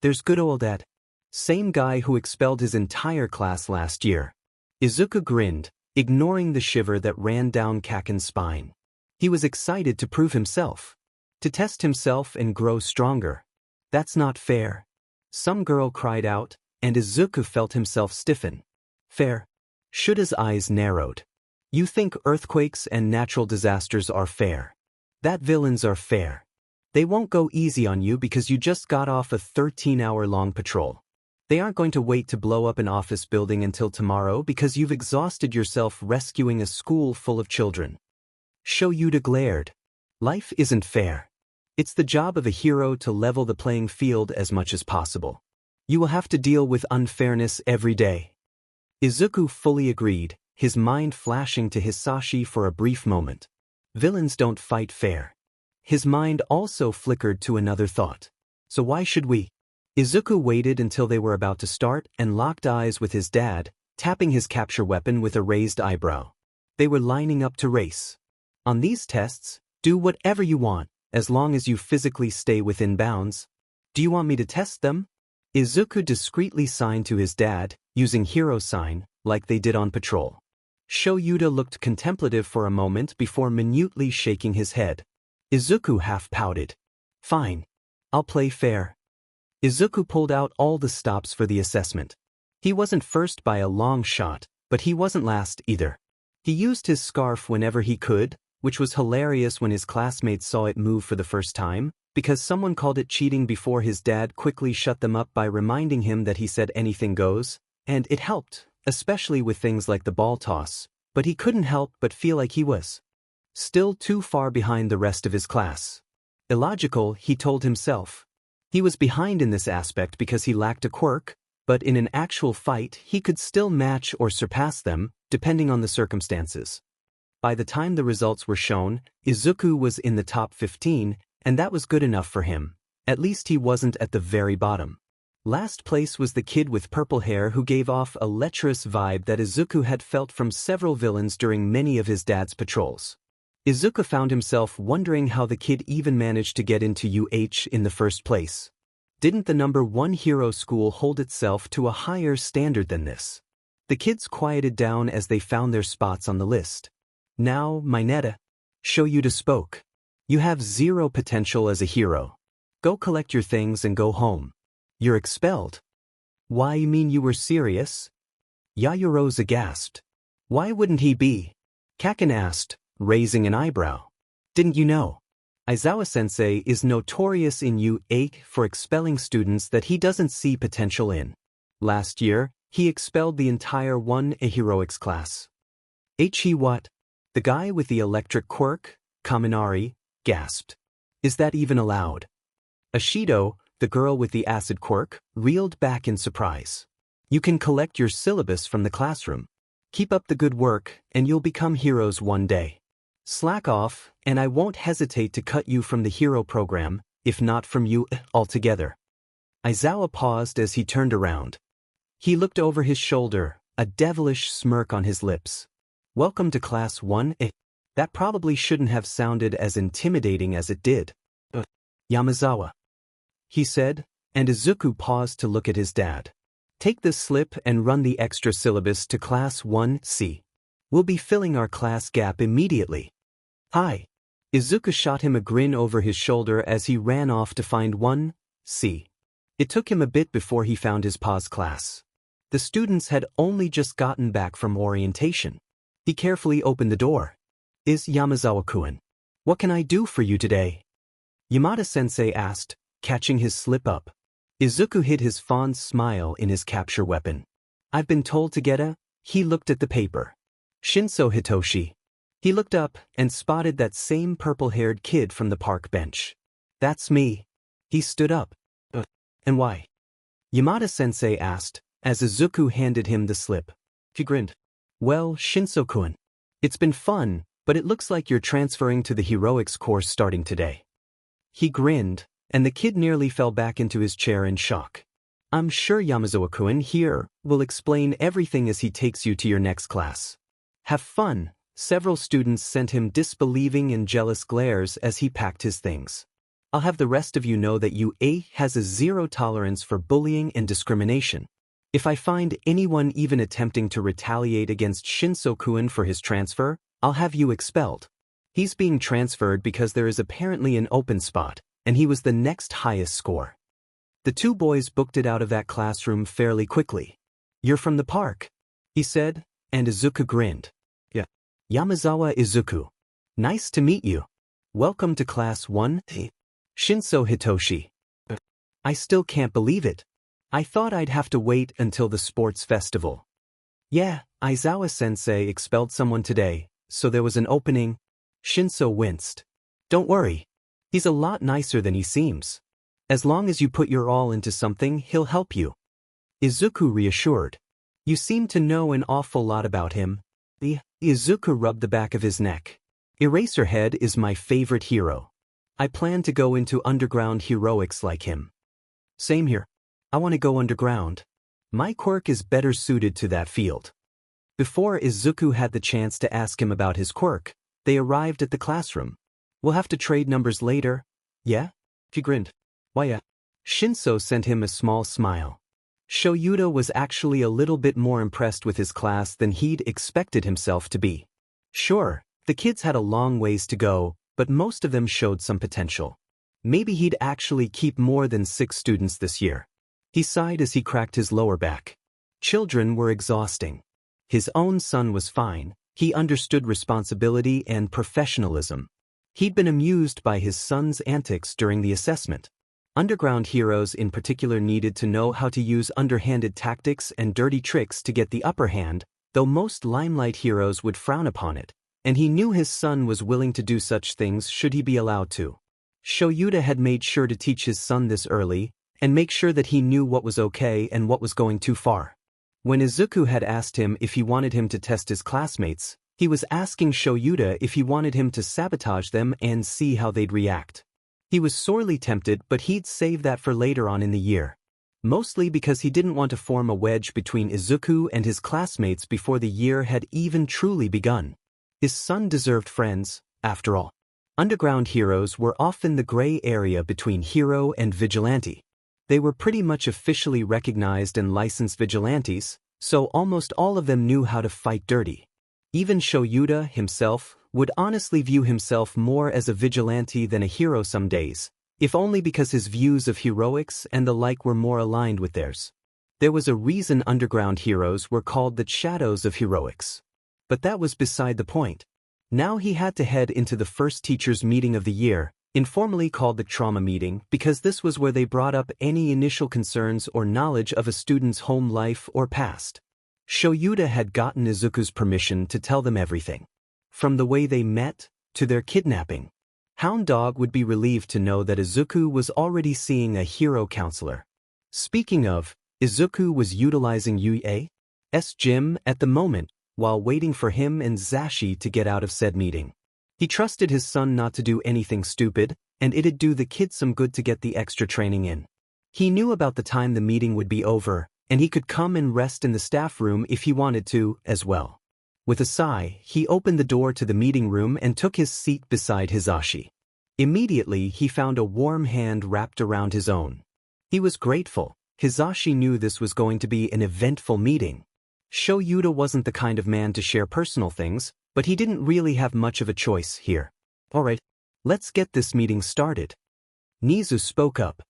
There's good old Dad. Same guy who expelled his entire class last year. Izuku grinned, ignoring the shiver that ran down Kacchan's spine. He was excited to prove himself. To test himself and grow stronger. That's not fair. Some girl cried out, and Izuku felt himself stiffen. Fair? Shouta's eyes narrowed. You think earthquakes and natural disasters are fair? That villains are fair. They won't go easy on you because you just got off a 13-hour-long patrol. They aren't going to wait to blow up an office building until tomorrow because you've exhausted yourself rescuing a school full of children. Shouta glared. Life isn't fair. It's the job of a hero to level the playing field as much as possible. You will have to deal with unfairness every day. Izuku fully agreed, his mind flashing to Hisashi for a brief moment. Villains don't fight fair. His mind also flickered to another thought. So why should we? Izuku waited until they were about to start and locked eyes with his dad, tapping his capture weapon with a raised eyebrow. They were lining up to race. On these tests, do whatever you want, as long as you physically stay within bounds. Do you want me to test them? Izuku discreetly signed to his dad, using hero sign, like they did on patrol. Shouta looked contemplative for a moment before minutely shaking his head. Izuku half pouted. Fine. I'll play fair. Izuku pulled out all the stops for the assessment. He wasn't first by a long shot, but he wasn't last either. He used his scarf whenever he could, which was hilarious when his classmates saw it move for the first time, because someone called it cheating before his dad quickly shut them up by reminding him that he said anything goes, and it helped, especially with things like the ball toss, but he couldn't help but feel like he was still too far behind the rest of his class. Illogical, he told himself. He was behind in this aspect because he lacked a quirk, but in an actual fight he could still match or surpass them, depending on the circumstances. By the time the results were shown, Izuku was in the top 15, and that was good enough for him. At least he wasn't at the very bottom. Last place was the kid with purple hair who gave off a lecherous vibe that Izuku had felt from several villains during many of his dad's patrols. Izuku found himself wondering how the kid even managed to get into UH in the first place. Didn't the #1 hero school hold itself to a higher standard than this? The kids quieted down as they found their spots on the list. Now, Mineta. Shouta spoke. You have zero potential as a hero. Go collect your things and go home. You're expelled. Why, you mean you were serious? Yaoyorozu gasped. Why wouldn't he be? Kacchan asked, raising an eyebrow. Didn't you know? Aizawa-sensei is notorious in UA for expelling students that he doesn't see potential in. Last year, he expelled the entire 1A heroics class. He what? The guy with the electric quirk, Kaminari, gasped. Is that even allowed? Ashido, the girl with the acid quirk, reeled back in surprise. You can collect your syllabus from the classroom. Keep up the good work, and you'll become heroes one day. Slack off, and I won't hesitate to cut you from the hero program, if not from you altogether. Aizawa paused as he turned around. He looked over his shoulder, a devilish smirk on his lips. Welcome to Class 1A. That probably shouldn't have sounded as intimidating as it did. Yamazawa. He said, and Izuku paused to look at his dad. Take this slip and run the extra syllabus to Class 1C. We'll be filling our class gap immediately. Hi. Izuku shot him a grin over his shoulder as he ran off to find 1C. It took him a bit before he found his pause class. The students had only just gotten back from orientation. He carefully opened the door. Is Yamazawa-kun? What can I do for you today? Yamada-sensei asked, catching his slip-up. Izuku hid his fond smile in his capture weapon. I've been told to get a... He looked at the paper. Shinso Hitoshi. He looked up and spotted that same purple-haired kid from the park bench. That's me. He stood up. And why? Yamada-sensei asked, as Izuku handed him the slip. He grinned. Well, Shinso-kun. It's been fun, but it looks like you're transferring to the heroics course starting today. He grinned, and the kid nearly fell back into his chair in shock. I'm sure Yamazawa-kun here will explain everything as he takes you to your next class. Have fun. Several students sent him disbelieving and jealous glares as he packed his things. I'll have the rest of you know that UA has a zero tolerance for bullying and discrimination. If I find anyone even attempting to retaliate against Shinso-kun for his transfer, I'll have you expelled. He's being transferred because there is apparently an open spot, and he was the next highest score. The two boys booked it out of that classroom fairly quickly. You're from the park, he said, and Izuku grinned. Yeah. Yamazawa Izuku. Nice to meet you. Welcome to class 1. Shinso Hitoshi. I still can't believe it. I thought I'd have to wait until the sports festival. Yeah, Aizawa-sensei expelled someone today, so there was an opening. Shinso winced. Don't worry. He's a lot nicer than he seems. As long as you put your all into something, he'll help you. Izuku reassured. You seem to know an awful lot about him. Izuku rubbed the back of his neck. Eraserhead is my favorite hero. I plan to go into underground heroics like him. Same here. I want to go underground. My quirk is better suited to that field. Before Izuku had the chance to ask him about his quirk, they arrived at the classroom. We'll have to trade numbers later. Yeah? He grinned. Why yeah? Shinso sent him a small smile. Shouta was actually a little bit more impressed with his class than he'd expected himself to be. Sure, the kids had a long ways to go, but most of them showed some potential. Maybe he'd actually keep more than 6 students this year. He sighed as he cracked his lower back. Children were exhausting. His own son was fine. He understood responsibility and professionalism. He'd been amused by his son's antics during the assessment. Underground heroes in particular needed to know how to use underhanded tactics and dirty tricks to get the upper hand, though most limelight heroes would frown upon it, and he knew his son was willing to do such things should he be allowed to. Shouta had made sure to teach his son this early, and make sure that he knew what was okay and what was going too far. When Izuku had asked him if he wanted him to test his classmates, he was asking Shouta if he wanted him to sabotage them and see how they'd react. He was sorely tempted, but he'd save that for later on in the year. Mostly because he didn't want to form a wedge between Izuku and his classmates before the year had even truly begun. His son deserved friends, after all. Underground heroes were often the gray area between hero and vigilante. They were pretty much officially recognized and licensed vigilantes, so almost all of them knew how to fight dirty. Even Shouta himself would honestly view himself more as a vigilante than a hero some days, if only because his views of heroics and the like were more aligned with theirs. There was a reason underground heroes were called the shadows of heroics. But that was beside the point. Now he had to head into the first teachers' meeting of the year, informally called the trauma meeting, because this was where they brought up any initial concerns or knowledge of a student's home life or past. Shouta had gotten Izuku's permission to tell them everything. From the way they met, to their kidnapping. Hound Dog would be relieved to know that Izuku was already seeing a hero counselor. Speaking of, Izuku was utilizing UA's gym at the moment, while waiting for him and Zashi to get out of said meeting. He trusted his son not to do anything stupid, and it'd do the kid some good to get the extra training in. He knew about the time the meeting would be over, and he could come and rest in the staff room if he wanted to, as well. With a sigh, he opened the door to the meeting room and took his seat beside Hizashi. Immediately, he found a warm hand wrapped around his own. He was grateful. Hizashi knew this was going to be an eventful meeting. Shouta wasn't the kind of man to share personal things, but he didn't really have much of a choice here. Alright, let's get this meeting started. Nizu spoke up.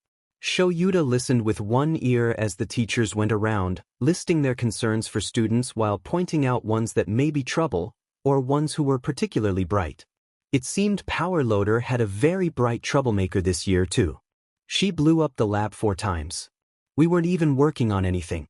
Shouta listened with one ear as the teachers went around, listing their concerns for students while pointing out ones that may be trouble, or ones who were particularly bright. It seemed Power Loader had a very bright troublemaker this year too. She blew up the lab 4 times. We weren't even working on anything.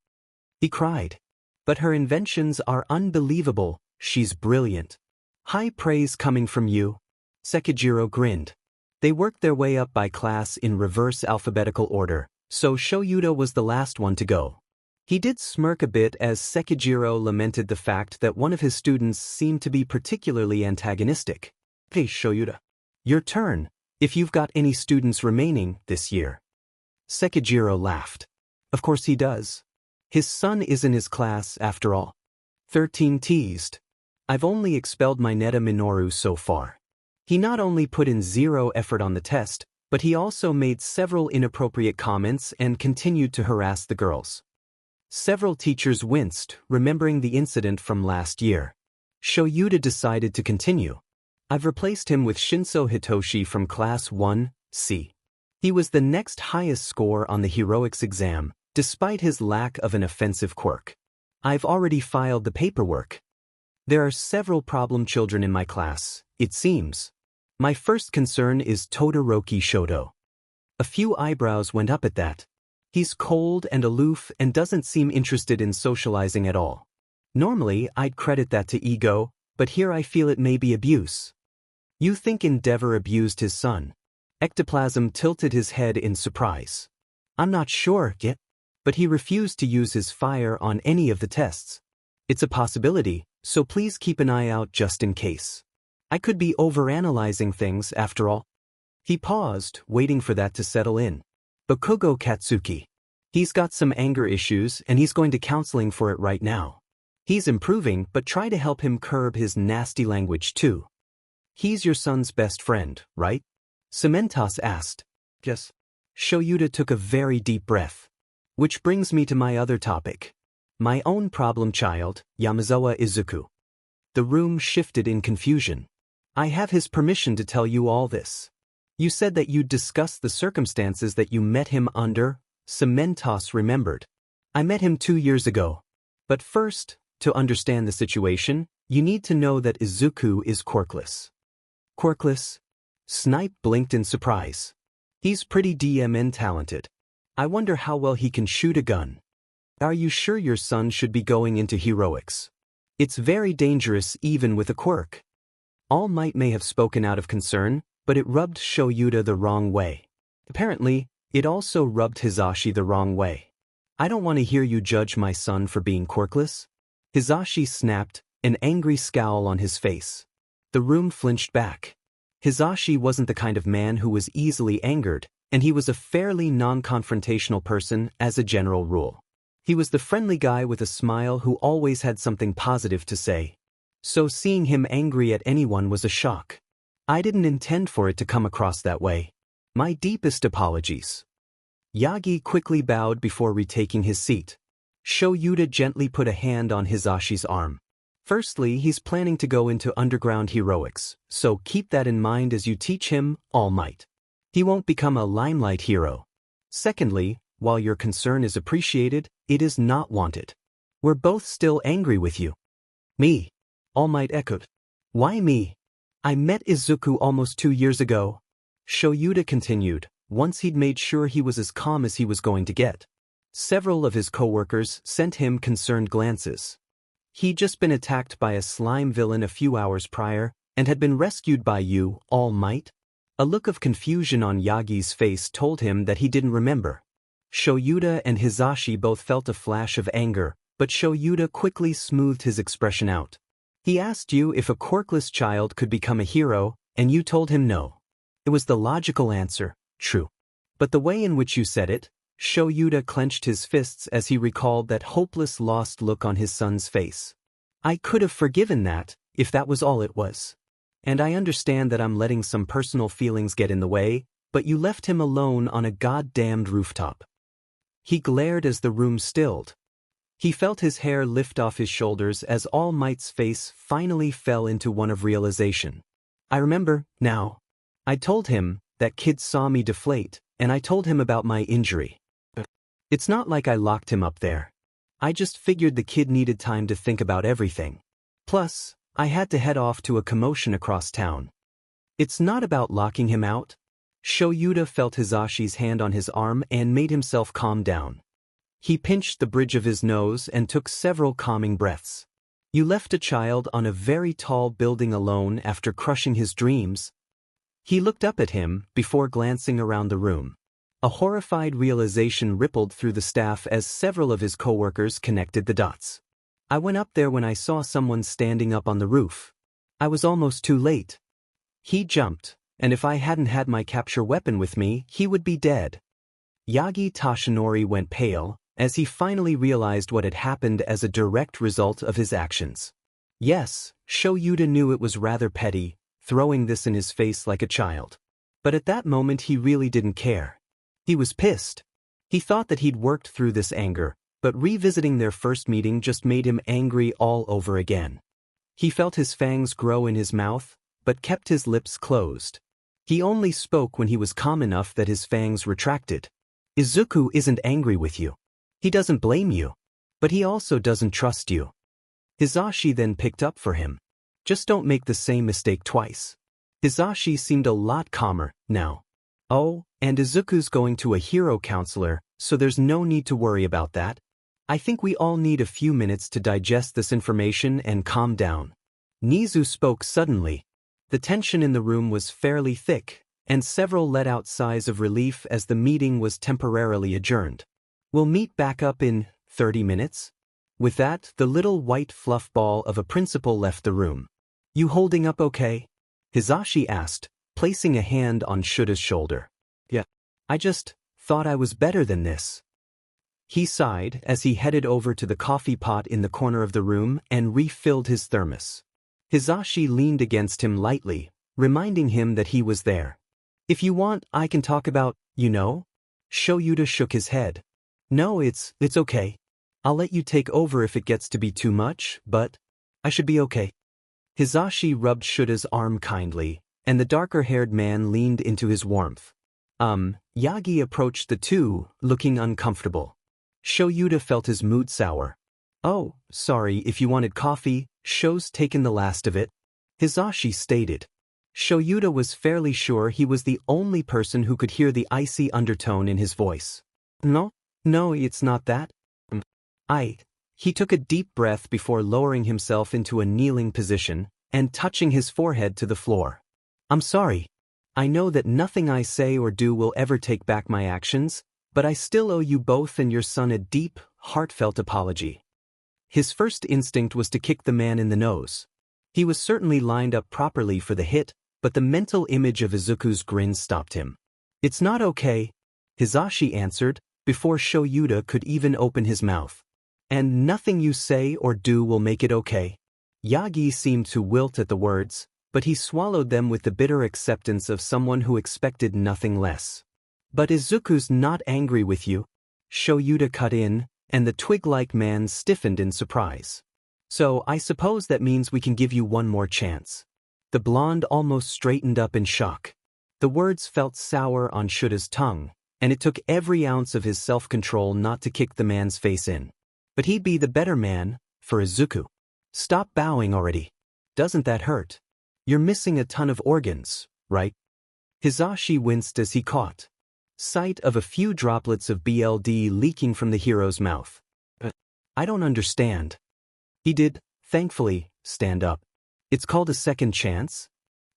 He cried. But her inventions are unbelievable, she's brilliant. High praise coming from you. Sekijiro grinned. They worked their way up by class in reverse alphabetical order, so Shouta was the last one to go. He did smirk a bit as Sekijiro lamented the fact that one of his students seemed to be particularly antagonistic. Hey Shouta. Your turn, if you've got any students remaining this year. Sekijiro laughed. Of course he does. His son is in his class after all. 13 teased. I've only expelled my Neta Minoru so far. He not only put in 0 effort on the test, but he also made several inappropriate comments and continued to harass the girls. Several teachers winced, remembering the incident from last year. Shouta decided to continue. I've replaced him with Shinso Hitoshi from Class 1C. He was the next highest score on the heroics exam, despite his lack of an offensive quirk. I've already filed the paperwork. There are several problem children in my class, it seems. My first concern is Todoroki Shoto. A few eyebrows went up at that. He's cold and aloof and doesn't seem interested in socializing at all. Normally, I'd credit that to ego, but here I feel it may be abuse. You think Endeavor abused his son? Ectoplasm tilted his head in surprise. I'm not sure yet, but he refused to use his fire on any of the tests. It's a possibility, so please keep an eye out just in case. I could be overanalyzing things after all. He paused, waiting for that to settle in. Bakugo Katsuki. He's got some anger issues and he's going to counseling for it right now. He's improving, but try to help him curb his nasty language too. He's your son's best friend, right? Cementos asked. Yes. Shouta took a very deep breath. Which brings me to my other topic. My own problem child, Yamazawa Izuku. The room shifted in confusion. I have his permission to tell you all this. You said that you'd discuss the circumstances that you met him under. Cementos remembered. I met him 2 years ago. But first, to understand the situation, you need to know that Izuku is quirkless. Quirkless? Snipe blinked in surprise. He's pretty DMN talented. I wonder how well he can shoot a gun. Are you sure your son should be going into heroics? It's very dangerous even with a quirk. All Might may have spoken out of concern, but it rubbed Shouta the wrong way. Apparently, it also rubbed Hizashi the wrong way. I don't want to hear you judge my son for being quirkless. Hizashi snapped, an angry scowl on his face. The room flinched back. Hizashi wasn't the kind of man who was easily angered, and he was a fairly non-confrontational person as a general rule. He was the friendly guy with a smile who always had something positive to say. So seeing him angry at anyone was a shock. I didn't intend for it to come across that way. My deepest apologies. Yagi quickly bowed before retaking his seat. Shouta gently put a hand on Hizashi's arm. Firstly, he's planning to go into underground heroics, so keep that in mind as you teach him All Might. He won't become a limelight hero. Secondly, while your concern is appreciated, it is not wanted. We're both still angry with you. Me? All Might echoed. Why me? I met Izuku almost 2 years ago. Shouta continued, once he'd made sure he was as calm as he was going to get. Several of his coworkers sent him concerned glances. He'd just been attacked by a slime villain a few hours prior, and had been rescued by you, All Might. A look of confusion on Yagi's face told him that he didn't remember. Shouta and Hizashi both felt a flash of anger, but Shouta quickly smoothed his expression out. He asked you if a quirkless child could become a hero, and you told him no. It was the logical answer, true. But the way in which you said it, Shouta clenched his fists as he recalled that hopeless lost look on his son's face. I could have forgiven that, if that was all it was. And I understand that I'm letting some personal feelings get in the way, but you left him alone on a goddamned rooftop. He glared as the room stilled. He felt his hair lift off his shoulders as All Might's face finally fell into one of realization. I remember, now. I told him, that kid saw me deflate, and I told him about my injury. It's not like I locked him up there. I just figured the kid needed time to think about everything. Plus, I had to head off to a commotion across town. It's not about locking him out. Shouta felt Hisashi's hand on his arm and made himself calm down. He pinched the bridge of his nose and took several calming breaths. You left a child on a very tall building alone after crushing his dreams. He looked up at him before glancing around the room. A horrified realization rippled through the staff as several of his coworkers connected the dots. I went up there when I saw someone standing up on the roof. I was almost too late. He jumped, and if I hadn't had my capture weapon with me, he would be dead. Yagi Toshinori went pale, as he finally realized what had happened as a direct result of his actions. Yes, Shouta knew it was rather petty, throwing this in his face like a child. But at that moment he really didn't care. He was pissed. He thought that he'd worked through this anger, but revisiting their first meeting just made him angry all over again. He felt his fangs grow in his mouth, but kept his lips closed. He only spoke when he was calm enough that his fangs retracted. Izuku isn't angry with you. He doesn't blame you. But he also doesn't trust you. Hisashi then picked up for him. Just don't make the same mistake twice. Hisashi seemed a lot calmer now. Oh, and Izuku's going to a hero counselor, so there's no need to worry about that. I think we all need a few minutes to digest this information and calm down. Nizu spoke suddenly. The tension in the room was fairly thick, and several let out sighs of relief as the meeting was temporarily adjourned. We'll meet back up in 30 minutes? With that, the little white fluff ball of a principal left the room. You holding up okay? Hisashi asked, placing a hand on Shouta's shoulder. Yeah. I just thought I was better than this. He sighed as he headed over to the coffee pot in the corner of the room and refilled his thermos. Hisashi leaned against him lightly, reminding him that he was there. If you want, I can talk about, Shouta shook his head. No, it's okay. I'll let you take over if it gets to be too much, but I should be okay. Hisashi rubbed Shouta's arm kindly, and the darker-haired man leaned into his warmth. Yagi approached the two, looking uncomfortable. Shouta felt his mood sour. Oh, sorry, if you wanted coffee, Shou's taken the last of it. Hisashi stated. Shouta was fairly sure he was the only person who could hear the icy undertone in his voice. No, it's not that. He took a deep breath before lowering himself into a kneeling position and touching his forehead to the floor. I'm sorry. I know that nothing I say or do will ever take back my actions, but I still owe you both and your son a deep, heartfelt apology. His first instinct was to kick the man in the nose. He was certainly lined up properly for the hit, but the mental image of Izuku's grin stopped him. It's not okay, Hisashi answered, before Shouta could even open his mouth. And nothing you say or do will make it okay. Yagi seemed to wilt at the words, but he swallowed them with the bitter acceptance of someone who expected nothing less. But Izuku's not angry with you, Shouta cut in, and the twig-like man stiffened in surprise. So I suppose that means we can give you one more chance. The blonde almost straightened up in shock. The words felt sour on Shouta's tongue, and it took every ounce of his self-control not to kick the man's face in. But he'd be the better man, for Izuku. Stop bowing already. Doesn't that hurt? You're missing a ton of organs, right? Hisashi winced as he caught sight of a few droplets of BLD leaking from the hero's mouth. I don't understand. He did, thankfully, stand up. It's called a second chance?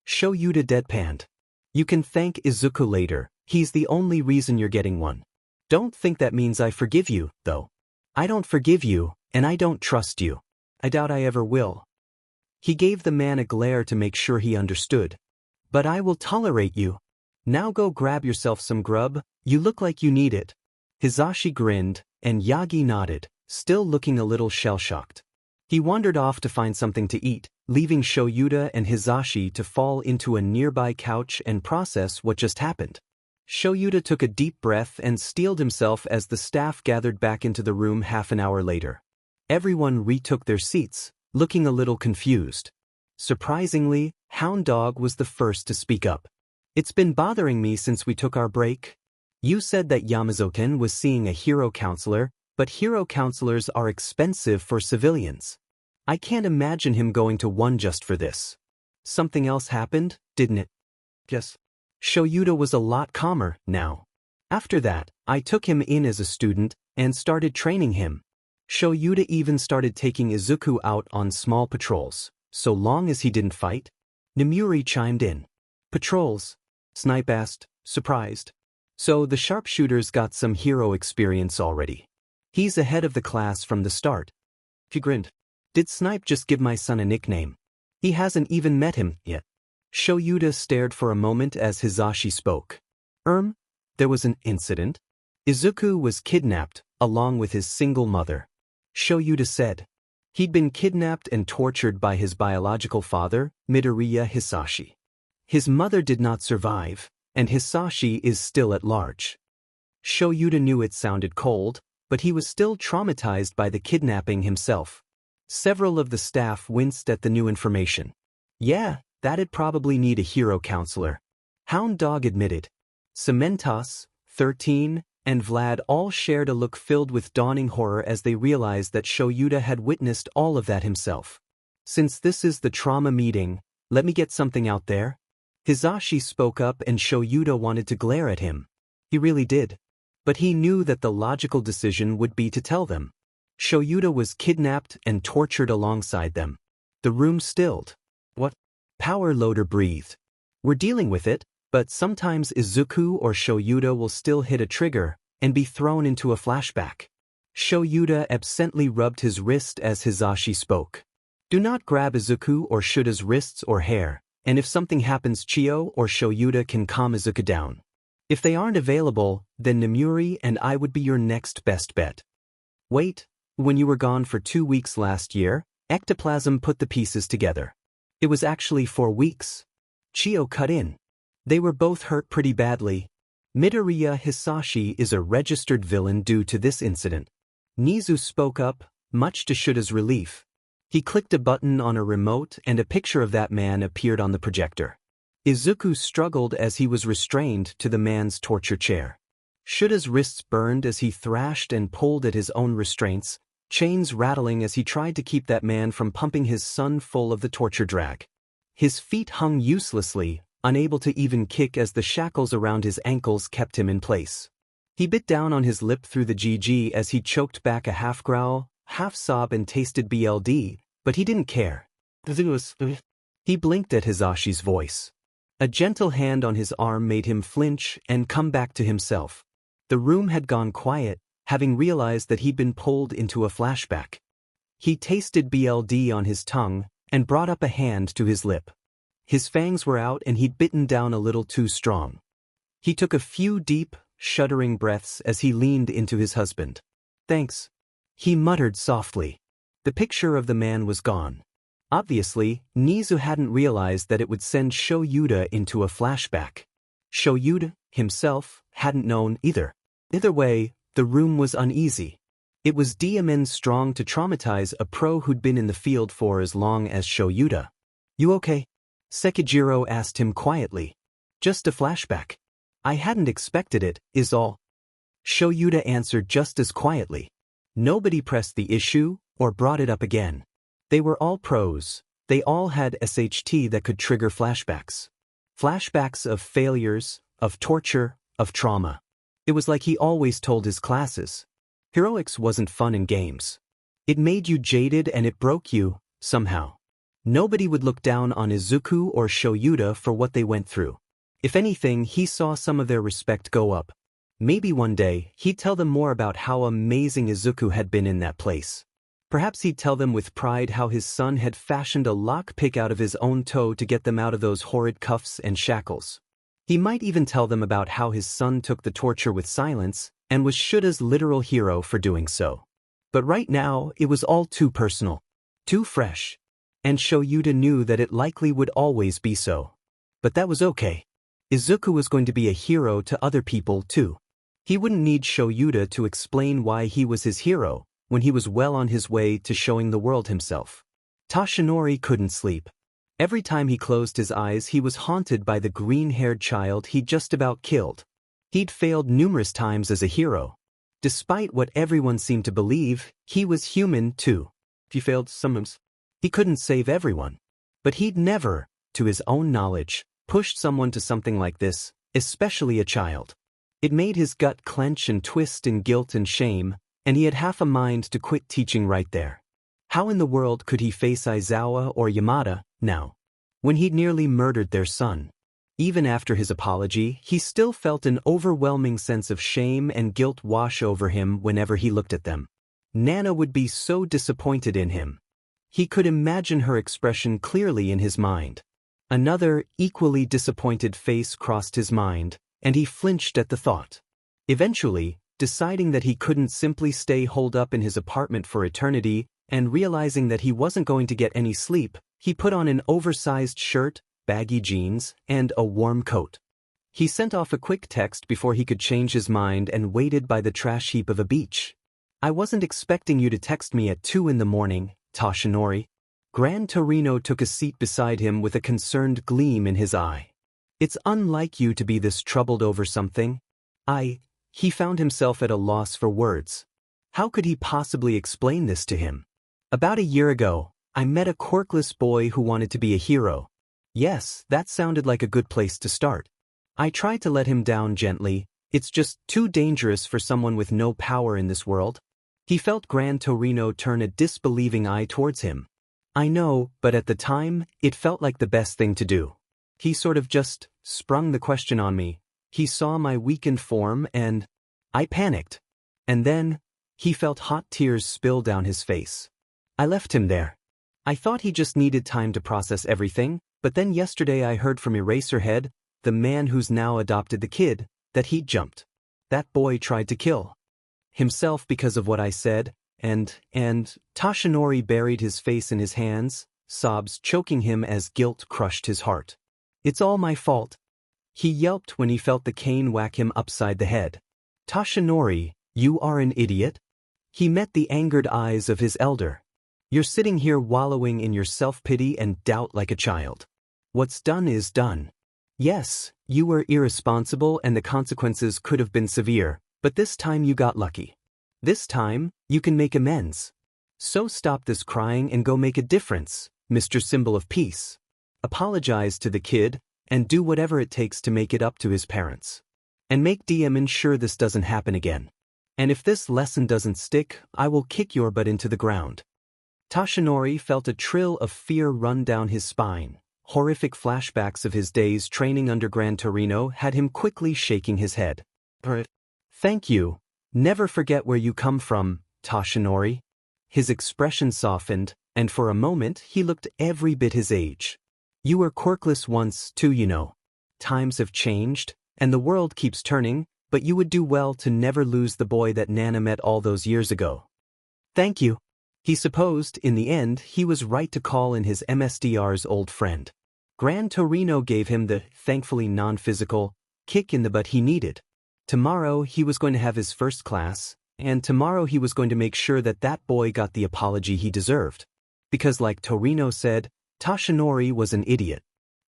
Shouta deadpanned. You can thank Izuku later, he's the only reason you're getting one. Don't think that means I forgive you, though. I don't forgive you, and I don't trust you. I doubt I ever will. He gave the man a glare to make sure he understood. But I will tolerate you. Now go grab yourself some grub, you look like you need it. Hisashi grinned, and Yagi nodded, still looking a little shell-shocked. He wandered off to find something to eat, leaving Shouta and Hisashi to fall into a nearby couch and process what just happened. Shouta took a deep breath and steeled himself as the staff gathered back into the room half an hour later. Everyone retook their seats, looking a little confused. Surprisingly, Hound Dog was the first to speak up. It's been bothering me since we took our break. You said that Yamazoken was seeing a hero counselor, but hero counselors are expensive for civilians. I can't imagine him going to one just for this. Something else happened, didn't it? Yes. Shouta was a lot calmer now. After that, I took him in as a student and started training him. Shouta even started taking Izuku out on small patrols, so long as he didn't fight. Nemuri chimed in. Patrols? Snipe asked, surprised. So the sharpshooters got some hero experience already. He's ahead of the class from the start. He grinned. Did Snipe just give my son a nickname? He hasn't even met him yet. Shouta stared for a moment as Hisashi spoke. There was an incident. Izuku was kidnapped, along with his single mother. Shouta said. He'd been kidnapped and tortured by his biological father, Midoriya Hisashi. His mother did not survive, and Hisashi is still at large. Shouta knew it sounded cold, but he was still traumatized by the kidnapping himself. Several of the staff winced at the new information. Yeah, that'd probably need a hero counselor. Hound Dog admitted. Cementos, 13, and Vlad all shared a look filled with dawning horror as they realized that Shouta had witnessed all of that himself. Since this is the trauma meeting, let me get something out there. Hisashi spoke up and Shouta wanted to glare at him. He really did. But he knew that the logical decision would be to tell them. Shouta was kidnapped and tortured alongside them. The room stilled. What? Power Loader breathed. We're dealing with it, but sometimes Izuku or Shouta will still hit a trigger and be thrown into a flashback. Shouta absently rubbed his wrist as Hisashi spoke. Do not grab Izuku or Shuta's wrists or hair, and if something happens Chio or Shouta can calm Izuku down. If they aren't available, then Nemuri and I would be your next best bet. Wait, when you were gone for 2 weeks last year, ectoplasm put the pieces together. It was actually 4 weeks. Chio cut in. They were both hurt pretty badly. Midoriya Hisashi is a registered villain due to this incident. Nizu spoke up, much to Shuta's relief. He clicked a button on a remote and a picture of that man appeared on the projector. Izuku struggled as he was restrained to the man's torture chair. Shuta's wrists burned as he thrashed and pulled at his own restraints, chains rattling as he tried to keep that man from pumping his son full of the torture drag. His feet hung uselessly, unable to even kick as the shackles around his ankles kept him in place. He bit down on his lip through the GG as he choked back a half-growl, half-sob and tasted BLD, but he didn't care. He blinked at Hisashi's voice. A gentle hand on his arm made him flinch and come back to himself. The room had gone quiet, having realized that he'd been pulled into a flashback. He tasted BLD on his tongue and brought up a hand to his lip. His fangs were out and he'd bitten down a little too strong. He took a few deep, shuddering breaths as he leaned into his husband. Thanks. He muttered softly. The picture of the man was gone. Obviously, Nizu hadn't realized that it would send Shouta into a flashback. Shouta, himself, hadn't known either. Either way, the room was uneasy. It was DMN strong to traumatize a pro who'd been in the field for as long as Shouta. You okay? Sekijiro asked him quietly. Just a flashback. I hadn't expected it, is all. Shouta answered just as quietly. Nobody pressed the issue or brought it up again. They were all pros. They all had SHT that could trigger flashbacks. Flashbacks of failures, of torture, of trauma. It was like he always told his classes. Heroics wasn't fun in games. It made you jaded and it broke you, somehow. Nobody would look down on Izuku or Shouta for what they went through. If anything, he saw some of their respect go up. Maybe one day, he'd tell them more about how amazing Izuku had been in that place. Perhaps he'd tell them with pride how his son had fashioned a lockpick out of his own toe to get them out of those horrid cuffs and shackles. He might even tell them about how his son took the torture with silence and was Shuta's literal hero for doing so. But right now, it was all too personal, too fresh. And Shouta knew that it likely would always be so. But that was okay. Izuku was going to be a hero to other people too. He wouldn't need Shouta to explain why he was his hero, when he was well on his way to showing the world himself. Toshinori couldn't sleep. Every time he closed his eyes he was haunted by the green-haired child he'd just about killed. He'd failed numerous times as a hero. Despite what everyone seemed to believe, he was human too. He failed sometimes. He couldn't save everyone. But he'd never, to his own knowledge, pushed someone to something like this, especially a child. It made his gut clench and twist in guilt and shame, and he had half a mind to quit teaching right there. How in the world could he face Aizawa or Yamada now, when he'd nearly murdered their son? Even after his apology, he still felt an overwhelming sense of shame and guilt wash over him whenever he looked at them. Nana would be so disappointed in him. He could imagine her expression clearly in his mind. Another, equally disappointed face crossed his mind, and he flinched at the thought. Eventually, deciding that he couldn't simply stay holed up in his apartment for eternity, and realizing that he wasn't going to get any sleep, he put on an oversized shirt, baggy jeans, and a warm coat. He sent off a quick text before he could change his mind and waited by the trash heap of a beach. "I wasn't expecting you to text me at 2 in the morning, Toshinori." Gran Torino took a seat beside him with a concerned gleam in his eye. "It's unlike you to be this troubled over something." He found himself at a loss for words. How could he possibly explain this to him? "About a year ago, I met a quirkless boy who wanted to be a hero." Yes, that sounded like a good place to start. "I tried to let him down gently. It's just too dangerous for someone with no power in this world." He felt Gran Torino turn a disbelieving eye towards him. "I know, but at the time, it felt like the best thing to do." He sort of just sprung the question on me. He saw my weakened form and I panicked. And then, he felt hot tears spill down his face. I left him there. I thought he just needed time to process everything, but then yesterday I heard from Eraserhead, the man who's now adopted the kid, that he'd jumped. That boy tried to kill himself because of what I said, and Toshinori buried his face in his hands, sobs choking him as guilt crushed his heart. "It's all my fault." He yelped when he felt the cane whack him upside the head. "Toshinori, you are an idiot?" He met the angered eyes of his elder. "You're sitting here wallowing in your self-pity and doubt like a child. What's done is done. Yes, you were irresponsible and the consequences could have been severe, but this time you got lucky. This time, you can make amends. So stop this crying and go make a difference, Mr. Symbol of Peace. Apologize to the kid, and do whatever it takes to make it up to his parents. And make DM ensure this doesn't happen again. And if this lesson doesn't stick, I will kick your butt into the ground." Toshinori felt a trill of fear run down his spine. Horrific flashbacks of his days training under Gran Torino had him quickly shaking his head. "Thank you. Never forget where you come from, Toshinori." His expression softened, and for a moment he looked every bit his age. "You were quirkless once, too, you know. Times have changed, and the world keeps turning, but you would do well to never lose the boy that Nana met all those years ago." "Thank you." He supposed, in the end, he was right to call in his MSDR's old friend. Gran Torino gave him the, thankfully non-physical, kick in the butt he needed. Tomorrow he was going to have his first class, and tomorrow he was going to make sure that that boy got the apology he deserved. Because like Torino said, Toshinori was an idiot.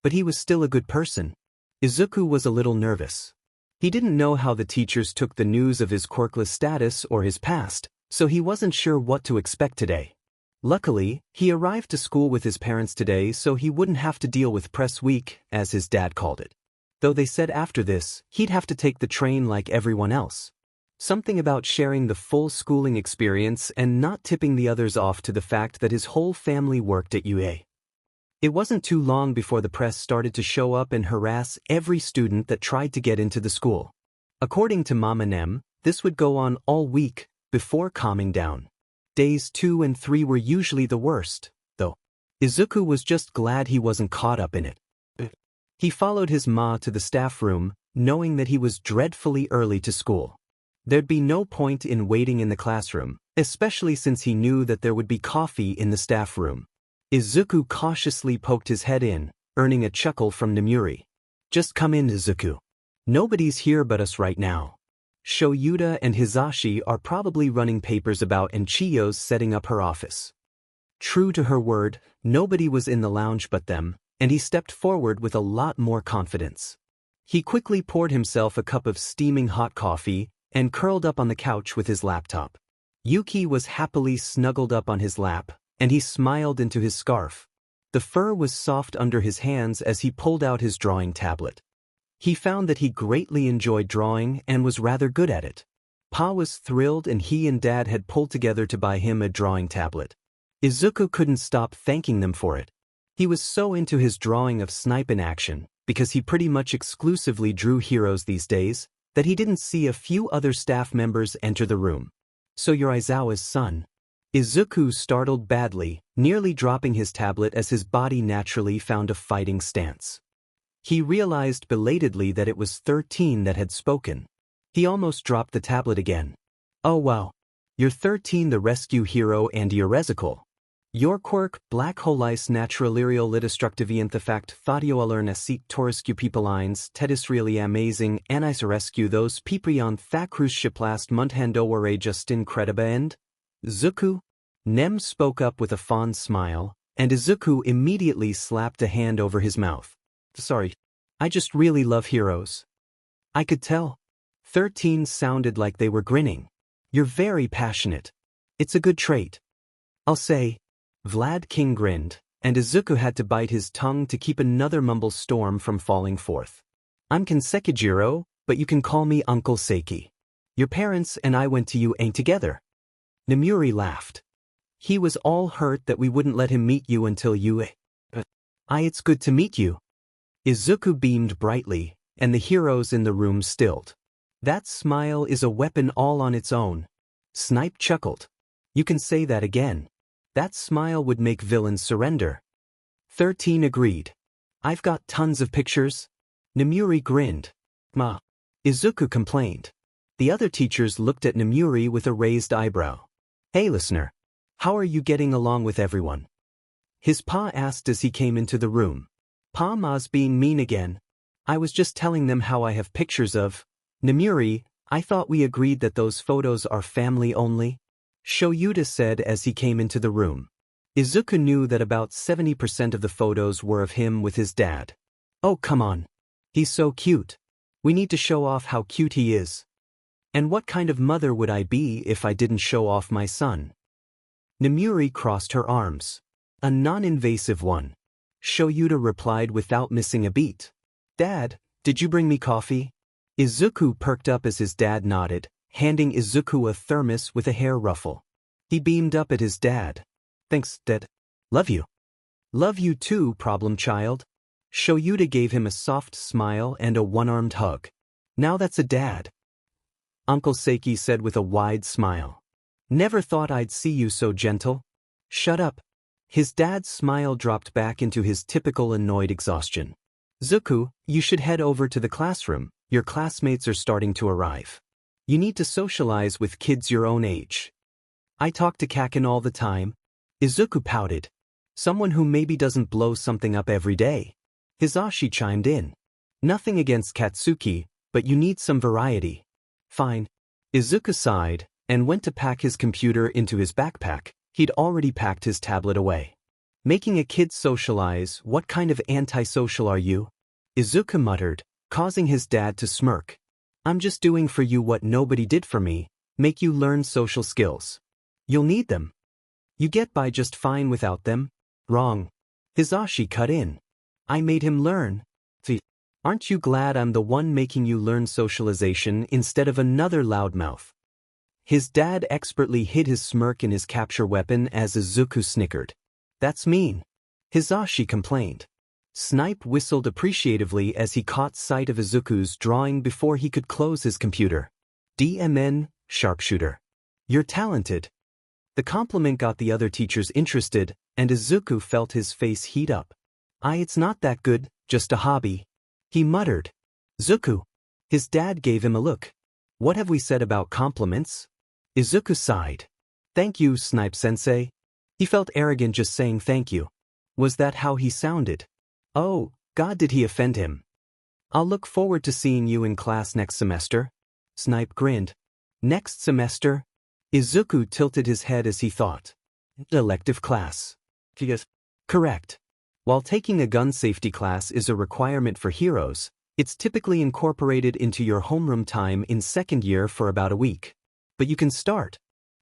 But he was still a good person. Izuku was a little nervous. He didn't know how the teachers took the news of his quirkless status or his past, so he wasn't sure what to expect today. Luckily, he arrived to school with his parents today so he wouldn't have to deal with press week, as his dad called it. Though they said after this, he'd have to take the train like everyone else. Something about sharing the full schooling experience and not tipping the others off to the fact that his whole family worked at UA. It wasn't too long before the press started to show up and harass every student that tried to get into the school. According to Mama Nem, this would go on all week, before calming down. Days 2 and 3 were usually the worst, though. Izuku was just glad he wasn't caught up in it. He followed his ma to the staff room, knowing that he was dreadfully early to school. There'd be no point in waiting in the classroom, especially since he knew that there would be coffee in the staff room. Izuku cautiously poked his head in, earning a chuckle from Nemuri. "Just come in, Izuku. Nobody's here but us right now. Shoyuta and Hizashi are probably running papers about and Chiyo's setting up her office." True to her word, nobody was in the lounge but them, and he stepped forward with a lot more confidence. He quickly poured himself a cup of steaming hot coffee and curled up on the couch with his laptop. Yuki was happily snuggled up on his lap, and he smiled into his scarf. The fur was soft under his hands as he pulled out his drawing tablet. He found that he greatly enjoyed drawing and was rather good at it. Pa was thrilled and he and Dad had pulled together to buy him a drawing tablet. Izuku couldn't stop thanking them for it. He was so into his drawing of Snipe in action, because he pretty much exclusively drew heroes these days, that he didn't see a few other staff members enter the room. "So you're Aizawa's son?" Izuku startled badly, nearly dropping his tablet as his body naturally found a fighting stance. He realized belatedly that it was 13 that had spoken. He almost dropped the tablet again. "Oh wow. You're 13, the rescue hero and Euresical. Your quirk, black holice naturalirial litistructiviant the fact thotioalern asit toriscu peoplines tedis really amazing anis rescue those piprion thacrus shiplast munthando just incredible end?" Zuku? Nem spoke up with a fond smile, and Izuku immediately slapped a hand over his mouth. "Sorry. I just really love heroes." I could tell. 13 sounded like they were grinning. "You're very passionate. It's a good trait. I'll say." Vlad King grinned, and Izuku had to bite his tongue to keep another mumble storm from falling forth. "I'm Kansekijiro, but you can call me Uncle Seiki. Your parents and I went to UA together." Nemuri laughed. "He was all hurt that we wouldn't let him meet you until UA. It's good to meet you." Izuku beamed brightly, and the heroes in the room stilled. "That smile is a weapon all on its own." Snipe chuckled. "You can say that again. That smile would make villains surrender." 13 agreed. "I've got tons of pictures." Nemuri grinned. "Ma." Izuku complained. The other teachers looked at Nemuri with a raised eyebrow. "Hey listener. How are you getting along with everyone?" His pa asked as he came into the room. "Pa ma's being mean again. I was just telling them how I have pictures of." "Nemuri, I thought we agreed that those photos are family only?" Shouta said as he came into the room. Izuku knew that about 70% of the photos were of him with his dad. "Oh come on. He's so cute. We need to show off how cute he is. And what kind of mother would I be if I didn't show off my son?" Nemuri crossed her arms. "A non-invasive one." Shouta replied without missing a beat. "Dad, did you bring me coffee?" Izuku perked up as his dad nodded, handing Izuku a thermos with a hair ruffle. He beamed up at his dad. "Thanks, Dad. Love you." "Love you too, problem child." Shouta gave him a soft smile and a one-armed hug. "Now that's a dad." Uncle Seiki said with a wide smile. "Never thought I'd see you so gentle." "Shut up." His dad's smile dropped back into his typical annoyed exhaustion. "Zuku, you should head over to the classroom. Your classmates are starting to arrive. You need to socialize with kids your own age." "I talk to Kacchan all the time." Izuku pouted. "Someone who maybe doesn't blow something up every day." Hisashi chimed in. "Nothing against Katsuki, but you need some variety." "Fine." Izuku sighed, and went to pack his computer into his backpack. He'd already packed his tablet away. "Making a kid socialize, what kind of antisocial are you?" Izuku muttered, causing his dad to smirk. "I'm just doing for you what nobody did for me, make you learn social skills. You'll need them. You get by just fine without them." "Wrong." Hisashi cut in. "I made him learn." "Aren't you glad I'm the one making you learn socialization instead of another loudmouth?" His dad expertly hid his smirk in his capture weapon as Izuku snickered. "That's mean." Hisashi complained. Snipe whistled appreciatively as he caught sight of Izuku's drawing before he could close his computer. "DMN, sharpshooter. You're talented." The compliment got the other teachers interested, and Izuku felt his face heat up. It's not that good, just a hobby." He muttered. "Zuku." His dad gave him a look. "What have we said about compliments?" Izuku sighed. "Thank you, Snipe-sensei." He felt arrogant just saying thank you. Was that how he sounded? Oh, God, did he offend him? "I'll look forward to seeing you in class next semester." Snipe grinned. "Next semester?" Izuku tilted his head as he thought. Elective class. Yes. Correct. While taking a gun safety class is a requirement for heroes, it's typically incorporated into your homeroom time in second year for about a week. But you can start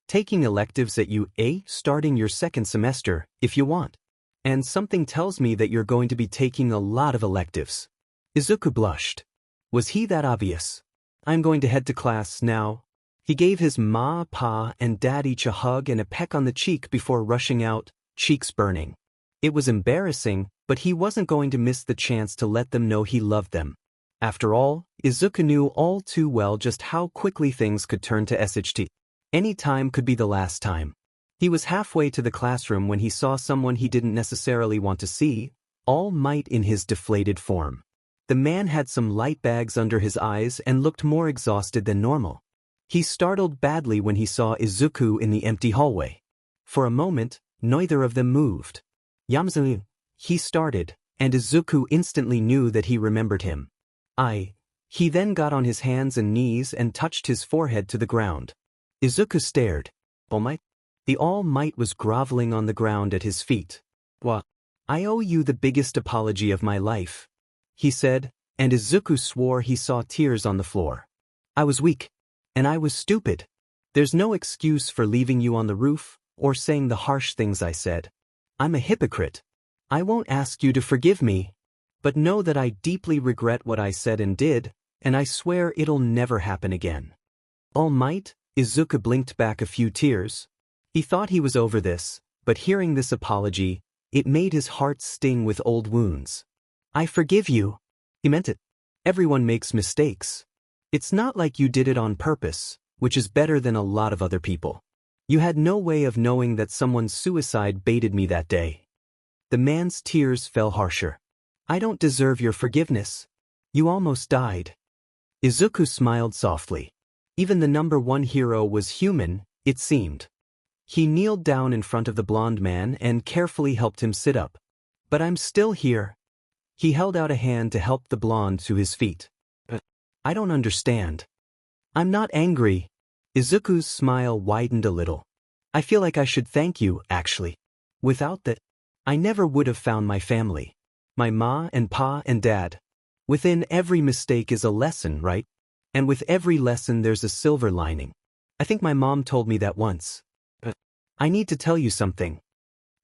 taking electives at UA starting your second semester, if you want. And something tells me that you're going to be taking a lot of electives. Izuku blushed. Was he that obvious? I'm going to head to class now. He gave his ma, pa, and dad each a hug and a peck on the cheek before rushing out, cheeks burning. It was embarrassing, but he wasn't going to miss the chance to let them know he loved them. After all, Izuku knew all too well just how quickly things could turn to SHT. Any time could be the last time. He was halfway to the classroom when he saw someone he didn't necessarily want to see, All Might in his deflated form. The man had some light bags under his eyes and looked more exhausted than normal. He startled badly when he saw Izuku in the empty hallway. For a moment, neither of them moved. Yamazu, he started, and Izuku instantly knew that he remembered him. He then got on his hands and knees and touched his forehead to the ground. Izuku stared. All Might? The All Might was groveling on the ground at his feet. What? I owe you the biggest apology of my life, he said, and Izuku swore he saw tears on the floor. I was weak. And I was stupid. There's no excuse for leaving you on the roof, or saying the harsh things I said. I'm a hypocrite. I won't ask you to forgive me, but know that I deeply regret what I said and did, and I swear it'll never happen again. All Might? Izuku blinked back a few tears. He thought he was over this, but hearing this apology, it made his heart sting with old wounds. I forgive you. He meant it. Everyone makes mistakes. It's not like you did it on purpose, which is better than a lot of other people. You had no way of knowing that someone's suicide baited me that day. The man's tears fell harsher. I don't deserve your forgiveness. You almost died. Izuku smiled softly. Even the number one hero was human, it seemed. He kneeled down in front of the blonde man and carefully helped him sit up. But I'm still here. He held out a hand to help the blonde to his feet. I don't understand. I'm not angry. Izuku's smile widened a little. I feel like I should thank you, actually. Without that, I never would have found my family. My ma and pa and dad. Within every mistake is a lesson, right? And with every lesson there's a silver lining. I think my mom told me that once. I need to tell you something.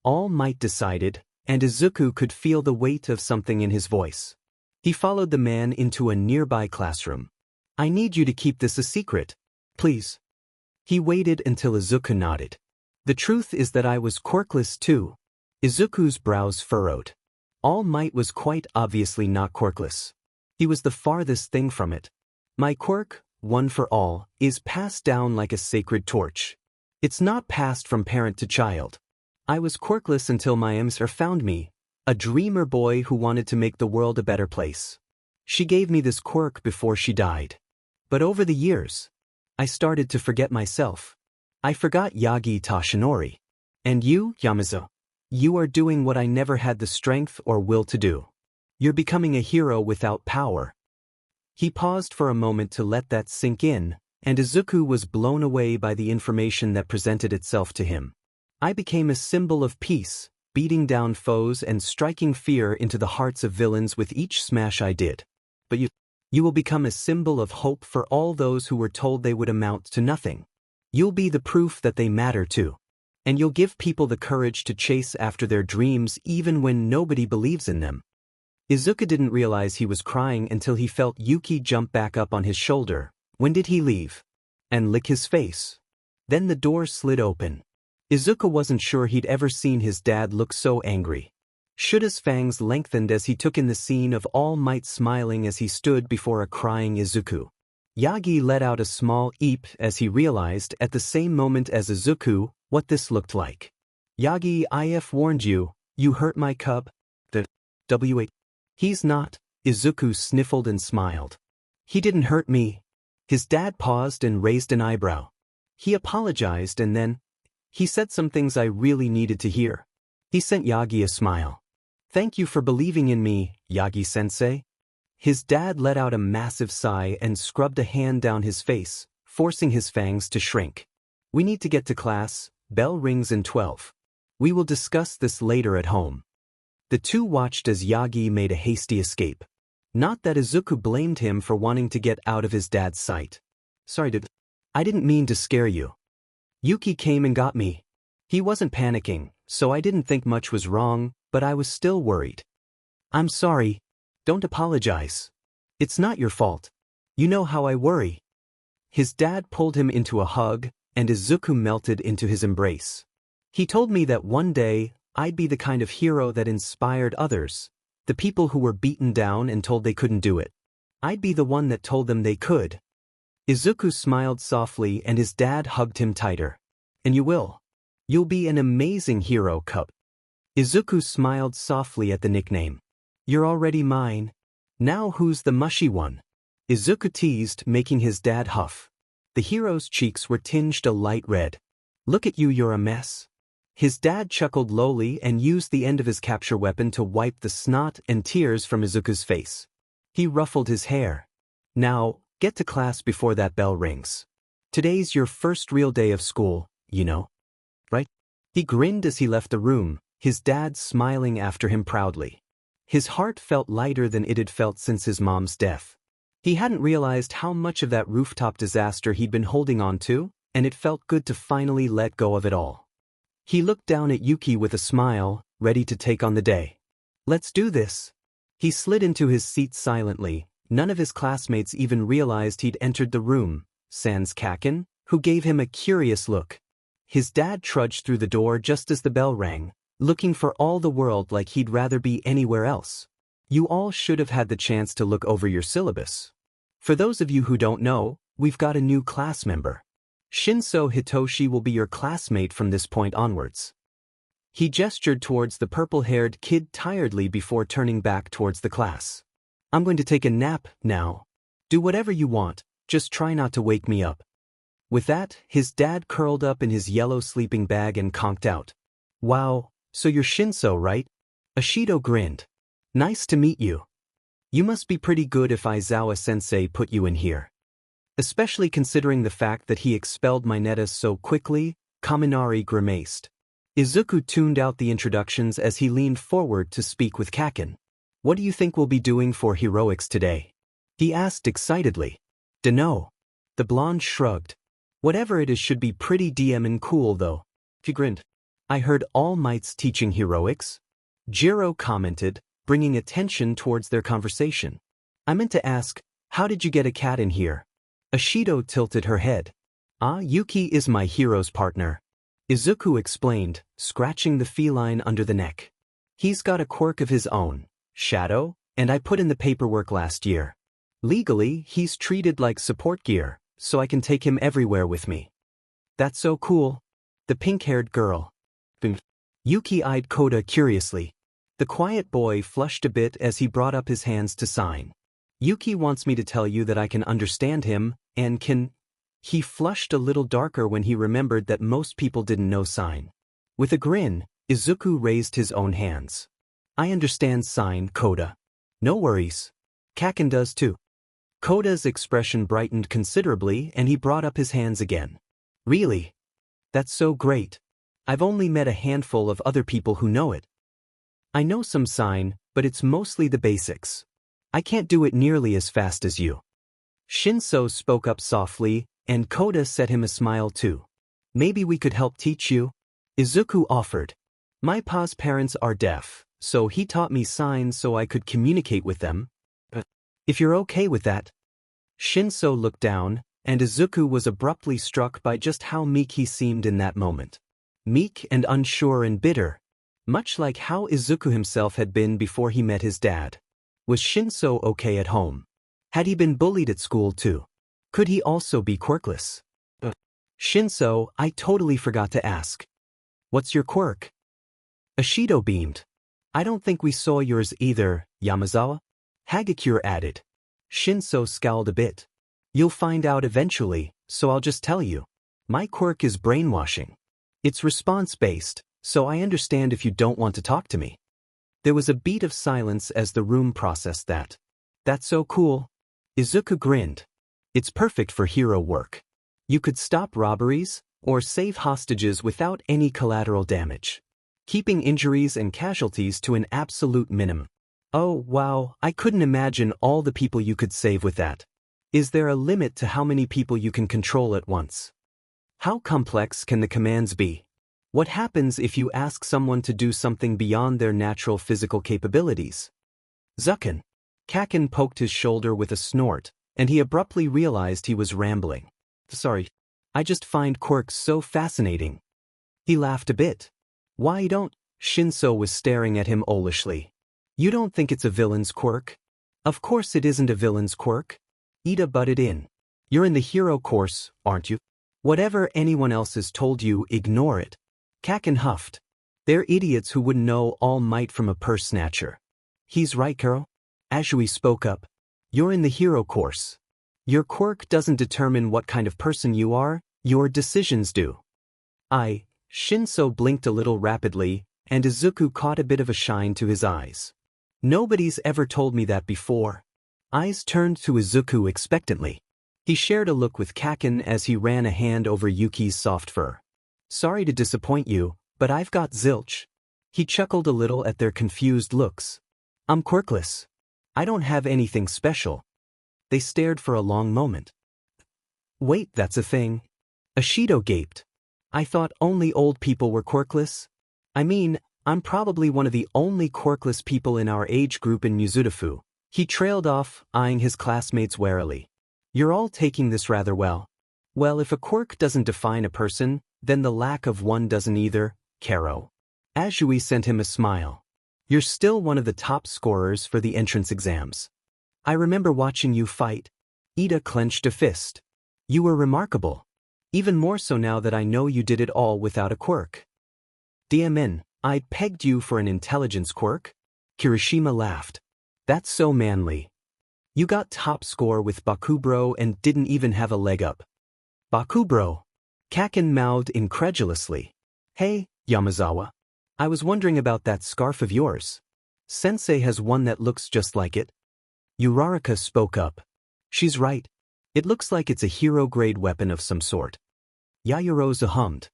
All Might decided, and Izuku could feel the weight of something in his voice. He followed the man into a nearby classroom. I need you to keep this a secret, please. He waited until Izuku nodded. The truth is that I was quirkless too. Izuku's brows furrowed. All Might was quite obviously not quirkless. He was the farthest thing from it. My quirk, one for all, is passed down like a sacred torch. It's not passed from parent to child. I was quirkless until my emser found me, a dreamer boy who wanted to make the world a better place. She gave me this quirk before she died. But over the years, I started to forget myself. I forgot Yagi Tashinori. And you, Yamazu, you are doing what I never had the strength or will to do. You're becoming a hero without power. He paused for a moment to let that sink in, and Izuku was blown away by the information that presented itself to him. I became a symbol of peace, beating down foes and striking fear into the hearts of villains with each smash I did. But you will become a symbol of hope for all those who were told they would amount to nothing. You'll be the proof that they matter too. And you'll give people the courage to chase after their dreams even when nobody believes in them. Izuku didn't realize he was crying until he felt Yuki jump back up on his shoulder. When did he leave? And lick his face. Then the door slid open. Izuku wasn't sure he'd ever seen his dad look so angry. Shuta's fangs lengthened as he took in the scene of All Might smiling as he stood before a crying Izuku. Yagi let out a small eep as he realized at the same moment as Izuku what this looked like. Yagi, I've warned you, you hurt my cub. The W8. He's not. Izuku sniffled and smiled. He didn't hurt me. His dad paused and raised an eyebrow. He apologized and then, he said some things I really needed to hear. He sent Yagi a smile. Thank you for believing in me, Yagi-sensei. His dad let out a massive sigh and scrubbed a hand down his face, forcing his fangs to shrink. We need to get to class, bell rings in 12. We will discuss this later at home. The two watched as Yagi made a hasty escape. Not that Izuku blamed him for wanting to get out of his dad's sight. Sorry, I didn't mean to scare you. Yuki came and got me. He wasn't panicking, so I didn't think much was wrong, but I was still worried. I'm sorry. Don't apologize. It's not your fault. You know how I worry. His dad pulled him into a hug, and Izuku melted into his embrace. He told me that one day, I'd be the kind of hero that inspired others, the people who were beaten down and told they couldn't do it. I'd be the one that told them they could. Izuku smiled softly and his dad hugged him tighter. And you will. You'll be an amazing hero, Cup. Izuku smiled softly at the nickname. You're already mine. Now who's the mushy one? Izuku teased, making his dad huff. The hero's cheeks were tinged a light red. Look at you, you're a mess. His dad chuckled lowly and used the end of his capture weapon to wipe the snot and tears from Izuku's face. He ruffled his hair. Now, get to class before that bell rings. Today's your first real day of school, you know. Right? He grinned as he left the room, his dad smiling after him proudly. His heart felt lighter than it had felt since his mom's death. He hadn't realized how much of that rooftop disaster he'd been holding on to, and it felt good to finally let go of it all. He looked down at Yuki with a smile, ready to take on the day. Let's do this. He slid into his seat silently. None of his classmates even realized he'd entered the room, sans Kacchan, who gave him a curious look. His dad trudged through the door just as the bell rang, looking for all the world like he'd rather be anywhere else. You all should have had the chance to look over your syllabus. For those of you who don't know, we've got a new class member. Shinso Hitoshi will be your classmate from this point onwards. He gestured towards the purple-haired kid tiredly before turning back towards the class. I'm going to take a nap now. Do whatever you want, just try not to wake me up. With that, his dad curled up in his yellow sleeping bag and conked out. Wow, so you're Shinso, right? Ashido grinned. Nice to meet you. You must be pretty good if Aizawa-sensei put you in here. Especially considering the fact that he expelled my Mineta so quickly, Kaminari grimaced. Izuku tuned out the introductions as he leaned forward to speak with Kacchan. What do you think we'll be doing for heroics today? He asked excitedly. Dunno. The blonde shrugged. Whatever it is should be pretty DM and cool though. He grinned. I heard All Might's teaching heroics. Jiro commented, bringing attention towards their conversation. I meant to ask, how did you get a cat in here? Ashido tilted her head. Yuki is my hero's partner. Izuku explained, scratching the feline under the neck. He's got a quirk of his own, Shadow, and I put in the paperwork last year. Legally, he's treated like support gear, so I can take him everywhere with me. That's so cool. The pink-haired girl. Yuki eyed Koda curiously. The quiet boy flushed a bit as he brought up his hands to sign. Yuki wants me to tell you that I can understand him, and can... He flushed a little darker when he remembered that most people didn't know sign. With a grin, Izuku raised his own hands. I understand sign, Koda. No worries. Kacchan does too. Koda's expression brightened considerably and he brought up his hands again. Really? That's so great. I've only met a handful of other people who know it. I know some sign, but it's mostly the basics. I can't do it nearly as fast as you. Shinso spoke up softly, and Koda set him a smile too. Maybe we could help teach you? Izuku offered. My pa's parents are deaf, so he taught me signs so I could communicate with them. If you're okay with that. Shinso looked down, and Izuku was abruptly struck by just how meek he seemed in that moment. Meek and unsure and bitter. Much like how Izuku himself had been before he met his dad. Was Shinso okay at home? Had he been bullied at school too? Could he also be quirkless? Shinso, I totally forgot to ask. What's your quirk? Ashido beamed. I don't think we saw yours either, Yamazawa. Hagakure added. Shinso scowled a bit. You'll find out eventually, so I'll just tell you. My quirk is brainwashing. It's response-based, so I understand if you don't want to talk to me. There was a beat of silence as the room processed that. That's so cool. Izuku grinned. It's perfect for hero work. You could stop robberies, or save hostages without any collateral damage. keeping injuries and casualties to an absolute minimum. Oh, wow, I couldn't imagine all the people you could save with that. Is there a limit to how many people you can control at once? How complex can the commands be? What happens if you ask someone to do something beyond their natural physical capabilities? Zucken. Kacchan poked his shoulder with a snort, and he abruptly realized he was rambling. Sorry. I just find quirks so fascinating. He laughed a bit. Why don't? Shinso was staring at him owlishly. You don't think it's a villain's quirk? Of course it isn't a villain's quirk. Ida butted in. You're in the hero course, aren't you? Whatever anyone else has told you, ignore it. Kacchan huffed. They're idiots who wouldn't know All Might from a purse snatcher. He's right, Karo. Ashui spoke up. You're in the hero course. Your quirk doesn't determine what kind of person you are, your decisions do. Shinso blinked a little rapidly, and Izuku caught a bit of a shine to his eyes. Nobody's ever told me that before. Eyes turned to Izuku expectantly. He shared a look with Kacchan as he ran a hand over Yuki's soft fur. Sorry to disappoint you, but I've got zilch. He chuckled a little at their confused looks. I'm quirkless. I don't have anything special. They stared for a long moment. Wait, that's a thing? Ashido gaped. I thought only old people were quirkless? I mean, I'm probably one of the only quirkless people in our age group in Mizudafu. He trailed off, eyeing his classmates warily. You're all taking this rather well. Well, if a quirk doesn't define a person, then the lack of one doesn't either, Karo. Ashui sent him a smile. You're still one of the top scorers for the entrance exams. I remember watching you fight. Ida clenched a fist. You were remarkable. Even more so now that I know you did it all without a quirk. DMN, I'd pegged you for an intelligence quirk. Kirishima laughed. That's so manly. You got top score with Bakugo and didn't even have a leg up. Bakugo? Kacchan mouthed incredulously. Hey, Yamazawa. I was wondering about that scarf of yours. Sensei has one that looks just like it. Uraraka spoke up. She's right. It looks like it's a hero-grade weapon of some sort. Yaoyorozu hummed.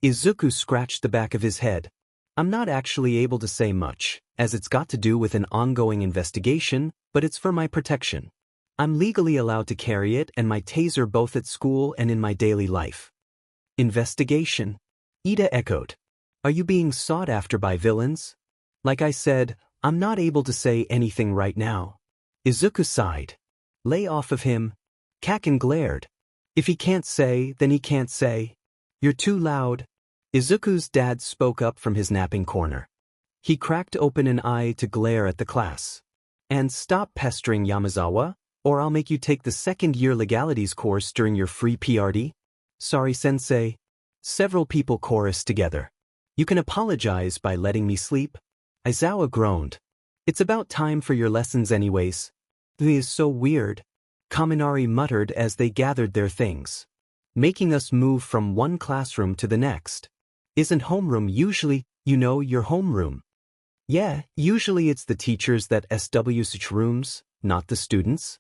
Izuku scratched the back of his head. I'm not actually able to say much, as it's got to do with an ongoing investigation, but it's for my protection. I'm legally allowed to carry it and my taser both at school and in my daily life. Investigation? Ida echoed. Are you being sought after by villains? Like I said, I'm not able to say anything right now. Izuku sighed. Lay off of him. Kacchan glared. If he can't say, then he can't say. You're too loud. Izuku's dad spoke up from his napping corner. He cracked open an eye to glare at the class. And stop pestering Yamazawa, or I'll make you take the second-year legalities course during your free PRD. Sorry, sensei. Several people chorused together. You can apologize by letting me sleep. Aizawa groaned. It's about time for your lessons anyways. This is so weird. Kaminari muttered as they gathered their things. Making us move from one classroom to the next. Isn't homeroom usually, your homeroom? Yeah, usually it's the teachers that SW rooms, not the students.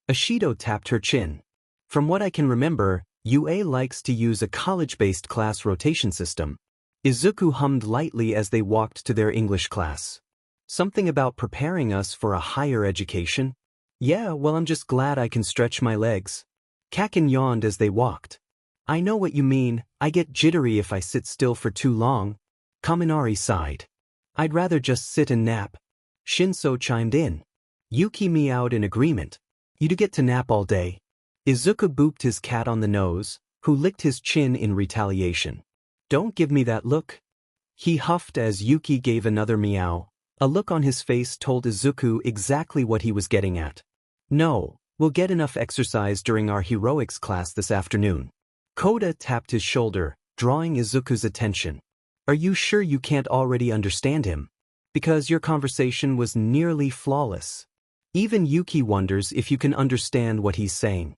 Ashido tapped her chin. From what I can remember, UA likes to use a college-based class rotation system. Izuku hummed lightly as they walked to their English class. Something about preparing us for a higher education? Yeah, well, I'm just glad I can stretch my legs. Kacchan yawned as they walked. I know what you mean, I get jittery if I sit still for too long. Kaminari sighed. I'd rather just sit and nap. Shinso chimed in. Yuki meowed in agreement. You do get to nap all day. Izuku booped his cat on the nose, who licked his chin in retaliation. Don't give me that look. He huffed as Yuki gave another meow. A look on his face told Izuku exactly what he was getting at. No, we'll get enough exercise during our heroics class this afternoon. Koda tapped his shoulder, drawing Izuku's attention. Are you sure you can't already understand him? Because your conversation was nearly flawless. Even Yuki wonders if you can understand what he's saying.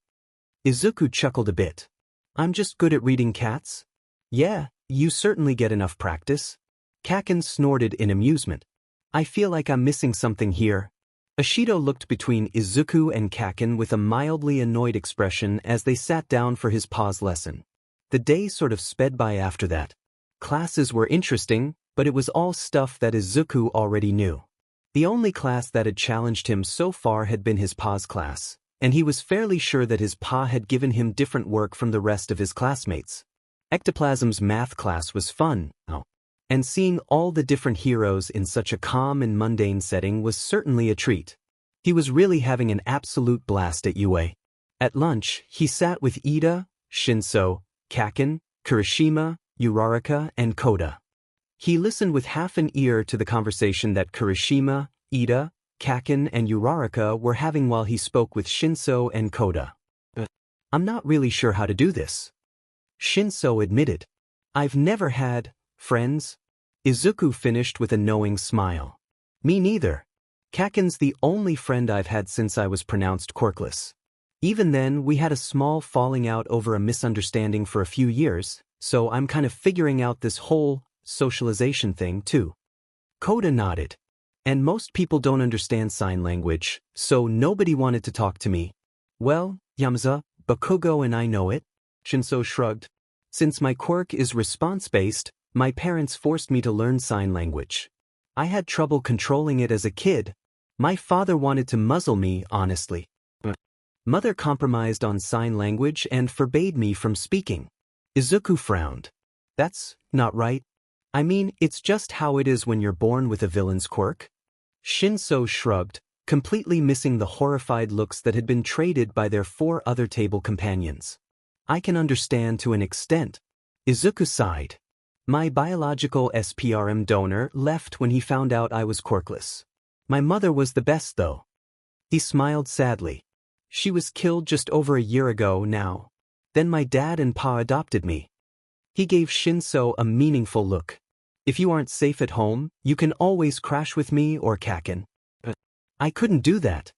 Izuku chuckled a bit. I'm just good at reading cats? Yeah, you certainly get enough practice. Kacchan snorted in amusement. I feel like I'm missing something here. Ashido looked between Izuku and Kacchan with a mildly annoyed expression as they sat down for his pause lesson. The day sort of sped by after that. Classes were interesting, but it was all stuff that Izuku already knew. The only class that had challenged him so far had been his pa's class, and he was fairly sure that his pa had given him different work from the rest of his classmates. Ectoplasm's math class was fun, and seeing all the different heroes in such a calm and mundane setting was certainly a treat. He was really having an absolute blast at UA. At lunch, he sat with Ida, Shinso, Kacchan, Kirishima, Uraraka, and Koda. He listened with half an ear to the conversation that Kirishima, Ida, Kacchan, and Uraraka were having while he spoke with Shinso and Koda. I'm not really sure how to do this, Shinso admitted. I've never had friends. Izuku finished with a knowing smile. Me neither. Kacchan's the only friend I've had since I was pronounced quirkless. Even then, we had a small falling out over a misunderstanding for a few years, so I'm kind of figuring out this whole socialization thing too. Koda nodded. And most people don't understand sign language, so nobody wanted to talk to me. Well, Yamza, Bakugo and I know it. Shinso shrugged. Since my quirk is response-based, my parents forced me to learn sign language. I had trouble controlling it as a kid. My father wanted to muzzle me, honestly. Mother compromised on sign language and forbade me from speaking. Izuku frowned. That's not right. I mean, it's just how it is when you're born with a villain's quirk. Shinso shrugged, completely missing the horrified looks that had been traded by their 4 other table companions. I can understand to an extent. Izuku sighed. My biological SPRM donor left when he found out I was quirkless. My mother was the best though. He smiled sadly. She was killed just over a year ago now. Then my dad and pa adopted me. He gave Shinso a meaningful look. If you aren't safe at home, you can always crash with me or Kacchan. I couldn't do that.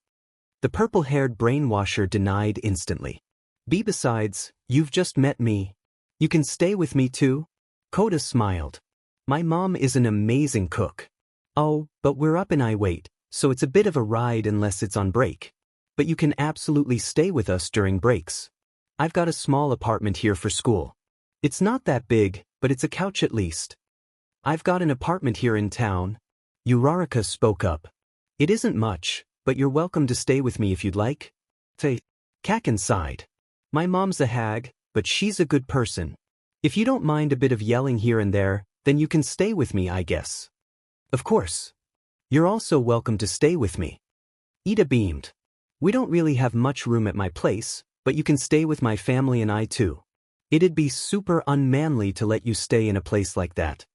The purple-haired brainwasher denied instantly. Besides, you've just met me. You can stay with me too? Koda smiled. My mom is an amazing cook. Oh, but we're up and I wait, so it's a bit of a ride unless it's on break. But you can absolutely stay with us during breaks. I've got a small apartment here for school. It's not that big, but it's a couch at least. I've got an apartment here in town. Uraraka spoke up. It isn't much, but you're welcome to stay with me if you'd like. Kacchan sighed. My mom's a hag, but she's a good person. If you don't mind a bit of yelling here and there, then you can stay with me, I guess. Of course. You're also welcome to stay with me. Ida beamed. We don't really have much room at my place, but you can stay with my family and I too. It'd be super unmanly to let you stay in a place like that.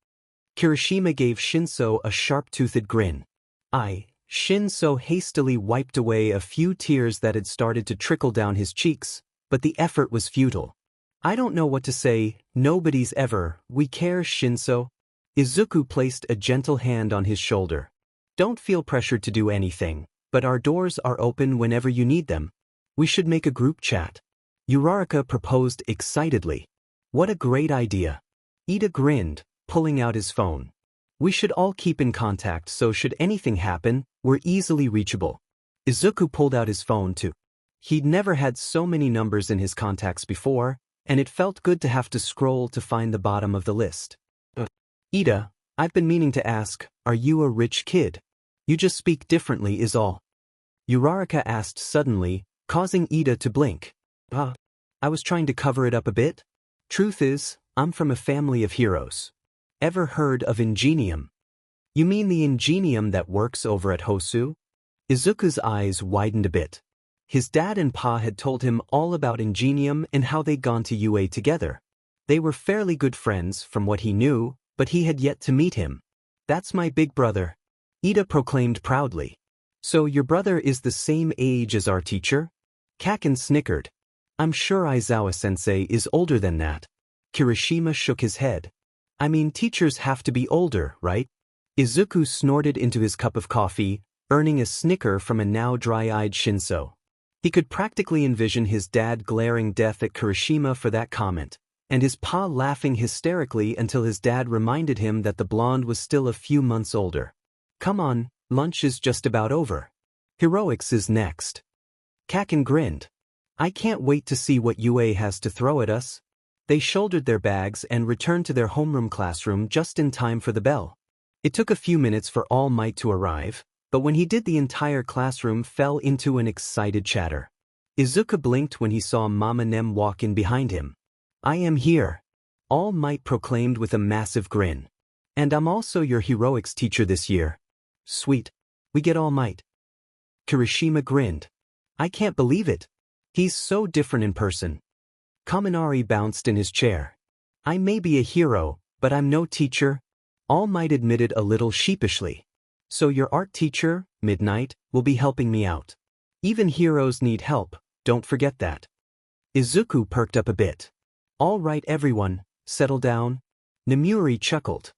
Kirishima gave Shinso a sharp-toothed grin. Shinso hastily wiped away a few tears that had started to trickle down his cheeks, but the effort was futile. I don't know what to say, nobody's ever, we care, Shinso. Izuku placed a gentle hand on his shoulder. Don't feel pressured to do anything, but our doors are open whenever you need them. We should make a group chat. Uraraka proposed excitedly. What a great idea. Ida grinned, pulling out his phone. We should all keep in contact so should anything happen, we're easily reachable. Izuku pulled out his phone too. He'd never had so many numbers in his contacts before, and it felt good to have to scroll to find the bottom of the list. Ida, I've been meaning to ask, are you a rich kid? You just speak differently is all. Uraraka asked suddenly, causing Ida to blink. I was trying to cover it up a bit. Truth is, I'm from a family of heroes. Ever heard of Ingenium? You mean the Ingenium that works over at Hosu? Izuku's eyes widened a bit. His dad and pa had told him all about Ingenium and how they'd gone to UA together. They were fairly good friends from what he knew, but he had yet to meet him. That's my big brother. Ida proclaimed proudly. So your brother is the same age as our teacher? Kacchan snickered. I'm sure Aizawa-sensei is older than that. Kirishima shook his head. I mean, teachers have to be older, right? Izuku snorted into his cup of coffee, earning a snicker from a now dry-eyed Shinso. He could practically envision his dad glaring death at Kirishima for that comment, and his pa laughing hysterically until his dad reminded him that the blonde was still a few months older. Come on, lunch is just about over. Heroics is next. Kacchan grinned. I can't wait to see what UA has to throw at us. They shouldered their bags and returned to their homeroom classroom just in time for the bell. It took a few minutes for All Might to arrive, but when he did, the entire classroom fell into an excited chatter. Izuku blinked when he saw Mama Nem walk in behind him. "I am here," All Might proclaimed with a massive grin. "And I'm also your heroics teacher this year." "Sweet. We get All Might." Kirishima grinned. "I can't believe it. He's so different in person." Kaminari bounced in his chair. "I may be a hero, but I'm no teacher," All Might admitted a little sheepishly. "So your art teacher, Midnight, will be helping me out. Even heroes need help, don't forget that." Izuku perked up a bit. "All right everyone, settle down." Nemuri chuckled.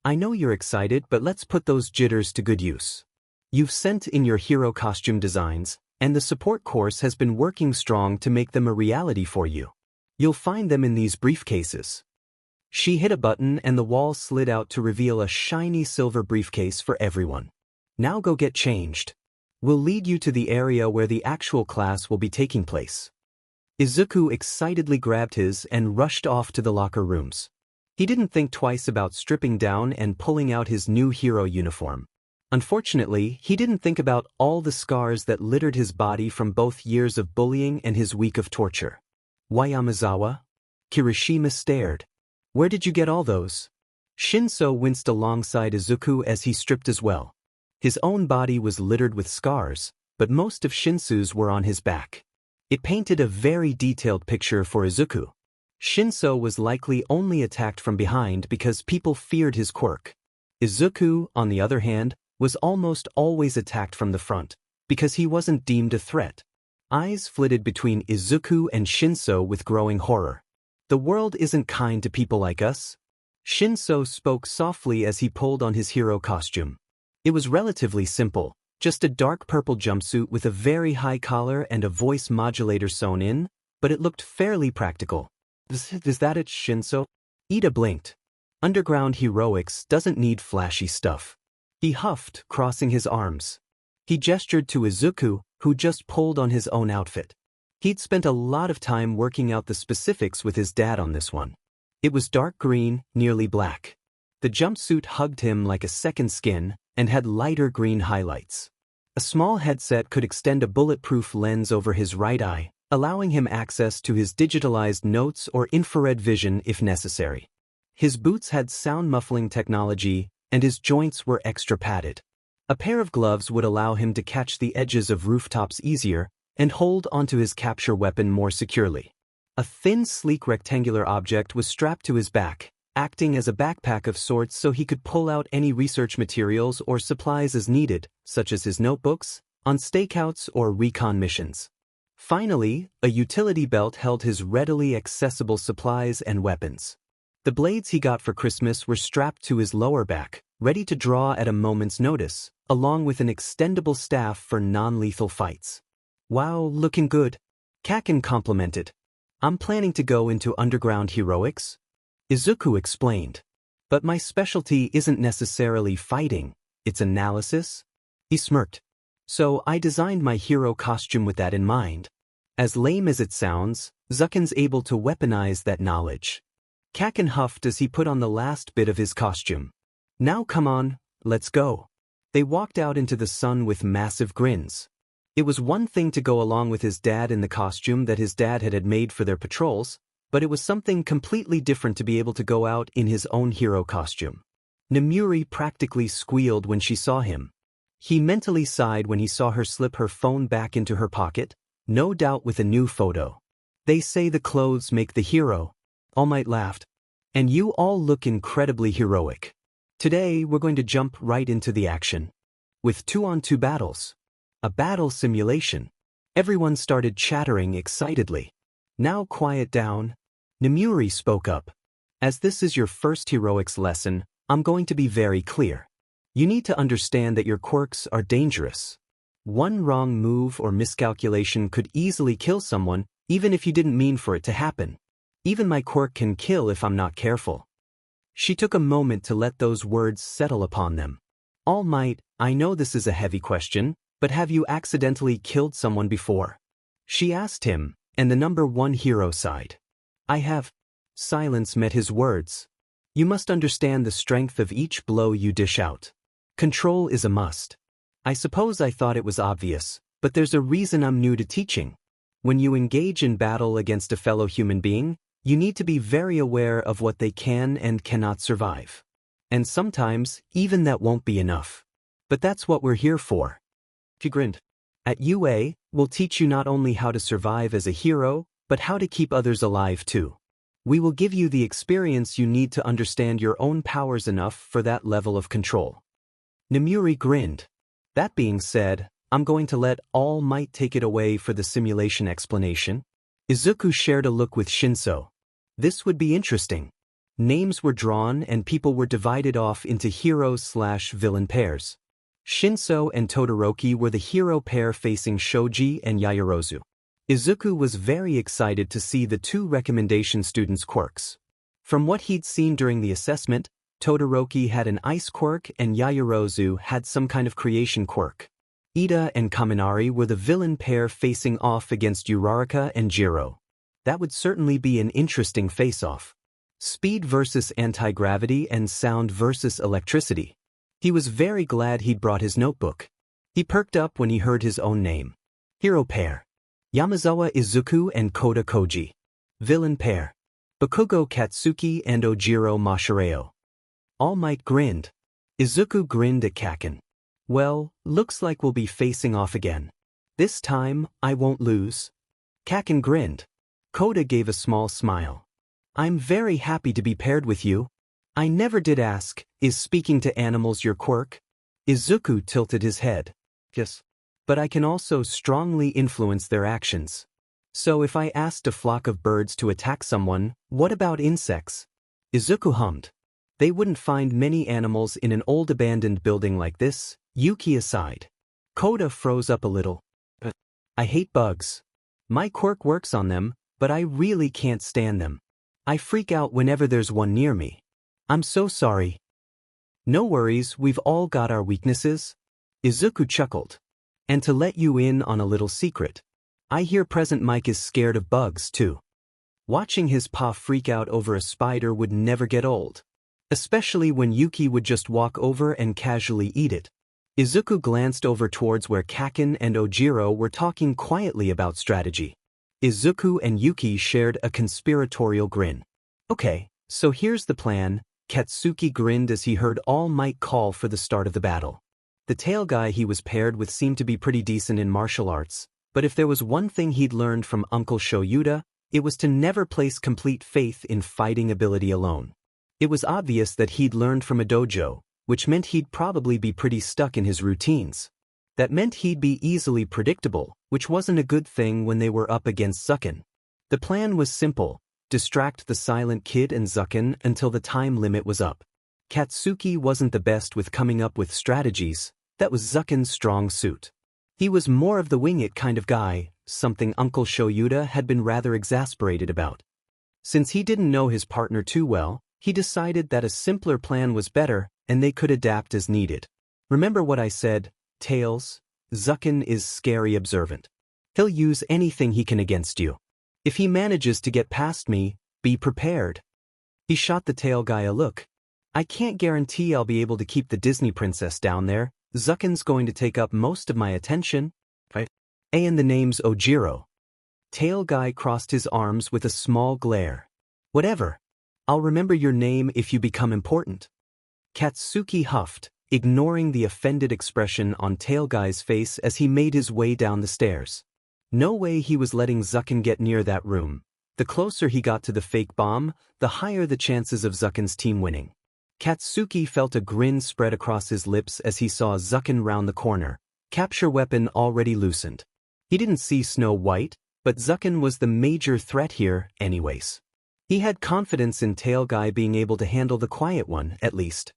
"I know you're excited, but let's put those jitters to good use. You've sent in your hero costume designs, and the support course has been working strong to make them a reality for you. You'll find them in these briefcases." She hit a button and the wall slid out to reveal a shiny silver briefcase for everyone. "Now go get changed. We'll lead you to the area where the actual class will be taking place." Izuku excitedly grabbed his and rushed off to the locker rooms. He didn't think twice about stripping down and pulling out his new hero uniform. Unfortunately, he didn't think about all the scars that littered his body from both years of bullying and his week of torture. "Wayamazawa?" Kirishima stared. "Where did you get all those?" Shinso winced alongside Izuku as he stripped as well. His own body was littered with scars, but most of Shinso's were on his back. It painted a very detailed picture for Izuku. Shinso was likely only attacked from behind because people feared his quirk. Izuku, on the other hand, was almost always attacked from the front, because he wasn't deemed a threat. Eyes flitted between Izuku and Shinso with growing horror. "The world isn't kind to people like us." Shinso spoke softly as he pulled on his hero costume. It was relatively simple, just a dark purple jumpsuit with a very high collar and a voice modulator sewn in, but it looked fairly practical. Is that it, Shinso?" Ida blinked. "Underground heroics doesn't need flashy stuff." He huffed, crossing his arms. He gestured to Izuku, who just pulled on his own outfit. He'd spent a lot of time working out the specifics with his dad on this one. It was dark green, nearly black. The jumpsuit hugged him like a second skin and had lighter green highlights. A small headset could extend a bulletproof lens over his right eye, allowing him access to his digitalized notes or infrared vision if necessary. His boots had sound muffling technology, and his joints were extra padded. A pair of gloves would allow him to catch the edges of rooftops easier and hold onto his capture weapon more securely. A thin, sleek rectangular object was strapped to his back, acting as a backpack of sorts so he could pull out any research materials or supplies as needed, such as his notebooks, on stakeouts or recon missions. Finally, a utility belt held his readily accessible supplies and weapons. The blades he got for Christmas were strapped to his lower back, ready to draw at a moment's notice, along with an extendable staff for non-lethal fights. "Wow, looking good," Kacchan complimented. "I'm planning to go into underground heroics," Izuku explained. "But my specialty isn't necessarily fighting, it's analysis." He smirked. "So I designed my hero costume with that in mind. As lame as it sounds, Zucken's able to weaponize that knowledge." Kacchan huffed as he put on the last bit of his costume. "Now come on, let's go." They walked out into the sun with massive grins. It was one thing to go along with his dad in the costume that his dad had made for their patrols, but it was something completely different to be able to go out in his own hero costume. Nemuri practically squealed when she saw him. He mentally sighed when he saw her slip her phone back into her pocket, no doubt with a new photo. "They say the clothes make the hero," All Might laughed. "And you all look incredibly heroic. Today we're going to jump right into the action. With 2-on-2 battles. A battle simulation." Everyone started chattering excitedly. "Now quiet down." Nemuri spoke up. "As this is your first heroics lesson, I'm going to be very clear. You need to understand that your quirks are dangerous. One wrong move or miscalculation could easily kill someone, even if you didn't mean for it to happen. Even my quirk can kill if I'm not careful." She took a moment to let those words settle upon them. "All Might, I know this is a heavy question, but have you accidentally killed someone before?" She asked him, and the number 1 hero sighed. "I have. Silence met his words. You must understand the strength of each blow you dish out. Control is a must. I suppose I thought it was obvious, but there's a reason I'm new to teaching. When you engage in battle against a fellow human being, you need to be very aware of what they can and cannot survive. And sometimes, even that won't be enough. But that's what we're here for. He grinned. At UA, we'll teach you not only how to survive as a hero, but how to keep others alive too. We will give you the experience you need to understand your own powers enough for that level of control. Nemuri grinned. That being said, I'm going to let All Might take it away for the simulation explanation. Izuku shared a look with Shinso. This would be interesting. Names were drawn and people were divided off into hero/villain pairs. Shinso and Todoroki were the hero pair facing Shoji and Yaoyorozu. Izuku was very excited to see the two recommendation students' quirks. From what he'd seen during the assessment, Todoroki had an ice quirk and Yaoyorozu had some kind of creation quirk. Ida and Kaminari were the villain pair facing off against Uraraka and Jiro. That would certainly be an interesting face-off. Speed versus anti-gravity and sound versus electricity. He was very glad he'd brought his notebook. He perked up when he heard his own name. Hero pair. Yamazawa Izuku and Kota Koji. Villain pair. Bakugo Katsuki and Ojiro Mashireo. All Might grinned. Izuku grinned at Kacchan. Well, looks like we'll be facing off again. This time, I won't lose. Kacchan grinned. Kota gave a small smile. I'm very happy to be paired with you. I never did ask, is speaking to animals your quirk? Izuku tilted his head. Yes. But I can also strongly influence their actions. So if I asked a flock of birds to attack someone, what about insects? Izuku hummed. They wouldn't find many animals in an old abandoned building like this, Yuki aside. Kota froze up a little. I hate bugs. My quirk works on them, but I really can't stand them. I freak out whenever there's one near me. I'm so sorry. No worries, we've all got our weaknesses. Izuku chuckled. And to let you in on a little secret, I hear Present Mike is scared of bugs too. Watching his pa freak out over a spider would never get old. Especially when Yuki would just walk over and casually eat it. Izuku glanced over towards where Kacchan and Ojiro were talking quietly about strategy. Izuku and Yuki shared a conspiratorial grin. Okay, so here's the plan. Katsuki grinned as he heard All Might call for the start of the battle. The tail guy he was paired with seemed to be pretty decent in martial arts, but if there was one thing he'd learned from Uncle Shouta, it was to never place complete faith in fighting ability alone. It was obvious that he'd learned from a dojo, which meant he'd probably be pretty stuck in his routines. That meant he'd be easily predictable, which wasn't a good thing when they were up against Zucken. The plan was simple. Distract the silent kid and Zucken until the time limit was up. Katsuki wasn't the best with coming up with strategies. That was Zucken's strong suit. He was more of the wing it kind of guy, something Uncle Shouta had been rather exasperated about. Since he didn't know his partner too well, he decided that a simpler plan was better and they could adapt as needed. Remember what I said, Tails? Zucken is scary observant. He'll use anything he can against you. If he manages to get past me, be prepared. He shot the tail guy a look. I can't guarantee I'll be able to keep the Disney princess down there. Zucken's going to take up most of my attention. And the name's Ojiro. Tail guy crossed his arms with a small glare. Whatever. I'll remember your name if you become important. Katsuki huffed, ignoring the offended expression on tail guy's face as he made his way down the stairs. No way he was letting Zucken get near that room. The closer he got to the fake bomb, the higher the chances of Zucken's team winning. Katsuki felt a grin spread across his lips as he saw Zucken round the corner, capture weapon already loosened. He didn't see Snow White, but Zucken was the major threat here, anyways. He had confidence in Tail Guy being able to handle the quiet one, at least.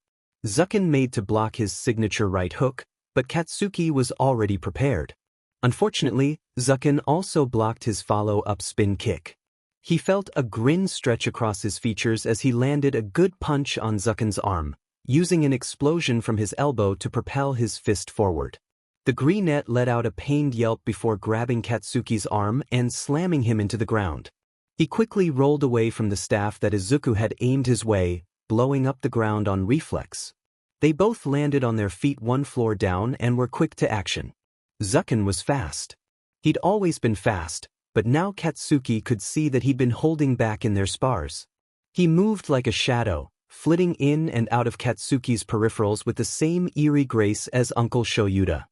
Zucken made to block his signature right hook, but Katsuki was already prepared. Unfortunately, Zucken also blocked his follow-up spin kick. He felt a grin stretch across his features as he landed a good punch on Zucken's arm, using an explosion from his elbow to propel his fist forward. The greenette let out a pained yelp before grabbing Katsuki's arm and slamming him into the ground. He quickly rolled away from the staff that Izuku had aimed his way, blowing up the ground on reflex. They both landed on their feet one floor down and were quick to action. Zucken was fast. He'd always been fast, but now Katsuki could see that he'd been holding back in their spars. He moved like a shadow, flitting in and out of Katsuki's peripherals with the same eerie grace as Uncle Shouta.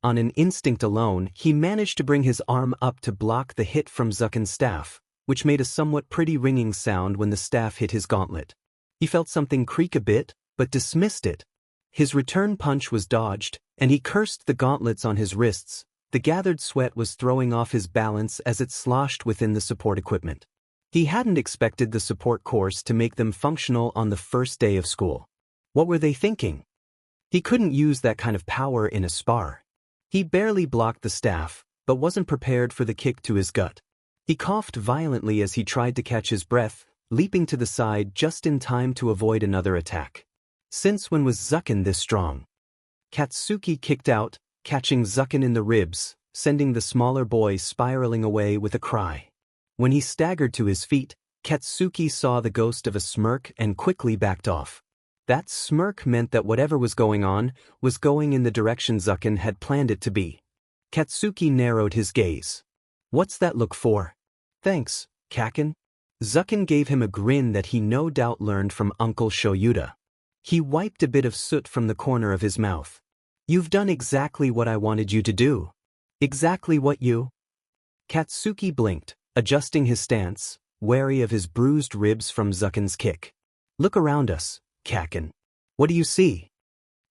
On an instinct alone, he managed to bring his arm up to block the hit from Zucken's staff, which made a somewhat pretty ringing sound when the staff hit his gauntlet. He felt something creak a bit, but dismissed it. His return punch was dodged, and he cursed the gauntlets on his wrists. The gathered sweat was throwing off his balance as it sloshed within the support equipment. He hadn't expected the support course to make them functional on the first day of school. What were they thinking? He couldn't use that kind of power in a spar. He barely blocked the staff, but wasn't prepared for the kick to his gut. He coughed violently as he tried to catch his breath, leaping to the side just in time to avoid another attack. Since when was Zucken this strong? Katsuki kicked out, catching Zucken in the ribs, sending the smaller boy spiraling away with a cry. When he staggered to his feet, Katsuki saw the ghost of a smirk and quickly backed off. That smirk meant that whatever was going on was going in the direction Zucken had planned it to be. Katsuki narrowed his gaze. What's that look for? Thanks, Kacchan. Zucken gave him a grin that he no doubt learned from Uncle Shouta. He wiped a bit of soot from the corner of his mouth. You've done exactly what I wanted you to do. Exactly what you... Katsuki blinked, adjusting his stance, wary of his bruised ribs from Zucken's kick. Look around us, Kacchan. What do you see?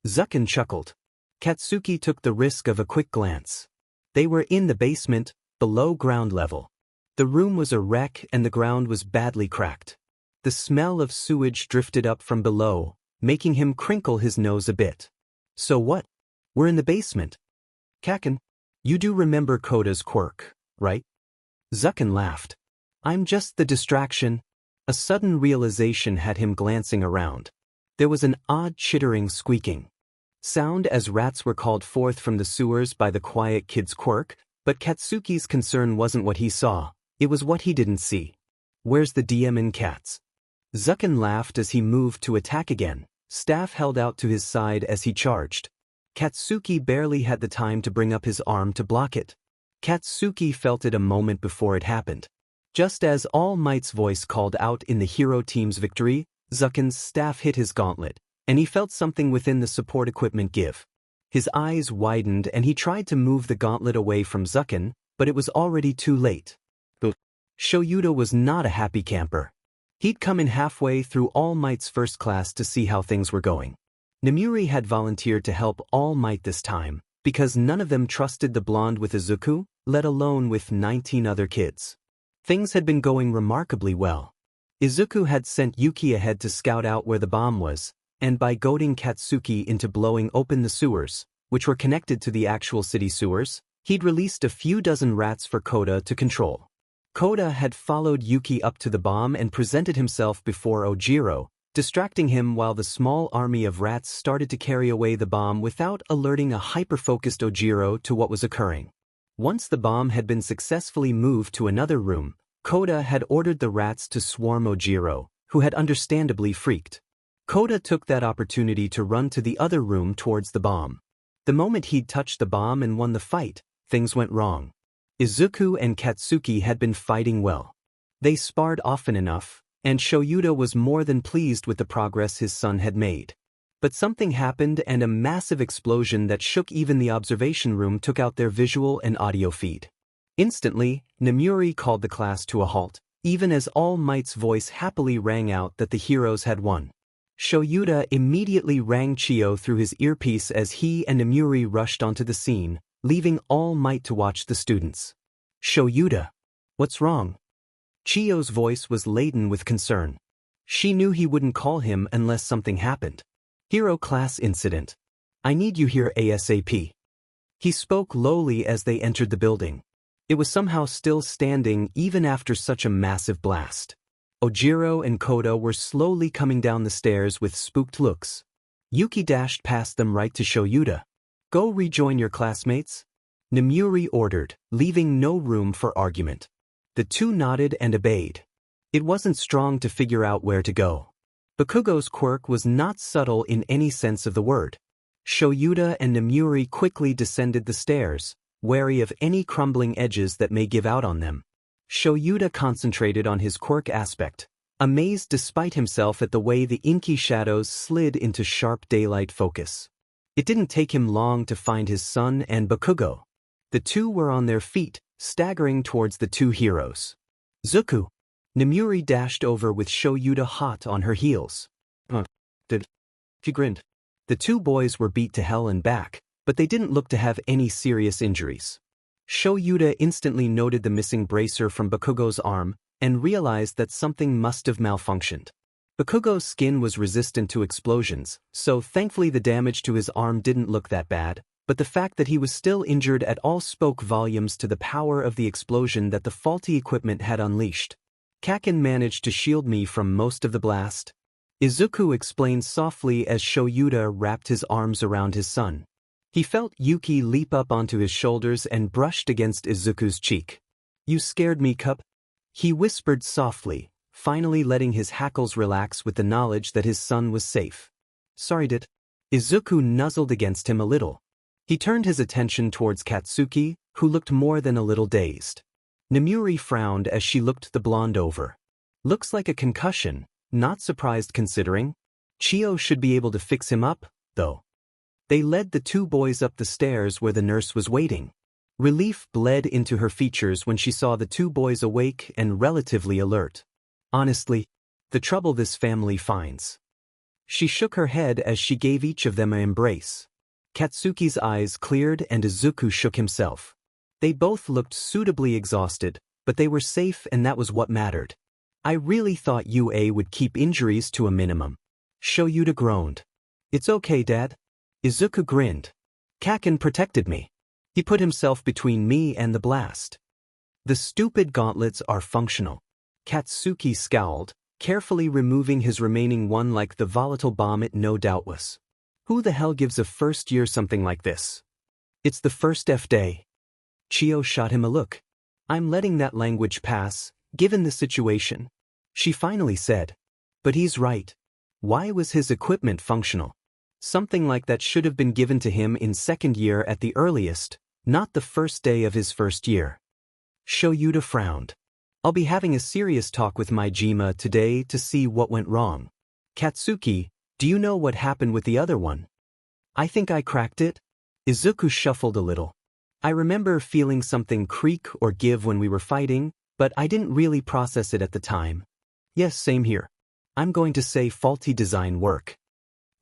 Zucken chuckled. Katsuki took the risk of a quick glance. They were in the basement, below ground level. The room was a wreck and the ground was badly cracked. The smell of sewage drifted up from below, making him crinkle his nose a bit. So what? We're in the basement. Kacchan, you do remember Koda's quirk, right? Zucken laughed. I'm just the distraction. A sudden realization had him glancing around. There was an odd chittering squeaking sound as rats were called forth from the sewers by the quiet kid's quirk, but Katsuki's concern wasn't what he saw, it was what he didn't see. Where's the demon cats? Zucken laughed as he moved to attack again, staff held out to his side as he charged. Katsuki barely had the time to bring up his arm to block it. Katsuki felt it a moment before it happened. Just as All Might's voice called out in the hero team's victory, Zucken's staff hit his gauntlet, and he felt something within the support equipment give. His eyes widened and he tried to move the gauntlet away from Zucken, but it was already too late. Shouta was not a happy camper. He'd come in halfway through All Might's first class to see how things were going. Nemuri had volunteered to help All Might this time, because none of them trusted the blonde with Izuku, let alone with 19 other kids. Things had been going remarkably well. Izuku had sent Yuki ahead to scout out where the bomb was, and by goading Katsuki into blowing open the sewers, which were connected to the actual city sewers, he'd released a few dozen rats for Koda to control. Koda had followed Yuki up to the bomb and presented himself before Ojiro, distracting him while the small army of rats started to carry away the bomb without alerting a hyper-focused Ojiro to what was occurring. Once the bomb had been successfully moved to another room, Koda had ordered the rats to swarm Ojiro, who had understandably freaked. Koda took that opportunity to run to the other room towards the bomb. The moment he'd touched the bomb and won the fight, things went wrong. Izuku and Katsuki had been fighting well. They sparred often enough, and Shouta was more than pleased with the progress his son had made. But something happened and a massive explosion that shook even the observation room took out their visual and audio feed. Instantly, Nemuri called the class to a halt, even as All Might's voice happily rang out that the heroes had won. Shouta immediately rang Chio through his earpiece as he and Nemuri rushed onto the scene, leaving All Might to watch the students. Shouta, what's wrong? Chio's voice was laden with concern. She knew he wouldn't call him unless something happened. Hero class incident. I need you here ASAP. He spoke lowly as they entered the building. It was somehow still standing even after such a massive blast. Ojiro and Koda were slowly coming down the stairs with spooked looks. Yuki dashed past them right to Shouta. Go rejoin your classmates? Nemuri ordered, leaving no room for argument. The two nodded and obeyed. It wasn't strong to figure out where to go. Bakugo's quirk was not subtle in any sense of the word. Shouta and Nemuri quickly descended the stairs, wary of any crumbling edges that may give out on them. Shouta concentrated on his quirk aspect, amazed despite himself at the way the inky shadows slid into sharp daylight focus. It didn't take him long to find his son and Bakugo. The two were on their feet, staggering towards the two heroes. Zuku. Nemuri dashed over with Shouta hot on her heels. He grinned. The two boys were beat to hell and back, but they didn't look to have any serious injuries. Shouta instantly noted the missing bracer from Bakugo's arm and realized that something must have malfunctioned. Bakugo's skin was resistant to explosions, so thankfully the damage to his arm didn't look that bad, but the fact that he was still injured at all spoke volumes to the power of the explosion that the faulty equipment had unleashed. Kacchan managed to shield me from most of the blast. Izuku explained softly as Shouta wrapped his arms around his son. He felt Yuki leap up onto his shoulders and brushed against Izuku's cheek. "You scared me, Cup," he whispered softly, finally letting his hackles relax with the knowledge that his son was safe. "Sorry, Dit." Izuku nuzzled against him a little. He turned his attention towards Katsuki, who looked more than a little dazed. Nemuri frowned as she looked the blonde over. "Looks like a concussion, not surprised considering. Chio should be able to fix him up, though." They led the two boys up the stairs where the nurse was waiting. Relief bled into her features when she saw the two boys awake and relatively alert. "Honestly, the trouble this family finds." She shook her head as she gave each of them an embrace. Katsuki's eyes cleared and Izuku shook himself. They both looked suitably exhausted, but they were safe and that was what mattered. "I really thought UA would keep injuries to a minimum." Shouta groaned. "It's okay, Dad." Izuku grinned. "Kacchan protected me. He put himself between me and the blast." "The stupid gauntlets are functional." Katsuki scowled, carefully removing his remaining one like the volatile bomb it no doubt was. "Who the hell gives a first year something like this?" "It's the first F day." Chio shot him a look. "I'm letting that language pass, given the situation." She finally said. "But he's right. Why was his equipment functional? Something like that should have been given to him in second year at the earliest, not the first day of his first year." Shouta frowned. "I'll be having a serious talk with my Jima today to see what went wrong. Katsuki, do you know what happened with the other one?" "I think I cracked it." Izuku shuffled a little. "I remember feeling something creak or give when we were fighting, but I didn't really process it at the time." "Yes, same here. I'm going to say faulty design work."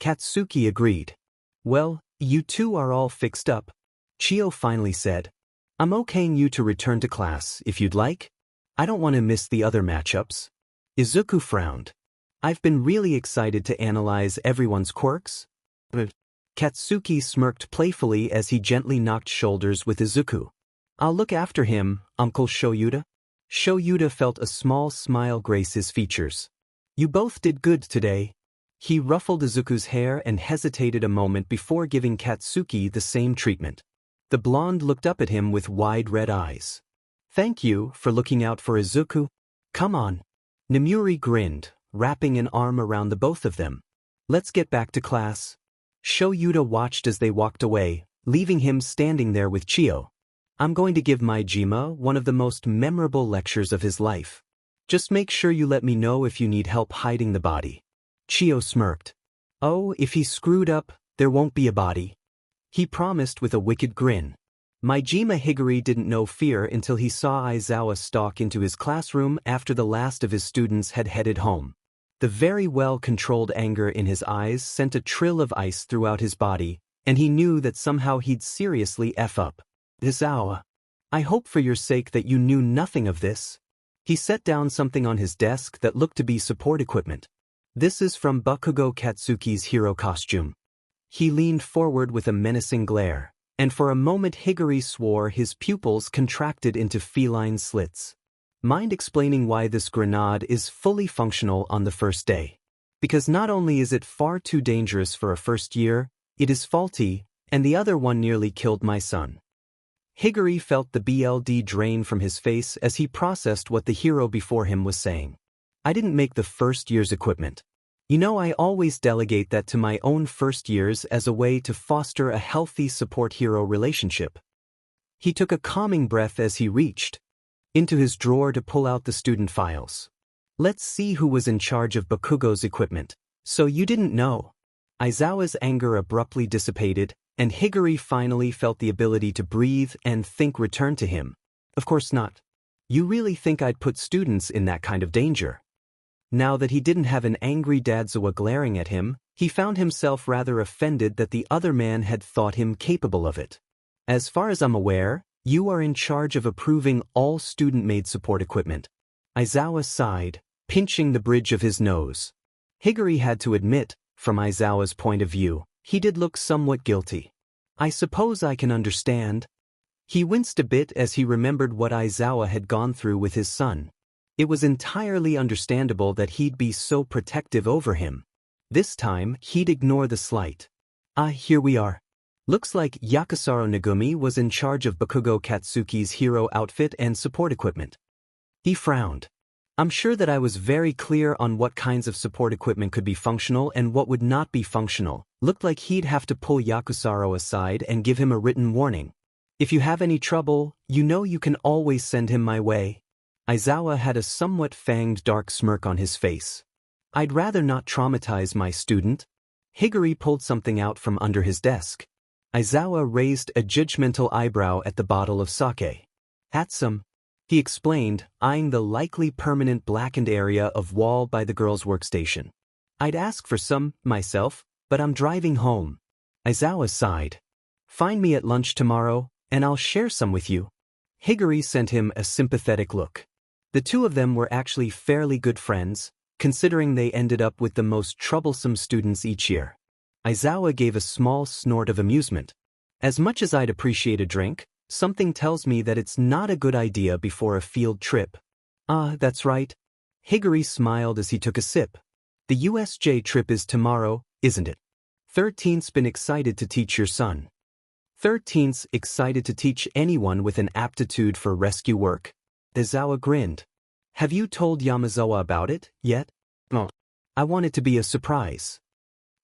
Katsuki agreed. "Well, you two are all fixed up," Chio finally said. "I'm okaying you to return to class if you'd like. I don't want to miss the other matchups." Izuku frowned. "I've been really excited to analyze everyone's quirks." Katsuki smirked playfully as he gently knocked shoulders with Izuku. "I'll look after him, Uncle Shouta." Shouta felt a small smile grace his features. "You both did good today." He ruffled Izuku's hair and hesitated a moment before giving Katsuki the same treatment. The blonde looked up at him with wide red eyes. "Thank you for looking out for Izuku." "Come on." Nemuri grinned, wrapping an arm around the both of them. "Let's get back to class." Shouta watched as they walked away, leaving him standing there with Chio. "I'm going to give my Jima one of the most memorable lectures of his life. Just make sure you let me know if you need help hiding the body." Chio smirked. "Oh, if he screwed up, there won't be a body," he promised with a wicked grin. Majima Higuri didn't know fear until he saw Aizawa stalk into his classroom after the last of his students had headed home. The very well-controlled anger in his eyes sent a trill of ice throughout his body, and he knew that somehow he'd seriously F up. "Aizawa, I hope for your sake that you knew nothing of this." He set down something on his desk that looked to be support equipment. "This is from Bakugo Katsuki's hero costume." He leaned forward with a menacing glare, and for a moment Higuri swore his pupils contracted into feline slits. "Mind explaining why this grenade is fully functional on the first day? Because not only is it far too dangerous for a first year, it is faulty, and the other one nearly killed my son." Higuri felt the blood drain from his face as he processed what the hero before him was saying. I didn't make the first year's equipment. You know, I always delegate that to my own first years as a way to foster a healthy support-hero relationship. He took a calming breath as he reached into his drawer to pull out the student files. Let's see who was in charge of Bakugo's equipment. So you didn't know? Aizawa's anger abruptly dissipated, and Higuri finally felt the ability to breathe and think return to him. Of course not. You really think I'd put students in that kind of danger? Now that he didn't have an angry Dadzawa glaring at him, he found himself rather offended that the other man had thought him capable of it. As far as I'm aware, you are in charge of approving all student-made support equipment. Aizawa sighed, pinching the bridge of his nose. Higuri had to admit, from Aizawa's point of view, he did look somewhat guilty. I suppose I can understand. He winced a bit as he remembered what Aizawa had gone through with his son. It was entirely understandable that he'd be so protective over him. This time, he'd ignore the slight. Here we are. Looks like Yakusaro Nagumi was in charge of Bakugo Katsuki's hero outfit and support equipment. He frowned. I'm sure that I was very clear on what kinds of support equipment could be functional and what would not be functional. Looked like he'd have to pull Yakusaro aside and give him a written warning. If you have any trouble, you know you can always send him my way. Aizawa had a somewhat fanged dark smirk on his face. I'd rather not traumatize my student. Higuri pulled something out from under his desk. Aizawa raised a judgmental eyebrow at the bottle of sake. Had some, he explained, eyeing the likely permanent blackened area of wall by the girl's workstation. I'd ask for some, myself, but I'm driving home. Aizawa sighed. Find me at lunch tomorrow, and I'll share some with you. Higuri sent him a sympathetic look. The two of them were actually fairly good friends, considering they ended up with the most troublesome students each year. Aizawa gave a small snort of amusement. As much as I'd appreciate a drink, something tells me that it's not a good idea before a field trip. That's right. Higuri smiled as he took a sip. The USJ trip is tomorrow, isn't it? 13th's been excited to teach your son. 13th's excited to teach anyone with an aptitude for rescue work. Aizawa grinned. Have you told Yamazawa about it, yet? No. I want it to be a surprise.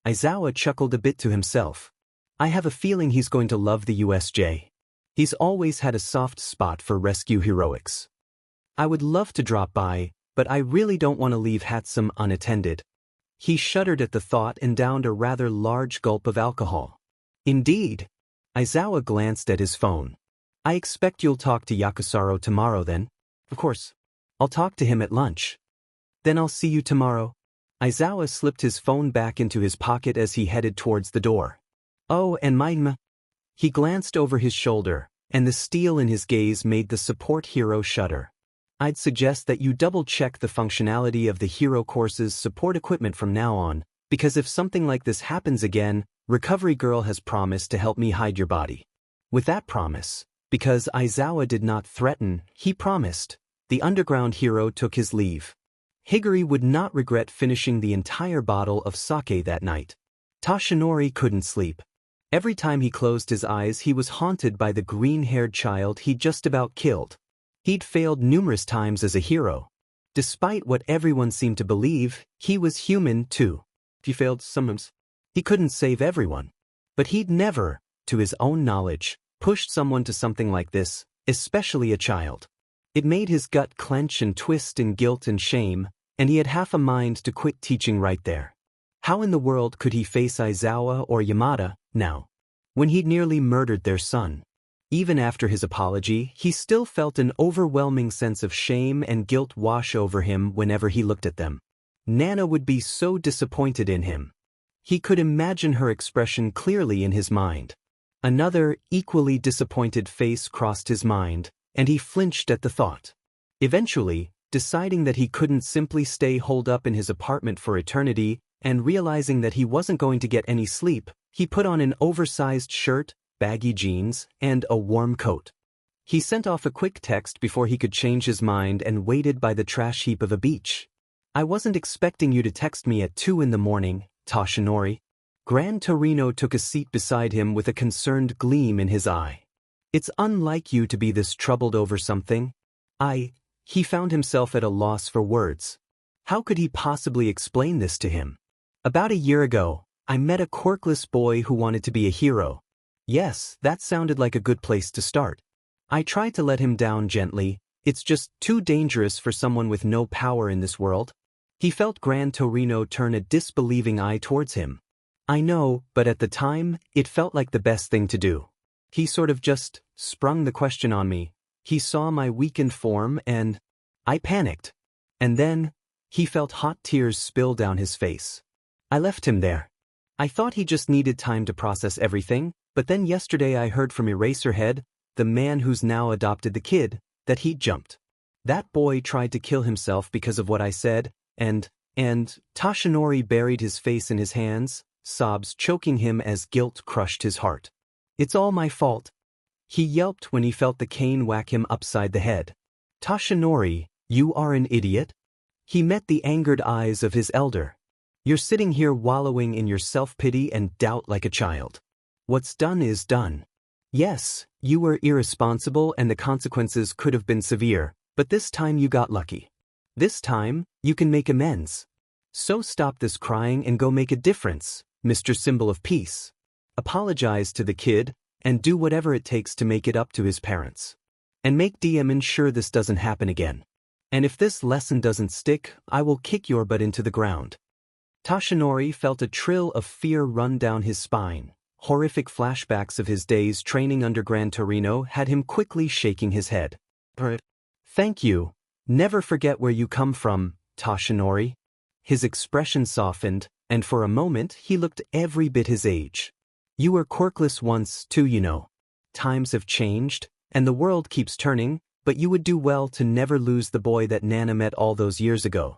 Aizawa chuckled a bit to himself. I have a feeling he's going to love the USJ. He's always had a soft spot for rescue heroics. I would love to drop by, but I really don't want to leave Hatsum unattended. He shuddered at the thought and downed a rather large gulp of alcohol. Indeed. Aizawa glanced at his phone. I expect you'll talk to Yakusaro tomorrow then. Of course. I'll talk to him at lunch. Then I'll see you tomorrow. Aizawa slipped his phone back into his pocket as he headed towards the door. Oh, and my. He glanced over his shoulder, and the steel in his gaze made the support hero shudder. I'd suggest that you double-check the functionality of the hero course's support equipment from now on, because if something like this happens again, Recovery Girl has promised to help me hide your body. With that promise, because Aizawa did not threaten, he promised, the underground hero took his leave. Higuri would not regret finishing the entire bottle of sake that night. Toshinori couldn't sleep. Every time he closed his eyes he was haunted by the green-haired child he'd just about killed. He'd failed numerous times as a hero. Despite what everyone seemed to believe, he was human too. He failed sometimes. He couldn't save everyone. But he'd never, to his own knowledge, pushed someone to something like this, especially a child. It made his gut clench and twist in guilt and shame, and he had half a mind to quit teaching right there. How in the world could he face Aizawa or Yamada now, when he'd nearly murdered their son? Even after his apology, he still felt an overwhelming sense of shame and guilt wash over him whenever he looked at them. Nana would be so disappointed in him. He could imagine her expression clearly in his mind. Another, equally disappointed face crossed his mind, and he flinched at the thought. Eventually, deciding that he couldn't simply stay holed up in his apartment for eternity, and realizing that he wasn't going to get any sleep, he put on an oversized shirt, baggy jeans, and a warm coat. He sent off a quick text before he could change his mind and waited by the trash heap of a beach. I wasn't expecting you to text me at 2 in the morning, Toshinori. Gran Torino took a seat beside him with a concerned gleam in his eye. It's unlike you to be this troubled over something. He found himself at a loss for words. How could he possibly explain this to him? About a year ago, I met a quirkless boy who wanted to be a hero. Yes, that sounded like a good place to start. I tried to let him down gently. It's just too dangerous for someone with no power in this world. He felt Gran Torino turn a disbelieving eye towards him. I know, but at the time, it felt like the best thing to do. He sort of just sprung the question on me. He saw my weakened form and I panicked. And then, he felt hot tears spill down his face. I left him there. I thought he just needed time to process everything, but then yesterday I heard from Eraserhead, the man who's now adopted the kid, that he'd jumped. That boy tried to kill himself because of what I said, and Toshinori buried his face in his hands, sobs choking him as guilt crushed his heart. It's all my fault. He yelped when he felt the cane whack him upside the head. Toshinori, you are an idiot? He met the angered eyes of his elder. You're sitting here wallowing in your self-pity and doubt like a child. What's done is done. Yes, you were irresponsible and the consequences could have been severe, but this time you got lucky. This time, you can make amends. So stop this crying and go make a difference, Mr. Symbol of Peace. Apologize to the kid, and do whatever it takes to make it up to his parents. And make DM ensure this doesn't happen again. And if this lesson doesn't stick, I will kick your butt into the ground. Toshinori felt a trill of fear run down his spine. Horrific flashbacks of his days training under Gran Torino had him quickly shaking his head. Thank you. Never forget where you come from, Toshinori. His expression softened, and for a moment he looked every bit his age. You were quirkless once, too, you know. Times have changed, and the world keeps turning, but you would do well to never lose the boy that Nana met all those years ago.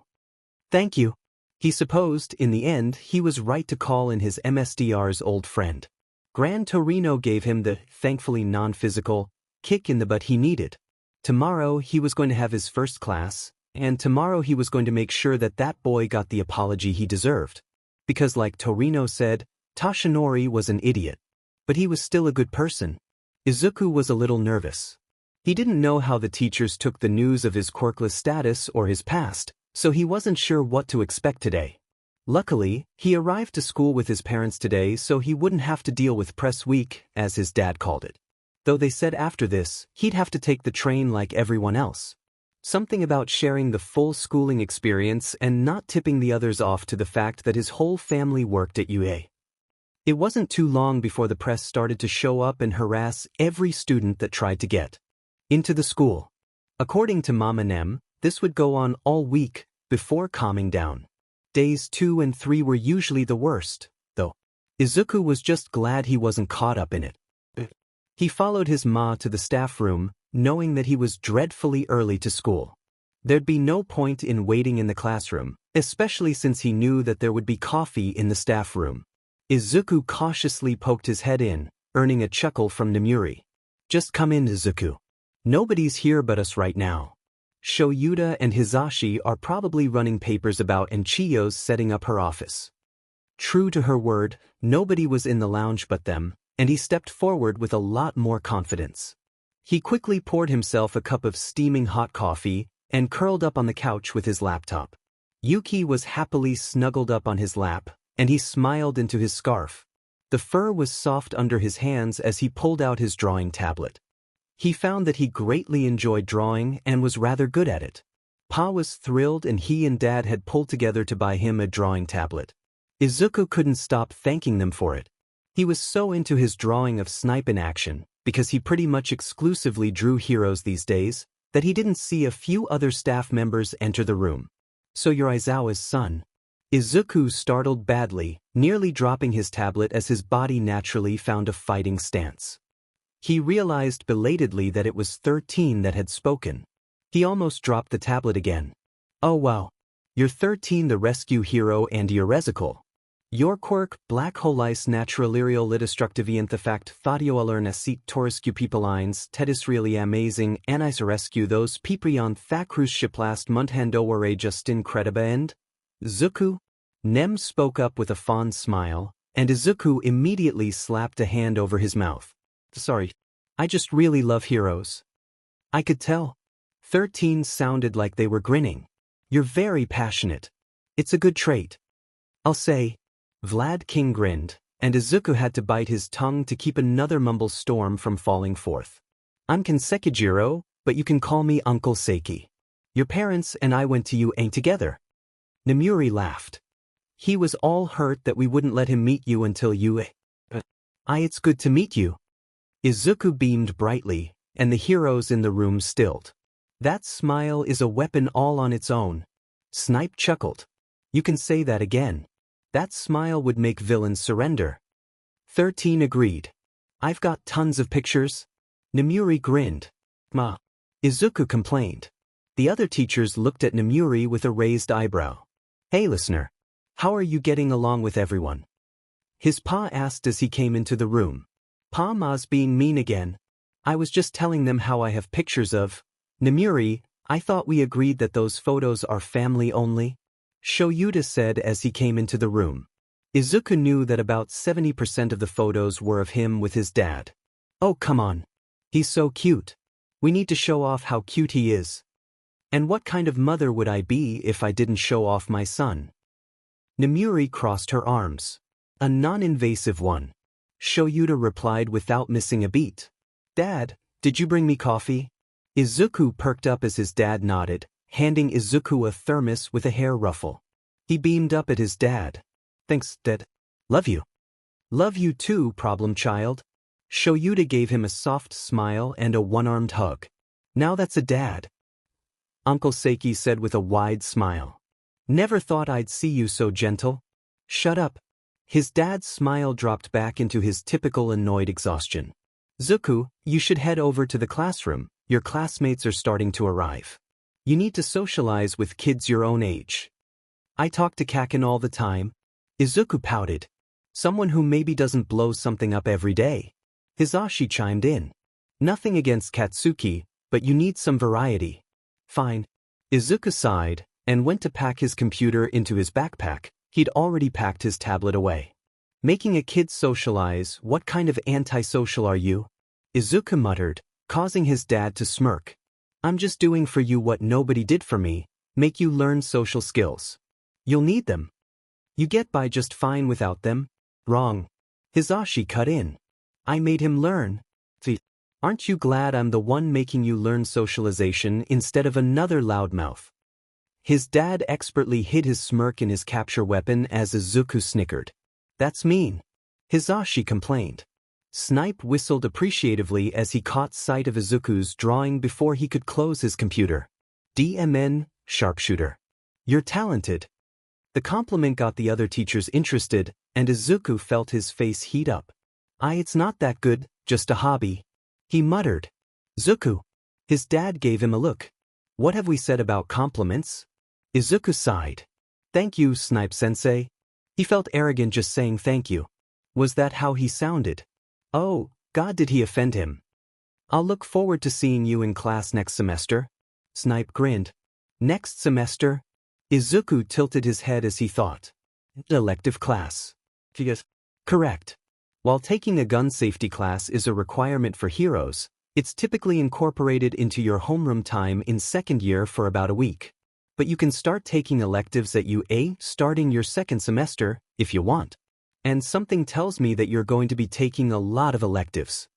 Thank you. He supposed, in the end, he was right to call in his MSDR's old friend. Gran Torino gave him the, thankfully non-physical, kick in the butt he needed. Tomorrow he was going to have his first class, and tomorrow he was going to make sure that that boy got the apology he deserved. Because like Torino said, Toshinori was an idiot. But he was still a good person. Izuku was a little nervous. He didn't know how the teachers took the news of his quirkless status or his past, so he wasn't sure what to expect today. Luckily, he arrived to school with his parents today so he wouldn't have to deal with press week, as his dad called it. Though they said after this, he'd have to take the train like everyone else. Something about sharing the full schooling experience and not tipping the others off to the fact that his whole family worked at UA. It wasn't too long before the press started to show up and harass every student that tried to get into the school. According to Mama Nem, this would go on all week, before calming down. Days 2 and 3 were usually the worst, though. Izuku was just glad he wasn't caught up in it. He followed his ma to the staff room, knowing that he was dreadfully early to school. There'd be no point in waiting in the classroom, especially since he knew that there would be coffee in the staff room. Izuku cautiously poked his head in, earning a chuckle from Nemuri. Just come in, Izuku. Nobody's here but us right now. Shoyuta and Hizashi are probably running papers about and Chiyo's setting up her office. True to her word, nobody was in the lounge but them, and he stepped forward with a lot more confidence. He quickly poured himself a cup of steaming hot coffee and curled up on the couch with his laptop. Yuki was happily snuggled up on his lap, and he smiled into his scarf. The fur was soft under his hands as he pulled out his drawing tablet. He found that he greatly enjoyed drawing and was rather good at it. Pa was thrilled and he and Dad had pulled together to buy him a drawing tablet. Izuku couldn't stop thanking them for it. He was so into his drawing of Snipe in action, because he pretty much exclusively drew heroes these days, that he didn't see a few other staff members enter the room. So you're Aizawa's son? Izuku startled badly, nearly dropping his tablet as his body naturally found a fighting stance. He realized belatedly that it was 13 that had spoken. He almost dropped the tablet again. Oh wow. You're 13, the rescue hero and Euresical. Your quirk, Black Holice Naturalirial Litistructiviant the fact Thadioaler Nasit Toriscu Peoplines Tedis really amazing Anis rescue those Piprion Thacrus Shiplast Munthandoware Justin Crediba end? Zuku? Nem spoke up with a fond smile, and Izuku immediately slapped a hand over his mouth. Sorry. I just really love heroes. I could tell. 13 sounded like they were grinning. You're very passionate. It's a good trait. I'll say. Vlad King grinned, and Izuku had to bite his tongue to keep another mumble storm from falling forth. I'm Kansekijiro, but you can call me Uncle Seiki. Your parents and I went to UA together. Nemuri laughed. He was all hurt that we wouldn't let him meet you until UA. It's good to meet you. Izuku beamed brightly, and the heroes in the room stilled. That smile is a weapon all on its own. Snipe chuckled. You can say that again. That smile would make villains surrender. 13 agreed. I've got tons of pictures. Nemuri grinned. Ma. Izuku complained. The other teachers looked at Nemuri with a raised eyebrow. Hey listener. How are you getting along with everyone? His pa asked as he came into the room. Pa ma's being mean again. I was just telling them how I have pictures of. Nemuri, I thought we agreed that those photos are family only. Shouta said as he came into the room. Izuku knew that about 70% of the photos were of him with his dad. Oh come on. He's so cute. We need to show off how cute he is. And what kind of mother would I be if I didn't show off my son? Nemuri crossed her arms. A non-invasive one. Shouta replied without missing a beat. Dad, did you bring me coffee? Izuku perked up as his dad nodded, handing Izuku a thermos with a hair ruffle. He beamed up at his dad. Thanks, Dad. Love you. Love you too, problem child. Shouta gave him a soft smile and a one-armed hug. Now that's a dad. Uncle Seiki said with a wide smile. Never thought I'd see you so gentle. Shut up. His dad's smile dropped back into his typical annoyed exhaustion. Zuku, you should head over to the classroom. Your classmates are starting to arrive. You need to socialize with kids your own age. I talk to Kacchan all the time. Izuku pouted. Someone who maybe doesn't blow something up every day. Hisashi chimed in. Nothing against Katsuki, but you need some variety. Fine. Izuku sighed, and went to pack his computer into his backpack. He'd already packed his tablet away. Making a kid socialize, what kind of antisocial are you? Izuku muttered, causing his dad to smirk. I'm just doing for you what nobody did for me, make you learn social skills. You'll need them. You get by just fine without them. Wrong. Hisashi cut in. I made him learn. Aren't you glad I'm the one making you learn socialization instead of another loudmouth? His dad expertly hid his smirk in his capture weapon as Izuku snickered. That's mean. Hisashi complained. Snipe whistled appreciatively as he caught sight of Izuku's drawing before he could close his computer. DMN, sharpshooter. You're talented. The compliment got the other teachers interested, and Izuku felt his face heat up. It's not that good, just a hobby. He muttered. Zuku. His dad gave him a look. What have we said about compliments? Izuku sighed. Thank you, Snipe-sensei. He felt arrogant just saying thank you. Was that how he sounded? Oh, God, did he offend him? I'll look forward to seeing you in class next semester. Snipe grinned. Next semester? Izuku tilted his head as he thought. Elective class. Yes. Correct. While taking a gun safety class is a requirement for heroes, it's typically incorporated into your homeroom time in second year for about a week. But you can start taking electives at UA starting your second semester, if you want. And something tells me that you're going to be taking a lot of electives.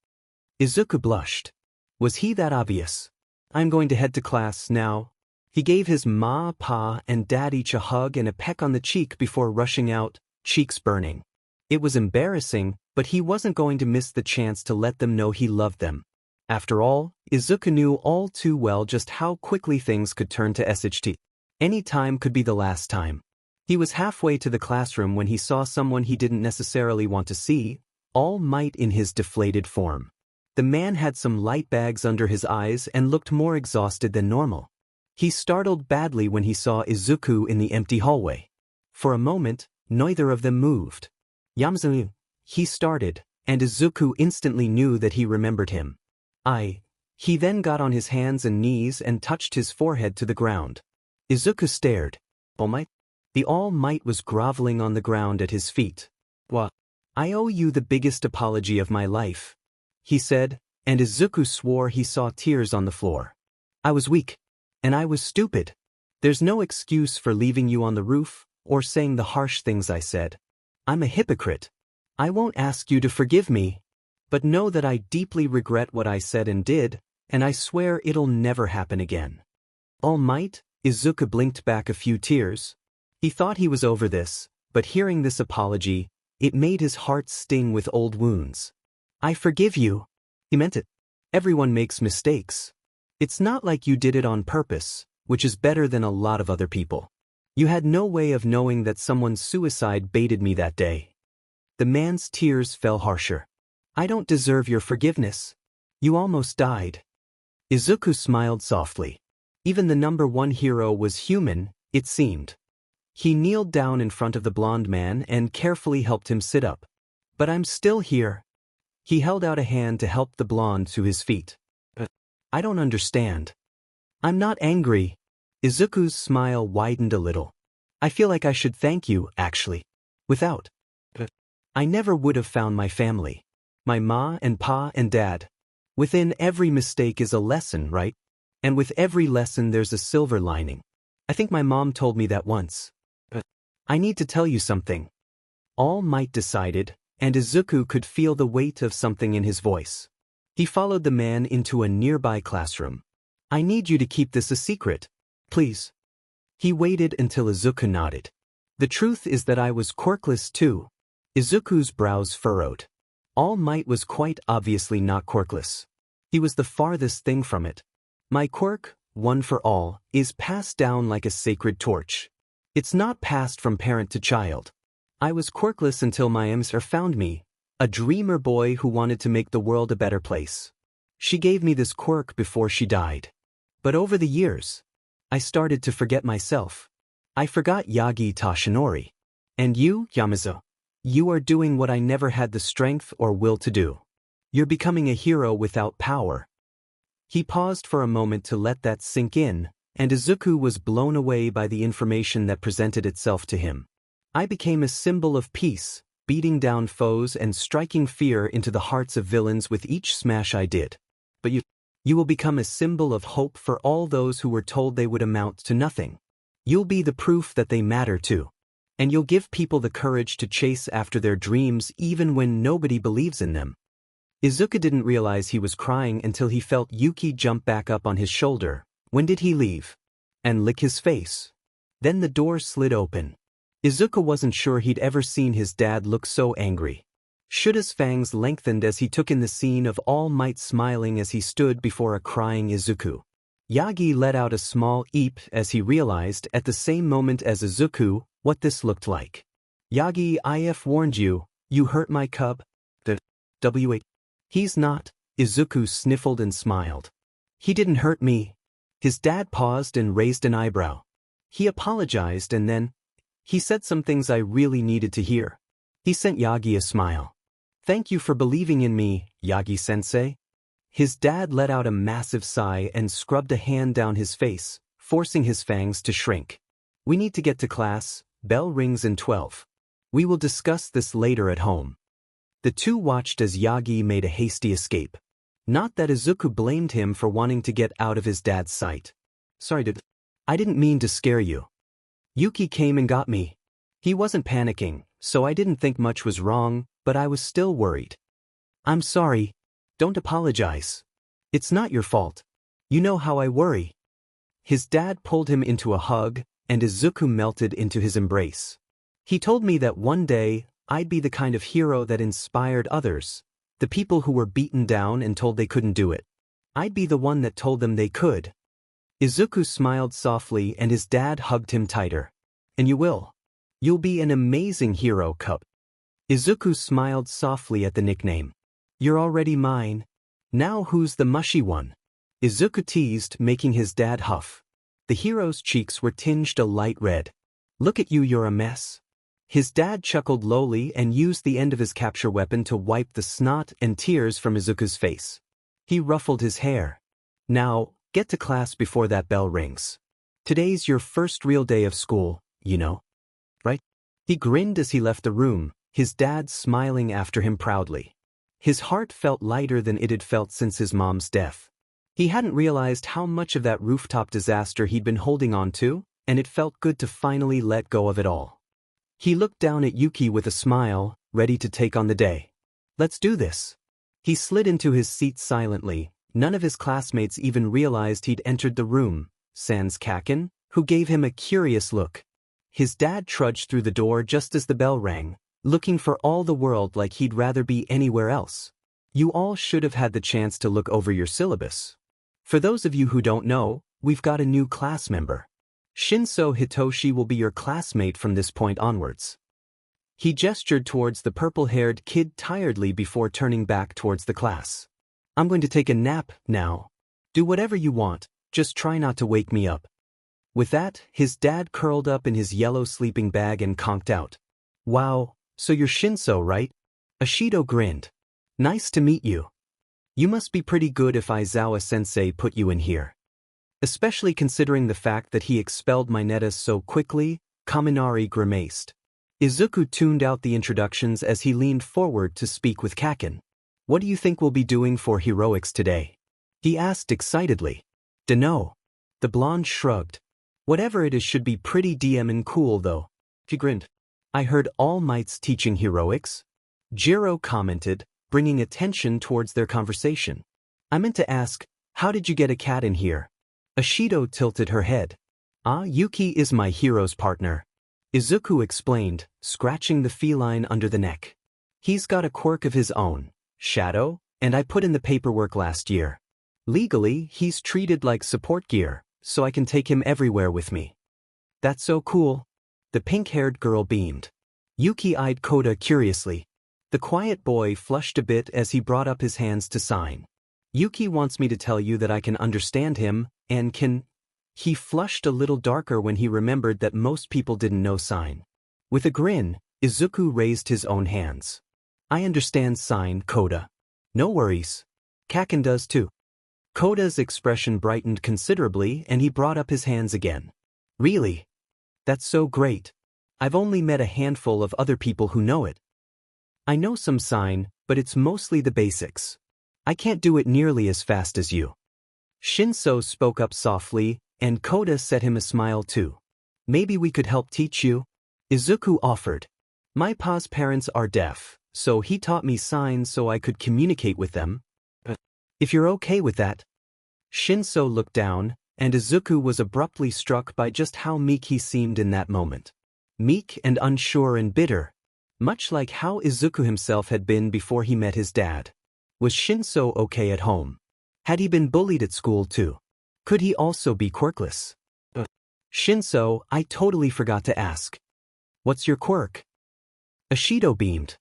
Izuku blushed. Was he that obvious? I'm going to head to class now. He gave his ma, pa, and dad each a hug and a peck on the cheek before rushing out, cheeks burning. It was embarrassing, but he wasn't going to miss the chance to let them know he loved them. After all, Izuku knew all too well just how quickly things could turn to SHT. Any time could be the last time. He was halfway to the classroom when he saw someone he didn't necessarily want to see, All Might in his deflated form. The man had some light bags under his eyes and looked more exhausted than normal. He startled badly when he saw Izuku in the empty hallway. For a moment, neither of them moved. Yamazaki, he started, and Izuku instantly knew that he remembered him. He then got on his hands and knees and touched his forehead to the ground. Izuku stared. All Might? The All Might was groveling on the ground at his feet. What? I owe you the biggest apology of my life, he said, and Izuku swore he saw tears on the floor. I was weak. And I was stupid. There's no excuse for leaving you on the roof, or saying the harsh things I said. I'm a hypocrite. I won't ask you to forgive me, but know that I deeply regret what I said and did, and I swear it'll never happen again. All Might? Izuku blinked back a few tears. He thought he was over this, but hearing this apology, it made his heart sting with old wounds. I forgive you. He meant it. Everyone makes mistakes. It's not like you did it on purpose, which is better than a lot of other people. You had no way of knowing that someone's suicide baited me that day. The man's tears fell harsher. I don't deserve your forgiveness. You almost died. Izuku smiled softly. Even the #1 hero was human, it seemed. He kneeled down in front of the blonde man and carefully helped him sit up. But I'm still here. He held out a hand to help the blonde to his feet. I don't understand. I'm not angry. Izuku's smile widened a little. I feel like I should thank you, actually. Without. I never would have found my family. My ma and pa and dad. Within every mistake is a lesson, right? And with every lesson there's a silver lining. I think my mom told me that once. I need to tell you something. All Might decided, and Izuku could feel the weight of something in his voice. He followed the man into a nearby classroom. I need you to keep this a secret, please. He waited until Izuku nodded. The truth is that I was quirkless too. Izuku's brows furrowed. All Might was quite obviously not quirkless. He was the farthest thing from it. My quirk, one for all, is passed down like a sacred torch. It's not passed from parent to child. I was quirkless until my emser found me, a dreamer boy who wanted to make the world a better place. She gave me this quirk before she died. But over the years, I started to forget myself. I forgot Yagi Tashinori. And you, Yamazo, you are doing what I never had the strength or will to do. You're becoming a hero without power. He paused for a moment to let that sink in, and Izuku was blown away by the information that presented itself to him. I became a symbol of peace, beating down foes and striking fear into the hearts of villains with each smash I did. But you will become a symbol of hope for all those who were told they would amount to nothing. You'll be the proof that they matter too. And you'll give people the courage to chase after their dreams even when nobody believes in them. Izuku didn't realize he was crying until he felt Yuki jump back up on his shoulder. When did he leave? And lick his face. Then the door slid open. Izuku wasn't sure he'd ever seen his dad look so angry. Shuta's fangs lengthened as he took in the scene of All Might smiling as he stood before a crying Izuku. Yagi let out a small eep as he realized at the same moment as Izuku what this looked like. Yagi, I've warned you, you hurt my cub. W8. He's not. Izuku sniffled and smiled. He didn't hurt me. His dad paused and raised an eyebrow. He apologized and then, he said some things I really needed to hear. He sent Yagi a smile. Thank you for believing in me, Yagi-sensei. His dad let out a massive sigh and scrubbed a hand down his face, forcing his fangs to shrink. We need to get to class, bell rings in 12. We will discuss this later at home. The two watched as Yagi made a hasty escape. Not that Izuku blamed him for wanting to get out of his dad's sight. Sorry, I didn't mean to scare you. Yuki came and got me. He wasn't panicking, so I didn't think much was wrong, but I was still worried. I'm sorry. Don't apologize. It's not your fault. You know how I worry. His dad pulled him into a hug, and Izuku melted into his embrace. He told me that one day, I'd be the kind of hero that inspired others, the people who were beaten down and told they couldn't do it. I'd be the one that told them they could. Izuku smiled softly and his dad hugged him tighter. And you will. You'll be an amazing hero, cub. Izuku smiled softly at the nickname. You're already mine. Now who's the mushy one? Izuku teased, making his dad huff. The hero's cheeks were tinged a light red. Look at you, you're a mess. His dad chuckled lowly and used the end of his capture weapon to wipe the snot and tears from Izuku's face. He ruffled his hair. Now, get to class before that bell rings. Today's your first real day of school, you know. Right? He grinned as he left the room, his dad smiling after him proudly. His heart felt lighter than it had felt since his mom's death. He hadn't realized how much of that rooftop disaster he'd been holding on to, and it felt good to finally let go of it all. He looked down at Yuki with a smile, ready to take on the day. Let's do this. He slid into his seat silently. None of his classmates even realized he'd entered the room, sans Kacchan, who gave him a curious look. His dad trudged through the door just as the bell rang, looking for all the world like he'd rather be anywhere else. You all should have had the chance to look over your syllabus. For those of you who don't know, we've got a new class member. Shinso Hitoshi will be your classmate from this point onwards. He gestured towards the purple-haired kid tiredly before turning back towards the class. I'm going to take a nap now. Do whatever you want, just try not to wake me up. With that, his dad curled up in his yellow sleeping bag and conked out. Wow, so you're Shinso, right? Ashido grinned. Nice to meet you. You must be pretty good if Aizawa-sensei put you in here. Especially considering the fact that he expelled Mineta so quickly, Kaminari grimaced. Izuku tuned out the introductions as he leaned forward to speak with Kacchan. What do you think we'll be doing for heroics today? He asked excitedly. Dunno. The blonde shrugged. Whatever it is should be pretty DM and cool though. He grinned. I heard All Might's teaching heroics. Jiro commented, bringing attention towards their conversation. I meant to ask, how did you get a cat in here? Ashido tilted her head. Yuki is my hero's partner. Izuku explained, scratching the feline under the neck. He's got a quirk of his own, Shadow, and I put in the paperwork last year. Legally, he's treated like support gear, so I can take him everywhere with me. That's so cool. The pink-haired girl beamed. Yuki eyed Koda curiously. The quiet boy flushed a bit as he brought up his hands to sign. Yuki wants me to tell you that I can understand him, and can... He flushed a little darker when he remembered that most people didn't know sign. With a grin, Izuku raised his own hands. I understand sign, Koda. No worries. Kacchan does too. Koda's expression brightened considerably and he brought up his hands again. Really? That's so great. I've only met a handful of other people who know it. I know some sign, but it's mostly the basics. I can't do it nearly as fast as you. Shinso spoke up softly, and Koda set him a smile too. Maybe we could help teach you? Izuku offered. My pa's parents are deaf, so he taught me signs so I could communicate with them. But if you're okay with that. Shinso looked down, and Izuku was abruptly struck by just how meek he seemed in that moment. Meek and unsure and bitter. Much like how Izuku himself had been before he met his dad. Was Shinso okay at home? Had he been bullied at school too? Could he also be quirkless? Shinso, I totally forgot to ask. What's your quirk? Ashido beamed.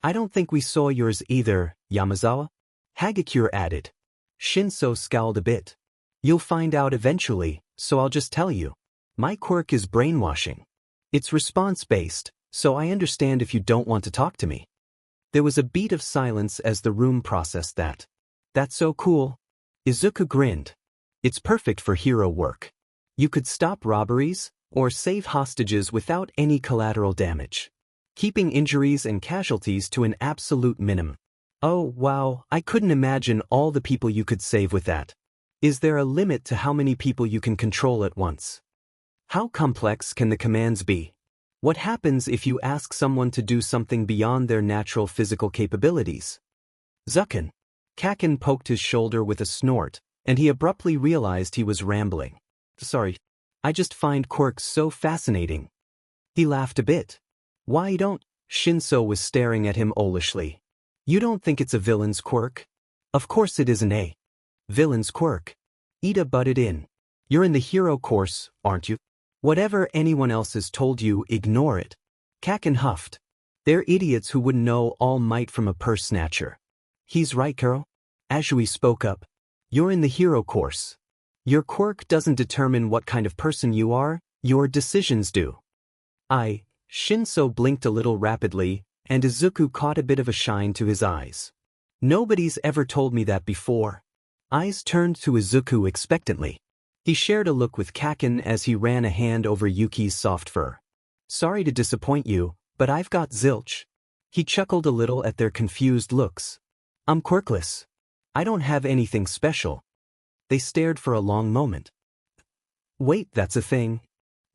I don't think we saw yours either, Yamazawa. Hagakure added. Shinso scowled a bit. You'll find out eventually, so I'll just tell you. My quirk is brainwashing. It's response-based, so I understand if you don't want to talk to me. There was a beat of silence as the room processed that. That's so cool. Izuku grinned. It's perfect for hero work. You could stop robberies, or save hostages without any collateral damage. Keeping injuries and casualties to an absolute minimum. Oh wow, I couldn't imagine all the people you could save with that. Is there a limit to how many people you can control at once? How complex can the commands be? What happens if you ask someone to do something beyond their natural physical capabilities? Zucken. Kacchan poked his shoulder with a snort, and he abruptly realized he was rambling. Sorry, I just find quirks so fascinating. He laughed a bit. Why don't? Shinso was staring at him owlishly. You don't think it's a villain's quirk? Of course it isn't a villain's quirk. Ida butted in. You're in the hero course, aren't you? Whatever anyone else has told you, ignore it. Kacchan huffed. They're idiots who wouldn't know All Might from a purse snatcher. He's right, Carol. Ashui spoke up. You're in the hero course. Your quirk doesn't determine what kind of person you are, your decisions do. Shinso blinked a little rapidly, and Izuku caught a bit of a shine to his eyes. Nobody's ever told me that before. Eyes turned to Izuku expectantly. He shared a look with Kacchan as he ran a hand over Yuki's soft fur. Sorry to disappoint you, but I've got zilch. He chuckled a little at their confused looks. I'm quirkless. I don't have anything special. They stared for a long moment. Wait, that's a thing?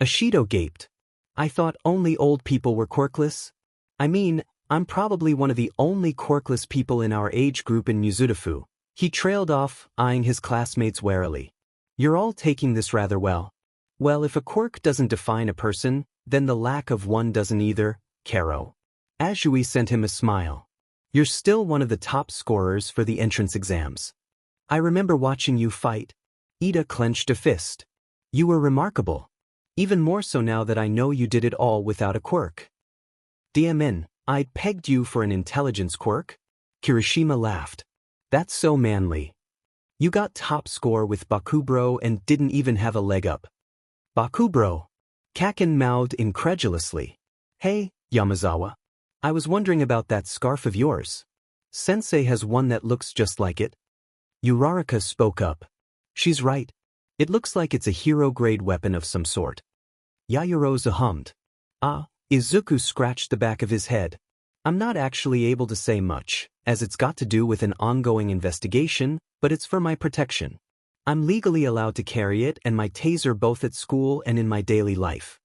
Ashido gaped. I thought only old people were quirkless? I mean, I'm probably one of the only quirkless people in our age group in Mizudafu. He trailed off, eyeing his classmates warily. You're all taking this rather well. Well, if a quirk doesn't define a person, then the lack of one doesn't either, Karo. Azui sent him a smile. You're still one of the top scorers for the entrance exams. I remember watching you fight. Ida clenched a fist. You were remarkable. Even more so now that I know you did it all without a quirk. DMN, I'd pegged you for an intelligence quirk? Kirishima laughed. That's so manly. You got top score with Bakugo and didn't even have a leg up. Bakugo. Kacchan mouthed incredulously. Hey, Yamazawa. I was wondering about that scarf of yours. Sensei has one that looks just like it. Uraraka spoke up. She's right. It looks like it's a hero-grade weapon of some sort. Yaoyorozu hummed. Ah, Izuku scratched the back of his head. I'm not actually able to say much, as it's got to do with an ongoing investigation, but it's for my protection. I'm legally allowed to carry it and my taser both at school and in my daily life.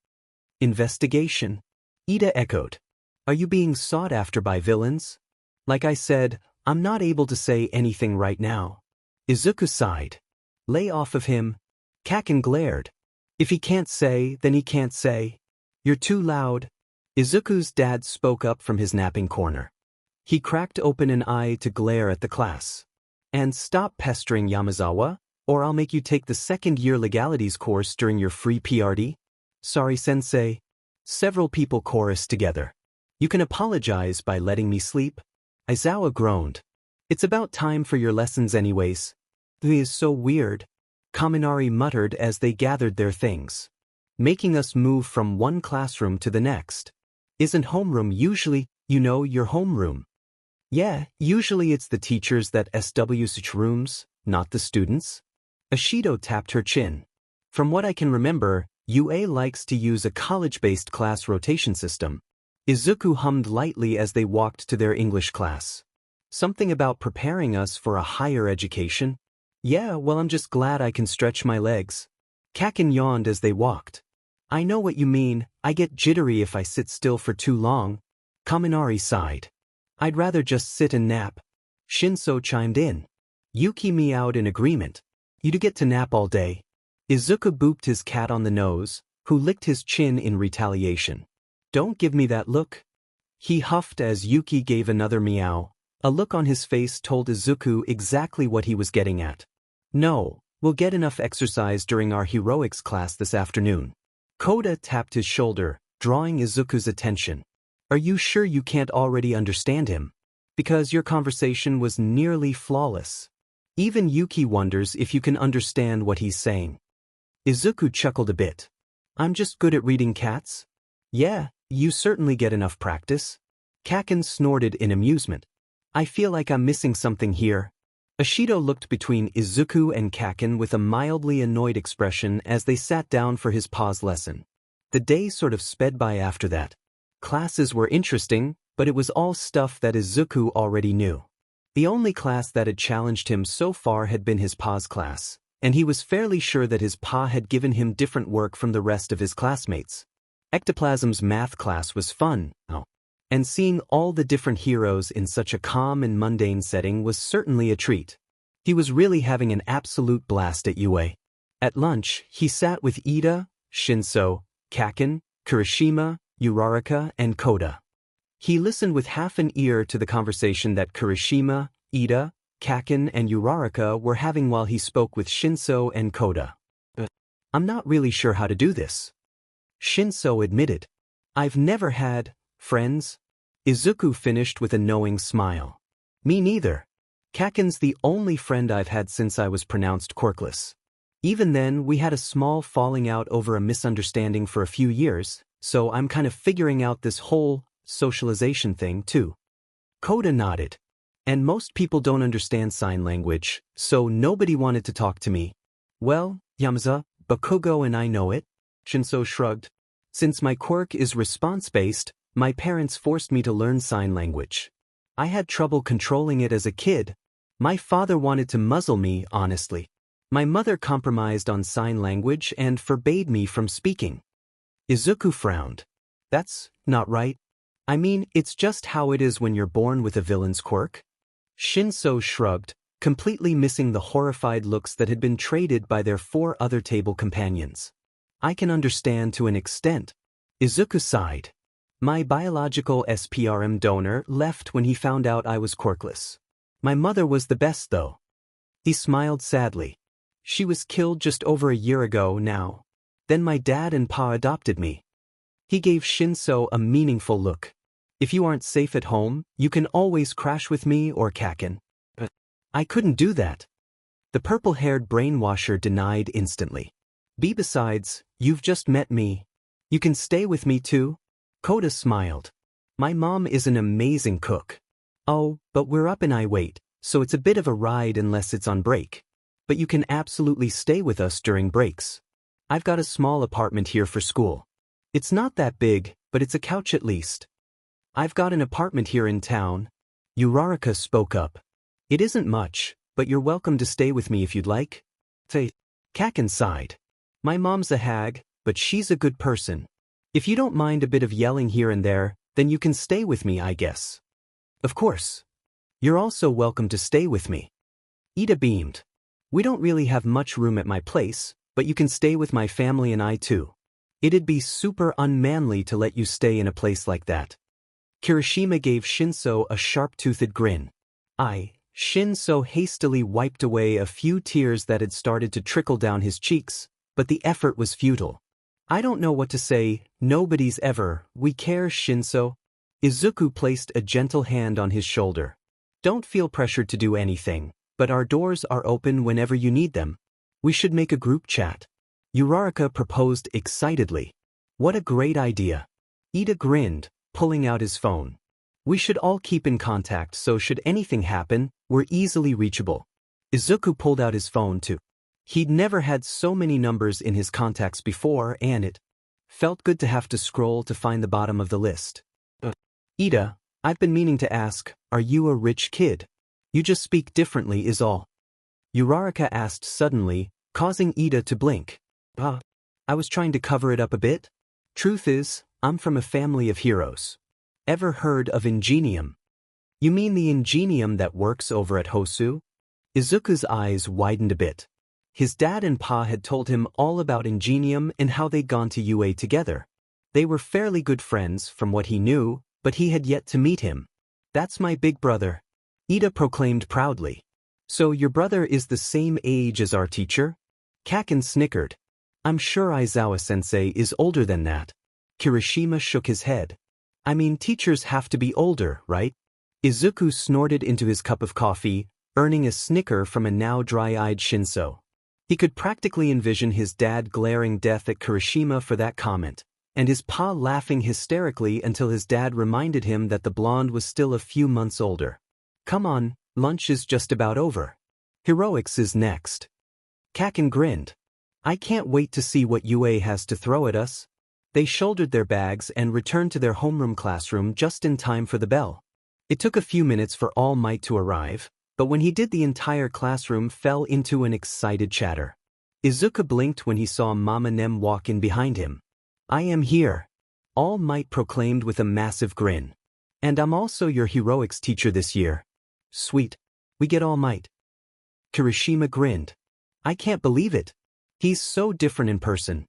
Investigation? Ida echoed. Are you being sought after by villains? Like I said, I'm not able to say anything right now. Izuku sighed. Lay off of him. Kacchan glared. If he can't say, then he can't say. You're too loud. Izuku's dad spoke up from his napping corner. He cracked open an eye to glare at the class. And stop pestering Yamazawa, or I'll make you take the second-year legalities course during your free PRD. Sorry, sensei. Several people chorused together. You can apologize by letting me sleep. Aizawa groaned. It's about time for your lessons anyways. It is so weird. Kaminari muttered as they gathered their things. Making us move from one classroom to the next. Isn't homeroom usually, your homeroom? Yeah, usually it's the teachers that SW such rooms, not the students. Ashido tapped her chin. From what I can remember, UA likes to use a college-based class rotation system. Izuku hummed lightly as they walked to their English class. Something about preparing us for a higher education? Yeah, well, I'm just glad I can stretch my legs. Kacchan yawned as they walked. I know what you mean, I get jittery if I sit still for too long. Kaminari sighed. I'd rather just sit and nap. Shinso chimed in. Yuki meowed in agreement. You do get to nap all day. Izuku booped his cat on the nose, who licked his chin in retaliation. Don't give me that look. He huffed as Yuki gave another meow. A look on his face told Izuku exactly what he was getting at. No, we'll get enough exercise during our heroics class this afternoon. Koda tapped his shoulder, drawing Izuku's attention. Are you sure you can't already understand him? Because your conversation was nearly flawless. Even Yuki wonders if you can understand what he's saying. Izuku chuckled a bit. I'm just good at reading cats? Yeah, you certainly get enough practice. Kacchan snorted in amusement. I feel like I'm missing something here. Ashido looked between Izuku and Kacchan with a mildly annoyed expression as they sat down for his pause lesson. The day sort of sped by after that. Classes were interesting, but it was all stuff that Izuku already knew. The only class that had challenged him so far had been his pa's class, and he was fairly sure that his pa had given him different work from the rest of his classmates. Ectoplasm's math class was fun, and seeing all the different heroes in such a calm and mundane setting was certainly a treat. He was really having an absolute blast at UA. At lunch, he sat with Ida, Shinso, Kacchan, Kirishima, Uraraka, and Koda. He listened with half an ear to the conversation that Kirishima, Ida, Kacchan, and Uraraka were having while he spoke with Shinso and Koda. I'm not really sure how to do this. Shinso admitted. I've never had friends. Izuku finished with a knowing smile. Me neither. Kacchan's the only friend I've had since I was pronounced quirkless. Even then, we had a small falling out over a misunderstanding for a few years, so I'm kind of figuring out this whole socialization thing too. Koda nodded. And most people don't understand sign language, so nobody wanted to talk to me. Well, Yamaza, Bakugo and I know it. Shinso shrugged. Since my quirk is response-based, my parents forced me to learn sign language. I had trouble controlling it as a kid. My father wanted to muzzle me, honestly. My mother compromised on sign language and forbade me from speaking. Izuku frowned. That's not right. I mean, it's just how it is when you're born with a villain's quirk. Shinso shrugged, completely missing the horrified looks that had been traded by their 4 other table companions. I can understand to an extent. Izuku sighed. My biological SPRM donor left when he found out I was quirkless. My mother was the best though. He smiled sadly. She was killed just over a year ago now. Then my dad and pa adopted me. He gave Shinso a meaningful look. If you aren't safe at home, you can always crash with me or Kacchan. But I couldn't do that. The purple-haired brainwasher denied instantly. Besides, you've just met me. You can stay with me too? Koda smiled. My mom is an amazing cook. Oh, but we're up and I wait, so it's a bit of a ride unless it's on break. But you can absolutely stay with us during breaks. I've got a small apartment here for school. It's not that big, but it's a couch at least. I've got an apartment here in town. Uraraka spoke up. It isn't much, but you're welcome to stay with me if you'd like. Kacchan sighed. My mom's a hag, but she's a good person. If you don't mind a bit of yelling here and there, then you can stay with me, I guess. Of course. You're also welcome to stay with me. Ida beamed. We don't really have much room at my place, but you can stay with my family and I too. It'd be super unmanly to let you stay in a place like that. Kirishima gave Shinso a sharp-toothed grin. Shinso hastily wiped away a few tears that had started to trickle down his cheeks, but the effort was futile. I don't know what to say, nobody's ever, we care, Shinso. Izuku placed a gentle hand on his shoulder. Don't feel pressured to do anything, but our doors are open whenever you need them. We should make a group chat. Uraraka proposed excitedly. What a great idea. Ida grinned, pulling out his phone. We should all keep in contact so should anything happen, we're easily reachable. Izuku pulled out his phone too. He'd never had so many numbers in his contacts before and it felt good to have to scroll to find the bottom of the list. Ida, I've been meaning to ask, are you a rich kid? You just speak differently is all. Uraraka asked suddenly, causing Ida to blink. I was trying to cover it up a bit. Truth is, I'm from a family of heroes. Ever heard of Ingenium? You mean the Ingenium that works over at Hosu? Izuku's eyes widened a bit. His dad and pa had told him all about Ingenium and how they'd gone to UA together. They were fairly good friends from what he knew, but he had yet to meet him. That's my big brother. Ida proclaimed proudly. So your brother is the same age as our teacher? Kacchan snickered. I'm sure Aizawa-sensei is older than that. Kirishima shook his head. I mean, teachers have to be older, right? Izuku snorted into his cup of coffee, earning a snicker from a now dry-eyed Shinso. He could practically envision his dad glaring death at Kirishima for that comment, and his pa laughing hysterically until his dad reminded him that the blonde was still a few months older. Come on, lunch is just about over. Heroics is next. Kacchan grinned. I can't wait to see what UA has to throw at us. They shouldered their bags and returned to their homeroom classroom just in time for the bell. It took a few minutes for All Might to arrive, but when he did the entire classroom fell into an excited chatter. Izuku blinked when he saw Mama Nem walk in behind him. I am here. All Might proclaimed with a massive grin. And I'm also your heroics teacher this year. Sweet. We get All Might. Kirishima grinned. I can't believe it. He's so different in person.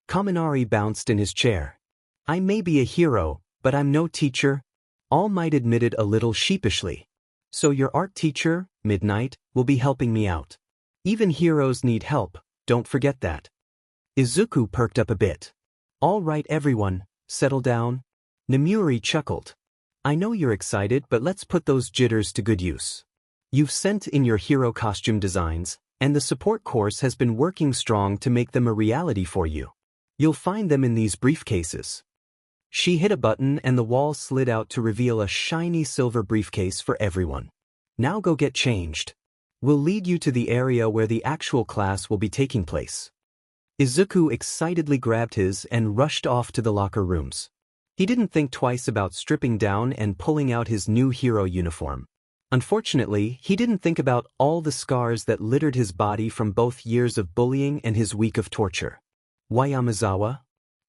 Kaminari bounced in his chair. I may be a hero, but I'm no teacher. All Might admitted a little sheepishly. So your art teacher, Midnight, will be helping me out. Even heroes need help, don't forget that. Izuku perked up a bit. All right everyone, settle down. Nemuri chuckled. I know you're excited, but let's put those jitters to good use. You've sent in your hero costume designs, and the support course has been working strong to make them a reality for you. You'll find them in these briefcases. She hit a button and the wall slid out to reveal a shiny silver briefcase for everyone. Now go get changed. We'll lead you to the area where the actual class will be taking place. Izuku excitedly grabbed his and rushed off to the locker rooms. He didn't think twice about stripping down and pulling out his new hero uniform. Unfortunately, he didn't think about all the scars that littered his body from both years of bullying and his week of torture. Why Yamazawa?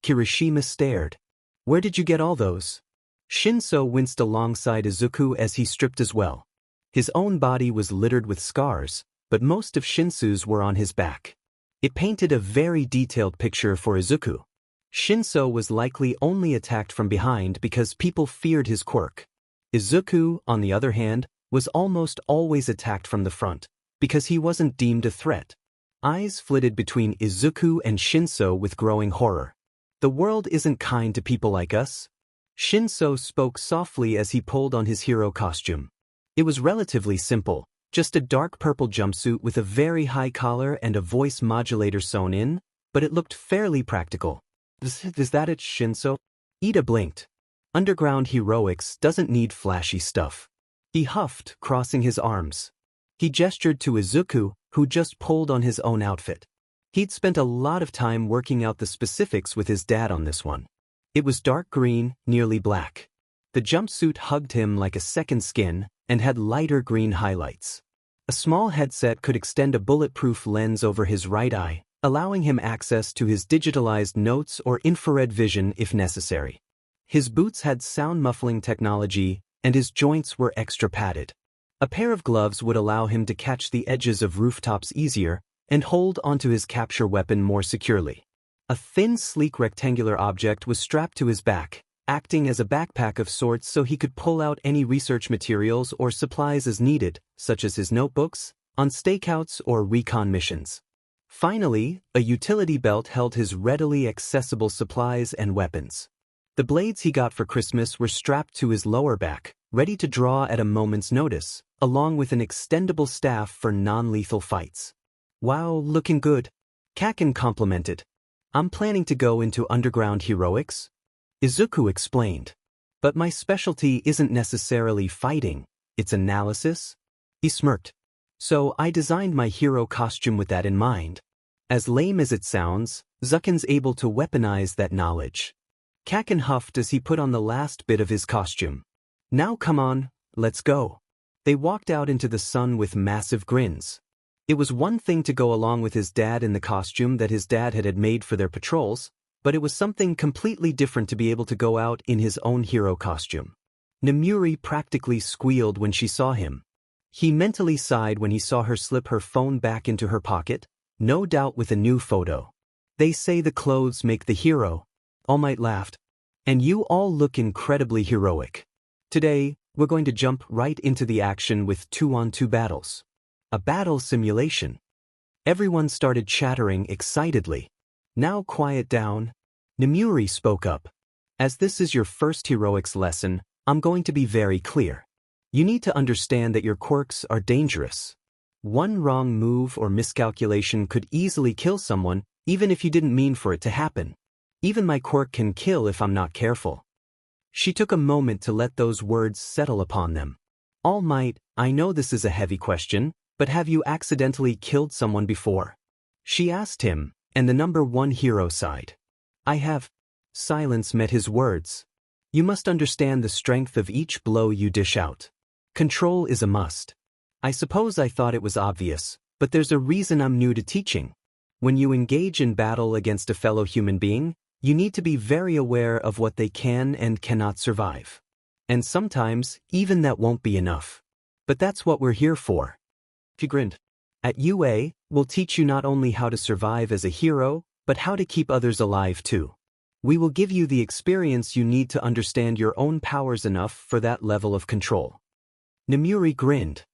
Kirishima stared. Where did you get all those? Shinso winced alongside Izuku as he stripped as well. His own body was littered with scars, but most of Shinso's were on his back. It painted a very detailed picture for Izuku. Shinso was likely only attacked from behind because people feared his quirk. Izuku, on the other hand, was almost always attacked from the front, because he wasn't deemed a threat. Eyes flitted between Izuku and Shinso with growing horror. The world isn't kind to people like us. Shinso spoke softly as he pulled on his hero costume. It was relatively simple, just a dark purple jumpsuit with a very high collar and a voice modulator sewn in, but it looked fairly practical. Is that it, Shinso? Ida blinked. Underground heroics doesn't need flashy stuff. He huffed, crossing his arms. He gestured to Izuku, who just pulled on his own outfit. He'd spent a lot of time working out the specifics with his dad on this one. It was dark green, nearly black. The jumpsuit hugged him like a second skin and had lighter green highlights. A small headset could extend a bulletproof lens over his right eye, allowing him access to his digitalized notes or infrared vision if necessary. His boots had sound muffling technology, and his joints were extra padded. A pair of gloves would allow him to catch the edges of rooftops easier and hold onto his capture weapon more securely. A thin, sleek rectangular object was strapped to his back, acting as a backpack of sorts so he could pull out any research materials or supplies as needed, such as his notebooks, on stakeouts or recon missions. Finally, a utility belt held his readily accessible supplies and weapons. The blades he got for Christmas were strapped to his lower back, ready to draw at a moment's notice, along with an extendable staff for non-lethal fights. Wow, looking good. Kacchan complimented. I'm planning to go into underground heroics. Izuku explained. But my specialty isn't necessarily fighting, it's analysis. He smirked. So I designed my hero costume with that in mind. As lame as it sounds, Zucken's able to weaponize that knowledge. Kacchan huffed as he put on the last bit of his costume. Now come on, let's go. They walked out into the sun with massive grins. It was one thing to go along with his dad in the costume that his dad had made for their patrols, but it was something completely different to be able to go out in his own hero costume. Nemuri practically squealed when she saw him. He mentally sighed when he saw her slip her phone back into her pocket, no doubt with a new photo. They say the clothes make the hero. All Might laughed. And you all look incredibly heroic. Today, we're going to jump right into the action with 2-on-2 battles. A battle simulation. Everyone started chattering excitedly. Now quiet down. Nemuri spoke up. As this is your first heroics lesson, I'm going to be very clear. You need to understand that your quirks are dangerous. One wrong move or miscalculation could easily kill someone, even if you didn't mean for it to happen. Even my quirk can kill if I'm not careful. She took a moment to let those words settle upon them. All Might, I know this is a heavy question, but have you accidentally killed someone before? She asked him, and the number one hero sighed. I have. Silence met his words. You must understand the strength of each blow you dish out. Control is a must. I suppose I thought it was obvious, but there's a reason I'm new to teaching. When you engage in battle against a fellow human being, you need to be very aware of what they can and cannot survive. And sometimes, even that won't be enough. But that's what we're here for. He grinned. At UA, we'll teach you not only how to survive as a hero, but how to keep others alive too. We will give you the experience you need to understand your own powers enough for that level of control. Nemuri grinned.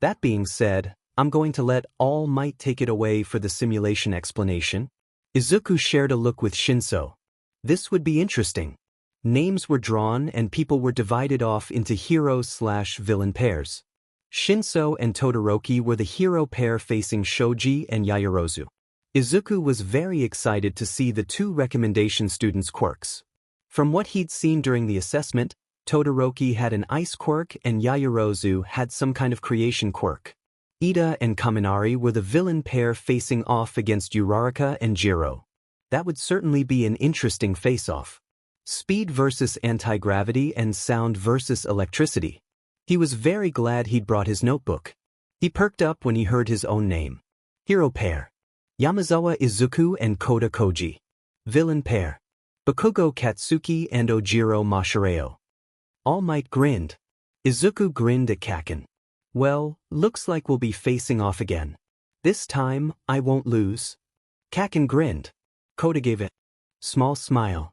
That being said, I'm going to let All Might take it away for the simulation explanation. Izuku shared a look with Shinso. This would be interesting. Names were drawn and people were divided off into hero/villain pairs. Shinso and Todoroki were the hero pair facing Shoji and Yaoyorozu. Izuku was very excited to see the two recommendation students' quirks. From what he'd seen during the assessment, Todoroki had an ice quirk and Yaoyorozu had some kind of creation quirk. Ida and Kaminari were the villain pair facing off against Uraraka and Jiro. That would certainly be an interesting face-off. Speed versus anti-gravity and sound versus electricity. He was very glad he'd brought his notebook. He perked up when he heard his own name. Hero pair. Yamazawa Izuku and Koda Koji. Villain pair. Bakugo Katsuki and Ojiro Mashireo. All Might grinned. Izuku grinned at Kacchan. Well, looks like we'll be facing off again. This time, I won't lose. Kacchan grinned. Koda gave a small smile.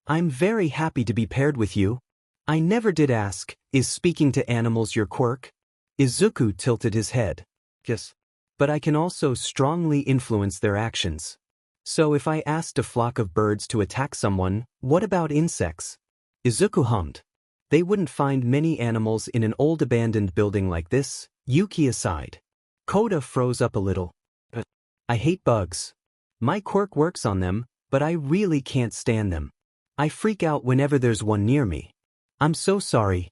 I'm very happy to be paired with you. I never did ask, is speaking to animals your quirk? Izuku tilted his head. Yes. But I can also strongly influence their actions. So if I asked a flock of birds to attack someone, what about insects? Izuku hummed. They wouldn't find many animals in an old abandoned building like this, Yuki aside. Koda froze up a little. I hate bugs. My quirk works on them, but I really can't stand them. I freak out whenever there's one near me. I'm so sorry.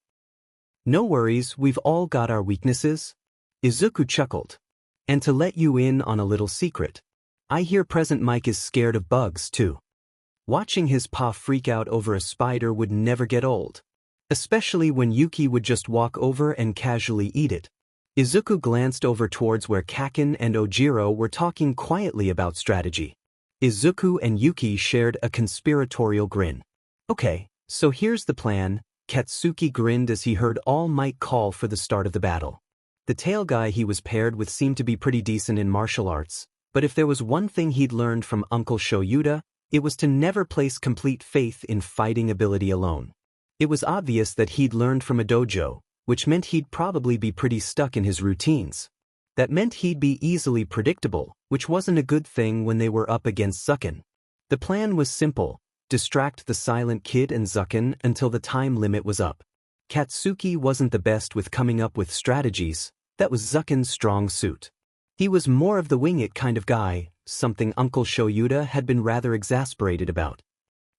No worries, we've all got our weaknesses. Izuku chuckled. And to let you in on a little secret, I hear Present Mike is scared of bugs too. Watching his pa freak out over a spider would never get old. Especially when Yuki would just walk over and casually eat it. Izuku glanced over towards where Kacchan and Ojiro were talking quietly about strategy. Izuku and Yuki shared a conspiratorial grin. Okay, so here's the plan. Katsuki grinned as he heard All Might call for the start of the battle. The tail guy he was paired with seemed to be pretty decent in martial arts, but if there was one thing he'd learned from Uncle Shouta, it was to never place complete faith in fighting ability alone. It was obvious that he'd learned from a dojo, which meant he'd probably be pretty stuck in his routines. That meant he'd be easily predictable, which wasn't a good thing when they were up against Zucken. The plan was simple: distract the silent kid and Zucken until the time limit was up. Katsuki wasn't the best with coming up with strategies, that was Zucken's strong suit. He was more of the wing it kind of guy, something Uncle Shouta had been rather exasperated about.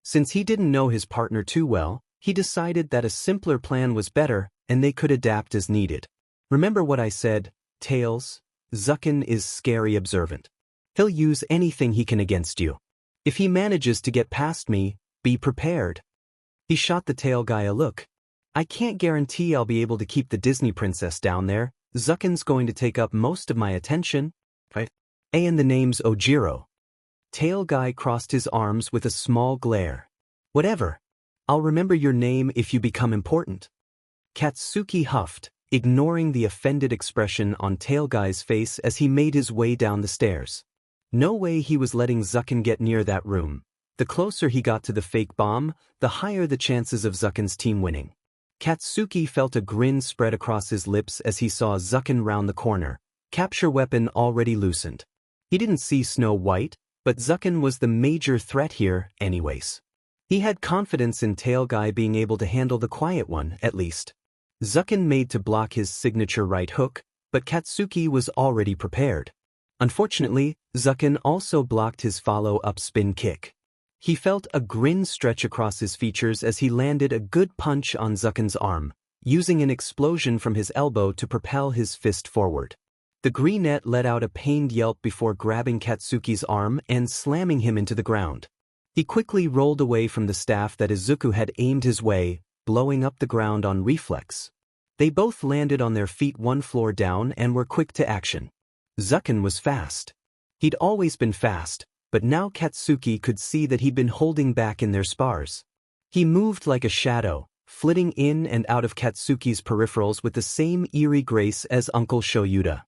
Since he didn't know his partner too well, he decided that a simpler plan was better and they could adapt as needed. Remember what I said, Tails? Zucken is scary observant. He'll use anything he can against you. If he manages to get past me, be prepared. He shot the tail guy a look. I can't guarantee I'll be able to keep the Disney princess down there. Zucken's going to take up most of my attention. Right? And the name's Ojiro. Tail guy crossed his arms with a small glare. Whatever. I'll remember your name if you become important. Katsuki huffed, ignoring the offended expression on Tail Guy's face as he made his way down the stairs. No way he was letting Zucken get near that room. The closer he got to the fake bomb, the higher the chances of Zucken's team winning. Katsuki felt a grin spread across his lips as he saw Zucken round the corner, capture weapon already loosened. He didn't see Snow White, but Zucken was the major threat here, anyways. He had confidence in Tail Guy being able to handle the quiet one, at least. Zucken made to block his signature right hook, but Katsuki was already prepared. Unfortunately, Zucken also blocked his follow-up spin kick. He felt a grin stretch across his features as he landed a good punch on Zucken's arm, using an explosion from his elbow to propel his fist forward. The greenette let out a pained yelp before grabbing Katsuki's arm and slamming him into the ground. He quickly rolled away from the staff that Izuku had aimed his way, blowing up the ground on reflex. They both landed on their feet one floor down and were quick to action. Zucken was fast. He'd always been fast, but now Katsuki could see that he'd been holding back in their spars. He moved like a shadow, flitting in and out of Katsuki's peripherals with the same eerie grace as Uncle Shouta.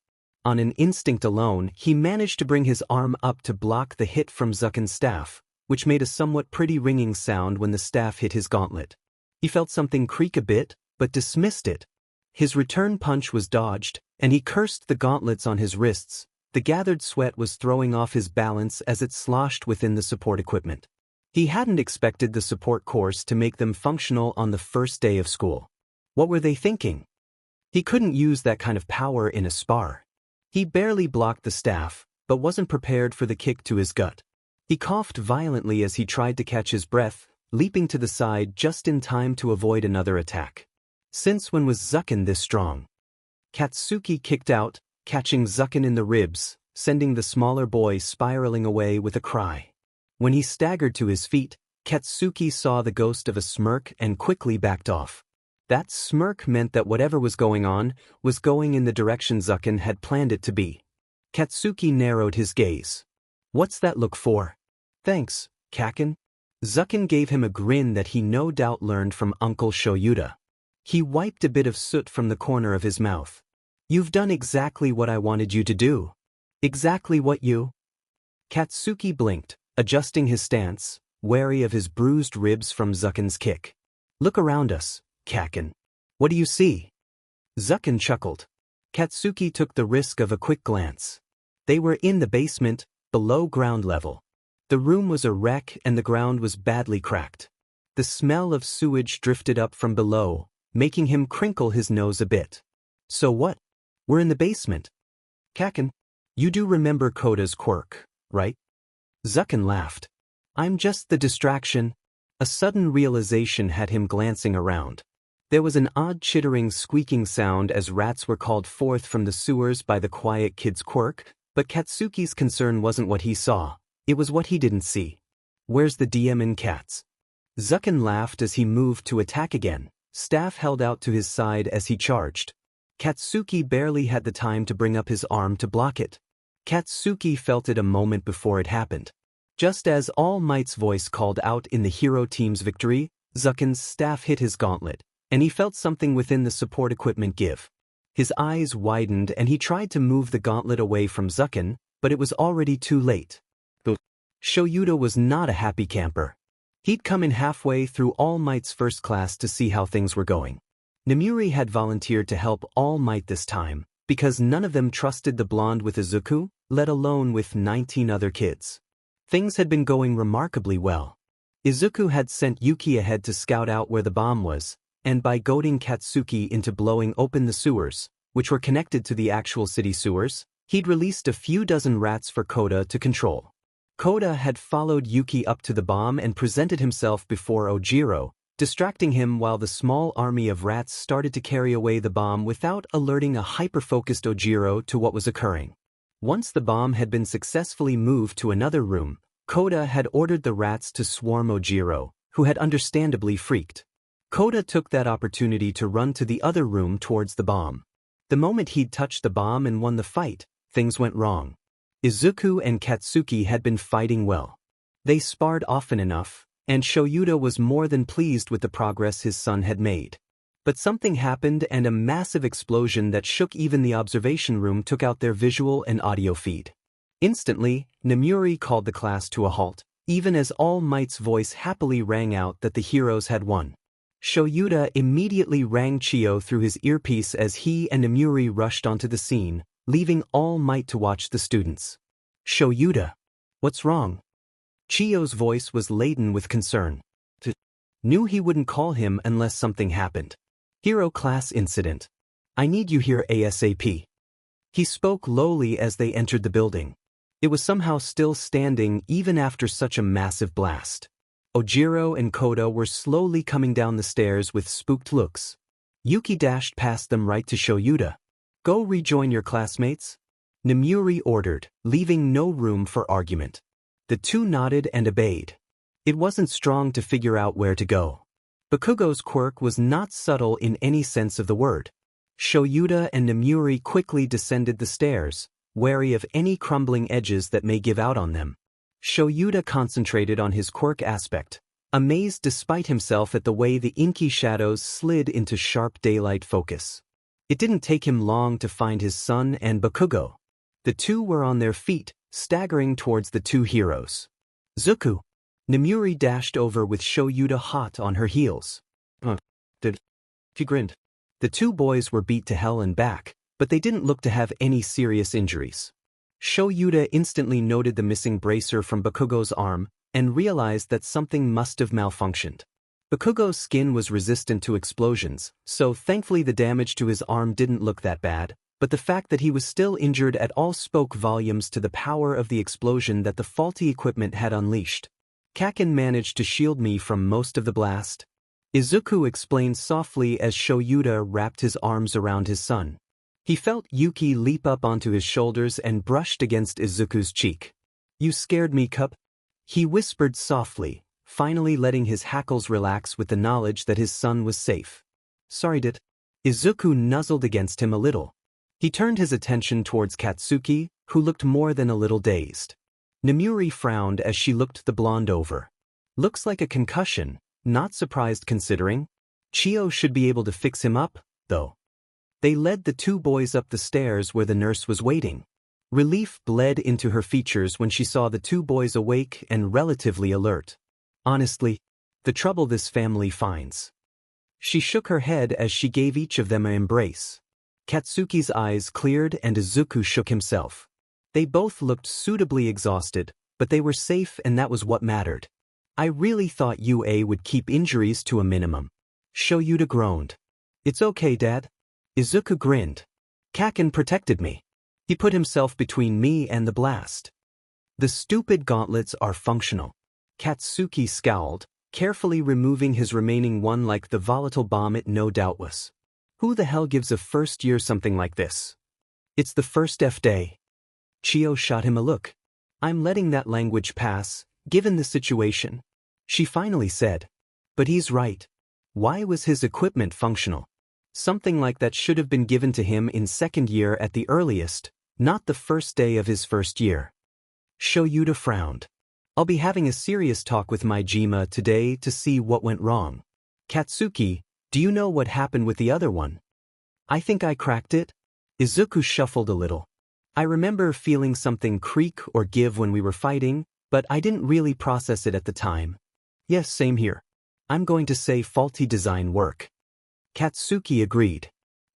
On an instinct alone, he managed to bring his arm up to block the hit from Zucken's staff, which made a somewhat pretty ringing sound when the staff hit his gauntlet. He felt something creak a bit, but dismissed it. His return punch was dodged, and he cursed the gauntlets on his wrists. The gathered sweat was throwing off his balance as it sloshed within the support equipment. He hadn't expected the support course to make them functional on the first day of school. What were they thinking? He couldn't use that kind of power in a spar. He barely blocked the staff, but wasn't prepared for the kick to his gut. He coughed violently as he tried to catch his breath, leaping to the side just in time to avoid another attack. Since when was Zucken this strong? Katsuki kicked out, catching Zucken in the ribs, sending the smaller boy spiraling away with a cry. When he staggered to his feet, Katsuki saw the ghost of a smirk and quickly backed off. That smirk meant that whatever was going on was going in the direction Zucken had planned it to be. Katsuki narrowed his gaze. What's that look for? Thanks, Kacchan. Zucken gave him a grin that he no doubt learned from Uncle Shouta. He wiped a bit of soot from the corner of his mouth. You've done exactly what I wanted you to do. Exactly what you? Katsuki blinked, adjusting his stance, wary of his bruised ribs from Zucken's kick. Look around us, Kacchan. What do you see? Zucken chuckled. Katsuki took the risk of a quick glance. They were in the basement, below ground level. The room was a wreck and the ground was badly cracked. The smell of sewage drifted up from below, making him crinkle his nose a bit. So what? We're in the basement. Kacchan, you do remember Koda's quirk, right? Zucken laughed. I'm just the distraction. A sudden realization had him glancing around. There was an odd chittering squeaking sound as rats were called forth from the sewers by the quiet kid's quirk, but Katsuki's concern wasn't what he saw, it was what he didn't see. Where's the demon cats? Zucken laughed as he moved to attack again, staff held out to his side as he charged. Katsuki barely had the time to bring up his arm to block it. Katsuki felt it a moment before it happened. Just as All Might's voice called out in the hero team's victory, Zucken's staff hit his gauntlet, and he felt something within the support equipment give. His eyes widened and he tried to move the gauntlet away from Zucken, but it was already too late. Shouta was not a happy camper. He'd come in halfway through All Might's first class to see how things were going. Nemuri had volunteered to help All Might this time, because none of them trusted the blonde with Izuku, let alone with 19 other kids. Things had been going remarkably well. Izuku had sent Yuki ahead to scout out where the bomb was, and by goading Katsuki into blowing open the sewers, which were connected to the actual city sewers, he'd released a few dozen rats for Koda to control. Koda had followed Yuki up to the bomb and presented himself before Ojiro, distracting him while the small army of rats started to carry away the bomb without alerting a hyper-focused Ojiro to what was occurring. Once the bomb had been successfully moved to another room, Koda had ordered the rats to swarm Ojiro, who had understandably freaked. Koda took that opportunity to run to the other room towards the bomb. The moment he'd touched the bomb and won the fight, things went wrong. Izuku and Katsuki had been fighting well. They sparred often enough, and Shouta was more than pleased with the progress his son had made. But something happened and a massive explosion that shook even the observation room took out their visual and audio feed. Instantly, Nemuri called the class to a halt, even as All Might's voice happily rang out that the heroes had won. Shouta immediately rang Chiyo through his earpiece as he and Nemuri rushed onto the scene, leaving All Might to watch the students. Shouta, what's wrong? Chiyo's voice was laden with concern. Knew he wouldn't call him unless something happened. Hero class incident. I need you here ASAP. He spoke lowly as they entered the building. It was somehow still standing even after such a massive blast. Ojiro and Koda were slowly coming down the stairs with spooked looks. Yuki dashed past them right to Shouta. Go rejoin your classmates? Nemuri ordered, leaving no room for argument. The two nodded and obeyed. It wasn't strong to figure out where to go. Bakugo's quirk was not subtle in any sense of the word. Shouta and Nemuri quickly descended the stairs, wary of any crumbling edges that may give out on them. Shouta concentrated on his quirk aspect, amazed despite himself at the way the inky shadows slid into sharp daylight focus. It didn't take him long to find his son and Bakugo. The two were on their feet, staggering towards the two heroes. Zuku. Nemuri dashed over with Shouta hot on her heels. She grinned. The two boys were beat to hell and back, but they didn't look to have any serious injuries. Shouta instantly noted the missing bracer from Bakugo's arm and realized that something must have malfunctioned. Bakugo's skin was resistant to explosions, so thankfully the damage to his arm didn't look that bad, but the fact that he was still injured at all spoke volumes to the power of the explosion that the faulty equipment had unleashed. Kacchan managed to shield me from most of the blast. Izuku explained softly as Shouta wrapped his arms around his son. He felt Yuki leap up onto his shoulders and brushed against Izuku's cheek. You scared me, Cup. He whispered softly, finally letting his hackles relax with the knowledge that his son was safe. Sorry, Dad. Izuku nuzzled against him a little. He turned his attention towards Katsuki, who looked more than a little dazed. Nemuri frowned as she looked the blonde over. Looks like a concussion, not surprised considering. Chio should be able to fix him up, though. They led the two boys up the stairs where the nurse was waiting. Relief bled into her features when she saw the two boys awake and relatively alert. Honestly, the trouble this family finds. She shook her head as she gave each of them an embrace. Katsuki's eyes cleared and Izuku shook himself. They both looked suitably exhausted, but they were safe and that was what mattered. I really thought UA would keep injuries to a minimum. Shouta groaned. It's okay, Dad. Izuku grinned. Kacchan protected me. He put himself between me and the blast. The stupid gauntlets are functional. Katsuki scowled, carefully removing his remaining one like the volatile bomb it no doubt was. Who the hell gives a first year something like this? It's the first F day. Chio shot him a look. I'm letting that language pass, given the situation. She finally said. But he's right. Why was his equipment functional? Something like that should have been given to him in second year at the earliest, not the first day of his first year. Shouta frowned. I'll be having a serious talk with my Jima today to see what went wrong. Katsuki, do you know what happened with the other one? I think I cracked it. Izuku shuffled a little. I remember feeling something creak or give when we were fighting, but I didn't really process it at the time. Yes, same here. I'm going to say faulty design work. Katsuki agreed.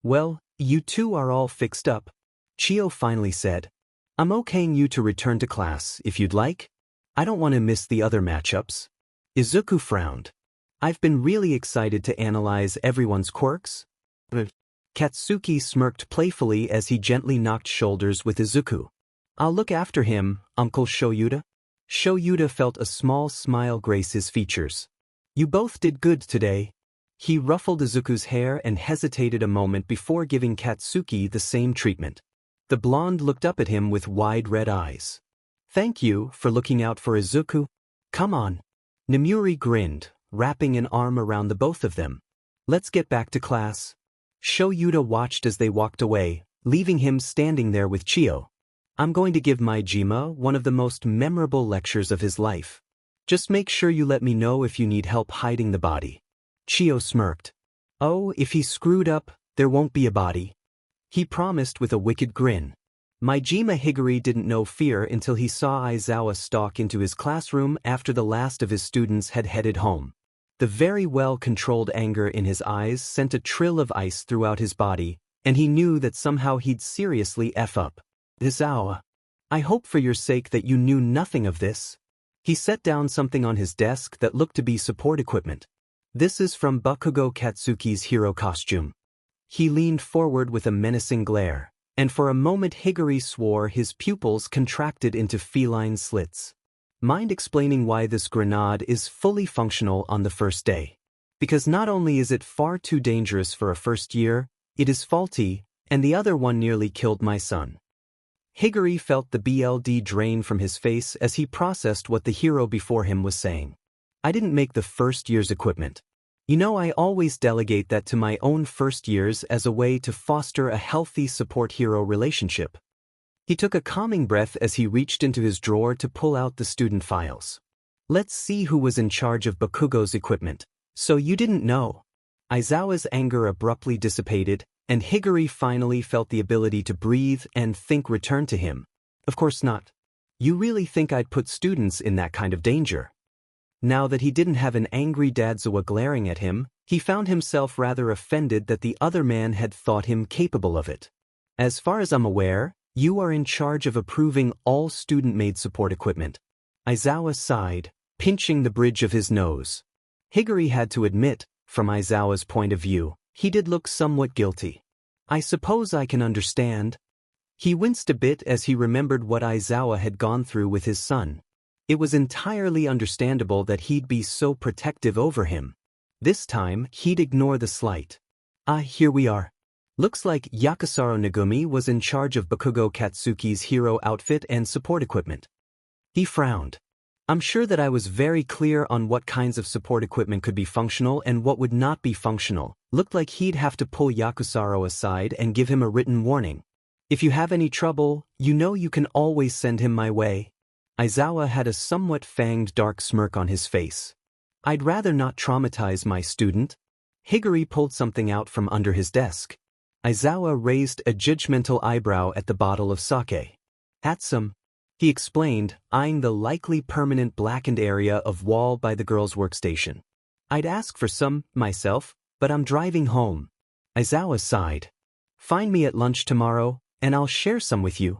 Well, you two are all fixed up. Chio finally said. I'm okaying you to return to class if you'd like. I don't want to miss the other matchups. Izuku frowned. I've been really excited to analyze everyone's quirks. Katsuki smirked playfully as he gently knocked shoulders with Izuku. I'll look after him, Uncle Shouta. Shouta felt a small smile grace his features. You both did good today. He ruffled Izuku's hair and hesitated a moment before giving Katsuki the same treatment. The blonde looked up at him with wide red eyes. Thank you for looking out for Izuku. Come on. Nemuri grinned, wrapping an arm around the both of them. Let's get back to class. Shouta watched as they walked away, leaving him standing there with Chio. I'm going to give my Jima one of the most memorable lectures of his life. Just make sure you let me know if you need help hiding the body. Chio smirked. Oh, if he screwed up, there won't be a body. He promised with a wicked grin. My Jima Higuri didn't know fear until he saw Aizawa stalk into his classroom after the last of his students had headed home. The very well-controlled anger in his eyes sent a trill of ice throughout his body, and he knew that somehow he'd seriously F up. Aizawa, I hope for your sake that you knew nothing of this. He set down something on his desk that looked to be support equipment. This is from Bakugo Katsuki's hero costume. He leaned forward with a menacing glare, and for a moment Higuri swore his pupils contracted into feline slits. Mind explaining why this grenade is fully functional on the first day? Because not only is it far too dangerous for a first year, it is faulty, and the other one nearly killed my son. Higuri felt the BLD drain from his face as he processed what the hero before him was saying. I didn't make the first year's equipment. You know, I always delegate that to my own first years as a way to foster a healthy support-hero relationship. He took a calming breath as he reached into his drawer to pull out the student files. Let's see who was in charge of Bakugo's equipment. So you didn't know. Aizawa's anger abruptly dissipated, and Higuri finally felt the ability to breathe and think return to him. Of course not. You really think I'd put students in that kind of danger? Now that he didn't have an angry Dadzawa glaring at him, he found himself rather offended that the other man had thought him capable of it. As far as I'm aware, you are in charge of approving all student-made support equipment. Aizawa sighed, pinching the bridge of his nose. Higuri had to admit, from Aizawa's point of view, he did look somewhat guilty. I suppose I can understand. He winced a bit as he remembered what Aizawa had gone through with his son. It was entirely understandable that he'd be so protective over him. This time, he'd ignore the slight. Here we are. Looks like Yakusaro Nagumi was in charge of Bakugo Katsuki's hero outfit and support equipment. He frowned. I'm sure that I was very clear on what kinds of support equipment could be functional and what would not be functional. Looked like he'd have to pull Yakusaro aside and give him a written warning. If you have any trouble, you know you can always send him my way. Aizawa had a somewhat fanged dark smirk on his face. I'd rather not traumatize my student. Higuri pulled something out from under his desk. Aizawa raised a judgmental eyebrow at the bottle of sake. Had some, he explained, eyeing the likely permanent blackened area of wall by the girl's workstation. I'd ask for some, myself, but I'm driving home. Aizawa sighed. Find me at lunch tomorrow, and I'll share some with you.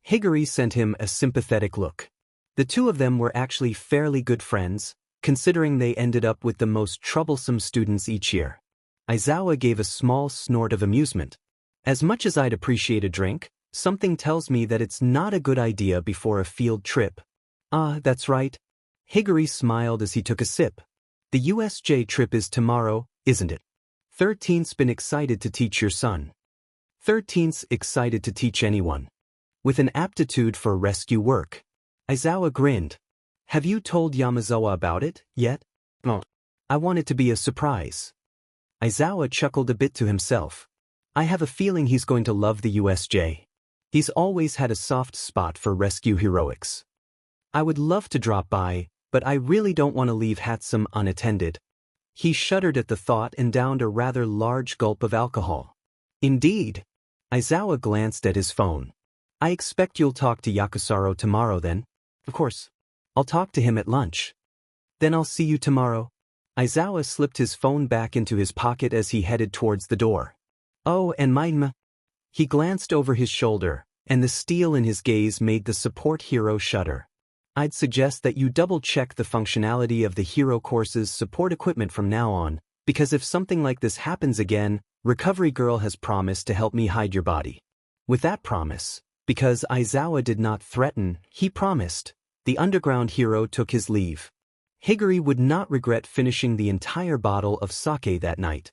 Higuri sent him a sympathetic look. The two of them were actually fairly good friends, considering they ended up with the most troublesome students each year. Aizawa gave a small snort of amusement. As much as I'd appreciate a drink, something tells me that it's not a good idea before a field trip. Ah, that's right. Higuri smiled as he took a sip. The USJ trip is tomorrow, isn't it? 13th's been excited to teach your son. 13th's excited to teach anyone. With an aptitude for rescue work. Aizawa grinned. Have you told Yamazawa about it, yet? No. I want it to be a surprise. Aizawa chuckled a bit to himself. I have a feeling he's going to love the USJ. He's always had a soft spot for rescue heroics. I would love to drop by, but I really don't want to leave Hatsum unattended. He shuddered at the thought and downed a rather large gulp of alcohol. Indeed. Aizawa glanced at his phone. I expect you'll talk to Yakusaro tomorrow then. Of course. I'll talk to him at lunch. Then I'll see you tomorrow. Aizawa slipped his phone back into his pocket as he headed towards the door. Oh, and He glanced over his shoulder, and the steel in his gaze made the support hero shudder. I'd suggest that you double-check the functionality of the hero course's support equipment from now on, because if something like this happens again, Recovery Girl has promised to help me hide your body. With that promise, because Aizawa did not threaten, he promised, the underground hero took his leave. Higuri would not regret finishing the entire bottle of sake that night.